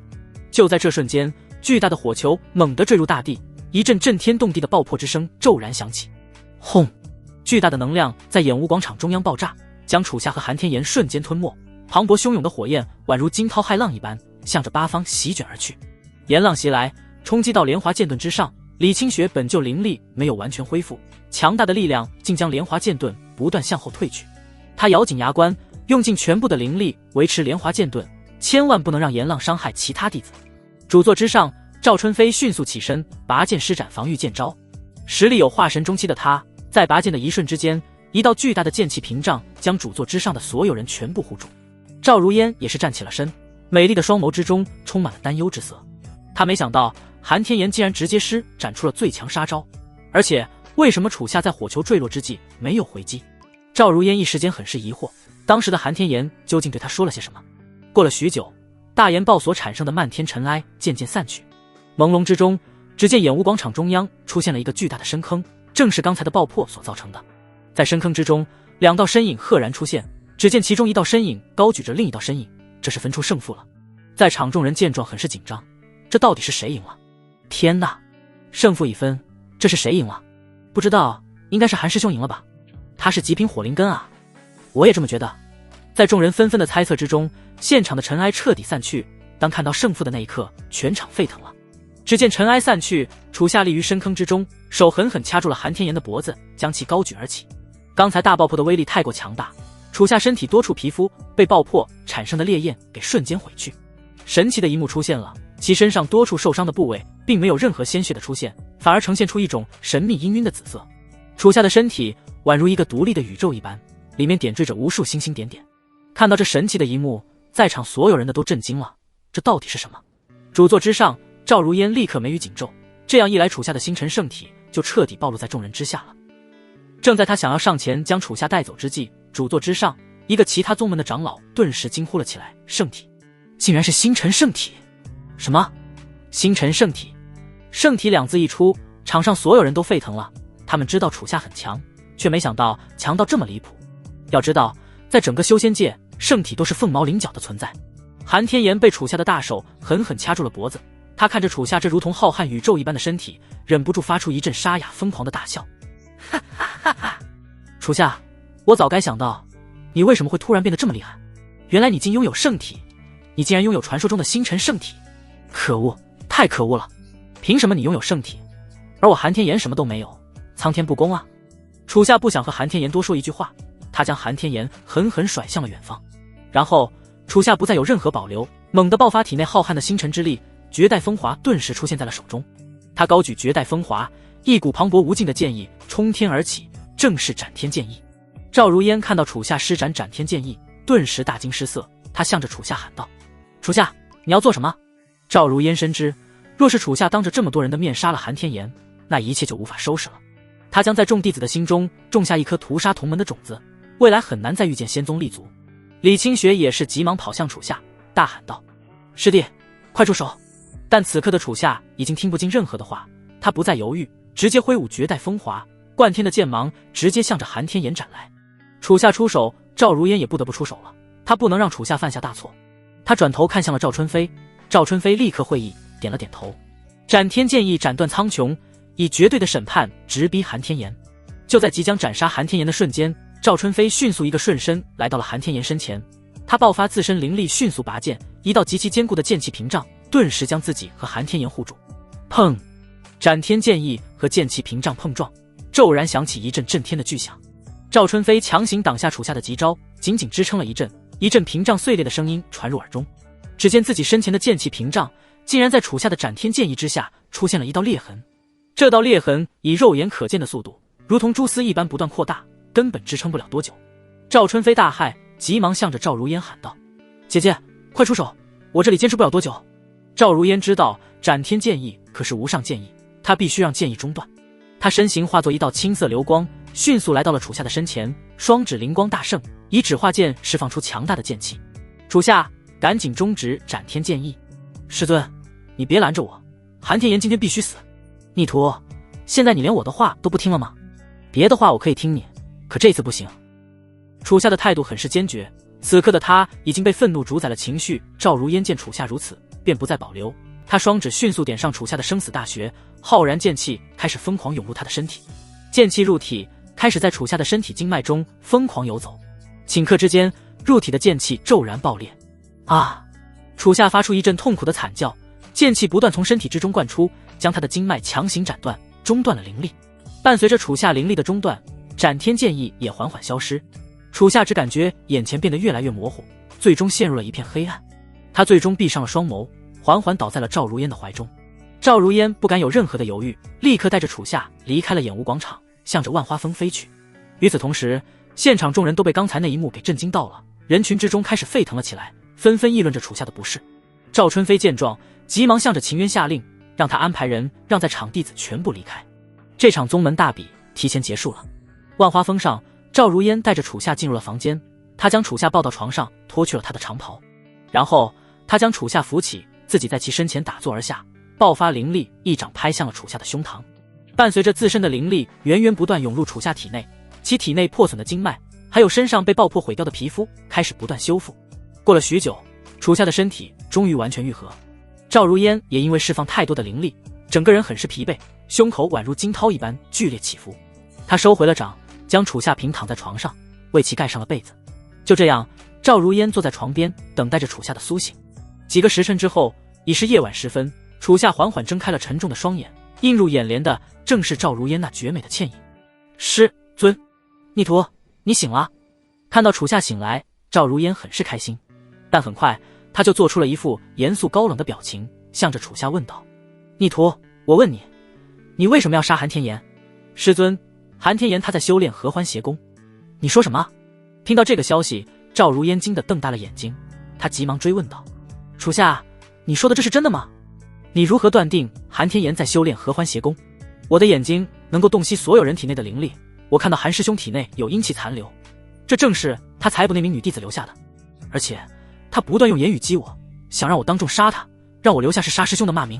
就在这瞬间，巨大的火球猛地坠入大地，一阵震天动地的爆破之声骤然响起。轰！巨大的能量在演武广场中央爆炸，将楚夏和韩天岩瞬间吞没。磅礴汹涌的火焰宛如惊涛骇浪一般，向着八方席卷而去。炎浪袭来，冲击到莲华剑盾之上。李清雪本就灵力没有完全恢复，强大的力量竟将莲华剑盾不断向后退去。他咬紧牙关，用尽全部的灵力维持莲华剑盾，千万不能让炎浪伤害其他弟子。主座之上，赵春飞迅速起身，拔剑施展防御剑招。实力有化神中期的他，在拔剑的一瞬之间，一道巨大的剑气屏障将主座之上的所有人全部护住。赵如烟也是站起了身，美丽的双眸之中充满了担忧之色。他没想到韩天岩竟然直接施展出了最强杀招，而且为什么楚夏在火球坠落之际没有回击？赵如烟一时间很是疑惑，当时的韩天岩究竟对他说了些什么？过了许久，大炎爆所产生的漫天尘埃渐渐散去，朦胧之中，只见演武广场中央出现了一个巨大的深坑，正是刚才的爆破所造成的。在深坑之中，两道身影赫然出现，只见其中一道身影高举着另一道身影，这是分出胜负了。在场众人见状很是紧张，这到底是谁赢了？天哪，胜负已分，这是谁赢了？不知道，应该是韩师兄赢了吧？他是极品火灵根啊！我也这么觉得。在众人纷纷的猜测之中，现场的尘埃彻底散去。当看到胜负的那一刻，全场沸腾了。只见尘埃散去，楚夏立于深坑之中，手狠狠掐住了韩天岩的脖子，将其高举而起。刚才大爆破的威力太过强大，楚夏身体多处皮肤被爆破产生的烈焰给瞬间毁去。神奇的一幕出现了，其身上多处受伤的部位并没有任何鲜血的出现，反而呈现出一种神秘氤氲的紫色。楚夏的身体宛如一个独立的宇宙一般，里面点缀着无数星星点点。看到这神奇的一幕，在场所有人都震惊了，这到底是什么？主座之上，赵如烟立刻眉宇紧皱，这样一来，楚夏的星辰圣体就彻底暴露在众人之下了。正在他想要上前将楚夏带走之际，主座之上，一个其他宗门的长老顿时惊呼了起来：圣体，竟然是星辰圣体！什么？星辰圣体？圣体两字一出，场上所有人都沸腾了。他们知道楚夏很强，却没想到强到这么离谱。要知道，在整个修仙界，圣体都是凤毛麟角的存在。韩天炎被楚夏的大手狠狠掐住了脖子，他看着楚夏这如同浩瀚宇宙一般的身体，忍不住发出一阵沙哑疯狂的大笑。哈哈哈哈！楚夏，我早该想到，你为什么会突然变得这么厉害？原来你竟拥有圣体，你竟然拥有传说中的星辰圣体！可恶，太可恶了！凭什么你拥有圣体，而我韩天炎什么都没有？苍天不公啊！楚夏不想和韩天炎多说一句话，他将韩天炎狠狠甩向了远方。然后楚夏不再有任何保留，猛地爆发体内浩瀚的星辰之力，绝代风华顿时出现在了手中。他高举绝代风华，一股磅礴无尽的剑意冲天而起，正是斩天剑意。赵如烟看到楚夏施展斩天剑意，顿时大惊失色，他向着楚夏喊道：楚夏，你要做什么？赵如烟深知，若是楚夏当着这么多人的面杀了韩天炎，那一切就无法收拾了。他将在众弟子的心中种下一颗屠杀同门的种子，未来很难再遇见仙宗立足。李清雪也是急忙跑向楚夏，大喊道：师弟，快住手！但此刻的楚夏已经听不进任何的话，他不再犹豫，直接挥舞绝代风华，贯天的剑芒直接向着韩天炎斩来。楚夏出手，赵如烟也不得不出手了，他不能让楚夏犯下大错。他转头看向了赵春飞，赵春飞立刻会意，点了点头。斩天剑意斩断苍穹，以绝对的审判直逼韩天炎。就在即将斩杀韩天炎的瞬间，赵春飞迅速一个瞬身来到了韩天炎身前，他爆发自身灵力，迅速拔剑，一道极其坚固的剑气屏障顿时将自己和韩天炎护住。砰！斩天剑意和剑气屏障碰撞，骤然响起一阵震天的巨响。赵春飞强行挡下楚夏的急招，仅仅支撑了一阵，一阵屏障碎裂的声音传入耳中。只见自己身前的剑气屏障竟然在楚夏的斩天剑意之下出现了一道裂痕，这道裂痕以肉眼可见的速度，如同蛛丝一般不断扩大，根本支撑不了多久。赵春飞大骇，急忙向着赵如烟喊道：姐姐，快出手，我这里坚持不了多久。赵如烟知道斩天剑意可是无上剑意，她必须让剑意中断。她身形化作一道青色流光，迅速来到了楚夏的身前，双指灵光大盛，以指化剑释放出强大的剑气。楚夏，赶紧终止斩天剑意！师尊，你别拦着我，韩天炎今天必须死！逆徒，现在你连我的话都不听了吗？别的话我可以听你，可这次不行。楚夏的态度很是坚决，此刻的他已经被愤怒主宰了情绪。赵如烟见楚夏如此，便不再保留，他双指迅速点上楚夏的生死大穴，浩然剑气开始疯狂涌入他的身体。剑气入体，开始在楚夏的身体经脉中疯狂游走。顷刻之间，入体的剑气骤然爆裂。啊！楚夏发出一阵痛苦的惨叫，剑气不断从身体之中灌出，将他的经脉强行斩断，中断了灵力。伴随着楚夏灵力的中断，斩天剑意也缓缓消失。楚夏只感觉眼前变得越来越模糊，最终陷入了一片黑暗。他最终闭上了双眸，缓缓倒在了赵如烟的怀中。赵如烟不敢有任何的犹豫，立刻带着楚夏离开了演武广场，向着万花峰飞去。与此同时，现场众人都被刚才那一幕给震惊到了，人群之中开始沸腾了起来，纷纷议论着楚夏的不是。赵春飞见状，急忙向着秦渊下令，让他安排人让在场弟子全部离开。这场宗门大比提前结束了。万花峰上，赵如烟带着楚夏进入了房间，他将楚夏抱到床上，脱去了他的长袍，然后他将楚夏扶起，自己在其身前打坐而下，爆发灵力，一掌拍向了楚夏的胸膛。伴随着自身的灵力源源不断涌入楚夏体内，其体内破损的经脉，还有身上被爆破毁掉的皮肤开始不断修复。过了许久，楚夏的身体终于完全愈合。赵如烟也因为释放太多的灵力，整个人很是疲惫，胸口宛如惊涛一般剧烈起伏。他收回了掌，将楚夏平躺在床上，为其盖上了被子。就这样，赵如烟坐在床边，等待着楚夏的苏醒。几个时辰之后，已是夜晚时分，楚夏缓缓睁开了沉重的双眼，映入眼帘的正是赵如烟那绝美的倩影。师尊，逆徒，你醒了。看到楚夏醒来，赵如烟很是开心，但很快他就做出了一副严肃高冷的表情，向着楚夏问道：逆徒，我问你，你为什么要杀韩天炎？师尊，韩天岩他在修炼合欢邪功。你说什么？听到这个消息，赵如烟惊得瞪大了眼睛，他急忙追问道：楚夏，你说的这是真的吗？你如何断定韩天岩在修炼合欢邪功？我的眼睛能够洞悉所有人体内的灵力，我看到韩师兄体内有阴气残留，这正是他采捕那名女弟子留下的。而且他不断用言语激我，想让我当众杀他，让我留下是杀师兄的骂名。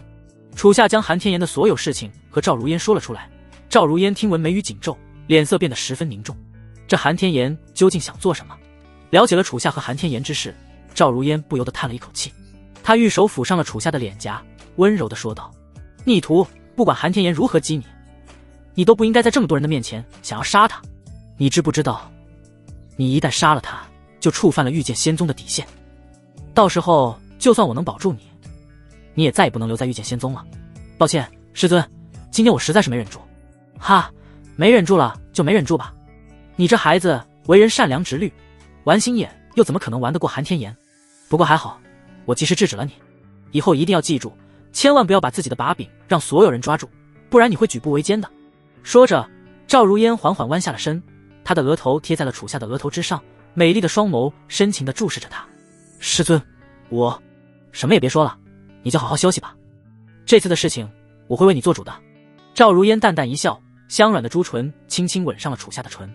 楚夏将韩天岩的所有事情和赵如烟说了出来。赵如烟听闻眉宇紧皱，脸色变得十分凝重。这韩天岩究竟想做什么？了解了楚夏和韩天岩之事，赵如烟不由得叹了一口气。他玉手抚上了楚夏的脸颊，温柔地说道：逆徒，不管韩天岩如何激你，你都不应该在这么多人的面前想要杀他。你知不知道，你一旦杀了他，就触犯了御剑仙宗的底线，到时候就算我能保住你，你也再也不能留在御剑仙宗了。抱歉，师尊，今天我实在是没忍住。哈，没忍住了就没忍住吧。你这孩子为人善良直率，玩心眼又怎么可能玩得过韩天岩？不过还好，我及时制止了你，以后一定要记住，千万不要把自己的把柄让所有人抓住，不然你会举步维艰的。说着，赵如烟缓缓弯下了身，她的额头贴在了楚夏的额头之上，美丽的双眸深情地注视着他。师尊，我什么也别说了，你就好好休息吧。这次的事情我会为你做主的。赵如烟淡淡一笑，香软的朱唇轻轻吻上了楚夏的唇。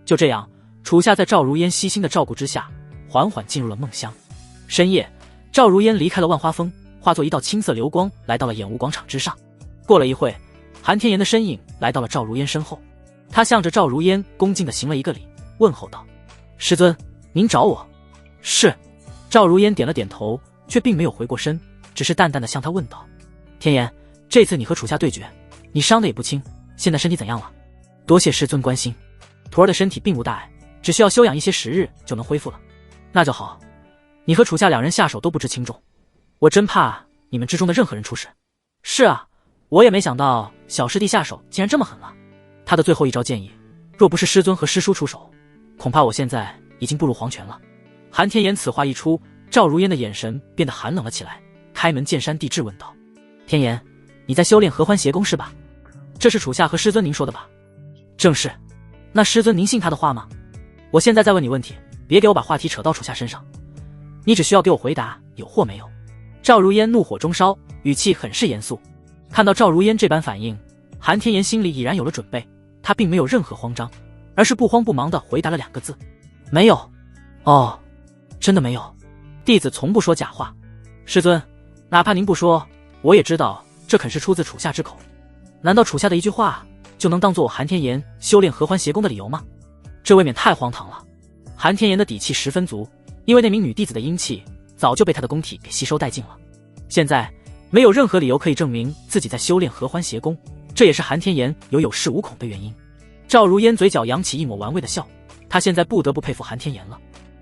就这样，楚夏在赵如烟悉心的照顾之下，缓缓进入了梦乡。深夜，赵如烟离开了万花峰，化作一道青色流光来到了演武广场之上。过了一会，韩天岩的身影来到了赵如烟身后，他向着赵如烟恭敬地行了一个礼，问候道：师尊，您找我？是。赵如烟点了点头，却并没有回过身，只是淡淡地向他问道：天岩，这次你和楚夏对决，你伤得也不轻，现在身体怎样了？多谢师尊关心，徒儿的身体并无大碍，只需要休养一些时日就能恢复了。那就好，你和楚夏两人下手都不知轻重，我真怕你们之中的任何人出事。是啊，我也没想到小师弟下手竟然这么狠了。他的最后一招剑意，若不是师尊和师叔出手，恐怕我现在已经步入黄泉了。韩天岩此话一出，赵如烟的眼神变得寒冷了起来，开门见山地质问道：天岩，你在修炼合欢邪功是吧？这是楚夏和师尊您说的吧？正是。那师尊您信他的话吗？我现在再问你问题，别给我把话题扯到楚夏身上，你只需要给我回答有或没有。赵如烟怒火中烧，语气很是严肃。看到赵如烟这般反应，韩天岩心里已然有了准备，他并没有任何慌张，而是不慌不忙地回答了2个字：没有。哦，真的没有。弟子从不说假话。师尊，哪怕您不说，我也知道这肯是出自楚夏之口。难道楚夏的一句话就能当做我韩天岩修炼合欢邪功的理由吗？这未免太荒唐了。韩天岩的底气十分足，因为那名女弟子的阴气早就被他的功体给吸收殆尽了，现在没有任何理由可以证明自己在修炼合欢邪功，这也是韩天岩有恃无恐的原因。赵如烟嘴角扬起一抹玩味的笑，他现在不得不佩服韩天岩了。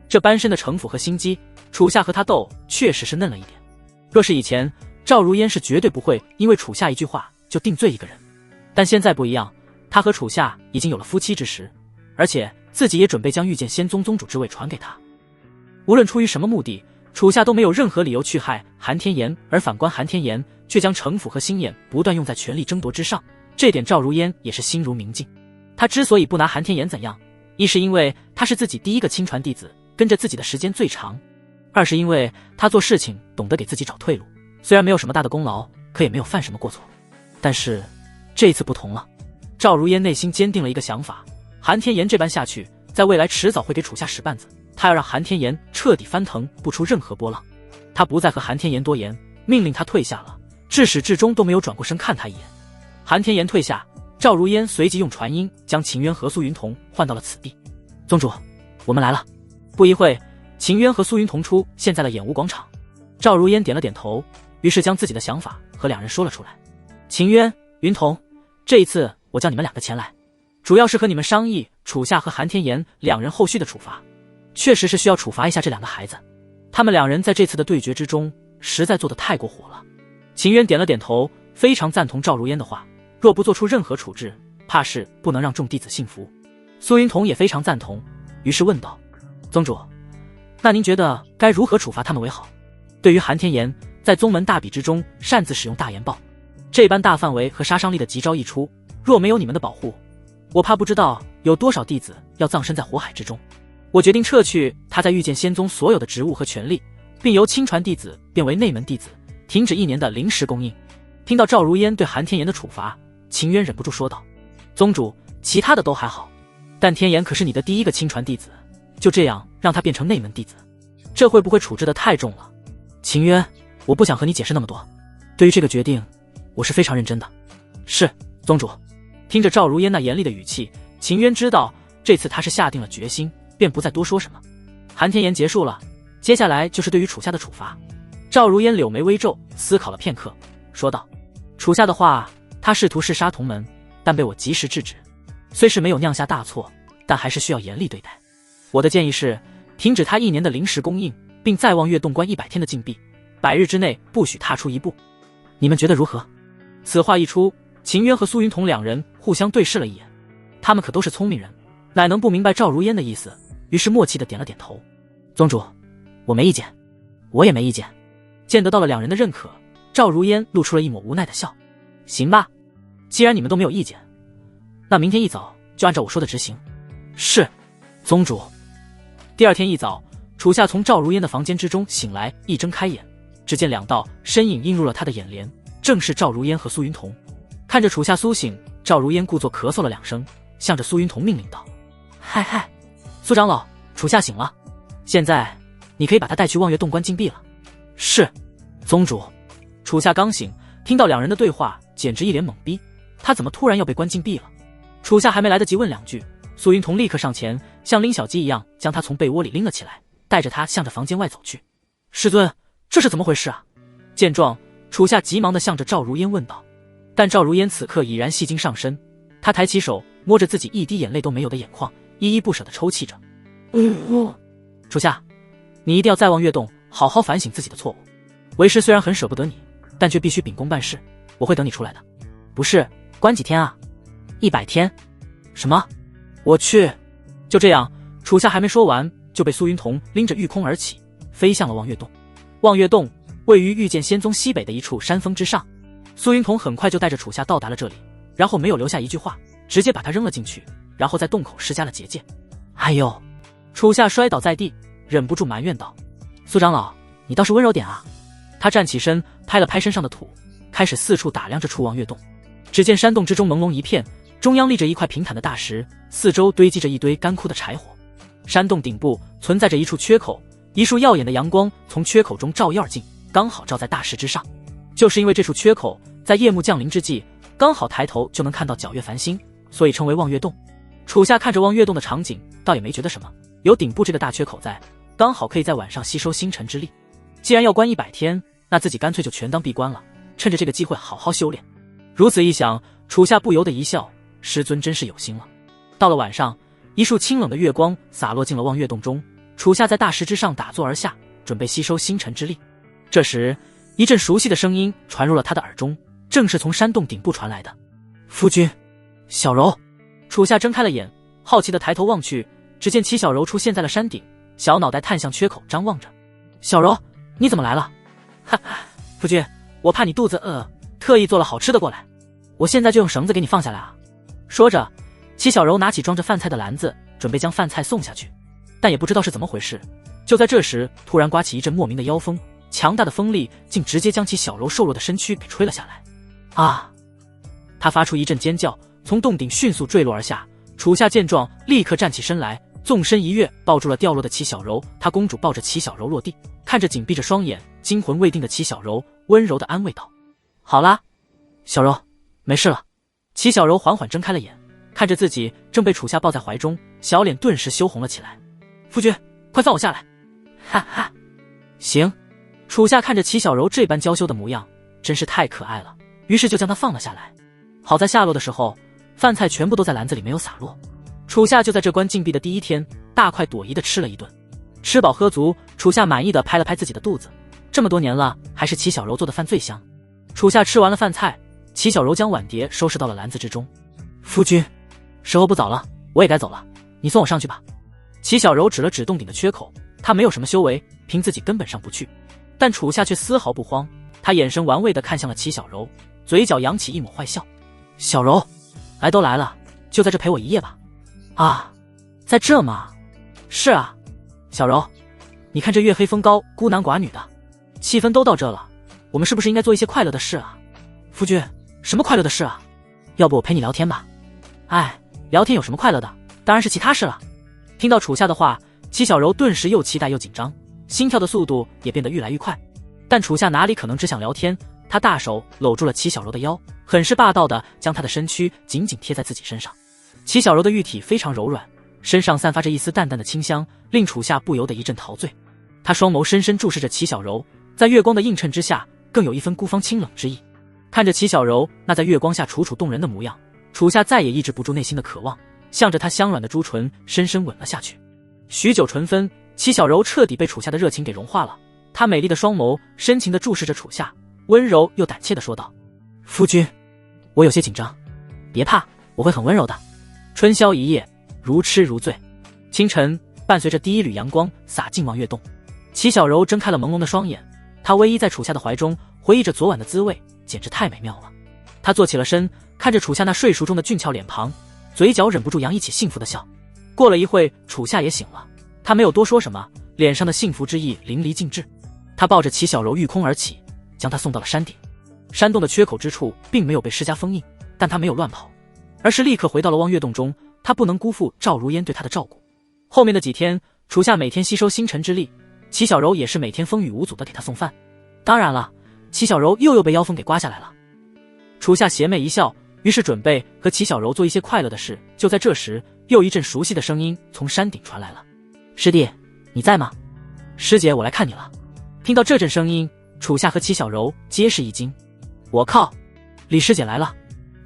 这般深的城府和心机，楚夏和他斗确实是嫩了一点。若是以前，赵如烟是绝对不会因为楚夏一句话就定罪一个人，但现在不一样，他和楚夏已经有了夫妻之实，而且自己也准备将御剑仙宗宗主之位传给他。无论出于什么目的，楚夏都没有任何理由去害韩天岩，而反观韩天岩却将城府和心眼不断用在权力争夺之上，这点赵如烟也是心如明镜。他之所以不拿韩天岩怎样，一是因为他是自己第一个亲传弟子，跟着自己的时间最长；二是因为他做事情懂得给自己找退路，虽然没有什么大的功劳，可也没有犯什么过错。但是这一次不同了，赵如烟内心坚定了一个想法，韩天岩这般下去，在未来迟早会给楚夏使绊子，他要让韩天岩彻底翻腾，不出任何波浪。他不再和韩天岩多言，命令他退下了，至始至终都没有转过身看他一眼。韩天岩退下，赵如烟随即用传音将秦渊和苏云彤唤到了此地。宗主，我们来了。不一会，秦渊和苏云彤出现在了演武广场。赵如烟点了点头，于是将自己的想法和两人说了出来。秦渊、云彤，这一次我叫你们2个前来，主要是和你们商议楚夏和韩天岩2人后续的处罚。确实是需要处罚一下这2个孩子，他们2人在这次的对决之中实在做得太过火了。秦渊点了点头，非常赞同赵如烟的话，若不做出任何处置，怕是不能让众弟子信服。苏云彤也非常赞同，于是问道：宗主，那您觉得该如何处罚他们为好？对于韩天岩在宗门大比之中擅自使用大岩爆，这般大范围和杀伤力的急招一出，若没有你们的保护，我怕不知道有多少弟子要葬身在火海之中。我决定撤去他在御剑仙宗所有的职务和权利，并由亲传弟子变为内门弟子，停止1年的临时供应。听到赵如烟对韩天炎的处罚，秦渊忍不住说道：宗主，其他的都还好，但天炎可是你的第一个亲传弟子，就这样让他变成内门弟子，这会不会处置的太重了？秦渊，我不想和你解释那么多，对于这个决定，我是非常认真的。是，宗主。听着赵如烟那严厉的语气，秦渊知道这次他是下定了决心，便不再多说什么。韩天炎结束了，接下来就是对于楚夏的处罚。赵如烟柳眉微皱，思考了片刻，说道：楚夏的话，他试图弑杀同门，但被我及时制止，虽是没有酿下大错，但还是需要严厉对待。我的建议是停止他1年的临时供应，并再望月洞关100天的禁闭，100日之内不许踏出一步。你们觉得如何？此话一出，秦渊和苏云彤2人互相对视了一眼，他们可都是聪明人，哪能不明白赵如烟的意思，于是默契地点了点头。宗主，我没意见。我也没意见。见得到了2人的认可，赵如烟露出了一抹无奈的笑。行吧，既然你们都没有意见，那明天一早就按照我说的执行。是，宗主。第2天一早，楚夏从赵如烟的房间之中醒来，一睁开眼，只见2道身影映入了他的眼帘，正是赵如烟和苏云彤。看着楚夏苏醒，赵如烟故作咳嗽了2声，向着苏云彤命令道：嗨嗨，苏长老，楚夏醒了，现在你可以把他带去望月洞关禁闭了。是，宗主。楚夏刚醒，听到2人的对话，简直一脸懵逼，他怎么突然要被关禁闭了？楚夏还没来得及问2句，苏云彤立刻上前，像拎小鸡一样将他从被窝里拎了起来，带着他向着房间外走去。师尊，这是怎么回事啊？见状，楚夏急忙地向着赵如烟问道。但赵如烟此刻已然戏精上身，她抬起手摸着自己一滴眼泪都没有的眼眶，依依不舍地抽泣着。楚夏，你一定要再望月洞，好好反省自己的错误。为师虽然很舍不得你，但却必须秉公办事，我会等你出来的。不是，关几天啊？100天。什么？我去。就这样，楚夏还没说完，就被苏云彤拎着御空而起，飞向了望月洞。望月洞位于御剑仙宗西北的一处山峰之上。苏云彤很快就带着楚夏到达了这里，然后没有留下一句话，直接把他扔了进去，然后在洞口施加了结界。哎呦！楚夏摔倒在地，忍不住埋怨道：苏长老，你倒是温柔点啊。他站起身，拍了拍身上的土，开始四处打量着处望月洞。只见山洞之中朦胧一片，中央立着一块平坦的大石，四周堆积着一堆干枯的柴火。山洞顶部存在着一处缺口，一束耀眼的阳光从缺口中照耀而进，刚好照在大石之上。就是因为这处缺口在夜幕降临之际，刚好抬头就能看到皎月繁星，所以称为望月洞。楚夏看着望月洞的场景，倒也没觉得什么，有顶部这个大缺口在，刚好可以在晚上吸收星辰之力。既然要关100天，那自己干脆就全当闭关了，趁着这个机会好好修炼。如此一想，楚夏不由得一笑，师尊真是有心了。到了晚上，一束清冷的月光洒落进了望月洞中，楚夏在大石之上打坐而下，准备吸收星辰之力。这时，一阵熟悉的声音传入了他的耳中，正是从山洞顶部传来的。夫君，小柔。楚夏睁开了眼，好奇地抬头望去，只见齐小柔出现在了山顶，小脑袋探向缺口张望着。小柔，你怎么来了？哈哈，夫君，我怕你肚子饿，特意做了好吃的过来，我现在就用绳子给你放下来啊。说着，齐小柔拿起装着饭菜的篮子，准备将饭菜送下去，但也不知道是怎么回事，就在这时，突然刮起一阵莫名的妖风，强大的风力竟直接将齐小柔瘦弱的身躯给吹了下来。啊！他发出一阵尖叫，从洞顶迅速坠落而下。楚夏见状，立刻站起身来，纵身一跃，抱住了掉落的齐小柔。他公主抱着齐小柔落地，看着紧闭着双眼、惊魂未定的齐小柔，温柔地安慰道：好啦，小柔，没事了。齐小柔缓缓睁开了眼，看着自己正被楚夏抱在怀中，小脸顿时羞红了起来。夫君，快放我下来！哈哈，行。楚夏看着齐小柔这般娇羞的模样，真是太可爱了，于是就将她放了下来。好在下落的时候，饭菜全部都在篮子里没有洒落。楚夏就在这关禁闭的第1天，大快朵颐地吃了一顿。吃饱喝足，楚夏满意地拍了拍自己的肚子，这么多年了，还是齐小柔做的饭最香。楚夏吃完了饭菜，齐小柔将碗碟收拾到了篮子之中。夫君，时候不早了，我也该走了，你送我上去吧。齐小柔指了指洞顶的缺口，她没有什么修为，凭自己根本上不去。但楚夏却丝毫不慌，他眼神玩味地看向了齐小柔，嘴角扬起一抹坏笑。小柔，来都来了，就在这陪我一夜吧。啊，在这吗？是啊，小柔，你看这月黑风高，孤男寡女的，气氛都到这了，我们是不是应该做一些快乐的事啊？夫君，什么快乐的事啊？要不我陪你聊天吧。哎，聊天有什么快乐的？当然是其他事了。听到楚夏的话，齐小柔顿时又期待又紧张，心跳的速度也变得愈来愈快。但楚夏哪里可能只想聊天，他大手搂住了齐小柔的腰，很是霸道地将她的身躯紧紧贴在自己身上。齐小柔的玉体非常柔软，身上散发着一丝淡淡的清香，令楚夏不由得一阵陶醉。他双眸深深注视着齐小柔，在月光的映衬之下，更有一分孤芳清冷之意。看着齐小柔那在月光下楚楚动人的模样，楚夏再也抑制不住内心的渴望，向着她香软的朱唇深深吻了下去。许久唇分，齐小柔彻底被楚夏的热情给融化了。她美丽的双眸深情地注视着楚夏，温柔又胆怯地说道：夫君，我有些紧张，别怕，我会很温柔的。春宵一夜，如痴如醉。清晨，伴随着第一缕阳光洒进望月洞，齐小柔睁开了朦胧的双眼，她偎依在楚夏的怀中，回忆着昨晚的滋味，简直太美妙了。她坐起了身，看着楚夏那睡熟中的俊俏脸庞，嘴角忍不住扬起幸福的笑。过了一会，楚夏也醒了，他没有多说什么，脸上的幸福之意淋漓尽致。他抱着齐小柔御空而起，将她送到了山顶。山洞的缺口之处并没有被施加封印，但他没有乱跑，而是立刻回到了望月洞中。他不能辜负赵如烟对他的照顾。后面的几天，楚夏每天吸收星辰之力，齐小柔也是每天风雨无阻的给他送饭。当然了，齐小柔又被妖风给刮下来了。楚夏邪魅一笑，于是准备和齐小柔做一些快乐的事。就在这时，又一阵熟悉的声音从山顶传来了：师弟，你在吗？师姐，我来看你了。听到这阵声音，楚夏和齐小柔皆是一惊。我靠，李师姐来了！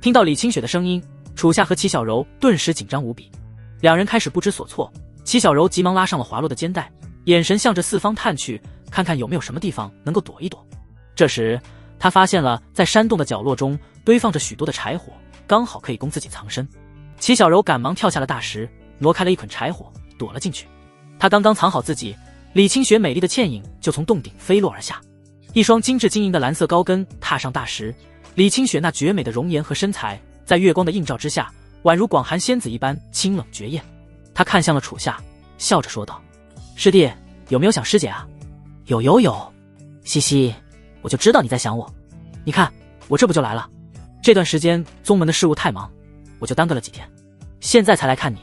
听到李清雪的声音，楚夏和齐小柔顿时紧张无比，两人开始不知所措。齐小柔急忙拉上了滑落的肩带，眼神向着四方探去，看看有没有什么地方能够躲一躲。这时他发现了在山洞的角落中堆放着许多的柴火，刚好可以供自己藏身。齐小柔赶忙跳下了大石，挪开了一捆柴火，躲了进去。他刚刚藏好自己，李清雪美丽的倩影就从洞顶飞落而下，一双精致晶莹的蓝色高跟踏上大石。李清雪那绝美的容颜和身材在月光的映照之下，宛如广寒仙子一般清冷绝艳。他看向了楚夏，笑着说道：师弟，有没有想师姐啊？有，西西，我就知道你在想我。你看，我这不就来了。这段时间宗门的事务太忙，我就耽搁了几天，现在才来看你，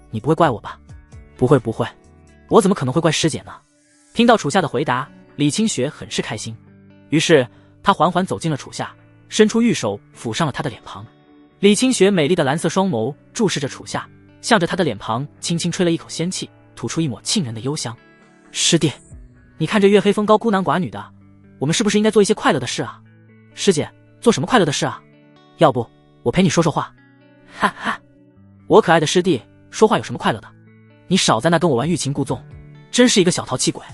你不会怪我吧？不会，我怎么可能会怪师姐呢？听到楚夏的回答，李清雪很是开心，于是她缓缓走进了楚夏，伸出玉手抚上了他的脸庞。李清雪美丽的蓝色双眸注视着楚夏，向着他的脸庞轻轻吹了一口仙气，吐出一抹沁人的幽香。师弟，你看这月黑风高，孤男寡女的，我们是不是应该做一些快乐的事啊？师姐，做什么快乐的事啊？要不我陪你说说话。哈哈，我可爱的师弟，说话有什么快乐的？你少在那跟我玩欲擒故纵，真是一个小淘气鬼。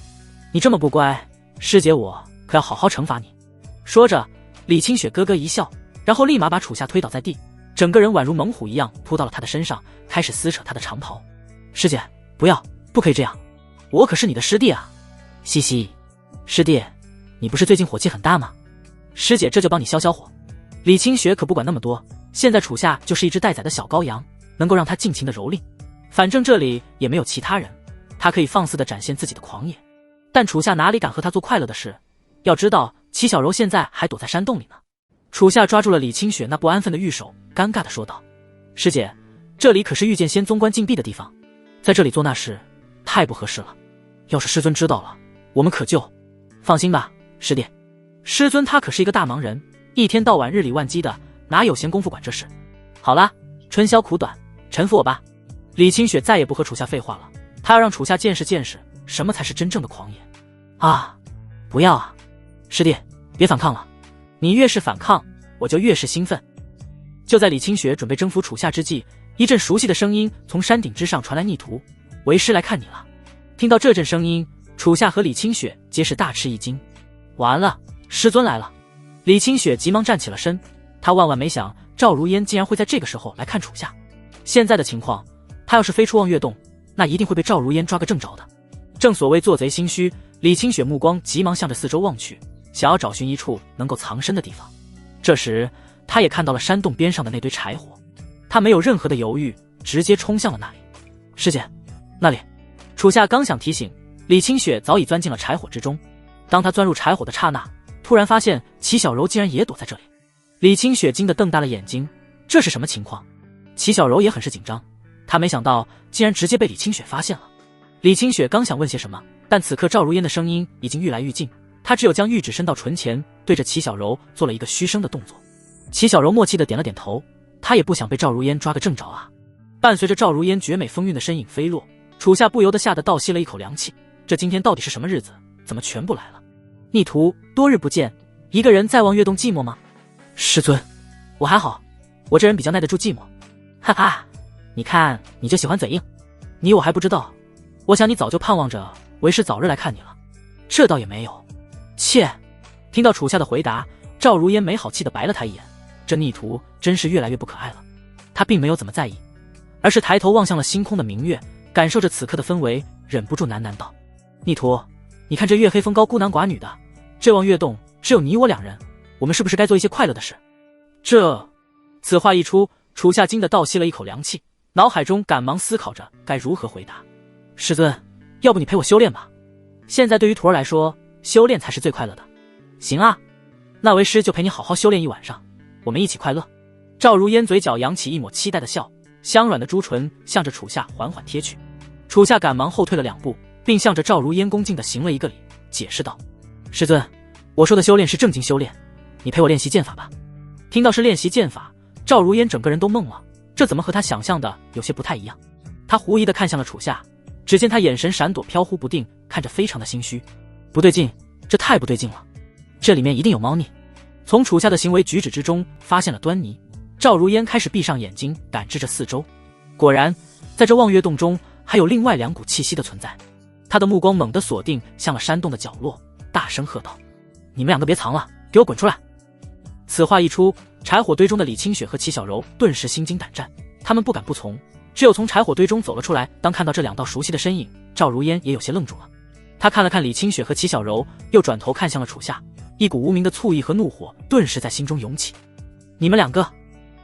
你这么不乖，师姐我可要好好惩罚你。说着，李清雪咯咯一笑，然后立马把楚夏推倒在地，整个人宛如猛虎一样扑到了他的身上，开始撕扯他的长袍。师姐，不可以这样，我可是你的师弟啊。西西，师弟，你不是最近火气很大吗？师姐这就帮你消消火。李清雪可不管那么多，现在楚夏就是一只待宰的小羔羊，能够让他尽情的蹂躏。反正这里也没有其他人，他可以放肆的展现自己的狂野。但楚夏哪里敢和他做快乐的事？要知道齐小柔现在还躲在山洞里呢。楚夏抓住了李清雪那不安分的玉手，尴尬的说道：师姐，这里可是御剑仙宗官禁闭的地方，在这里做那事太不合适了，要是师尊知道了，我们可就……放心吧，师弟，师尊他可是一个大忙人，一天到晚日理万机的，哪有闲工夫管这事。好啦，春宵苦短，臣服我吧。李清雪再也不和楚夏废话了，她要让楚夏见识见识什么才是真正的狂野。啊，不要啊，师弟，别反抗了，你越是反抗，我就越是兴奋。就在李清雪准备征服楚夏之际，一阵熟悉的声音从山顶之上传来：逆徒，为师来看你了。听到这阵声音，楚夏和李清雪皆是大吃一惊。完了，师尊来了！李清雪急忙站起了身，她万万没想赵如烟竟然会在这个时候来看楚夏。现在的情况，她要是飞出望月洞，那一定会被赵如烟抓个正着的。正所谓做贼心虚，李清雪目光急忙向着四周望去，想要找寻一处能够藏身的地方。这时她也看到了山洞边上的那堆柴火，他没有任何的犹豫，直接冲向了那里。师姐，那里。楚夏刚想提醒，李清雪早已钻进了柴火之中。当他钻入柴火的刹那，突然发现齐小柔竟然也躲在这里。李清雪惊得瞪大了眼睛，这是什么情况？齐小柔也很是紧张，她没想到竟然直接被李清雪发现了。李清雪刚想问些什么，但此刻赵如烟的声音已经愈来愈近，她只有将玉指伸到唇前，对着齐小柔做了一个嘘声的动作。齐小柔默契地点了点头，她也不想被赵如烟抓个正着啊。伴随着赵如烟绝美风韵的身影飞落，楚夏不由得吓得倒吸了一口凉气，这今天到底是什么日子？怎么全部来了？逆徒，多日不见，一个人在望月洞寂寞吗？师尊，我还好，我这人比较耐得住寂寞。哈哈，你看你就喜欢嘴硬，你我还不知道，我想你早就盼望着为师早日来看你了。这倒也没有。切！听到楚夏的回答，赵如烟没好气地白了他一眼，这逆徒真是越来越不可爱了。他并没有怎么在意，而是抬头望向了星空的明月，感受着此刻的氛围，忍不住喃喃道：逆徒，你看这月黑风高孤男寡女的，这望月洞只有你我两人，我们是不是该做一些快乐的事？此话一出，楚夏惊得倒吸了一口凉气，脑海中赶忙思考着该如何回答。师尊，要不你陪我修炼吧，现在对于徒儿来说，修炼才是最快乐的。行啊，那为师就陪你好好修炼一晚上，我们一起快乐。赵如烟嘴角扬起一抹期待的笑，香软的朱唇向着楚夏缓缓贴去。楚夏赶忙后退了2步，并向着赵如烟恭敬地行了一个礼，解释道：师尊，我说的修炼是正经修炼，你陪我练习剑法吧。听到是练习剑法，赵如烟整个人都懵了，这怎么和他想象的有些不太一样？他狐疑地看向了楚夏，只见他眼神闪躲飘忽不定，看着非常的心虚。不对劲，这太不对劲了，这里面一定有猫腻。从楚夏的行为举止之中发现了端倪，赵如烟开始闭上眼睛感知着四周，果然在这望月洞中还有另外2股气息的存在。他的目光猛地锁定向了山洞的角落，大声喝道：你们2个别藏了，给我滚出来！此话一出，柴火堆中的李清雪和齐小柔顿时心惊胆战，他们不敢不从，只有从柴火堆中走了出来。当看到这2道熟悉的身影，赵如烟也有些愣住了。他看了看李清雪和齐小柔，又转头看向了楚夏，一股无名的醋意和怒火顿时在心中涌起。你们2个！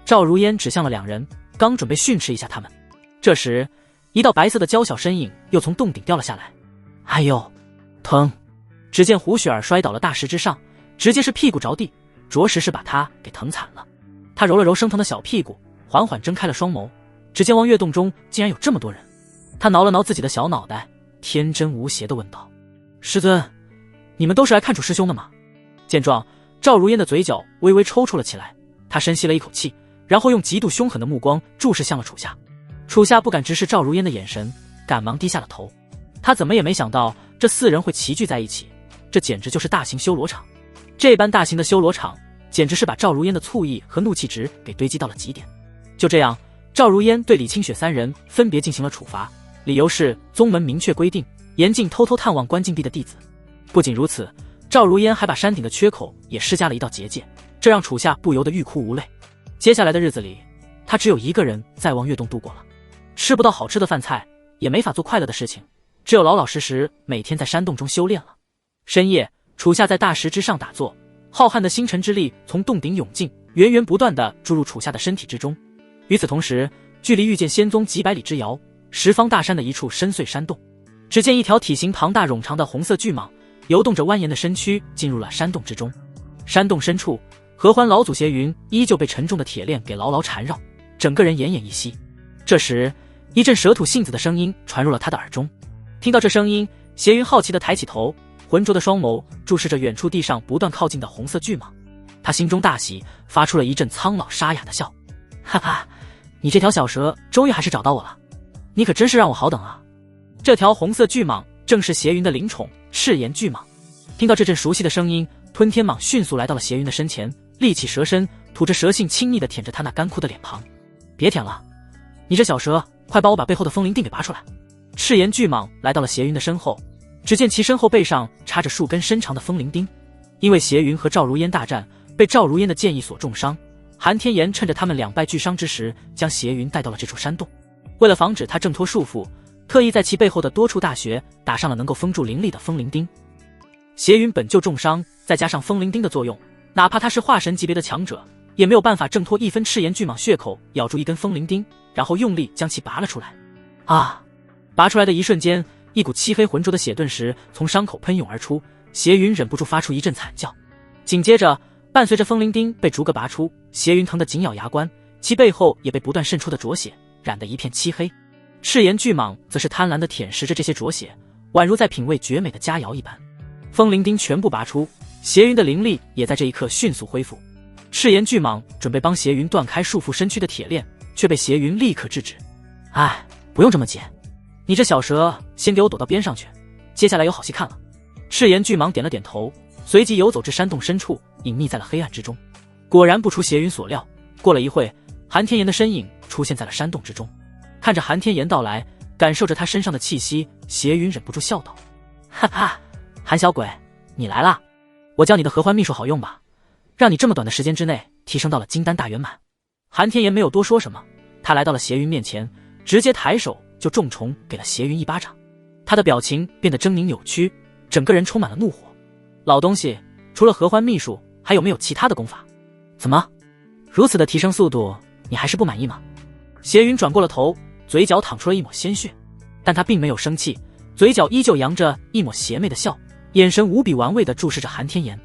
赵如烟指向了2人，刚准备训斥一下他们，这时一道白色的娇小身影又从洞顶掉了下来。哎呦，疼！只见胡雪儿摔倒了大石之上，直接是屁股着地，着实是把他给疼惨了。他揉了揉生疼的小屁股，缓缓睁开了双眸，只见望月洞中竟然有这么多人。他挠了挠自己的小脑袋，天真无邪地问道：师尊，你们都是来看楚师兄的吗？见状，赵如烟的嘴角微微抽搐了起来，他深吸了一口气，然后用极度凶狠的目光注视向了楚夏。楚夏不敢直视赵如烟的眼神，赶忙低下了头。他怎么也没想到这4人会齐聚在一起，这简直就是大型修罗场。这般大型的修罗场简直是把赵如烟的醋意和怒气值给堆积到了极点。就这样，赵如烟对李清雪3人分别进行了处罚，理由是宗门明确规定，严禁偷偷探望关禁闭的弟子。不仅如此，赵如烟还把山顶的缺口也施加了一道结界，这让楚夏不由得欲哭无泪。接下来的日子里，他只有一个人在望月洞度过了，吃不到好吃的饭菜，也没法做快乐的事情，只有老老实实每天在山洞中修炼了。深夜，楚夏在大石之上打坐，浩瀚的星辰之力从洞顶涌进，源源不断地注入楚夏的身体之中。与此同时，距离御剑仙宗几百里之遥，十方大山的一处深邃山洞，只见一条体型庞大冗长的红色巨蟒游动着蜿蜒的身躯进入了山洞之中。山洞深处，合欢老祖邪云依旧被沉重的铁链给牢牢缠绕，整个人奄奄一息。这时，一阵蛇吐信子的声音传入了他的耳中。听到这声音，邪云好奇地抬起头，浑浊的双眸注视着远处地上不断靠近的红色巨蟒。他心中大喜，发出了一阵苍老沙哑的笑：哈哈，你这条小蛇终于还是找到我了，你可真是让我好等啊。这条红色巨蟒正是邪云的灵宠赤炎巨蟒。听到这阵熟悉的声音，吞天蟒迅速来到了邪云的身前，立起蛇身，吐着蛇信亲昵地舔着他那干枯的脸庞。别舔了，你这小蛇，快帮我把背后的风铃锭给拔出来。赤炎巨蟒来到了邪云的身后，只见其身后背上插着数根伸长的风铃钉。因为邪云和赵如烟大战，被赵如烟的剑意所重伤，韩天炎趁着他们两败俱伤之时，将邪云带到了这处山洞。为了防止他挣脱束缚，特意在其背后的多处大穴打上了能够封住灵力的风铃钉。邪云本就重伤，再加上风铃钉的作用，哪怕他是化神级别的强者，也没有办法挣脱一分赤炎巨蟒血口咬住一根风铃钉，然后用力将其拔了出来。啊！拔出来的一瞬间，一股漆黑浑浊的血顿时从伤口喷涌而出，邪云忍不住发出一阵惨叫。紧接着，伴随着风铃钉被逐个拔出，邪云疼得紧咬牙关，其背后也被不断渗出的浊血染得一片漆黑。赤炎巨蟒则是贪婪地舔食着这些浊血，宛如在品味绝美的佳肴一般。风铃钉全部拔出，邪云的灵力也在这一刻迅速恢复。赤炎巨蟒准备帮邪云断开束缚身躯的铁链，却被邪云立刻制止。哎，不用这么急，你这小蛇先给我躲到边上去，接下来有好戏看了。赤炎巨蟒点了点头，随即游走至山洞深处，隐匿在了黑暗之中。果然不出邪云所料，过了一会，韩天炎的身影出现在了山洞之中。看着韩天炎到来，感受着他身上的气息，邪云忍不住笑道：哈哈，韩小鬼，你来啦！我教你的合欢秘术好用吧，让你这么短的时间之内提升到了金丹大圆满。韩天炎没有多说什么，他来到了邪云面前，直接抬手就重重给了邪云一巴掌。他的表情变得狰狞扭曲，整个人充满了怒火。老东西，除了合欢秘术，还有没有其他的功法？怎么，如此的提升速度，你还是不满意吗？邪云转过了头，嘴角淌出了一抹鲜血，但他并没有生气，嘴角依旧扬着一抹邪魅的笑，眼神无比玩味地注视着韩天炎。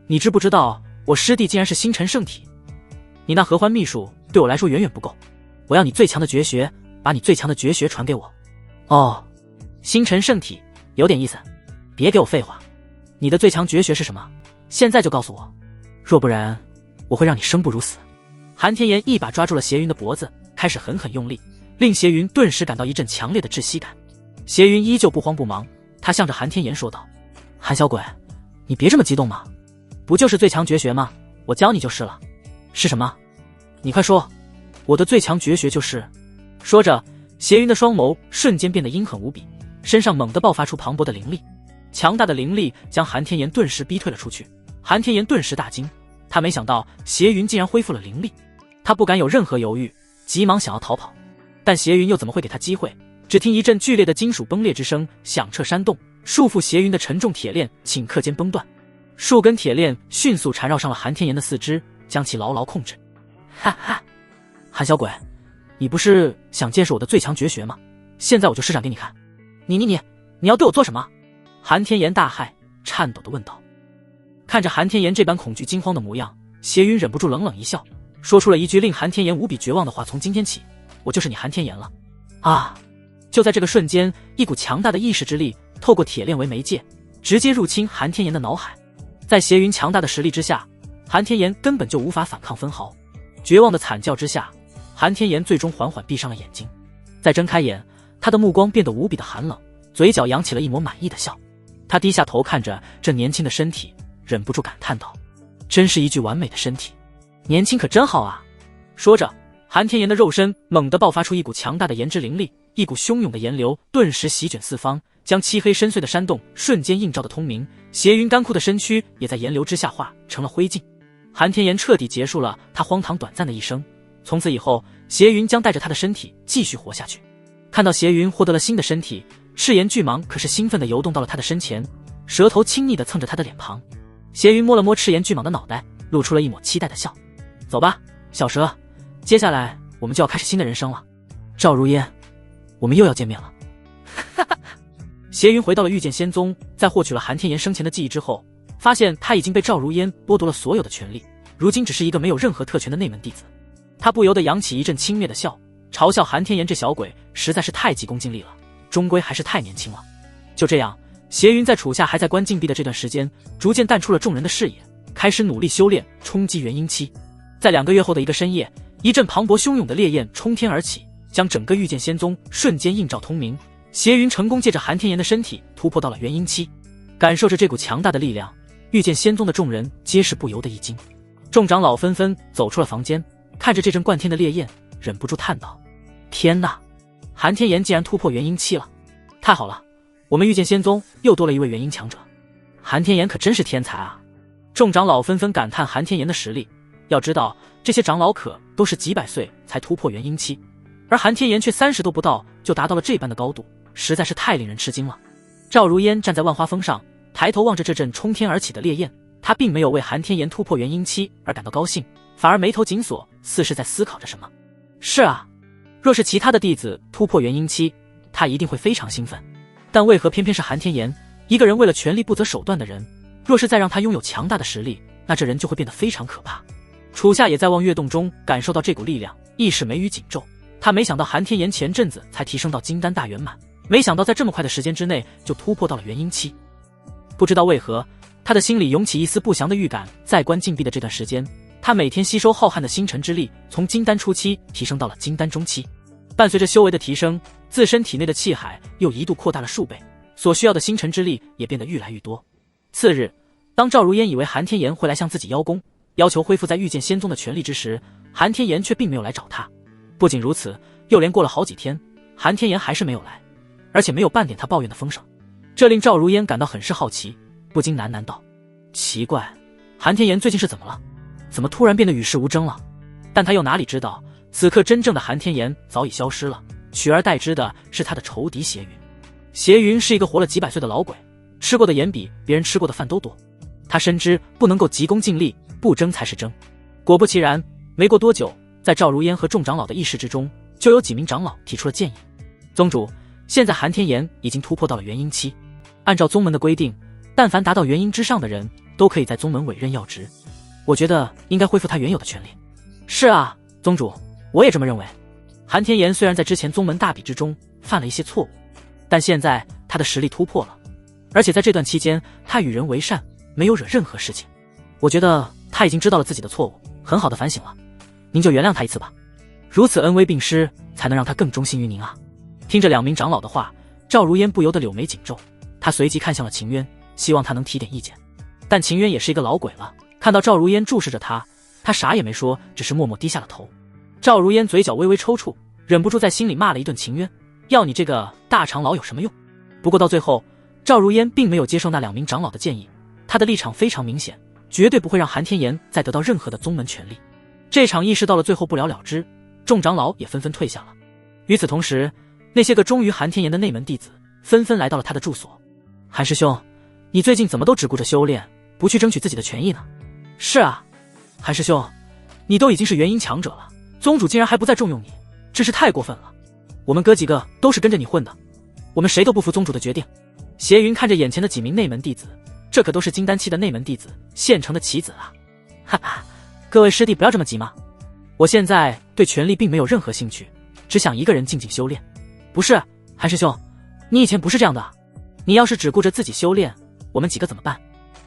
你知不知道我师弟竟然是星辰圣体？你那合欢秘术对我来说远远不够，我要你最强的绝学，把你最强的绝学传给我。哦，星辰圣体，有点意思。别给我废话，你的最强绝学是什么？现在就告诉我，若不然我会让你生不如死。韩天炎一把抓住了邪云的脖子，开始狠狠用力，令邪云顿时感到一阵强烈的窒息感。邪云依旧不慌不忙，他向着韩天炎说道：韩小鬼，你别这么激动嘛，不就是最强绝学吗？我教你就是了。是什么？你快说。我的最强绝学就是……说着，邪云的双眸瞬间变得阴狠无比，身上猛地爆发出磅礴的灵力。强大的灵力将韩天炎顿时逼退了出去。韩天炎顿时大惊，他没想到邪云竟然恢复了灵力，他不敢有任何犹豫，急忙想要逃跑，但邪云又怎么会给他机会？只听一阵剧烈的金属崩裂之声响彻山洞，束缚邪云的沉重铁链顷刻间崩断，数根铁链迅速缠绕上了韩天炎的四肢，将其牢牢控制。哈哈，韩小鬼，你不是想见识我的最强绝学吗？现在我就施展给你看。你要对我做什么？韩天炎大骇，颤抖地问道。看着韩天炎这般恐惧惊慌的模样，邪云忍不住冷冷一笑，说出了一句令韩天炎无比绝望的话：从今天起，我就是你韩天炎了。啊！就在这个瞬间，一股强大的意识之力透过铁链为媒介，直接入侵韩天炎的脑海。在邪云强大的实力之下，韩天炎根本就无法反抗分毫。绝望的惨叫之下，韩天炎最终缓缓闭上了眼睛。再睁开眼，他的目光变得无比的寒冷，嘴角扬起了一抹满意的笑。他低下头看着这年轻的身体，忍不住感叹道：真是一具完美的身体，年轻可真好啊。说着，韩天炎的肉身猛地爆发出一股强大的炎之灵力，一股汹涌的炎流顿时席卷四方，将漆黑深邃的山洞瞬间映照得通明。邪云干枯的身躯也在炎流之下化成了灰烬。韩天炎彻底结束了他荒唐短暂的一生，从此以后，邪云将带着他的身体继续活下去。看到邪云获得了新的身体，赤炎巨蟒可是兴奋地游动到了他的身前，舌头亲昵地蹭着他的脸庞。邪云摸了摸赤炎巨蟒的脑袋，露出了一抹期待的笑。走吧，小蛇，接下来我们就要开始新的人生了。赵如烟，我们又要见面了。哈哈。邪云回到了御剑仙宗，在获取了韩天炎生前的记忆之后，发现他已经被赵如烟剥夺了所有的权利，如今只是一个没有任何特权的内门弟子。他不由得扬起一阵轻蔑的笑，嘲笑韩天炎这小鬼实在是太急功近利了，终归还是太年轻了。就这样，邪云在处下还在关禁闭的这段时间，逐渐淡出了众人的视野，开始努力修炼，冲击元婴期。在2个月后的一个深夜，一阵磅礴汹涌的烈焰冲天而起，将整个御剑仙宗瞬间映照通明。邪云成功借着韩天炎的身体突破到了元婴期，感受着这股强大的力量，御剑仙宗的众人皆是不由得一惊。众长老纷纷走出了房间，看着这阵灌天的烈焰，忍不住叹道：天哪，韩天炎竟然突破元婴期了！太好了，我们御剑仙宗又多了一位元婴强者，韩天炎可真是天才啊！众长老纷纷感叹韩天炎的实力。要知道，这些长老可都是几百岁才突破元婴期，而韩天炎却30都不到就达到了这般的高度，实在是太令人吃惊了。赵如烟站在万花峰上，抬头望着这阵冲天而起的烈焰，他并没有为韩天炎突破元婴期而感到高兴，反而眉头紧锁，似是在思考着什么。是啊，若是其他的弟子突破元婴期，他一定会非常兴奋。但为何偏偏是韩天炎，一个人为了权力不择手段的人，若是再让他拥有强大的实力，那这人就会变得非常可怕。楚夏也在望月洞中感受到这股力量，亦是眉宇紧皱。他没想到韩天炎前阵子才提升到金丹大圆满，没想到在这么快的时间之内就突破到了元婴期。不知道为何，他的心里涌起一丝不祥的预感。在关禁闭的这段时间，他每天吸收浩瀚的星辰之力，从金丹初期提升到了金丹中期。伴随着修为的提升，自身体内的气海又一度扩大了数倍，所需要的星辰之力也变得愈来愈多。次日，当赵如烟以为韩天炎会来向自己邀功，要求恢复在御剑仙宗的权力之时，韩天炎却并没有来找他。不仅如此，又连过了好几天，韩天炎还是没有来，而且没有半点他抱怨的风声。这令赵如烟感到很是好奇，不禁喃喃道：奇怪，韩天炎最近是怎么了？怎么突然变得与世无争了？但他又哪里知道，此刻真正的韩天炎早已消失了，取而代之的是他的仇敌邪云。邪云是一个活了几百岁的老鬼，吃过的盐比别人吃过的饭都多。他深知不能够急功近利，不争才是争。果不其然，没过多久，在赵如烟和众长老的议事之中，就有几名长老提出了建议。宗主，现在韩天炎已经突破到了元婴期，按照宗门的规定，但凡达到元婴之上的人都可以在宗门委任要职，我觉得应该恢复他原有的权利。是啊，宗主，我也这么认为。韩天炎虽然在之前宗门大比之中犯了一些错误，但现在他的实力突破了，而且在这段期间他与人为善，没有惹任何事情。我觉得他已经知道了自己的错误，很好的反省了，您就原谅他一次吧。如此恩威并施，才能让他更忠心于您啊。听着两名长老的话，赵如烟不由得柳眉紧皱，他随即看向了秦渊，希望他能提点意见。但秦渊也是一个老鬼了，看到赵如烟注视着他，他啥也没说，只是默默低下了头。赵如烟嘴角微微抽搐，忍不住在心里骂了一顿秦渊，要你这个大长老有什么用？不过到最后，赵如烟并没有接受那两名长老的建议，他的立场非常明显，绝对不会让韩天炎再得到任何的宗门权利。这场议事到了最后不了了之，众长老也纷纷退下了。与此同时，那些个忠于韩天炎的内门弟子纷纷来到了他的住所。韩师兄，你最近怎么都只顾着修炼，不去争取自己的权益呢？是啊，韩师兄，你都已经是元婴强者了，宗主竟然还不再重用你，真是太过分了。我们哥几个都是跟着你混的，我们谁都不服宗主的决定。邪云看着眼前的几名内门弟子，这可都是金丹期的内门弟子，现成的棋子啊。哈哈，各位师弟不要这么急嘛，我现在对权力并没有任何兴趣，只想一个人静静修炼。不是，韩师兄，你以前不是这样的，你要是只顾着自己修炼，我们几个怎么办？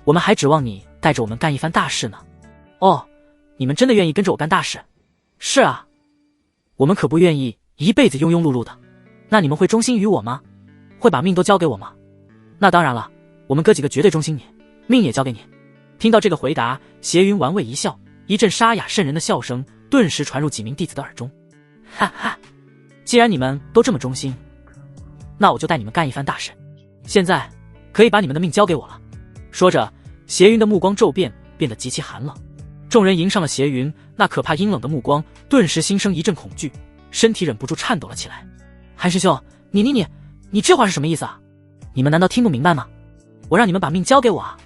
我们还指望你带着我们干一番大事呢。哦，你们真的愿意跟着我干大事？是啊，我们可不愿意一辈子庸庸碌碌的。那你们会忠心于我吗？会把命都交给我吗？那当然了，我们哥几个绝对忠心你，命也交给你。听到这个回答，邪云玩味一笑，一阵沙哑渗人的笑声顿时传入几名弟子的耳中。哈哈，既然你们都这么忠心，那我就带你们干一番大事。现在可以把你们的命交给我了。说着，邪云的目光骤变，变得极其寒冷。众人迎上了邪云那可怕阴冷的目光，顿时心生一阵恐惧，身体忍不住颤抖了起来。韩师兄，你这话是什么意思啊？你们难道听不明白吗？我让你们把命交给我啊！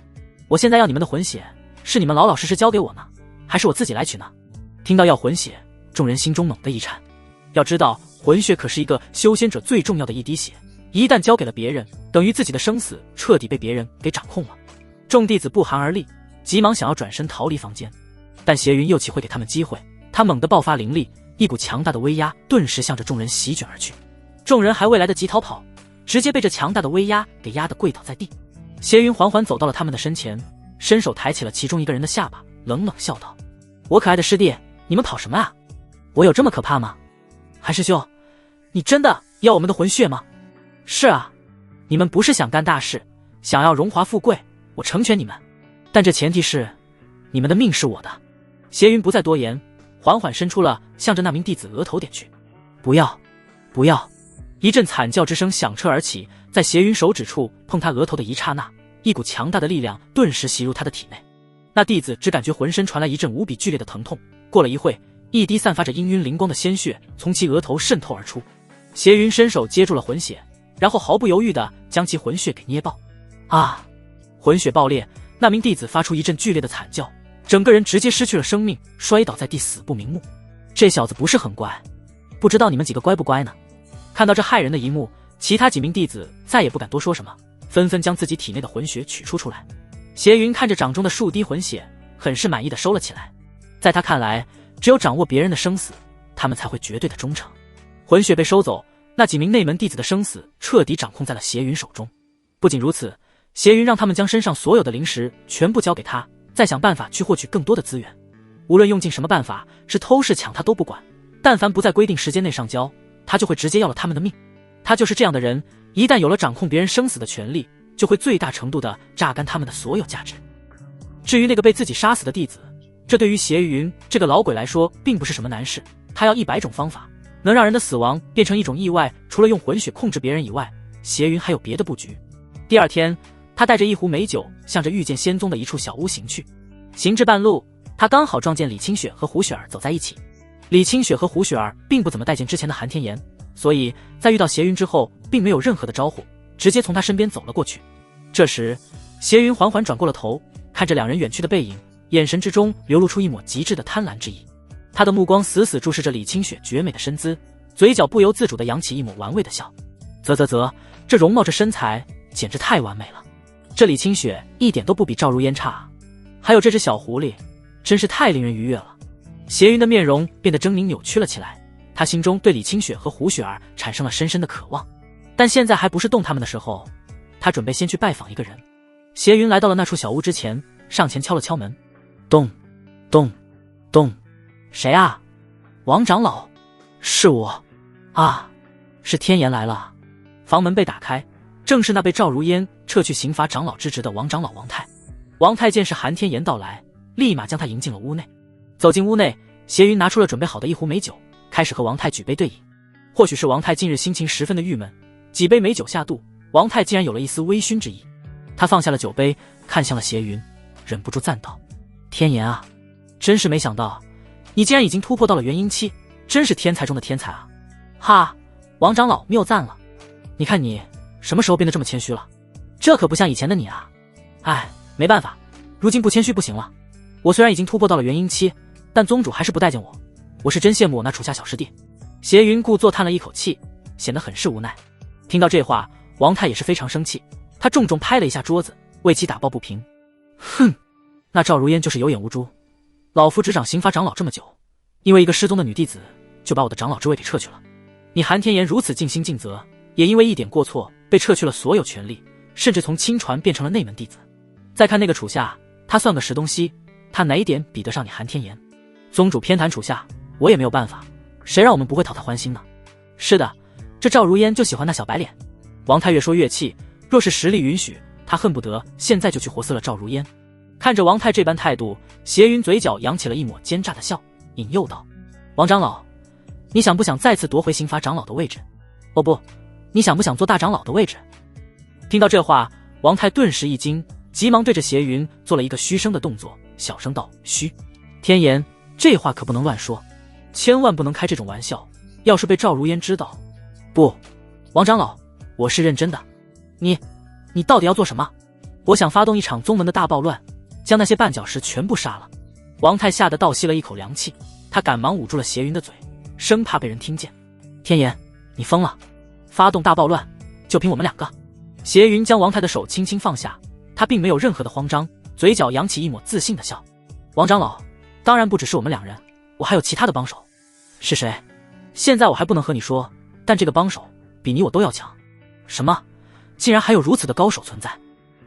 我现在要你们的魂血，是你们老老实实交给我呢，还是我自己来取呢？听到要魂血，众人心中猛地一颤。要知道，魂血可是一个修仙者最重要的一滴血，一旦交给了别人，等于自己的生死彻底被别人给掌控了。众弟子不寒而栗，急忙想要转身逃离房间，但邪云又岂会给他们机会？他猛地爆发灵力，一股强大的威压顿时向着众人席卷而去。众人还未来得及逃跑，直接被这强大的威压给压得跪倒在地。邪云缓缓走到了他们的身前，伸手抬起了其中一个人的下巴，冷冷笑道：我可爱的师弟，你们跑什么啊？我有这么可怕吗？韩师兄，你真的要我们的魂血吗？是啊，你们不是想干大事，想要荣华富贵，我成全你们，但这前提是你们的命是我的。邪云不再多言，缓缓伸出了向着那名弟子额头点去。不要，不要！一阵惨叫之声响彻而起，在邪云手指处碰他额头的一刹那，一股强大的力量顿时袭入他的体内。那弟子只感觉浑身传来一阵无比剧烈的疼痛，过了一会，一滴散发着氤氲灵光的鲜血从其额头渗透而出。邪云伸手接住了魂血，然后毫不犹豫地将其魂血给捏爆。啊！魂血爆裂，那名弟子发出一阵剧烈的惨叫，整个人直接失去了生命，摔倒在地死不瞑目。这小子不是很乖，不知道你们几个乖不乖呢？看到这骇人的一幕，其他几名弟子再也不敢多说什么，纷纷将自己体内的魂血取出来。邪云看着掌中的数滴魂血，很是满意的收了起来。在他看来，只有掌握别人的生死，他们才会绝对的忠诚。魂血被收走，那几名内门弟子的生死彻底掌控在了邪云手中。不仅如此，邪云让他们将身上所有的灵石全部交给他，再想办法去获取更多的资源。无论用尽什么办法，是偷是抢他都不管，但凡不在规定时间内上交，他就会直接要了他们的命。他就是这样的人，一旦有了掌控别人生死的权利，就会最大程度的榨干他们的所有价值。至于那个被自己杀死的弟子，这对于邪云这个老鬼来说并不是什么难事，他要100种方法能让人的死亡变成一种意外，除了用魂血控制别人以外，邪云还有别的布局。第二天，他带着一壶美酒向着御剑仙宗的一处小屋行去。行至半路，他刚好撞见李清雪和胡雪儿走在一起。李清雪和胡雪儿并不怎么待见之前的韩天炎，所以在遇到邪云之后并没有任何的招呼，直接从他身边走了过去。这时邪云缓缓转过了头，看着两人远去的背影，眼神之中流露出一抹极致的贪婪之意。他的目光死死注视着李清雪绝美的身姿，嘴角不由自主地扬起一抹玩味的笑。啧，这容貌这身材简直太完美了，这李清雪一点都不比赵如烟差啊，还有这只小狐狸真是太令人愉悦了。邪云的面容变得狰狞扭曲了起来，他心中对李清雪和胡雪儿产生了深深的渴望，但现在还不是动他们的时候，他准备先去拜访一个人。邪云来到了那处小屋之前，上前敲了敲门。咚咚咚，谁啊？王长老。是我啊，是天炎来了。房门被打开，正是那被赵如烟撤去刑罚长老之职的王长老王泰。王泰见是韩天炎到来，立马将他迎进了屋内。走进屋内，邪云拿出了准备好的一壶美酒，开始和王泰举杯对饮。或许是王泰近日心情十分的郁闷，几杯美酒下肚，王泰竟然有了一丝微醺之意。他放下了酒杯，看向了邪云，忍不住赞道：天炎啊，真是没想到你竟然已经突破到了元婴期，真是天才中的天才啊。哈，王长老谬赞了，你看你什么时候变得这么谦虚了？这可不像以前的你啊。哎，没办法，如今不谦虚不行了。我虽然已经突破到了元婴期，但宗主还是不待见我，我是真羡慕我那处下小师弟。邪云故作叹了一口气，显得很是无奈。听到这话，王泰也是非常生气，他重重拍了一下桌子，为其打抱不平。哼，那赵如烟就是有眼无珠，老夫执掌刑罚长老这么久，因为一个失踪的女弟子就把我的长老之位给撤去了。你韩天炎如此尽心尽责，也因为一点过错被撤去了所有权利，甚至从亲传变成了内门弟子。再看那个处下，他算个什东西？他哪一点比得上你韩天炎？宗主偏袒处下，我也没有办法，谁让我们不会讨他欢心呢？是的，这赵如烟就喜欢那小白脸。王泰越说越气，若是实力允许，他恨不得现在就去活撕了赵如烟。看着王泰这般态度，邪云嘴角扬起了一抹奸诈的笑，引诱道：王长老，你想不想再次夺回刑罚长老的位置？哦不，你想不想做大长老的位置？听到这话，王泰顿时一惊，急忙对着邪云做了一个嘘声的动作，小声道：嘘，天炎，这话可不能乱说，千万不能开这种玩笑，要是被赵如烟知道……不，王长老，我是认真的。你到底要做什么？我想发动一场宗门的大暴乱，将那些绊脚石全部杀了。王泰吓得倒吸了一口凉气，他赶忙捂住了邪云的嘴，生怕被人听见。天炎，你疯了？发动大暴乱，就凭我们两个？邪云将王泰的手轻轻放下，他并没有任何的慌张，嘴角扬起一抹自信的笑。王长老，当然不只是我们两人，我还有其他的帮手。是谁？现在我还不能和你说，但这个帮手比你我都要强。什么？竟然还有如此的高手存在？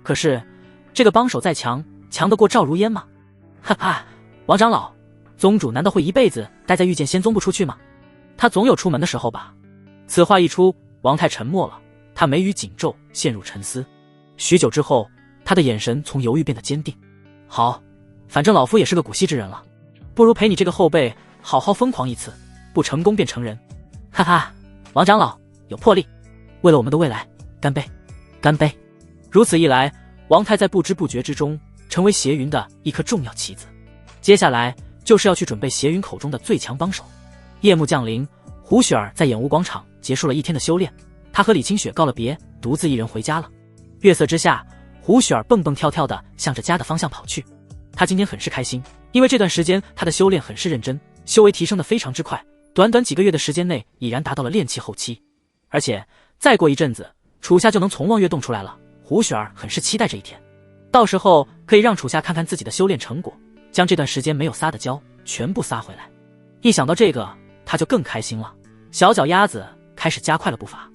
可是这个帮手再强，强得过赵如烟吗？哈哈，王长老，宗主难道会一辈子待在御剑仙宗不出去吗？他总有出门的时候吧。此话一出，王泰沉默了，他眉宇紧皱，陷入沉思。许久之后，他的眼神从犹豫变得坚定。好，反正老夫也是个古稀之人了，不如陪你这个后辈好好疯狂一次，不成功便成人。哈哈，王长老有魄力，为了我们的未来，干杯！干杯！如此一来，王泰在不知不觉之中成为邪云的一颗重要棋子。接下来就是要去准备邪云口中的最强帮手。夜幕降临，胡雪儿在演武广场结束了一天的修炼，她和李清雪告了别，独自一人回家了。月色之下，胡雪儿蹦蹦跳跳地向着家的方向跑去。他今天很是开心，因为这段时间他的修炼很是认真，修为提升得非常之快，短短几个月的时间内已然达到了炼气后期。而且再过一阵子，楚夏就能从望月洞出来了。胡雪儿很是期待这一天，到时候可以让楚夏看看自己的修炼成果，将这段时间没有撒的娇全部撒回来。一想到这个，他就更开心了。小脚丫子开始加快了步伐，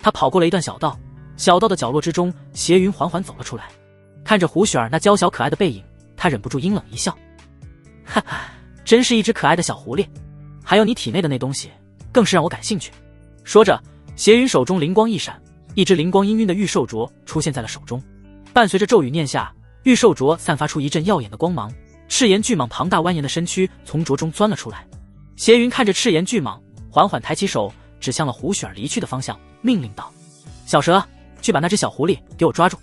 他跑过了一段小道，小道的角落之中，斜云缓缓走了出来，看着胡雪儿那娇小可爱的背影，他忍不住阴冷一笑，哈哈，真是一只可爱的小狐狸，还有你体内的那东西更是让我感兴趣。说着，斜云手中灵光一闪，一只灵光氤氲的玉兽镯出现在了手中，伴随着咒语念下，玉兽镯散发出一阵耀眼的光芒，赤炎巨蟒庞大蜿蜒的身躯从镯中钻了出来。斜云看着赤炎巨蟒，缓缓抬起手指向了胡雪儿离去的方向，命令道：小蛇，去把那只小狐狸给我抓住。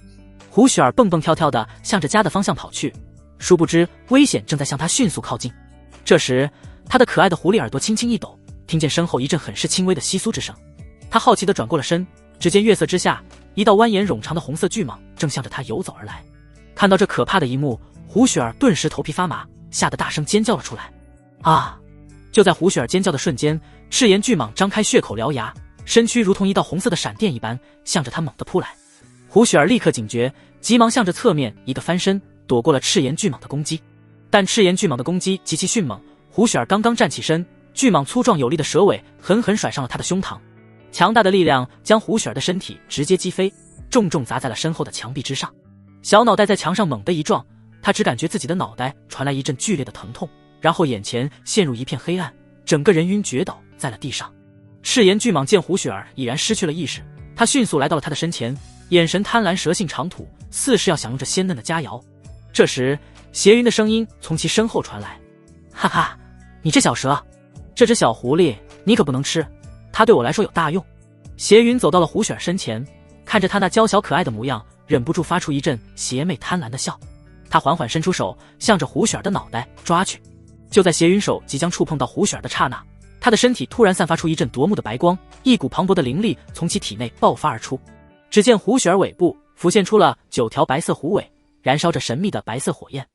胡雪儿蹦蹦跳跳地向着家的方向跑去，殊不知危险正在向他迅速靠近。这时他的可爱的狐狸耳朵轻轻一抖，听见身后一阵很是轻微的窸窣之声，他好奇地转过了身，只见月色之下，一道蜿蜒冗长的红色巨蟒正向着他游走而来。看到这可怕的一幕，胡雪儿顿时头皮发麻，吓得大声尖叫了出来。啊！就在胡雪儿尖叫的瞬间，赤炎巨蟒张开血口獠牙，身躯如同一道红色的闪电一般向着他猛地扑来。胡雪儿立刻警觉，急忙向着侧面一个翻身，躲过了赤炎巨蟒的攻击。但赤炎巨蟒的攻击极其迅猛，胡雪儿刚刚站起身，巨蟒粗壮有力的蛇尾狠狠甩上了他的胸膛，强大的力量将胡雪儿的身体直接击飞，重重砸在了身后的墙壁之上。小脑袋在墙上猛地一撞，他只感觉自己的脑袋传来一阵剧烈的疼痛，然后眼前陷入一片黑暗，整个人晕厥倒在了地上。赤炎巨蟒见胡雪儿已然失去了意识，他迅速来到了他的身前，眼神贪婪蛇性长吐，似是要享用着鲜嫩的佳肴。这时斜云的声音从其身后传来：哈哈，你这小蛇，这只小狐狸你可不能吃，它对我来说有大用。斜云走到了胡雪儿身前，看着她那娇小可爱的模样，忍不住发出一阵邪魅贪婪的笑。他缓缓伸出手，向着胡雪儿的脑袋抓去。就在斜云手即将触碰到胡雪儿的刹那，他的身体突然散发出一阵夺目的白光，一股磅礴的灵力从其体内爆发而出。只见胡雪儿尾部浮现出了9条白色狐尾，燃烧着神秘的白色火焰。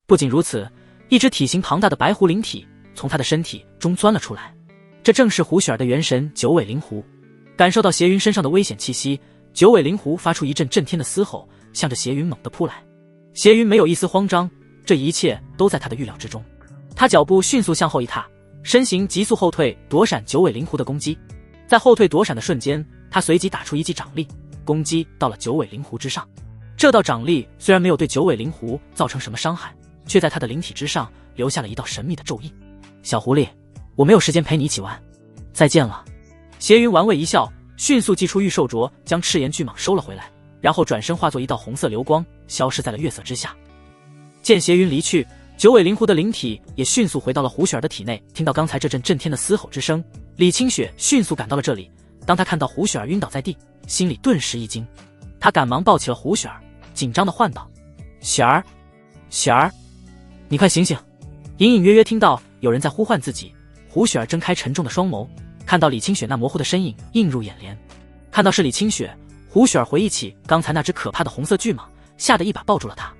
不仅如此，一只体型庞大的白狐灵体从他的身体中钻了出来，这正是胡雪儿的元神九尾灵狐。感受到斜云身上的危险气息，九尾灵狐发出一阵震天的嘶吼，向着斜云猛地扑来。斜云没有一丝慌张，这一切都在他的预料之中。他脚步迅速向后一踏，身形急速后退，躲闪九尾灵狐的攻击。在后退躲闪的瞬间，他随即打出一记掌力，攻击到了九尾灵狐之上。这道掌力虽然没有对九尾灵狐造成什么伤害，却在他的灵体之上留下了一道神秘的咒印。小狐狸，我没有时间陪你一起玩，再见了。斜云玩味一笑，迅速祭出御兽镯，将赤炎巨蟒收了回来，然后转身化作一道红色流光，消失在了月色之下。见斜云离去，九尾灵狐的灵体也迅速回到了胡雪儿的体内。听到刚才这阵震天的嘶吼之声，李清雪迅速赶到了这里。当他看到胡雪儿晕倒在地，心里顿时一惊，他赶忙抱起了胡雪儿，紧张地唤道：雪儿，雪儿，你快醒醒！隐隐约约听到有人在呼唤自己。胡雪儿睁开沉重的双眸，看到李清雪那模糊的身影映入眼帘。看到是李清雪，胡雪儿回忆起刚才那只可怕的红色巨蟒，吓得一把抱住了她。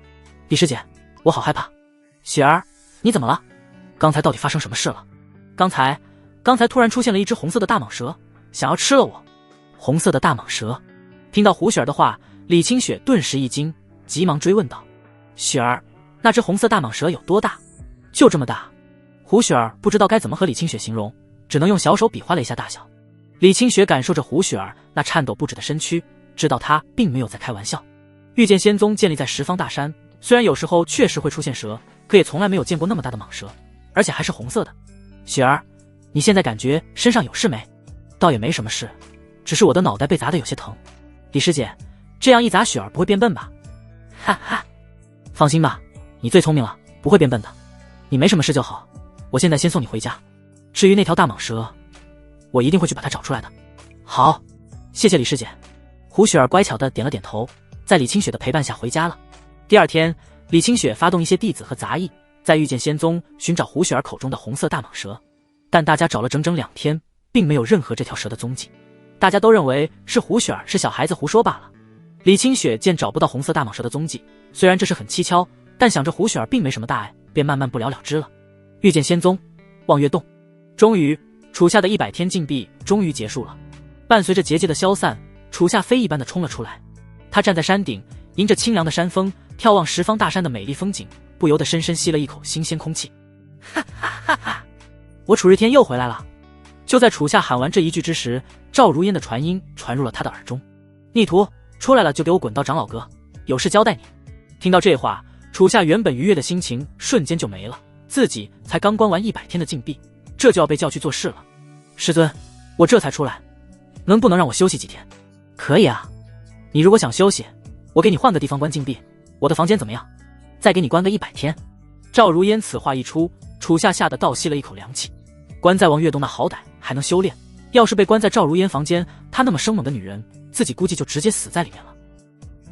李师姐，我好害怕。雪儿，你怎么了？刚才到底发生什么事了？刚才突然出现了一只红色的大蟒蛇，想要吃了我。红色的大蟒蛇。听到胡雪儿的话，李清雪顿时一惊，急忙追问道：雪儿，那只红色大蟒蛇有多大？就这么大。胡雪儿不知道该怎么和李清雪形容，只能用小手比划了一下大小。李清雪感受着胡雪儿那颤抖不止的身躯，知道她并没有在开玩笑。御剑仙宗建立在十方大山，虽然有时候确实会出现蛇，可也从来没有见过那么大的蟒蛇，而且还是红色的。雪儿，你现在感觉身上有事没？倒也没什么事，只是我的脑袋被砸得有些疼。李师姐，这样一砸雪儿不会变笨吧？哈哈，放心吧，你最聪明了，不会变笨的。你没什么事就好，我现在先送你回家。至于那条大蟒蛇，我一定会去把它找出来的。好，谢谢李师姐。胡雪儿乖巧地点了点头，在李清雪的陪伴下回家了。第二天，李清雪发动一些弟子和杂役，在御剑仙宗寻找胡雪儿口中的红色大蟒蛇，但大家找了整整2天，并没有任何这条蛇的踪迹。大家都认为是胡雪儿是小孩子胡说罢了。李清雪见找不到红色大蟒蛇的踪迹，虽然这是很蹊跷，但想着胡雪儿并没什么大碍，便慢慢不了了之了。遇见仙宗，望月洞。终于，楚夏的100天禁闭终于结束了。伴随着结界的消散，楚夏飞一般的冲了出来。他站在山顶，迎着清凉的山风，眺望十方大山的美丽风景，不由得深深吸了一口新鲜空气。哈哈哈哈！我楚日天又回来了。就在楚夏喊完这一句之时，赵如烟的传音传入了他的耳中：逆徒出来了，就给我滚到长老阁，有事交代你。听到这话，楚夏原本愉悦的心情瞬间就没了。自己才刚关完100天的禁闭，这就要被叫去做事了。师尊，我这才出来，能不能让我休息几天？可以啊，你如果想休息，我给你换个地方关禁闭，我的房间怎么样？再给你关个100天。赵如烟此话一出，楚夏吓得倒吸了一口凉气。关在望月洞那好歹还能修炼，要是被关在赵如烟房间，她那么生猛的女人，自己估计就直接死在里面了。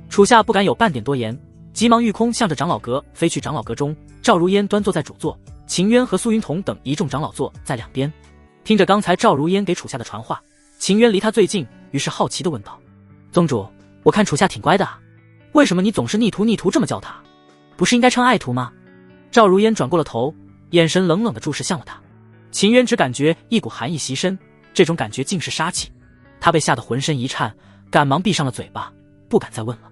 楚夏不敢有半点多言，急忙御空向着长老阁飞去。长老阁中，赵如烟端坐在主座，秦渊和苏云彤等一众长老坐在两边。听着刚才赵如烟给楚夏的传话，秦渊离他最近，于是好奇地问道：宗主，我看楚夏挺乖的啊，为什么你总是逆徒逆徒这么叫他？不是应该称爱徒吗？赵如烟转过了头，眼神冷冷地注视向了他。秦渊只感觉一股寒意袭身，这种感觉竟是杀气，他被吓得浑身一颤，赶忙闭上了嘴巴，不敢再问了。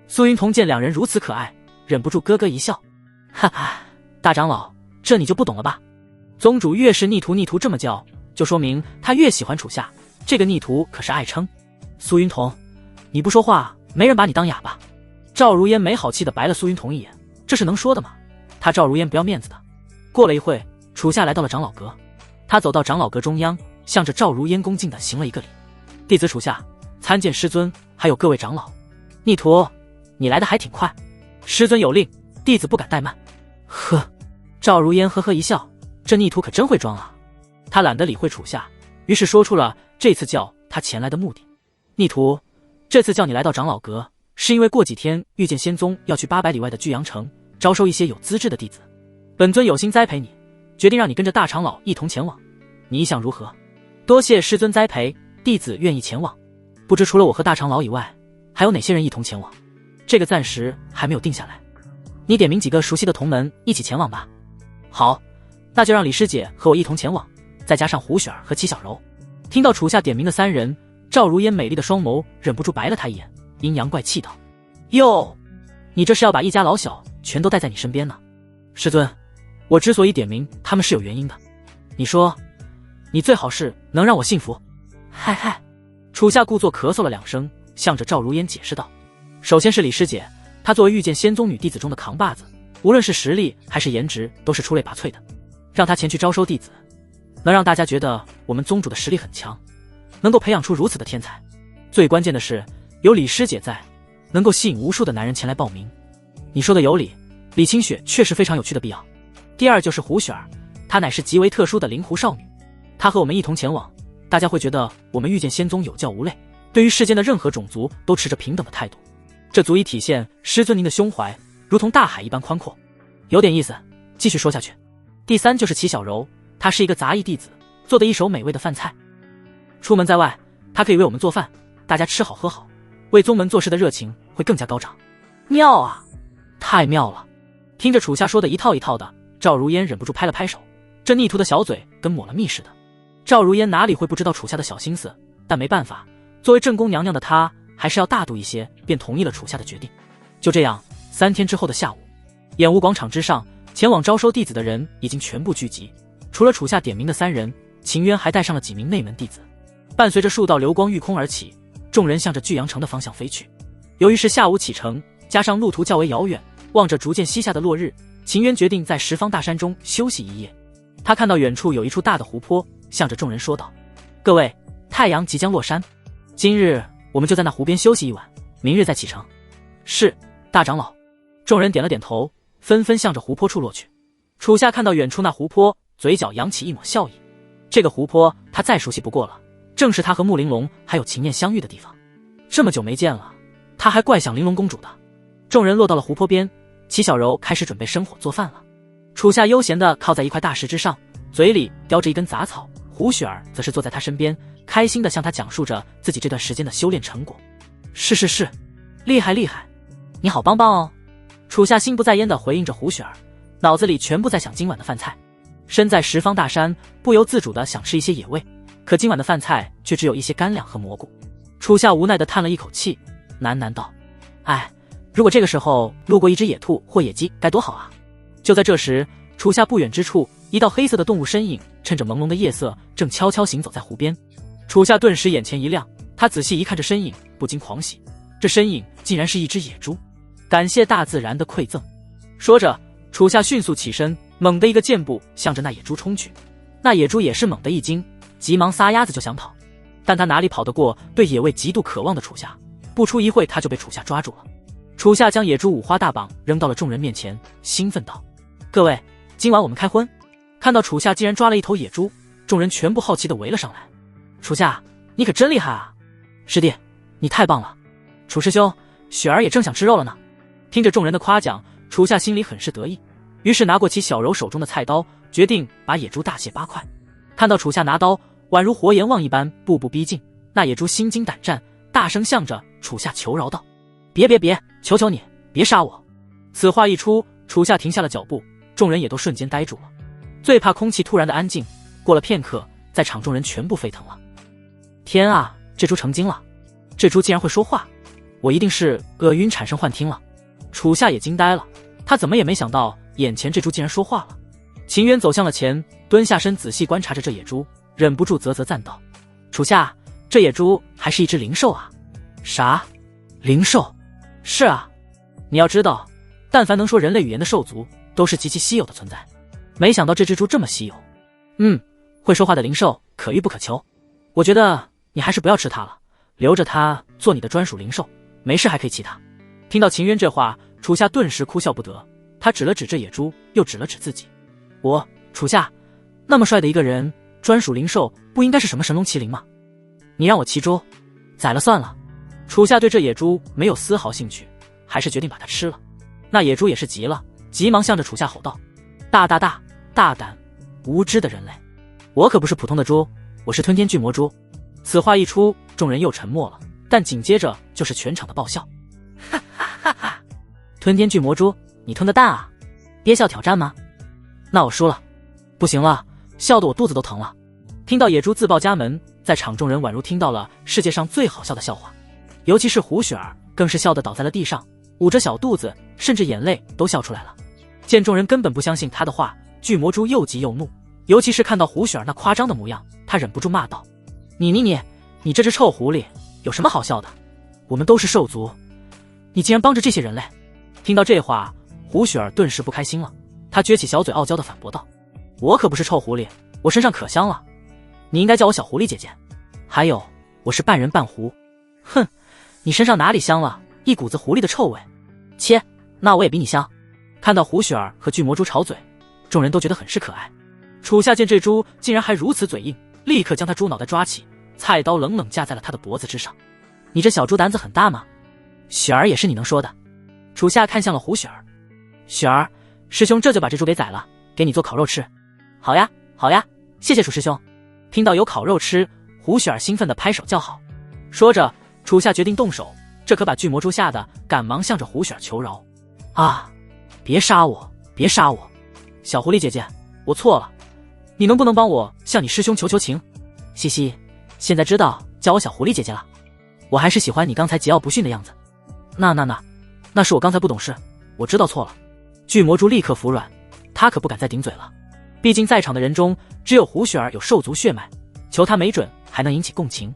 苏云彤见两人如此可爱，忍不住咯咯一笑：哈哈，大长老，这你就不懂了吧？宗主越是逆徒逆徒这么叫，就说明他越喜欢楚夏，这个逆徒可是爱称。苏云彤，你不说话，没人把你当哑巴。赵如烟没好气地白了苏云彤一眼，这是能说的吗？他赵如烟不要面子的。过了一会，楚夏来到了长老阁，他走到长老阁中央，向着赵如烟恭敬地行了一个礼：弟子楚夏参见师尊，还有各位长老。逆徒，你来的还挺快，师尊有令，弟子不敢怠慢。呵，赵如烟呵呵一笑，这逆徒可真会装啊。他懒得理会楚夏，于是说出了这次叫他前来的目的。逆徒，这次叫你来到长老阁，是因为过几天遇见仙宗要去800里外的巨阳城招收一些有资质的弟子，本尊有心栽培你，决定让你跟着大长老一同前往，你意向如何？多谢师尊栽培，弟子愿意前往。不知除了我和大长老以外，还有哪些人一同前往？这个暂时还没有定下来，你点名几个熟悉的同门一起前往吧。好，那就让李师姐和我一同前往，再加上胡雪儿和齐小柔。听到楚夏点名的3人，赵如烟美丽的双眸忍不住白了他一眼，阴阳怪气道：哟，你这是要把一家老小全都带在你身边呢？师尊，我之所以点名他们是有原因的，你说，你最好是能让我信服。嗨嗨，楚夏故作咳嗽了2声，向着赵如烟解释道：首先是李师姐，她作为御剑仙宗女弟子中的扛把子，无论是实力还是颜值都是出类拔萃的，让她前去招收弟子，能让大家觉得我们宗主的实力很强，能够培养出如此的天才。最关键的是有李师姐在，能够吸引无数的男人前来报名。你说的有理，李清雪确实非常有趣的必要。第二就是胡雪儿，她乃是极为特殊的灵狐少女，她和我们一同前往，大家会觉得我们御剑仙宗有教无类，对于世间的任何种族都持着平等的态度，这足以体现师尊您的胸怀如同大海一般宽阔。有点意思，继续说下去。第三就是齐小柔，她是一个杂役弟子，做的一手美味的饭菜，出门在外，她可以为我们做饭，大家吃好喝好，为宗门做事的热情会更加高涨。妙啊，太妙了！听着楚夏说的一套一套的，赵如烟忍不住拍了拍手，这逆徒的小嘴跟抹了蜜似的。赵如烟哪里会不知道楚夏的小心思，但没办法，作为正宫娘娘的她还是要大度一些，便同意了楚夏的决定。就这样，3天之后的下午，演武广场之上，前往招收弟子的人已经全部聚集，除了楚夏点名的3人，秦渊还带上了几名内门弟子。伴随着数道流光御空而起，众人向着巨阳城的方向飞去。由于是下午启程，加上路途较为遥远，望着逐渐西下的落日，秦渊决定在十方大山中休息一夜。他看到远处有一处大的湖泊，向着众人说道：各位，太阳即将落山，今日我们就在那湖边休息一晚，明日再启程。是，大长老。众人点了点头，纷纷向着湖泊处落去。楚夏看到远处那湖泊，嘴角扬起一抹笑意。这个湖泊他再熟悉不过了，正是他和穆玲珑还有秦念相遇的地方。这么久没见了，他还怪想玲珑公主的。众人落到了湖泊边，齐小柔开始准备生火做饭了。楚夏悠闲地靠在一块大石之上，嘴里叼着一根杂草，胡雪儿则是坐在他身边，开心地向他讲述着自己这段时间的修炼成果。是，厉害厉害，你好棒棒哦！楚夏心不在焉地回应着胡雪儿，脑子里全部在想今晚的饭菜。身在十方大山，不由自主地想吃一些野味，可今晚的饭菜却只有一些干粮和蘑菇。楚夏无奈地叹了一口气，喃喃道：哎，如果这个时候路过一只野兔或野鸡该多好啊。就在这时，楚夏不远之处，一道黑色的动物身影趁着朦胧的夜色正悄悄行走在湖边。楚夏顿时眼前一亮，他仔细一看这身影，不禁狂喜，这身影竟然是一只野猪，感谢大自然的馈赠。说着，楚夏迅速起身，猛地一个箭步向着那野猪冲去。那野猪也是猛地一惊，急忙撒丫子就想跑，但他哪里跑得过对野味极度渴望的楚夏？不出一会，他就被楚夏抓住了。楚夏将野猪五花大绑扔到了众人面前，兴奋道：各位，今晚我们开荤。看到楚夏竟然抓了一头野猪，众人全部好奇地围了上来。楚夏，你可真厉害啊！师弟，你太棒了！楚师兄，雪儿也正想吃肉了呢。听着众人的夸奖，楚夏心里很是得意，于是拿过起小柔手中的菜刀，决定把野猪大卸8块。看到楚夏拿刀宛如活阎王一般步步逼近，那野猪心惊胆战，大声向着楚夏求饶道：别，求求你，别杀我！此话一出，楚夏停下了脚步，众人也都瞬间呆住了。最怕空气突然的安静，过了片刻，在场众人全部沸腾了。天啊，这猪成精了！这猪竟然会说话！我一定是晕产生幻听了。楚夏也惊呆了，他怎么也没想到眼前这猪竟然说话了。秦渊走向了前，蹲下身仔细观察着这野猪，忍不住啧啧赞道：楚夏，这野猪还是一只灵兽啊！啥？灵兽？是啊，你要知道，但凡能说人类语言的兽族都是极其稀有的存在，没想到这只猪这么稀有。会说话的灵兽可遇不可求，我觉得你还是不要吃它了，留着它做你的专属灵兽，没事还可以骑它。听到秦渊这话，楚夏顿时哭笑不得，他指了指这野猪，又指了指自己。我楚夏那么帅的一个人，专属灵兽不应该是什么神龙麒麟吗？你让我骑猪，宰了算了。楚夏对这野猪没有丝毫兴趣，还是决定把它吃了。那野猪也是急了，急忙向着楚夏吼道：大胆无知的人类，我可不是普通的猪，我是吞天巨魔猪。此话一出，众人又沉默了，但紧接着就是全场的爆笑。哈哈哈哈！吞天巨魔猪，你吞个蛋啊！憋笑挑战吗？那我输了。不行了，笑得我肚子都疼了。听到野猪自报家门，在场众人宛如听到了世界上最好笑的笑话，尤其是胡雪儿，更是笑得倒在了地上，捂着小肚子，甚至眼泪都笑出来了。见众人根本不相信他的话，巨魔猪又急又怒，尤其是看到胡雪儿那夸张的模样，他忍不住骂道：你这只臭狐狸，有什么好笑的？我们都是兽族，你竟然帮着这些人类！听到这话，胡雪儿顿时不开心了，他撅起小嘴傲娇地反驳道：我可不是臭狐狸，我身上可香了，你应该叫我小狐狸姐姐。还有，我是半人半狐。哼，你身上哪里香了？一股子狐狸的臭味。切，那我也比你香。看到胡雪儿和巨魔猪吵嘴，众人都觉得很是可爱。楚夏见这猪竟然还如此嘴硬，立刻将他猪脑袋抓起，菜刀冷冷架在了他的脖子之上。你这小猪胆子很大吗？雪儿也是你能说的。楚夏看向了胡雪儿，雪儿，师兄这就把这猪给宰了，给你做烤肉吃。好呀，谢谢楚师兄。听到有烤肉吃，胡雪儿兴奋地拍手叫好。说着，楚夏决定动手，这可把巨魔猪吓得赶忙向着胡雪儿求饶。啊，别杀我，小狐狸姐姐，我错了，你能不能帮我向你师兄求求情？嘻嘻，现在知道叫我小狐狸姐姐了。我还是喜欢你刚才桀骜不驯的样子。那是我刚才不懂事，我知道错了。巨魔猪立刻服软，他可不敢再顶嘴了。毕竟在场的人中，只有胡雪儿有兽族血脉，求他没准还能引起共情。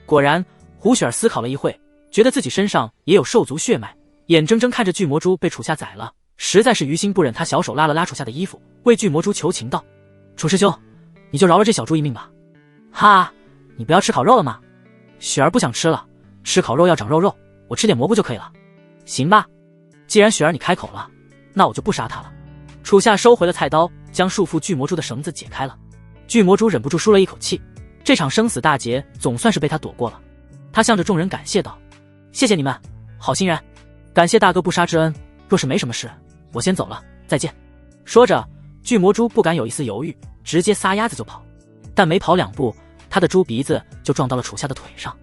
果然，胡雪儿思考了一会，觉得自己身上也有兽族血脉，眼睁睁看着巨魔猪被楚夏宰了，实在是于心不忍。他小手拉了拉楚夏的衣服，为巨魔猪求情道：楚师兄，你就饶了这小猪一命吧。哈，你不要吃烤肉了吗？雪儿不想吃了，吃烤肉要长肉，我吃点蘑菇就可以了。行吧，既然雪儿你开口了，那我就不杀他了。楚夏收回了菜刀，将束缚巨魔猪的绳子解开了。巨魔猪忍不住舒了一口气，这场生死大劫总算是被他躲过了。他向着众人感谢道：谢谢你们，好心人，感谢大哥不杀之恩，若是没什么事，我先走了，再见。说着，巨魔猪不敢有一丝犹豫，直接撒丫子就跑。但没跑2步，他的猪鼻子就撞到了楚夏的腿上。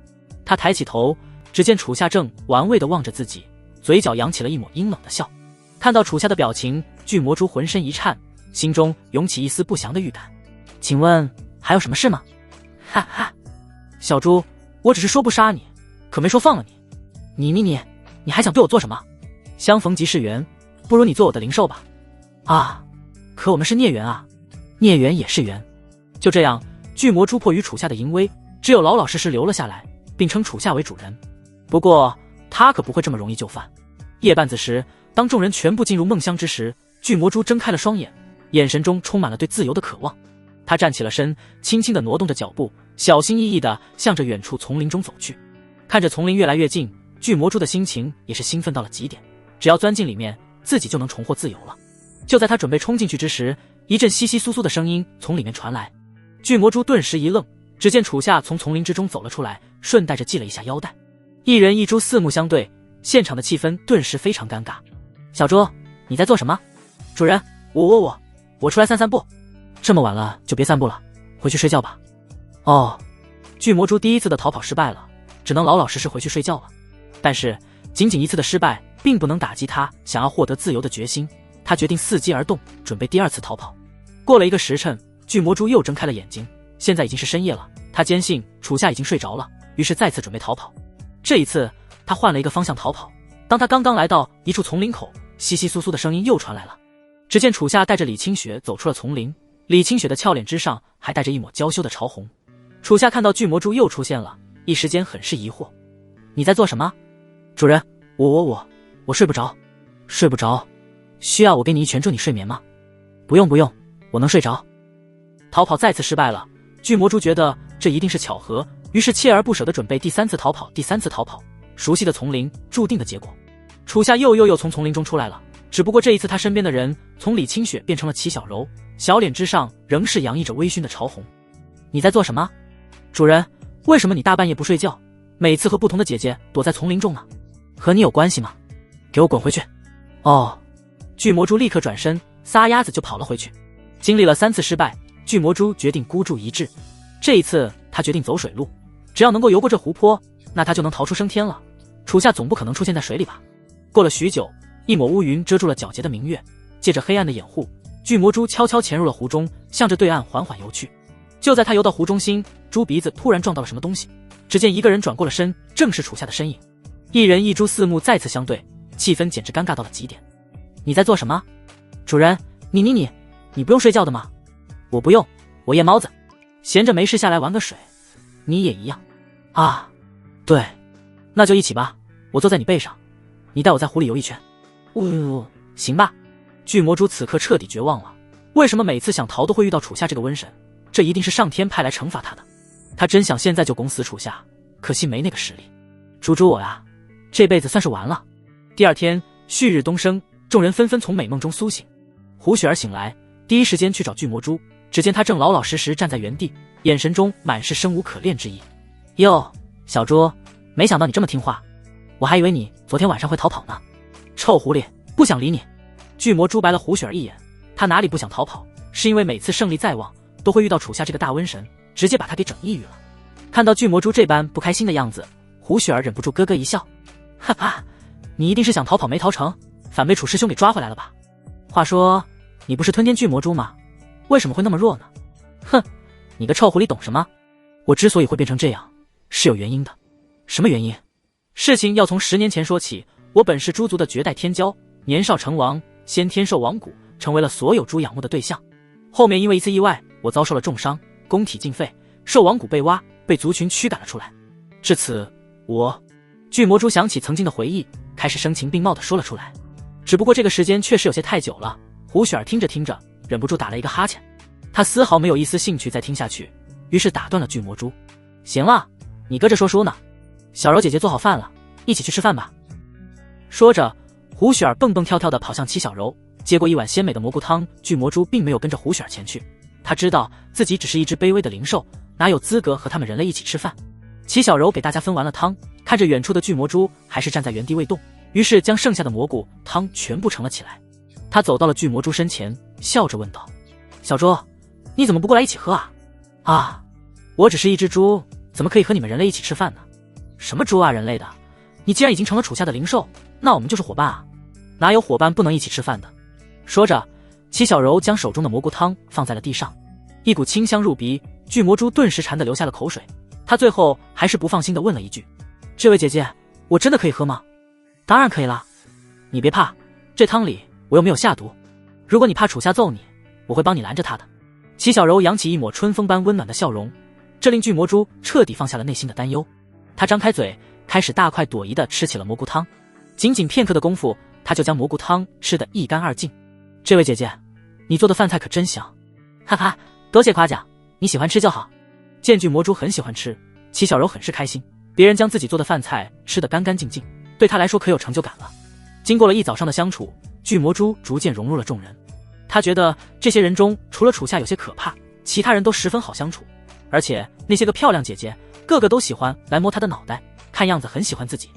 他抬起头，只见楚夏正玩味地望着自己，嘴角扬起了一抹阴冷的笑。看到楚夏的表情，巨魔蛛浑身一颤，心中涌起一丝不祥的预感。请问还有什么事吗？哈哈，小猪，我只是说不杀你，可没说放了你。你还想对我做什么？相逢即是缘，不如你做我的灵兽吧。啊，可我们是孽缘啊，孽缘也是缘。就这样，巨魔蛛迫于楚夏的淫威，只有老老实实留了下来，并称楚夏为主人。不过他可不会这么容易就范。夜半子时，当众人全部进入梦乡之时，巨魔蛛睁开了双眼，眼神中充满了对自由的渴望。他站起了身，轻轻地挪动着脚步，小心翼翼地向着远处丛林中走去。看着丛林越来越近，巨魔蛛的心情也是兴奋到了极点，只要钻进里面，自己就能重获自由了。就在他准备冲进去之时，一阵窸窸窣窣的声音从里面传来。巨魔蛛顿时一愣，只见楚夏从丛林之中走了出来，顺带着系了一下腰带。一人一猪四目相对，现场的气氛顿时非常尴尬。小猪，你在做什么？主人，我出来散散步。这么晚了就别散步了，回去睡觉吧。哦，巨魔蛛第一次的逃跑失败了，只能老老实实回去睡觉了。但是仅仅一次的失败并不能打击他想要获得自由的决心，他决定伺机而动，准备第二次逃跑。过了一个时辰，巨魔蛛又睁开了眼睛，现在已经是深夜了，他坚信楚夏已经睡着了，于是再次准备逃跑。这一次他换了一个方向逃跑，当他刚刚来到一处丛林口，窸窸窣窣的声音又传来了。只见楚夏带着李清雪走出了丛林，李清雪的俏脸之上还带着一抹娇羞的潮红。楚夏看到巨魔蛛又出现了，一时间很是疑惑。你在做什么？主人，我睡不着。睡不着？需要我给你一拳助你睡眠吗？不用，我能睡着。逃跑再次失败了，巨魔蛛觉得这一定是巧合，于是锲而不舍地准备第三次逃跑。熟悉的丛林，注定的结果。楚夏又从丛林中出来了，只不过这一次他身边的人从李清雪变成了齐小柔，小脸之上仍是洋溢着微醺的潮红。你在做什么？主人，为什么你大半夜不睡觉，每次和不同的姐姐躲在丛林中呢？和你有关系吗？给我滚回去！哦，巨魔蛛立刻转身，撒丫子就跑了回去。经历了3次失败，巨魔蛛决定孤注一掷。这一次他决定走水路，只要能够游过这湖泊，那他就能逃出升天了。楚夏总不可能出现在水里吧？过了许久，一抹乌云遮住了皎洁的明月，借着黑暗的掩护，巨魔蛛悄悄潜入了湖中，向着对岸缓缓游去。就在他游到湖中心，猪鼻子突然撞到了什么东西，只见一个人转过了身，正是楚夏的身影。一人一猪四目再次相对，气氛简直尴尬到了极点。你在做什么？主人，你不用睡觉的吗？我不用，我夜猫子，闲着没事下来玩个水。你也一样啊？对，那就一起吧，我坐在你背上，你带我在湖里游一圈。行吧。巨魔蛛此刻彻底绝望了，为什么每次想逃都会遇到楚夏这个瘟神？这一定是上天派来惩罚他的。他真想现在就拱死楚夏，可惜没那个实力。猪我呀，这辈子算是完了。第二天旭日东升，众人纷纷从美梦中苏醒。胡雪儿醒来，第一时间去找巨魔蛛，只见他正老老实实站在原地，眼神中满是生无可恋之意。哟，小猪，没想到你这么听话，我还以为你昨天晚上会逃跑呢。臭狐狸，不想理你。巨魔蛛白了胡雪儿一眼，他哪里不想逃跑，是因为每次胜利在望，都会遇到楚夏这个大瘟神，直接把他给整抑郁了。看到巨魔蛛这般不开心的样子，胡雪儿忍不住咯咯一笑。哈哈，你一定是想逃跑没逃成，反被楚师兄给抓回来了吧？话说，你不是吞天巨魔蛛吗？为什么会那么弱呢？哼，你个臭狐狸懂什么？我之所以会变成这样，是有原因的。什么原因？事情要从10年前说起。我本是猪族的绝代天骄，年少成王，先天兽王骨，成为了所有猪仰慕的对象。后面因为一次意外，我遭受了重伤，宫体尽废，兽王骨被挖，被族群驱赶了出来。至此，巨魔蛛想起曾经的回忆，开始声情并茂地说了出来。只不过这个时间确实有些太久了，胡雪儿听着听着，忍不住打了一个哈欠。他丝毫没有一丝兴趣再听下去，于是打断了巨魔蛛。行了，你搁这说书呢，小柔姐姐做好饭了，一起去吃饭吧。说着，胡雪儿蹦蹦跳跳地跑向齐小柔，接过一碗鲜美的蘑菇汤。巨魔蛛并没有跟着胡雪儿前去，他知道自己只是一只卑微的灵兽，哪有资格和他们人类一起吃饭。齐小柔给大家分完了汤，看着远处的巨魔蛛还是站在原地未动，于是将剩下的蘑菇汤全部盛了起来。他走到了巨魔蛛身前，笑着问道：小猪，你怎么不过来一起喝啊？啊，我只是一只猪，怎么可以和你们人类一起吃饭呢？什么猪啊，人类的，你既然已经成了楚夏的灵兽，那我们就是伙伴啊。哪有伙伴不能一起吃饭的？说着，齐小柔将手中的蘑菇汤放在了地上，一股清香入鼻，巨魔蛛顿时馋得流下了口水。他最后还是不放心地问了一句：“这位姐姐，我真的可以喝吗？”“当然可以啦，你别怕，这汤里我又没有下毒。如果你怕楚夏揍你，我会帮你拦着他的。”齐小柔扬起一抹春风般温暖的笑容，这令巨魔蛛彻底放下了内心的担忧。他张开嘴，开始大快朵颐地吃起了蘑菇汤。仅仅片刻的功夫，他就将蘑菇汤吃得一干二净。“这位姐姐，你做的饭菜可真香！”“哈哈，多谢夸奖，你喜欢吃就好。”见巨魔蛛很喜欢吃，齐小柔很是开心。别人将自己做的饭菜吃得干干净净，对他来说可有成就感了。经过了一早上的相处，巨魔蛛逐渐融入了众人。他觉得这些人中除了楚夏有些可怕，其他人都十分好相处。而且那些个漂亮姐姐个个都喜欢来摸他的脑袋，看样子很喜欢自己。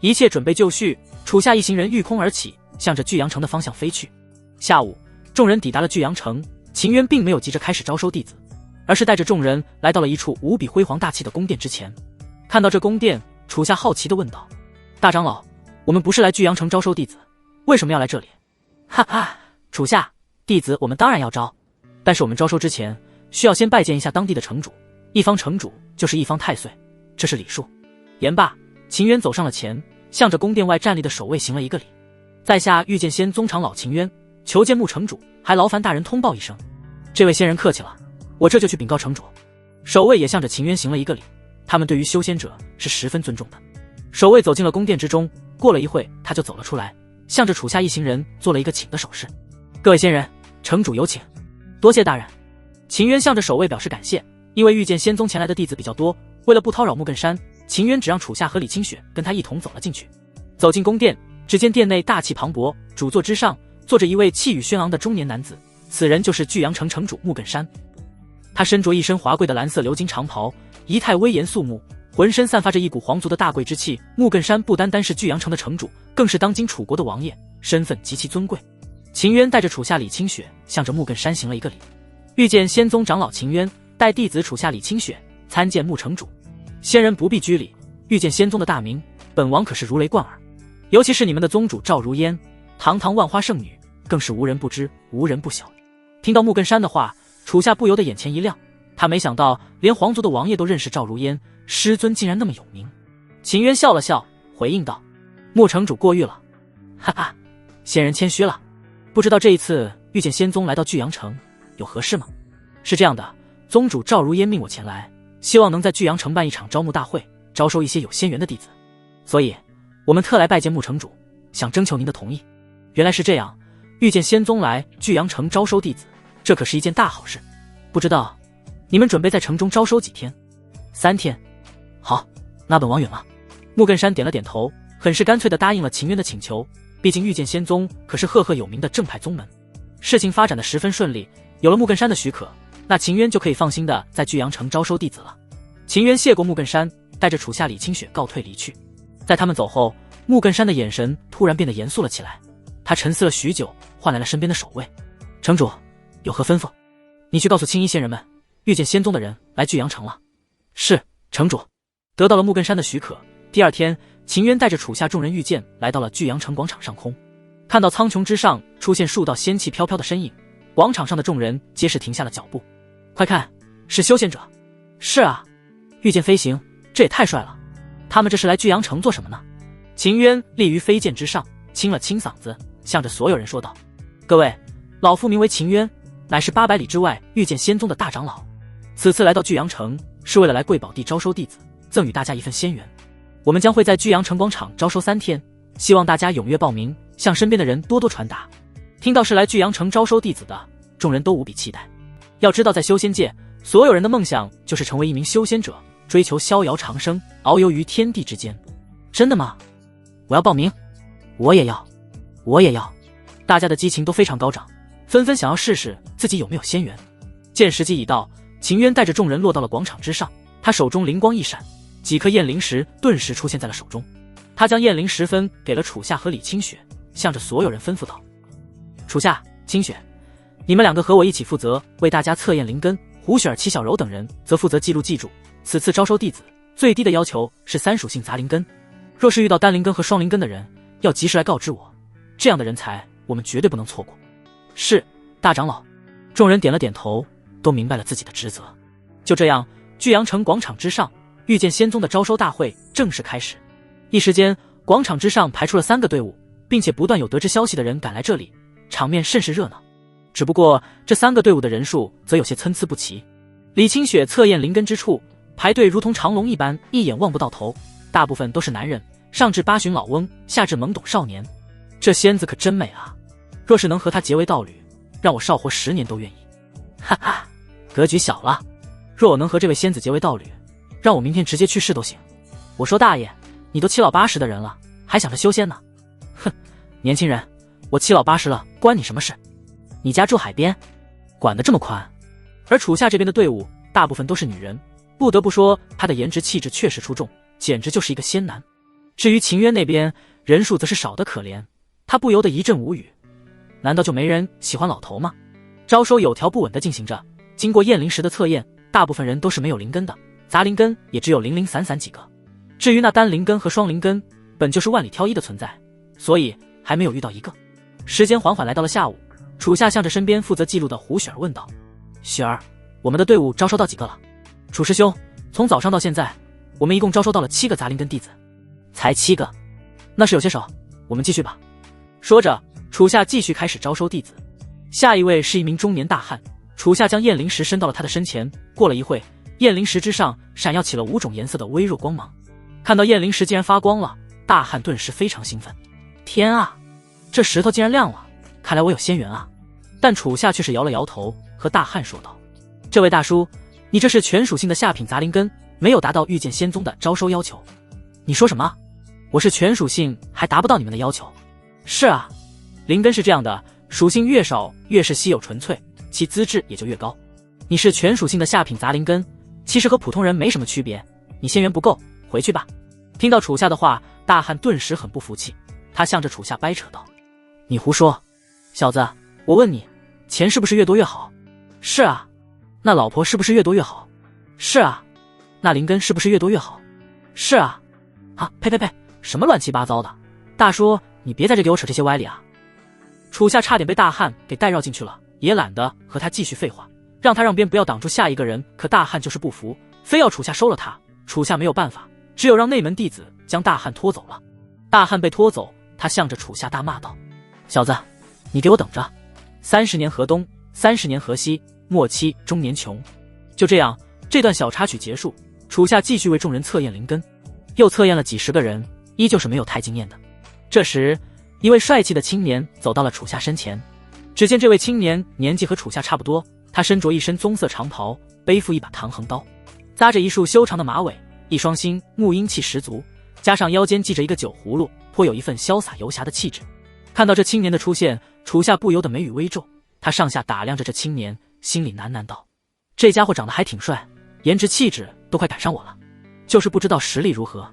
一切准备就绪，楚夏一行人御空而起，向着巨阳城的方向飞去。下午，众人抵达了巨阳城，秦渊并没有急着开始招收弟子，而是带着众人来到了一处无比辉煌大气的宫殿之前。看到这宫殿，楚夏好奇地问道：“大长老，我们不是来巨阳城招收弟子，为什么要来这里？”“哈哈，楚夏，弟子我们当然要招，但是我们招收之前需要先拜见一下当地的城主，一方城主就是一方太岁，这是礼数。”言罢，秦渊走上了前，向着宫殿外站立的守卫行了一个礼。在下御剑仙宗长老秦渊，求见穆城主，还劳烦大人通报一声。这位仙人客气了，我这就去禀告城主。守卫也向着秦渊行了一个礼，他们对于修仙者是十分尊重的。守卫走进了宫殿之中，过了一会他就走了出来，向着楚夏一行人做了一个请的手势。“各位仙人，城主有请。”“多谢大人。”秦渊向着守卫表示感谢。因为御剑仙宗前来的弟子比较多，为了不叨扰木根山，秦渊只让楚夏和李清雪跟他一同走了进去。走进宫殿，只见殿内大气磅礴，主座之上坐着一位气宇轩昂的中年男子，此人就是巨阳城城主木根山。他身着一身华贵的蓝色鎏金长袍，仪态威严肃穆，浑身散发着一股皇族的大贵之气。木根山不单单是巨阳城的城主，更是当今楚国的王爷，身份极其尊贵。秦渊带着楚夏李清雪向着木根山行了一个礼。御剑仙宗长老秦渊带弟子楚夏李清雪参见穆城主。仙人不必拘礼，御剑仙宗的大名，本王可是如雷贯耳。尤其是你们的宗主赵如烟，堂堂万花圣女，更是无人不知，无人不晓。听到木根山的话，楚夏不由得眼前一亮，他没想到连皇族的王爷都认识赵如烟，师尊竟然那么有名。秦渊笑了笑，回应道：“穆城主过誉了。”“哈哈，仙人谦虚了。不知道这一次御剑仙宗来到巨阳城有何事吗？”“是这样的，宗主赵如烟命我前来，希望能在巨阳城办一场招募大会，招收一些有仙缘的弟子，所以我们特来拜见穆城主，想征求您的同意。”“原来是这样，御剑仙宗来巨阳城招收弟子，这可是一件大好事。不知道你们准备在城中招收几天？”“3天。”“好，那本王允了。”木根山点了点头，很是干脆地答应了秦渊的请求。毕竟御剑仙宗可是赫赫有名的正派宗门，事情发展的十分顺利，有了木根山的许可，那秦渊就可以放心的在巨阳城招收弟子了。秦渊谢过木根山，带着楚夏李清雪告退离去。在他们走后，木根山的眼神突然变得严肃了起来，他沉思了许久，唤来了身边的守卫。“城主有何吩咐？”“你去告诉青衣仙人们，御剑仙宗的人来巨阳城了。”“是，城主。”得到了木根山的许可，第二天，秦渊带着楚夏众人御剑来到了巨阳城广场上空。看到苍穹之上出现数道仙气飘飘的身影，广场上的众人皆是停下了脚步。“快看，是修仙者！”“是啊，御剑飞行，这也太帅了！他们这是来巨阳城做什么呢？”秦渊立于飞剑之上，清了清嗓子，向着所有人说道：“各位，老夫名为秦渊，乃是800里之外御剑仙宗的大长老。此次来到巨阳城，是为了来贵宝地招收弟子，赠与大家一份仙缘。我们将会在巨阳城广场招收3天，希望大家踊跃报名，向身边的人多多传达。”听到是来巨阳城招收弟子的，众人都无比期待。要知道，在修仙界，所有人的梦想就是成为一名修仙者，追求逍遥长生，遨游于天地之间。真的吗？我要报名。我也要，我也要。大家的激情都非常高涨，纷纷想要试试自己有没有仙缘。见时机已到，秦渊带着众人落到了广场之上，他手中灵光一闪，几颗验灵石顿时出现在了手中。他将验灵石分给了楚夏和李清雪，向着所有人吩咐道：“楚夏、清雪，你们2个和我一起负责为大家测验灵根，胡雪儿、齐小柔等人则负责记录。记住，此次招收弟子，最低的要求是3属性杂灵根。若是遇到单灵根和双灵根的人，要及时来告知我，这样的人才我们绝对不能错过。是，大长老。众人点了点头，都明白了自己的职责。就这样，巨阳城广场之上，御剑仙宗的招收大会正式开始。一时间，广场之上排出了3个队伍，并且不断有得知消息的人赶来这里，场面甚是热闹。只不过这3个队伍的人数则有些参差不齐。李清雪测验灵根之处，排队如同长龙一般，一眼望不到头，大部分都是男人，上至8旬老翁，下至懵懂少年。这仙子可真美啊！若是能和她结为道侣，让我少活10年都愿意。哈哈，格局小了。若我能和这位仙子结为道侣，让我明天直接去世都行。我说大爷，你都7老80的人了，还想着修仙呢？哼，年轻人，我7老80了，关你什么事？你家住海边，管得这么宽？而楚夏这边的队伍大部分都是女人，不得不说她的颜值气质确实出众，简直就是一个仙男。至于秦渊那边，人数则是少得可怜，他不由得一阵无语。难道就没人喜欢老头吗？招收有条不紊地进行着，经过验灵石的测验，大部分人都是没有灵根的，杂灵根也只有零零散散几个。至于那单灵根和双灵根，本就是万里挑一的存在，所以还没有遇到一个。时间缓缓来到了下午，楚夏向着身边负责记录的胡雪儿问道：雪儿，我们的队伍招收到几个了？楚师兄，从早上到现在，我们一共招收到了7个杂灵根弟子。才7个，那是有些少，我们继续吧。说着，楚夏继续开始招收弟子。下一位是一名中年大汉，楚夏将验灵石伸到了他的身前，过了一会，验灵石之上闪耀起了5种颜色的微弱光芒。看到验灵石竟然发光了，大汉顿时非常兴奋。天啊，这石头竟然亮了，看来我有仙缘啊！但楚夏却是摇了摇头，和大汉说道：这位大叔，你这是全属性的下品杂灵根，没有达到御剑仙宗的招收要求。你说什么？我是全属性还达不到你们的要求？是啊，灵根是这样的，属性越少越是稀有纯粹，其资质也就越高。你是全属性的下品杂灵根，其实和普通人没什么区别，你仙缘不够，回去吧。听到楚夏的话，大汉顿时很不服气，他向着楚夏掰扯道：你胡说，小子，我问你，钱是不是越多越好？是啊。那老婆是不是越多越好？是啊。那灵根是不是越多越好？是啊。啊，呸呸呸，什么乱七八糟的！大叔，你别在这给我扯这些歪理啊！楚夏差点被大汉给带绕进去了，也懒得和他继续废话，让他让边不要挡住下一个人。可大汉就是不服，非要楚夏收了他。楚夏没有办法，只有让内门弟子将大汉拖走了。大汉被拖走，他向着楚夏大骂道：小子，你给我等着！30年河东，30年河西，末期终年穷。就这样，这段小插曲结束，楚夏继续为众人测验灵根。又测验了几10个人，依旧是没有太惊艳的。这时，一位帅气的青年走到了楚夏身前。只见这位青年年纪和楚夏差不多，他身着一身棕色长袍，背负一把唐横刀，扎着一束修长的马尾，一双星目英气十足，加上腰间系着一个酒葫芦，颇有一份潇洒游侠的气质。看到这青年的出现，楚夏不由得眉宇微皱，他上下打量着这青年，心里喃喃道：这家伙长得还挺帅，颜值气质都快赶上我了，就是不知道实力如何。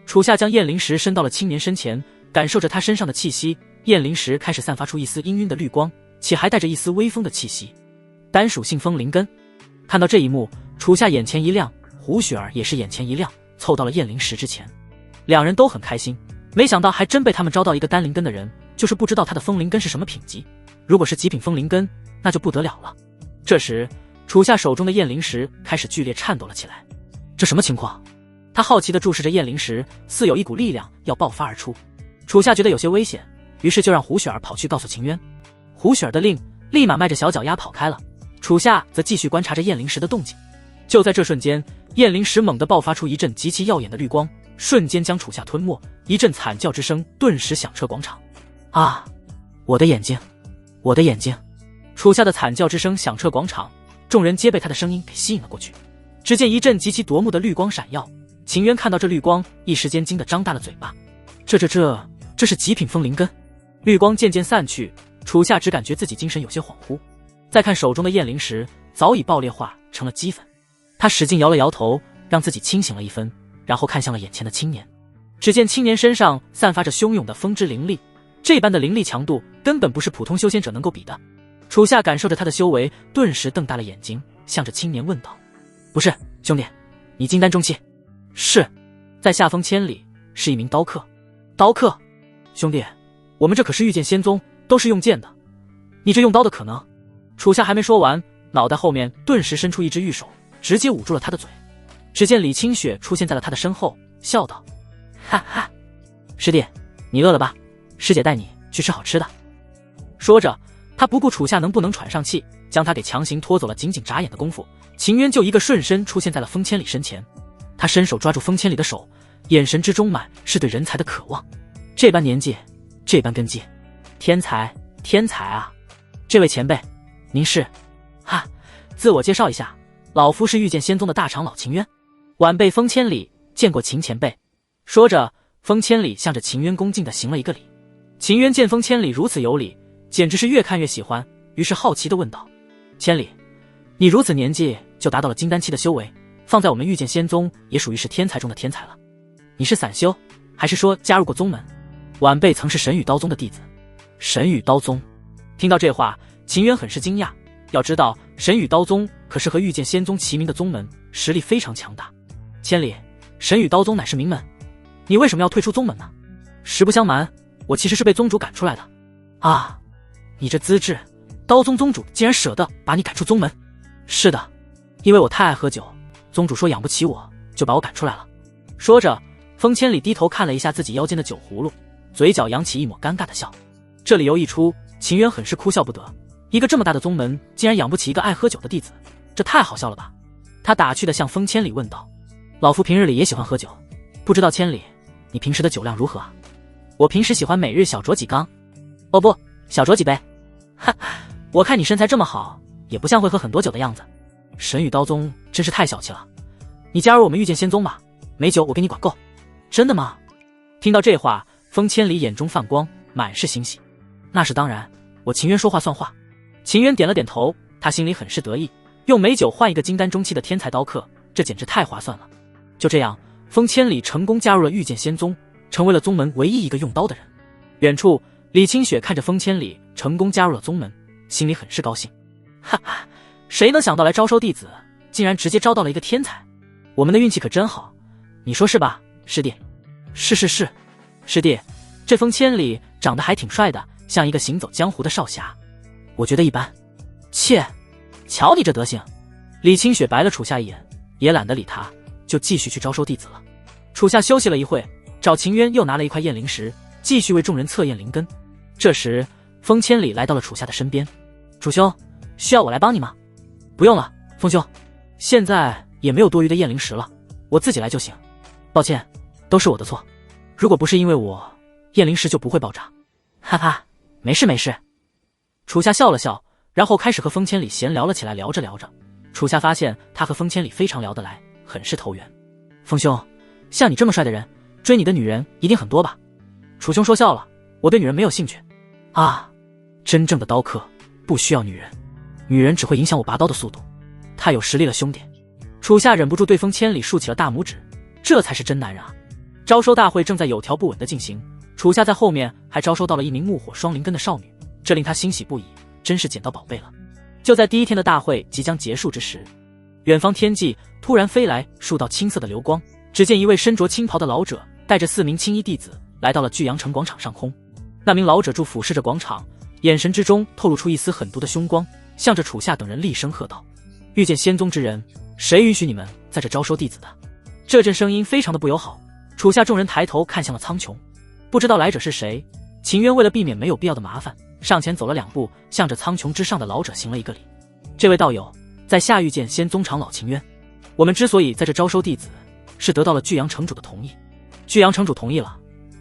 楚夏将验灵石伸到了青年身前，感受着他身上的气息，验灵石开始散发出一丝氤氲的绿光，且还带着一丝微风的气息。单属性风灵根。看到这一幕，楚夏眼前一亮，胡雪儿也是眼前一亮，凑到了验灵石之前。两人都很开心，没想到还真被他们招到一个单灵根的人，就是不知道他的风灵根是什么品级。如果是极品风灵根，那就不得了了。这时，楚夏手中的验灵石开始剧烈颤抖了起来。这什么情况？他好奇地注视着验灵石，似有一股力量要爆发而出。楚夏觉得有些危险，于是就让胡雪儿跑去告诉秦渊。胡雪儿的令立马迈着小脚丫跑开了，楚夏则继续观察着验灵石的动静。就在这瞬间，验灵石猛地爆发出一阵极其耀眼的绿光，瞬间将楚夏吞没，一阵惨叫之声顿时响彻广场。啊！我的眼睛，我的眼睛！楚夏的惨叫之声响彻广场，众人皆被他的声音给吸引了过去。只见一阵极其夺目的绿光闪耀，秦渊看到这绿光，一时间惊得张大了嘴巴。这是极品风灵根。绿光渐渐散去，楚夏只感觉自己精神有些恍惚。再看手中的验灵石，早已爆裂化成了齑粉。他使劲摇了摇头，让自己清醒了一分，然后看向了眼前的青年。只见青年身上散发着汹涌的风之灵力，这般的灵力强度根本不是普通修仙者能够比的。楚夏感受着他的修为，顿时瞪大了眼睛，向着青年问道：不是，兄弟，你金丹中期？是。在下风千里是一名刀客。刀客？兄弟，我们这可是御剑仙宗，都是用剑的，你这用刀的可能？”楚夏还没说完，脑袋后面顿时伸出一只玉手，直接捂住了他的嘴。只见李清雪出现在了他的身后，笑道：“哈哈，师弟，你饿了吧？师姐带你去吃好吃的。”说着，他不顾楚夏能不能喘上气，将他给强行拖走了。仅仅眨眼的功夫，秦渊就一个瞬身出现在了风千里身前。他伸手抓住风千里的手，眼神之中满是对人才的渴望。这般年纪，这般根基，天才，天才啊！这位前辈，您是？哈，自我介绍一下，老夫是御剑仙宗的大长老秦渊，晚辈风千里，见过秦前辈。说着，风千里向着秦渊恭敬地行了一个礼。秦渊见风千里如此有礼，简直是越看越喜欢，于是好奇地问道：“千里，你如此年纪就达到了金丹期的修为，放在我们御剑仙宗也属于是天才中的天才了。你是散修，还是说加入过宗门？”晚辈曾是神羽刀宗的弟子。神羽刀宗？听到这话，秦渊很是惊讶。要知道，神羽刀宗可是和御剑仙宗齐名的宗门，实力非常强大。千里，神羽刀宗乃是名门，你为什么要退出宗门呢？实不相瞒，我其实是被宗主赶出来的。啊，你这资质，刀宗宗主竟然舍得把你赶出宗门？是的，因为我太爱喝酒，宗主说养不起我，就把我赶出来了。说着，风千里低头看了一下自己腰间的酒葫芦，嘴角扬起一抹尴尬的笑。这理由一出，秦渊很是哭笑不得。一个这么大的宗门，竟然养不起一个爱喝酒的弟子，这太好笑了吧？他打趣地向风千里问道：“老夫平日里也喜欢喝酒，不知道千里，你平时的酒量如何啊？”“我平时喜欢每日小酌几缸，哦不，小酌几杯。”“哈，我看你身材这么好，也不像会喝很多酒的样子。神羽刀宗真是太小气了，你加入我们御剑仙宗吧，没酒我给你管够。”“真的吗？”听到这话，风千里眼中泛光，满是欣喜。“那是当然，我秦渊说话算话。”秦渊点了点头，他心里很是得意，用美酒换一个金丹中期的天才刀客，这简直太划算了。就这样，风千里成功加入了御剑仙宗，成为了宗门唯一一个用刀的人。远处，李清雪看着风千里成功加入了宗门，心里很是高兴。哈哈，谁能想到来招收弟子，竟然直接招到了一个天才？我们的运气可真好，你说是吧，师弟？是，师弟，这风千里长得还挺帅的，像一个行走江湖的少侠。我觉得一般。切，瞧你这德行！李清雪白了楚夏一眼，也懒得理他，就继续去招收弟子了。楚夏休息了一会，找秦渊又拿了一块验灵石，继续为众人测验灵根。这时，风千里来到了楚夏的身边：“楚兄，需要我来帮你吗？”“不用了，风兄，现在也没有多余的验灵石了，我自己来就行。抱歉，都是我的错。如果不是因为我，验灵石就不会爆炸。”“哈哈，没事没事。”楚夏笑了笑，然后开始和风千里闲聊了起来。聊着聊着，楚夏发现他和风千里非常聊得来，很是投缘。“风兄，像你这么帅的人，追你的女人一定很多吧？”楚兄说笑了，我对女人没有兴趣。啊，真正的刀客不需要女人，女人只会影响我拔刀的速度。太有实力了，兄弟！楚夏忍不住对风千里竖起了大拇指，这才是真男人啊！招收大会正在有条不紊地进行，楚夏在后面还招收到了一名木火双灵根的少女，这令他欣喜不已，真是捡到宝贝了。就在第一天的大会即将结束之时，远方天际突然飞来数道青色的流光，只见一位身着青袍的老者带着4名青衣弟子来到了巨阳城广场上空。那名老者正俯视着广场，眼神之中透露出一丝狠毒的凶光，向着楚夏等人厉声喝道：“遇见仙宗之人，谁允许你们在这招收弟子的？”这阵声音非常的不友好，楚夏众人抬头看向了苍穹，不知道来者是谁。秦渊为了避免没有必要的麻烦，上前走了2步，向着苍穹之上的老者行了一个礼：“这位道友，在下遇见仙宗长老秦渊。我们之所以在这招收弟子，是得到了巨阳城主的同意。巨阳城主同意了，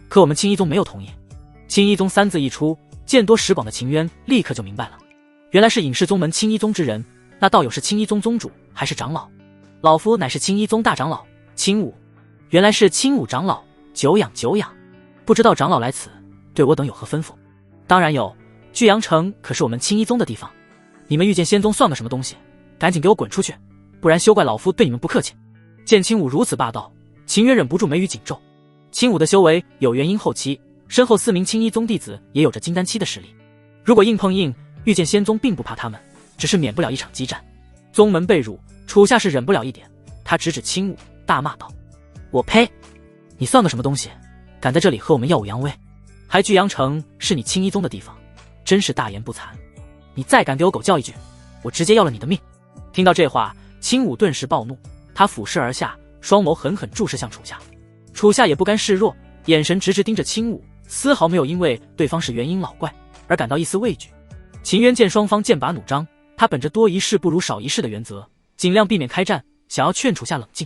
可我们青衣宗没有同意。”青衣宗3字一出，见多识广的秦渊立刻就明白了，原来是隐世宗门青衣宗之人。那道友是青衣宗宗主还是长老？老夫乃是青衣宗大长老青武。原来是青武长老，久仰久仰。不知道长老来此对我等有何吩咐？当然有，巨阳城可是我们青衣宗的地方，你们遇见仙宗算个什么东西？赶紧给我滚出去，不然休怪老夫对你们不客气。见青武如此霸道，秦渊忍不住眉宇紧皱。青武的修为有元婴后期，身后4名青衣宗弟子也有着金丹期的实力，如果硬碰硬，遇见仙宗并不怕他们，只是免不了一场激战。宗门被辱，楚夏是忍不了一点，他直指青武，大骂道：“我呸！你算个什么东西，敢在这里和我们耀武扬威？还居阳城是你青衣宗的地方，真是大言不惭！你再敢给我狗叫一句，我直接要了你的命！听到这话，青武顿时暴怒，他俯视而下，双眸狠狠注视向楚夏。楚夏也不甘示弱，眼神直直盯着青武，丝毫没有因为对方是元婴老怪而感到一丝畏惧。秦渊见双方剑拔弩张，他本着多一事不如少一事的原则，尽量避免开战，想要劝楚夏冷静。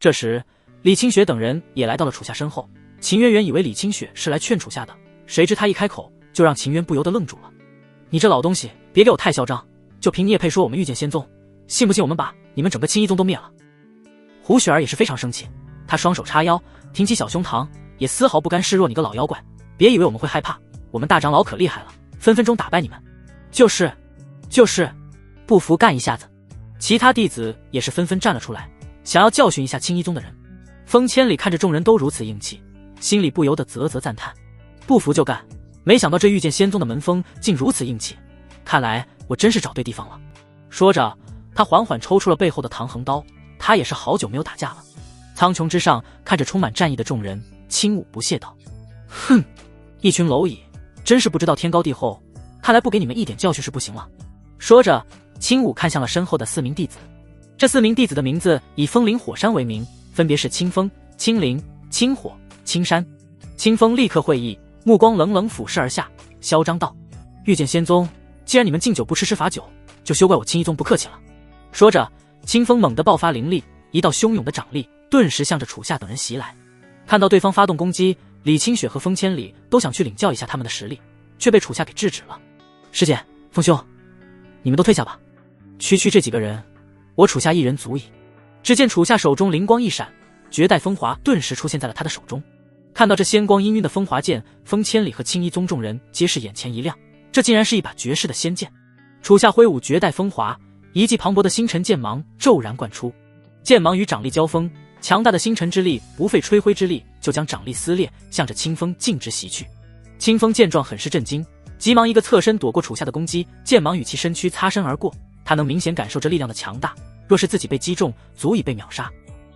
这时李清雪等人也来到了楚夏身后，秦渊原以为李清雪是来劝楚夏的，谁知他一开口就让秦渊不由得愣住了。你这老东西，别给我太嚣张，就凭你也配说我们御剑仙宗？信不信我们把你们整个青衣宗都灭了？胡雪儿也是非常生气，他双手叉腰，挺起小胸膛，也丝毫不甘示弱。你个老妖怪，别以为我们会害怕，我们大长老可厉害了，分分钟打败你们。就是，不服干一下子。其他弟子也是纷纷站了出来，想要教训一下青衣宗的人。风千里看着众人都如此硬气，心里不由得啧啧赞叹，不服就干。没想到这御剑仙宗的门风竟如此硬气，看来我真是找对地方了。说着，他缓缓抽出了背后的唐横刀，他也是好久没有打架了。苍穹之上看着充满战意的众人，青武不屑道：哼，一群蝼蚁，真是不知道天高地厚，看来不给你们一点教训是不行了。说着，青武看向了身后的4名弟子，这4名弟子的名字以风灵火山为名，分别是清风、青灵、青火、青山。清风立刻会意，目光冷冷俯视而下，嚣张道：御剑仙宗，既然你们敬酒不吃吃罚酒，就休怪我青衣宗不客气了。说着，清风猛地爆发灵力，一道汹涌的掌力顿时向着楚夏等人袭来。看到对方发动攻击，李清雪和风千里都想去领教一下他们的实力，却被楚夏给制止了。师姐，风兄，你们都退下吧，区区这几个人，我楚夏一人足矣。只见楚夏手中灵光一闪，绝代风华顿时出现在了他的手中。看到这仙光氤氲的风华剑，风千里和青衣宗众人皆是眼前一亮，这竟然是一把绝世的仙剑。楚夏挥舞绝代风华，一记磅礴的星辰剑芒骤然贯出，剑芒与掌力交锋，强大的星辰之力不费吹灰之力就将掌力撕裂，向着清风径直袭去。清风见状很是震惊，急忙一个侧身躲过楚夏的攻击，剑芒与其身躯擦身而过。他能明显感受这力量的强大，若是自己被击中，足以被秒杀。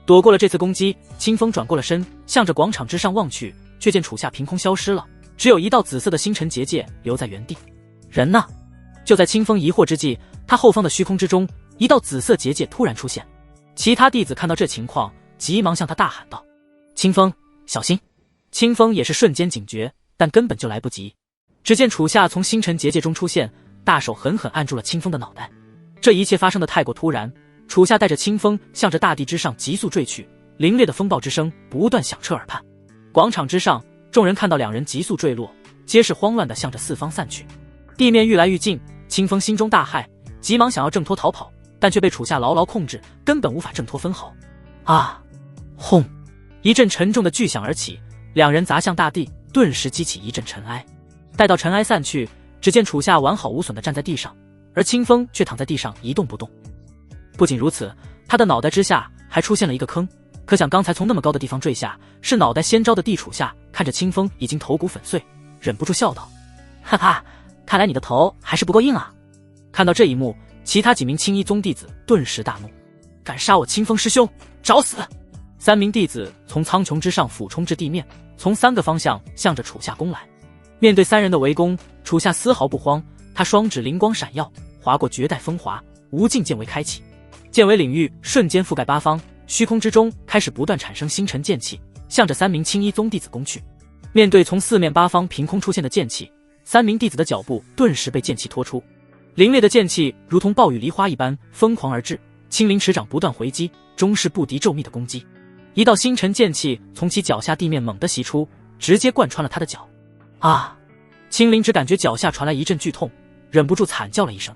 躲过了这次攻击，清风转过了身，向着广场之上望去，却见楚夏凭空消失了，只有一道紫色的星辰结界留在原地。人呢？就在清风疑惑之际，他后方的虚空之中，一道紫色结界突然出现。其他弟子看到这情况，急忙向他大喊道：清风，小心！清风也是瞬间警觉，但根本就来不及。只见楚夏从星辰结界中出现，大手狠狠按住了清风的脑袋。这一切发生的太过突然，楚夏带着清风向着大地之上急速坠去，凛冽的风暴之声不断响彻耳畔。广场之上，众人看到两人急速坠落，皆是慌乱地向着四方散去。地面愈来愈近，清风心中大骇，急忙想要挣脱逃跑，但却被楚夏牢牢控制，根本无法挣脱分毫。啊！轰！一阵沉重的巨响而起，两人砸向大地，顿时激起一阵尘埃。待到尘埃散去，只见楚夏完好无损地站在地上，而清风却躺在地上一动不动。不仅如此，他的脑袋之下还出现了一个坑，可想刚才从那么高的地方坠下，是脑袋先招的地。楚夏看着清风已经头骨粉碎，忍不住笑道：哈哈，看来你的头还是不够硬啊。看到这一幕，其他几名青衣宗弟子顿时大怒，敢杀我清风师兄，找死！3名弟子从苍穹之上俯冲至地面，从3个方向向着楚夏攻来。面对3人的围攻，楚夏丝毫不慌，他双指灵光闪耀，划过绝代风华，无尽剑围开启，剑围领域瞬间覆盖8方，虚空之中开始不断产生星辰剑气，向着3名青衣宗弟子攻去。面对从4面8方凭空出现的剑气，3名弟子的脚步顿时被剑气拖出，凌冽的剑气如同暴雨梨花一般疯狂而至，青灵持掌不断回击，终是不敌骤密的攻击。一道星辰剑气从其脚下地面猛地袭出，直接贯穿了他的脚。啊！青灵只感觉脚下传来一阵剧痛，忍不住惨叫了一声。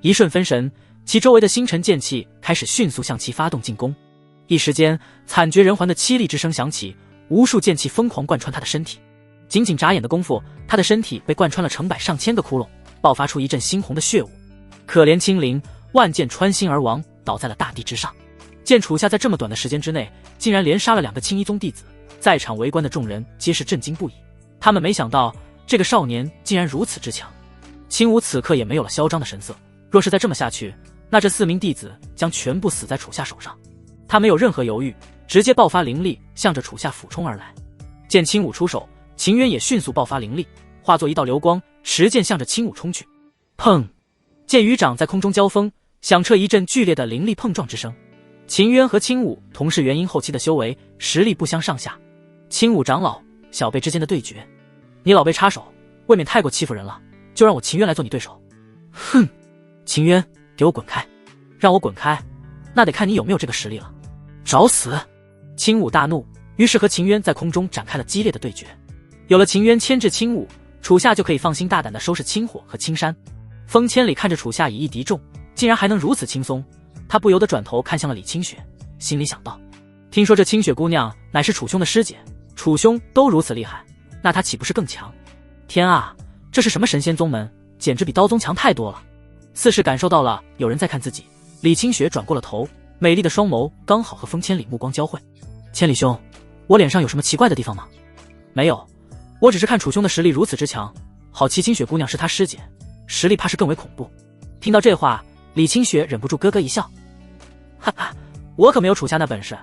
一瞬分神，其周围的星辰剑气开始迅速向其发动进攻。一时间，惨绝人寰的凄厉之声响起，无数剑气疯狂贯穿他的身体。仅仅眨眼的功夫，他的身体被贯穿了成百上千个窟窿，爆发出一阵猩红的血雾。可怜青灵，万剑穿心而亡，倒在了大地之上。见楚夏在这么短的时间之内，竟然连杀了2个青衣宗弟子，在场围观的众人皆是震惊不已。他们没想到这个少年竟然如此之强。青武此刻也没有了嚣张的神色，若是再这么下去，那这4名弟子将全部死在楚夏手上。他没有任何犹豫，直接爆发灵力，向着楚夏俯冲而来。见青武出手，秦渊也迅速爆发灵力，化作一道流光，持剑向着青武冲去。砰！剑与掌在空中交锋，响彻一阵剧烈的灵力碰撞之声。秦渊和青武同是元婴后期的修为，实力不相上下。青武长老、小辈之间的对决，你老辈插手，未免太过欺负人了，就让我秦渊来做你对手。哼！秦渊，给我滚开！让我滚开，那得看你有没有这个实力了。找死！青武大怒，于是和秦渊在空中展开了激烈的对决。有了秦渊牵制青武，楚夏就可以放心大胆地收拾青火和青山。风千里看着楚夏以一敌众，竟然还能如此轻松，他不由得转头看向了李清雪，心里想到：听说这清雪姑娘乃是楚兄的师姐，楚兄都如此厉害，那他岂不是更强？天啊，这是什么神仙宗门，简直比刀宗强太多了。似是感受到了有人在看自己，李清雪转过了头，美丽的双眸刚好和风千里目光交汇。千里兄，我脸上有什么奇怪的地方吗？没有，我只是看楚兄的实力如此之强，好奇清雪姑娘是他师姐，实力怕是更为恐怖。听到这话，李清雪忍不住咯咯一笑，哈哈，我可没有楚夏那本事，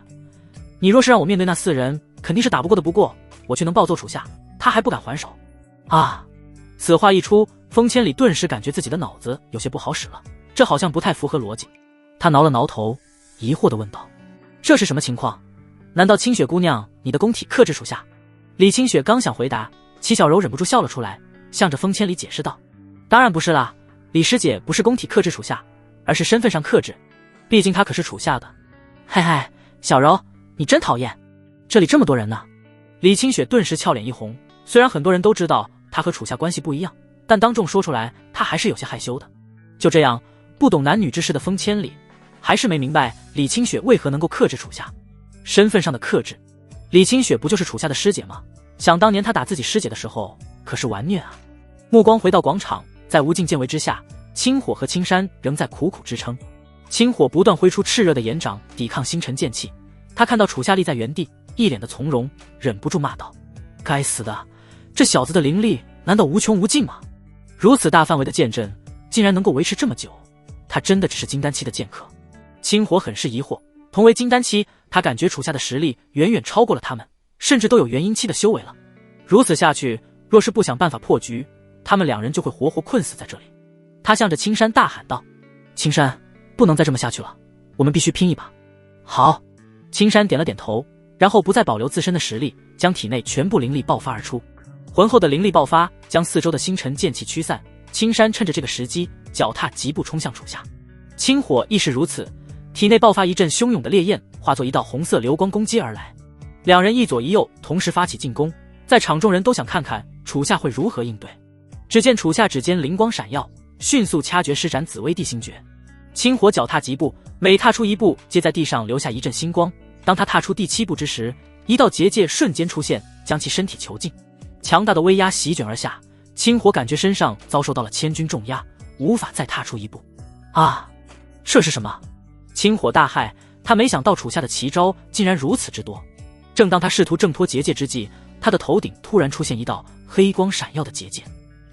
你若是让我面对那4人，肯定是打不过的。不过我却能暴揍楚夏，他还不敢还手啊！此话一出，风千里顿时感觉自己的脑子有些不好使了，这好像不太符合逻辑。他挠了挠头，疑惑地问道：这是什么情况？难道清雪姑娘你的功体克制楚夏？李清雪刚想回答，齐小柔忍不住笑了出来，向着风千里解释道：当然不是啦，李师姐不是功体克制楚夏，而是身份上克制，毕竟她可是楚夏的。嘿嘿，小柔，你真讨厌，这里这么多人呢。李清雪顿时俏脸一红，虽然很多人都知道她和楚夏关系不一样，但当众说出来，她还是有些害羞的。就这样，不懂男女之事的风千里还是没明白李清雪为何能够克制楚夏。身份上的克制，李清雪不就是楚夏的师姐吗？想当年她打自己师姐的时候可是玩虐啊。目光回到广场，在无尽剑围之下，青火和青山仍在苦苦支撑。青火不断挥出炽热的炎掌抵抗星辰剑气，他看到楚夏立在原地，一脸的从容，忍不住骂道：该死的，这小子的灵力难道无穷无尽吗？如此大范围的剑阵竟然能够维持这么久，他真的只是金丹期的剑客？青火很是疑惑，同为金丹期，他感觉楚夏的实力远远超过了他们，甚至都有元婴期的修为了。如此下去，若是不想办法破局，他们2人就会活活困死在这里。他向着青山大喊道：青山，不能再这么下去了，我们必须拼一把。好。青山点了点头，然后不再保留自身的实力，将体内全部灵力爆发而出。浑厚的灵力爆发将四周的星辰剑气驱散，青山趁着这个时机脚踏疾步冲向楚夏。青火亦是如此，体内爆发一阵汹涌的烈焰，化作一道红色流光攻击而来。2人一左一右同时发起进攻，在场众人都想看看楚夏会如何应对。只见楚夏指尖灵光闪耀，迅速掐诀施展紫薇地心诀。青火脚踏疾步，每踏出一步皆在地上留下一阵星光。当他踏出第7步之时，一道结界瞬间出现，将其身体囚禁。强大的威压席卷而下，青火感觉身上遭受到了千钧重压，无法再踏出一步。啊，这是什么？青火大骇，他没想到楚夏的奇招竟然如此之多。正当他试图挣脱结界之际，他的头顶突然出现一道黑光闪耀的结界，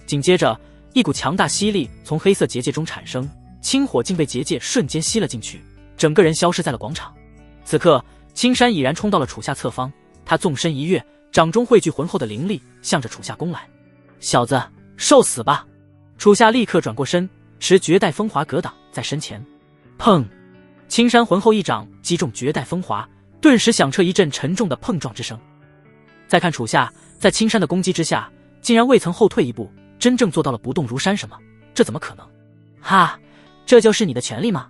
紧接着一股强大吸力从黑色结界中产生，青火竟被结界瞬间吸了进去，整个人消失在了广场。此刻青山已然冲到了楚夏侧方，他纵身一跃，掌中汇聚浑厚的灵力，向着楚夏攻来。小子，受死吧！楚夏立刻转过身，持绝代风华格挡在身前。砰！青山浑厚一掌击中绝代风华，顿时响彻一阵沉重的碰撞之声。再看楚夏，在青山的攻击之下，竟然未曾后退一步，真正做到了不动如山。什么？这怎么可能？哈，这就是你的权利吗？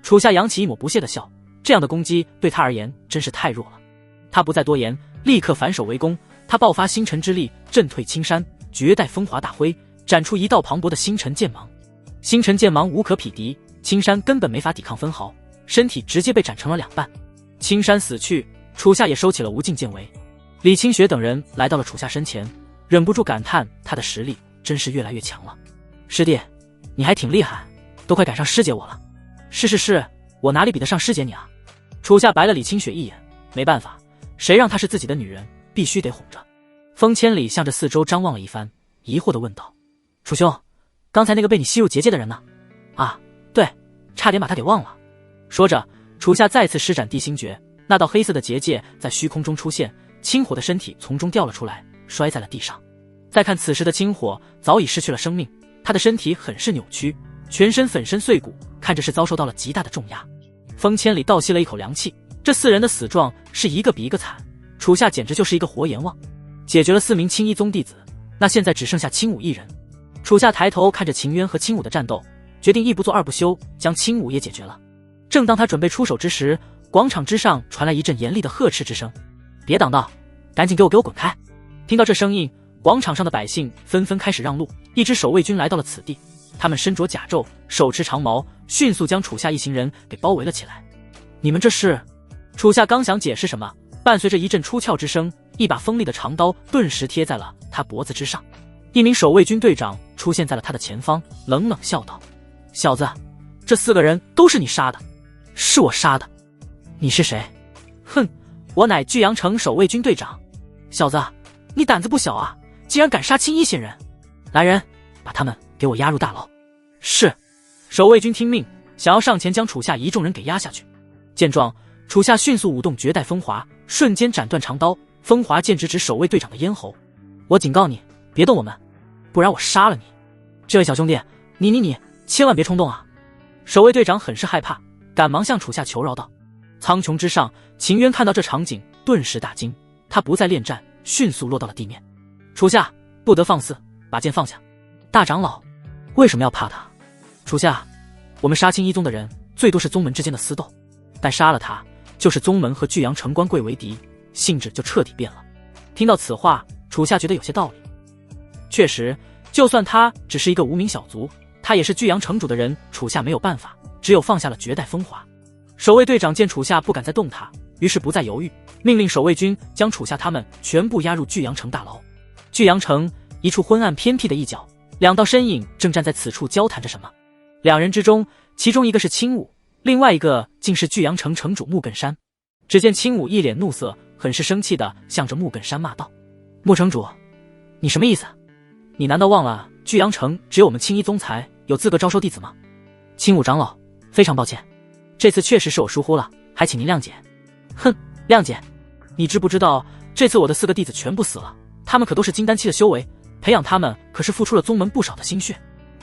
楚夏扬起一抹不屑的笑，这样的攻击对他而言真是太弱了。他不再多言，立刻反手围攻。他爆发星辰之力，震退青山，绝代风华大挥，展出一道磅礴的星辰剑芒。星辰剑芒无可匹敌，青山根本没法抵抗分毫，身体直接被斩成了2半。青山死去，楚夏也收起了无尽剑围。李清雪等人来到了楚夏身前，忍不住感叹他的实力真是越来越强了。师弟，你还挺厉害，都快赶上师姐我了。是，我哪里比得上师姐你啊？楚夏白了李清雪一眼，没办法，谁让她是自己的女人，必须得哄着。风千里向着四周张望了一番，疑惑地问道：楚兄，刚才那个被你吸入结界的人呢？啊，对，差点把他给忘了。说着，楚夏再次施展地心诀，那道黑色的结界在虚空中出现，青火的身体从中掉了出来，摔在了地上。再看此时的青火早已失去了生命，他的身体很是扭曲，全身粉身碎骨，看着是遭受到了极大的重压。风千里倒吸了一口凉气，这4人的死状是一个比一个惨，楚夏简直就是一个活阎王。解决了4名青衣宗弟子，那现在只剩下青武一人。楚夏抬头看着秦渊和青武的战斗，决定一不做二不休，将青武也解决了。正当他准备出手之时，广场之上传来一阵严厉的呵斥之声：“别挡道，赶紧给我滚开！”听到这声音，广场上的百姓纷纷开始让路。一支守卫军来到了此地，他们身着甲胄，手持长矛，迅速将楚夏一行人给包围了起来。你们这是？楚夏刚想解释什么，伴随着一阵出鞘之声，一把锋利的长刀顿时贴在了他脖子之上。一名守卫军队长出现在了他的前方，冷冷笑道：“小子，这4个人都是你杀的？”“是我杀的。”“你是谁？”“哼，我乃巨阳城守卫军队长。”“小子，你胆子不小啊，竟然敢杀青衣仙人！来人，把他们给我押入大牢。”“是。”守卫军听命，想要上前将楚夏一众人给押下去。见状，楚夏迅速舞动绝代风华，瞬间斩断长刀，风华剑直指守卫队长的咽喉。“我警告你，别动我们，不然我杀了你！”“这位小兄弟，你千万别冲动啊！”守卫队长很是害怕，赶忙向楚夏求饶道。苍穹之上，秦渊看到这场景，顿时大惊，他不再恋战，迅速落到了地面。“楚夏，不得放肆，把剑放下！”“大长老，为什么要怕他？”“楚夏，我们杀青衣宗的人，最多是宗门之间的私斗，但杀了他，就是宗门和巨阳城官贵为敌，性质就彻底变了。”听到此话，楚夏觉得有些道理。确实，就算他只是一个无名小卒，他也是巨阳城主的人，楚夏没有办法，只有放下了绝代风华。守卫队长见楚夏不敢再动他，于是不再犹豫，命令守卫军将楚夏他们全部押入巨阳城大牢。巨阳城一处昏暗偏僻的一角，2道身影正站在此处交谈着什么。2人之中，其中一个是青武，另外一个竟是巨阳城城主木艮山。只见青武一脸怒色，很是生气地向着木艮山骂道：“木城主，你什么意思？你难道忘了巨阳城只有我们青衣宗才有资格招收弟子吗？”“青武长老，非常抱歉，这次确实是我疏忽了，还请您谅解。”“哼，谅解？你知不知道这次我的4个弟子全部死了，他们可都是金丹期的修为，培养他们可是付出了宗门不少的心血。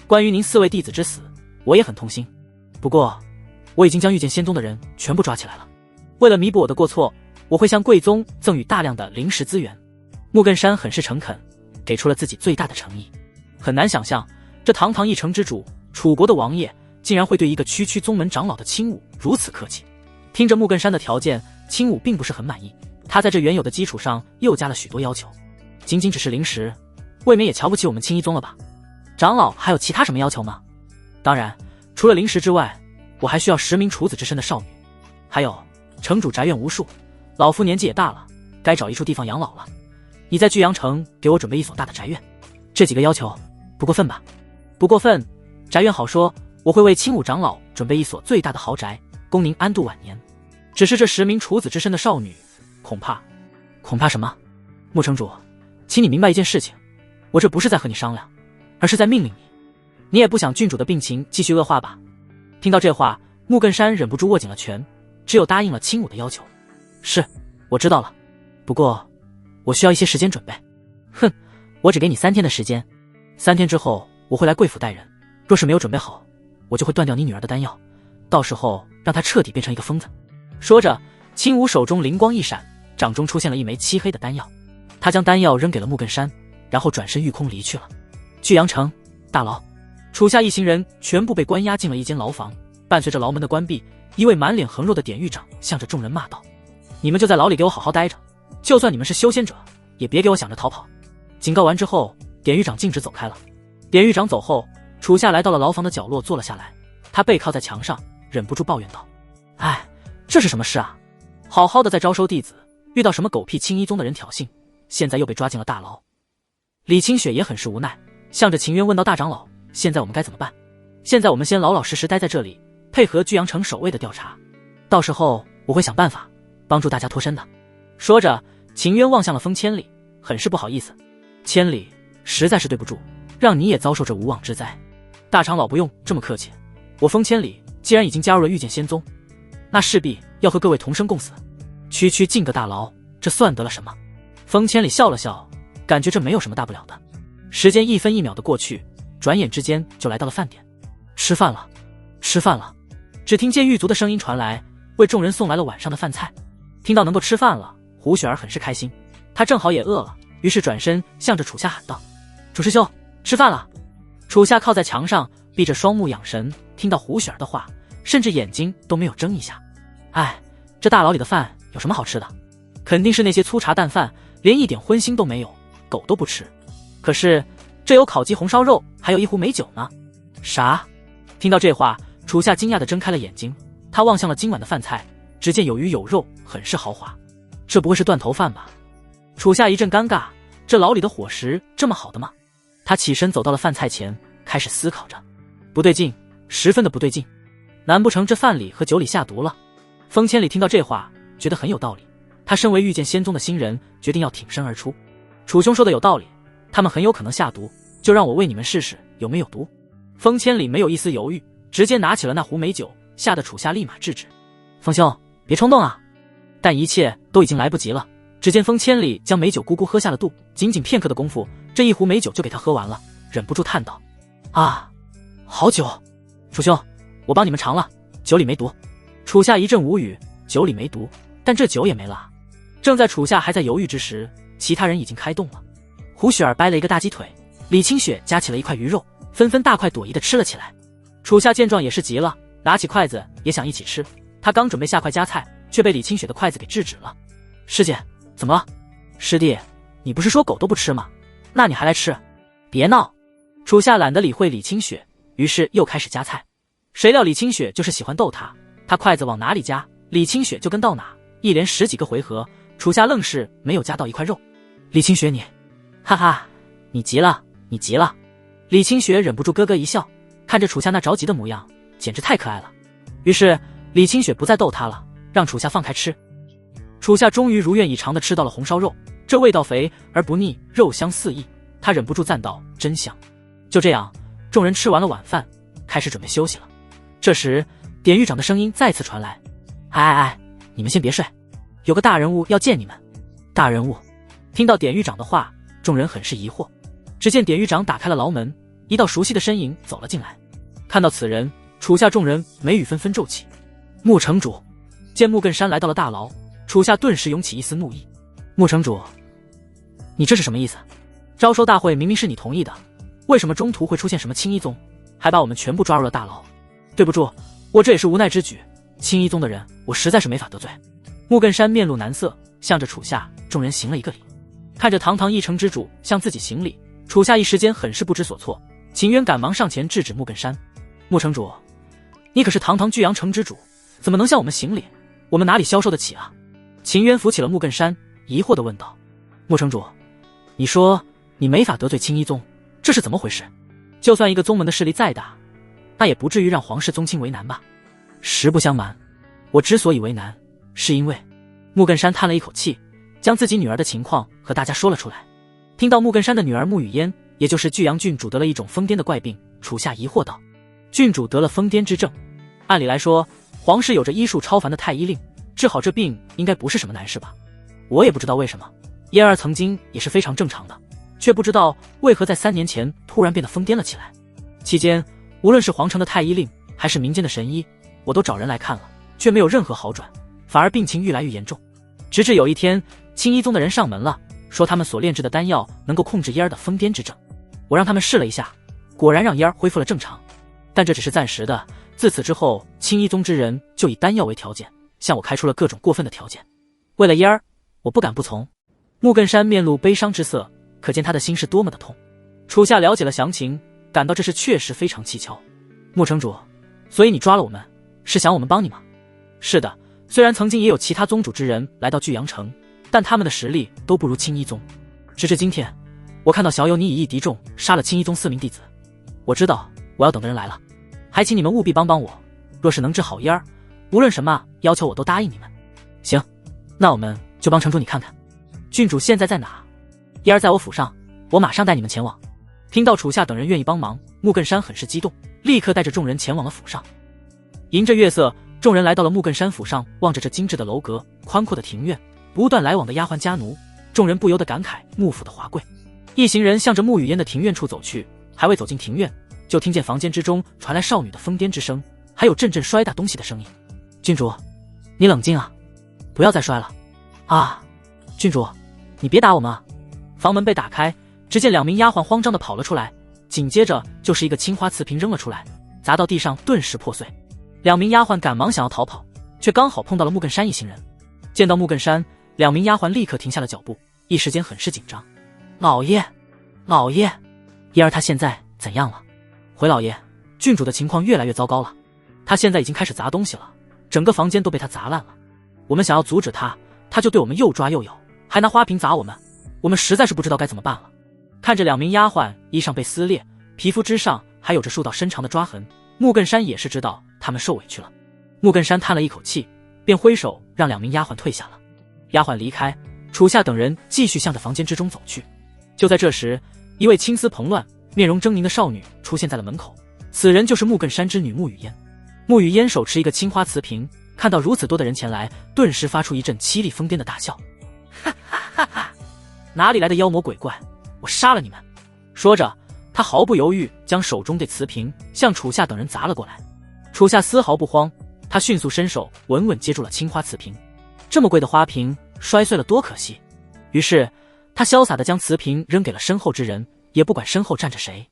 关于您4位弟子之死，我也很痛心。不过我已经将御剑仙宗的人全部抓起来了，为了弥补我的过错，我会向贵宗赠予大量的灵石资源。”木艮山很是诚恳，给出了自己最大的诚意。很难想象，这堂堂一城之主，楚国的王爷，竟然会对一个区宗门长老的青武如此客气。听着木艮山的条件，青武并不是很满意，他在这原有的基础上又加了许多要求。仅仅只是灵石，未免也瞧不起我们青衣宗了吧？长老还有其他什么要求吗？当然，除了灵石之外，我还需要10名处子之身的少女，还有城主宅院无数，老夫年纪也大了，该找一处地方养老了。你在巨阳城给我准备一所大的宅院，这几个要求不过分吧？不过分，宅院好说，我会为青武长老准备一所最大的豪宅，供您安度晚年。只是这10名处子之身的少女，恐怕什么？木城主，请你明白一件事情，我这不是在和你商量，而是在命令你。你也不想郡主的病情继续恶化吧？听到这话，木艮山忍不住握紧了拳，只有答应了青武的要求。是，我知道了，不过我需要一些时间准备。哼，我只给你3天的时间，3天之后我会来贵府带人，若是没有准备好，我就会断掉你女儿的丹药，到时候让她彻底变成一个疯子。说着，青武手中灵光一闪，掌中出现了一枚漆黑的丹药，他将丹药扔给了木艮山，然后转身御空离去了。巨阳城大牢，楚夏一行人全部被关押进了一间牢房，伴随着牢门的关闭，一位满脸横肉的典狱长向着众人骂道：“你们就在牢里给我好好待着，就算你们是修仙者，也别给我想着逃跑。”警告完之后，典狱长径直走开了。典狱长走后，楚夏来到了牢房的角落坐了下来，他背靠在墙上，忍不住抱怨道：“哎，这是什么事啊？好好的在招收弟子，遇到什么狗屁青衣宗的人挑衅，现在又被抓进了大牢。”李清雪也很是无奈，向着秦渊问道：“大长老，现在我们该怎么办？”“现在我们先老老实实待在这里，配合巨阳城守卫的调查，到时候我会想办法帮助大家脱身的。”说着，秦渊望向了风千里，很是不好意思：“千里，实在是对不住，让你也遭受这无妄之灾。大长老不用这么客气，我风千里既然已经加入了御剑仙宗，那势必要和各位同生共死，区区进个大牢，这算得了什么？”风千里笑了笑，感觉这没有什么大不了的。时间一分一秒的过去，转眼之间就来到了饭点。吃饭了，吃饭了！只听见狱卒的声音传来，为众人送来了晚上的饭菜。听到能够吃饭了，胡雪儿很是开心，他正好也饿了，于是转身向着楚夏喊道：“楚师兄，吃饭了！”楚夏靠在墙上，闭着双目养神，听到胡雪儿的话，甚至眼睛都没有睁一下。哎，这大牢里的饭有什么好吃的？肯定是那些粗茶淡饭，连一点荤腥都没有，狗都不吃。可是这有烤鸡、红烧肉，还有一壶美酒呢。啥？听到这话，楚夏惊讶地睁开了眼睛，他望向了今晚的饭菜，只见有鱼有肉，很是豪华。这不会是断头饭吧？楚夏一阵尴尬，这牢里的伙食这么好的吗？他起身走到了饭菜前，开始思考着。不对劲，十分的不对劲。难不成这饭里和酒里下毒了？风千里听到这话，觉得很有道理。他身为御剑仙宗的新人，决定要挺身而出。楚兄说的有道理，他们很有可能下毒，就让我为你们试试有没有毒。风千里没有一丝犹豫，直接拿起了那壶美酒，吓得楚夏立马制止。风兄，别冲动啊！但一切都已经来不及了。只见风千里将美酒咕咕喝下了肚，仅仅片刻的功夫，这一壶美酒就给他喝完了，忍不住叹道：“啊，好酒！楚兄，我帮你们尝了，酒里没毒。”楚夏一阵无语，酒里没毒，但这酒也没了啊！正在楚夏还在犹豫之时，其他人已经开动了。胡雪儿掰了一个大鸡腿，李清雪夹起了一块鱼肉，纷纷大快朵颐地吃了起来。楚夏见状也是急了，拿起筷子也想一起吃。他刚准备下筷夹菜，却被李清雪的筷子给制止了。师姐，怎么了？师弟，你不是说狗都不吃吗？那你还来吃？别闹！楚夏懒得理会李清雪，于是又开始夹菜。谁料李清雪就是喜欢逗他，他筷子往哪里夹，李清雪就跟到哪。一连10几个回合，楚夏愣是没有夹到一块肉。李清雪你，哈哈，你急了，你急了。李清雪忍不住咯咯一笑，看着楚夏那着急的模样，简直太可爱了。于是李清雪不再逗他了，让楚夏放开吃。楚夏终于如愿以偿地吃到了红烧肉，这味道肥而不腻，肉香四溢，他忍不住赞道：“真香！”就这样，众人吃完了晚饭，开始准备休息了。这时，典狱长的声音再次传来：“哎，你们先别睡，有个大人物要见你们。”大人物？听到典狱长的话，众人很是疑惑。只见典狱长打开了牢门，一道熟悉的身影走了进来。看到此人，楚夏众人眉宇纷纷皱起。穆城主。见穆艮山来到了大牢，楚夏顿时涌起一丝怒意。穆城主，你这是什么意思？招收大会明明是你同意的，为什么中途会出现什么青衣宗，还把我们全部抓入了大牢？对不住，我这也是无奈之举，青衣宗的人我实在是没法得罪。穆艮山面露难色，向着楚夏众人行了一个礼。看着堂堂一城之主向自己行礼，楚夏一时间很是不知所措。秦渊赶忙上前制止穆艮山：“穆城主，你可是堂堂巨阳城之主，怎么能向我们行礼？我们哪里消受得起啊？”秦渊扶起了穆艮山，疑惑地问道：“穆城主，你说你没法得罪青衣宗，这是怎么回事？就算一个宗门的势力再大，那也不至于让皇室宗亲为难吧？”实不相瞒，我之所以为难，是因为……穆艮山叹了一口气，将自己女儿的情况和大家说了出来。听到穆艮山的女儿穆雨嫣，也就是巨阳郡主得了一种疯癫的怪病，楚夏疑惑道：“郡主得了疯癫之症，按理来说，皇室有着医术超凡的太医令，治好这病应该不是什么难事吧？我也不知道为什么，嫣儿曾经也是非常正常的，却不知道为何在3年前突然变得疯癫了起来。期间，无论是皇城的太医令，还是民间的神医，我都找人来看了，却没有任何好转，反而病情愈来愈严重。直至有一天，青衣宗的人上门了，说他们所炼制的丹药能够控制嫣儿的疯癫之症。我让他们试了一下，果然让嫣儿恢复了正常。但这只是暂时的，自此之后，青衣宗之人就以丹药为条件，向我开出了各种过分的条件。为了嫣儿，我不敢不从。”穆艮山面露悲伤之色，可见他的心是多么的痛。楚夏了解了详情，感到这事确实非常蹊跷。穆城主，所以你抓了我们，是想我们帮你吗？是的，虽然曾经也有其他宗主之人来到巨阳城，但他们的实力都不如青衣宗。直至今天，我看到小友你以一敌众，杀了青衣宗4名弟子。我知道我要等的人来了，还请你们务必帮帮我。若是能治好嫣儿，无论什么要求我都答应你们。行，那我们就帮城主你看看，郡主现在在哪？嫣儿在我府上，我马上带你们前往。听到楚夏等人愿意帮忙，穆艮山很是激动，立刻带着众人前往了府上。迎着月色，众人来到了穆艮山府上，望着这精致的楼阁、宽阔的庭院、不断来往的丫鬟家奴，众人不由得感慨幕府的华贵。一行人向着沐雨烟的庭院处走去，还未走进庭院，就听见房间之中传来少女的疯癫之声，还有阵阵摔打东西的声音。郡主，你冷静啊，不要再摔了。啊，郡主，你别打我们啊！房门被打开，只见2名丫鬟慌张地跑了出来，紧接着就是一个青花瓷瓶扔了出来，砸到地上顿时破碎。2名丫鬟赶忙想要逃跑，却刚好碰到了木根山一行人。见到木根山，2名丫鬟立刻停下了脚步，一时间很是紧张。老爷，老爷，燕儿她现在怎样了？回老爷，郡主的情况越来越糟糕了，她现在已经开始砸东西了，整个房间都被她砸烂了。我们想要阻止她，她就对我们又抓又咬，还拿花瓶砸我们，我们实在是不知道该怎么办了。看着2名丫鬟衣裳被撕裂，皮肤之上还有着数道深长的抓痕，木根山也是知道他们受委屈了。木根山叹了一口气，便挥手让2名丫鬟退下了。丫鬟离开，楚夏等人继续向着房间之中走去。就在这时，一位青丝蓬乱、面容狰狞的少女出现在了门口，此人就是木根山之女沐雨烟。沐雨烟手持一个青花瓷瓶，看到如此多的人前来，顿时发出一阵凄厉疯癫的大笑，哈哈哈哈！哪里来的妖魔鬼怪，我杀了你们！说着，他毫不犹豫将手中的瓷瓶向楚夏等人砸了过来。楚夏丝毫不慌，他迅速伸手稳稳接住了青花瓷瓶。这么贵的花瓶摔碎了多可惜，于是他潇洒地将瓷瓶扔给了身后之人，也不管身后站着谁。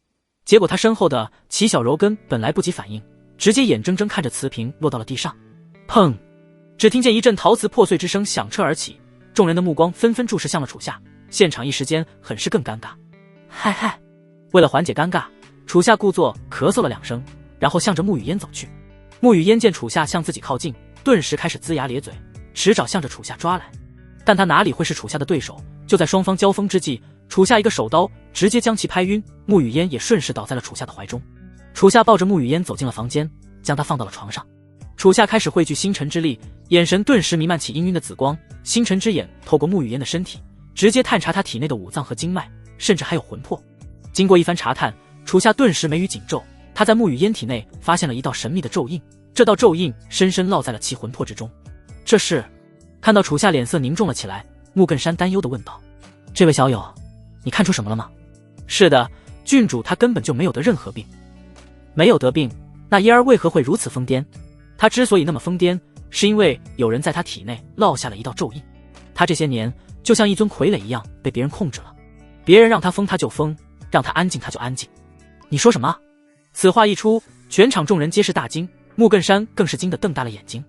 结果他身后的齐小柔根本来不及反应，直接眼睁睁看着瓷瓶落到了地上。砰！只听见一阵陶瓷破碎之声响彻而起，众人的目光纷纷注视向了楚夏，现场一时间很是更尴尬。嗨嗨！为了缓解尴尬，楚夏故作咳嗽了2声，然后向着沐雨烟走去。沐雨烟见楚夏向自己靠近，顿时开始龇牙咧嘴，持爪向着楚夏抓来。但他哪里会是楚夏的对手？就在双方交锋之际，楚夏一个手刀直接将其拍晕，沐雨烟也顺势倒在了楚夏的怀中。楚夏抱着沐雨烟走进了房间，将她放到了床上。楚夏开始汇聚星辰之力，眼神顿时弥漫起氤氲的紫光，星辰之眼透过沐雨烟的身体，直接探查她体内的五脏和经脉，甚至还有魂魄。经过一番查探，楚夏顿时眉宇紧皱，他在沐雨烟体内发现了一道神秘的咒印，这道咒印深深烙在了其魂魄之中。这是……看到楚夏脸色凝重了起来，木根山担忧地问道：“这位小友，你看出什么了吗？”“是的，郡主她根本就没有得任何病。”“没有得病，那嫣儿为何会如此疯癫？”“她之所以那么疯癫，是因为有人在她体内烙下了一道咒印。她这些年就像一尊傀儡一样被别人控制了，别人让她疯她就疯，让她安静她就安静。”“你说什么？”此话一出，全场众人皆是大惊，木根山更是惊得瞪大了眼睛。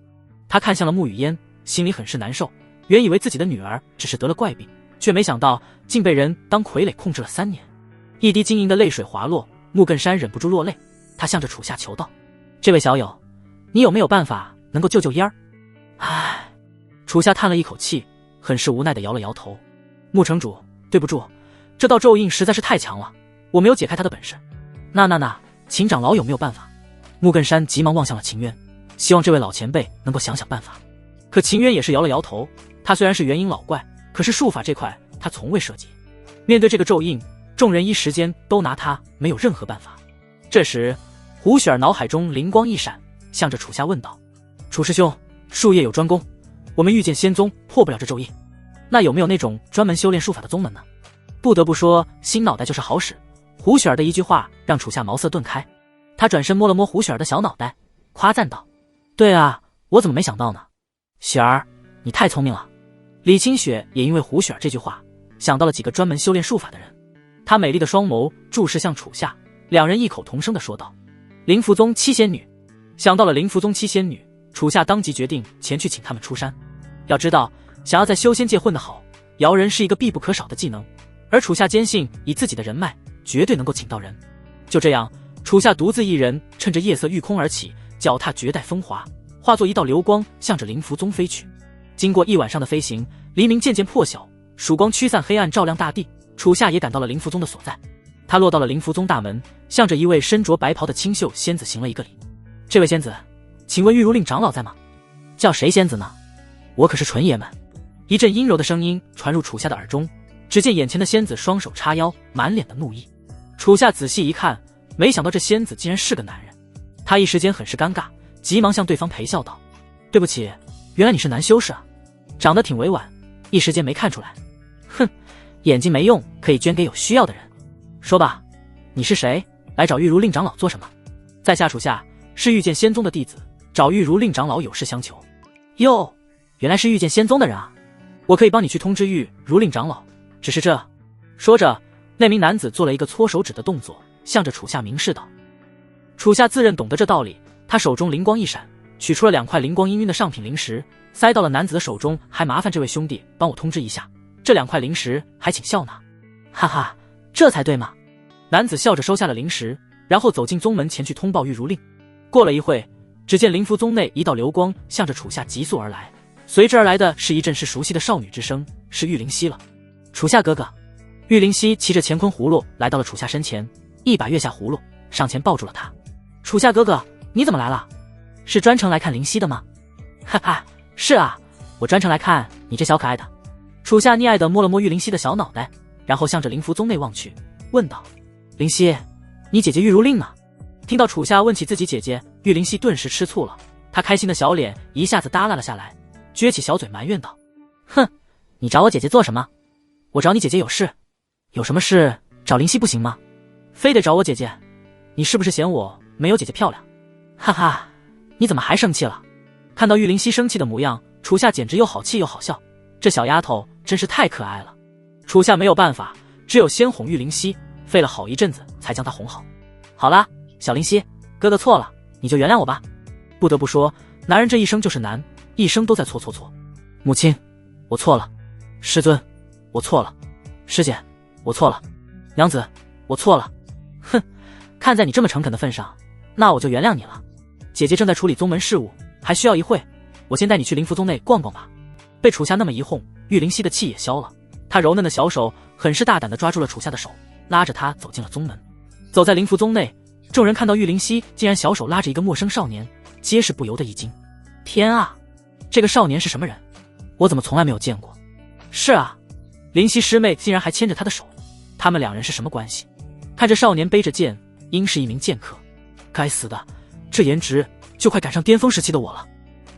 他看向了沐雨烟，心里很是难受，原以为自己的女儿只是得了怪病，却没想到竟被人当傀儡控制了3年。一滴晶莹的泪水滑落，木根山忍不住落泪，他向着楚夏求道：“这位小友，你有没有办法能够救救嫣儿？”“唉。”楚夏叹了一口气，很是无奈地摇了摇头：“木城主，对不住，这道咒印实在是太强了，我没有解开他的本事。那，秦长老有没有办法？”木根山急忙望向了秦渊，希望这位老前辈能够想想办法。可秦渊也是摇了摇头，他虽然是元婴老怪，可是术法这块他从未涉及。面对这个咒印，众人一时间都拿他没有任何办法。这时胡雪儿脑海中灵光一闪，向着楚夏问道：“楚师兄，术业有专攻，我们遇见仙宗破不了这咒印，那有没有那种专门修炼术法的宗门呢？”不得不说，新脑袋就是好使。胡雪儿的一句话让楚夏茅塞顿开，他转身摸了摸胡雪儿的小脑袋，夸赞道：“对啊，我怎么没想到呢？雪儿，你太聪明了。”李清雪也因为胡雪儿这句话想到了几个专门修炼术法的人，她美丽的双眸注视向楚夏，两人异口同声地说道：“灵符宗七仙女。”想到了灵符宗七仙女，楚夏当即决定前去请他们出山。要知道，想要在修仙界混得好，摇人是一个必不可少的技能，而楚夏坚信以自己的人脉绝对能够请到人。就这样，楚夏独自一人趁着夜色御空而起，脚踏绝代风华，化作一道流光向着灵符宗飞去。经过一晚上的飞行，黎明渐渐破晓，曙光驱散黑暗，照亮大地。楚夏也赶到了灵符宗的所在，他落到了灵符宗大门，向着一位身着白袍的清秀仙子行了一个礼：“这位仙子，请问玉如令长老在吗？”“叫谁仙子呢？我可是纯爷们。”一阵阴柔的声音传入楚夏的耳中，只见眼前的仙子双手叉腰，满脸的怒意。楚夏仔细一看，没想到这仙子竟然是个男人，他一时间很是尴尬，急忙向对方陪笑道：“对不起，原来你是男修士啊，长得挺委婉，一时间没看出来。”“哼，眼睛没用，可以捐给有需要的人。说吧，你是谁？来找玉如令长老做什么？在下属下是御剑仙宗的弟子，找玉如令长老有事相求。哟，原来是御剑仙宗的人啊！我可以帮你去通知玉如令长老，只是这……说着，那名男子做了一个搓手指的动作，向着楚夏明示道。楚夏自认懂得这道理，他手中灵光一闪，取出了2块灵光氤氲的上品灵石，塞到了男子的手中，还麻烦这位兄弟帮我通知一下，这2块灵石还请笑纳。哈哈，这才对嘛！男子笑着收下了灵石，然后走进宗门前去通报玉如令。过了一会，只见灵符宗内一道流光向着楚夏急速而来，随之而来的是一阵是熟悉的少女之声，是玉灵溪了。楚夏哥哥。玉灵溪骑着乾坤葫芦来到了楚夏身前，一把跃下葫芦，上前抱住了他。楚夏哥哥，你怎么来了？是专程来看灵溪的吗？哈哈，是啊，我专程来看你这小可爱的。楚夏溺爱地摸了摸玉灵溪的小脑袋，然后向着灵符宗内望去，问道：灵溪，你姐姐玉如令呢？听到楚夏问起自己姐姐，玉灵溪顿时吃醋了，她开心的小脸一下子耷拉了下来，撅起小嘴埋怨道：哼，你找我姐姐做什么？我找你姐姐有事。有什么事找灵溪不行吗？非得找我姐姐？你是不是嫌我没有姐姐漂亮？哈哈，你怎么还生气了？看到玉灵溪生气的模样，楚夏简直又好气又好笑，这小丫头真是太可爱了。楚夏没有办法，只有先哄玉灵溪，费了好一阵子才将她哄好。好啦，小灵溪，哥哥错了，你就原谅我吧。不得不说，男人这一生就是难，一生都在错。母亲，我错了。师尊，我错了。师姐，我错了。娘子，我错了。哼，看在你这么诚恳的份上，那我就原谅你了。姐姐正在处理宗门事务，还需要一会，我先带你去灵符宗内逛逛吧。被楚夏那么一哄，玉灵溪的气也消了，她柔嫩的小手很是大胆地抓住了楚夏的手，拉着他走进了宗门。走在灵符宗内，众人看到玉灵溪竟然小手拉着一个陌生少年，皆是不由得一惊。天啊，这个少年是什么人？我怎么从来没有见过？是啊，灵溪师妹竟然还牵着他的手，他们2人是什么关系？看着少年背着剑，应是一名剑客。该死的，这颜值就快赶上巅峰时期的我了。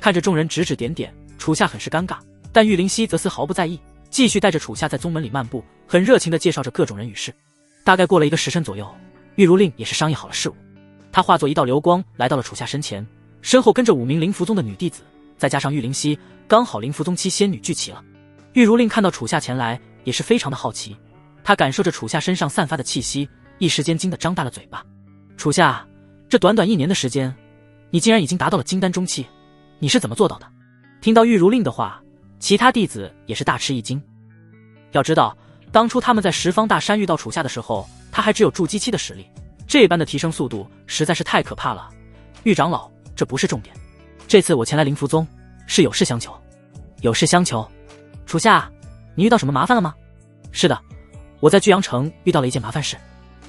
看着众人指指点点，楚夏很是尴尬，但玉灵溪则丝毫不在意，继续带着楚夏在宗门里漫步，很热情地介绍着各种人与事。大概过了1个时辰左右，玉如令也是商议好了事务，他化作一道流光来到了楚夏身前，身后跟着5名灵符宗的女弟子，再加上玉灵溪，刚好灵符宗7仙女聚齐了。玉如令看到楚夏前来，也是非常的好奇，他感受着楚夏身上散发的气息，一时间惊得张大了嘴巴。楚夏，这短短1年的时间，你竟然已经达到了金丹中期，你是怎么做到的？听到玉如令的话，其他弟子也是大吃一惊。要知道，当初他们在十方大山遇到楚夏的时候，他还只有筑基期的实力，这般的提升速度实在是太可怕了。玉长老，这不是重点，这次我前来灵符宗是有事相求。有事相求？楚夏，你遇到什么麻烦了吗？是的，我在巨阳城遇到了一件麻烦事。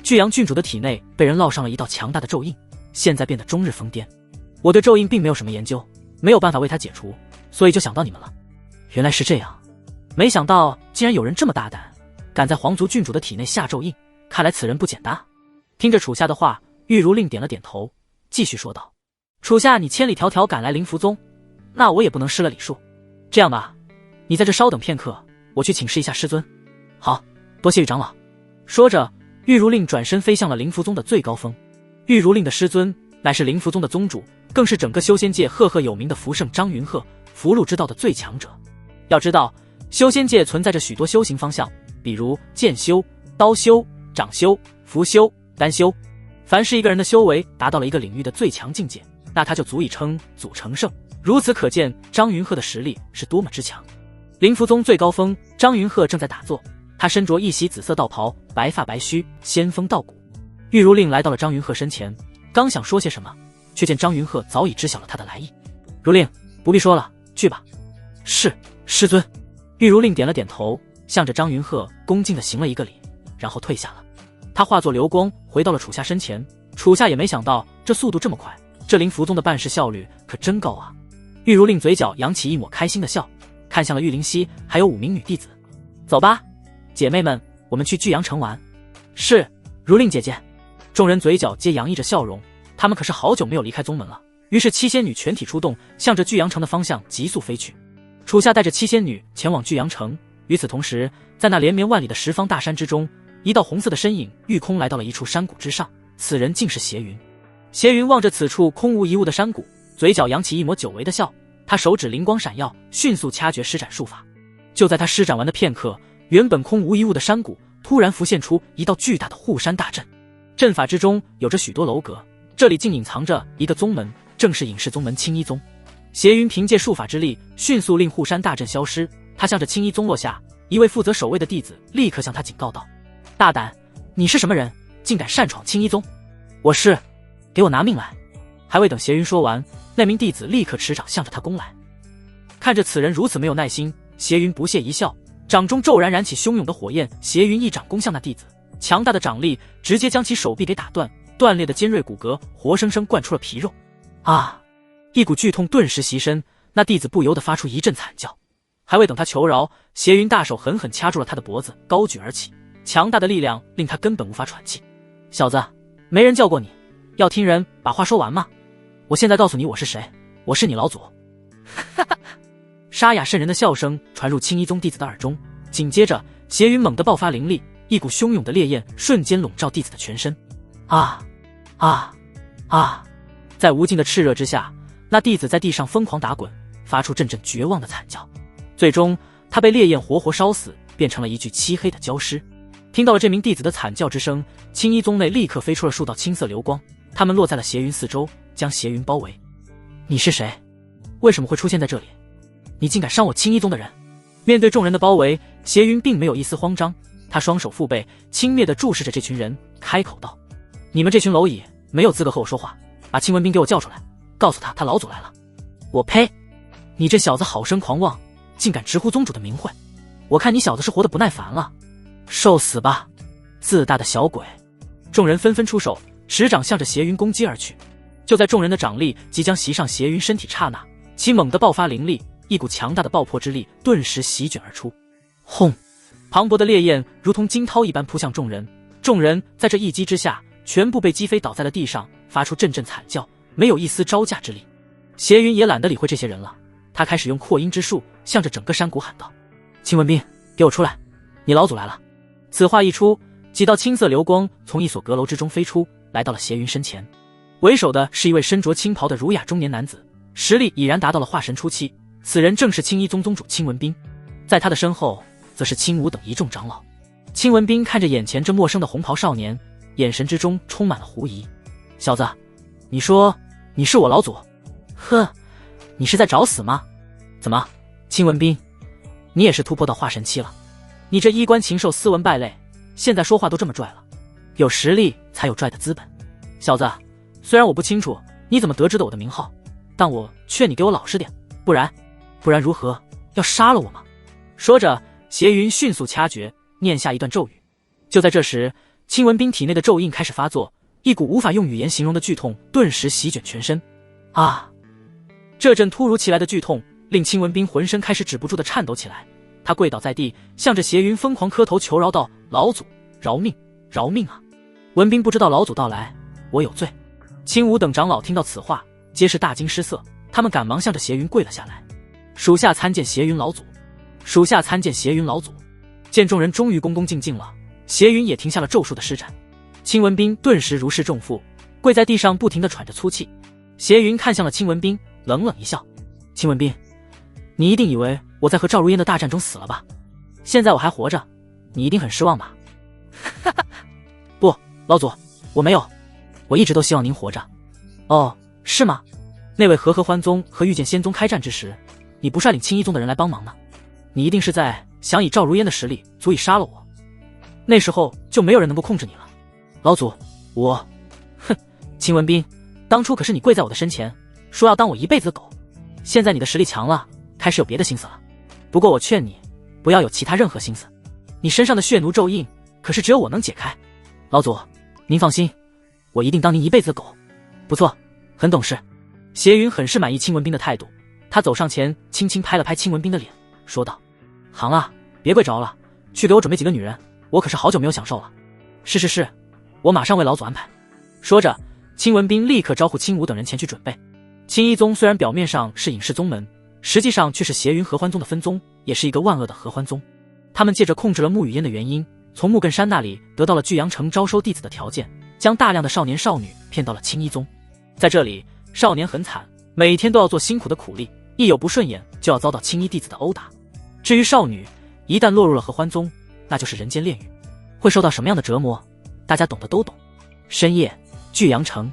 巨阳郡主的体内被人烙上了一道强大的咒印，现在变得终日疯癫。我对咒印并没有什么研究，没有办法为他解除，所以就想到你们了。原来是这样，没想到竟然有人这么大胆，敢在皇族郡主的体内下咒印，看来此人不简单。听着楚夏的话，玉如令点了点头，继续说道：楚夏，你千里迢迢赶来灵符宗，那我也不能失了礼数。这样吧，你在这稍等片刻，我去请示一下师尊。好，多谢玉长老。说着，玉如令转身飞向了灵符宗的最高峰。玉如令的师尊乃是灵符宗的宗主，更是整个修仙界赫赫有名的符圣张云鹤，符箓之道的最强者。要知道，修仙界存在着许多修行方向，比如剑修、刀修、掌修、符修、丹修。凡是一个人的修为达到了一个领域的最强境界，那他就足以称祖成圣。如此可见张云鹤的实力是多么之强。灵符宗最高峰，张云鹤正在打坐，他身着一袭紫色道袍，白发白须，仙风道骨。玉如令来到了张云鹤身前，刚想说些什么，却见张云鹤早已知晓了他的来意。如令，不必说了，去吧。是，师尊。玉如令点了点头，向着张云鹤恭敬地行了一个礼，然后退下了。他化作流光回到了楚夏身前，楚夏也没想到这速度这么快，这灵符宗的办事效率可真高啊。玉如令嘴角扬起一抹开心的笑，看向了玉灵溪还有5名女弟子。走吧，姐妹们，我们去巨阳城玩。是，如令姐姐。众人嘴角皆洋溢着笑容，他们可是好久没有离开宗门了。于是7仙女全体出动，向着巨阳城的方向急速飞去。楚夏带着7仙女前往巨阳城，与此同时，在那连绵万里的十方大山之中，一道红色的身影御空来到了一处山谷之上，此人竟是邪云。邪云望着此处空无一物的山谷，嘴角扬起一抹久违的笑，他手指灵光闪耀，迅速掐诀施展术法。就在他施展完的片刻，原本空无一物的山谷突然浮现出一道巨大的护山大阵，阵法之中有着许多楼阁，这里竟隐藏着一个宗门，正是隐世宗门青衣宗。邪云凭借术法之力，迅速令护山大阵消失。他向着青衣宗落下，一位负责守卫的弟子立刻向他警告道：“大胆，你是什么人，竟敢擅闯青衣宗？我是，给我拿命来！”还未等邪云说完，那名弟子立刻持掌向着他攻来。看着此人如此没有耐心，邪云不屑一笑，掌中骤然燃起汹涌的火焰，邪云一掌攻向那弟子，强大的掌力直接将其手臂给打断，断裂的尖锐骨骼活生生灌出了皮肉。啊！一股剧痛顿时袭身，那弟子不由得发出一阵惨叫。还未等他求饶，邪云大手狠狠掐住了他的脖子，高举而起，强大的力量令他根本无法喘气。小子，没人叫过你，要听人把话说完吗？我现在告诉你我是谁，我是你老祖。哈哈！沙哑瘆人的笑声传入青衣宗弟子的耳中，紧接着邪云猛地爆发灵力，一股汹涌的烈焰瞬间笼罩弟子的全身。啊啊啊！在无尽的炽热之下，那弟子在地上疯狂打滚，发出阵阵绝望的惨叫。最终他被烈焰活活烧死，变成了一具漆黑的焦尸。听到了这名弟子的惨叫之声，青衣宗内立刻飞出了数道青色流光，他们落在了邪云四周，将邪云包围。你是谁？为什么会出现在这里？你竟敢伤我青衣宗的人！面对众人的包围，邪云并没有一丝慌张，他双手负背，轻蔑地注视着这群人，开口道：“你们这群蝼蚁没有资格和我说话，把青文斌给我叫出来，告诉他老祖来了。”我呸！你这小子好生狂妄，竟敢直呼宗主的名讳，我看你小子是活得不耐烦了，受死吧，自大的小鬼！众人纷纷出手，持掌向着邪云攻击而去。就在众人的掌力即将袭上邪云身体刹那，其猛地爆发灵力，一股强大的爆破之力顿时席卷而出。轰！磅礴的烈焰如同惊涛一般扑向众人，众人在这一击之下全部被击飞倒在了地上，发出阵阵惨叫，没有一丝招架之力。邪云也懒得理会这些人了，他开始用扩音之术向着整个山谷喊道：“青文斌，给我出来，你老祖来了！”此话一出，几道青色流光从一所阁楼之中飞出，来到了邪云身前。为首的是一位身着青袍的儒雅中年男子，实力已然达到了化神初期，此人正是青衣宗宗主青文斌。在他的身后则是青武等一众长老。青文斌看着眼前这陌生的红袍少年，眼神之中充满了狐疑：“小子，你说你是我老祖？呵，你是在找死吗？怎么，青文斌，你也是突破到化神期了？你这衣冠禽兽，斯文败类，现在说话都这么拽了，有实力才有拽的资本。小子，虽然我不清楚你怎么得知的我的名号，但我劝你给我老实点，不然如何？要杀了我吗？”说着，邪云迅速掐诀，念下一段咒语。就在这时，青文斌体内的咒印开始发作，一股无法用语言形容的剧痛顿时席卷全身。啊！这阵突如其来的剧痛令青文斌浑身开始止不住的颤抖起来，他跪倒在地，向着邪云疯狂磕头求饶道：“老祖，饶命，饶命啊！文斌不知道老祖到来，我有罪。”青武等长老听到此话，皆是大惊失色，他们赶忙向着邪云跪了下来：“属下参见邪云老祖，属下参见邪云老祖。”见众人终于恭恭敬敬了，邪云也停下了咒术的施展。青文斌顿时如释重负，跪在地上不停地喘着粗气。邪云看向了青文斌，冷冷一笑：“青文斌，你一定以为我在和赵如烟的大战中死了吧？现在我还活着，你一定很失望吧？”哈哈，不，老祖，我没有，我一直都希望您活着。哦，是吗？那位和合欢宗和御剑仙宗开战之时，你不率领青衣宗的人来帮忙呢？你一定是在想以赵如烟的实力足以杀了我，那时候就没有人能够控制你了。老祖，我，哼，青文斌，当初可是你跪在我的身前，说要当我一辈子的狗，现在你的实力强了，开始有别的心思了。不过我劝你，不要有其他任何心思，你身上的血奴咒印，可是只有我能解开。老祖，您放心，我一定当您一辈子的狗。不错，很懂事。邪云很是满意青文斌的态度，他走上前，轻轻拍了拍青文斌的脸，说道：“行啊，别跪着了，去给我准备几个女人，我可是好久没有享受了。”是，我马上为老祖安排。说着，青文斌立刻招呼青武等人前去准备。青衣宗虽然表面上是隐世宗门，实际上却是邪云合欢宗的分宗，也是一个万恶的合欢宗。他们借着控制了穆雨嫣的原因，从穆艮山那里得到了巨阳城招收弟子的条件，将大量的少年少女骗到了青衣宗。在这里，少年很惨，每天都要做辛苦的苦力，一有不顺眼就要遭到青衣弟子的殴打。至于少女，一旦落入了合欢宗，那就是人间炼狱，会受到什么样的折磨，大家懂的都懂。深夜，巨阳城，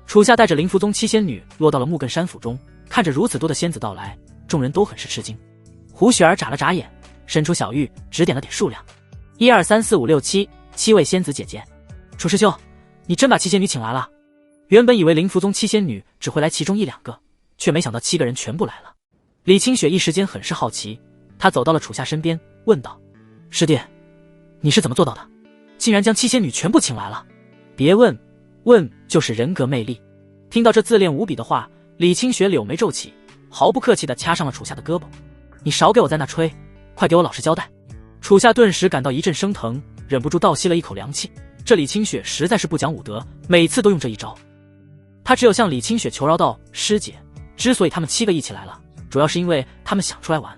楚夏带着灵符宗七仙女落到了穆艮山府中，看着如此多的仙子到来，众人都很是吃惊。胡雪儿眨了眨眼，伸出小玉指点了点数量：1、2、3、4、5、6、7，七位仙子姐姐。楚师兄，你真把七仙女请来了？原本以为灵符宗七仙女只会来其中1、2个，却没想到7个人全部来了。李清雪一时间很是好奇，她走到了楚夏身边，问道：师弟，你是怎么做到的？竟然将七仙女全部请来了？别问，问就是人格魅力。听到这自恋无比的话，李清雪柳眉皱起，毫不客气地掐上了楚夏的胳膊。你少给我在那吹，快给我老实交代。楚夏顿时感到一阵生疼，忍不住倒吸了一口凉气。这李清雪实在是不讲武德，每次都用这一招。他只有向李清雪求饶道：师姐，之所以他们7个一起来了，主要是因为他们想出来玩。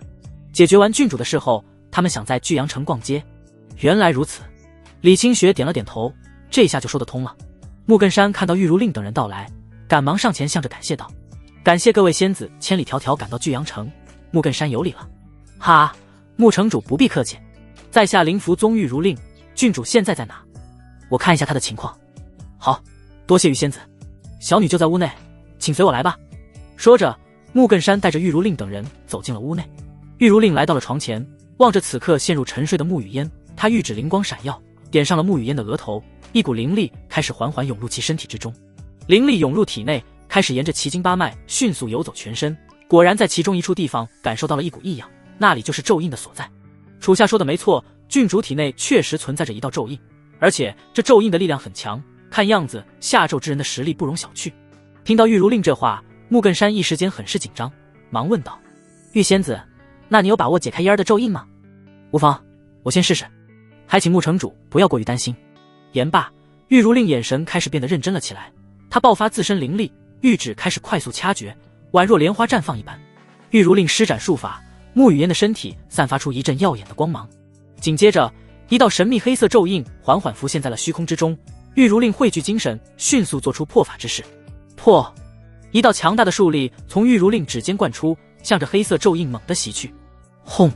解决完郡主的事后，他们想在巨阳城逛街。原来如此。李清雪点了点头，这下就说得通了。穆艮山看到玉如令等人到来，赶忙上前向着感谢道：感谢各位仙子千里迢迢赶到巨阳城，穆艮山有礼了。哈，穆城主不必客气。在下灵符宗玉如令，郡主现在在哪？我看一下他的情况。好，多谢玉仙子。小女就在屋内，请随我来吧。说着，穆艮山带着玉如令等人走进了屋内。玉如令来到了床前，望着此刻陷入沉睡的穆雨嫣，他玉指灵光闪耀，点上了穆雨嫣的额头，一股灵力开始缓缓涌入其身体之中。灵力涌入体内，开始沿着奇经八脉迅速游走全身，果然在其中一处地方感受到了一股异样，那里就是咒印的所在。楚夏说的没错，郡主体内确实存在着一道咒印，而且这咒印的力量很强，看样子下咒之人的实力不容小觑。听到玉如令这话，穆艮山一时间很是紧张，忙问道：玉仙子，那你有把握解开嫣儿的咒印吗？无妨，我先试试，还请穆城主不要过于担心。言罢，玉如令眼神开始变得认真了起来，他爆发自身灵力，玉指开始快速掐诀，宛若莲花绽放一般。玉如令施展术法，穆雨嫣的身体散发出一阵耀眼的光芒，紧接着一道神秘黑色咒印缓缓浮现在了虚空之中。玉如令汇聚精神，迅速做出破法之势。破！一道强大的术力从玉如令指尖灌出，向着黑色咒印猛地袭去。轰！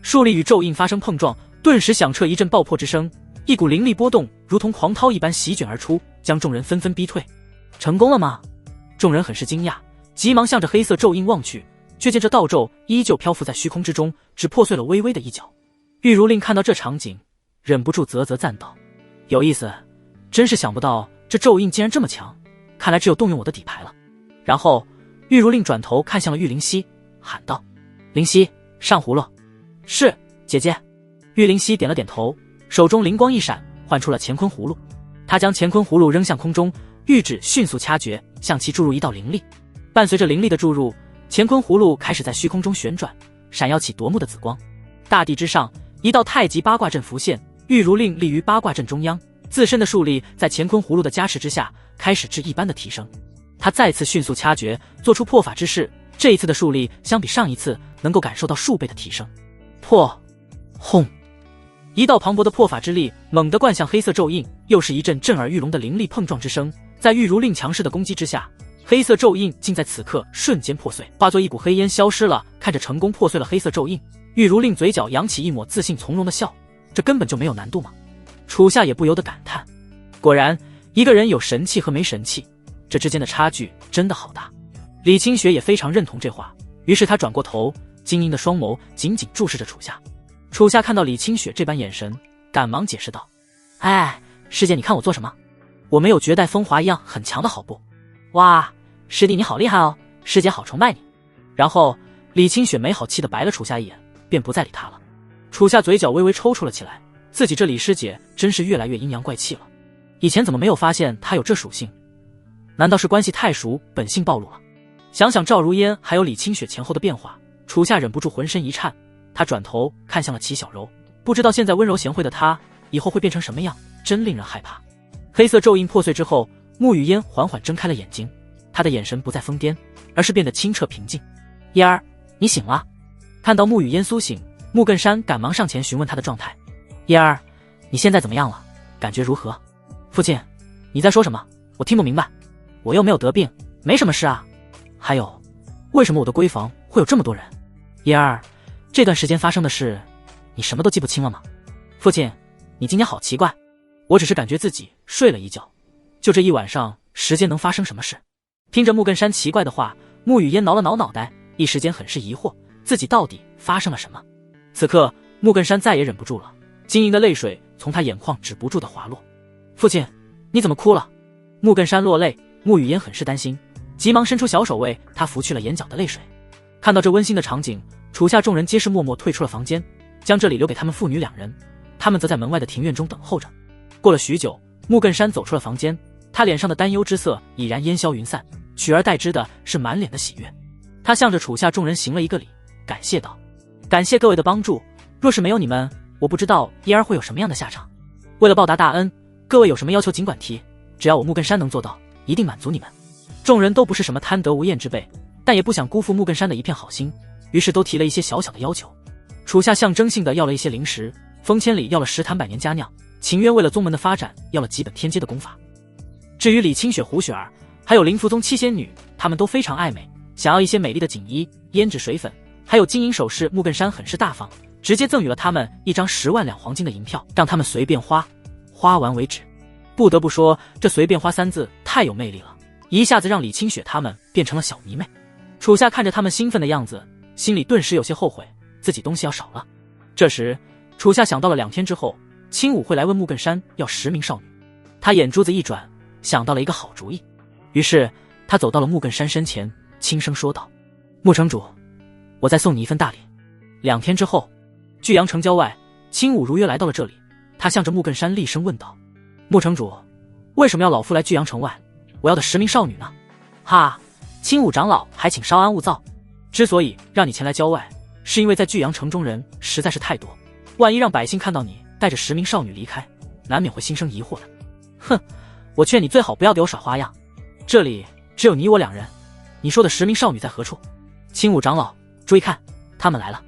术力与咒印发生碰撞，顿时响彻一阵爆破之声，一股灵力波动如同狂涛一般席卷而出，将众人纷纷逼退。成功了吗？众人很是惊讶，急忙向着黑色咒印望去，却见这道咒依旧漂浮在虚空之中，只破碎了微微的一角。玉如令看到这场景，忍不住啧啧赞道：有意思，真是想不到这咒印竟然这么强，看来只有动用我的底牌了。然后玉如令转头看向了玉灵犀，喊道：灵犀，上葫芦。是，姐姐。玉灵犀点了点头，手中灵光一闪，唤出了乾坤葫芦。他将乾坤葫芦扔向空中，玉指迅速掐诀，向其注入一道灵力。伴随着灵力的注入，乾坤葫芦开始在虚空中旋转，闪耀起夺目的紫光。大地之上，一道太极八卦阵浮现，玉如令立于八卦阵中央，自身的术力在乾坤葫芦的加持之下开始质一般的提升。他再次迅速掐诀，做出破法之势，这一次的术力相比上一次能够感受到数倍的提升。破！轰！一道磅礴的破法之力猛地灌向黑色咒印，又是一阵震耳欲聋的灵力碰撞之声。在玉如令强势的攻击之下，黑色咒印竟在此刻瞬间破碎，化作一股黑烟消失了。看着成功破碎了黑色咒印，玉如令嘴角扬起一抹自信从容的笑，这根本就没有难度嘛。楚夏也不由得感叹，果然一个人有神气和没神气，这之间的差距真的好大。李清雪也非常认同这话，于是他转过头，晶莹的双眸紧紧注视着楚夏。楚夏看到李清雪这般眼神，赶忙解释道：哎，师姐你看我做什么？我没有绝代风华一样很强的好不？哇，师弟你好厉害哦，师姐好崇拜你。然后李清雪没好气地白了楚夏一眼，便不再理他了。楚夏嘴角微微抽搐了起来，自己这李师姐真是越来越阴阳怪气了，以前怎么没有发现她有这属性？难道是关系太熟，本性暴露了？想想赵如烟还有李清雪前后的变化，楚夏忍不住浑身一颤。他转头看向了齐小柔，不知道现在温柔贤惠的她以后会变成什么样，真令人害怕。黑色咒印破碎之后，穆雨嫣缓缓睁开了眼睛，她的眼神不再疯癫，而是变得清澈平静。嫣儿，你醒了。看到穆雨嫣苏醒，木根山赶忙上前询问他的状态。叶儿，你现在怎么样了？感觉如何？父亲，你在说什么？我听不明白。我又没有得病，没什么事啊。还有，为什么我的闺房会有这么多人？叶儿，这段时间发生的事，你什么都记不清了吗？父亲，你今天好奇怪。我只是感觉自己睡了一觉，就这一晚上时间能发生什么事？听着木根山奇怪的话，穆雨嫣挠了挠脑袋，一时间很是疑惑，自己到底发生了什么？此刻木根山再也忍不住了，晶莹的泪水从他眼眶止不住的滑落。父亲，你怎么哭了？木根山落泪，穆雨嫣很是担心，急忙伸出小手为他拂去了眼角的泪水。看到这温馨的场景，楚下众人皆是默默退出了房间，将这里留给他们父女两人，他们则在门外的庭院中等候着。过了许久，木根山走出了房间，他脸上的担忧之色已然烟消云散，取而代之的是满脸的喜悦。他向着楚下众人行了一个礼，感谢道：感谢各位的帮助，若是没有你们，我不知道叶儿会有什么样的下场。为了报答大恩，各位有什么要求尽管提，只要我木根山能做到，一定满足你们。众人都不是什么贪得无厌之辈，但也不想辜负木根山的一片好心，于是都提了一些小小的要求。楚下象征性的要了一些零食，风千里要了10坛百年佳酿，秦渊为了宗门的发展要了几本天阶的功法。至于李清雪、胡雪儿还有灵符宗七仙女，她们都非常爱美，想要一些美丽的锦衣、胭脂水粉还有金银首饰。木根山很是大方，直接赠予了他们一张10万两黄金的银票，让他们随便花，花完为止。不得不说，这随便花3字太有魅力了，一下子让李清雪他们变成了小迷妹。楚夏看着他们兴奋的样子，心里顿时有些后悔，自己东西要少了。这时楚夏想到了2天之后青武会来问木根山要10名少女，他眼珠子一转，想到了一个好主意，于是他走到了木根山身前，轻声说道：木城主，我再送你一份大礼。2天之后，巨阳城郊外，青武如约来到了这里，他向着木根山厉声问道：木城主，为什么要老夫来巨阳城外？我要的10名少女呢？哈，青武长老还请稍安勿躁，之所以让你前来郊外，是因为在巨阳城中人实在是太多，万一让百姓看到你带着10名少女离开，难免会心生疑惑的。哼，我劝你最好不要给我耍花样，这里只有你我2人，你说的10名少女在何处？青武长老，注意看，他们来了。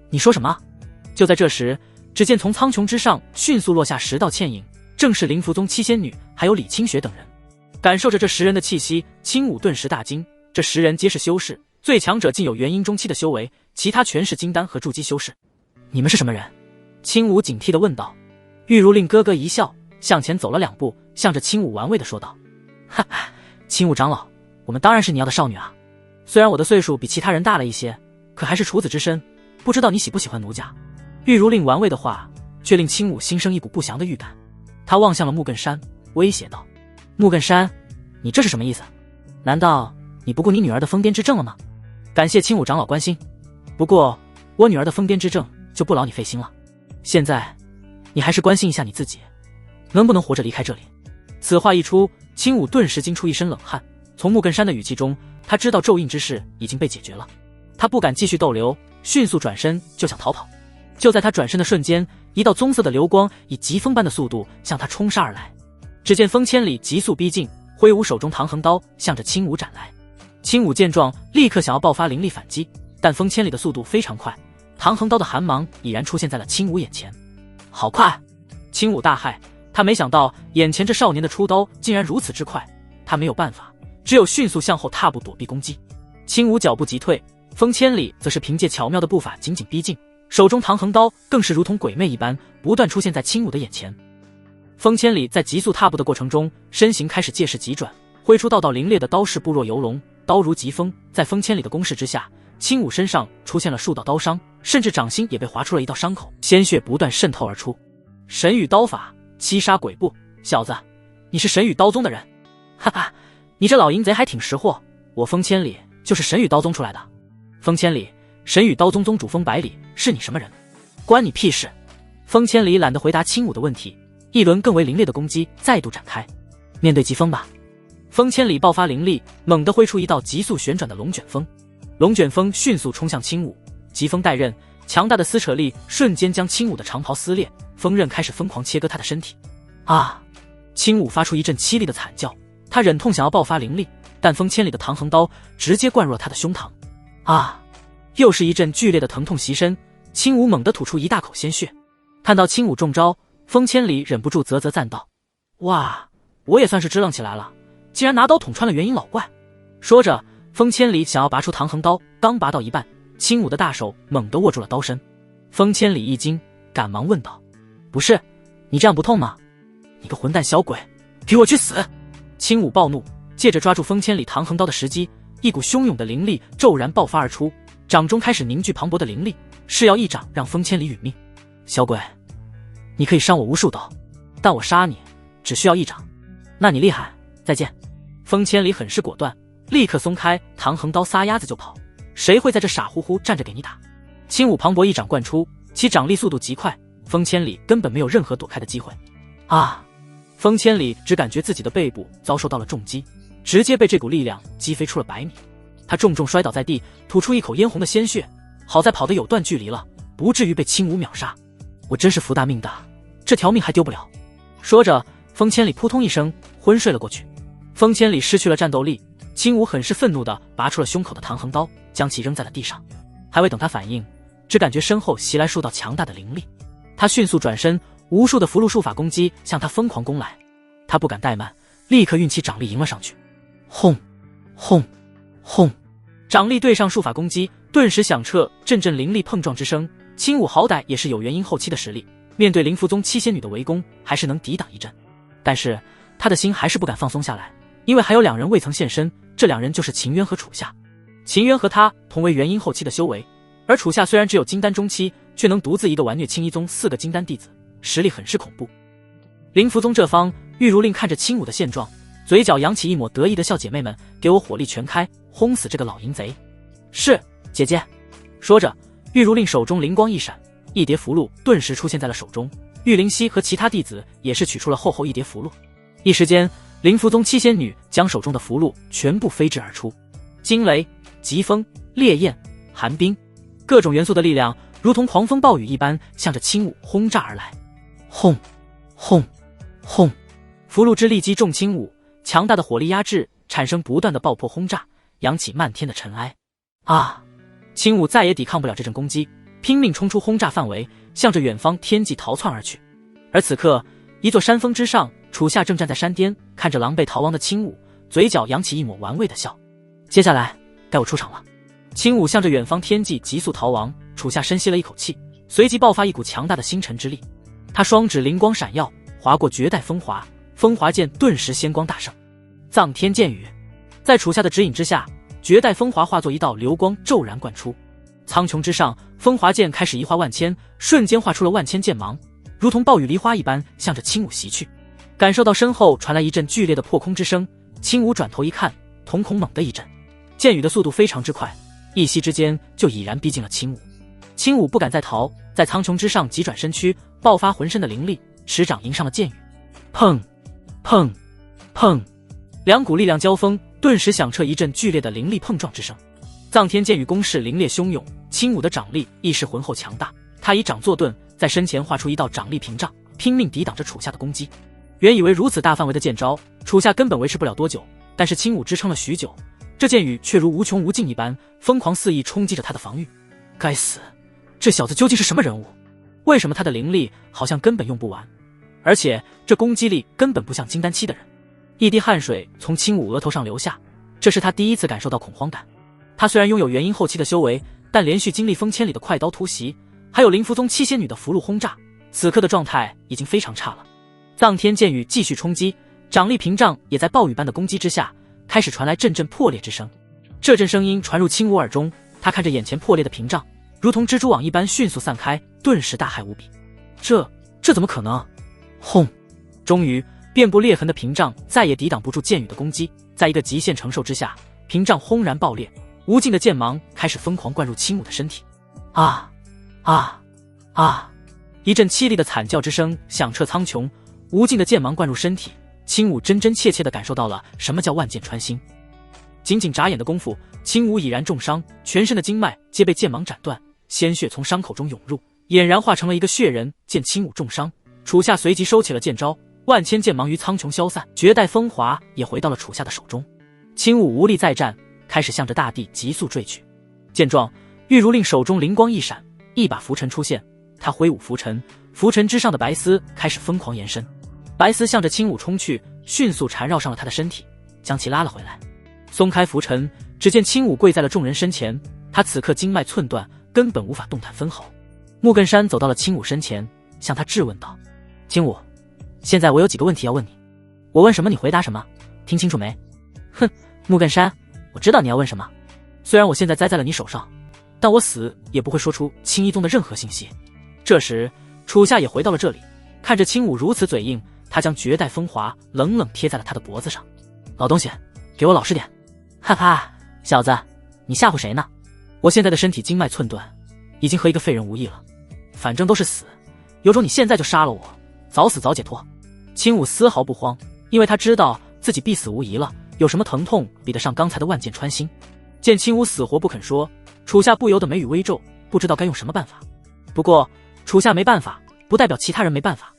你说什么？就在这时，只见从苍穹之上迅速落下10道倩影，正是灵符宗七仙女还有李清雪等人。感受着这10人的气息，青武顿时大惊，这10人皆是修士，最强者竟有元婴中期的修为，其他全是金丹和筑基修士。你们是什么人？青武警惕地问道。玉如令咯咯一笑，向前走了2步，向着青武玩味地说道：哈哈，青武长老，我们当然是你要的少女啊。虽然我的岁数比其他人大了一些，可还是处子之身，不知道你喜不喜欢奴家。玉如令玩味的话却令青武心生一股不祥的预感，他望向了木根山，威胁道：木根山，你这是什么意思？难道你不顾你女儿的疯癫之症了吗？感谢青武长老关心，不过我女儿的疯癫之症就不劳你费心了，现在你还是关心一下你自己，能不能活着离开这里。此话一出，青武顿时惊出一身冷汗，从木根山的语气中，他知道咒印之事已经被解决了，他不敢继续逗留，迅速转身就想逃跑。就在他转身的瞬间，一道棕色的流光以疾风般的速度向他冲杀而来。只见风千里急速逼近，挥舞手中唐横刀向着青武斩来。青武见状，立刻想要爆发灵力反击，但风千里的速度非常快，唐横刀的寒芒已然出现在了青武眼前。好快！青武大骇，他没想到眼前这少年的出刀竟然如此之快，他没有办法，只有迅速向后踏步躲避攻击。青武脚步急退，风千里则是凭借巧妙的步伐紧紧逼近，手中唐横刀更是如同鬼魅一般不断出现在青武的眼前。风千里在急速踏步的过程中，身形开始借势急转，挥出道道凌冽的刀势，步若游龙，刀如疾风。在风千里的攻势之下，青武身上出现了数道刀伤，甚至掌心也被划出了一道伤口，鲜血不断渗透而出。神羽刀法，七杀鬼步，小子，你是神羽刀宗的人？哈哈，你这老淫贼还挺识货，我风千里就是神羽刀宗出来的。风千里，神羽刀宗宗主风百里是你什么人？关你屁事！风千里懒得回答青武的问题，一轮更为凌冽的攻击再度展开。面对疾风吧！风千里爆发灵力，猛地挥出一道急速旋转的龙卷风。龙卷风迅速冲向青武，疾风带刃，强大的撕扯力瞬间将青武的长袍撕裂，锋刃开始疯狂切割他的身体。啊！青武发出一阵凄厉的惨叫，他忍痛想要爆发灵力，但风千里的唐横刀直接灌入了他的胸膛。啊！又是一阵剧烈的疼痛袭身，青武猛地吐出一大口鲜血。看到青武中招，风千里忍不住啧啧赞道：“哇，我也算是支棱起来了，竟然拿刀捅穿了元婴老怪。”说着，风千里想要拔出唐横刀，刚拔到一半，青武的大手猛地握住了刀身。风千里一惊，赶忙问道：“不是，你这样不痛吗？你个混蛋小鬼，给我去死！”青武暴怒，借着抓住风千里唐横刀的时机，一股汹涌的灵力骤然爆发而出，掌中开始凝聚磅礴的灵力，誓要一掌让风千里殒命。小鬼，你可以伤我无数刀，但我杀你只需要一掌。那你厉害，再见。风千里很是果断，立刻松开唐横刀，撒丫子就跑。谁会在这傻乎乎站着给你打？青武磅礴一掌贯出，其掌力速度极快，风千里根本没有任何躲开的机会。啊！风千里只感觉自己的背部遭受到了重击，直接被这股力量击飞出了100米。他重重摔倒在地，吐出一口嫣红的鲜血。好在跑得有段距离了，不至于被青武秒杀。我真是福大命大，这条命还丢不了。说着，风千里扑通一声昏睡了过去。风千里失去了战斗力，青武很是愤怒地拔出了胸口的唐横刀，将其扔在了地上。还未等他反应，只感觉身后袭来数道强大的灵力。他迅速转身，无数的符箓术法攻击向他疯狂攻来。他不敢怠慢，立刻运起掌力迎了上去。轰轰轰！掌力对上术法攻击，顿时响彻阵阵灵力碰撞之声。青武好歹也是有元婴后期的实力，面对灵符宗七仙女的围攻，还是能抵挡一阵。但是他的心还是不敢放松下来，因为还有2人未曾现身，这2人就是秦渊和楚夏。秦渊和他同为元婴后期的修为，而楚夏虽然只有金丹中期，却能独自一个完虐青衣宗4个金丹弟子，实力很是恐怖。灵符宗这方，玉如令看着青武的现状，嘴角扬起一抹得意的笑：“姐妹们，给我火力全开，轰死这个老淫贼！”是，姐姐。说着，玉如令手中灵光一闪，一叠符箓顿时出现在了手中。玉灵溪和其他弟子也是取出了厚厚一叠符箓。一时间，灵符宗七仙女将手中的符箓全部飞掷而出，惊雷、疾风、烈焰、寒冰，各种元素的力量如同狂风暴雨一般向着青武轰炸而来。轰轰轰！符箓之力击中青武，强大的火力压制产生不断的爆破轰炸，扬起漫天的尘埃。啊！青武再也抵抗不了这阵攻击，拼命冲出轰炸范围，向着远方天际逃窜而去。而此刻，一座山峰之上，楚夏正站在山巅，看着狼狈逃亡的青武，嘴角扬起一抹玩味的笑。接下来该我出场了。青武向着远方天际急速逃亡，楚夏深吸了一口气，随即爆发一股强大的星辰之力。他双指灵光闪耀，划过绝代风华，风华剑顿时仙光大盛。藏天剑雨，在楚夏的指引之下，绝代风华化作一道流光骤然贯出。苍穹之上，风华剑开始移化万千，瞬间画出了万千剑芒，如同暴雨梨花一般向着青武袭去。感受到身后传来一阵剧烈的破空之声，青武转头一看，瞳孔猛地一震。剑雨的速度非常之快，一息之间就已然逼近了青武。青武不敢再逃，在苍穹之上急转身躯，爆发浑身的灵力，持掌迎上了剑雨。砰砰砰，2股力量交锋，顿时响彻一阵剧烈的灵力碰撞之声。藏天剑雨攻势凌冽汹涌，青武的掌力亦是浑厚强大，他以掌作盾，在身前画出一道掌力屏障，拼命抵挡着楚夏的攻击。原以为如此大范围的剑招，楚夏根本维持不了多久，但是青武支撑了许久，这剑雨却如无穷无尽一般，疯狂肆意冲击着他的防御。该死，这小子究竟是什么人物？为什么他的灵力好像根本用不完，而且这攻击力根本不像金丹期的人？一滴汗水从青武额头上流下，这是他第一次感受到恐慌感。他虽然拥有元婴后期的修为，但连续经历风千里的快刀突袭，还有灵符宗七仙女的符箓轰炸，此刻的状态已经非常差了。藏天剑雨继续冲击，掌力屏障也在暴雨般的攻击之下，开始传来阵阵破裂之声。这阵声音传入青武耳中，他看着眼前破裂的屏障，如同蜘蛛网一般迅速散开，顿时大骇无比。这怎么可能？轰！终于，遍布裂痕的屏障再也抵挡不住剑雨的攻击，在一个极限承受之下，屏障轰然爆裂，无尽的剑芒开始疯狂灌入青武的身体。啊啊啊！一阵凄厉的惨叫之声响彻苍穹，无尽的剑芒灌入身体，青武真真切切地感受到了什么叫万剑穿心。仅仅眨眼的功夫，青武已然重伤，全身的经脉皆被剑芒斩断，鲜血从伤口中涌入，俨然化成了一个血人。见青武重伤，楚夏随即收起了剑招，万千剑芒于苍穹消散，绝代风华也回到了楚夏的手中。青武无力再战，开始向着大地急速坠去。见状，玉如令手中灵光一闪，一把拂尘出现，他挥舞拂尘，拂尘之上的白丝开始疯狂延伸，白丝向着青武冲去，迅速缠绕上了他的身体，将其拉了回来。松开拂尘，只见青武跪在了众人身前，他此刻经脉寸断，根本无法动弹分毫。木根山走到了青武身前，向他质问道：青武，现在我有几个问题要问你，我问什么你回答什么，听清楚没？哼，木根山，我知道你要问什么。虽然我现在栽在了你手上，但我死也不会说出青衣宗的任何信息。这时楚夏也回到了这里，看着青武如此嘴硬，他将绝代风华冷冷贴在了他的脖子上。老东西，给我老实点。哈哈，小子，你吓唬谁呢？我现在的身体经脉寸断，已经和一个废人无异了，反正都是死，有种你现在就杀了我，早死早解脱。青武丝毫不慌，因为他知道自己必死无疑了，有什么疼痛比得上刚才的万箭穿心。见青武死活不肯说，楚夏不由得眉宇微皱，不知道该用什么办法。不过楚夏没办法，不代表其他人没办法。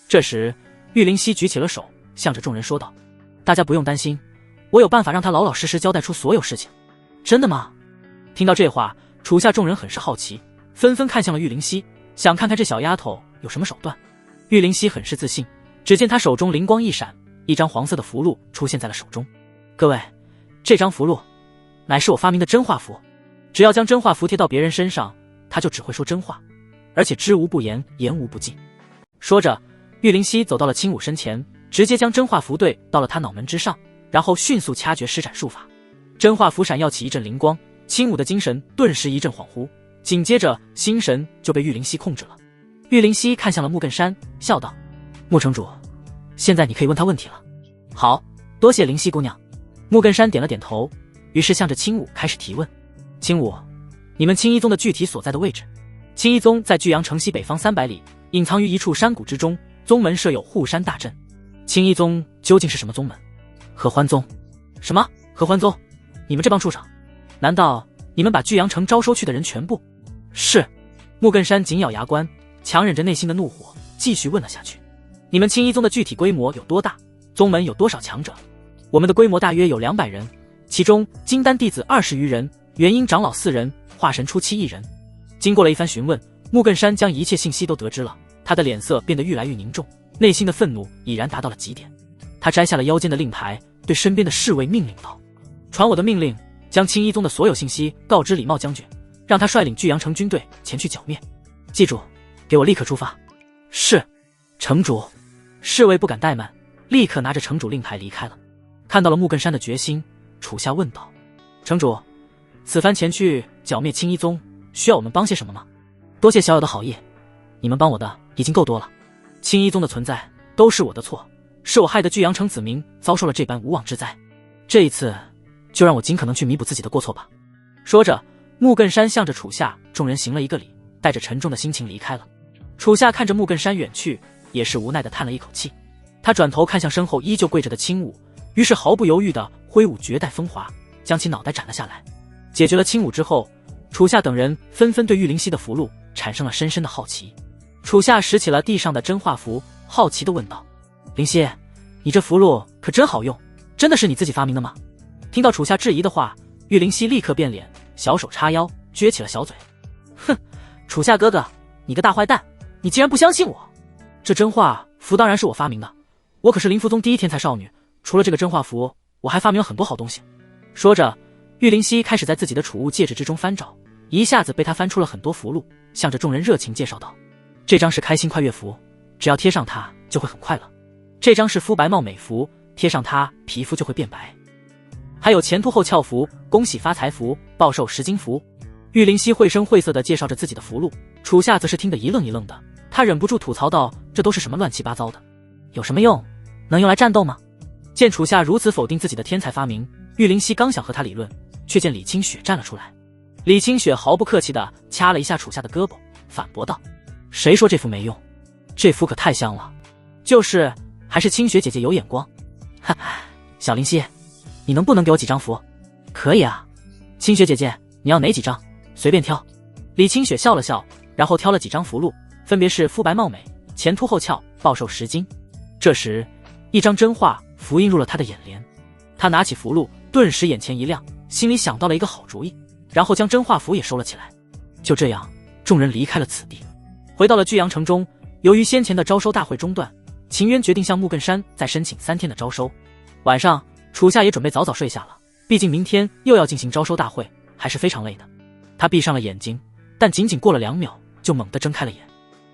这时玉灵溪举起了手，向着众人说道：大家不用担心，我有办法让他老老实实交代出所有事情。真的吗？听到这话，楚夏众人很是好奇，纷纷看向了玉灵溪，想看看这小丫头有什么手段。玉灵溪很是自信，只见她手中灵光一闪，一张黄色的符箓出现在了手中。各位，这张符箓乃是我发明的真话符，只要将真话符贴到别人身上，他就只会说真话，而且知无不言，言无不尽。说着，玉灵溪走到了青武身前，直接将真话符对到了他脑门之上，然后迅速掐诀施展术法。真话符闪耀起一阵灵光，青武的精神顿时一阵恍惚，紧接着心神就被玉灵溪控制了。玉灵溪看向了木根山，笑道：木城主，现在你可以问他问题了。好，多谢灵溪姑娘。木根山点了点头，于是向着青武开始提问。青武，你们青衣宗的具体所在的位置？青衣宗在巨阳城西北方300里，隐藏于一处山谷之中，宗门设有护山大阵。青衣宗究竟是什么宗门？合欢宗。什么？合欢宗？你们这帮畜生，难道你们把巨阳城招收去的人全部？是。木根山紧咬牙关，强忍着内心的怒火，继续问了下去。你们青衣宗的具体规模有多大？宗门有多少强者？我们的规模大约有200人，其中金丹弟子20余人，元婴长老4人，化神初期1人。经过了一番询问，木根山将一切信息都得知了，他的脸色变得愈来愈凝重，内心的愤怒已然达到了极点。他摘下了腰间的令牌，对身边的侍卫命令道：传我的命令，将青衣宗的所有信息告知李茂将军，让他率领巨阳城军队前去剿灭。记住，给我立刻出发。是。城主。侍卫不敢怠慢，立刻拿着城主令牌离开了。看到了木根山的决心，楚夏问道：城主，此番前去剿灭青衣宗，需要我们帮些什么吗？多谢小友的好意，你们帮我的已经够多了。青衣宗的存在都是我的错，是我害得巨阳城子民遭受了这般无妄之灾。这一次就让我尽可能去弥补自己的过错吧。说着，木根山向着楚夏众人行了一个礼，带着沉重的心情离开了。楚夏看着木根山远去，也是无奈地叹了一口气。他转头看向身后依旧跪着的青武，于是毫不犹豫地挥舞绝代风华，将其脑袋斩了下来。解决了青武之后，楚夏等人纷纷对玉灵溪的符箓产生了深深的好奇。楚夏拾起了地上的真话符，好奇地问道：灵溪，你这符箓可真好用，真的是你自己发明的吗？听到楚夏质疑的话，玉灵溪立刻变脸，小手叉腰，撅起了小嘴。哼，楚夏哥哥，你个大坏蛋，你竟然不相信我！这真话符当然是我发明的，我可是灵符宗第一天才少女，除了这个真话符，我还发明了很多好东西。说着，玉灵溪开始在自己的储物戒指之中翻找，一下子被他翻出了很多符箓，向着众人热情介绍道：这张是开心快乐符，只要贴上它就会很快乐。这张是肤白貌美符，贴上它皮肤就会变白。还有前凸后翘符、恭喜发财符、暴瘦10斤符。玉灵溪绘声绘色地介绍着自己的符箓，楚夏则是听得一愣一愣的，他忍不住吐槽道：这都是什么乱七八糟的？有什么用？能用来战斗吗？见楚夏如此否定自己的天才发明，玉灵溪刚想和他理论，却见李清雪站了出来。李清雪毫不客气地掐了一下楚夏的胳膊，反驳道：谁说这符没用？这符可太香了，就是还是清雪姐姐有眼光。哈哈，小灵溪，你能不能给我几张符？可以啊，清雪姐姐，你要哪几张？随便挑。李清雪笑了笑，然后挑了几张符箓，分别是肤白貌美、前凸后翘、暴瘦10斤。这时，一张真话符映入了他的眼帘，他拿起符箓，顿时眼前一亮，心里想到了一个好主意，然后将真话符也收了起来。就这样，众人离开了此地，回到了巨阳城中。由于先前的招收大会中断，秦渊决定向木根山再申请3天的招收。晚上，楚夏也准备早早睡下了，毕竟明天又要进行招收大会，还是非常累的。他闭上了眼睛，但仅仅过了2秒，就猛地睁开了眼。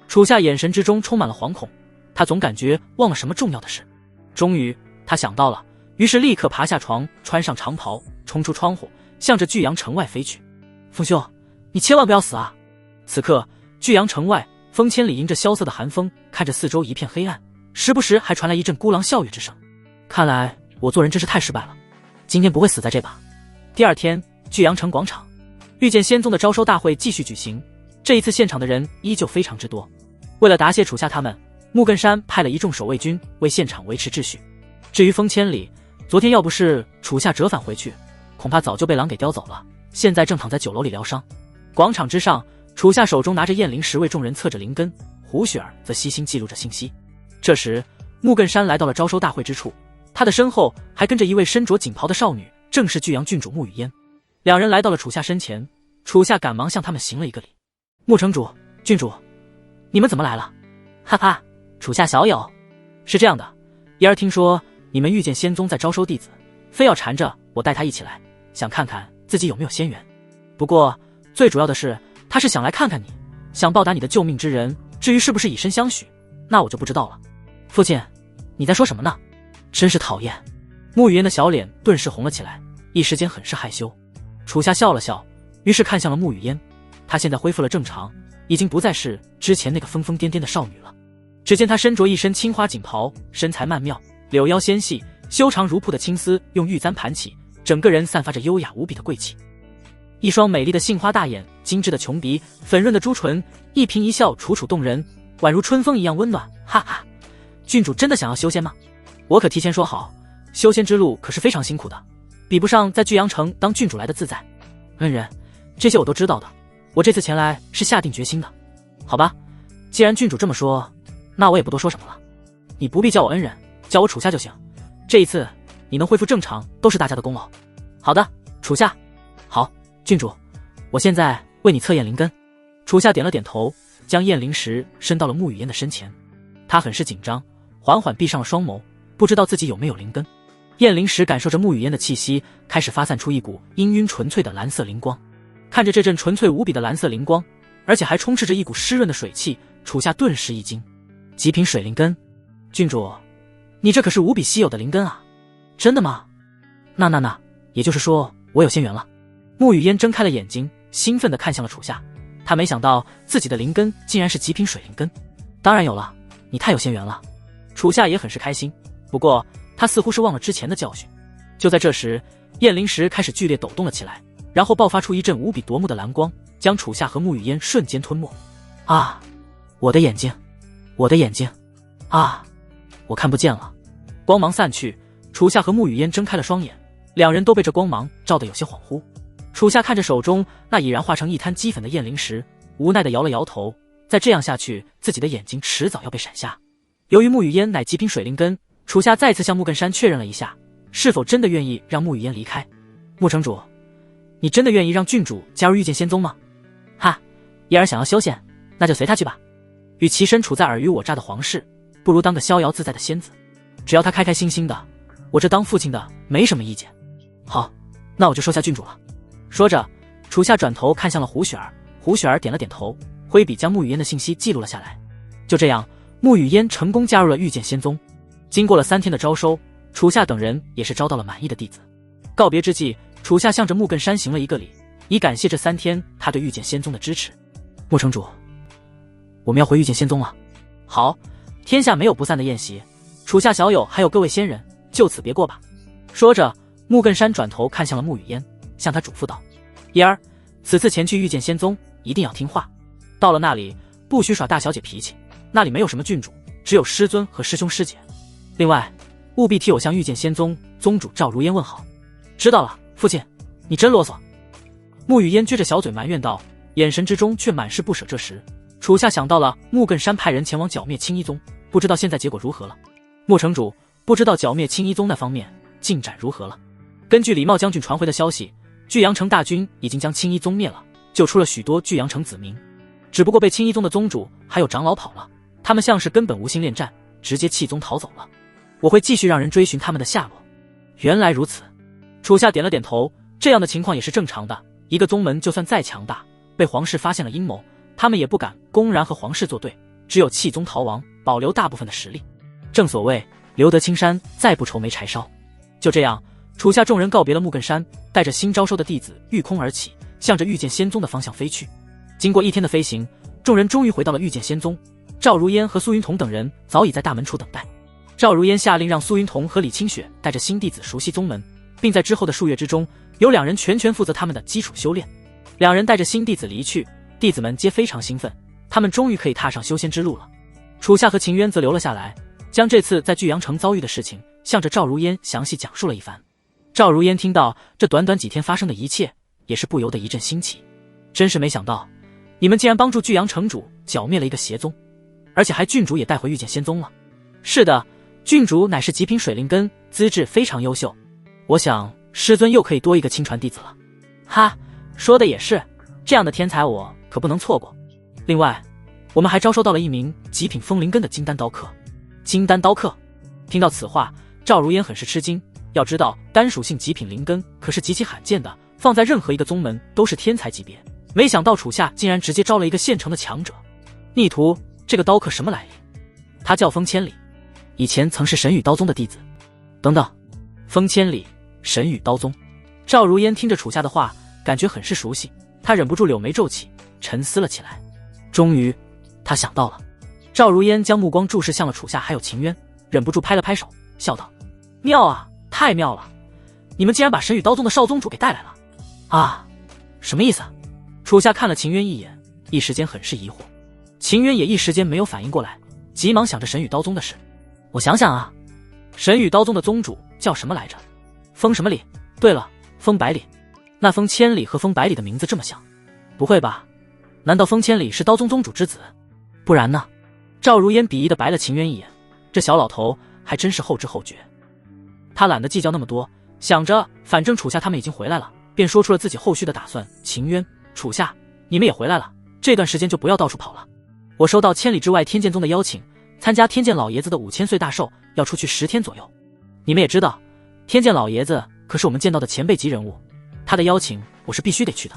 楚夏眼神之中充满了惶恐，他总感觉忘了什么重要的事。终于，他想到了，于是立刻爬下床，穿上长袍，冲出窗户，向着巨阳城外飞去。风兄，你千万不要死啊！此刻，巨阳城外，风千里迎着萧瑟的寒风，看着四周一片黑暗，时不时还传来一阵孤狼笑语之声。看来我做人真是太失败了，今天不会死在这把。第二天，巨阳城广场，御剑仙宗的招收大会继续举行。这一次现场的人依旧非常之多。为了答谢楚夏他们，木根山派了一众守卫军为现场维持秩序。至于风千里，昨天要不是楚夏折返回去，恐怕早就被狼给叼走了，现在正躺在酒楼里疗伤。广场之上，楚夏手中拿着验灵石为众人测着灵根，胡雪儿则悉心记录着信息。这时，木根山来到了招收大会之处，他的身后还跟着一位身着锦袍的少女，正是巨阳郡主穆雨嫣。两人来到了楚夏身前，楚夏赶忙向他们行了一个礼。穆城主、郡主，你们怎么来了？哈哈，楚夏小友，是这样的，嫣儿听说你们御剑仙宗在招收弟子，非要缠着我带他一起来，想看看自己有没有仙缘。不过最主要的是，他是想来看看你，想报答你的救命之恩，至于是不是以身相许，那我就不知道了。父亲，你在说什么呢？真是讨厌。穆雨嫣的小脸顿时红了起来，一时间很是害羞。楚夏笑了笑，于是看向了穆雨嫣。她现在恢复了正常，已经不再是之前那个疯疯癫癫的少女了。只见她身着一身青花锦袍，身材曼妙，柳腰纤细，修长如瀑的青丝用玉簪盘起，整个人散发着优雅无比的贵气。一双美丽的杏花大眼，精致的琼鼻，粉润的朱唇，一颦一笑楚楚动人，宛如春风一样温暖。哈哈，郡主真的想要修仙吗？我可提前说好，修仙之路可是非常辛苦的，比不上在巨阳城当郡主来的自在。恩人，这些我都知道的，我这次前来是下定决心的。好吧，既然郡主这么说，那我也不多说什么了。你不必叫我恩人，叫我楚夏就行。这一次你能恢复正常，都是大家的功劳。好的，楚夏。好，郡主，我现在为你测验灵根。楚夏点了点头，将验灵石伸到了穆雨嫣的身前。他很是紧张，缓缓闭上了双眸，不知道自己有没有灵根。验灵石感受着穆雨嫣的气息，开始发散出一股氤氲纯粹的蓝色灵光。看着这阵纯粹无比的蓝色灵光，而且还充斥着一股湿润的水汽，楚夏顿时一惊。极品水灵根，郡主，你这可是无比稀有的灵根啊！真的吗？那，也就是说我有仙缘了。穆雨嫣睁开了眼睛，兴奋地看向了楚夏。他没想到自己的灵根竟然是极品水灵根。当然有了，你太有仙缘了。楚夏也很是开心，不过他似乎是忘了之前的教训。就在这时，验灵石开始剧烈抖动了起来，然后爆发出一阵无比夺目的蓝光，将楚夏和穆雨嫣瞬间吞没。啊！我的眼睛，我的眼睛！啊！我看不见了。光芒散去，楚夏和穆雨嫣睁开了双眼，两人都被这光芒照得有些恍惚。楚夏看着手中那已然化成一滩齑粉的验灵石，无奈地摇了摇头。再这样下去，自己的眼睛迟早要被闪瞎。由于穆雨嫣乃极品水灵根，楚夏再次向木根山确认了一下，是否真的愿意让穆雨嫣离开。穆城主，你真的愿意让郡主加入御剑仙宗吗？哈，嫣儿想要修仙，那就随他去吧。与其身处在尔虞我诈的皇室，不如当个逍遥自在的仙子。只要他开开心心的，我这当父亲的没什么意见。好，那我就收下郡主了。说着，楚夏转头看向了胡雪儿，胡雪儿点了点头，挥笔将穆雨嫣的信息记录了下来。就这样，穆雨嫣成功加入了御剑仙宗。经过了3天的招收，楚夏等人也是招到了满意的弟子。告别之际，楚夏向着木根山行了一个礼，以感谢这3天他对御剑仙宗的支持。穆城主，我们要回御剑仙宗了。好，天下没有不散的宴席，楚夏小友还有各位仙人，就此别过吧。说着，木根山转头看向了穆雨嫣，向他嘱咐道：嫣儿，此次前去御剑仙宗一定要听话，到了那里不许耍大小姐脾气，那里没有什么郡主，只有师尊和师兄师姐。另外，务必替我向御剑仙宗宗主赵如烟问好。知道了，父亲，你真啰嗦。穆雨嫣撅着小嘴埋怨道，眼神之中却满是不舍。这时，楚夏想到了木根山派人前往剿灭青衣宗，不知道现在结果如何了。穆城主，不知道剿灭青衣宗那方面进展如何了？根据李茂将军传回的消息，巨阳城大军已经将青衣宗灭了，救出了许多巨阳城子民。只不过被青衣宗的宗主还有长老跑了，他们像是根本无心恋战，直接弃宗逃走了。我会继续让人追寻他们的下落。原来如此。楚夏点了点头，这样的情况也是正常的。一个宗门就算再强大，被皇室发现了阴谋，他们也不敢公然和皇室作对，只有弃宗逃亡，保留大部分的实力。正所谓留得青山再不愁没柴烧。就这样，楚夏众人告别了木根山，带着新招收的弟子御空而起，向着御剑仙宗的方向飞去。经过一天的飞行，众人终于回到了御剑仙宗。赵如烟和苏云彤等人早已在大门处等待。赵如烟下令让苏云彤和李清雪带着新弟子熟悉宗门，并在之后的数月之中，有2人全权负责他们的基础修炼。2人带着新弟子离去，弟子们皆非常兴奋，他们终于可以踏上修仙之路了。楚夏和秦渊则留了下来，将这次在巨阳城遭遇的事情向着赵如烟详细讲述了一番。赵如烟听到这短短几天发生的一切，也是不由得一阵欣奇。真是没想到，你们竟然帮助巨阳城主剿灭了一个邪宗，而且还郡主也带回御剑仙宗了。是的，郡主乃是极品水灵根，资质非常优秀。我想师尊又可以多一个亲传弟子了。哈，说的也是，这样的天才我可不能错过。另外，我们还招收到了一名极品风灵根的金丹刀客。金丹刀客？听到此话，赵如烟很是吃惊。要知道，单属性极品灵根可是极其罕见的，放在任何一个宗门都是天才级别。没想到楚夏竟然直接招了一个现成的强者。逆徒，这个刀客什么来历？他叫风千里，以前曾是神羽刀宗的弟子。等等，风千里，神羽刀宗。赵如烟听着楚夏的话，感觉很是熟悉，他忍不住柳眉皱起，沉思了起来。终于，他想到了。赵如烟将目光注视向了楚夏还有秦渊，忍不住拍了拍手，笑道：妙啊，太妙了！你们竟然把神羽刀宗的少宗主给带来了啊？什么意思？楚夏看了秦渊一眼，一时间很是疑惑。秦渊也一时间没有反应过来，急忙想着神羽刀宗的事。我想想啊，神羽刀宗的宗主叫什么来着？风什么里？对了，风百里。那风千里和风百里的名字这么像，不会吧？难道风千里是刀宗宗主之子？不然呢？赵如烟鄙夷地白了秦渊一眼，这小老头还真是后知后觉。他懒得计较那么多，想着反正楚夏他们已经回来了，便说出了自己后续的打算。秦渊，楚夏，你们也回来了，这段时间就不要到处跑了。我收到千里之外天剑宗的邀请，参加天剑老爷子的5000岁大寿，要出去10天左右。你们也知道，天剑老爷子可是我们见到的前辈级人物，他的邀请我是必须得去的。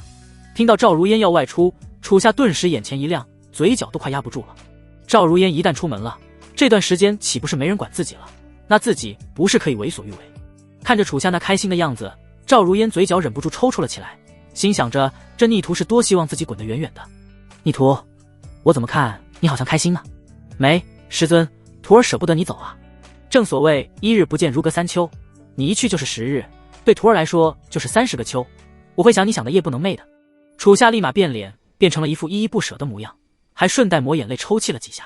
听到赵如烟要外出，楚夏顿时眼前一亮，嘴角都快压不住了。赵如烟一旦出门了，这段时间岂不是没人管自己了？那自己不是可以为所欲为？看着楚夏那开心的样子，赵如烟嘴角忍不住抽搐了起来，心想着这逆徒是多希望自己滚得远远的。逆徒，我怎么看你好像开心呢？没，师尊，徒儿舍不得你走啊。正所谓1日不见如隔3秋，你一去就是10日，对徒儿来说就是30个秋，我会想你想的夜不能寐的。楚夏立马变脸，变成了一副依依不舍的模样，还顺带抹眼泪抽泣了几下。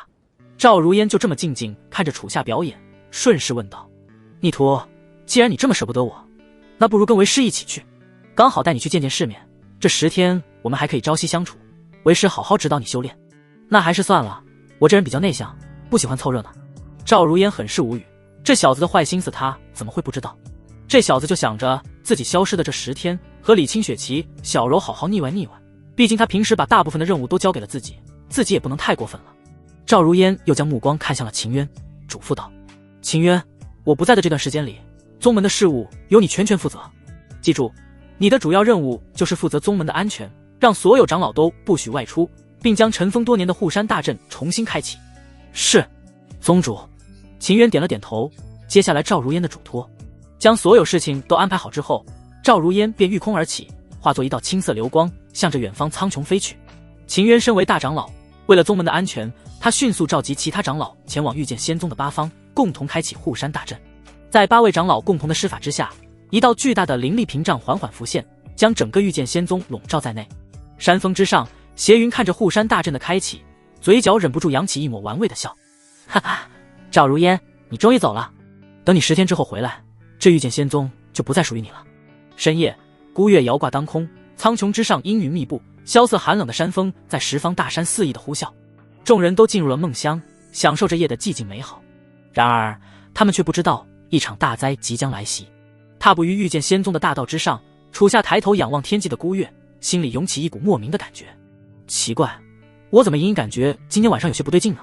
赵如烟就这么静静看着楚夏表演，顺势问道：逆徒，既然你这么舍不得我，那不如跟为师一起去，刚好带你去见见世面，这10天我们还可以朝夕相处，为师好好指导你修炼。那还是算了，我这人比较内向，不喜欢凑热闹。赵如烟很是无语，这小子的坏心思他怎么会不知道？这小子就想着自己消失的这10天，和李清雪琪、小柔好好腻歪腻歪，毕竟他平时把大部分的任务都交给了自己，自己也不能太过分了。赵如烟又将目光看向了秦渊，嘱咐道：秦渊，我不在的这段时间里，宗门的事务由你全权负责。记住，你的主要任务就是负责宗门的安全，让所有长老都不许外出，并将尘封多年的护山大阵重新开启。是，宗主。秦渊点了点头，接下来赵如烟的嘱托。将所有事情都安排好之后，赵如烟便御空而起，化作一道青色流光，向着远方苍穹飞去。秦渊身为大长老，为了宗门的安全，他迅速召集其他长老前往御剑仙宗的8方，共同开启护山大阵。在8位长老共同的施法之下，一道巨大的灵力屏障缓缓浮现，将整个御剑仙宗笼罩在内。山峰之上，邪云看着护山大阵的开启，嘴角忍不住扬起一抹玩味的笑。哈哈，赵如烟，你终于走了，等你10天之后回来，这御剑仙宗就不再属于你了。深夜，孤月摇挂当空，苍穹之上阴云密布，萧瑟寒冷的山峰在10方大山肆意的呼啸。众人都进入了梦乡，享受着夜的寂静美好。然而他们却不知道一场大灾即将来袭。踏步于御剑仙宗的大道之上，楚夏抬头仰望天际的孤月，心里涌起一股莫名的感觉。奇怪，我怎么隐隐感觉今天晚上有些不对劲呢？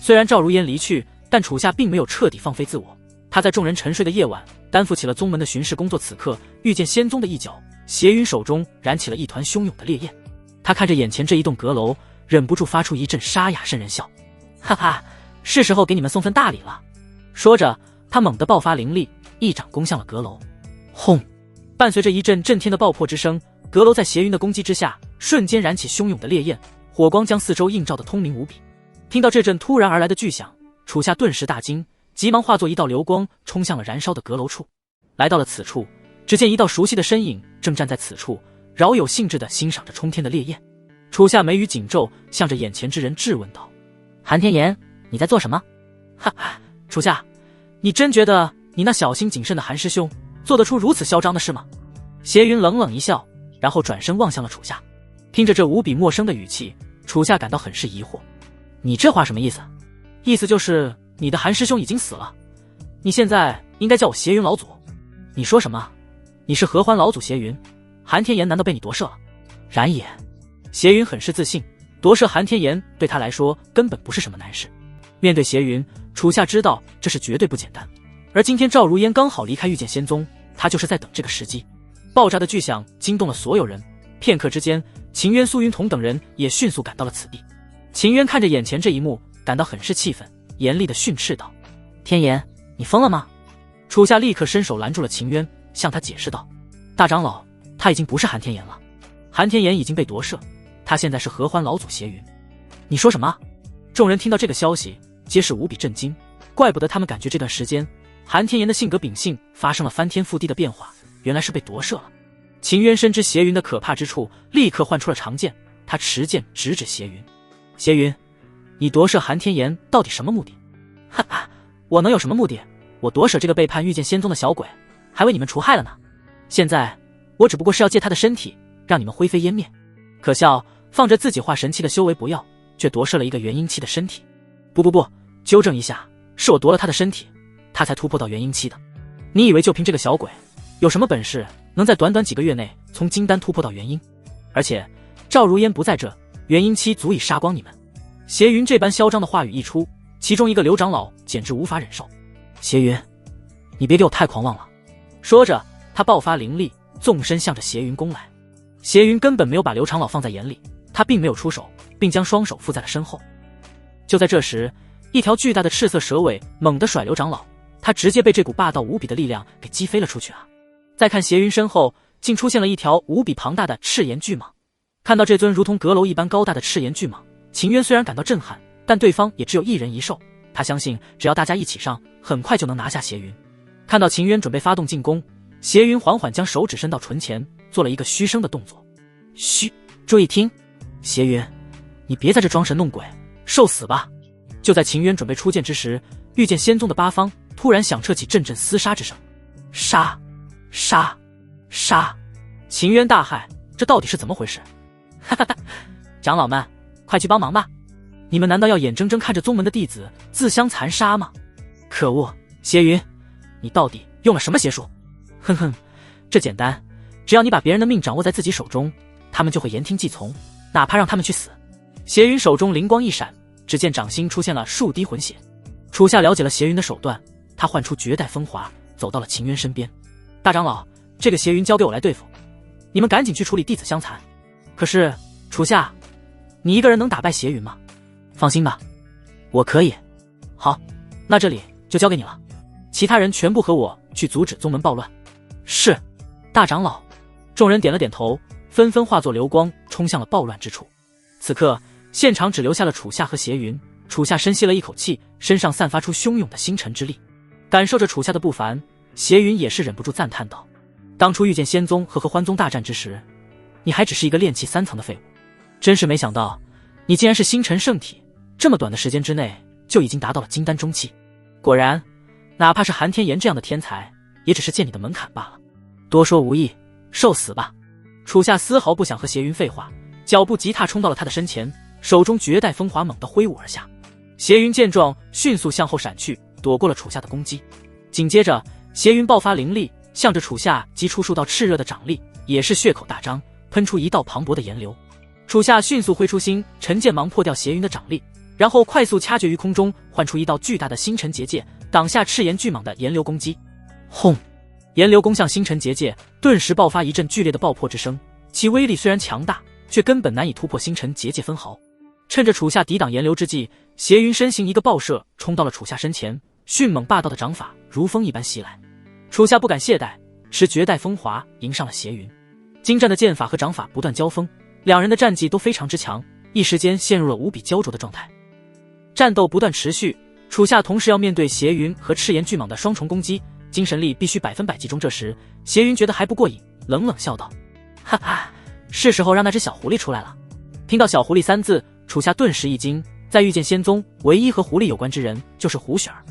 虽然赵如烟离去，但楚夏并没有彻底放飞自我。他在众人沉睡的夜晚，担负起了宗门的巡视工作。此刻遇见仙宗的一角，邪云手中燃起了一团汹涌的烈焰。他看着眼前这一栋阁楼，忍不住发出一阵沙哑渗人笑。哈哈，是时候给你们送份大礼了。说着，他猛地爆发灵力，一掌攻向了阁楼。轰！伴随着一阵震天的爆破之声，阁楼在邪云的攻击之下，瞬间燃起汹涌的烈焰，火光将四周映照得通明无比。听到这阵突然而来的巨响，楚夏顿时大惊，急忙化作一道流光，冲向了燃烧的阁楼处。来到了此处，只见一道熟悉的身影正站在此处，饶有兴致地欣赏着冲天的烈焰。楚夏眉宇紧皱，向着眼前之人质问道：“韩天炎，你在做什么？”哈哈，楚夏，你真觉得你那小心谨慎的韩师兄做得出如此嚣张的事吗？邪云冷冷一笑，然后转身望向了楚夏。听着这无比陌生的语气，楚夏感到很是疑惑。你这话什么意思？意思就是你的韩师兄已经死了，你现在应该叫我邪云老祖。你说什么？你是合欢老祖邪云？韩天炎难道被你夺舍了？然也。邪云很是自信，夺舍韩天炎对他来说根本不是什么难事。面对邪云，楚夏知道这是绝对不简单。而今天赵如烟刚好离开御剑仙宗，他就是在等这个时机。爆炸的巨响惊动了所有人，片刻之间，秦渊、苏云彤等人也迅速赶到了此地。秦渊看着眼前这一幕，感到很是气愤，严厉地训斥道：“天炎，你疯了吗？”楚夏立刻伸手拦住了秦渊，向他解释道：“大长老，他已经不是韩天炎了，韩天炎已经被夺舍，他现在是合欢老祖邪云。”你说什么？众人听到这个消息，皆是无比震惊。怪不得他们感觉这段时间韩天炎的性格秉性发生了翻天覆地的变化，原来是被夺舍了。秦渊深知邪云的可怕之处，立刻唤出了长剑，他持剑直指邪云。邪云，你夺舍韩天炎到底什么目的？哈哈，我能有什么目的？我夺舍这个背叛御剑仙宗的小鬼，还为你们除害了呢。现在我只不过是要借他的身体，让你们灰飞烟灭。可笑，放着自己化神期的修为不要，却夺舍了一个元婴期的身体。不，纠正一下，是我夺了他的身体，他才突破到元婴期的。你以为就凭这个小鬼，有什么本事能在短短几个月内从金丹突破到元婴？而且赵如烟不在这，元婴期足以杀光你们。邪云这般嚣张的话语一出，其中一个刘长老简直无法忍受。邪云，你别给我太狂妄了。说着，他爆发灵力，纵身向着邪云攻来。邪云根本没有把刘长老放在眼里，他并没有出手，并将双手附在了身后。就在这时，一条巨大的赤色蛇尾猛地甩刘长老，他直接被这股霸道无比的力量给击飞了出去啊！再看邪云身后，竟出现了一条无比庞大的赤炎巨蟒。看到这尊如同阁楼一般高大的赤炎巨蟒，秦渊虽然感到震撼，但对方也只有一人一兽，他相信只要大家一起上，很快就能拿下邪云。看到秦渊准备发动进攻，邪云缓缓将手指伸到唇前，做了一个嘘声的动作。嘘，注意听。邪云，你别在这装神弄鬼，受死吧！就在秦渊准备出剑之时，御剑仙宗的八方突然响彻起阵阵厮杀之声。杀！杀！杀！秦渊大骇，这到底是怎么回事？哈哈哈！长老们，快去帮忙吧！你们难道要眼睁睁看着宗门的弟子自相残杀吗？可恶，邪云，你到底用了什么邪术？哼哼，这简单，只要你把别人的命掌握在自己手中，他们就会言听计从，哪怕让他们去死。邪云手中灵光一闪，只见掌心出现了数滴魂血。楚夏了解了邪云的手段，他唤出绝代风华，走到了秦渊身边。大长老，这个邪云交给我来对付，你们赶紧去处理弟子相残。可是楚夏，你一个人能打败邪云吗？放心吧，我可以。好，那这里就交给你了，其他人全部和我去阻止宗门暴乱。是，大长老。众人点了点头，纷纷化作流光冲向了暴乱之处。此刻现场只留下了楚夏和邪云。楚夏深吸了一口气，身上散发出汹涌的星辰之力。感受着楚夏的不凡，邪云也是忍不住赞叹道：当初遇见仙宗和合欢宗大战之时，你还只是一个炼气3层的废物，真是没想到你竟然是星辰圣体，这么短的时间之内就已经达到了金丹中期。果然，哪怕是韩天炎这样的天才，也只是见你的门槛罢了。多说无益，受死吧！楚夏丝毫不想和邪云废话，脚步急踏冲到了他的身前，手中绝代风华猛地挥舞而下。邪云见状，迅速向后闪去，躲过了楚夏的攻击。紧接着，邪云爆发灵力，向着楚夏击出数道炽热的掌力，也是血口大张，喷出一道磅礴的炎流。楚夏迅速挥出星辰剑芒破掉邪云的掌力，然后快速掐诀于空中，唤出一道巨大的星辰结界，挡下赤炎巨蟒的炎流攻击。轰！炎流攻向星辰结界，顿时爆发一阵剧烈的爆破之声，其威力虽然强大，却根本难以突破星辰结界分毫。趁着楚夏抵挡炎流之际，邪云身形一个爆射，冲到了楚夏身前，迅猛霸道的掌法如风一般袭来。楚夏不敢懈怠，持绝代风华迎上了邪云。精湛的剑法和掌法不断交锋，两人的战绩都非常之强，一时间陷入了无比焦灼的状态。战斗不断持续，楚夏同时要面对邪云和赤炎巨蟒的双重攻击，精神力必须100%集中。这时邪云觉得还不过瘾，冷冷笑道：哈哈，是时候让那只小狐狸出来了。听到小狐狸3字，楚夏顿时一惊，在御剑仙宗唯一和狐狸有关之人就是胡雪儿。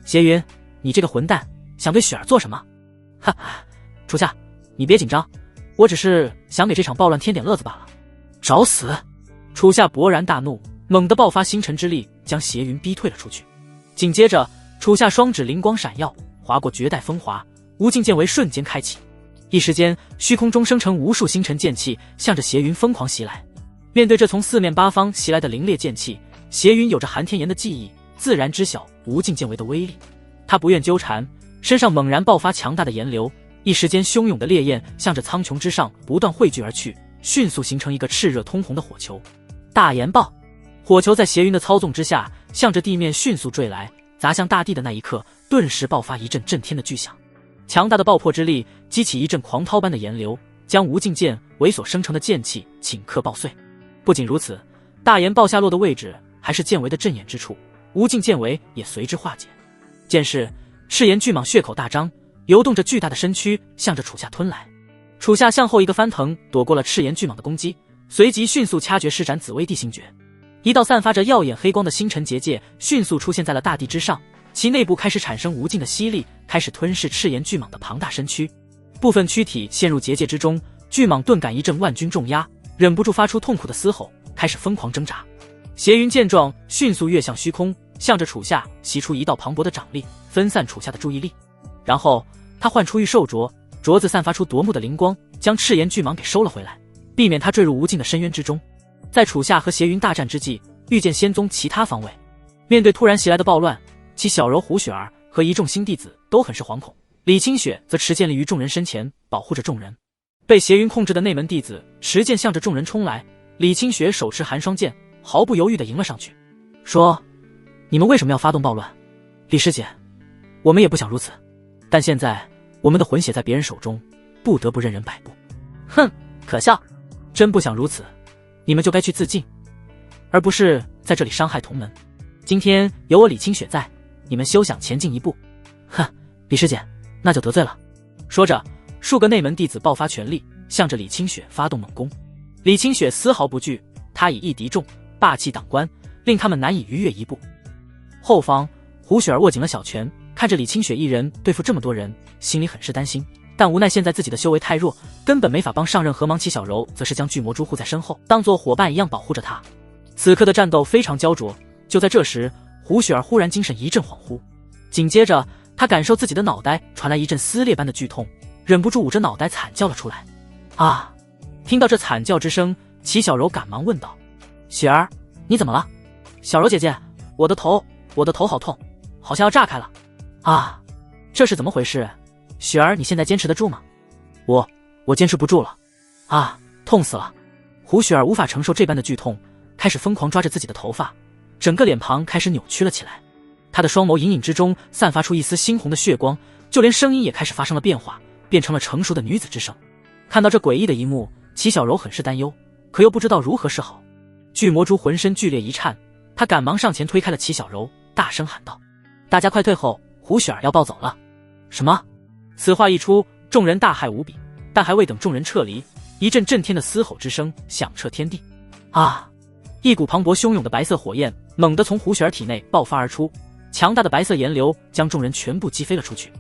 邪云，你这个混蛋，想对雪儿做什么？哈哈，楚夏，你别紧张，我只是想给这场暴乱添点乐子罢了。找死！楚夏勃然大怒，猛地爆发星辰之力，将邪云逼退了出去。紧接着，楚夏双指灵光闪耀，划过绝代风华，无尽剑围瞬间开启。一时间，虚空中生成无数星辰剑气，向着邪云疯狂袭来。面对这从四面八方袭来的凌冽剑气，邪云有着寒天炎的记忆，自然知晓无尽剑围的威力。他不愿纠缠，身上猛然爆发强大的炎流，一时间汹涌的烈焰向着苍穹之上不断汇聚而去，迅速形成一个炽热通红的火球。大炎爆！火球在邪云的操纵之下，向着地面迅速坠来，砸向大地的那一刻，顿时爆发一阵震天的巨响。强大的爆破之力激起一阵狂涛般的炎流，将无尽剑围所生成的剑气顷刻爆碎。不仅如此，大炎爆下落的位置还是剑围的阵眼之处，无尽剑围也随之化解。剑势，赤炎巨蟒血口大张，游动着巨大的身躯向着楚夏吞来。楚夏向后一个翻腾，躲过了赤炎巨蟒的攻击，随即迅速掐诀施展紫薇地心诀。一道散发着耀眼黑光的星辰结界迅速出现在了大地之上，其内部开始产生无尽的吸力，开始吞噬赤炎巨蟒的庞大身躯。部分躯体陷入结界之中，巨蟒顿感一阵万钧重压，忍不住发出痛苦的嘶吼，开始疯狂挣扎。邪云见状，迅速跃向虚空，向着楚夏袭出一道磅礴的掌力，分散楚夏的注意力。然后他唤出御兽镯，镯子散发出夺目的灵光，将赤炎巨蟒给收了回来，避免他坠入无尽的深渊之中。在楚夏和邪云大战之际，遇见仙宗其他方位，面对突然袭来的暴乱，其小柔、胡雪儿和一众新弟子都很是惶恐，李清雪则持剑立于众人身前，保护着众人。被邪云控制的内门弟子持剑向着众人冲来，李清雪手持寒霜剑，毫不犹豫地迎了上去，说：你们为什么要发动暴乱？李师姐，我们也不想如此，但现在我们的魂血在别人手中，不得不任人摆布。哼，可笑！真不想如此，你们就该去自尽，而不是在这里伤害同门。今天有我李清雪在，你们休想前进一步。哼，李师姐，那就得罪了。说着，数个内门弟子爆发全力，向着李清雪发动猛攻。李清雪丝毫不惧，他以一敌众，霸气挡关，令他们难以逾越一步。后方，胡雪儿握紧了小拳，看着李清雪一人对付这么多人，心里很是担心，但无奈现在自己的修为太弱，根本没法帮上任。何忙齐小柔则是将巨魔蛛护在身后，当作伙伴一样保护着他。此刻的战斗非常焦灼。就在这时，胡雪儿忽然精神一阵恍惚，紧接着他感受自己的脑袋传来一阵撕裂般的剧痛，忍不住捂着脑袋惨叫了出来。啊！听到这惨叫之声，齐小柔赶忙问道：雪儿，你怎么了？小柔姐姐，我的头好痛，好像要炸开了。啊，这是怎么回事？雪儿，你现在坚持得住吗？我坚持不住了。啊，痛死了！胡雪儿无法承受这般的剧痛，开始疯狂抓着自己的头发，整个脸庞开始扭曲了起来。她的双眸隐隐之中散发出一丝猩红的血光，就连声音也开始发生了变化，变成了成熟的女子之声。看到这诡异的一幕，齐小柔很是担忧，可又不知道如何是好。巨魔蛛浑身剧烈一颤，他赶忙上前推开了齐小柔，大声喊道：大家快退后，胡雪儿要暴走了。什么？此话一出，众人大骇无比，但还未等众人撤离，一阵震天的嘶吼之声响彻天地。啊！一股磅礴汹涌的白色火焰猛地从胡雪儿体内爆发而出，强大的白色炎流将众人全部击飞了出去。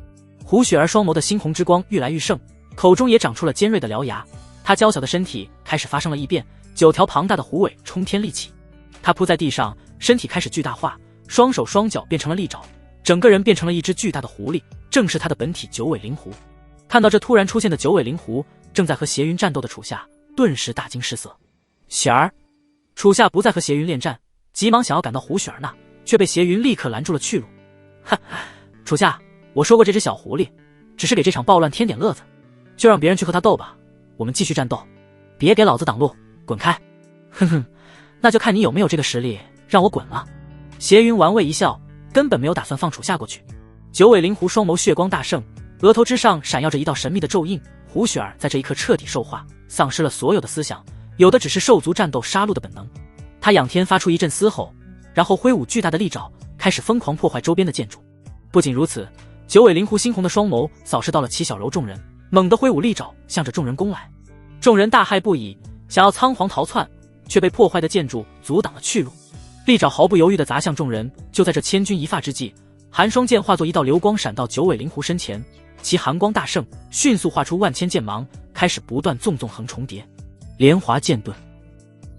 胡雪儿双眸的猩红之光愈来愈盛，口中也长出了尖锐的獠牙，她娇小的身体开始发生了异变，9条庞大的虎尾冲天立起，她扑在地上，身体开始巨大化，双手双脚变成了利爪，整个人变成了一只巨大的狐狸，正是她的本体九尾灵狐。看到这突然出现的九尾灵狐，正在和邪云战斗的楚夏顿时大惊失色。雪儿，楚夏不再和邪云恋战，急忙想要赶到胡雪儿那，却被邪云立刻拦住了去路。哈，楚夏，我说过这只小狐狸只是给这场暴乱添点乐子，就让别人去和他斗吧，我们继续战斗，别给老子挡路，滚开！哼哼，那就看你有没有这个实力让我滚了。邪云玩味一笑，根本没有打算放楚夏过去。九尾灵狐双眸血光大盛，额头之上闪耀着一道神秘的咒印。胡雪儿在这一刻彻底兽化，丧失了所有的思想，有的只是兽族战斗杀戮的本能。他仰天发出一阵嘶吼，然后挥舞巨大的利爪，开始疯狂破坏周边的建筑。不仅如此，九尾灵狐猩红的双眸扫视到了齐小柔众人，猛地挥舞利爪向着众人攻来。众人大骇不已，想要仓皇逃窜，却被破坏的建筑阻挡了去路。利爪毫不犹豫地砸向众人。就在这千钧一发之际，寒霜剑化作一道流光闪到九尾灵狐身前，其寒光大盛，迅速画出万千剑芒，开始不断纵横重叠。莲华剑盾，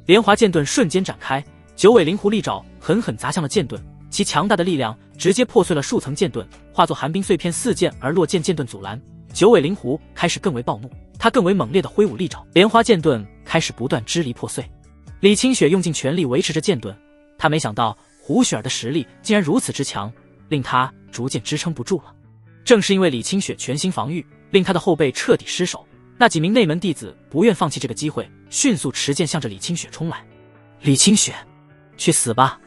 莲华剑盾瞬间展开，九尾灵狐利爪狠狠砸向了剑盾，其强大的力量直接破碎了数层剑盾，化作寒冰碎片四溅而落，剑盾阻拦。九尾灵狐开始更为暴怒，他更为猛烈的挥舞利爪，莲花剑盾开始不断支离破碎。李清雪用尽全力维持着剑盾，他没想到胡雪儿的实力竟然如此之强，令他逐渐支撑不住了。正是因为李清雪全心防御，令他的后背彻底失守。那几名内门弟子不愿放弃这个机会，迅速持剑向着李清雪冲来。李清雪，去死吧！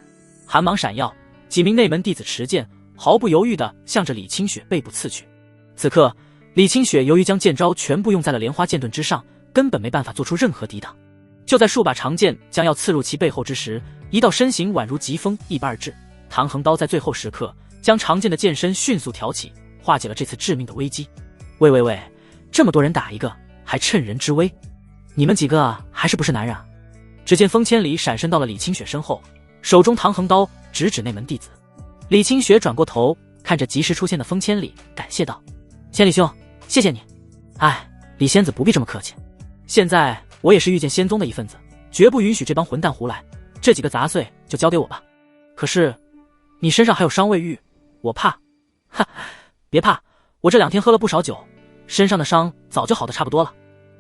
寒芒闪耀，几名内门弟子持剑毫不犹豫地向着李清雪背部刺去。此刻李清雪由于将剑招全部用在了莲花剑盾之上，根本没办法做出任何抵挡。就在数把长剑将要刺入其背后之时，一道身形宛如疾风一般而至。唐横刀在最后时刻将长剑的剑身迅速挑起，化解了这次致命的危机。喂，这么多人打一个，还趁人之危，你们几个还是不是男人啊？只见风千里闪身到了李清雪身后，手中唐横刀直指那门弟子。李清雪转过头看着及时出现的风千里，感谢道：千里兄，谢谢你。哎，李仙子不必这么客气，现在我也是御剑仙宗的一份子，绝不允许这帮混蛋胡来，这几个杂碎就交给我吧。可是你身上还有伤未愈，我怕。哈，别怕，我这2天喝了不少酒，身上的伤早就好得差不多了。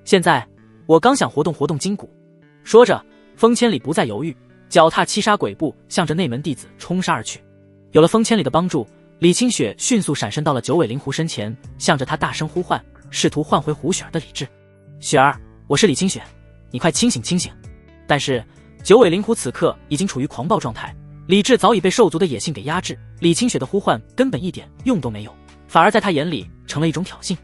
现在我刚想活动筋骨。说着，风千里不再犹豫，脚踏七杀鬼步向着内门弟子冲杀而去。有了风千里的帮助，李清雪迅速闪身到了九尾灵狐身前，向着他大声呼唤，试图唤回胡雪儿的理智。雪儿，我是李清雪，你快清醒清醒。但是九尾灵狐此刻已经处于狂暴状态，理智早已被兽族的野性给压制，李清雪的呼唤根本一点用都没有，反而在他眼里成了一种挑衅。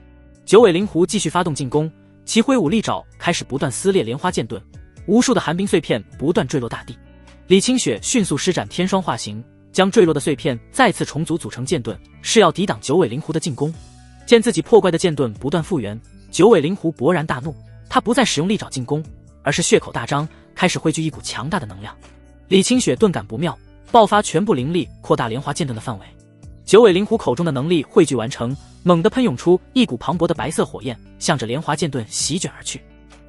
九尾灵狐继续发动进攻，其挥舞利爪开始不断撕裂莲花剑盾，无数的寒冰碎片不断坠落大地。李清雪迅速施展天霜化形，将坠落的碎片再次重组成剑盾，是要抵挡九尾灵狐的进攻。见自己破怪的剑盾不断复原，九尾灵狐勃然大怒，他不再使用利爪进攻，而是血口大张，开始汇聚一股强大的能量。李清雪顿感不妙，爆发全部灵力，扩大莲花剑盾的范围。九尾灵狐口中的能力汇聚完成，猛地喷涌出一股磅礴的白色火焰，向着莲花剑盾席卷而去。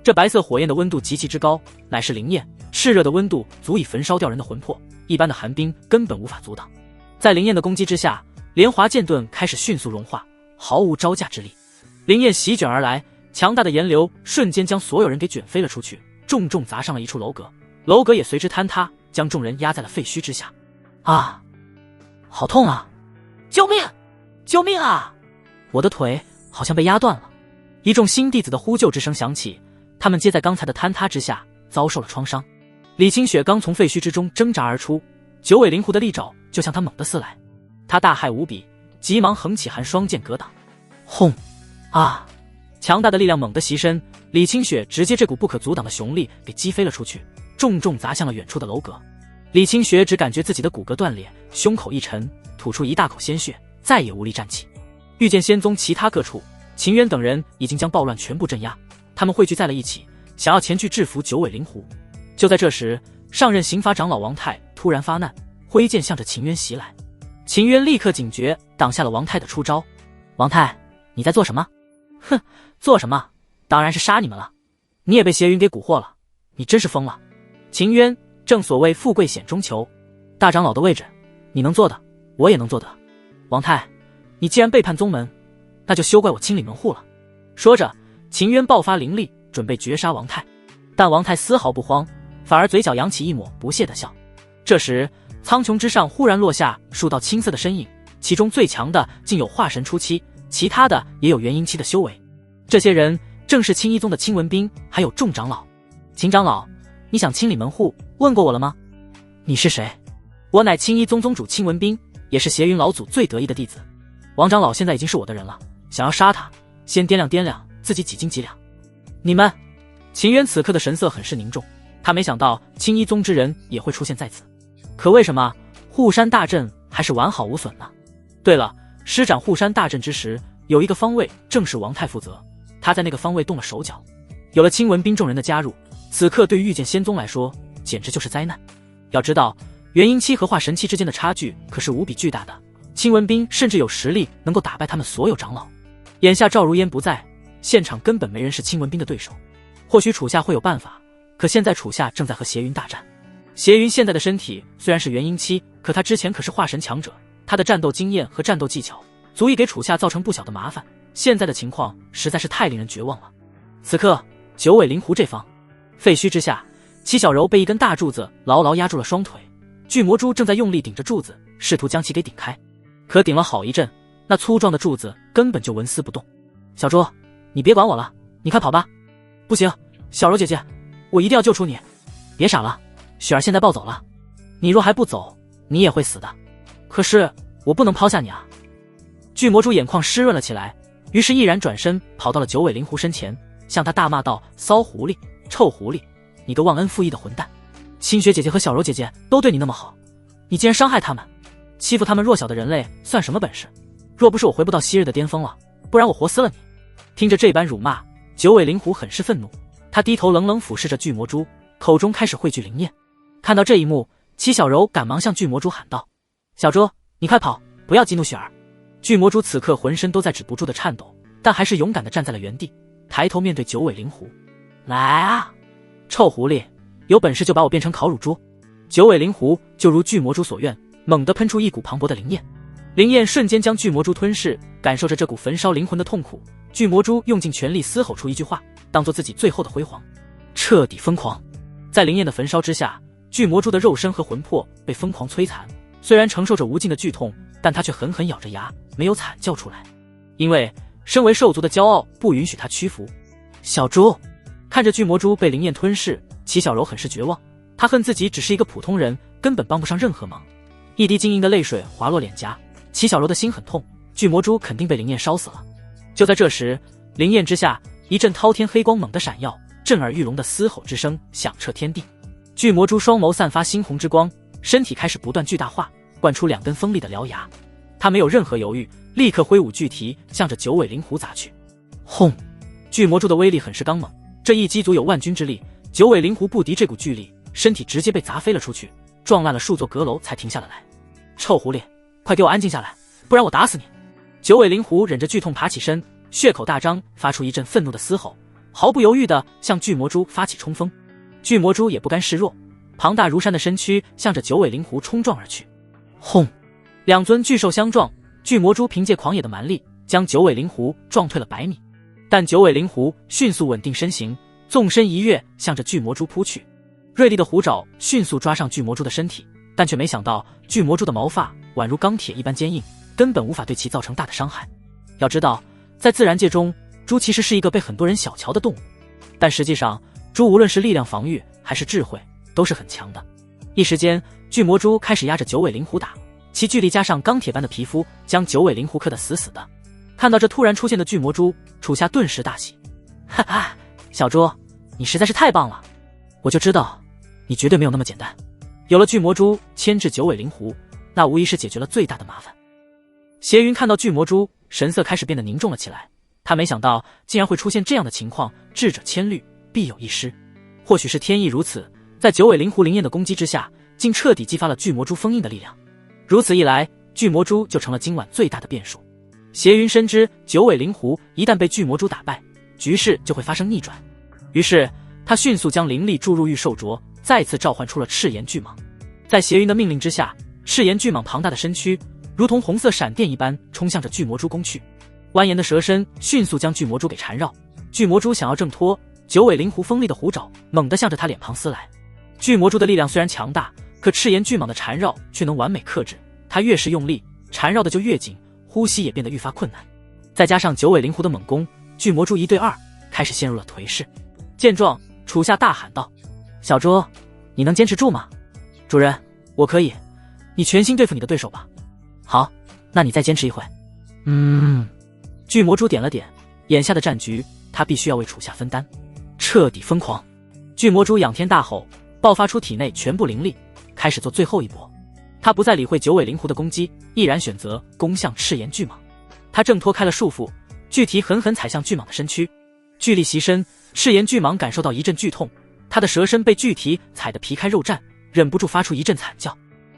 这白色火焰的温度极其之高，乃是灵焰，炽热的温度足以焚烧掉人的魂魄，一般的寒冰根本无法阻挡。在灵焰的攻击之下，莲华剑盾开始迅速融化，毫无招架之力。灵焰席卷而来，强大的炎流瞬间将所有人给卷飞了出去，重重砸上了一处楼阁，楼阁也随之坍塌，将众人压在了废墟之下。啊，好痛啊！救命！救命啊！我的腿好像被压断了。一众新弟子的呼救之声响起，他们皆在刚才的坍塌之下遭受了创伤。李清雪刚从废墟之中挣扎而出，九尾灵狐的利爪就向他猛地撕来，他大骇无比，急忙横起寒霜剑格挡。轰！啊！强大的力量猛地袭身，李清雪直接这股不可阻挡的雄力给击飞了出去，重重砸向了远处的楼阁。李清雪只感觉自己的骨骼断裂，胸口一沉，吐出一大口鲜血，再也无力站起。御剑仙宗其他各处，秦渊等人已经将暴乱全部镇压，他们汇聚在了一起，想要前去制服九尾灵狐。就在这时，上任刑法长老王泰突然发难，挥剑向着秦渊袭来。秦渊立刻警觉，挡下了王泰的出招。王泰，你在做什么？哼，做什么？当然是杀你们了。你也被邪云给蛊惑了，你真是疯了。秦渊，正所谓富贵险中求，大长老的位置，你能做的，我也能做的。王泰，你既然背叛宗门，那就休怪我清理门户了。说着，秦渊爆发灵力，准备绝杀王泰。但王泰丝毫不慌，反而嘴角扬起一抹不屑的笑。这时，苍穹之上忽然落下数道青色的身影，其中最强的竟有化神初期，其他的也有元婴期的修为。这些人正是青衣宗的青文斌，还有众长老。秦长老，你想清理门户，问过我了吗？你是谁？我乃青衣宗宗主青文斌，也是邪云老祖最得意的弟子。王长老现在已经是我的人了，想要杀他，先掂量掂量自己几斤几两。你们……秦渊此刻的神色很是凝重，他没想到青衣宗之人也会出现在此。可为什么护山大阵还是完好无损呢？对了，施展护山大阵之时，有一个方位正是王太负责，他在那个方位动了手脚。有了青文斌众人的加入，此刻对于御剑仙宗来说简直就是灾难。要知道元婴期和化神期之间的差距可是无比巨大的，青文斌甚至有实力能够打败他们所有长老。眼下赵如烟不在，现场根本没人是青文斌的对手。或许楚夏会有办法，可现在楚夏正在和邪云大战。邪云现在的身体虽然是元婴期，可他之前可是化神强者，他的战斗经验和战斗技巧足以给楚夏造成不小的麻烦。现在的情况实在是太令人绝望了。此刻九尾灵狐这方，废墟之下，齐小柔被一根大柱子牢牢压住了双腿，巨魔蛛正在用力顶着柱子，试图将其给顶开。可顶了好一阵，那粗壮的柱子根本就纹丝不动。小蛛，你别管我了，你快跑吧。不行，小柔姐姐，我一定要救出你。别傻了，雪儿现在暴走了，你若还不走，你也会死的。可是我不能抛下你啊。巨魔蛛眼眶湿润了起来，于是毅然转身跑到了九尾灵狐身前，向他大骂道：骚狐狸，臭狐狸，你个忘恩负义的混蛋！清雪姐姐和小柔姐姐都对你那么好，你竟然伤害他们，欺负他们弱小的人类算什么本事？若不是我回不到昔日的巅峰了，不然我活撕了你！听着这般辱骂，九尾灵狐很是愤怒，他低头冷冷俯视着巨魔蛛，口中开始汇聚灵念。看到这一幕，齐小柔赶忙向巨魔蛛喊道：小蛛，你快跑，不要激怒雪儿！巨魔蛛此刻浑身都在止不住的颤抖，但还是勇敢地站在了原地，抬头面对九尾灵狐。来啊，臭狐狸，有本事就把我变成烤乳猪！九尾灵狐就如巨魔蛛所愿，猛地喷出一股磅礴的灵焰，灵焰瞬间将巨魔蛛吞噬。感受着这股焚烧灵魂的痛苦，巨魔蛛用尽全力嘶吼出一句话，当做自己最后的辉煌，彻底疯狂。在灵焰的焚烧之下，巨魔蛛的肉身和魂魄被疯狂摧残，虽然承受着无尽的剧痛，但他却狠狠咬着牙，没有惨叫出来，因为身为兽族的骄傲不允许他屈服。小猪看着巨魔蛛被灵焰吞噬，齐小柔很是绝望，他恨自己只是一个普通人，根本帮不上任何忙。一滴晶莹的泪水滑落脸颊，齐小柔的心很痛，巨魔蛛肯定被灵焰烧死了。就在这时，灵焰之下一阵滔天黑光猛地闪耀，震耳欲聋的嘶吼之声响彻天地。巨魔蛛双眸散发猩红之光，身体开始不断巨大化，灌出2根锋利的獠牙。他没有任何犹豫，立刻挥舞巨蹄向着九尾灵狐砸去。轰！巨魔蛛的威力很是刚猛，这一击足有万钧之力，九尾灵狐不敌这股巨力，身体直接被砸飞了出去，撞烂了数座阁楼才停下了来。臭狐狸，快给我安静下来，不然我打死你！九尾灵狐忍着剧痛爬起身，血口大张，发出一阵愤怒的嘶吼，毫不犹豫地向巨魔蛛发起冲锋。巨魔蛛也不甘示弱，庞大如山的身躯向着九尾灵狐冲撞而去。轰！2尊巨兽相撞，巨魔蛛凭借狂野的蛮力将九尾灵狐撞退了100米，但九尾灵狐迅速稳定身形，纵身一跃向着巨魔蛛扑去。锐利的虎爪迅速抓上巨魔蛛的身体，但却没想到巨魔蛛的毛发宛如钢铁一般坚硬，根本无法对其造成大的伤害。要知道，在自然界中，猪其实是一个被很多人小瞧的动物，但实际上猪无论是力量防御还是智慧都是很强的。一时间，巨魔蛛开始压着九尾灵狐打，其巨力加上钢铁般的皮肤，将九尾灵狐磕得死死的。看到这突然出现的巨魔蛛，楚夏顿时大喜，哈哈，小猪，你实在是太棒了！我就知道，你绝对没有那么简单。有了巨魔蛛牵制九尾灵狐，那无疑是解决了最大的麻烦。邪云看到巨魔蛛，神色开始变得凝重了起来。他没想到竟然会出现这样的情况，智者千虑，必有一失。或许是天意如此，在九尾灵狐灵焰的攻击之下，竟彻底激发了巨魔蛛封印的力量。如此一来，巨魔蛛就成了今晚最大的变数。邪云深知九尾灵狐一旦被巨魔蛛打败，局势就会发生逆转，于是他迅速将灵力注入御兽镯，再次召唤出了赤炎巨蟒。在邪云的命令之下，赤炎巨蟒庞大的身躯如同红色闪电一般冲向着巨魔蛛攻去，蜿蜒的蛇身迅速将巨魔蛛给缠绕。巨魔蛛想要挣脱，九尾灵狐锋利的虎爪猛地向着他脸庞撕来。巨魔蛛的力量虽然强大，可赤炎巨蟒的缠绕却能完美克制，它越是用力，缠绕的就越紧，呼吸也变得愈发困难。再加上九尾灵狐的猛攻，巨魔蛛1对2，开始陷入了颓势。见状，楚夏大喊道：“小猪，你能坚持住吗？”“主人，我可以，你全心对付你的对手吧。”“好，那你再坚持一会。”“巨魔蛛点了点，眼下的战局他必须要为楚夏分担，彻底疯狂。巨魔蛛仰天大吼，爆发出体内全部灵力，开始做最后一搏。他不再理会九尾灵狐的攻击，毅然选择攻向赤炎巨蟒。他挣脱开了束缚，巨蹄狠狠踩向巨蟒的身躯，巨力袭身，赤炎巨蟒感受到一阵剧痛，他的蛇身被巨蹄踩得皮开肉绽，忍不住发出一阵惨叫。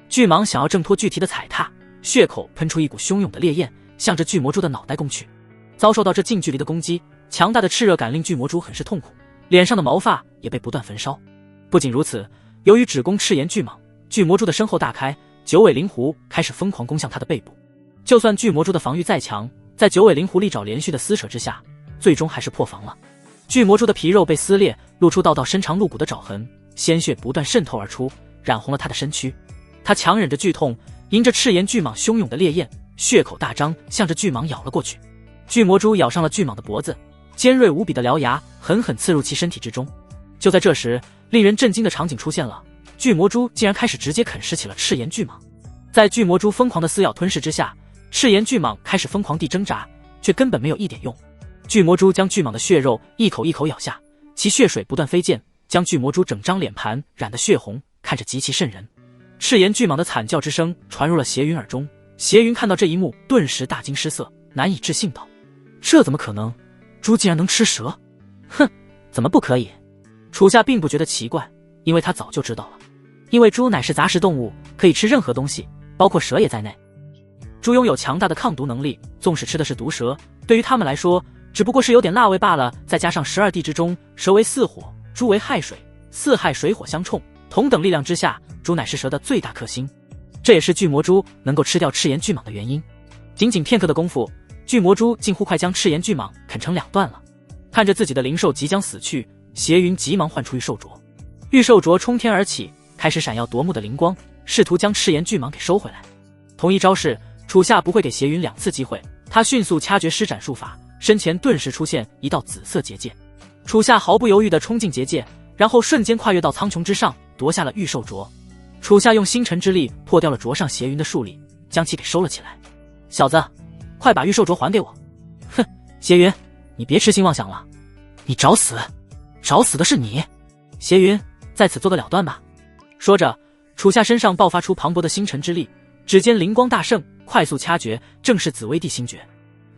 巨蟒想要挣脱巨蹄的踩踏，血口喷出一股汹涌的烈焰，向着巨魔蛛的脑袋攻去。遭受到这近距离的攻击，强大的炽热感令巨魔蛛很是痛苦，脸上的毛发也被不断焚烧。不仅如此，由于只攻赤炎巨蟒，巨魔蛛的身后大开，九尾灵狐开始疯狂攻向他的背部。就算巨魔蛛的防御再强，在九尾灵狐利爪连续的撕扯之下，最终还是破防了。巨魔蛛的皮肉被撕裂，露出道道深长露骨的爪痕，鲜血不断渗透而出，染红了他的身躯。他强忍着剧痛，迎着赤炎巨蟒汹涌的烈焰，血口大张，向着巨蟒咬了过去。巨魔蛛咬上了巨蟒的脖子，尖锐无比的獠牙狠狠刺入其身体之中。就在这时，令人震惊的场景出现了，巨魔蛛竟然开始直接啃食起了赤炎巨蟒。在巨魔蛛疯狂的撕咬吞噬之下，赤炎巨蟒开始疯狂地挣扎，却根本没有一点用。巨魔蛛将巨蟒的血肉一口一口咬下，其血水不断飞溅，将巨魔蛛整张脸盘染得血红，看着极其瘆人。赤炎巨蟒的惨叫之声传入了邪云耳中，邪云看到这一幕，顿时大惊失色，难以置信道：“这怎么可能？猪竟然能吃蛇？哼，怎么不可以？”楚夏并不觉得奇怪，因为他早就知道了，因为猪乃是杂食动物，可以吃任何东西，包括蛇也在内。猪拥有强大的抗毒能力，纵使吃的是毒蛇，对于他们来说只不过是有点辣味罢了。再加上12地之中，蛇为四火，猪为亥水，四亥水火相冲，同等力量之下，猪乃是蛇的最大克星。这也是巨魔蛛能够吃掉赤炎巨蟒的原因。仅仅片刻的功夫，巨魔蛛近乎快将赤炎巨蟒啃成2段了。看着自己的灵兽即将死去，邪云急忙唤出御兽镯。御兽镯冲天而起，开始闪耀夺目的灵光，试图将赤炎巨蟒给收回来。同一招式，楚夏不会给邪云2次机会，他迅速掐诀施展术法，身前顿时出现一道紫色结界。楚夏毫不犹豫地冲进结界，然后瞬间跨越到苍穹之上，夺下了御兽镯。楚夏用星辰之力破掉了镯上邪云的束力，将其给收了起来。小子，快把御兽镯还给我！哼，邪云，你别痴心妄想了，你找死！找死的是你！邪云，在此做得了断吧？说着，楚夏身上爆发出磅礴的星辰之力，指尖灵光大盛，快速掐诀，正是紫薇帝星诀。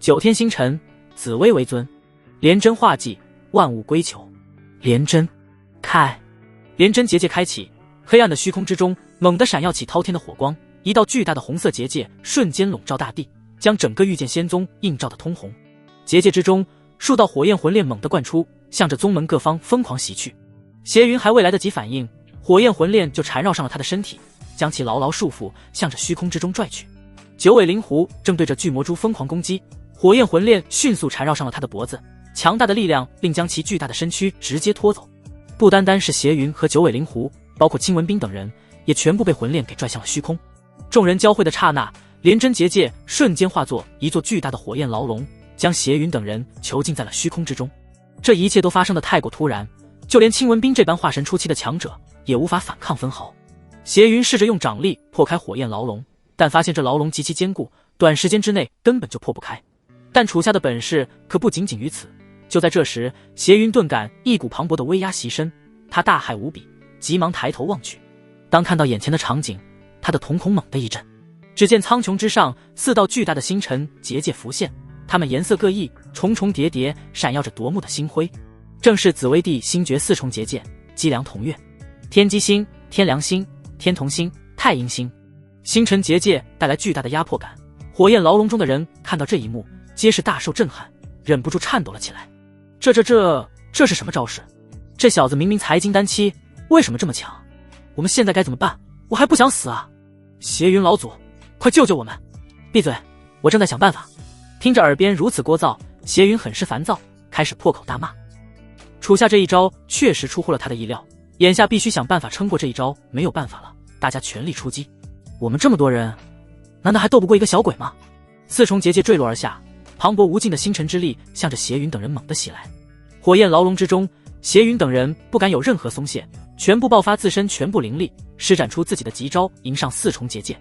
9天星辰，紫薇为尊，连针化忌，万物归求。连针开，连针结界开启，黑暗的虚空之中猛地闪耀起滔天的火光，一道巨大的红色结界瞬间笼罩大地，将整个御剑仙宗映照得通红。结界之中，数道火焰魂链猛地灌出，向着宗门各方疯狂袭去。邪云还未来得及反应，火焰魂链就缠绕上了他的身体，将其牢牢束缚，向着虚空之中拽去。九尾灵狐正对着巨魔蛛疯狂攻击，火焰魂链迅速缠绕上了他的脖子，强大的力量令将其巨大的身躯直接拖走。不单单是邪云和九尾灵狐，包括青文斌等人也全部被魂链给拽向了虚空。众人交汇的刹那，连针结界瞬间化作一座巨大的火焰牢笼，将邪云等人囚禁在了虚空之中。这一切都发生的太过突然，就连青文斌这般化神初期的强者也无法反抗分毫。邪云试着用掌力破开火焰牢笼，但发现这牢笼极其坚固，短时间之内根本就破不开。但楚夏的本事可不仅仅于此。就在这时，邪云顿感一股磅礴的威压袭身，他大骇无比，急忙抬头望去。当看到眼前的场景，他的瞳孔猛地一震。只见苍穹之上4道巨大的星辰结界浮现，它们颜色各异，重重叠叠，闪耀着夺目的星辉。正是紫薇帝星诀4重结界，积梁同月，天机星、天梁星、天同星、太阴星。星辰结界带来巨大的压迫感，火焰牢笼中的人看到这一幕，皆是大受震撼，忍不住颤抖了起来。这是什么招式？这小子明明才金丹期，为什么这么强？我们现在该怎么办？我还不想死啊！邪云老祖，快救救我们！闭嘴，我正在想办法。听着耳边如此聒噪，邪云很是烦躁，开始破口大骂。楚夏这一招确实出乎了他的意料，眼下必须想办法撑过这一招，没有办法了，大家全力出击。我们这么多人，难道还斗不过一个小鬼吗？四重结界坠落而下，磅礴无尽的星辰之力向着邪云等人猛地袭来。火焰牢笼之中，邪云等人不敢有任何松懈，全部爆发自身全部灵力，施展出自己的极招，迎上四重结界。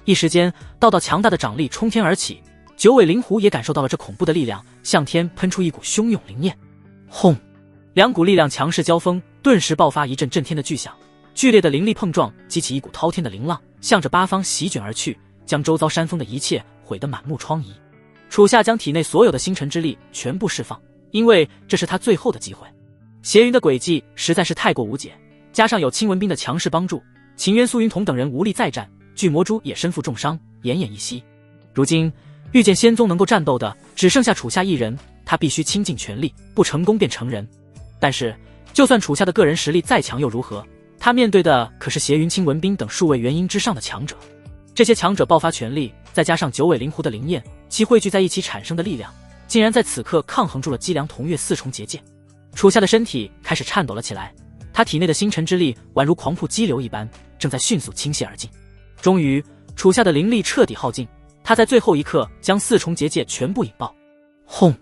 一时间，道道强大的掌力冲天而起，九尾灵狐也感受到了这恐怖的力量，向天喷出一股汹涌灵念。轰！两股力量强势交锋，顿时爆发一阵震天的巨响，剧烈的灵力碰撞激起一股滔天的灵浪，向着八方席卷而去，将周遭山峰的一切毁得满目疮痍。楚夏将体内所有的星辰之力全部释放，因为这是他最后的机会。邪云的诡计实在是太过无解，加上有青文斌的强势帮助，秦渊、苏云彤等人无力再战，巨魔蛛也身负重伤，奄奄一息。如今遇见仙宗能够战斗的只剩下楚夏一人，他必须倾尽全力，不成功便成人。但是就算楚夏的个人实力再强又如何，他面对的可是邪云、青文斌等数位元婴之上的强者。这些强者爆发全力，再加上九尾灵狐的灵焰，其汇聚在一起产生的力量，竟然在此刻抗衡住了姬良同月四重结界。楚夏的身体开始颤抖了起来，他体内的星辰之力宛如狂瀑激流一般，正在迅速倾泻而尽。终于，楚夏的灵力彻底耗尽，他在最后一刻将四重结界全部引爆。轰！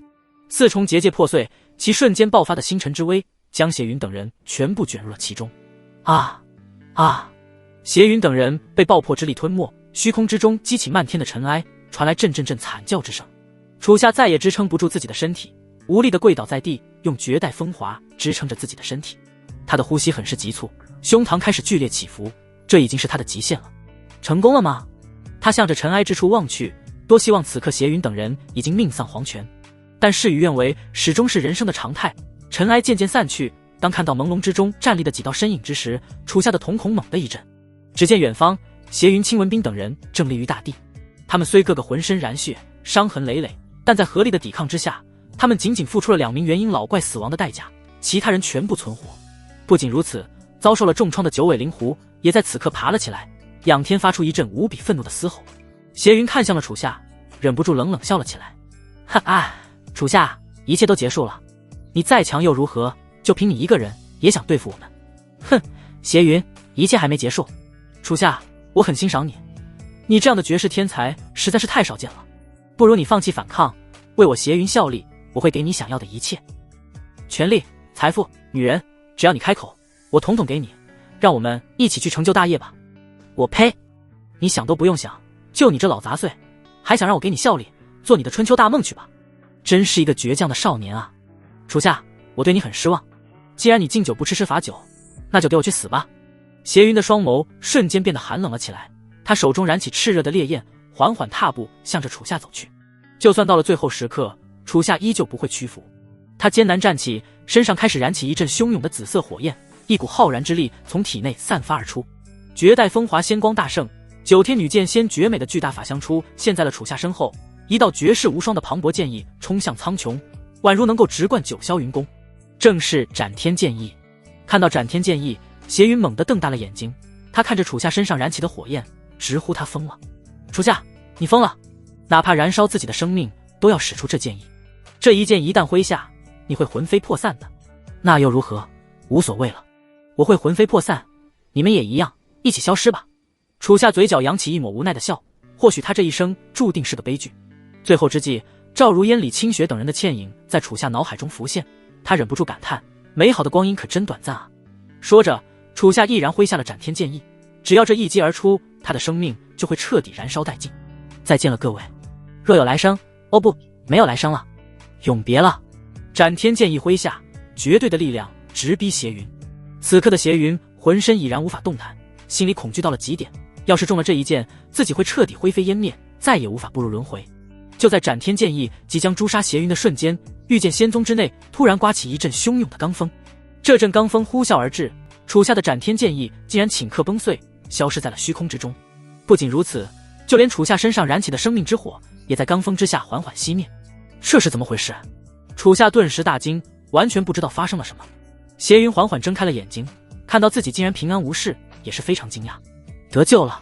四重结界破碎，其瞬间爆发的星辰之威将邪云等人全部卷入了其中。邪云等人被爆破之力吞没，虚空之中激起漫天的尘埃，传来阵阵惨叫之声。楚夏再也支撑不住自己的身体，无力地跪倒在地，用绝代风华支撑着自己的身体。他的呼吸很是急促，胸膛开始剧烈起伏，这已经是他的极限了。成功了吗？他向着尘埃之处望去，多希望此刻邪云等人已经命丧黄泉。但事与愿违，始终是人生的常态。尘埃渐渐散去，当看到朦胧之中站立的几道身影之时，楚夏的瞳孔猛地一震。只见远方，邪云、青文斌等人正立于大地。他们虽个个浑身染血，伤痕累累，但在合力的抵抗之下，他们仅仅付出了2名元婴老怪死亡的代价，其他人全部存活。不仅如此，遭受了重创的九尾灵狐也在此刻爬了起来，仰天发出一阵无比愤怒的嘶吼。邪云看向了楚夏，忍不住冷冷笑了起来。楚夏，一切都结束了，你再强又如何？就凭你一个人也想对付我们？哼，邪云，一切还没结束。楚夏，我很欣赏你，你这样的绝世天才实在是太少见了，不如你放弃反抗，为我邪云效力，我会给你想要的一切，权力、财富、女人，只要你开口，我统统给你，让我们一起去成就大业吧。我呸，你想都不用想，就你这老杂碎，还想让我给你效力，做你的春秋大梦去吧。真是一个倔强的少年啊。楚夏，我对你很失望，既然你敬酒不吃吃罚酒，那就给我去死吧。邪云的双眸瞬间变得寒冷了起来，他手中燃起炽热的烈焰，缓缓踏步向着楚夏走去。就算到了最后时刻，楚夏依旧不会屈服。他艰难站起，身上开始燃起一阵汹涌的紫色火焰，一股浩然之力从体内散发而出。绝代风华仙光大盛，九天女剑仙绝美的巨大法相出现在了楚夏身后，一道绝世无双的磅礴剑意冲向苍穹，宛如能够直贯九霄云宫，正是斩天剑意。看到斩天剑意，邪云猛地瞪大了眼睛，他看着楚夏身上燃起的火焰，直呼他疯了。楚夏，你疯了，哪怕燃烧自己的生命都要使出这剑意，这一剑一旦挥下，你会魂飞魄散的。那又如何？无所谓了，我会魂飞魄散，你们也一样，一起消失吧。楚夏嘴角扬起一抹无奈的笑，或许他这一生注定是个悲剧。最后之际，赵如烟、李清雪等人的倩影在楚夏脑海中浮现，他忍不住感叹，美好的光阴可真短暂啊。说着，楚夏毅然挥下了斩天剑意，只要这一击而出，他的生命就会彻底燃烧殆尽。再见了各位，若有来生，哦不，没有来生了，永别了。斩天剑意挥下，绝对的力量直逼邪云。此刻的邪云浑身已然无法动弹，心里恐惧到了极点，要是中了这一剑，自己会彻底灰飞烟灭，再也无法步入轮回。就在斩天剑意即将诛杀邪云的瞬间，御剑仙宗之内突然刮起一阵汹涌的罡风。这阵罡风呼啸而至，楚夏的斩天剑意竟然顷刻崩碎，消失在了虚空之中。不仅如此，就连楚夏身上燃起的生命之火也在罡风之下缓缓熄灭。这是怎么回事？楚夏顿时大惊，完全不知道发生了什么。邪云缓缓睁开了眼睛，看到自己竟然平安无事，也是非常惊讶。得救了！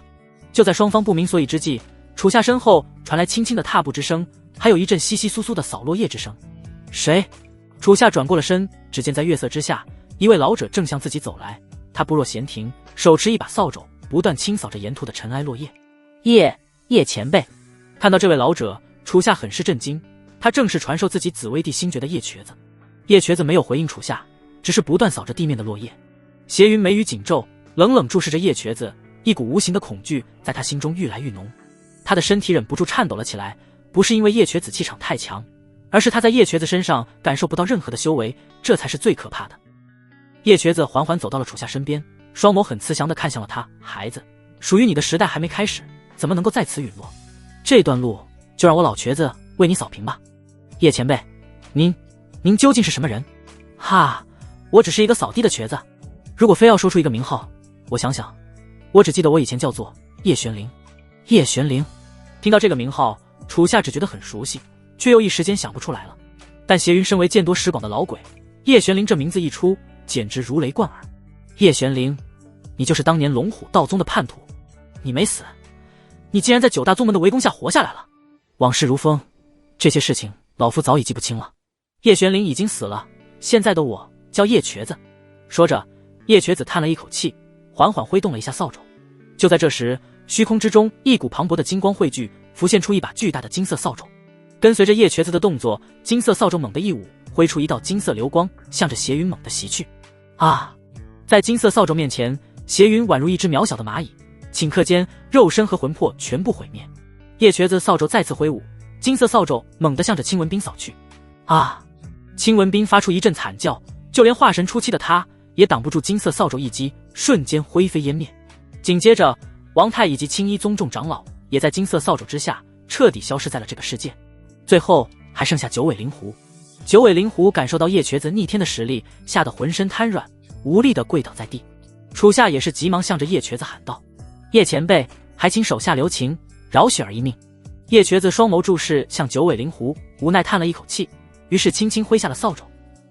就在双方不明所以之际，楚夏身后传来轻轻的踏步之声，还有一阵窸窸窣窣的扫落叶之声。谁？楚夏转过了身，只见在月色之下，一位老者正向自己走来，他不若闲庭，手持一把扫帚，不断清扫着沿途的尘埃落叶。叶前辈，看到这位老者，楚夏很是震惊，他正是传授自己紫薇帝星诀的叶瘸子。叶瘸子没有回应楚夏，只是不断扫着地面的落叶。斜云眉宇紧皱，冷冷注视着叶瘸子，一股无形的恐惧在他心中愈来愈浓。他的身体忍不住颤抖了起来，不是因为叶瘸子气场太强，而是他在叶瘸子身上感受不到任何的修为，这才是最可怕的。叶瘸子缓缓走到了楚夏身边，双眸很慈祥地看向了他：孩子，属于你的时代还没开始，怎么能够在此陨落？这段路就让我老瘸子为你扫平吧。叶前辈，您究竟是什么人？哈，我只是一个扫地的瘸子。如果非要说出一个名号，我想想，我只记得我以前叫做叶玄灵。叶玄灵，听到这个名号，楚夏只觉得很熟悉，却又一时间想不出来了。但邪云身为见多识广的老鬼，叶玄灵这名字一出，简直如雷贯耳。叶玄灵，你就是当年龙虎道宗的叛徒，你没死，你竟然在九大宗门的围攻下活下来了。往事如风，这些事情老夫早已记不清了。叶玄灵已经死了，现在的我叫叶瘸子。说着，叶瘸子叹了一口气，缓缓挥动了一下扫帚。就在这时，虚空之中一股磅礴的金光汇聚，浮现出一把巨大的金色扫帚。跟随着叶瘸子的动作，金色扫帚猛地一舞，挥出一道金色流光，向着邪云猛地袭去。啊！在金色扫帚面前，邪云宛如一只渺小的蚂蚁，顷刻间肉身和魂魄全部毁灭。叶瘸子扫帚再次挥舞，金色扫帚猛地向着青文斌扫去。啊！青文斌发出一阵惨叫，就连化神初期的他也挡不住金色扫帚一击，瞬间灰飞烟灭。紧接着，王太以及青衣宗众长老也在金色扫帚之下彻底消失在了这个世界。最后还剩下九尾灵狐。九尾灵狐感受到叶瘸子逆天的实力，吓得浑身瘫软，无力地跪倒在地。楚夏也是急忙向着叶瘸子喊道：叶前辈，还请手下留情，饶雪儿一命。叶瘸子双眸注视向九尾灵狐，无奈叹了一口气，于是轻轻挥下了扫帚。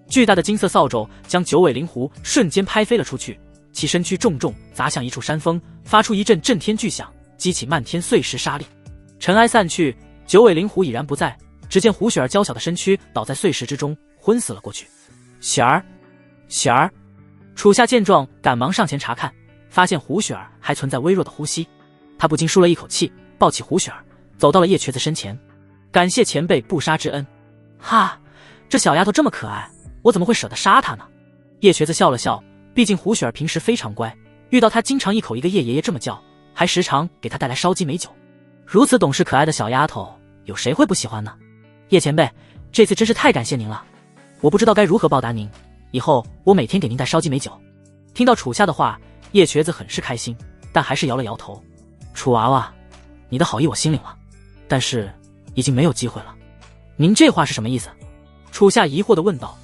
巨大的金色扫帚将九尾灵狐瞬间拍飞了出去，其身躯重重砸向一处山峰，发出一阵震天巨响，激起漫天碎石沙砾。尘埃散去，九尾灵狐已然不在，只见胡雪儿娇小的身躯倒在碎石之中，昏死了过去。雪儿，雪儿！楚夏见状，赶忙上前查看，发现胡雪儿还存在微弱的呼吸，他不禁舒了一口气，抱起胡雪儿，走到了叶瘸子身前，感谢前辈不杀之恩。哈，这小丫头这么可爱，我怎么会舍得杀她呢？叶瘸子笑了笑，毕竟胡雪儿平时非常乖，遇到她经常一口一个叶爷爷这么叫，还时常给她带来烧鸡美酒。如此懂事可爱的小丫头，有谁会不喜欢呢？叶前辈，这次真是太感谢您了，我不知道该如何报答您，以后我每天给您带烧鸡美酒。听到楚夏的话，叶瘸子很是开心，但还是摇了摇头。楚娃娃，你的好意我心领了，但是已经没有机会了。您这话是什么意思？楚夏疑惑地问道。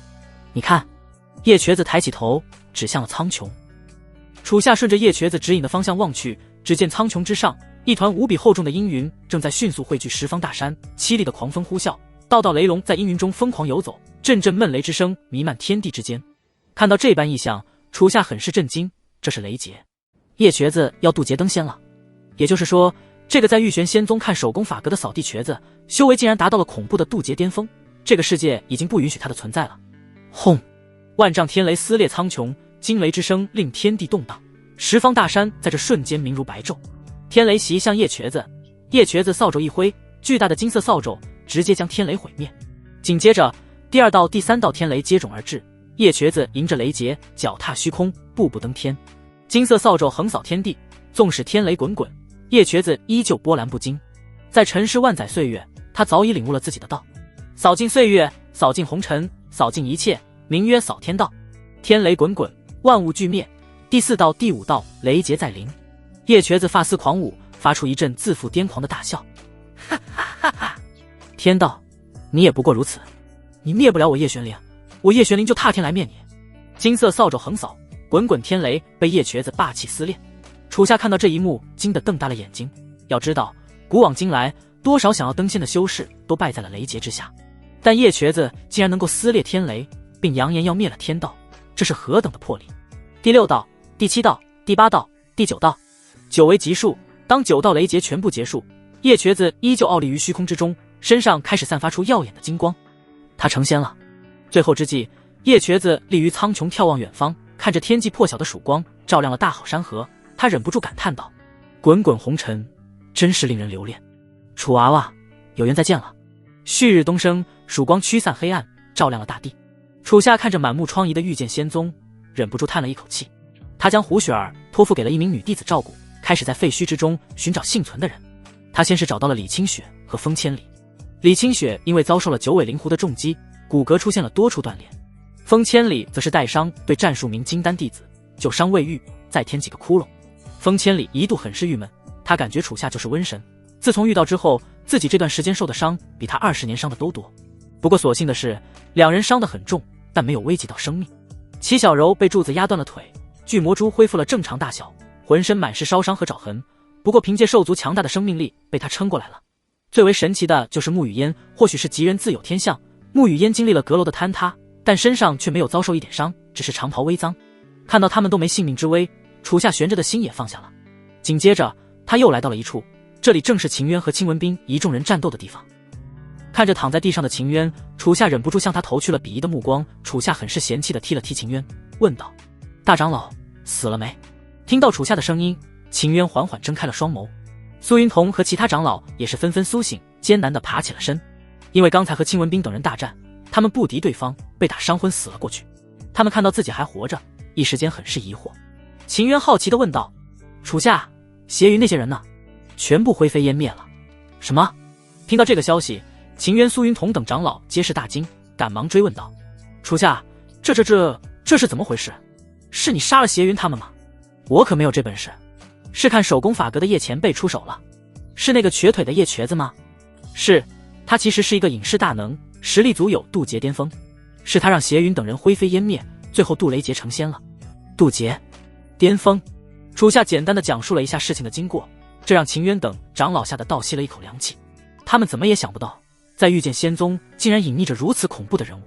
你看，叶瘸子抬起头指向了苍穹。楚夏顺着叶瘸子指引的方向望去，只见苍穹之上，一团无比厚重的阴云正在迅速汇聚十方大山，凄厉的狂风呼啸，道道雷龙在阴云中疯狂游走，阵阵闷雷之声弥漫天地之间。看到这般异象，楚夏很是震惊，这是雷劫，叶瘸子要渡劫登仙了。也就是说，这个在玉玄仙宗看手工法格的扫地瘸子，修为竟然达到了恐怖的渡劫巅峰，这个世界已经不允许他的存在了。轰！万丈天雷撕裂苍穹，惊雷之声令天地动荡，十方大山在这瞬间明如白昼。天雷袭向叶瘸子，叶瘸子扫帚一挥，巨大的金色扫帚直接将天雷毁灭。紧接着，第二道、第三道天雷接踵而至，叶瘸子迎着雷劫，脚踏虚空，步步登天。金色扫帚横扫天地，纵使天雷滚滚，叶瘸子依旧波澜不惊。在尘世万载岁月，他早已领悟了自己的道：扫尽岁月，扫尽红尘，扫尽一切，名曰扫天道。天雷滚滚，万物俱灭。第四道、第五道雷劫在临。叶瘸子发丝狂舞，发出一阵自负癫狂的大笑。哈哈哈哈！天道，你也不过如此，你灭不了我叶玄灵，我叶玄灵就踏天来灭你。金色扫帚横扫，滚滚天雷被叶瘸子霸气撕裂。楚夏看到这一幕，惊得瞪大了眼睛。要知道，古往今来，多少想要登仙的修士都败在了雷劫之下，但叶瘸子竟然能够撕裂天雷，并扬言要灭了天道，这是何等的魄力！第六道、第七道、第八道、第九道，九为极数。当九道雷劫全部结束，叶瘸子依旧傲立于虚空之中，身上开始散发出耀眼的金光。他成仙了。最后之际，叶瘸子立于苍穹眺望远方，看着天际破晓的曙光照亮了大好山河，他忍不住感叹道：滚滚红尘，真是令人留恋。楚娃娃，有缘再见了。旭日东升，曙光驱散黑暗，照亮了大地。楚夏看着满目疮痍的御剑仙宗，忍不住叹了一口气。他将胡雪儿托付给了一名女弟子照顾，开始在废墟之中寻找幸存的人。他先是找到了李清雪和风千里。李清雪因为遭受了九尾灵狐的重击，骨骼出现了多处断裂。风千里则是带伤对战术名金丹弟子，旧伤未愈，再添几个窟窿。风千里一度很是郁闷，他感觉楚夏就是瘟神，自从遇到之后，自己这段时间受的伤比他20年伤的都多。不过所幸的是，两人伤得很重，但没有危及到生命。齐小柔被柱子压断了腿，巨魔珠恢复了正常大小，浑身满是烧伤和爪痕，不过凭借兽族强大的生命力被他撑过来了。最为神奇的就是沐雨烟，或许是吉人自有天相，沐雨烟经历了阁楼的坍塌，但身上却没有遭受一点伤，只是长袍微脏。看到他们都没性命之危，楚夏悬着的心也放下了。紧接着他又来到了一处，这里正是秦渊和青文斌一众人战斗的地方。看着躺在地上的秦渊，楚夏忍不住向他投去了鄙夷的目光。楚夏很是嫌弃地踢了踢秦渊，问道：大长老死了没？听到楚夏的声音，秦渊缓缓睁开了双眸。苏云彤和其他长老也是纷纷苏醒，艰难地爬起了身。因为刚才和青文斌等人大战，他们不敌对方，被打伤昏死了过去。他们看到自己还活着，一时间很是疑惑。秦渊好奇地问道：楚夏，邪云那些人呢？全部灰飞烟灭了。什么？听到这个消息，秦渊、苏云彤等长老皆是大惊，赶忙追问道：楚夏，这是怎么回事？是你杀了邪云他们吗？我可没有这本事。是看手工法阁的叶前辈出手了。是那个瘸腿的叶瘸子吗？是，他其实是一个隐世大能，实力足有渡劫巅峰。是他让邪云等人灰飞烟灭，最后渡雷劫成仙了。渡劫巅峰。楚夏简单的讲述了一下事情的经过，这让秦渊等长老吓得倒吸了一口凉气。他们怎么也想不到，在御剑仙宗竟然隐匿着如此恐怖的人物。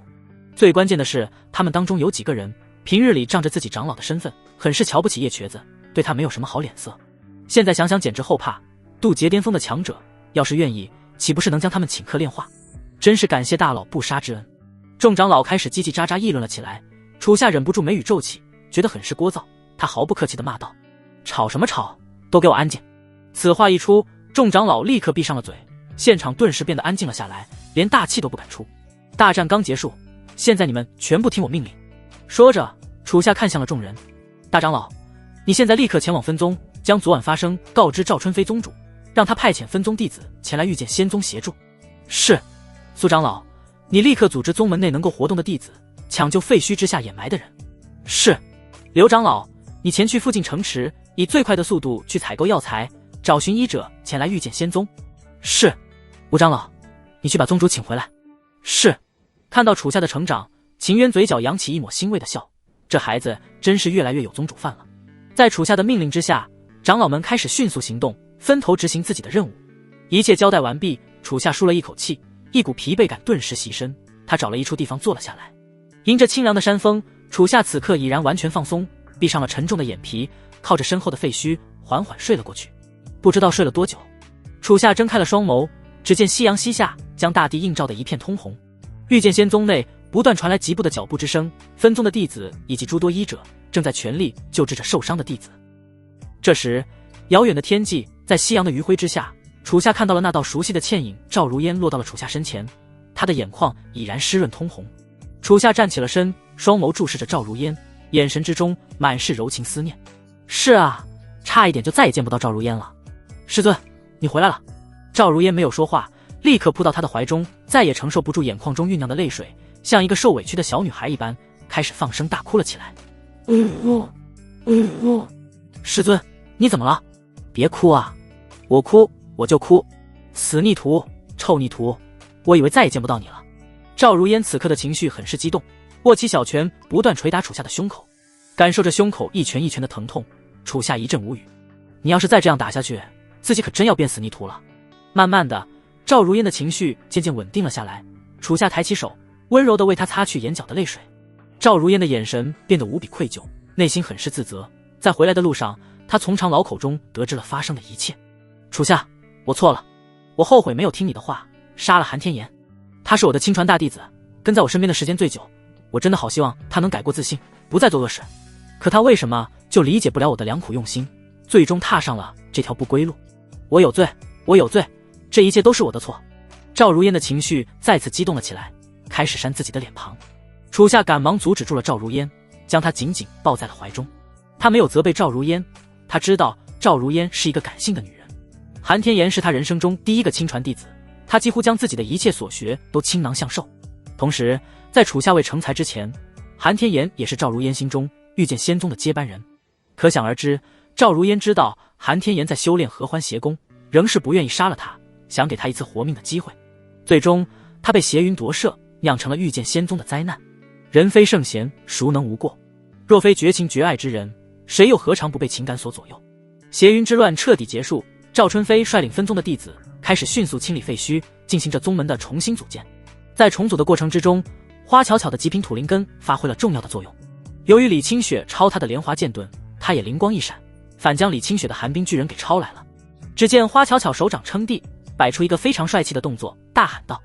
最关键的是，他们当中有几个人平日里仗着自己长老的身份，很是瞧不起叶瘸子，对他没有什么好脸色。现在想想简直后怕，渡劫巅峰的强者要是愿意，岂不是能将他们请客炼化？真是感谢大佬不杀之恩。众长老开始叽叽喳喳议论了起来，楚夏忍不住眉宇皱起，觉得很是聒噪。他毫不客气地骂道：吵什么吵，都给我安静！此话一出，众长老立刻闭上了嘴，现场顿时变得安静了下来，连大气都不敢出。大战刚结束，现在你们全部听我命令。说着，楚夏看向了众人：大长老，你现在立刻前往分宗，将昨晚发生告知赵春飞宗主，让他派遣分宗弟子前来御剑仙宗协助。是。苏长老，你立刻组织宗门内能够活动的弟子，抢救废墟之下掩埋的人。是。刘长老，你前去附近城池，以最快的速度去采购药材，找寻医者前来御剑仙宗。是。吴长老，你去把宗主请回来。是。看到楚夏的成长，秦渊嘴角扬起一抹欣慰的笑，这孩子真是越来越有宗主范了。在楚夏的命令之下，长老们开始迅速行动，分头执行自己的任务。一切交代完毕，楚夏舒了一口气，一股疲惫感顿时袭身，他找了一处地方坐了下来。迎着清凉的山风，楚夏此刻已然完全放松，闭上了沉重的眼皮，靠着身后的废墟缓缓睡了过去。不知道睡了多久，楚夏睁开了双眸，只见夕阳西下，将大地映照得一片通红。御剑仙宗内不断传来急步的脚步之声，分宗的弟子以及诸多医者正在全力救治着受伤的弟子。这时，遥远的天际在夕阳的余晖之下，楚夏看到了那道熟悉的倩影，赵如烟落到了楚夏身前，他的眼眶已然湿润通红。楚夏站起了身，双眸注视着赵如烟，眼神之中满是柔情思念。是啊，差一点就再也见不到赵如烟了。师尊，你回来了。赵如烟没有说话，立刻扑到他的怀中，再也承受不住眼眶中酝酿的泪水，像一个受委屈的小女孩一般，开始放声大哭了起来。师尊，你怎么了？别哭啊！我哭我就哭，死逆徒，臭逆徒，我以为再也见不到你了。赵如烟此刻的情绪很是激动，握起小拳不断捶打楚夏的胸口，感受着胸口一拳一拳的疼痛，楚夏一阵无语。你要是再这样打下去，自己可真要变死逆徒了。慢慢的，赵如烟的情绪渐渐稳定了下来，楚夏抬起手，温柔地为她擦去眼角的泪水。赵如烟的眼神变得无比愧疚，内心很是自责。在回来的路上，她从长老口中得知了发生的一切。楚夏，我错了，我后悔没有听你的话，杀了韩天言。他是我的亲传大弟子，跟在我身边的时间最久，我真的好希望他能改过自新，不再做恶事。可他为什么就理解不了我的良苦用心，最终踏上了这条不归路？我有罪，我有罪，这一切都是我的错。赵如烟的情绪再次激动了起来，开始扇自己的脸庞。楚夏赶忙阻止住了赵如烟，将她紧紧抱在了怀中。他没有责备赵如烟，他知道赵如烟是一个感性的女人。韩天言是他人生中第一个亲传弟子，他几乎将自己的一切所学都倾囊相授。同时在楚夏未成才之前，韩天言也是赵如烟心中遇见仙宗的接班人。可想而知，赵如烟知道韩天言在修炼合欢邪功，仍是不愿意杀了他，想给他一次活命的机会。最终他被邪云夺舍，酿成了遇见仙宗的灾难。人非圣贤，孰能无过？若非绝情绝爱之人，谁又何尝不被情感所左右？邪云之乱彻底结束，赵春飞率领分宗的弟子开始迅速清理废墟，进行着宗门的重新组建。在重组的过程之中，花巧巧的极品土灵根发挥了重要的作用。由于李清雪抄他的莲华剑盾，他也灵光一闪，反将李清雪的寒冰巨人给抄来了。只见花巧巧手掌撑地，摆出一个非常帅气的动作，大喊道：“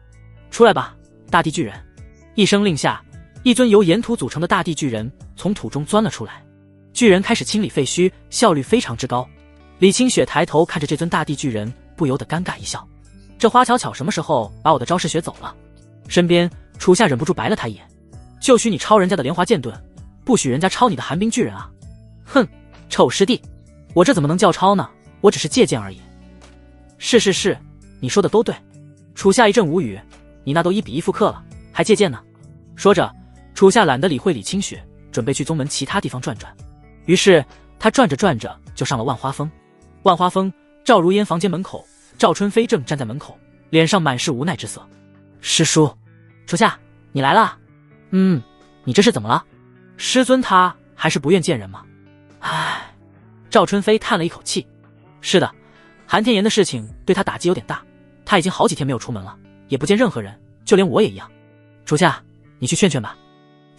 出来吧，大地巨人！”一声令下，一尊由岩土组成的大地巨人从土中钻了出来。巨人开始清理废墟，效率非常之高。李清雪抬头看着这尊大地巨人，不由得尴尬一笑。这花巧巧什么时候把我的招式学走了？身边楚夏忍不住白了他一眼：“就许你抄人家的莲华剑盾，不许人家抄你的寒冰巨人啊！”哼，臭师弟，我这怎么能叫抄呢？我只是借鉴而已。是，你说的都对。楚夏一阵无语，你那都1比1复刻了，还借鉴呢？说着，楚夏懒得理会李清雪，准备去宗门其他地方转转。于是他转着转着就上了万花峰。万花峰，赵如烟房间门口，赵春飞正站在门口，脸上满是无奈之色。师叔，楚夏，你来了。你这是怎么了？师尊他还是不愿见人吗？唉，赵春飞叹了一口气。是的，韩天言的事情对他打击有点大，他已经好几天没有出门了，也不见任何人，就连我也一样。楚夏，你去劝劝吧。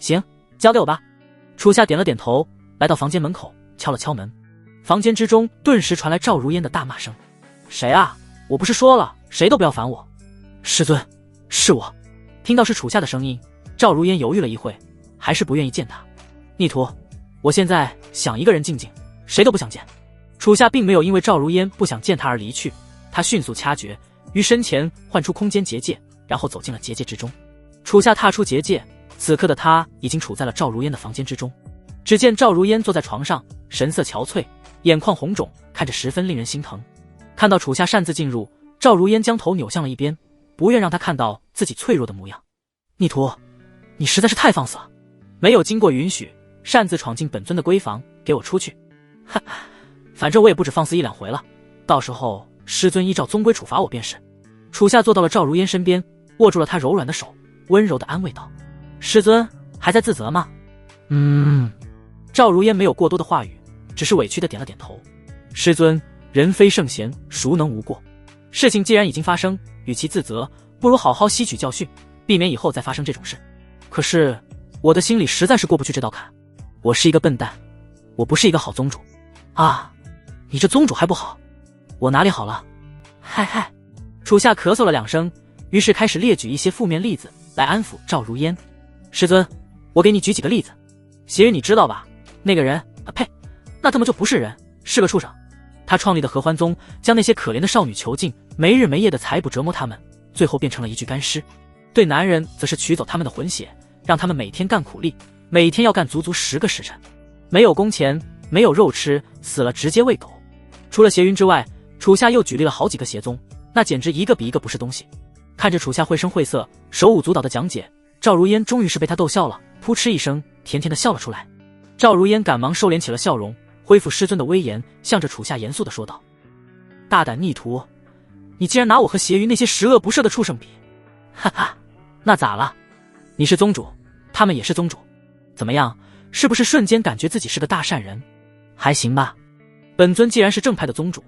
行，交给我吧。楚夏点了点头，来到房间门口，敲了敲门。房间之中顿时传来赵如烟的大骂声：“谁啊？我不是说了，谁都不要烦我。”师尊，是我。听到是楚夏的声音，赵如烟犹豫了一会，还是不愿意见他。逆徒，我现在想一个人静静，谁都不想见。楚夏并没有因为赵如烟不想见他而离去，他迅速掐诀，于身前唤出空间结界，然后走进了结界之中。楚夏踏出结界，此刻的他已经处在了赵如烟的房间之中。只见赵如烟坐在床上，神色憔悴，眼眶红肿，看着十分令人心疼。看到楚夏擅自进入，赵如烟将头扭向了一边，不愿让他看到自己脆弱的模样。逆徒，你实在是太放肆了，没有经过允许，擅自闯进本尊的闺房，给我出去！哈，反正我也不止放肆1-2回了，到时候师尊依照宗规处罚我便是。楚夏坐到了赵如烟身边，握住了她柔软的手，温柔地安慰道：“师尊还在自责吗？”赵如烟没有过多的话语，只是委屈地点了点头。师尊，人非圣贤，孰能无过？事情既然已经发生，与其自责，不如好好吸取教训，避免以后再发生这种事。可是我的心里实在是过不去这道坎，我是一个笨蛋，我不是一个好宗主啊！你这宗主还不好，我哪里好了？嗨，楚夏咳嗽了2声，于是开始列举一些负面例子来安抚赵如烟。师尊，我给你举几个例子。邪云你知道吧？那个人啊，呸，那他妈就不是人，是个畜生。他创立的合欢宗将那些可怜的少女囚禁，没日没夜的采捕折磨他们，最后变成了一具干尸。对男人则是取走他们的魂血，让他们每天干苦力，每天要干足足10个时辰，没有工钱，没有肉吃，死了直接喂狗。除了邪云之外，楚夏又举例了好几个邪宗，那简直一个比一个不是东西。看着楚夏绘声绘色、手舞足蹈的讲解，赵如烟终于是被他逗笑了，扑哧一声，甜甜的笑了出来。赵如烟赶忙收敛起了笑容，恢复师尊的威严，向着楚夏严肃地说道：“大胆逆徒，你竟然拿我和邪云那些十恶不赦的畜生比！哈哈，那咋了？你是宗主，他们也是宗主，怎么样？是不是瞬间感觉自己是个大善人？还行吧。本尊既然是正派的宗主，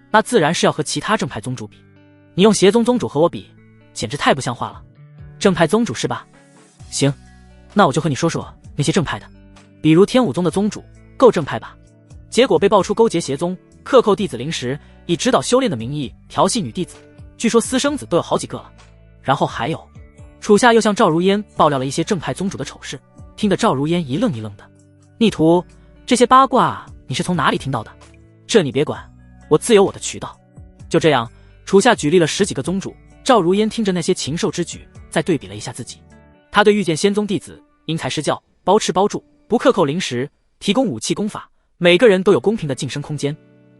那自然是要和其他正派宗主比。你用邪宗宗主和我比，简直太不像话了。正派宗主是吧？行，那我就和你说说那些正派的。比如天武宗的宗主够正派吧？结果被爆出勾结邪宗，克扣弟子灵石，以指导修炼的名义调戏女弟子，据说私生子都有好几个了。然后还有，楚夏又向赵如烟爆料了一些正派宗主的丑事，听得赵如烟一愣一愣的。逆徒，这些八卦你是从哪里听到的？这你别管，我自有我的渠道。就这样，楚夏举例了10几个宗主。赵如烟听着那些禽兽之举，再对比了一下自己。他对遇见仙宗弟子，因材施教，包吃包住，不克扣零食，提供武器功法，每个人都有公平的晋升空间。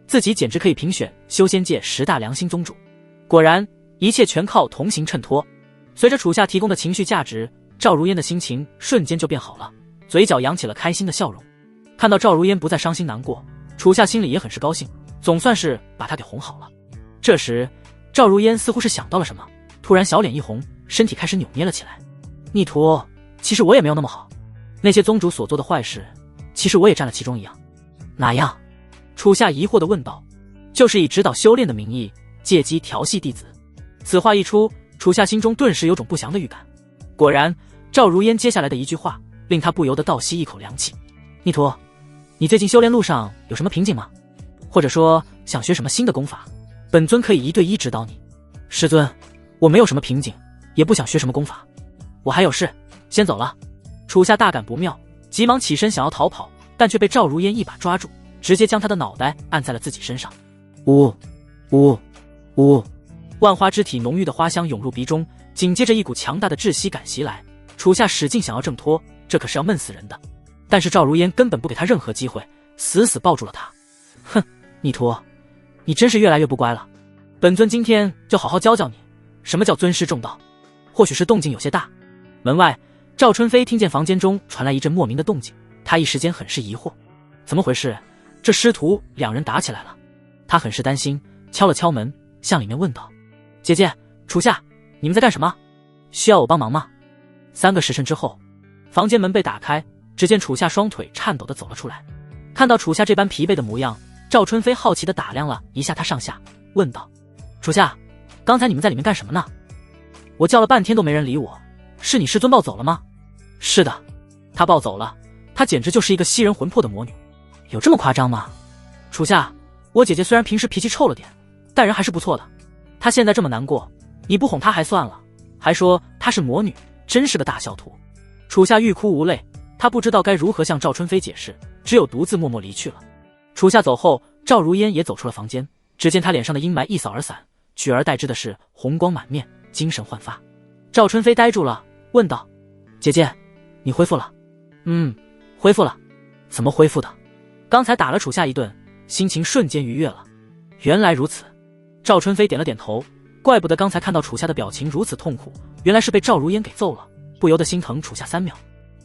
自己简直可以评选修仙界10大良心宗主。果然，一切全靠同行衬托。随着楚夏提供的情绪价值，赵如烟的心情瞬间就变好了，嘴角扬起了开心的笑容。看到赵如烟不再伤心难过，楚夏心里也很是高兴，总算是把她给哄好了。这时，赵如烟似乎是想到了什么，突然小脸一红，身体开始扭捏了起来。逆徒，其实我也没有那么好，那些宗主所做的坏事，其实我也占了其中一样。哪样？楚夏疑惑地问道。就是以指导修炼的名义，借机调戏弟子。此话一出，楚夏心中顿时有种不祥的预感。果然，赵如烟接下来的一句话，令他不由得倒吸一口凉气。逆徒，你最近修炼路上有什么瓶颈吗？或者说想学什么新的功法？本尊可以1对1指导你。师尊，我没有什么瓶颈，也不想学什么功法，我还有事，先走了。楚夏大感不妙，急忙起身想要逃跑，但却被赵如烟一把抓住，直接将他的脑袋按在了自己身上。呜呜呜！万花之体浓郁的花香涌入鼻中，紧接着一股强大的窒息感袭来。楚夏使劲想要挣脱，这可是要闷死人的。但是赵如烟根本不给他任何机会，死死抱住了他。哼，逆徒，你真是越来越不乖了。本尊今天就好好教教你，什么叫尊师重道。或许是动静有些大，门外赵春飞听见房间中传来一阵莫名的动静，他一时间很是疑惑，怎么回事？这师徒2人打起来了。他很是担心，敲了敲门，向里面问道：姐姐，楚夏，你们在干什么？需要我帮忙吗？3个时辰之后，房间门被打开，只见楚夏双腿颤抖地走了出来。看到楚夏这般疲惫的模样，赵春飞好奇地打量了一下他上下，问道：楚夏，刚才你们在里面干什么呢？我叫了半天都没人理我，是你师尊抱走了吗？是的，他抱走了，她简直就是一个吸人魂魄的魔女。有这么夸张吗？楚夏，我姐姐虽然平时脾气臭了点，但人还是不错的。她现在这么难过，你不哄她还算了，还说她是魔女，真是个大小徒。楚夏欲哭无泪，她不知道该如何向赵春飞解释，只有独自默默离去了。楚夏走后，赵如烟也走出了房间，只见她脸上的阴霾一扫而散，取而代之的是红光满面，精神焕发。赵春飞呆住了，问道：姐姐，你恢复了？恢复了。怎么恢复的？刚才打了楚夏一顿，心情瞬间愉悦了。原来如此。赵春飞点了点头，怪不得刚才看到楚夏的表情如此痛苦，原来是被赵如烟给揍了，不由得心疼楚夏3秒。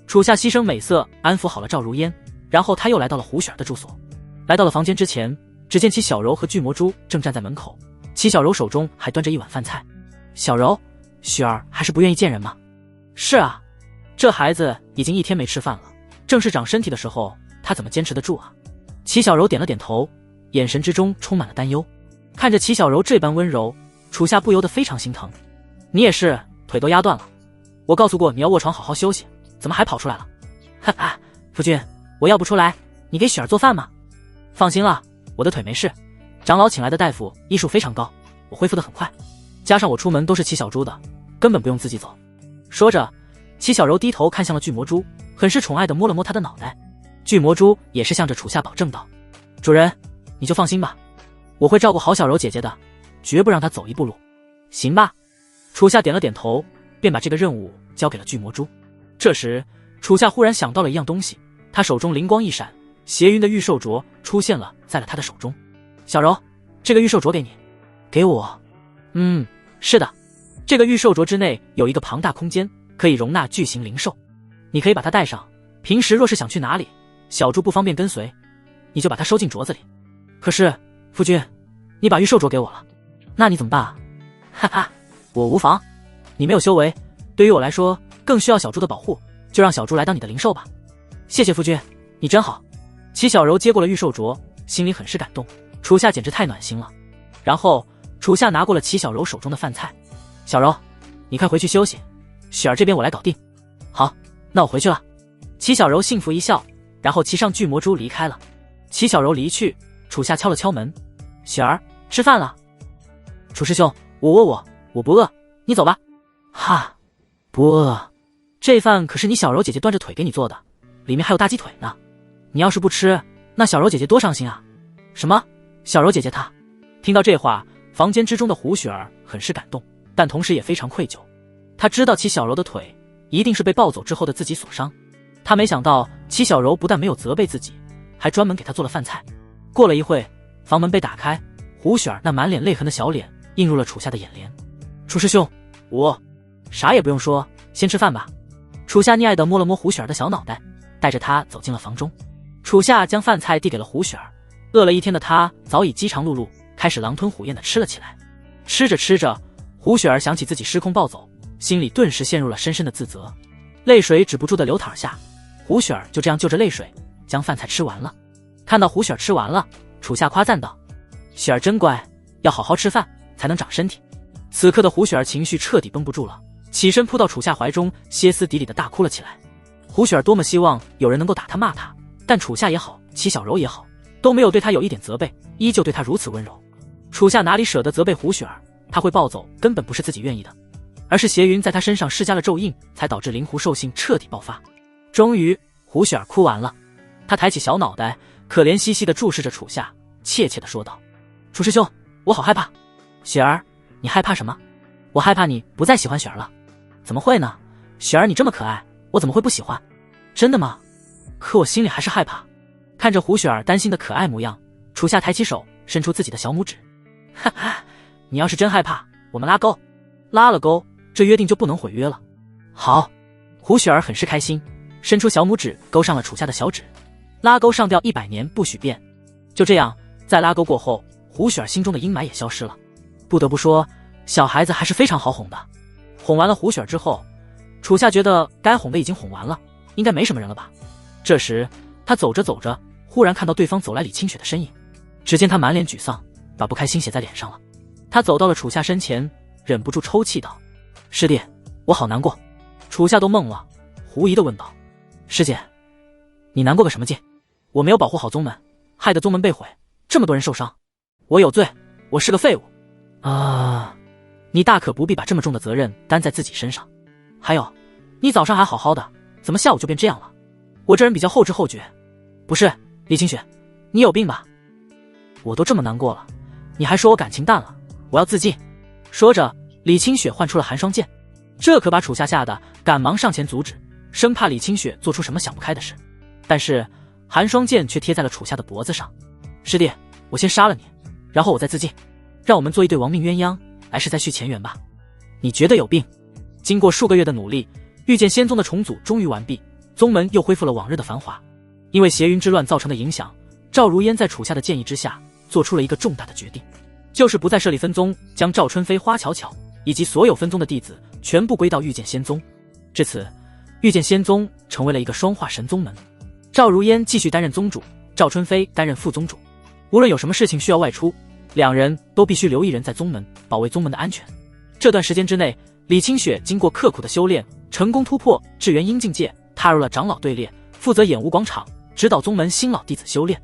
楚夏牺牲美色安抚好了赵如烟，然后他又来到了胡雪儿的住所。来到了房间之前，只见齐小柔和巨魔珠正站在门口，齐小柔手中还端着一碗饭菜。小柔，雪儿还是不愿意见人吗？是啊，这孩子已经1天没吃饭了，正是长身体的时候，他怎么坚持得住啊？齐小柔点了点头，眼神之中充满了担忧。看着齐小柔这般温柔，楚夏不由得非常心疼。你也是，腿都压断了。我告诉过你要卧床好好休息，怎么还跑出来了？哈哈，夫君，我要不出来，你给雪儿做饭吗？放心了，我的腿没事，长老请来的大夫医术非常高，我恢复得很快。加上我出门都是骑小猪的，根本不用自己走。说着，齐小柔低头看向了巨魔珠，很是宠爱地摸了摸他的脑袋。巨魔珠也是向着楚夏保证道：主人，你就放心吧，我会照顾好小柔姐姐的，绝不让她走一步路。行吧？楚夏点了点头，便把这个任务交给了巨魔珠。这时，楚夏忽然想到了一样东西，他手中灵光一闪，邪云的御兽镯出现了在了他的手中。小柔，这个御兽镯给你。给我？是的，这个御兽镯之内有一个庞大空间，可以容纳巨型灵兽，你可以把它带上，平时若是想去哪里，小猪不方便跟随，你就把它收进镯子里。可是夫君，你把御兽镯给我了，那你怎么办啊？哈哈，我无妨，你没有修为，对于我来说更需要小猪的保护，就让小猪来当你的灵兽吧。谢谢夫君，你真好。齐小柔接过了御兽镯，心里很是感动，楚夏简直太暖心了。然后楚夏拿过了齐小柔手中的饭菜。小柔，你快回去休息，雪儿这边我来搞定。好，那我回去了。齐小柔幸福一笑，然后骑上巨魔珠离开了。齐小柔离去，楚夏敲了敲门：雪儿，吃饭了。楚师兄，我不饿，你走吧。哈，不饿？这饭可是你小柔姐姐端着腿给你做的，里面还有大鸡腿呢。你要是不吃，那小柔姐姐多伤心啊！什么？小柔姐姐她？听到这话，房间之中的胡雪儿很是感动，但同时也非常愧疚。她知道齐小柔的腿一定是被抱走之后的自己所伤，她没想到齐小柔不但没有责备自己，还专门给她做了饭菜。过了一会，房门被打开，胡雪儿那满脸泪痕的小脸映入了楚夏的眼帘。楚师兄，我啥也不用说，先吃饭吧。楚夏溺爱地摸了摸胡雪儿的小脑袋，带着她走进了房中。楚夏将饭菜递给了胡雪儿，饿了一天的她早已饥肠辘辘，开始狼吞虎咽地吃了起来。吃着吃着，胡雪儿想起自己失控暴走，心里顿时陷入了深深的自责，泪水止不住地流淌下。胡雪儿就这样就着泪水将饭菜吃完了。看到胡雪儿吃完了，楚夏夸赞道：“雪儿真乖，要好好吃饭才能长身体。”此刻的胡雪儿情绪彻底绷不住了，起身扑到楚夏怀中，歇斯底里地大哭了起来。胡雪儿多么希望有人能够打她骂她，但楚夏也好，齐小柔也好，都没有对她有一点责备，依旧对她如此温柔。楚夏哪里舍得责备胡雪儿，她会暴走根本不是自己愿意的，而是邪云在她身上施加了咒印，才导致灵狐兽性彻底爆发。终于，胡雪儿哭完了，她抬起小脑袋，可怜兮兮地注视着楚夏，怯怯地说道：“楚师兄，我好害怕。”“雪儿，你害怕什么？”“我害怕你不再喜欢雪儿了。”“怎么会呢？雪儿你这么可爱，我怎么会不喜欢？”“真的吗？可我心里还是害怕。”看着胡雪儿担心的可爱模样，楚夏抬起手伸出自己的小拇指。“哈哈，你要是真害怕，我们拉钩。拉了钩，这约定就不能毁约了。”“好。”胡雪儿很是开心，伸出小拇指勾上了楚夏的小指。拉钩上吊100年不许变。就这样，在拉钩过后，胡雪儿心中的阴霾也消失了。不得不说，小孩子还是非常好哄的。哄完了胡雪儿之后，楚夏觉得该哄的已经哄完了，应该没什么人了吧。这时他走着走着，忽然看到对方走来李清雪的身影。只见他满脸沮丧，把不开心写在脸上了。他走到了楚夏身前，忍不住抽泣道：“师弟，我好难过。”楚夏都懵了，狐疑地问道：“师姐，你难过个什么劲？我没有保护好宗门，害得宗门被毁，这么多人受伤，我有罪，我是个废物。”“啊，你大可不必把这么重的责任担在自己身上。还有，你早上还好好的，怎么下午就变这样了？我这人比较后知后觉。不是，李清雪，你有病吧？我都这么难过了，你还说我感情淡了，我要自尽。”说着，李清雪唤出了寒霜剑，这可把楚夏吓得赶忙上前阻止，生怕李清雪做出什么想不开的事。但是寒霜剑却贴在了楚夏的脖子上。“师弟，我先杀了你，然后我再自尽，让我们做一对亡命鸳鸯，来世再续前缘吧。”“你觉得有病？”经过数个月的努力，御剑仙宗的重组终于完毕，宗门又恢复了往日的繁华。因为邪云之乱造成的影响，赵如烟在楚夏的建议之下，做出了一个重大的决定，就是不再设立分宗，将赵春飞、花巧巧以及所有分宗的弟子全部归到御剑仙宗。至此，御剑仙宗成为了一个双化神宗门。赵如烟继续担任宗主，赵春飞担任副宗主。无论有什么事情需要外出，两人都必须留一人在宗门，保卫宗门的安全。这段时间之内，李清雪经过刻苦的修炼，成功突破至元婴境界，踏入了长老队列，负责演武广场，指导宗门新老弟子修炼。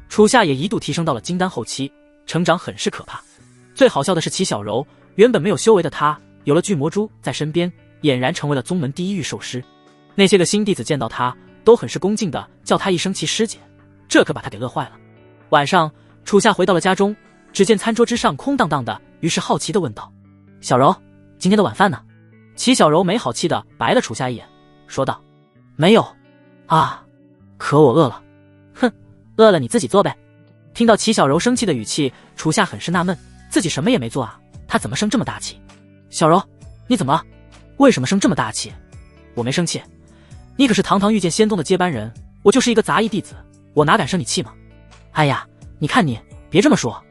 楚夏也一度提升到了金丹后期，成长很是可怕。最好笑的是齐小柔，原本没有修为的她，有了巨魔珠在身边，俨然成为了宗门第一御兽师。那些个新弟子见到她都很是恭敬的叫她一声齐师姐，这可把她给乐坏了。晚上，楚夏回到了家中，只见餐桌之上空荡荡的，于是好奇的问道：“小柔，今天的晚饭呢？”齐小柔没好气的白了楚夏一眼，说道：“没有啊，可我饿了。”“哼，饿了你自己做呗。”听到齐小柔生气的语气，楚夏很是纳闷，自己什么也没做啊，他怎么生这么大气？“小柔，你怎么了？为什么生这么大气？”“我没生气，你可是堂堂御剑仙宗的接班人，我就是一个杂役弟子，我哪敢生你气嘛？”“哎呀，你看你，别这么说。”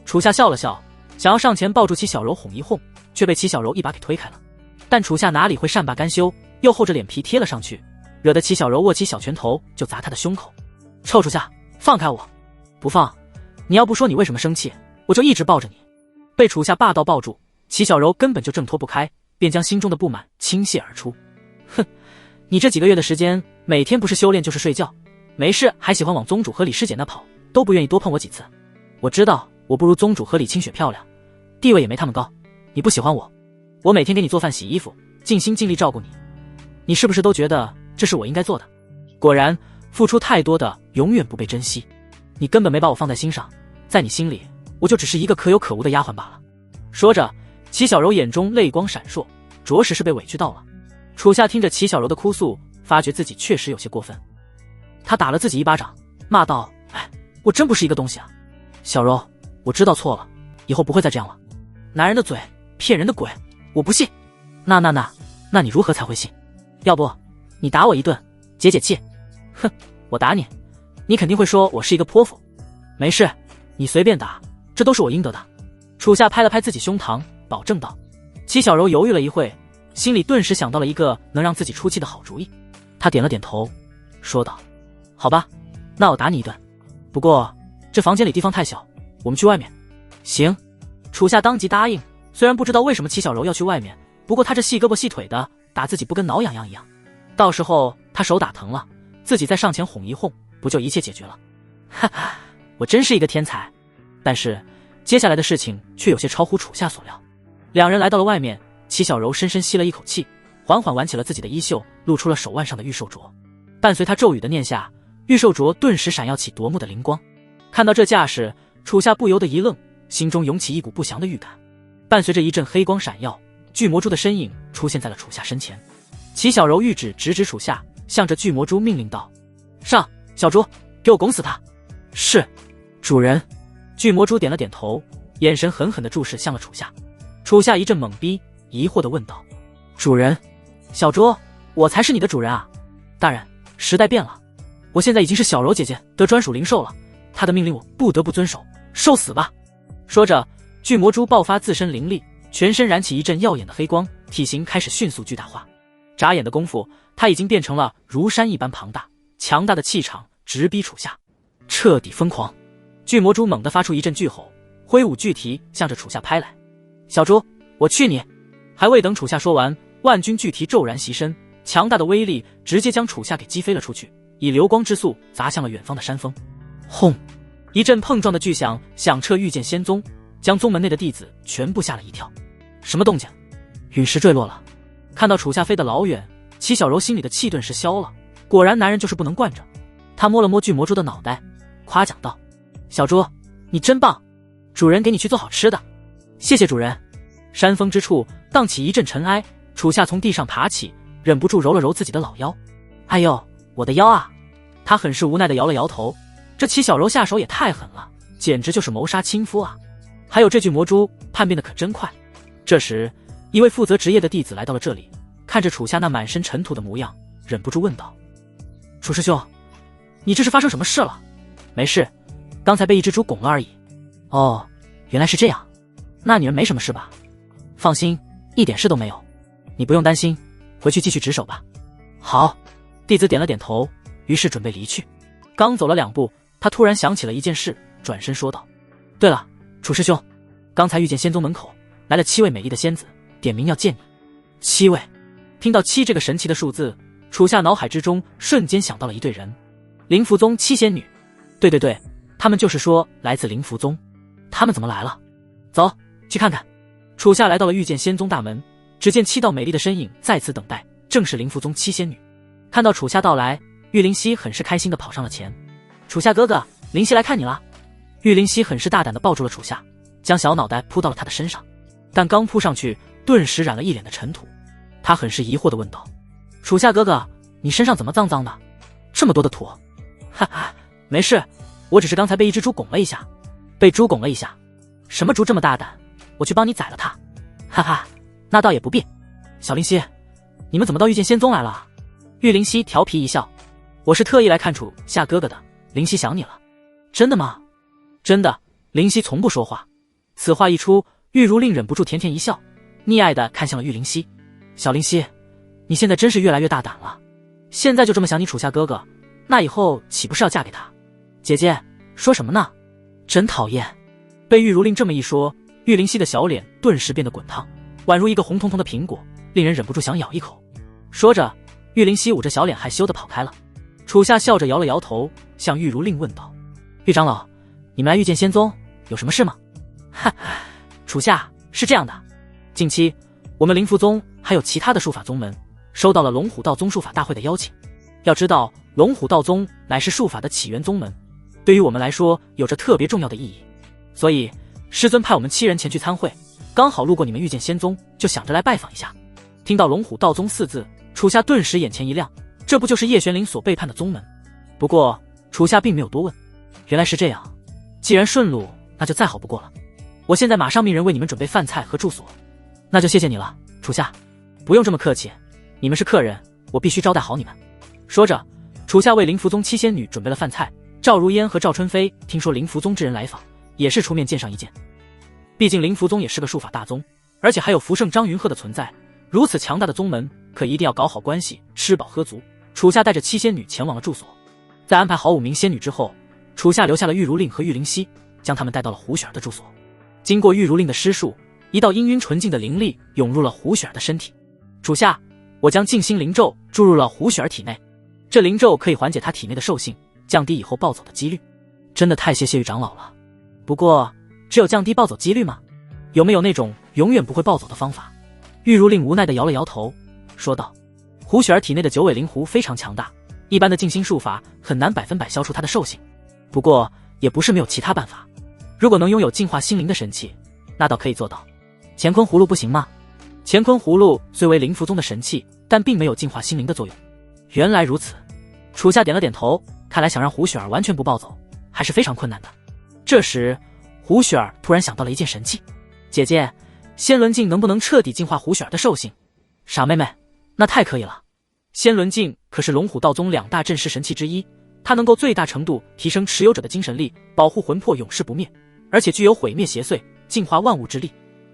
楚夏笑了笑，想要上前抱住齐小柔哄一哄，却被齐小柔一把给推开了。但楚夏哪里会善罢甘休，又厚着脸皮贴了上去，惹得齐小柔握起小拳头就砸他的胸口。“臭楚夏，放开我！”“不放，你要不说你为什么生气，我就一直抱着你。”被楚夏霸道抱住，齐小柔根本就挣脱不开，便将心中的不满倾泻而出。“哼，你这几个月的时间，每天不是修炼就是睡觉，没事还喜欢往宗主和李师姐那跑，都不愿意多碰我几次。我知道我不如宗主和李清雪漂亮，地位也没他们高，你不喜欢我，我每天给你做饭洗衣服，尽心尽力照顾你，你是不是都觉得这是我应该做的？”果然，付出太多的永远不被珍惜。你根本没把我放在心上，在你心里，我就只是一个可有可无的丫鬟罢了。说着，齐小柔眼中泪光闪烁，着实是被委屈到了。楚夏听着齐小柔的哭诉，发觉自己确实有些过分，他打了自己一巴掌，骂道：“哎，我真不是一个东西啊！小柔，我知道错了，以后不会再这样了。男人的嘴，骗人的鬼，我不信。那你如何才会信？要不你打我一顿，解解气？哼，我打你，你肯定会说我是一个泼妇。没事，你随便打，这都是我应得的。”楚夏拍了拍自己胸膛，保证道。齐小柔犹豫了一会，心里顿时想到了一个能让自己出气的好主意。她点了点头，说道：“好吧，那我打你一顿。不过这房间里地方太小，我们去外面。”行。楚夏当即答应，虽然不知道为什么齐小柔要去外面，不过他这细胳膊细腿的，打自己不跟挠痒痒一样。到时候他手打疼了，自己再上前哄一哄，不就一切解决了？哈哈，我真是一个天才。但是接下来的事情却有些超乎楚夏所料。两人来到了外面，齐小柔深深吸了一口气，缓缓挽起了自己的衣袖，露出了手腕上的玉兽镯。伴随他咒语的念下，玉兽镯顿时闪耀起夺目的灵光。看到这架势，楚夏不由得一愣，心中涌起一股不祥的预感。伴随着一阵黑光闪耀，巨魔蛛的身影出现在了楚夏身前。齐小柔玉指直指楚夏，向着巨魔蛛命令道：“上，小蛛，给我拱死他！”是，主人。巨魔蛛点了点头，眼神狠狠地注视向了楚夏。楚夏一阵懵逼，疑惑地问道：“主人，小蛛，我才是你的主人啊！”大人，时代变了，我现在已经是小柔姐姐的专属灵兽了，她的命令我不得不遵守，受死吧！说着，巨魔蛛爆发自身灵力，全身燃起一阵耀眼的黑光，体型开始迅速巨大化。眨眼的功夫，它已经变成了如山一般庞大，强大的气场直逼楚夏，彻底疯狂。巨魔蛛猛地发出一阵巨吼，挥舞巨蹄向着楚夏拍来。小猪，我去你！还未等楚夏说完，万钧巨蹄骤然袭身，强大的威力直接将楚夏给击飞了出去，以流光之速砸向了远方的山峰。轰！一阵碰撞的巨响响彻御剑仙宗，将宗门内的弟子全部吓了一跳。什么动静？陨石坠落了。看到楚夏飞得老远，齐小柔心里的气顿时消了。果然男人就是不能惯着。他摸了摸巨魔蛛的脑袋，夸奖道：“小猪，你真棒，主人给你去做好吃的。”谢谢主人。山峰之处荡起一阵尘埃，楚夏从地上爬起，忍不住揉了揉自己的老腰。哎呦，我的腰啊！他很是无奈地摇了摇头。这齐小柔下手也太狠了，简直就是谋杀亲夫啊！还有这具魔蛛叛变的可真快。这时，一位负责职业的弟子来到了这里，看着楚夏那满身尘土的模样，忍不住问道：“楚师兄，你这是发生什么事了？”“没事，刚才被一只猪拱了而已。”“哦，原来是这样，那你们没什么事吧？”“放心，一点事都没有，你不用担心，回去继续值守吧。”“好。”弟子点了点头，于是准备离去。刚走了2步，他突然想起了一件事，转身说道：“对了，楚师兄，刚才遇见仙宗门口来了7位美丽的仙子，点名要见你。”7位。听到7这个神奇的数字，楚夏脑海之中瞬间想到了一对人，灵符宗7仙女。对，他们就是说来自灵符宗。他们怎么来了？走，去看看。楚夏来到了御剑仙宗大门，只见7道美丽的身影在此等待，正是灵符宗7仙女。看到楚夏到来，玉灵溪很是开心地跑上了前。楚夏哥哥，灵溪来看你了。玉灵溪很是大胆地抱住了楚夏，将小脑袋扑到了他的身上，但刚扑上去，顿时染了一脸的尘土。他很是疑惑地问道：“楚夏哥哥，你身上怎么脏脏的？这么多的土？”“哈哈，没事，我只是刚才被一只猪拱了一下。”“被猪拱了一下？什么猪这么大胆？我去帮你宰了它。”“哈哈，那倒也不必。”“小灵溪，你们怎么到御剑仙宗来了？”玉灵溪调皮一笑：“我是特意来看楚夏哥哥的，灵溪想你了。”“真的吗？”“真的。”灵溪从不说话。此话一出，玉如令忍不住甜甜一笑，溺爱地看向了玉灵溪。“小灵溪，你现在真是越来越大胆了，现在就这么想你楚夏哥哥，那以后岂不是要嫁给他？”“姐姐说什么呢？真讨厌。”被玉如令这么一说，玉灵溪的小脸顿时变得滚烫，宛如一个红彤彤的苹果，令人忍不住想咬一口。说着，玉灵溪捂着小脸害羞地跑开了。楚夏笑着摇了摇头，向玉如令问道：“玉长老，你们来御剑仙宗有什么事吗？”“哈，楚夏，是这样的，近期我们灵符宗还有其他的术法宗门收到了龙虎道宗术法大会的邀请，要知道，龙虎道宗乃是术法的起源宗门，对于我们来说有着特别重要的意义。所以师尊派我们7人前去参会，刚好路过你们御剑仙宗，就想着来拜访一下。听到龙虎道宗4字，楚夏顿时眼前一亮，这不就是叶玄灵所背叛的宗门？不过楚夏并没有多问，原来是这样，既然顺路，那就再好不过了。我现在马上命人为你们准备饭菜和住所。那就谢谢你了，楚夏。不用这么客气，你们是客人，我必须招待好你们。说着，楚夏为灵符宗7仙女准备了饭菜。赵如烟和赵春飞听说灵符宗之人来访，也是出面见上一见。毕竟灵符宗也是个术法大宗，而且还有符圣张云鹤的存在，如此强大的宗门，可一定要搞好关系，吃饱喝足。楚夏带着7仙女前往了住所，在安排好5名仙女之后，楚夏留下了玉如令和玉灵溪，将他们带到了胡雪儿的住所。经过玉如令的施术，一道氤氲纯净的灵力涌入了胡雪儿的身体。楚夏，我将静心灵咒注入了胡雪儿体内，这灵咒可以缓解她体内的兽性，降低以后暴走的几率。真的太谢谢玉长老了。不过，只有降低暴走几率吗？有没有那种永远不会暴走的方法？玉如令无奈地摇了摇头，说道：胡雪儿体内的9尾灵狐非常强大，一般的静心术法很难100%消除她的兽性。不过，也不是没有其他办法。如果能拥有净化心灵的神器，那倒可以做到。乾坤葫芦不行吗？乾坤葫芦虽为灵符宗的神器，但并没有净化心灵的作用。原来如此，楚夏点了点头，看来想让胡雪儿完全不暴走，还是非常困难的。这时，胡雪儿突然想到了一件神器。姐姐，仙轮镜能不能彻底净化胡雪儿的兽性？傻妹妹，那太可以了。仙轮镜可是龙虎道宗2大镇世神器之一，它能够最大程度提升持有者的精神力，保护魂魄永世不灭，而且具有毁灭邪祟、净化万物之力。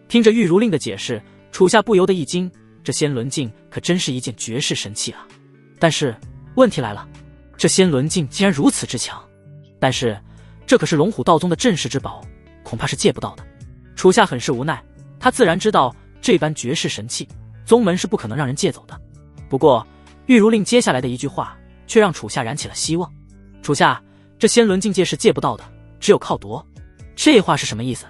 听着玉如令的解释，楚夏不由得一惊，这仙轮镜可真是一件绝世神器啊！但是问题来了，这仙轮镜竟然如此之强，但是这可是龙虎道宗的镇世之宝，恐怕是借不到的。楚夏很是无奈，他自然知道这般绝世神器，宗门是不可能让人借走的。不过玉如令接下来的一句话却让楚夏燃起了希望。楚夏，这仙轮镜借是借不到的，只有靠夺。这话是什么意思？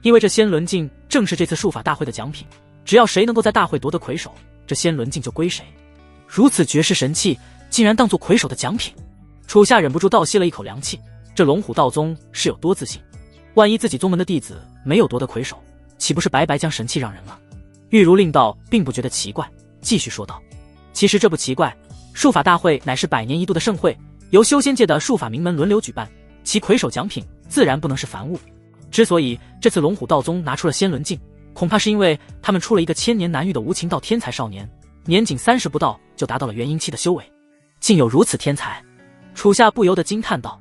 因为这仙轮镜正是这次术法大会的奖品，只要谁能够在大会夺得魁首，这仙轮镜就归谁。如此绝世神器竟然当作魁首的奖品，楚夏忍不住倒吸了一口凉气。这龙虎道宗是有多自信，万一自己宗门的弟子没有夺得魁首，岂不是白白将神器让人了？玉如令道并不觉得奇怪，继续说道：其实这不奇怪，术法大会乃是100年一度的盛会，由修仙界的术法名门轮流举办，其魁首奖品自然不能是凡物。之所以这次龙虎道宗拿出了仙轮镜，恐怕是因为他们出了一个千年难遇的无情道天才少年，年仅30不到就达到了元婴期的修为，竟有如此天才。楚夏不由得惊叹道。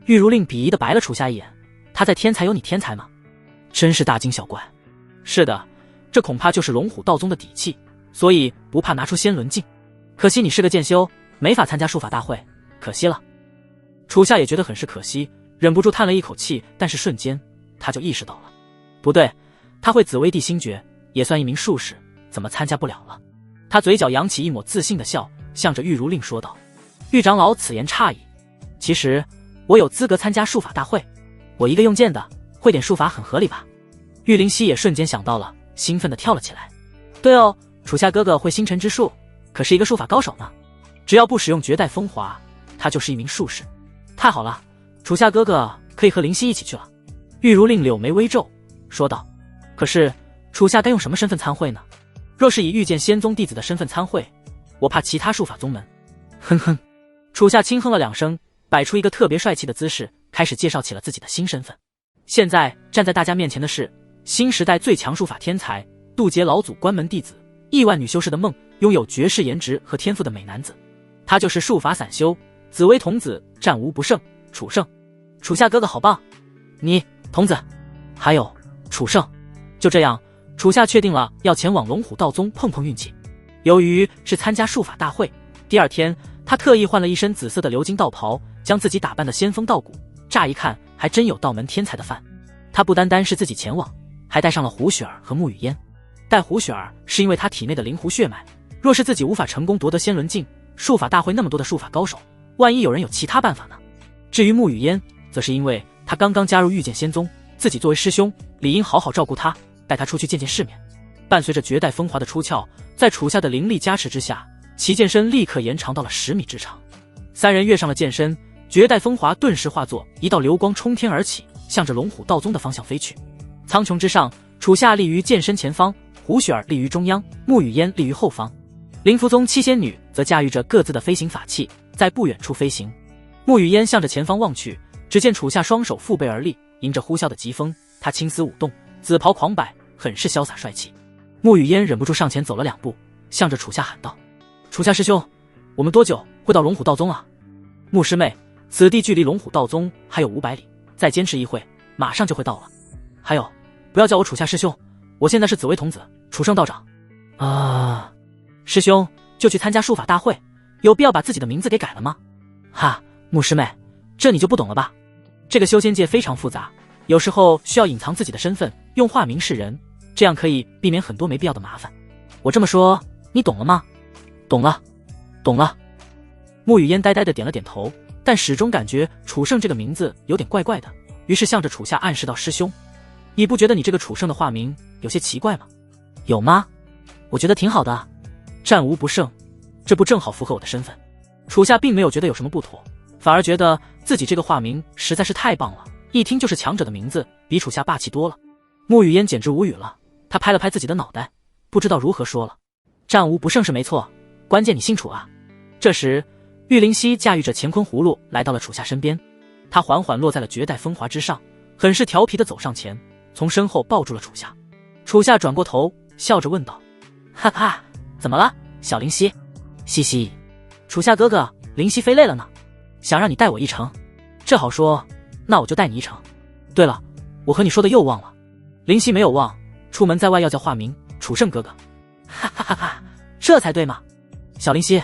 玉如令鄙夷地白了楚夏一眼，他在天才有你天才吗？真是大惊小怪。是的，这恐怕就是龙虎道宗的底气，所以不怕拿出仙轮镜。可惜你是个剑修，没法参加术法大会，可惜了。楚夏也觉得很是可惜，忍不住叹了一口气，但是瞬间他就意识到了，不对，他会紫薇地星诀，也算一名术士，怎么参加不了了？他嘴角扬起一抹自信的笑，向着玉如令说道：玉长老此言差矣，其实我有资格参加术法大会，我一个用剑的，会点术法很合理吧？玉灵溪也瞬间想到了，兴奋地跳了起来。对哦，楚夏哥哥会星辰之术，可是一个术法高手呢，只要不使用绝代风华，他就是一名术士。太好了，楚夏哥哥可以和灵溪一起去了。玉如令柳眉微皱，说道：可是楚夏该用什么身份参会呢？若是以御剑仙宗弟子的身份参会，我怕其他术法宗门。哼哼，楚夏轻哼了2声，摆出一个特别帅气的姿势，开始介绍起了自己的新身份。现在站在大家面前的是新时代最强术法天才，渡劫老祖关门弟子，亿万女修士的梦，拥有绝世颜值和天赋的美男子。他就是术法散修，紫薇童子，战无不胜，楚胜。楚夏哥哥好棒，你童子还有楚胜。就这样，楚夏确定了要前往龙虎道宗碰碰运气。由于是参加术法大会，第2天他特意换了一身紫色的鎏金道袍，将自己打扮得仙风道骨，乍一看还真有道门天才的范。他不单单是自己前往，还带上了胡雪儿和沐雨烟。带胡雪儿是因为他体内的灵狐血脉，若是自己无法成功夺得仙轮镜，术法大会那么多的术法高手，万一有人有其他办法呢？至于沐雨烟，则是因为他刚刚加入御剑仙宗，自己作为师兄，理应好好照顾他，带他出去见见世面。伴随着绝代风华的出鞘，在楚夏的灵力加持之下，其剑身立刻延长到了10米之长。三人跃上了剑身，绝代风华顿时化作一道流光冲天而起，向着龙虎道宗的方向飞去。苍穹之上，楚夏立于剑身前方，胡雪儿立于中央，沐雨烟立于后方。灵符宗七仙女则驾驭着各自的飞行法器，在不远处飞行。沐雨烟向着前方望去，只见楚夏双手负背而立，迎着呼啸的疾风，他青丝舞动，紫袍狂摆，很是潇洒帅气。沐雨烟忍不住上前走了2步，向着楚夏喊道：“楚夏师兄，我们多久会到龙虎道宗啊？”沐师妹，此地距离龙虎道宗还有500里，再坚持一会，马上就会到了。还有，不要叫我楚夏师兄，我现在是紫薇童子，楚圣道长。啊，师兄就去参加术法大会，有必要把自己的名字给改了吗？哈，沐师妹，这你就不懂了吧？这个修仙界非常复杂，有时候需要隐藏自己的身份，用化名示人，这样可以避免很多没必要的麻烦。我这么说，你懂了吗？懂了，懂了。沐雨烟呆呆的点了点头，但始终感觉楚圣这个名字有点怪怪的，于是向着楚夏暗示道：“师兄，你不觉得你这个楚圣的化名有些奇怪吗？”有吗？我觉得挺好的，战无不胜，这不正好符合我的身份。楚夏并没有觉得有什么不妥，反而觉得自己这个化名实在是太棒了，一听就是强者的名字，比楚夏霸气多了。沐雨烟简直无语了，他拍了拍自己的脑袋，不知道如何说了。战无不胜是没错，关键你姓楚啊。这时玉灵溪驾驭着乾坤葫芦来到了楚夏身边，他缓缓落在了绝代风华之上，很是调皮地走上前，从身后抱住了楚夏。楚夏转过头笑着问道：“哈哈，怎么了，小灵溪？”嘻嘻，楚夏哥哥，灵溪飞累了呢，想让你带我一程。这好说，那我就带你一程。对了，我和你说的又忘了，灵溪没有忘，出门在外要叫化名楚圣哥哥。哈哈哈哈，这才对嘛。小灵溪，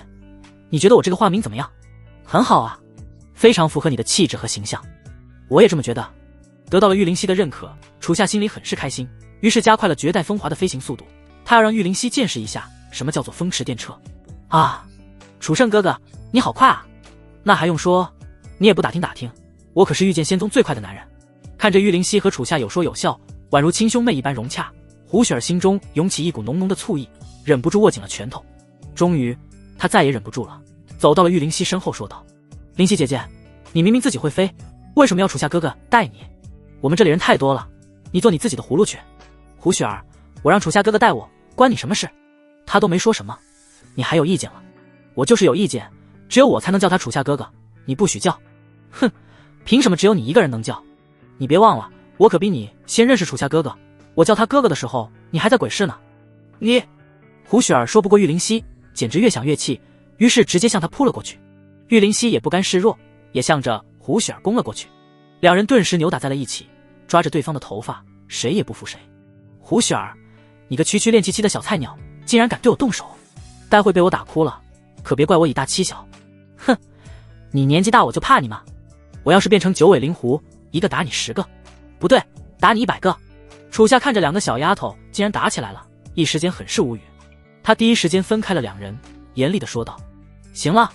你觉得我这个化名怎么样？很好啊，非常符合你的气质和形象。我也这么觉得。得到了玉灵溪的认可，楚夏心里很是开心，于是加快了绝代风华的飞行速度。他要让玉灵溪见识一下什么叫做风驰电掣啊！楚圣哥哥，你好快啊！那还用说，你也不打听打听，我可是御剑仙宗最快的男人。看着玉灵溪和楚夏有说有笑，宛如亲兄妹一般融洽，胡雪儿心中涌起一股浓浓的醋意，忍不住握紧了拳头。终于他再也忍不住了，走到了玉灵溪身后说道：“灵溪姐姐，你明明自己会飞，为什么要楚夏哥哥带你？我们这里人太多了，你坐你自己的葫芦去。胡雪儿，我让楚夏哥哥带我，关你什么事？他都没说什么，你还有意见了？我就是有意见，只有我才能叫他楚夏哥哥，你不许叫。哼，凭什么只有你一个人能叫？你别忘了，我可比你先认识楚夏哥哥，我叫他哥哥的时候，你还在鬼市呢。你……”胡雪儿说不过玉灵溪，简直越想越气，于是直接向他扑了过去。玉灵溪也不甘示弱，也向着胡雪儿攻了过去。两人顿时扭打在了一起，抓着对方的头发，谁也不服谁。胡雪儿，你个区区练气期的小菜鸟，竟然敢对我动手，待会被我打哭了，可别怪我以大欺小。哼，你年纪大我就怕你吗？我要是变成九尾灵狐，一个打你10个，不对，打你100个。楚夏看着两个小丫头竟然打起来了，一时间很是无语。他第一时间分开了两人，严厉地说道：“行了，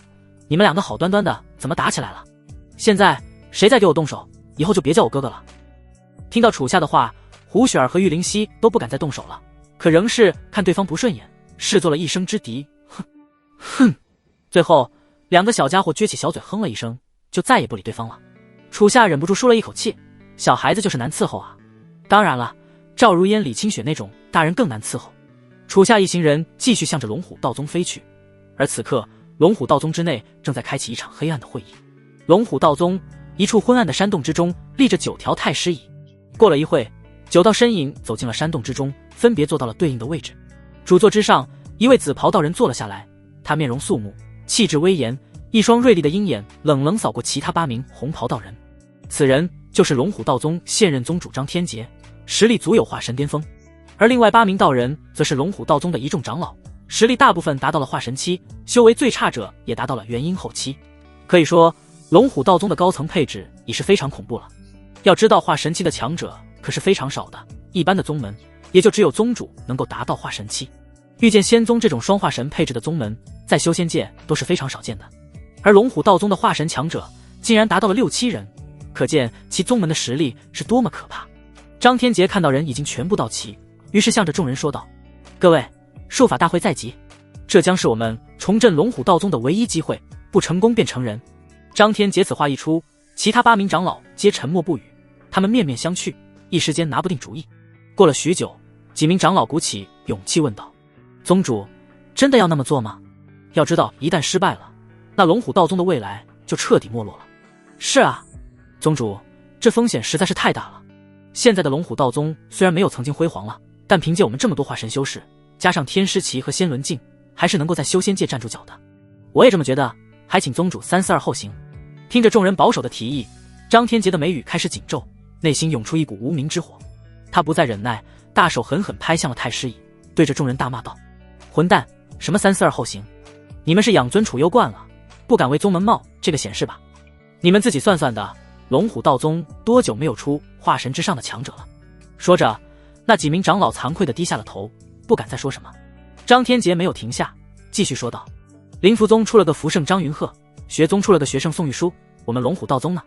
你们两个好端端的怎么打起来了？现在谁再给我动手，以后就别叫我哥哥了。”听到楚夏的话，胡雪儿和玉灵溪都不敢再动手了，可仍是看对方不顺眼，视作了一生之敌。哼哼，最后两个小家伙撅起小嘴哼了一声，就再也不理对方了。楚夏忍不住舒了一口气，小孩子就是难伺候啊。当然了，赵如烟、李清雪那种大人更难伺候。楚夏一行人继续向着龙虎道宗飞去，而此刻龙虎道宗之内正在开启一场黑暗的会议。龙虎道宗一处昏暗的山洞之中，立着9条太师椅。过了一会，9道身影走进了山洞之中，分别坐到了对应的位置。主座之上，一位紫袍道人坐了下来，他面容肃穆，气质威严，一双锐利的鹰眼冷冷扫过其他8名红袍道人。此人就是龙虎道宗现任宗主张天杰，实力足有化神巅峰。而另外8名道人则是龙虎道宗的一众长老，实力大部分达到了化神期，修为最差者也达到了元婴后期。可以说龙虎道宗的高层配置已是非常恐怖了。要知道化神期的强者可是非常少的，一般的宗门也就只有宗主能够达到化神期。御剑仙宗这种双化神配置的宗门在修仙界都是非常少见的，而龙虎道宗的化神强者竟然达到了6、7人，可见其宗门的实力是多么可怕。张天杰看到人已经全部到齐，于是向着众人说道：“各位，术法大会在即，这将是我们重振龙虎道宗的唯一机会，不成功便成人。张天杰此话一出，其他8名长老皆沉默不语，他们面面相觑，一时间拿不定主意。过了许久，几名长老鼓起勇气问道：宗主，真的要那么做吗？要知道一旦失败了，那龙虎道宗的未来就彻底没落了。是啊，宗主，这风险实在是太大了。现在的龙虎道宗虽然没有曾经辉煌了，但凭借我们这么多化神修士，加上天师旗和仙轮镜，还是能够在修仙界站住脚的。我也这么觉得，还请宗主342后行。听着众人保守的提议，张天杰的眉宇开始紧皱，内心涌出一股无名之火。他不再忍耐，大手狠狠拍向了太师椅，对着众人大骂道：混蛋，什么342后行？你们是养尊处优惯了，不敢为宗门冒这个险事吧？你们自己算算的，龙虎道宗多久没有出化神之上的强者了？说着，那几名长老惭愧地低下了头，不敢再说什么。张天杰没有停下，继续说道：灵符宗出了个符圣张云鹤，学宗出了个学圣宋玉书，我们龙虎道宗呢？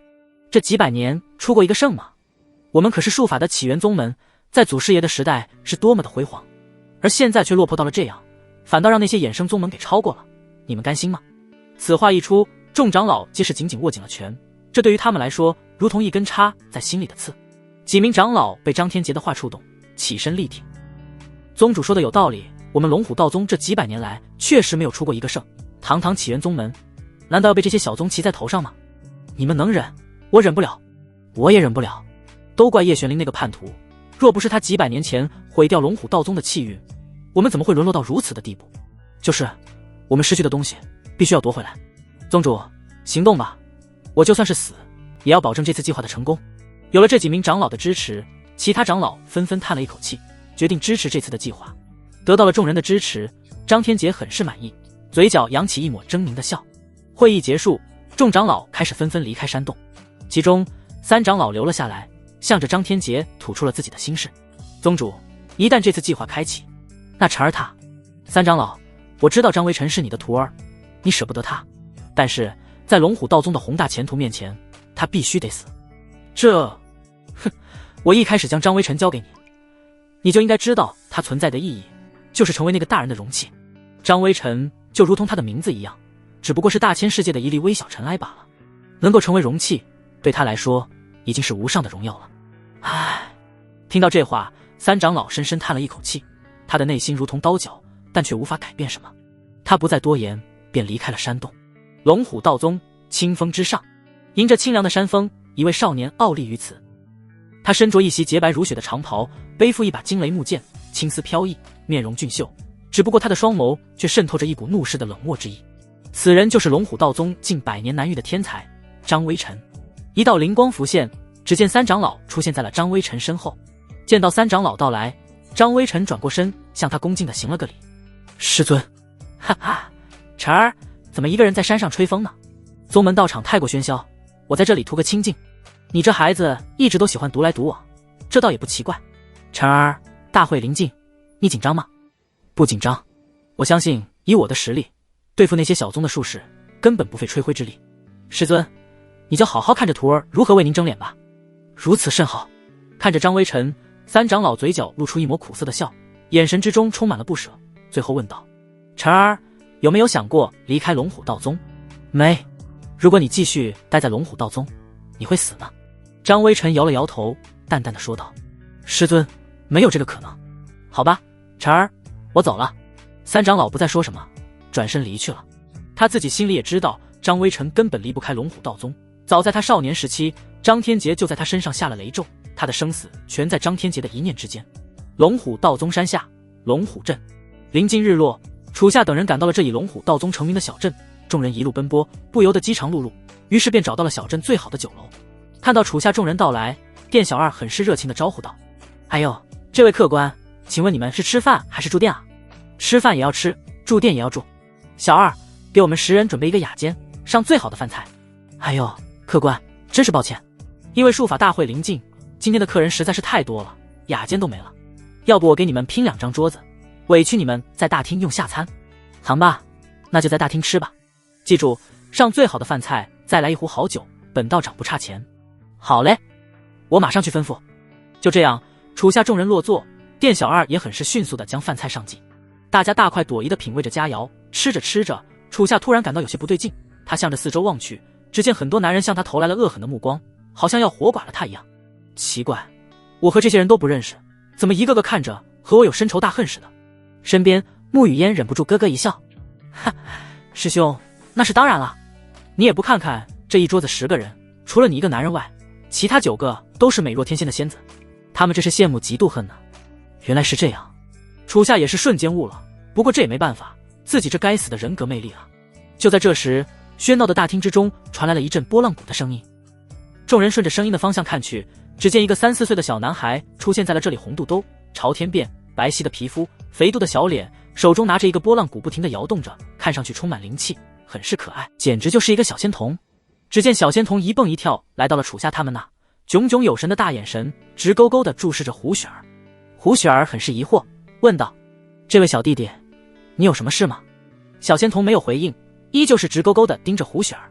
这几百年出过一个圣吗？我们可是术法的起源宗门，在祖师爷的时代是多么的辉煌，而现在却落魄到了这样，反倒让那些衍生宗门给超过了，你们甘心吗？此话一出，众长老皆是紧紧握紧了拳，这对于他们来说如同一根插在心里的刺。几名长老被张天杰的话触动，起身力挺。宗主说的有道理，我们龙虎道宗这几百年来确实没有出过一个圣，堂堂起源宗门，难道要被这些小宗骑在头上吗？你们能忍，我忍不了，我也忍不了。都怪叶玄灵那个叛徒，若不是他几百年前毁掉龙虎道宗的气运，我们怎么会沦落到如此的地步？就是我们失去的东西必须要夺回来。宗主，行动吧，我就算是死也要保证这次计划的成功。有了这几名长老的支持，其他长老纷纷叹了一口气，决定支持这次的计划。得到了众人的支持，张天杰很是满意，嘴角扬起一抹狰狞的笑。会议结束，众长老开始纷纷离开山洞，其中3长老留了下来，向着张天杰吐出了自己的心事。宗主，一旦这次计划开启，那晨儿他，3长老，我知道张微尘是你的徒儿，你舍不得他，但是在龙虎道宗的宏大前途面前，他必须得死。我一开始将张微尘交给你，你就应该知道他存在的意义，就是成为那个大人的容器。张微尘就如同他的名字一样，只不过是大千世界的一粒微小尘埃罢了，能够成为容器，对他来说已经是无上的荣耀了。唉，听到这话，3长老深深叹了一口气，他的内心如同刀绞，但却无法改变什么。他不再多言，便离开了山洞。龙虎道宗清风之上，迎着清凉的山风，一位少年傲立于此。他身着一袭洁白如雪的长袍，背负一把惊雷木剑，青丝飘逸，面容俊秀，只不过他的双眸却渗透着一股怒视的冷漠之意。此人就是龙虎道宗近100年难遇的天才张微尘。一道灵光浮现，只见3长老出现在了张微尘身后。见到3长老到来，张微尘转过身，向他恭敬地行了个礼。师尊。哈哈，晨儿，怎么一个人在山上吹风呢？宗门道场太过喧嚣，我在这里图个清静。你这孩子一直都喜欢独来独往，这倒也不奇怪。晨儿，大会临近，你紧张吗？不紧张，我相信以我的实力，对付那些小宗的术士根本不费吹灰之力。师尊，你就好好看着徒儿如何为您争脸吧。如此甚好。看着张微尘，3长老嘴角露出一抹苦涩的笑，眼神之中充满了不舍，最后问道：晨儿，有没有想过离开龙虎道宗？没，如果你继续待在龙虎道宗，你会死呢。张微尘摇了摇头，淡淡的说道：师尊，没有这个可能。好吧，晨儿，我走了。3长老不再说什么，转身离去了。他自己心里也知道，张微尘根本离不开龙虎道宗。早在他少年时期，张天杰就在他身上下了雷咒，他的生死全在张天杰的一念之间。龙虎道宗山下，龙虎镇，临近日落，楚夏等人赶到了这以龙虎道宗成名的小镇。众人一路奔波，不由得饥肠辘辘，于是便找到了小镇最好的酒楼。看到楚夏众人到来，店小二很是热情地招呼道：哎呦，这位客官，请问你们是吃饭还是住店啊？吃饭也要吃，住店也要住。小二，给我们10人准备一个雅间，上最好的饭菜。哎呦，客官，真是抱歉，因为术法大会临近，今天的客人实在是太多了，雅间都没了。要不我给你们拼2张桌子，委屈你们在大厅用下餐。行吧，那就在大厅吃吧。记住，上最好的饭菜，再来一壶好酒，本道长不差钱。好嘞，我马上去吩咐。就这样，楚下众人落座，店小二也很是迅速地将饭菜上进。大家大快朵颐地品味着佳肴，吃着吃着，楚下突然感到有些不对劲，他向着四周望去，只见很多男人向他投来了恶狠的目光，好像要活剐了他一样。奇怪，我和这些人都不认识，怎么一个个看着和我有深仇大恨似的？身边穆雨嫣忍不住咯咯一笑，哈，师兄，那是当然了，你也不看看这一桌子10个人，除了你一个男人外，其他9个都是美若天仙的仙子，他们这是羡慕嫉妒恨呢。原来是这样，楚夏也是瞬间悟了，不过这也没办法，自己这该死的人格魅力啊。就在这时，喧闹的大厅之中传来了一阵拨浪鼓的声音，众人顺着声音的方向看去，只见一个3、4岁的小男孩出现在了这里，红肚兜，朝天辫，白皙的皮肤，肥嘟的小脸，手中拿着一个拨浪鼓不停地摇动着，看上去充满灵气，很是可爱，简直就是一个小仙童。只见小仙童一蹦一跳来到了楚夏他们那，炯炯有神的大眼神直勾勾地注视着胡雪儿。胡雪儿很是疑惑，问道：这位小弟弟，你有什么事吗？小仙童没有回应，依旧是直勾勾地盯着胡雪儿。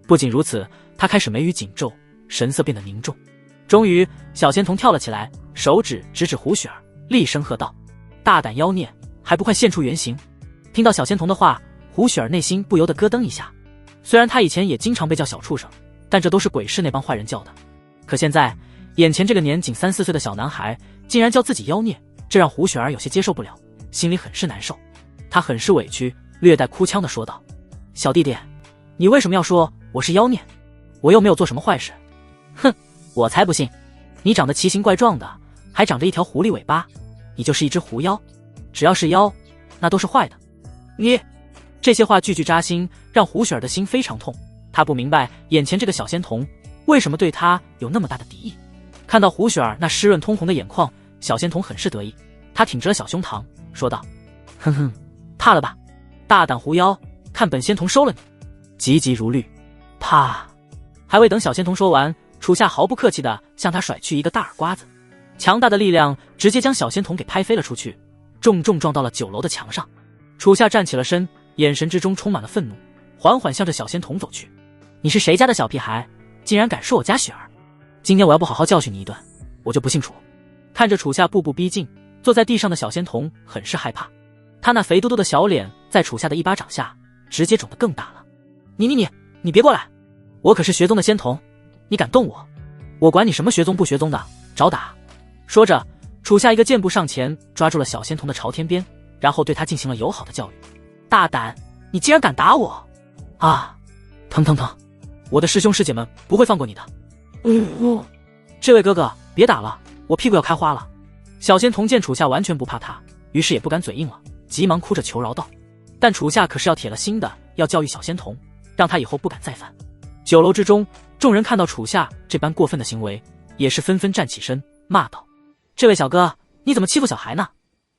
不仅如此，他开始眉宇紧皱，神色变得凝重。终于，小仙童跳了起来，手指指指胡雪儿，厉声喝道：大胆妖孽，还不快现出原形！听到小仙童的话，胡雪儿内心不由得咯噔一下。虽然他以前也经常被叫小畜生，但这都是鬼市那帮坏人叫的。可现在，眼前这个年仅3、4岁的小男孩竟然叫自己妖孽，这让胡雪儿有些接受不了，心里很是难受。他很是委屈，略带哭腔地说道：小弟弟，你为什么要说我是妖孽？我又没有做什么坏事。哼，我才不信，你长得奇形怪状的，还长着一条狐狸尾巴，你就是一只狐妖。只要是妖，那都是坏的。你这些话句句扎心，让胡雪儿的心非常痛。他不明白眼前这个小仙童为什么对他有那么大的敌意。看到胡雪儿那湿润通红的眼眶，小仙童很是得意，他挺直了小胸膛，说道：哼哼，怕了吧，大胆狐妖，看本仙童收了你。急急如律。啪！还未等小仙童说完，楚夏毫不客气地向他甩去一个大耳刮子，强大的力量直接将小仙童给拍飞了出去，重重撞到了9楼的墙上。楚夏站起了身，眼神之中充满了愤怒，缓缓向着小仙童走去。你是谁家的小屁孩，竟然敢说我家雪儿？今天我要不好好教训你一顿，我就不姓楚。看着楚夏步步逼近，坐在地上的小仙童很是害怕，他那肥嘟嘟的小脸在楚夏的一巴掌下直接肿得更大了。你别过来，我可是学宗的仙童，你敢动我，我管你什么学宗不学宗的，找打！说着，楚夏一个箭步上前，抓住了小仙童的朝天边，然后对他进行了友好的教育。大胆，你竟然敢打我！啊，疼疼疼！我的师兄师姐们不会放过你的。这位哥哥，别打了，我屁股要开花了。小仙童见楚夏完全不怕他，于是也不敢嘴硬了，急忙哭着求饶道。但楚夏可是要铁了心的要教育小仙童，让他以后不敢再犯。9楼之中，众人看到楚夏这般过分的行为，也是纷纷站起身骂道：这位小哥，你怎么欺负小孩呢？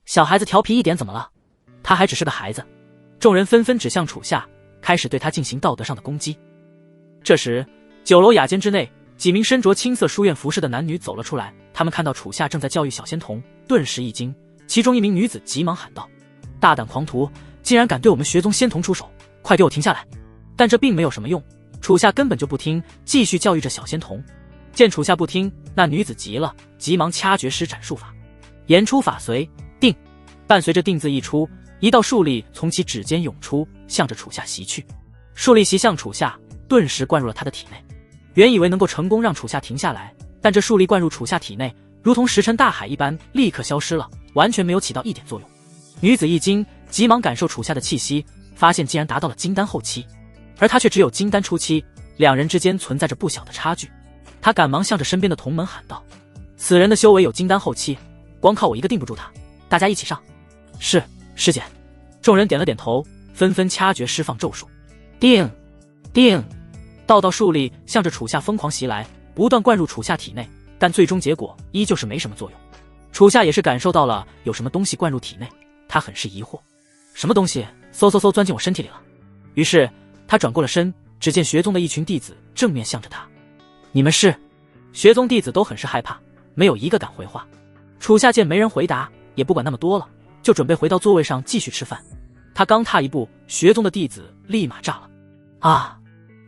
小孩子调皮一点怎么了？他还只是个孩子。众人纷纷指向楚夏，开始对他进行道德上的攻击。这时，9楼雅间之内，几名身着青色书院服饰的男女走了出来，他们看到楚夏正在教育小仙童，顿时一惊。其中一名女子急忙喊道：大胆狂徒，竟然敢对我们学宗仙童出手，快给我停下来！但这并没有什么用，楚夏根本就不听，继续教育着小仙童。见楚夏不听，那女子急了，急忙掐诀施展术法，言出法随，定。伴随着定字一出，一道术力从其指尖涌出，向着楚夏袭去。术力袭向楚夏，顿时灌入了他的体内。原以为能够成功让楚夏停下来，但这术力灌入楚夏体内，如同石沉大海一般，立刻消失了，完全没有起到一点作用。女子一惊，急忙感受楚夏的气息，发现竟然达到了金丹后期，而他却只有金丹初期，两人之间存在着不小的差距。他赶忙向着身边的同门喊道：此人的修为有金丹后期，光靠我一个定不住他，大家一起上。是，师姐。众人点了点头，纷纷掐诀释放咒术。定定，道道术力向着楚夏疯狂袭来，不断灌入楚夏体内，但最终结果依旧是没什么作用。楚夏也是感受到了有什么东西灌入体内，他很是疑惑，什么东西嗖钻进我身体里了。于是他转过了身，只见学宗的一群弟子正面向着他。你们是？学宗弟子都很是害怕，没有一个敢回话。楚夏见没人回答，也不管那么多了，就准备回到座位上继续吃饭。他刚踏一步，学宗的弟子立马炸了。啊，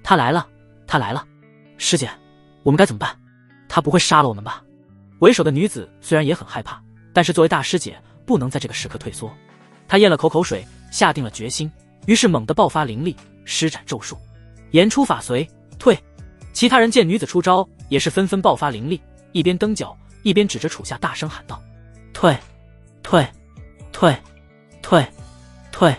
他来了，他来了！师姐，我们该怎么办？他不会杀了我们吧？为首的女子虽然也很害怕，但是作为大师姐，不能在这个时刻退缩。她咽了口水，下定了决心，于是猛地爆发灵力，施展咒术。言出法随，退。其他人见女子出招，也是纷纷爆发灵力，一边蹬脚，一边指着楚夏大声喊道：“退，退，退，退，退！”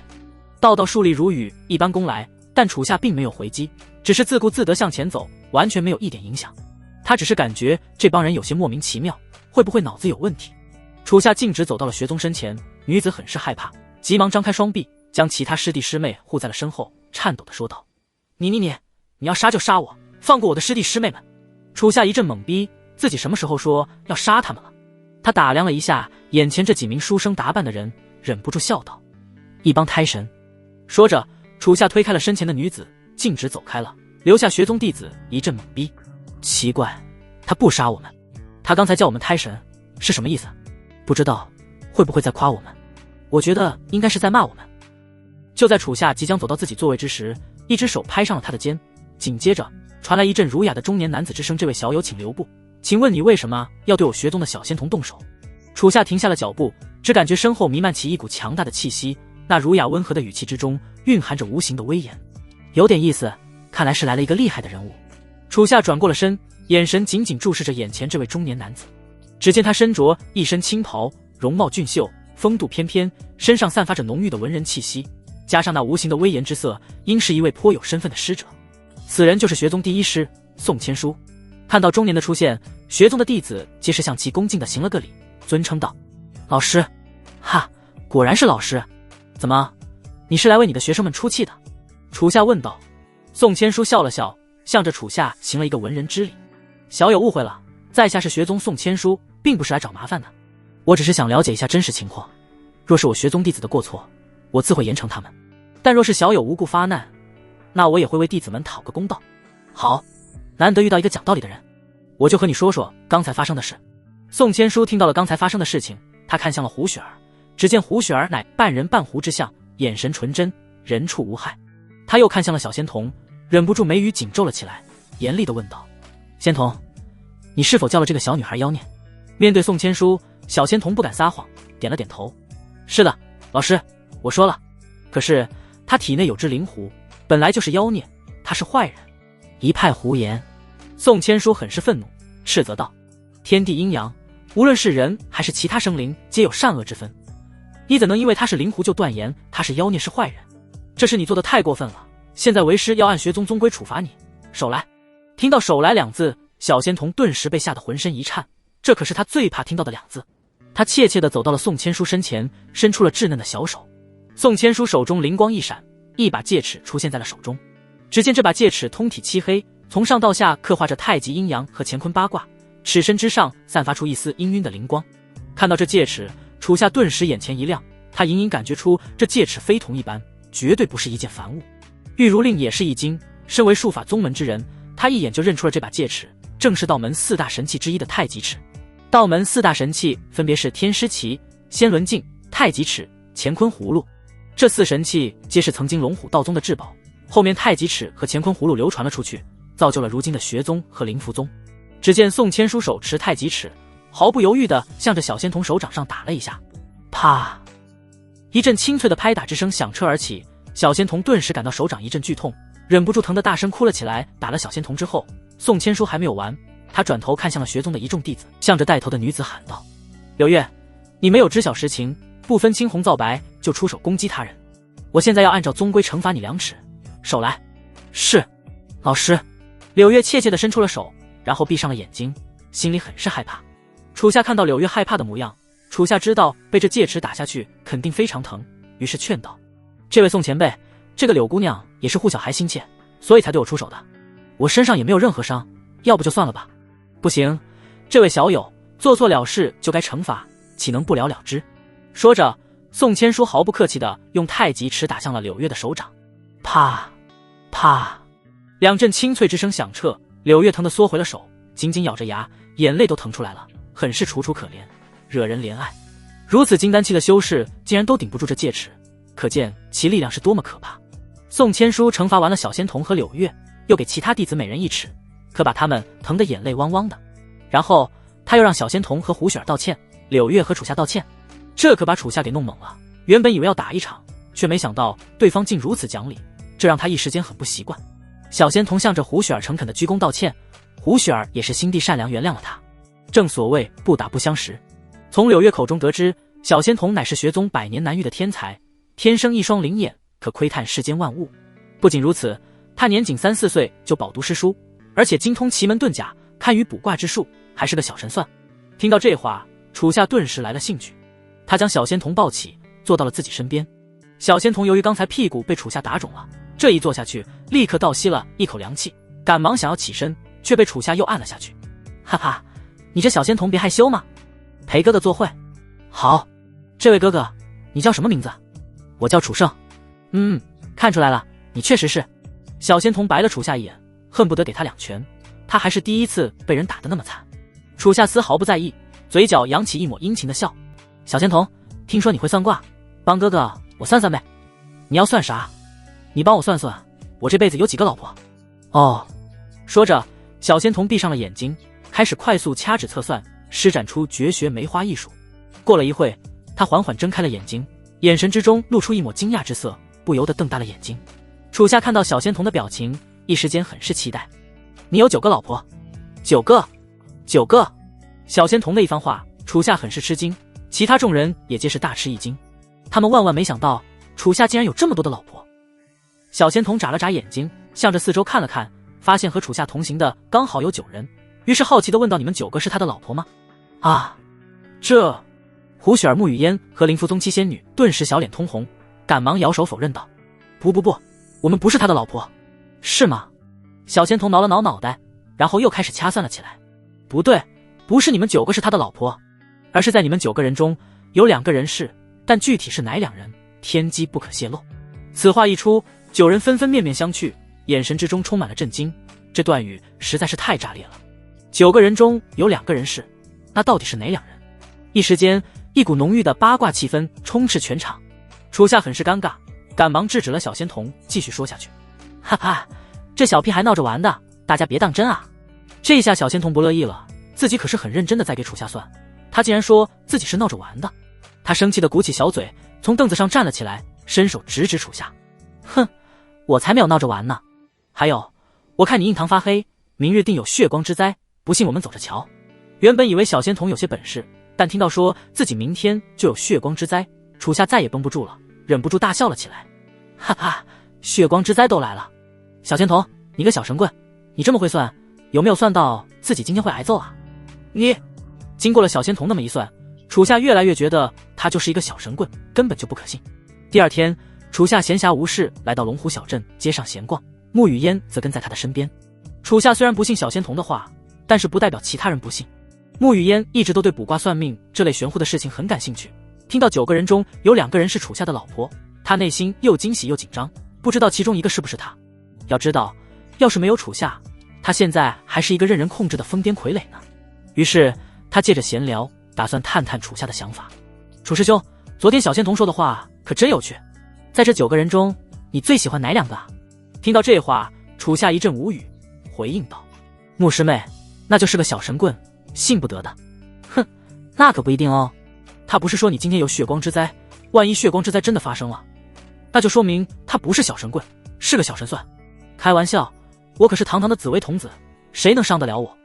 道道数力如雨一般攻来，但楚夏并没有回击，只是自顾自地向前走，完全没有一点影响。他只是感觉这帮人有些莫名其妙，会不会脑子有问题？楚夏径直走到了学宗身前，女子很是害怕，急忙张开双臂，将其他师弟师妹护在了身后，颤抖地说道：“你要杀就杀我，放过我的师弟师妹们！”楚夏一阵懵逼，自己什么时候说要杀他们了？他打量了一下眼前这几名书生打扮的人，忍不住笑道：“一帮胎神。”说着，楚夏推开了身前的女子，径直走开了，留下学宗弟子一阵懵逼。奇怪，他不杀我们，他刚才叫我们胎神是什么意思？不知道会不会在夸我们？我觉得应该是在骂我们。就在楚夏即将走到自己座位之时，一只手拍上了他的肩，紧接着传来一阵儒雅的中年男子之声：“这位小友请留步，请问你为什么要对我学宗的小仙童动手？”楚夏停下了脚步，只感觉身后弥漫起一股强大的气息，那儒雅温和的语气之中蕴含着无形的威严，有点意思，看来是来了一个厉害的人物。楚夏转过了身，眼神紧紧注视着眼前这位中年男子。只见他身着一身青袍，容貌俊秀，风度翩翩，身上散发着浓郁的文人气息，加上那无形的威严之色，应是一位颇有身份的师者。此人就是学宗第一师宋千书。看到中年的出现，学宗的弟子皆是向其恭敬地行了个礼，尊称道：“老师。”“哈，果然是老师。怎么，你是来为你的学生们出气的？”楚夏问道。宋千书笑了笑，向着楚夏行了一个文人之礼：“小友误会了，在下是学宗宋千书，并不是来找麻烦的。我只是想了解一下真实情况，若是我学宗弟子的过错，我自会严惩他们；但若是小友无故发难，那我也会为弟子们讨个公道。”“好，难得遇到一个讲道理的人，我就和你说说刚才发生的事。”宋千书听到了刚才发生的事情，他看向了胡雪儿，只见胡雪儿乃半人半狐之相，眼神纯真，人畜无害。他又看向了小仙童，忍不住眉宇紧皱了起来，严厉地问道：“仙童，你是否叫了这个小女孩妖孽？”面对宋千书，小仙童不敢撒谎，点了点头：“是的，老师，我说了。可是他体内有只灵狐，本来就是妖孽，他是坏人。”一派胡言。宋千书很是愤怒，斥责道：“天地阴阳，无论是人还是其他生灵，皆有善恶之分，你怎能因为他是灵狐就断言他是妖孽是坏人？这是你做的太过分了，现在为师要按学宗宗规处罚你，手来！”听到手来两字，小仙童顿时被吓得浑身一颤，这可是他最怕听到的两字。他怯怯地走到了宋千书身前，伸出了稚嫩的小手。宋千书手中灵光一闪，一把戒尺出现在了手中。只见这把戒尺通体漆黑，从上到下刻画着太极阴阳和乾坤八卦，尺身之上散发出一丝氤氲的灵光。看到这戒尺，楚夏顿时眼前一亮，他隐隐感觉出这戒尺非同一般，绝对不是一件凡物。玉如令也是一惊，身为术法宗门之人，他一眼就认出了这把戒尺，正是道门四大神器之一的太极尺。道门四大神器分别是天师旗、仙轮镜、太极尺、乾坤葫芦，这四神器皆是曾经龙虎道宗的至宝，后面太极尺和乾坤葫芦流传了出去，造就了如今的学宗和灵符宗。只见宋千书手持太极尺，毫不犹豫地向着小仙童手掌上打了一下，啪！一阵清脆的拍打之声响彻而起，小仙童顿时感到手掌一阵剧痛，忍不住疼得大声哭了起来。打了小仙童之后，宋千书还没有完，他转头看向了学宗的一众弟子，向着带头的女子喊道：“柳月，你没有知晓实情，不分青红皂白就出手攻击他人，我现在要按照宗规惩罚你2尺，手来。”“是，老师。”柳月怯怯地伸出了手，然后闭上了眼睛，心里很是害怕。楚夏看到柳月害怕的模样，楚夏知道被这戒尺打下去肯定非常疼，于是劝道：“这位宋前辈，这个柳姑娘也是护小孩心切，所以才对我出手的，我身上也没有任何伤，要不就算了吧。”“不行，这位小友做错了事就该惩罚，岂能不了了之？”说着，宋千书毫不客气地用太极尺打向了柳月的手掌，啪啪，2阵清脆之声响彻，柳月疼得缩回了手，紧紧咬着牙，眼泪都疼出来了，很是楚楚可怜，惹人怜爱。如此金丹期的修士竟然都顶不住这戒尺，可见其力量是多么可怕。宋千书惩罚完了小仙童和柳月，又给其他弟子每人1尺，可把他们疼得眼泪汪汪的。然后他又让小仙童和胡雪儿道歉，柳月和楚夏道歉，这可把楚夏给弄懵了。原本以为要打一场，却没想到对方竟如此讲理，这让他一时间很不习惯。小仙童向着胡雪儿诚恳的鞠躬道歉，胡雪儿也是心地善良，原谅了他。正所谓不打不相识。从柳月口中得知，小仙童乃是学宗百年难遇的天才，天生一双灵眼，可窥探世间万物。不仅如此，他年仅3、4岁就饱读诗书，而且精通奇门遁甲，堪舆卜卦之术，还是个小神算。听到这话，楚夏顿时来了兴趣，他将小仙童抱起，坐到了自己身边。小仙童由于刚才屁股被楚夏打肿了，这一坐下去，立刻倒吸了一口凉气，赶忙想要起身，却被楚夏又按了下去。哈哈，你这小仙童别害羞嘛，陪哥哥做会。好，这位哥哥，你叫什么名字？我叫楚胜。看出来了，你确实是。小仙童白了楚夏一眼，恨不得给他2拳。他还是第一次被人打得那么惨。楚夏丝毫不在意，嘴角扬起一抹殷勤的笑。小仙童，听说你会算卦，帮哥哥我算算呗。你要算啥？你帮我算算，我这辈子有几个老婆？哦。说着，小仙童闭上了眼睛，开始快速掐指测算，施展出绝学梅花易数。过了一会，他缓缓睁开了眼睛，眼神之中露出一抹惊讶之色，不由得瞪大了眼睛。楚夏看到小仙童的表情，一时间很是期待。你有9个老婆？9个？9个？小仙童的一番话，楚夏很是吃惊，其他众人也皆是大吃一惊。他们万万没想到，楚夏竟然有这么多的老婆。小仙童眨了眨眼睛，向着四周看了看，发现和楚夏同行的刚好有9人，于是好奇地问道：你们9个是他的老婆吗？啊，这……胡雪儿、穆雨嫣和灵符宗7仙女顿时小脸通红，赶忙摇手否认道：不，我们不是他的老婆。是吗？小仙童挠了挠脑袋，然后又开始掐算了起来。不对，不是你们9个是他的老婆，而是在你们9个人中有2个人是，但具体是哪2人，天机不可泄露。此话一出，9人纷纷面面相觑，眼神之中充满了震惊。这段语实在是太炸裂了。9个人中有2个人是，那到底是哪2人？一时间，一股浓郁的八卦气氛充斥全场。楚夏很是尴尬，赶忙制止了小仙童继续说下去。哈哈，这小屁孩闹着玩的，大家别当真啊。这一下小仙童不乐意了，自己可是很认真的在给楚夏算，他竟然说自己是闹着玩的。他生气的鼓起小嘴，从凳子上站了起来，伸手直指楚夏。哼，我才没有闹着玩呢。还有，我看你印堂发黑，明日定有血光之灾，不信我们走着瞧。原本以为小仙童有些本事，但听到说自己明天就有血光之灾，楚夏再也绷不住了，忍不住大笑了起来。哈哈，血光之灾都来了。小仙童，你个小神棍，你这么会算，有没有算到自己今天会挨揍啊？你……经过了小仙童那么一算，楚夏越来越觉得他就是一个小神棍，根本就不可信。第二天，楚夏闲暇无事来到龙湖小镇街上闲逛，穆雨嫣则跟在他的身边。楚夏虽然不信小仙童的话，但是不代表其他人不信。穆雨嫣一直都对卜卦算命这类玄乎的事情很感兴趣，听到9个人中有2个人是楚夏的老婆，她内心又惊喜又紧张，不知道其中一个是不是他。要知道，要是没有楚夏，他现在还是一个任人控制的疯癫傀儡呢。于是他借着闲聊，打算探探楚夏的想法。楚师兄，昨天小仙童说的话可真有趣，在这9个人中，你最喜欢哪2个啊？听到这话，楚夏一阵无语，回应道：穆师妹，那就是个小神棍，信不得的。哼，那可不一定哦。他不是说你今天有血光之灾，万一血光之灾真的发生了，那就说明他不是小神棍，是个小神算。开玩笑，我可是堂堂的紫薇童子，谁能伤得了我？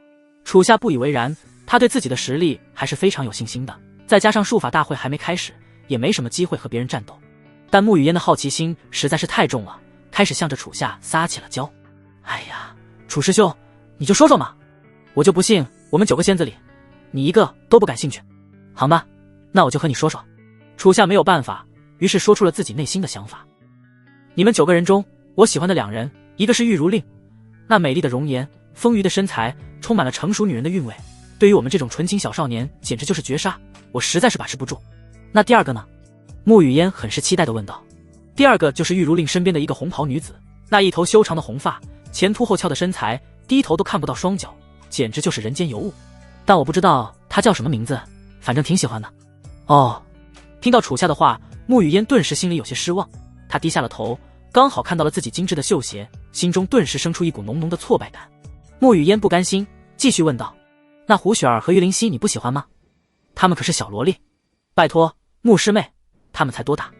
楚夏不以为然，他对自己的实力还是非常有信心的，再加上术法大会还没开始，也没什么机会和别人战斗。但穆雨嫣的好奇心实在是太重了，开始向着楚夏撒起了娇。哎呀，楚师兄，你就说说嘛，我就不信我们9个仙子里，你一个都不感兴趣。好吧，那我就和你说说。楚夏没有办法，于是说出了自己内心的想法。你们9个人中，我喜欢的2人，一个是玉如令，那美丽的容颜，丰腴的身材，充满了成熟女人的韵味，对于我们这种纯情小少年简直就是绝杀，我实在是把持不住。那第2个呢？穆雨嫣很是期待地问道。第2个就是玉如令身边的一个红袍女子，那一头修长的红发，前凸后翘的身材，低头都看不到双脚，简直就是人间尤物。但我不知道她叫什么名字，反正挺喜欢的。哦，听到楚夏的话，穆雨嫣顿时心里有些失望，她低下了头，刚好看到了自己精致的绣鞋，心中顿时生出一股浓浓的挫败感。穆雨嫣不甘心，继续问道：那胡雪儿和玉灵溪你不喜欢吗？他们可是小萝莉。拜托，穆师妹，他们才多大？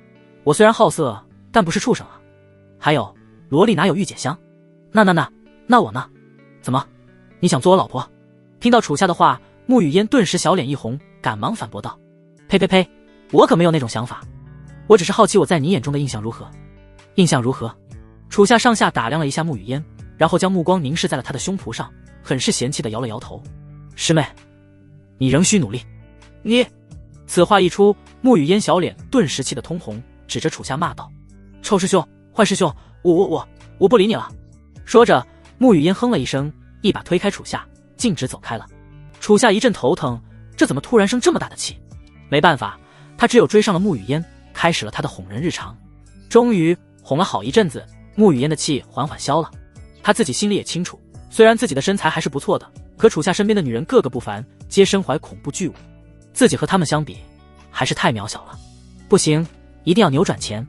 我虽然好色，但不是畜生啊。还有，萝莉哪有御姐香？那我呢？怎么，你想做我老婆？听到楚夏的话，穆雨嫣顿时小脸一红，赶忙反驳道：呸呸呸，我可没有那种想法，我只是好奇我在你眼中的印象如何。印象如何？楚夏上下打量了一下穆雨嫣，然后将目光凝视在了她的胸脯上，很是嫌弃地摇了摇头。师妹，你仍需努力。你……此话一出，穆雨嫣小脸顿时气得通红，指着楚夏骂道：臭师兄，坏师兄，我不理你了。说着，穆雨嫣哼了一声，一把推开楚夏，径直走开了。楚夏一阵头疼，这怎么突然生这么大的气？没办法，他只有追上了穆雨嫣，开始了他的哄人日常。终于哄了好一阵子，穆雨嫣的气缓缓消了。他自己心里也清楚，虽然自己的身材还是不错的，可楚夏身边的女人个个不凡，皆身怀恐怖巨物，自己和她们相比，还是太渺小了。不行，一定要扭转钱。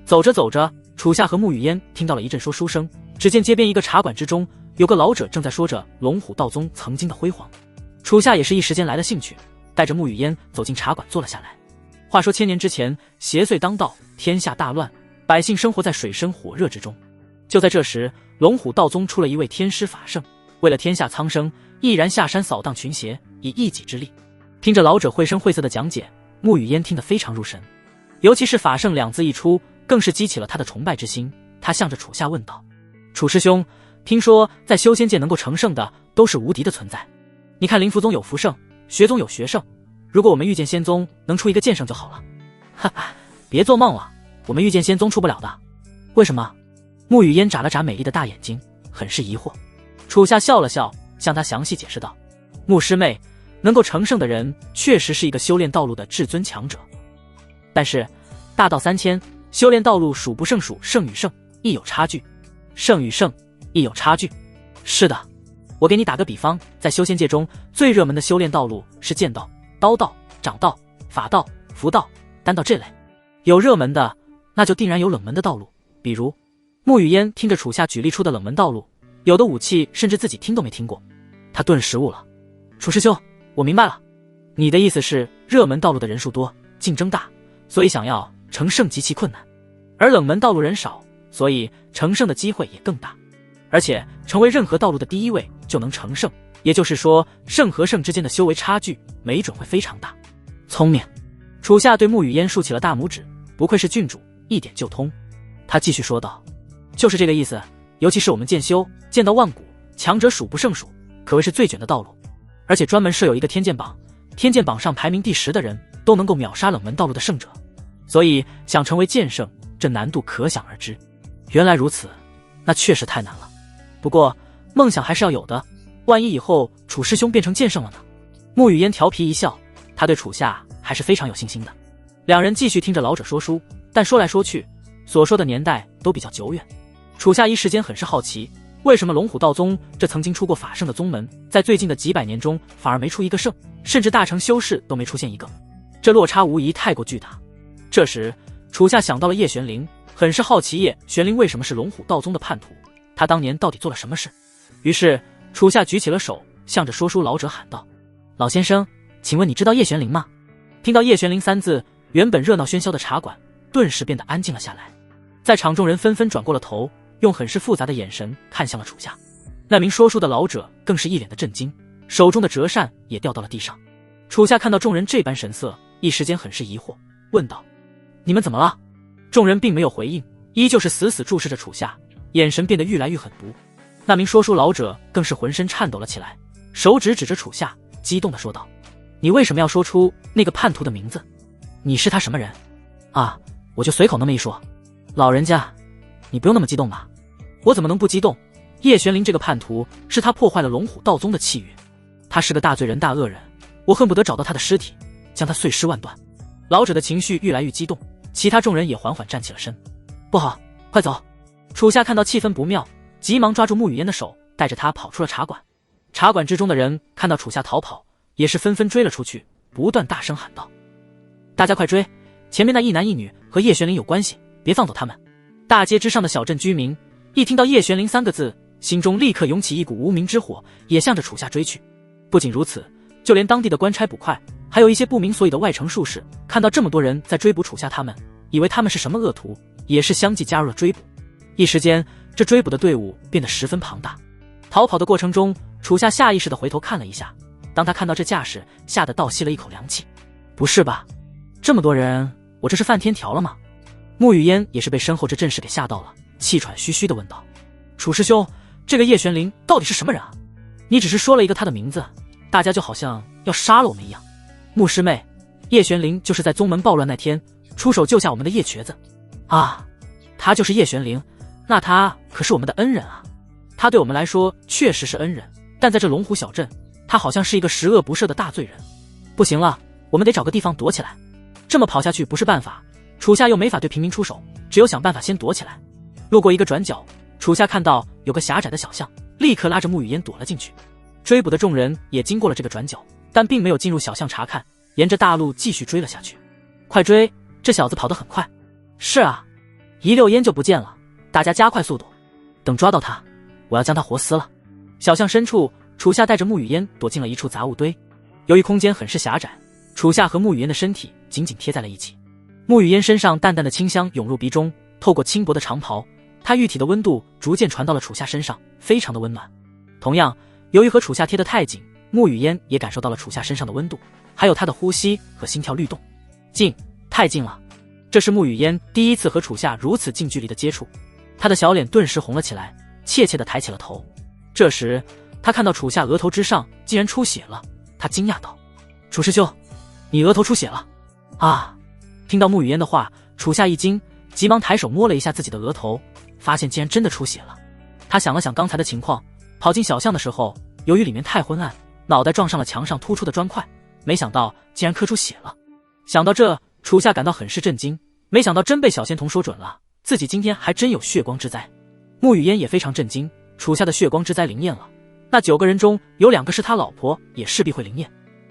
走着走着，楚夏和穆雨嫣听到了一阵说书声，只见街边一个茶馆之中，有个老者正在说着龙虎道宗曾经的辉煌。楚夏也是一时间来了兴趣，带着穆雨嫣走进茶馆坐了下来。话说千年之前，邪祟当道，天下大乱，百姓生活在水深火热之中。就在这时，龙虎道宗出了一位天师法圣，为了天下苍生，毅然下山扫荡群邪，以一己之力。听着老者绘声绘色的讲解，穆雨嫣听得非常入神，尤其是法圣两字一出，更是激起了他的崇拜之心。他向着楚夏问道：楚师兄，听说在修仙界能够成圣的都是无敌的存在，你看灵符宗有符圣，学宗有学圣，如果我们御剑仙宗能出一个剑圣就好了。哈哈，别做梦了，我们御剑仙宗出不了的。为什么？穆雨嫣眨了眨美丽的大眼睛，很是疑惑。楚夏笑了笑，向他详细解释道：穆师妹，能够成圣的人确实是一个修炼道路的至尊强者，但是大道3000，修炼道路数不胜数，圣与圣亦有差距，圣与圣亦有差距。是的，我给你打个比方，在修仙界中最热门的修炼道路是剑道、刀道、掌道、法道、符道、丹道这类，有热门的，那就定然有冷门的道路。比如穆雨嫣听着楚夏举例出的冷门道路，有的武器甚至自己听都没听过，他顿时悟了。楚师兄，我明白了，你的意思是热门道路的人数多，竞争大，所以想要成圣极其困难，而冷门道路人少，所以成圣的机会也更大，而且成为任何道路的第一位就能成圣，也就是说圣和圣之间的修为差距没准会非常大。聪明。楚夏对穆雨嫣竖起了大拇指，不愧是郡主，一点就通。他继续说道：就是这个意思，尤其是我们剑修，剑道万古，强者数不胜数，可谓是最卷的道路，而且专门设有一个天剑榜，天剑榜上排名第10的人都能够秒杀冷门道路的圣者，所以想成为剑圣，这难度可想而知。原来如此，那确实太难了。不过梦想还是要有的，万一以后楚师兄变成剑圣了呢？穆雨嫣调皮一笑，他对楚夏还是非常有信心的。两人继续听着老者说书，但说来说去，所说的年代都比较久远。楚夏一时间很是好奇，为什么龙虎道宗这曾经出过法圣的宗门，在最近的几百年中反而没出一个圣，甚至大成修士都没出现一个，这落差无疑太过巨大。这时楚夏想到了叶玄灵，很是好奇叶玄灵为什么是龙虎道宗的叛徒，他当年到底做了什么事。于是楚夏举起了手，向着说书老者喊道：老先生，请问你知道叶玄灵吗？听到叶玄灵3字，原本热闹喧嚣的茶馆顿时变得安静了下来，在场众人纷纷转过了头，用很是复杂的眼神看向了楚夏。那名说书的老者更是一脸的震惊，手中的折扇也掉到了地上。楚夏看到众人这般神色，一时间很是疑惑，问道：你们怎么了？众人并没有回应，依旧是死死注视着楚夏，眼神变得愈来愈狠毒。那名说书老者更是浑身颤抖了起来，手指指着楚夏，激动地说道：你为什么要说出那个叛徒的名字？你是他什么人？啊，我就随口那么一说。老人家，你不用那么激动吧？我怎么能不激动？叶玄灵这个叛徒，是他破坏了龙虎道宗的气运，他是个大罪人大恶人，我恨不得找到他的尸体，将他碎尸万段。老者的情绪愈来愈激动，其他众人也缓缓站起了身。不好，快走！楚夏看到气氛不妙，急忙抓住穆雨嫣的手，带着他跑出了茶馆。茶馆之中的人看到楚夏逃跑，也是纷纷追了出去，不断大声喊道：大家快追，前面那一男一女和叶玄灵有关系，别放走他们。大街之上的小镇居民一听到叶玄灵3个字，心中立刻涌起一股无名之火，也向着楚夏追去。不仅如此，就连当地的官差捕快，还有一些不明所以的外城术士，看到这么多人在追捕楚夏他们，以为他们是什么恶徒，也是相继加入了追捕。一时间，这追捕的队伍变得十分庞大。逃跑的过程中，楚夏下意识地回头看了一下，当他看到这架势，吓得倒吸了一口凉气。不是吧，这么多人，我这是犯天条了吗？穆雨嫣也是被身后这阵势给吓到了，气喘吁吁地问道：楚师兄，这个叶玄灵到底是什么人啊？你只是说了一个他的名字，大家就好像要杀了我们一样。穆师妹，叶玄灵就是在宗门暴乱那天出手救下我们的叶瘸子啊，他就是叶玄灵，那他可是我们的恩人啊。他对我们来说确实是恩人，但在这龙湖小镇，他好像是一个十恶不赦的大罪人。不行了，我们得找个地方躲起来，这么跑下去不是办法，楚夏又没法对平民出手，只有想办法先躲起来。路过一个转角，楚夏看到有个狭窄的小巷，立刻拉着穆雨嫣躲了进去。追捕的众人也经过了这个转角，但并没有进入小巷查看，沿着大路继续追了下去。快追，这小子跑得很快。是啊，一溜烟就不见了，大家加快速度，等抓到他，我要将他活撕了。小巷深处，楚夏带着穆雨嫣躲进了一处杂物堆。由于空间很是狭窄，楚夏和穆雨嫣的身体紧紧贴在了一起。穆雨嫣身上淡淡的清香涌入鼻中，透过轻薄的长袍，她玉体的温度逐渐传到了楚夏身上，非常的温暖。同样，由于和楚夏贴得太紧，穆雨嫣也感受到了楚夏身上的温度，还有她的呼吸和心跳律动。近，太近了。这是穆雨嫣第一次和楚夏如此近距离的接触，她的小脸顿时红了起来，怯怯地抬起了头。这时，她看到楚夏额头之上竟然出血了，她惊讶道：楚师兄，你额头出血了啊！听到穆雨嫣的话，楚夏一惊，急忙抬手摸了一下自己的额头，发现竟然真的出血了。他想了想刚才的情况，跑进小巷的时候，由于里面太昏暗，脑袋撞上了墙上突出的砖块，没想到竟然磕出血了。想到这，楚夏感到很是震惊，没想到真被小仙童说准了，自己今天还真有血光之灾。穆雨嫣也非常震惊，楚夏的血光之灾灵验了，那9个人中有2个是他老婆，也势必会灵验。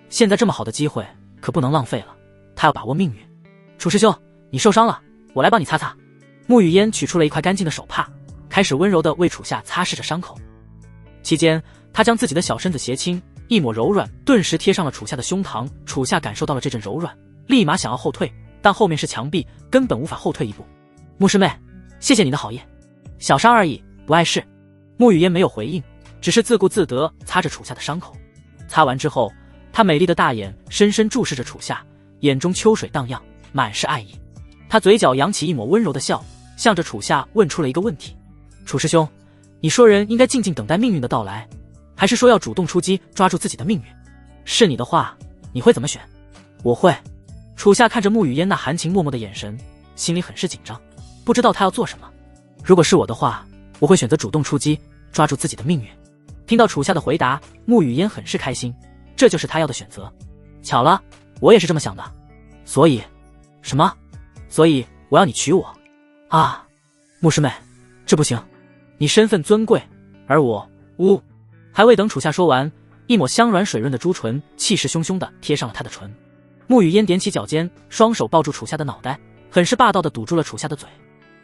现在这么好的机会可不能浪费了，他要把握命运。楚师兄，你受伤了，我来帮你擦擦。穆雨嫣取出了一块干净的手帕，开始温柔地为楚夏擦拭着伤口。期间，她将自己的小身子斜倾，一抹柔软顿时贴上了楚夏的胸膛。楚夏感受到了这阵柔软，立马想要后退，但后面是墙壁，根本无法后退一步。穆师妹，谢谢你的好意，小伤而已，不碍事。穆雨嫣没有回应，只是自顾自地擦着楚夏的伤口。擦完之后，她美丽的大眼深深注视着楚夏，眼中秋水荡漾，满是爱意。她嘴角扬起一抹温柔的笑，向着楚夏问出了一个问题：楚师兄，你说人应该静静等待命运的到来，还是说要主动出击，抓住自己的命运？是你的话，你会怎么选？我会。楚夏看着穆雨嫣那含情脉脉的眼神，心里很是紧张，不知道他要做什么。如果是我的话，我会选择主动出击，抓住自己的命运。听到楚夏的回答，穆雨嫣很是开心，这就是他要的选择。巧了，我也是这么想的。所以，什么？所以我要你娶我啊？穆师妹，这不行，你身份尊贵，而我还未等楚夏说完，一抹香软水润的朱唇气势汹汹地贴上了他的唇。穆雨嫣踮起脚尖，双手抱住楚夏的脑袋，很是霸道地堵住了楚夏的嘴。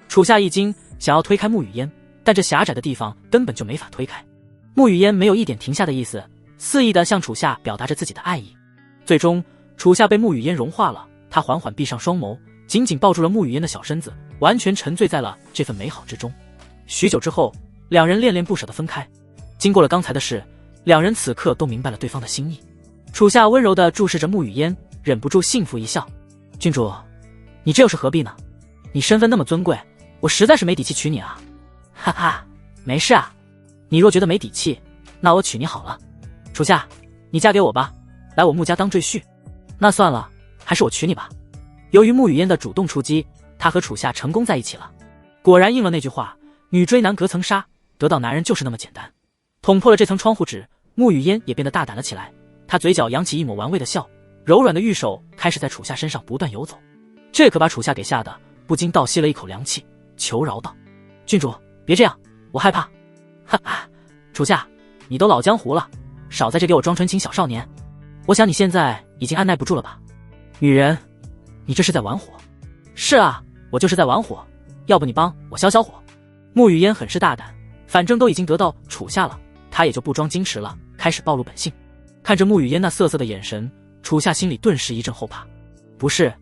楚夏一惊，想要推开穆雨嫣，但这狭窄的地方根本就没法推开。穆雨嫣没有一点停下的意思，肆意地向楚夏表达着自己的爱意。最终，楚夏被穆雨嫣融化了，他缓缓闭上双眸，紧紧抱住了穆雨嫣的小身子，完全沉醉在了这份美好之中。许久之后，两人恋恋不舍地分开。经过了刚才的事，两人此刻都明白了对方的心意。楚夏温柔地注视着穆雨嫣，忍不住幸福一笑：郡主，你这又是何必呢？你身份那么尊贵，我实在是没底气娶你啊。哈哈，没事啊，你若觉得没底气，那我娶你好了。楚夏，你嫁给我吧，来我穆家当赘婿。那算了，还是我娶你吧。由于穆雨嫣的主动出击，她和楚夏成功在一起了。果然应了那句话，女追男隔层纱，得到男人就是那么简单。捅破了这层窗户纸，穆雨嫣也变得大胆了起来，她嘴角扬起一抹玩味的笑，柔软的玉手开始在楚夏身上不断游走。这可把楚夏给吓得不禁倒吸了一口凉气，求饶道：郡主，别这样，我害怕。哈哈，楚夏，你都老江湖了，少在这给我装纯情小少年。我想你现在已经按耐不住了吧？女人，你这是在玩火。是啊，我就是在玩火，要不你帮我消消火。穆雨嫣很是大胆，反正都已经得到楚夏了，她也就不装矜持了，开始暴露本性。看着穆雨嫣那涩涩的眼神，楚夏心里顿时一阵后怕。不是，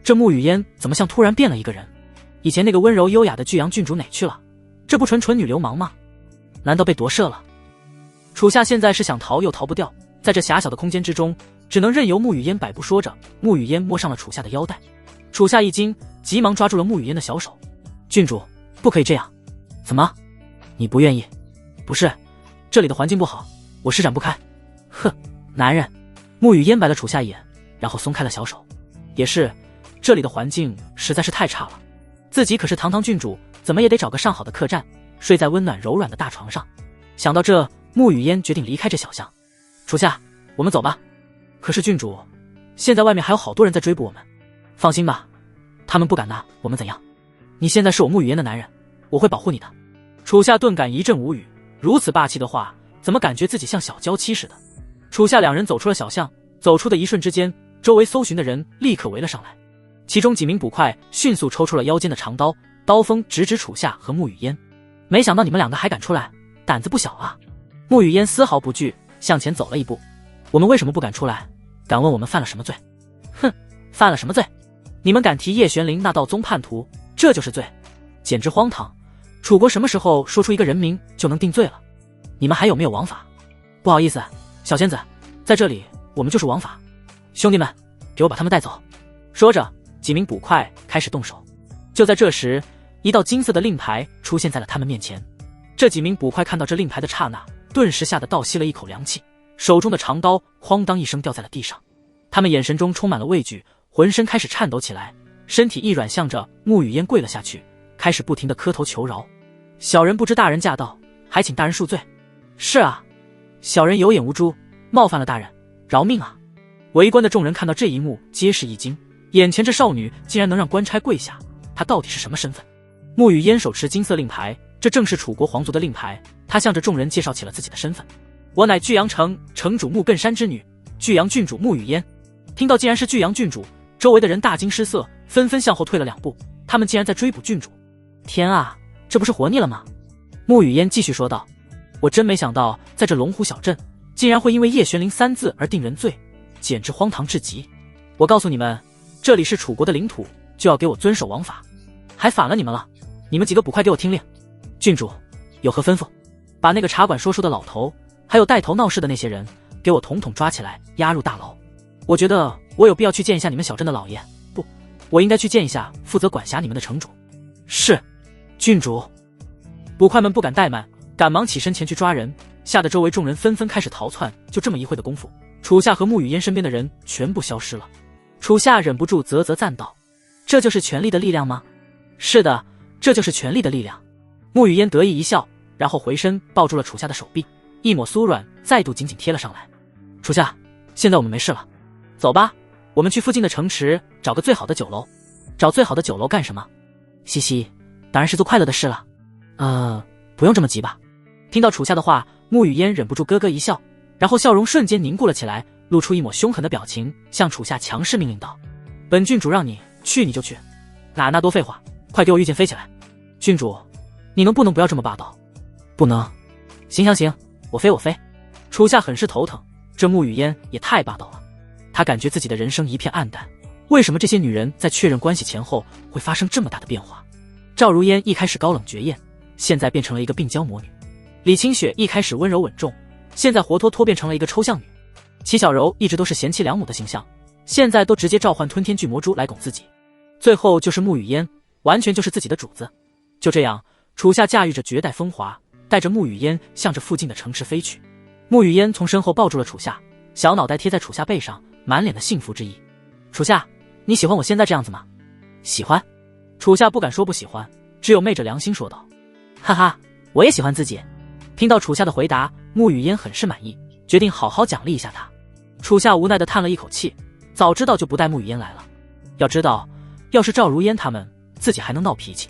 这穆雨嫣怎么像突然变了一个人？以前那个温柔优雅的巨阳郡主哪去了？这不纯女流氓吗？难道被夺舍了？楚夏现在是想逃又逃不掉，在这狭小的空间之中，只能任由沐雨烟摆布。说着，沐雨烟摸上了楚夏的腰带。楚夏一惊，急忙抓住了沐雨烟的小手。郡主，不可以这样。怎么？你不愿意？不是，这里的环境不好，我施展不开。哼，男人。沐雨烟白了楚夏一眼，然后松开了小手。也是，这里的环境实在是太差了。自己可是堂堂郡主，怎么也得找个上好的客栈，睡在温暖柔软的大床上。想到这，沐雨烟决定离开这小巷。楚夏，我们走吧。可是郡主，现在外面还有好多人在追捕我们。放心吧，他们不敢拿我们怎样。你现在是我沐雨烟的男人，我会保护你的。楚夏顿感一阵无语，如此霸气的话，怎么感觉自己像小娇妻似的？楚夏两人走出了小巷，走出的一瞬之间，周围搜寻的人立刻围了上来。其中几名捕快迅速抽出了腰间的长刀，刀锋直指楚夏和沐雨烟。没想到你们两个还敢出来，胆子不小啊！沐雨烟丝毫不惧，向前走了一步。我们为什么不敢出来？敢问我们犯了什么罪？哼，犯了什么罪？你们敢提叶玄灵那道宗叛徒，这就是罪，简直荒唐！楚国什么时候说出一个人名就能定罪了？你们还有没有王法？不好意思，小仙子，在这里我们就是王法。兄弟们，给我把他们带走。说着，几名捕快开始动手。就在这时，一道金色的令牌出现在了他们面前。这几名捕快看到这令牌的刹那，顿时吓得倒吸了一口凉气，手中的长刀哐当一声掉在了地上。他们眼神中充满了畏惧，浑身开始颤抖起来，身体一软，向着沐雨烟跪了下去，开始不停地磕头求饶。小人不知大人驾到，还请大人恕罪。是啊，小人有眼无珠，冒犯了大人，饶命啊！围观的众人看到这一幕，皆是一惊，眼前这少女竟然能让官差跪下，她到底是什么身份？沐雨烟手持金色令牌，这正是楚国皇族的令牌。她向着众人介绍起了自己的身份：我乃巨阳城城主沐艮山之女，巨阳郡主沐雨烟。听到竟然是巨阳郡主，周围的人大惊失色，纷纷向后退了2步。他们竟然在追捕郡主！天啊，这不是活腻了吗？沐雨烟继续说道：我真没想到，在这龙湖小镇，竟然会因为叶玄灵3字而定人罪，简直荒唐至极！我告诉你们，这里是楚国的领土，就要给我遵守王法，还反了你们了！你们几个捕快给我听令，郡主有何吩咐？把那个茶馆说书的老头，还有带头闹事的那些人，给我统统抓起来，押入大牢。我觉得我有必要去见一下你们小镇的老爷，不，我应该去见一下负责管辖你们的城主。是，郡主。捕快们不敢怠慢，赶忙起身前去抓人，吓得周围众人纷纷开始逃窜。就这么一会的功夫，楚夏和沐雨烟身边的人全部消失了。楚夏忍不住啧啧赞道：这就是权力的力量吗？是的，这就是权力的力量。沐雨烟得意一笑，然后回身抱住了楚夏的手臂，一抹酥软再度紧紧贴了上来。楚夏，现在我们没事了，走吧，我们去附近的城池找个最好的酒楼。找最好的酒楼干什么？嘻嘻，当然是做快乐的事了。不用这么急吧。听到楚夏的话，沐雨烟忍不住咯咯一笑，然后笑容瞬间凝固了起来，露出一抹凶狠的表情，向楚夏强势命令道：本郡主让你去你就去，那多废话，快给我御剑飞起来！郡主，你不能不要这么霸道？不能。行，我飞。楚夏很是头疼，这沐雨烟也太霸道了。他感觉自己的人生一片暗淡，为什么这些女人在确认关系前后会发生这么大的变化？赵如烟一开始高冷绝艳，现在变成了一个病娇魔女；李清雪一开始温柔稳重，现在活脱变成了一个抽象女；齐小柔一直都是贤妻良母的形象，现在都直接召唤吞天巨魔蛛来拱自己；最后就是沐雨烟，完全就是自己的主子。就这样，楚夏驾驭着绝代风华，带着沐雨烟向着附近的城池飞去。沐雨烟从身后抱住了楚夏，小脑袋贴在楚夏背上，满脸的幸福之意。楚夏，你喜欢我现在这样子吗？喜欢。楚夏不敢说不喜欢，只有昧着良心说道。哈哈，我也喜欢自己。听到楚夏的回答，沐雨烟很是满意，决定好好奖励一下他。楚夏无奈地叹了一口气，早知道就不带沐雨烟来了。要知道，要是赵如烟他们，自己还能闹脾气，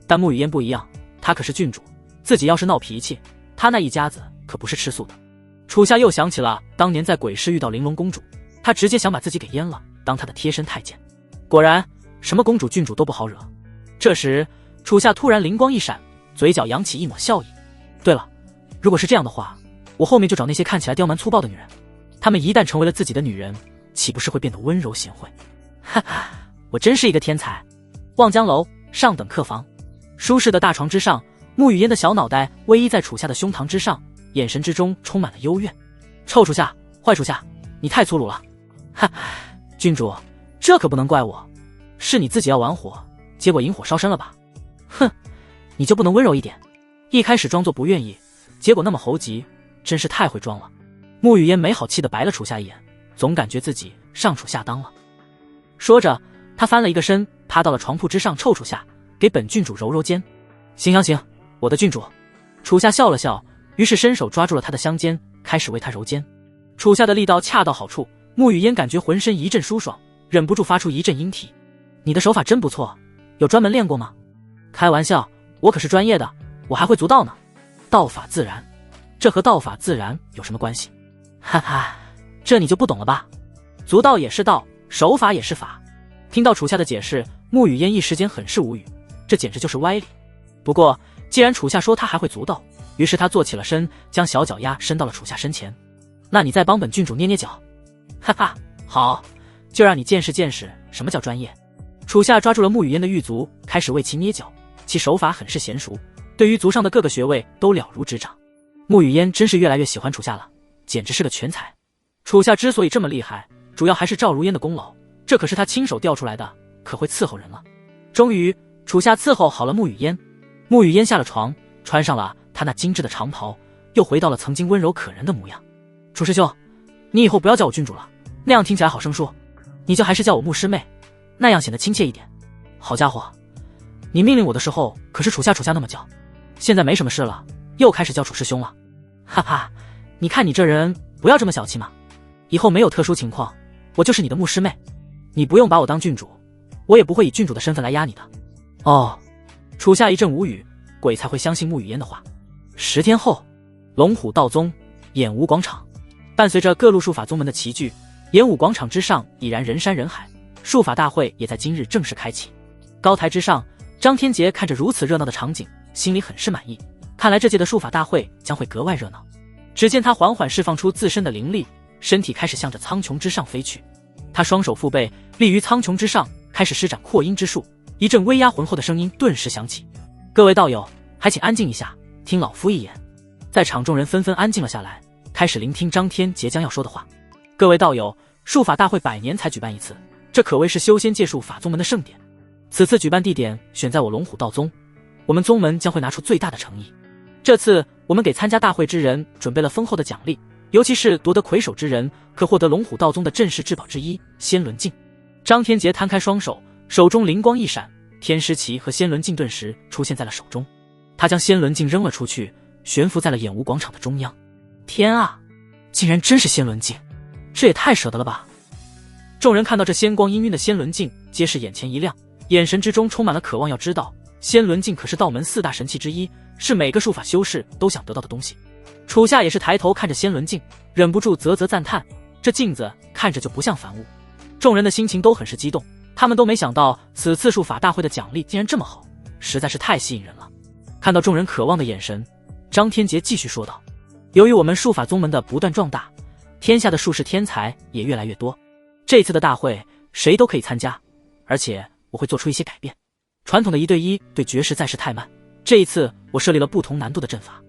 但沐雨烟不一样，她可是郡主，自己要是闹脾气，她那一家子可不是吃素的。楚夏又想起了当年在鬼市遇到玲珑公主，他直接想把自己给阉了，当他的贴身太监。果然，什么公主郡主都不好惹。这时，楚夏突然灵光一闪，嘴角扬起一抹笑意。对了，如果是这样的话，我后面就找那些看起来刁蛮粗暴的女人，她们一旦成为了自己的女人，岂不是会变得温柔贤惠？哈哈，我真是一个天才。望江楼上等客房，舒适的大床之上，沐雨烟的小脑袋偎依在楚夏的胸膛之上，眼神之中充满了幽怨。臭楚夏，坏楚夏，你太粗鲁了！哈，郡主，这可不能怪我，是你自己要玩火，结果引火烧身了吧？哼，你就不能温柔一点？一开始装作不愿意，结果那么猴急，真是太会装了。沐雨烟没好气地白了楚夏一眼，总感觉自己上楚下当了。说着，他翻了一个身，趴到了床铺之上，臭楚夏，给本郡主揉揉肩。行，我的郡主。楚夏笑了笑，于是伸手抓住了他的香肩，开始为他揉肩。楚夏的力道恰到好处，沐雨烟感觉浑身一阵舒爽，忍不住发出一阵阴啼。你的手法真不错，有专门练过吗？开玩笑，我可是专业的，我还会足道呢。道法自然，这和道法自然有什么关系？哈哈，这你就不懂了吧？足道也是道，手法也是法。听到楚夏的解释，沐雨烟一时间很是无语，这简直就是歪理。不过既然楚夏说他还会足道，于是他坐起了身，将小脚丫伸到了楚夏身前。那你再帮本郡主捏捏脚。哈哈，好，就让你见识见识什么叫专业。楚夏抓住了沐雨烟的玉足，开始为其捏脚，其手法很是娴熟，对于足上的各个穴位都了如指掌。沐雨烟真是越来越喜欢楚夏了，简直是个全才。楚夏之所以这么厉害，主要还是赵如烟的功劳，这可是他亲手调出来的，可会伺候人了。终于，楚夏伺候好了沐雨烟，沐雨烟下了床，穿上了他那精致的长袍，又回到了曾经温柔可人的模样。楚师兄，你以后不要叫我郡主了，那样听起来好生疏，你就还是叫我沐师妹，那样显得亲切一点。好家伙，你命令我的时候可是楚夏那么叫，现在没什么事了，又开始叫楚师兄了。哈哈，你看你这人不要这么小气嘛，以后没有特殊情况，我就是你的沐师妹，你不用把我当郡主，我也不会以郡主的身份来压你的。哦，楚夏一阵无语，鬼才会相信沐雨烟的话。10天后，龙虎道宗演武广场，伴随着各路术法宗门的齐聚，演武广场之上已然人山人海，术法大会也在今日正式开启。高台之上，张天杰看着如此热闹的场景，心里很是满意，看来这届的术法大会将会格外热闹。只见他缓缓释放出自身的灵力，身体开始向着苍穹之上飞去。他双手负背，立于苍穹之上，开始施展扩音之术。一阵威压浑厚的声音顿时响起：各位道友，还请安静一下，听老夫一言。在场众人纷纷安静了下来，开始聆听张天杰将要说的话。各位道友，术法大会100年才举办一次，这可谓是修仙界术法宗门的盛典。此次举办地点选在我龙虎道宗，我们宗门将会拿出最大的诚意。这次我们给参加大会之人准备了丰厚的奖励，尤其是夺得魁首之人，可获得龙虎道宗的镇世至宝之一仙轮镜。张天杰摊开双手，手中灵光一闪，天师旗和仙轮镜顿时出现在了手中。他将仙轮镜扔了出去，悬浮在了演武广场的中央。天啊，竟然真是仙轮镜，这也太舍得了吧！众人看到这仙光氤氲的仙轮镜，皆是眼前一亮，眼神之中充满了渴望。要知道，仙轮镜可是道门4大神器之一，是每个术法修士都想得到的东西。楚夏也是抬头看着仙轮镜，忍不住啧啧赞叹，这镜子看着就不像凡物。众人的心情都很是激动，他们都没想到此次术法大会的奖励竟然这么好，实在是太吸引人了。看到众人渴望的眼神，张天杰继续说道：由于我们术法宗门的不断壮大，天下的术士天才也越来越多，这次的大会谁都可以参加，而且我会做出一些改变。传统的1对1对决实在是太慢，这一次我设立了不同难度的阵法，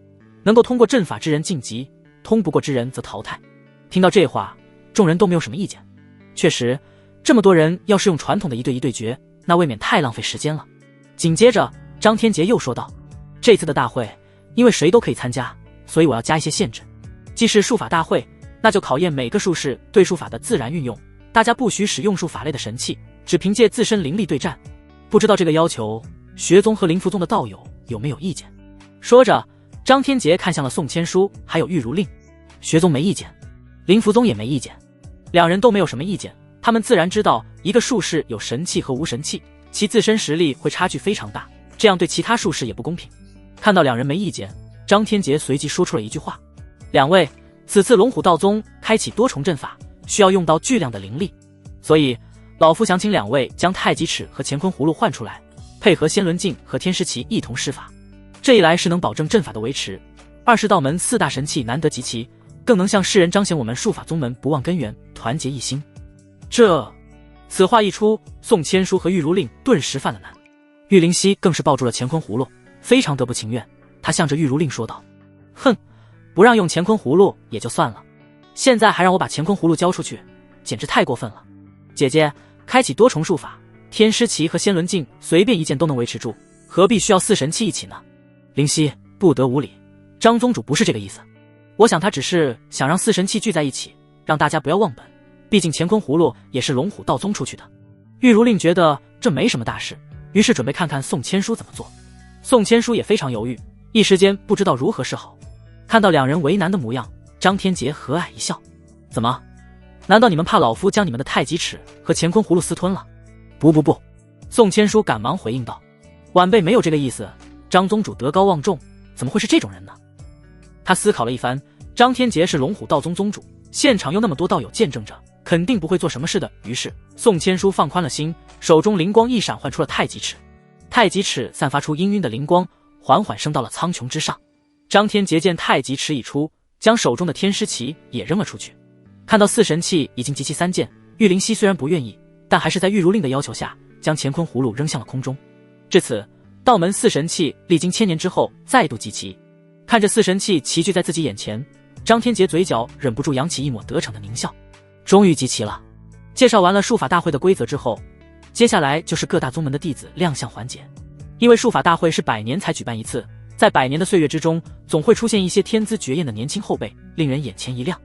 能够通过阵法之人晋级，通不过之人则淘汰。听到这话，众人都没有什么意见。确实，这么多人要是用传统的1对1对决，那未免太浪费时间了。紧接着，张天杰又说道：这次的大会因为谁都可以参加，所以我要加一些限制。既是术法大会，那就考验每个术士对术法的自然运用，大家不许使用术法类的神器，只凭借自身灵力对战。不知道这个要求，学宗和灵符宗的道友有没有意见？说着，张天杰看向了宋千书还有玉如令。学宗没意见，灵符宗也没意见，两人都没有什么意见。他们自然知道一个术士有神器和无神器，其自身实力会差距非常大，这样对其他术士也不公平。看到两人没意见，张天杰随即说出了一句话：两位，此次龙虎道宗开启多重阵法，需要用到巨量的灵力，所以老夫想请两位将太极尺和乾坤葫芦换出来，配合仙轮镜和天师旗一同施法。这一来是能保证阵法的维持，二是道门4大神器难得集齐，更能向世人彰显我们术法宗门不忘根源，团结一心。此话一出，宋千书和玉如令顿时犯了难，玉灵溪更是抱住了乾坤葫芦，非常得不情愿，他向着玉如令说道：“哼，不让用乾坤葫芦也就算了，现在还让我把乾坤葫芦交出去，简直太过分了。姐姐，开启多重术法，天师旗和仙轮镜随便一件都能维持住，何必需要四神器一起呢？”灵犀，不得无礼，张宗主不是这个意思。我想他只是想让四神器聚在一起，让大家不要忘本，毕竟乾坤葫芦也是龙虎道宗出去的。玉如令觉得这没什么大事，于是准备看看宋千书怎么做。宋千书也非常犹豫，一时间不知道如何是好。看到两人为难的模样，张天杰和蔼一笑：“怎么？难道你们怕老夫将你们的太极尺和乾坤葫芦私吞了？”“不。”宋千书赶忙回应道：“晚辈没有这个意思，张宗主德高望重，怎么会是这种人呢？”他思考了一番，张天杰是龙虎道宗宗主，现场又那么多道友见证着，肯定不会做什么事的。于是宋千书放宽了心，手中灵光一闪，唤出了太极尺。太极尺散发出氤氲的灵光，缓缓升到了苍穹之上。张天杰见太极尺已出，将手中的天师旗也扔了出去。看到四神器已经集齐3件，玉灵犀虽然不愿意，但还是在玉如令的要求下，将乾坤葫芦扔向了空中。至此，道门四神器历经1000年之后再度集齐。看着四神器齐聚在自己眼前，张天杰嘴角忍不住扬起一抹得逞的狞笑。终于集齐了。介绍完了术法大会的规则之后，接下来就是各大宗门的弟子亮相环节。因为术法大会是100年才举办一次，在100年的岁月之中，总会出现一些天资绝艳的年轻后辈，令人眼前一亮。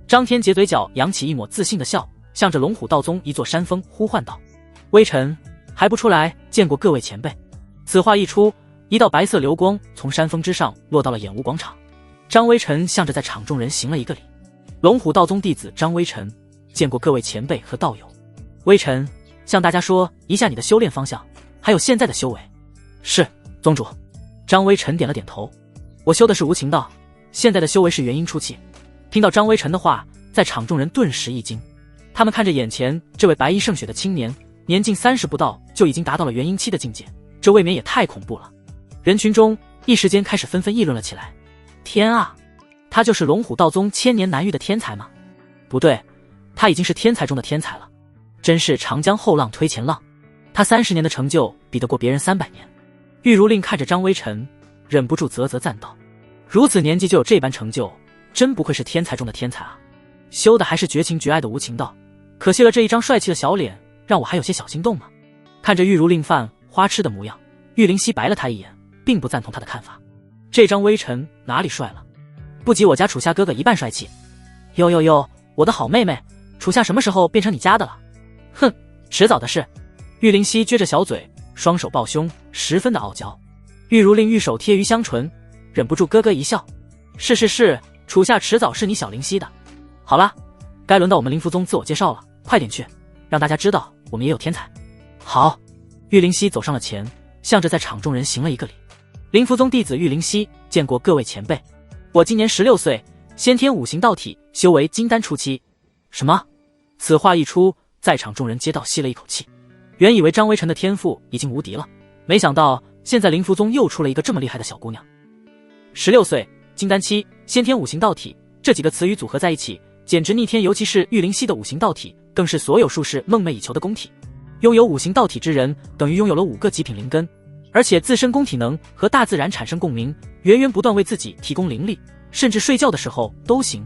张天杰嘴角扬起一抹自信的笑，向着龙虎道宗一座山峰呼唤道：“微臣还不出来见过各位前辈？”此话一出，一道白色流光从山峰之上落到了演武广场。张微臣向着在场众人行了一个礼：“龙虎道宗弟子张微臣，见过各位前辈和道友。微臣向大家说一下你的修炼方向，还有现在的修为。”“是，宗主。”张微臣点了点头：“我修的是无情道，现在的修为是元婴初期。”听到张微臣的话，在场众人顿时一惊。他们看着眼前这位白衣胜雪的青年，年近30不到就已经达到了元婴期的境界，这未免也太恐怖了。人群中一时间开始纷纷议论了起来：“天啊，他就是龙虎道宗千年难遇的天才吗？不对，他已经是天才中的天才了，真是长江后浪推前浪，他30年的成就比得过别人300年。”玉如令看着张微臣，忍不住啧啧赞道：“如此年纪就有这般成就，真不愧是天才中的天才啊！修的还是绝情绝爱的无情道，可惜了这一张帅气的小脸，让我还有些小心动呢。”看着玉如令犯花痴的模样，玉灵犀白了他一眼，并不赞同他的看法。这张微臣哪里帅了？不及我家楚夏哥哥一半帅气。哟，我的好妹妹，楚夏什么时候变成你家的了？哼，迟早的事。玉灵犀撅着小嘴，双手抱胸，十分的傲娇。玉如令玉手贴于香唇，忍不住咯咯一笑：“是，楚夏迟早是你小灵犀的。好了，该轮到我们灵符宗自我介绍了，快点去，让大家知道我们也有天才。”“好。”玉灵犀走上了前，向着在场众人行了一个礼：“灵符宗弟子玉灵犀，见过各位前辈。我今年16岁，先天五行道体，修为金丹初期。”“什么？”此话一出，在场众人皆倒吸了一口气。原以为张微臣的天赋已经无敌了，没想到现在灵符宗又出了一个这么厉害的小姑娘。16岁，金丹期，先天五行道体，这几个词语组合在一起，简直逆天。尤其是玉灵犀的五行道体，更是所有术士梦寐以求的功体。拥有五行道体之人，等于拥有了5个极品灵根，而且自身功体能和大自然产生共鸣，源源不断为自己提供灵力，甚至睡觉的时候都行。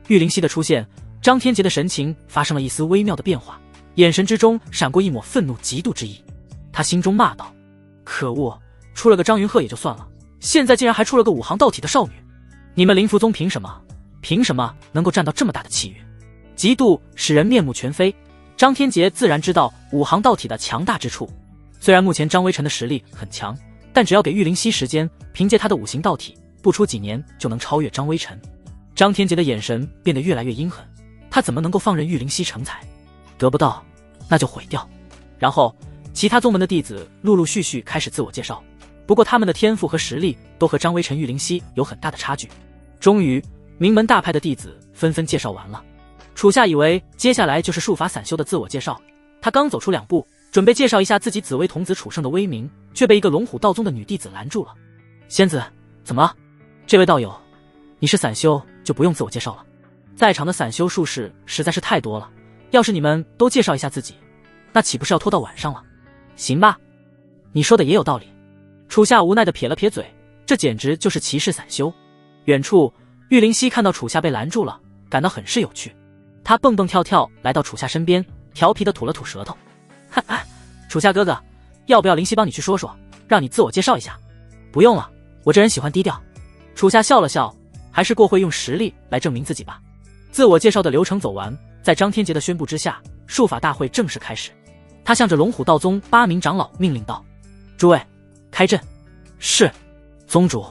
玉灵犀的出现，张天杰的神情发生了一丝微妙的变化，眼神之中闪过一抹愤怒嫉妒之意。他心中骂道：“可恶，出了个张云鹤也就算了，现在竟然还出了个五行道体的少女！你们灵符宗凭什么能够占到这么大的气运？”嫉妒使人面目全非。张天杰自然知道五行道体的强大之处，虽然目前张微臣的实力很强，但只要给玉灵犀时间，凭借他的五行道体，不出几年就能超越张微臣。张天杰的眼神变得越来越阴狠，他怎么能够放任玉灵犀成才？得不到，那就毁掉。然后，其他宗门的弟子陆陆续续开始自我介绍，不过他们的天赋和实力都和张微臣、玉灵犀有很大的差距。终于，名门大派的弟子纷纷介绍完了。楚夏以为接下来就是术法散修的自我介绍，他刚走出2步，准备介绍一下自己紫薇童子楚胜的威名，却被一个龙虎道宗的女弟子拦住了。“仙子，怎么了？这位道友，你是散修就不用自我介绍了。在场的散修术士实在是太多了，要是你们都介绍一下自己，那岂不是要拖到晚上了？行吧，你说的也有道理。”楚夏无奈地撇了撇嘴，这简直就是骑士散修。远处，玉灵溪看到楚夏被拦住了，感到很是有趣。他蹦蹦跳跳来到楚夏身边，调皮地吐了吐舌头。哈哈，楚夏哥哥，要不要灵溪帮你去说说，让你自我介绍一下？不用了，我这人喜欢低调。楚夏笑了笑，还是过会用实力来证明自己吧。自我介绍的流程走完，在张天杰的宣布之下，术法大会正式开始。他向着龙虎道宗8名长老命令道：“诸位，开阵。”是，宗主。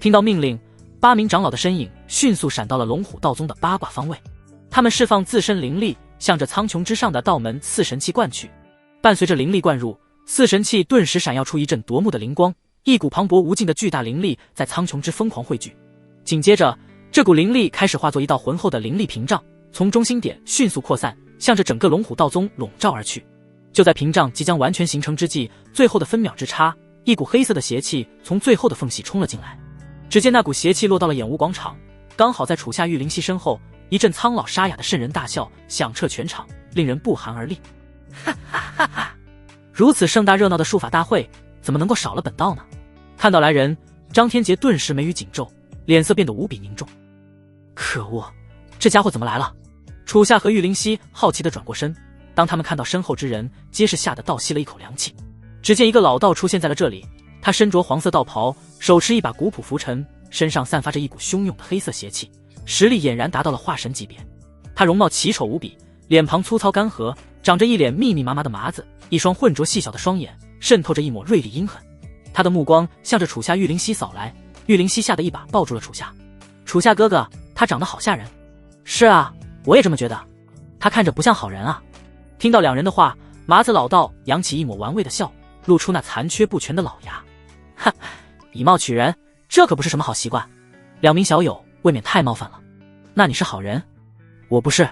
听到命令，8名长老的身影迅速闪到了龙虎道宗的8卦方位。他们释放自身灵力，向着苍穹之上的道门四神器灌去。伴随着灵力灌入，四神器顿时闪耀出一阵夺目的灵光，一股磅礴无尽的巨大灵力在苍穹之疯狂汇聚。紧接着，这股灵力开始化作一道浑厚的灵力屏障，从中心点迅速扩散，向着整个龙虎道宗笼罩而去。就在屏障即将完全形成之际，最后的分秒之差，一股黑色的邪气从最后的缝隙冲了进来。只见那股邪气落到了演武广场，刚好在楚夏玉灵溪身后，一阵苍老沙哑的瘆人大笑响彻全场，令人不寒而栗。哈哈哈哈！如此盛大热闹的术法大会，怎么能够少了本道呢？看到来人，张天杰顿时眉宇紧皱，脸色变得无比凝重。可恶，这家伙怎么来了？楚夏和玉灵溪好奇地转过身，当他们看到身后之人，皆是吓得倒吸了一口凉气。只见一个老道出现在了这里，他身着黄色道袍，手持一把古朴拂尘，身上散发着一股汹涌的黑色邪气，实力俨然达到了化神级别。他容貌奇丑无比，脸庞粗糙干涸，长着一脸密密麻麻的麻子，一双浑浊细小的双眼渗透着一抹锐利阴狠。他的目光向着楚夏玉灵溪扫来，玉灵溪吓得一把抱住了楚夏。楚夏哥哥，他长得好吓人。是啊，我也这么觉得，他看着不像好人啊。听到两人的话，麻子老道扬起一抹玩味的笑，露出那残缺不全的老牙。哈，以貌取人，这可不是什么好习惯。两名小友未免太冒犯了。那你是好人？我不是。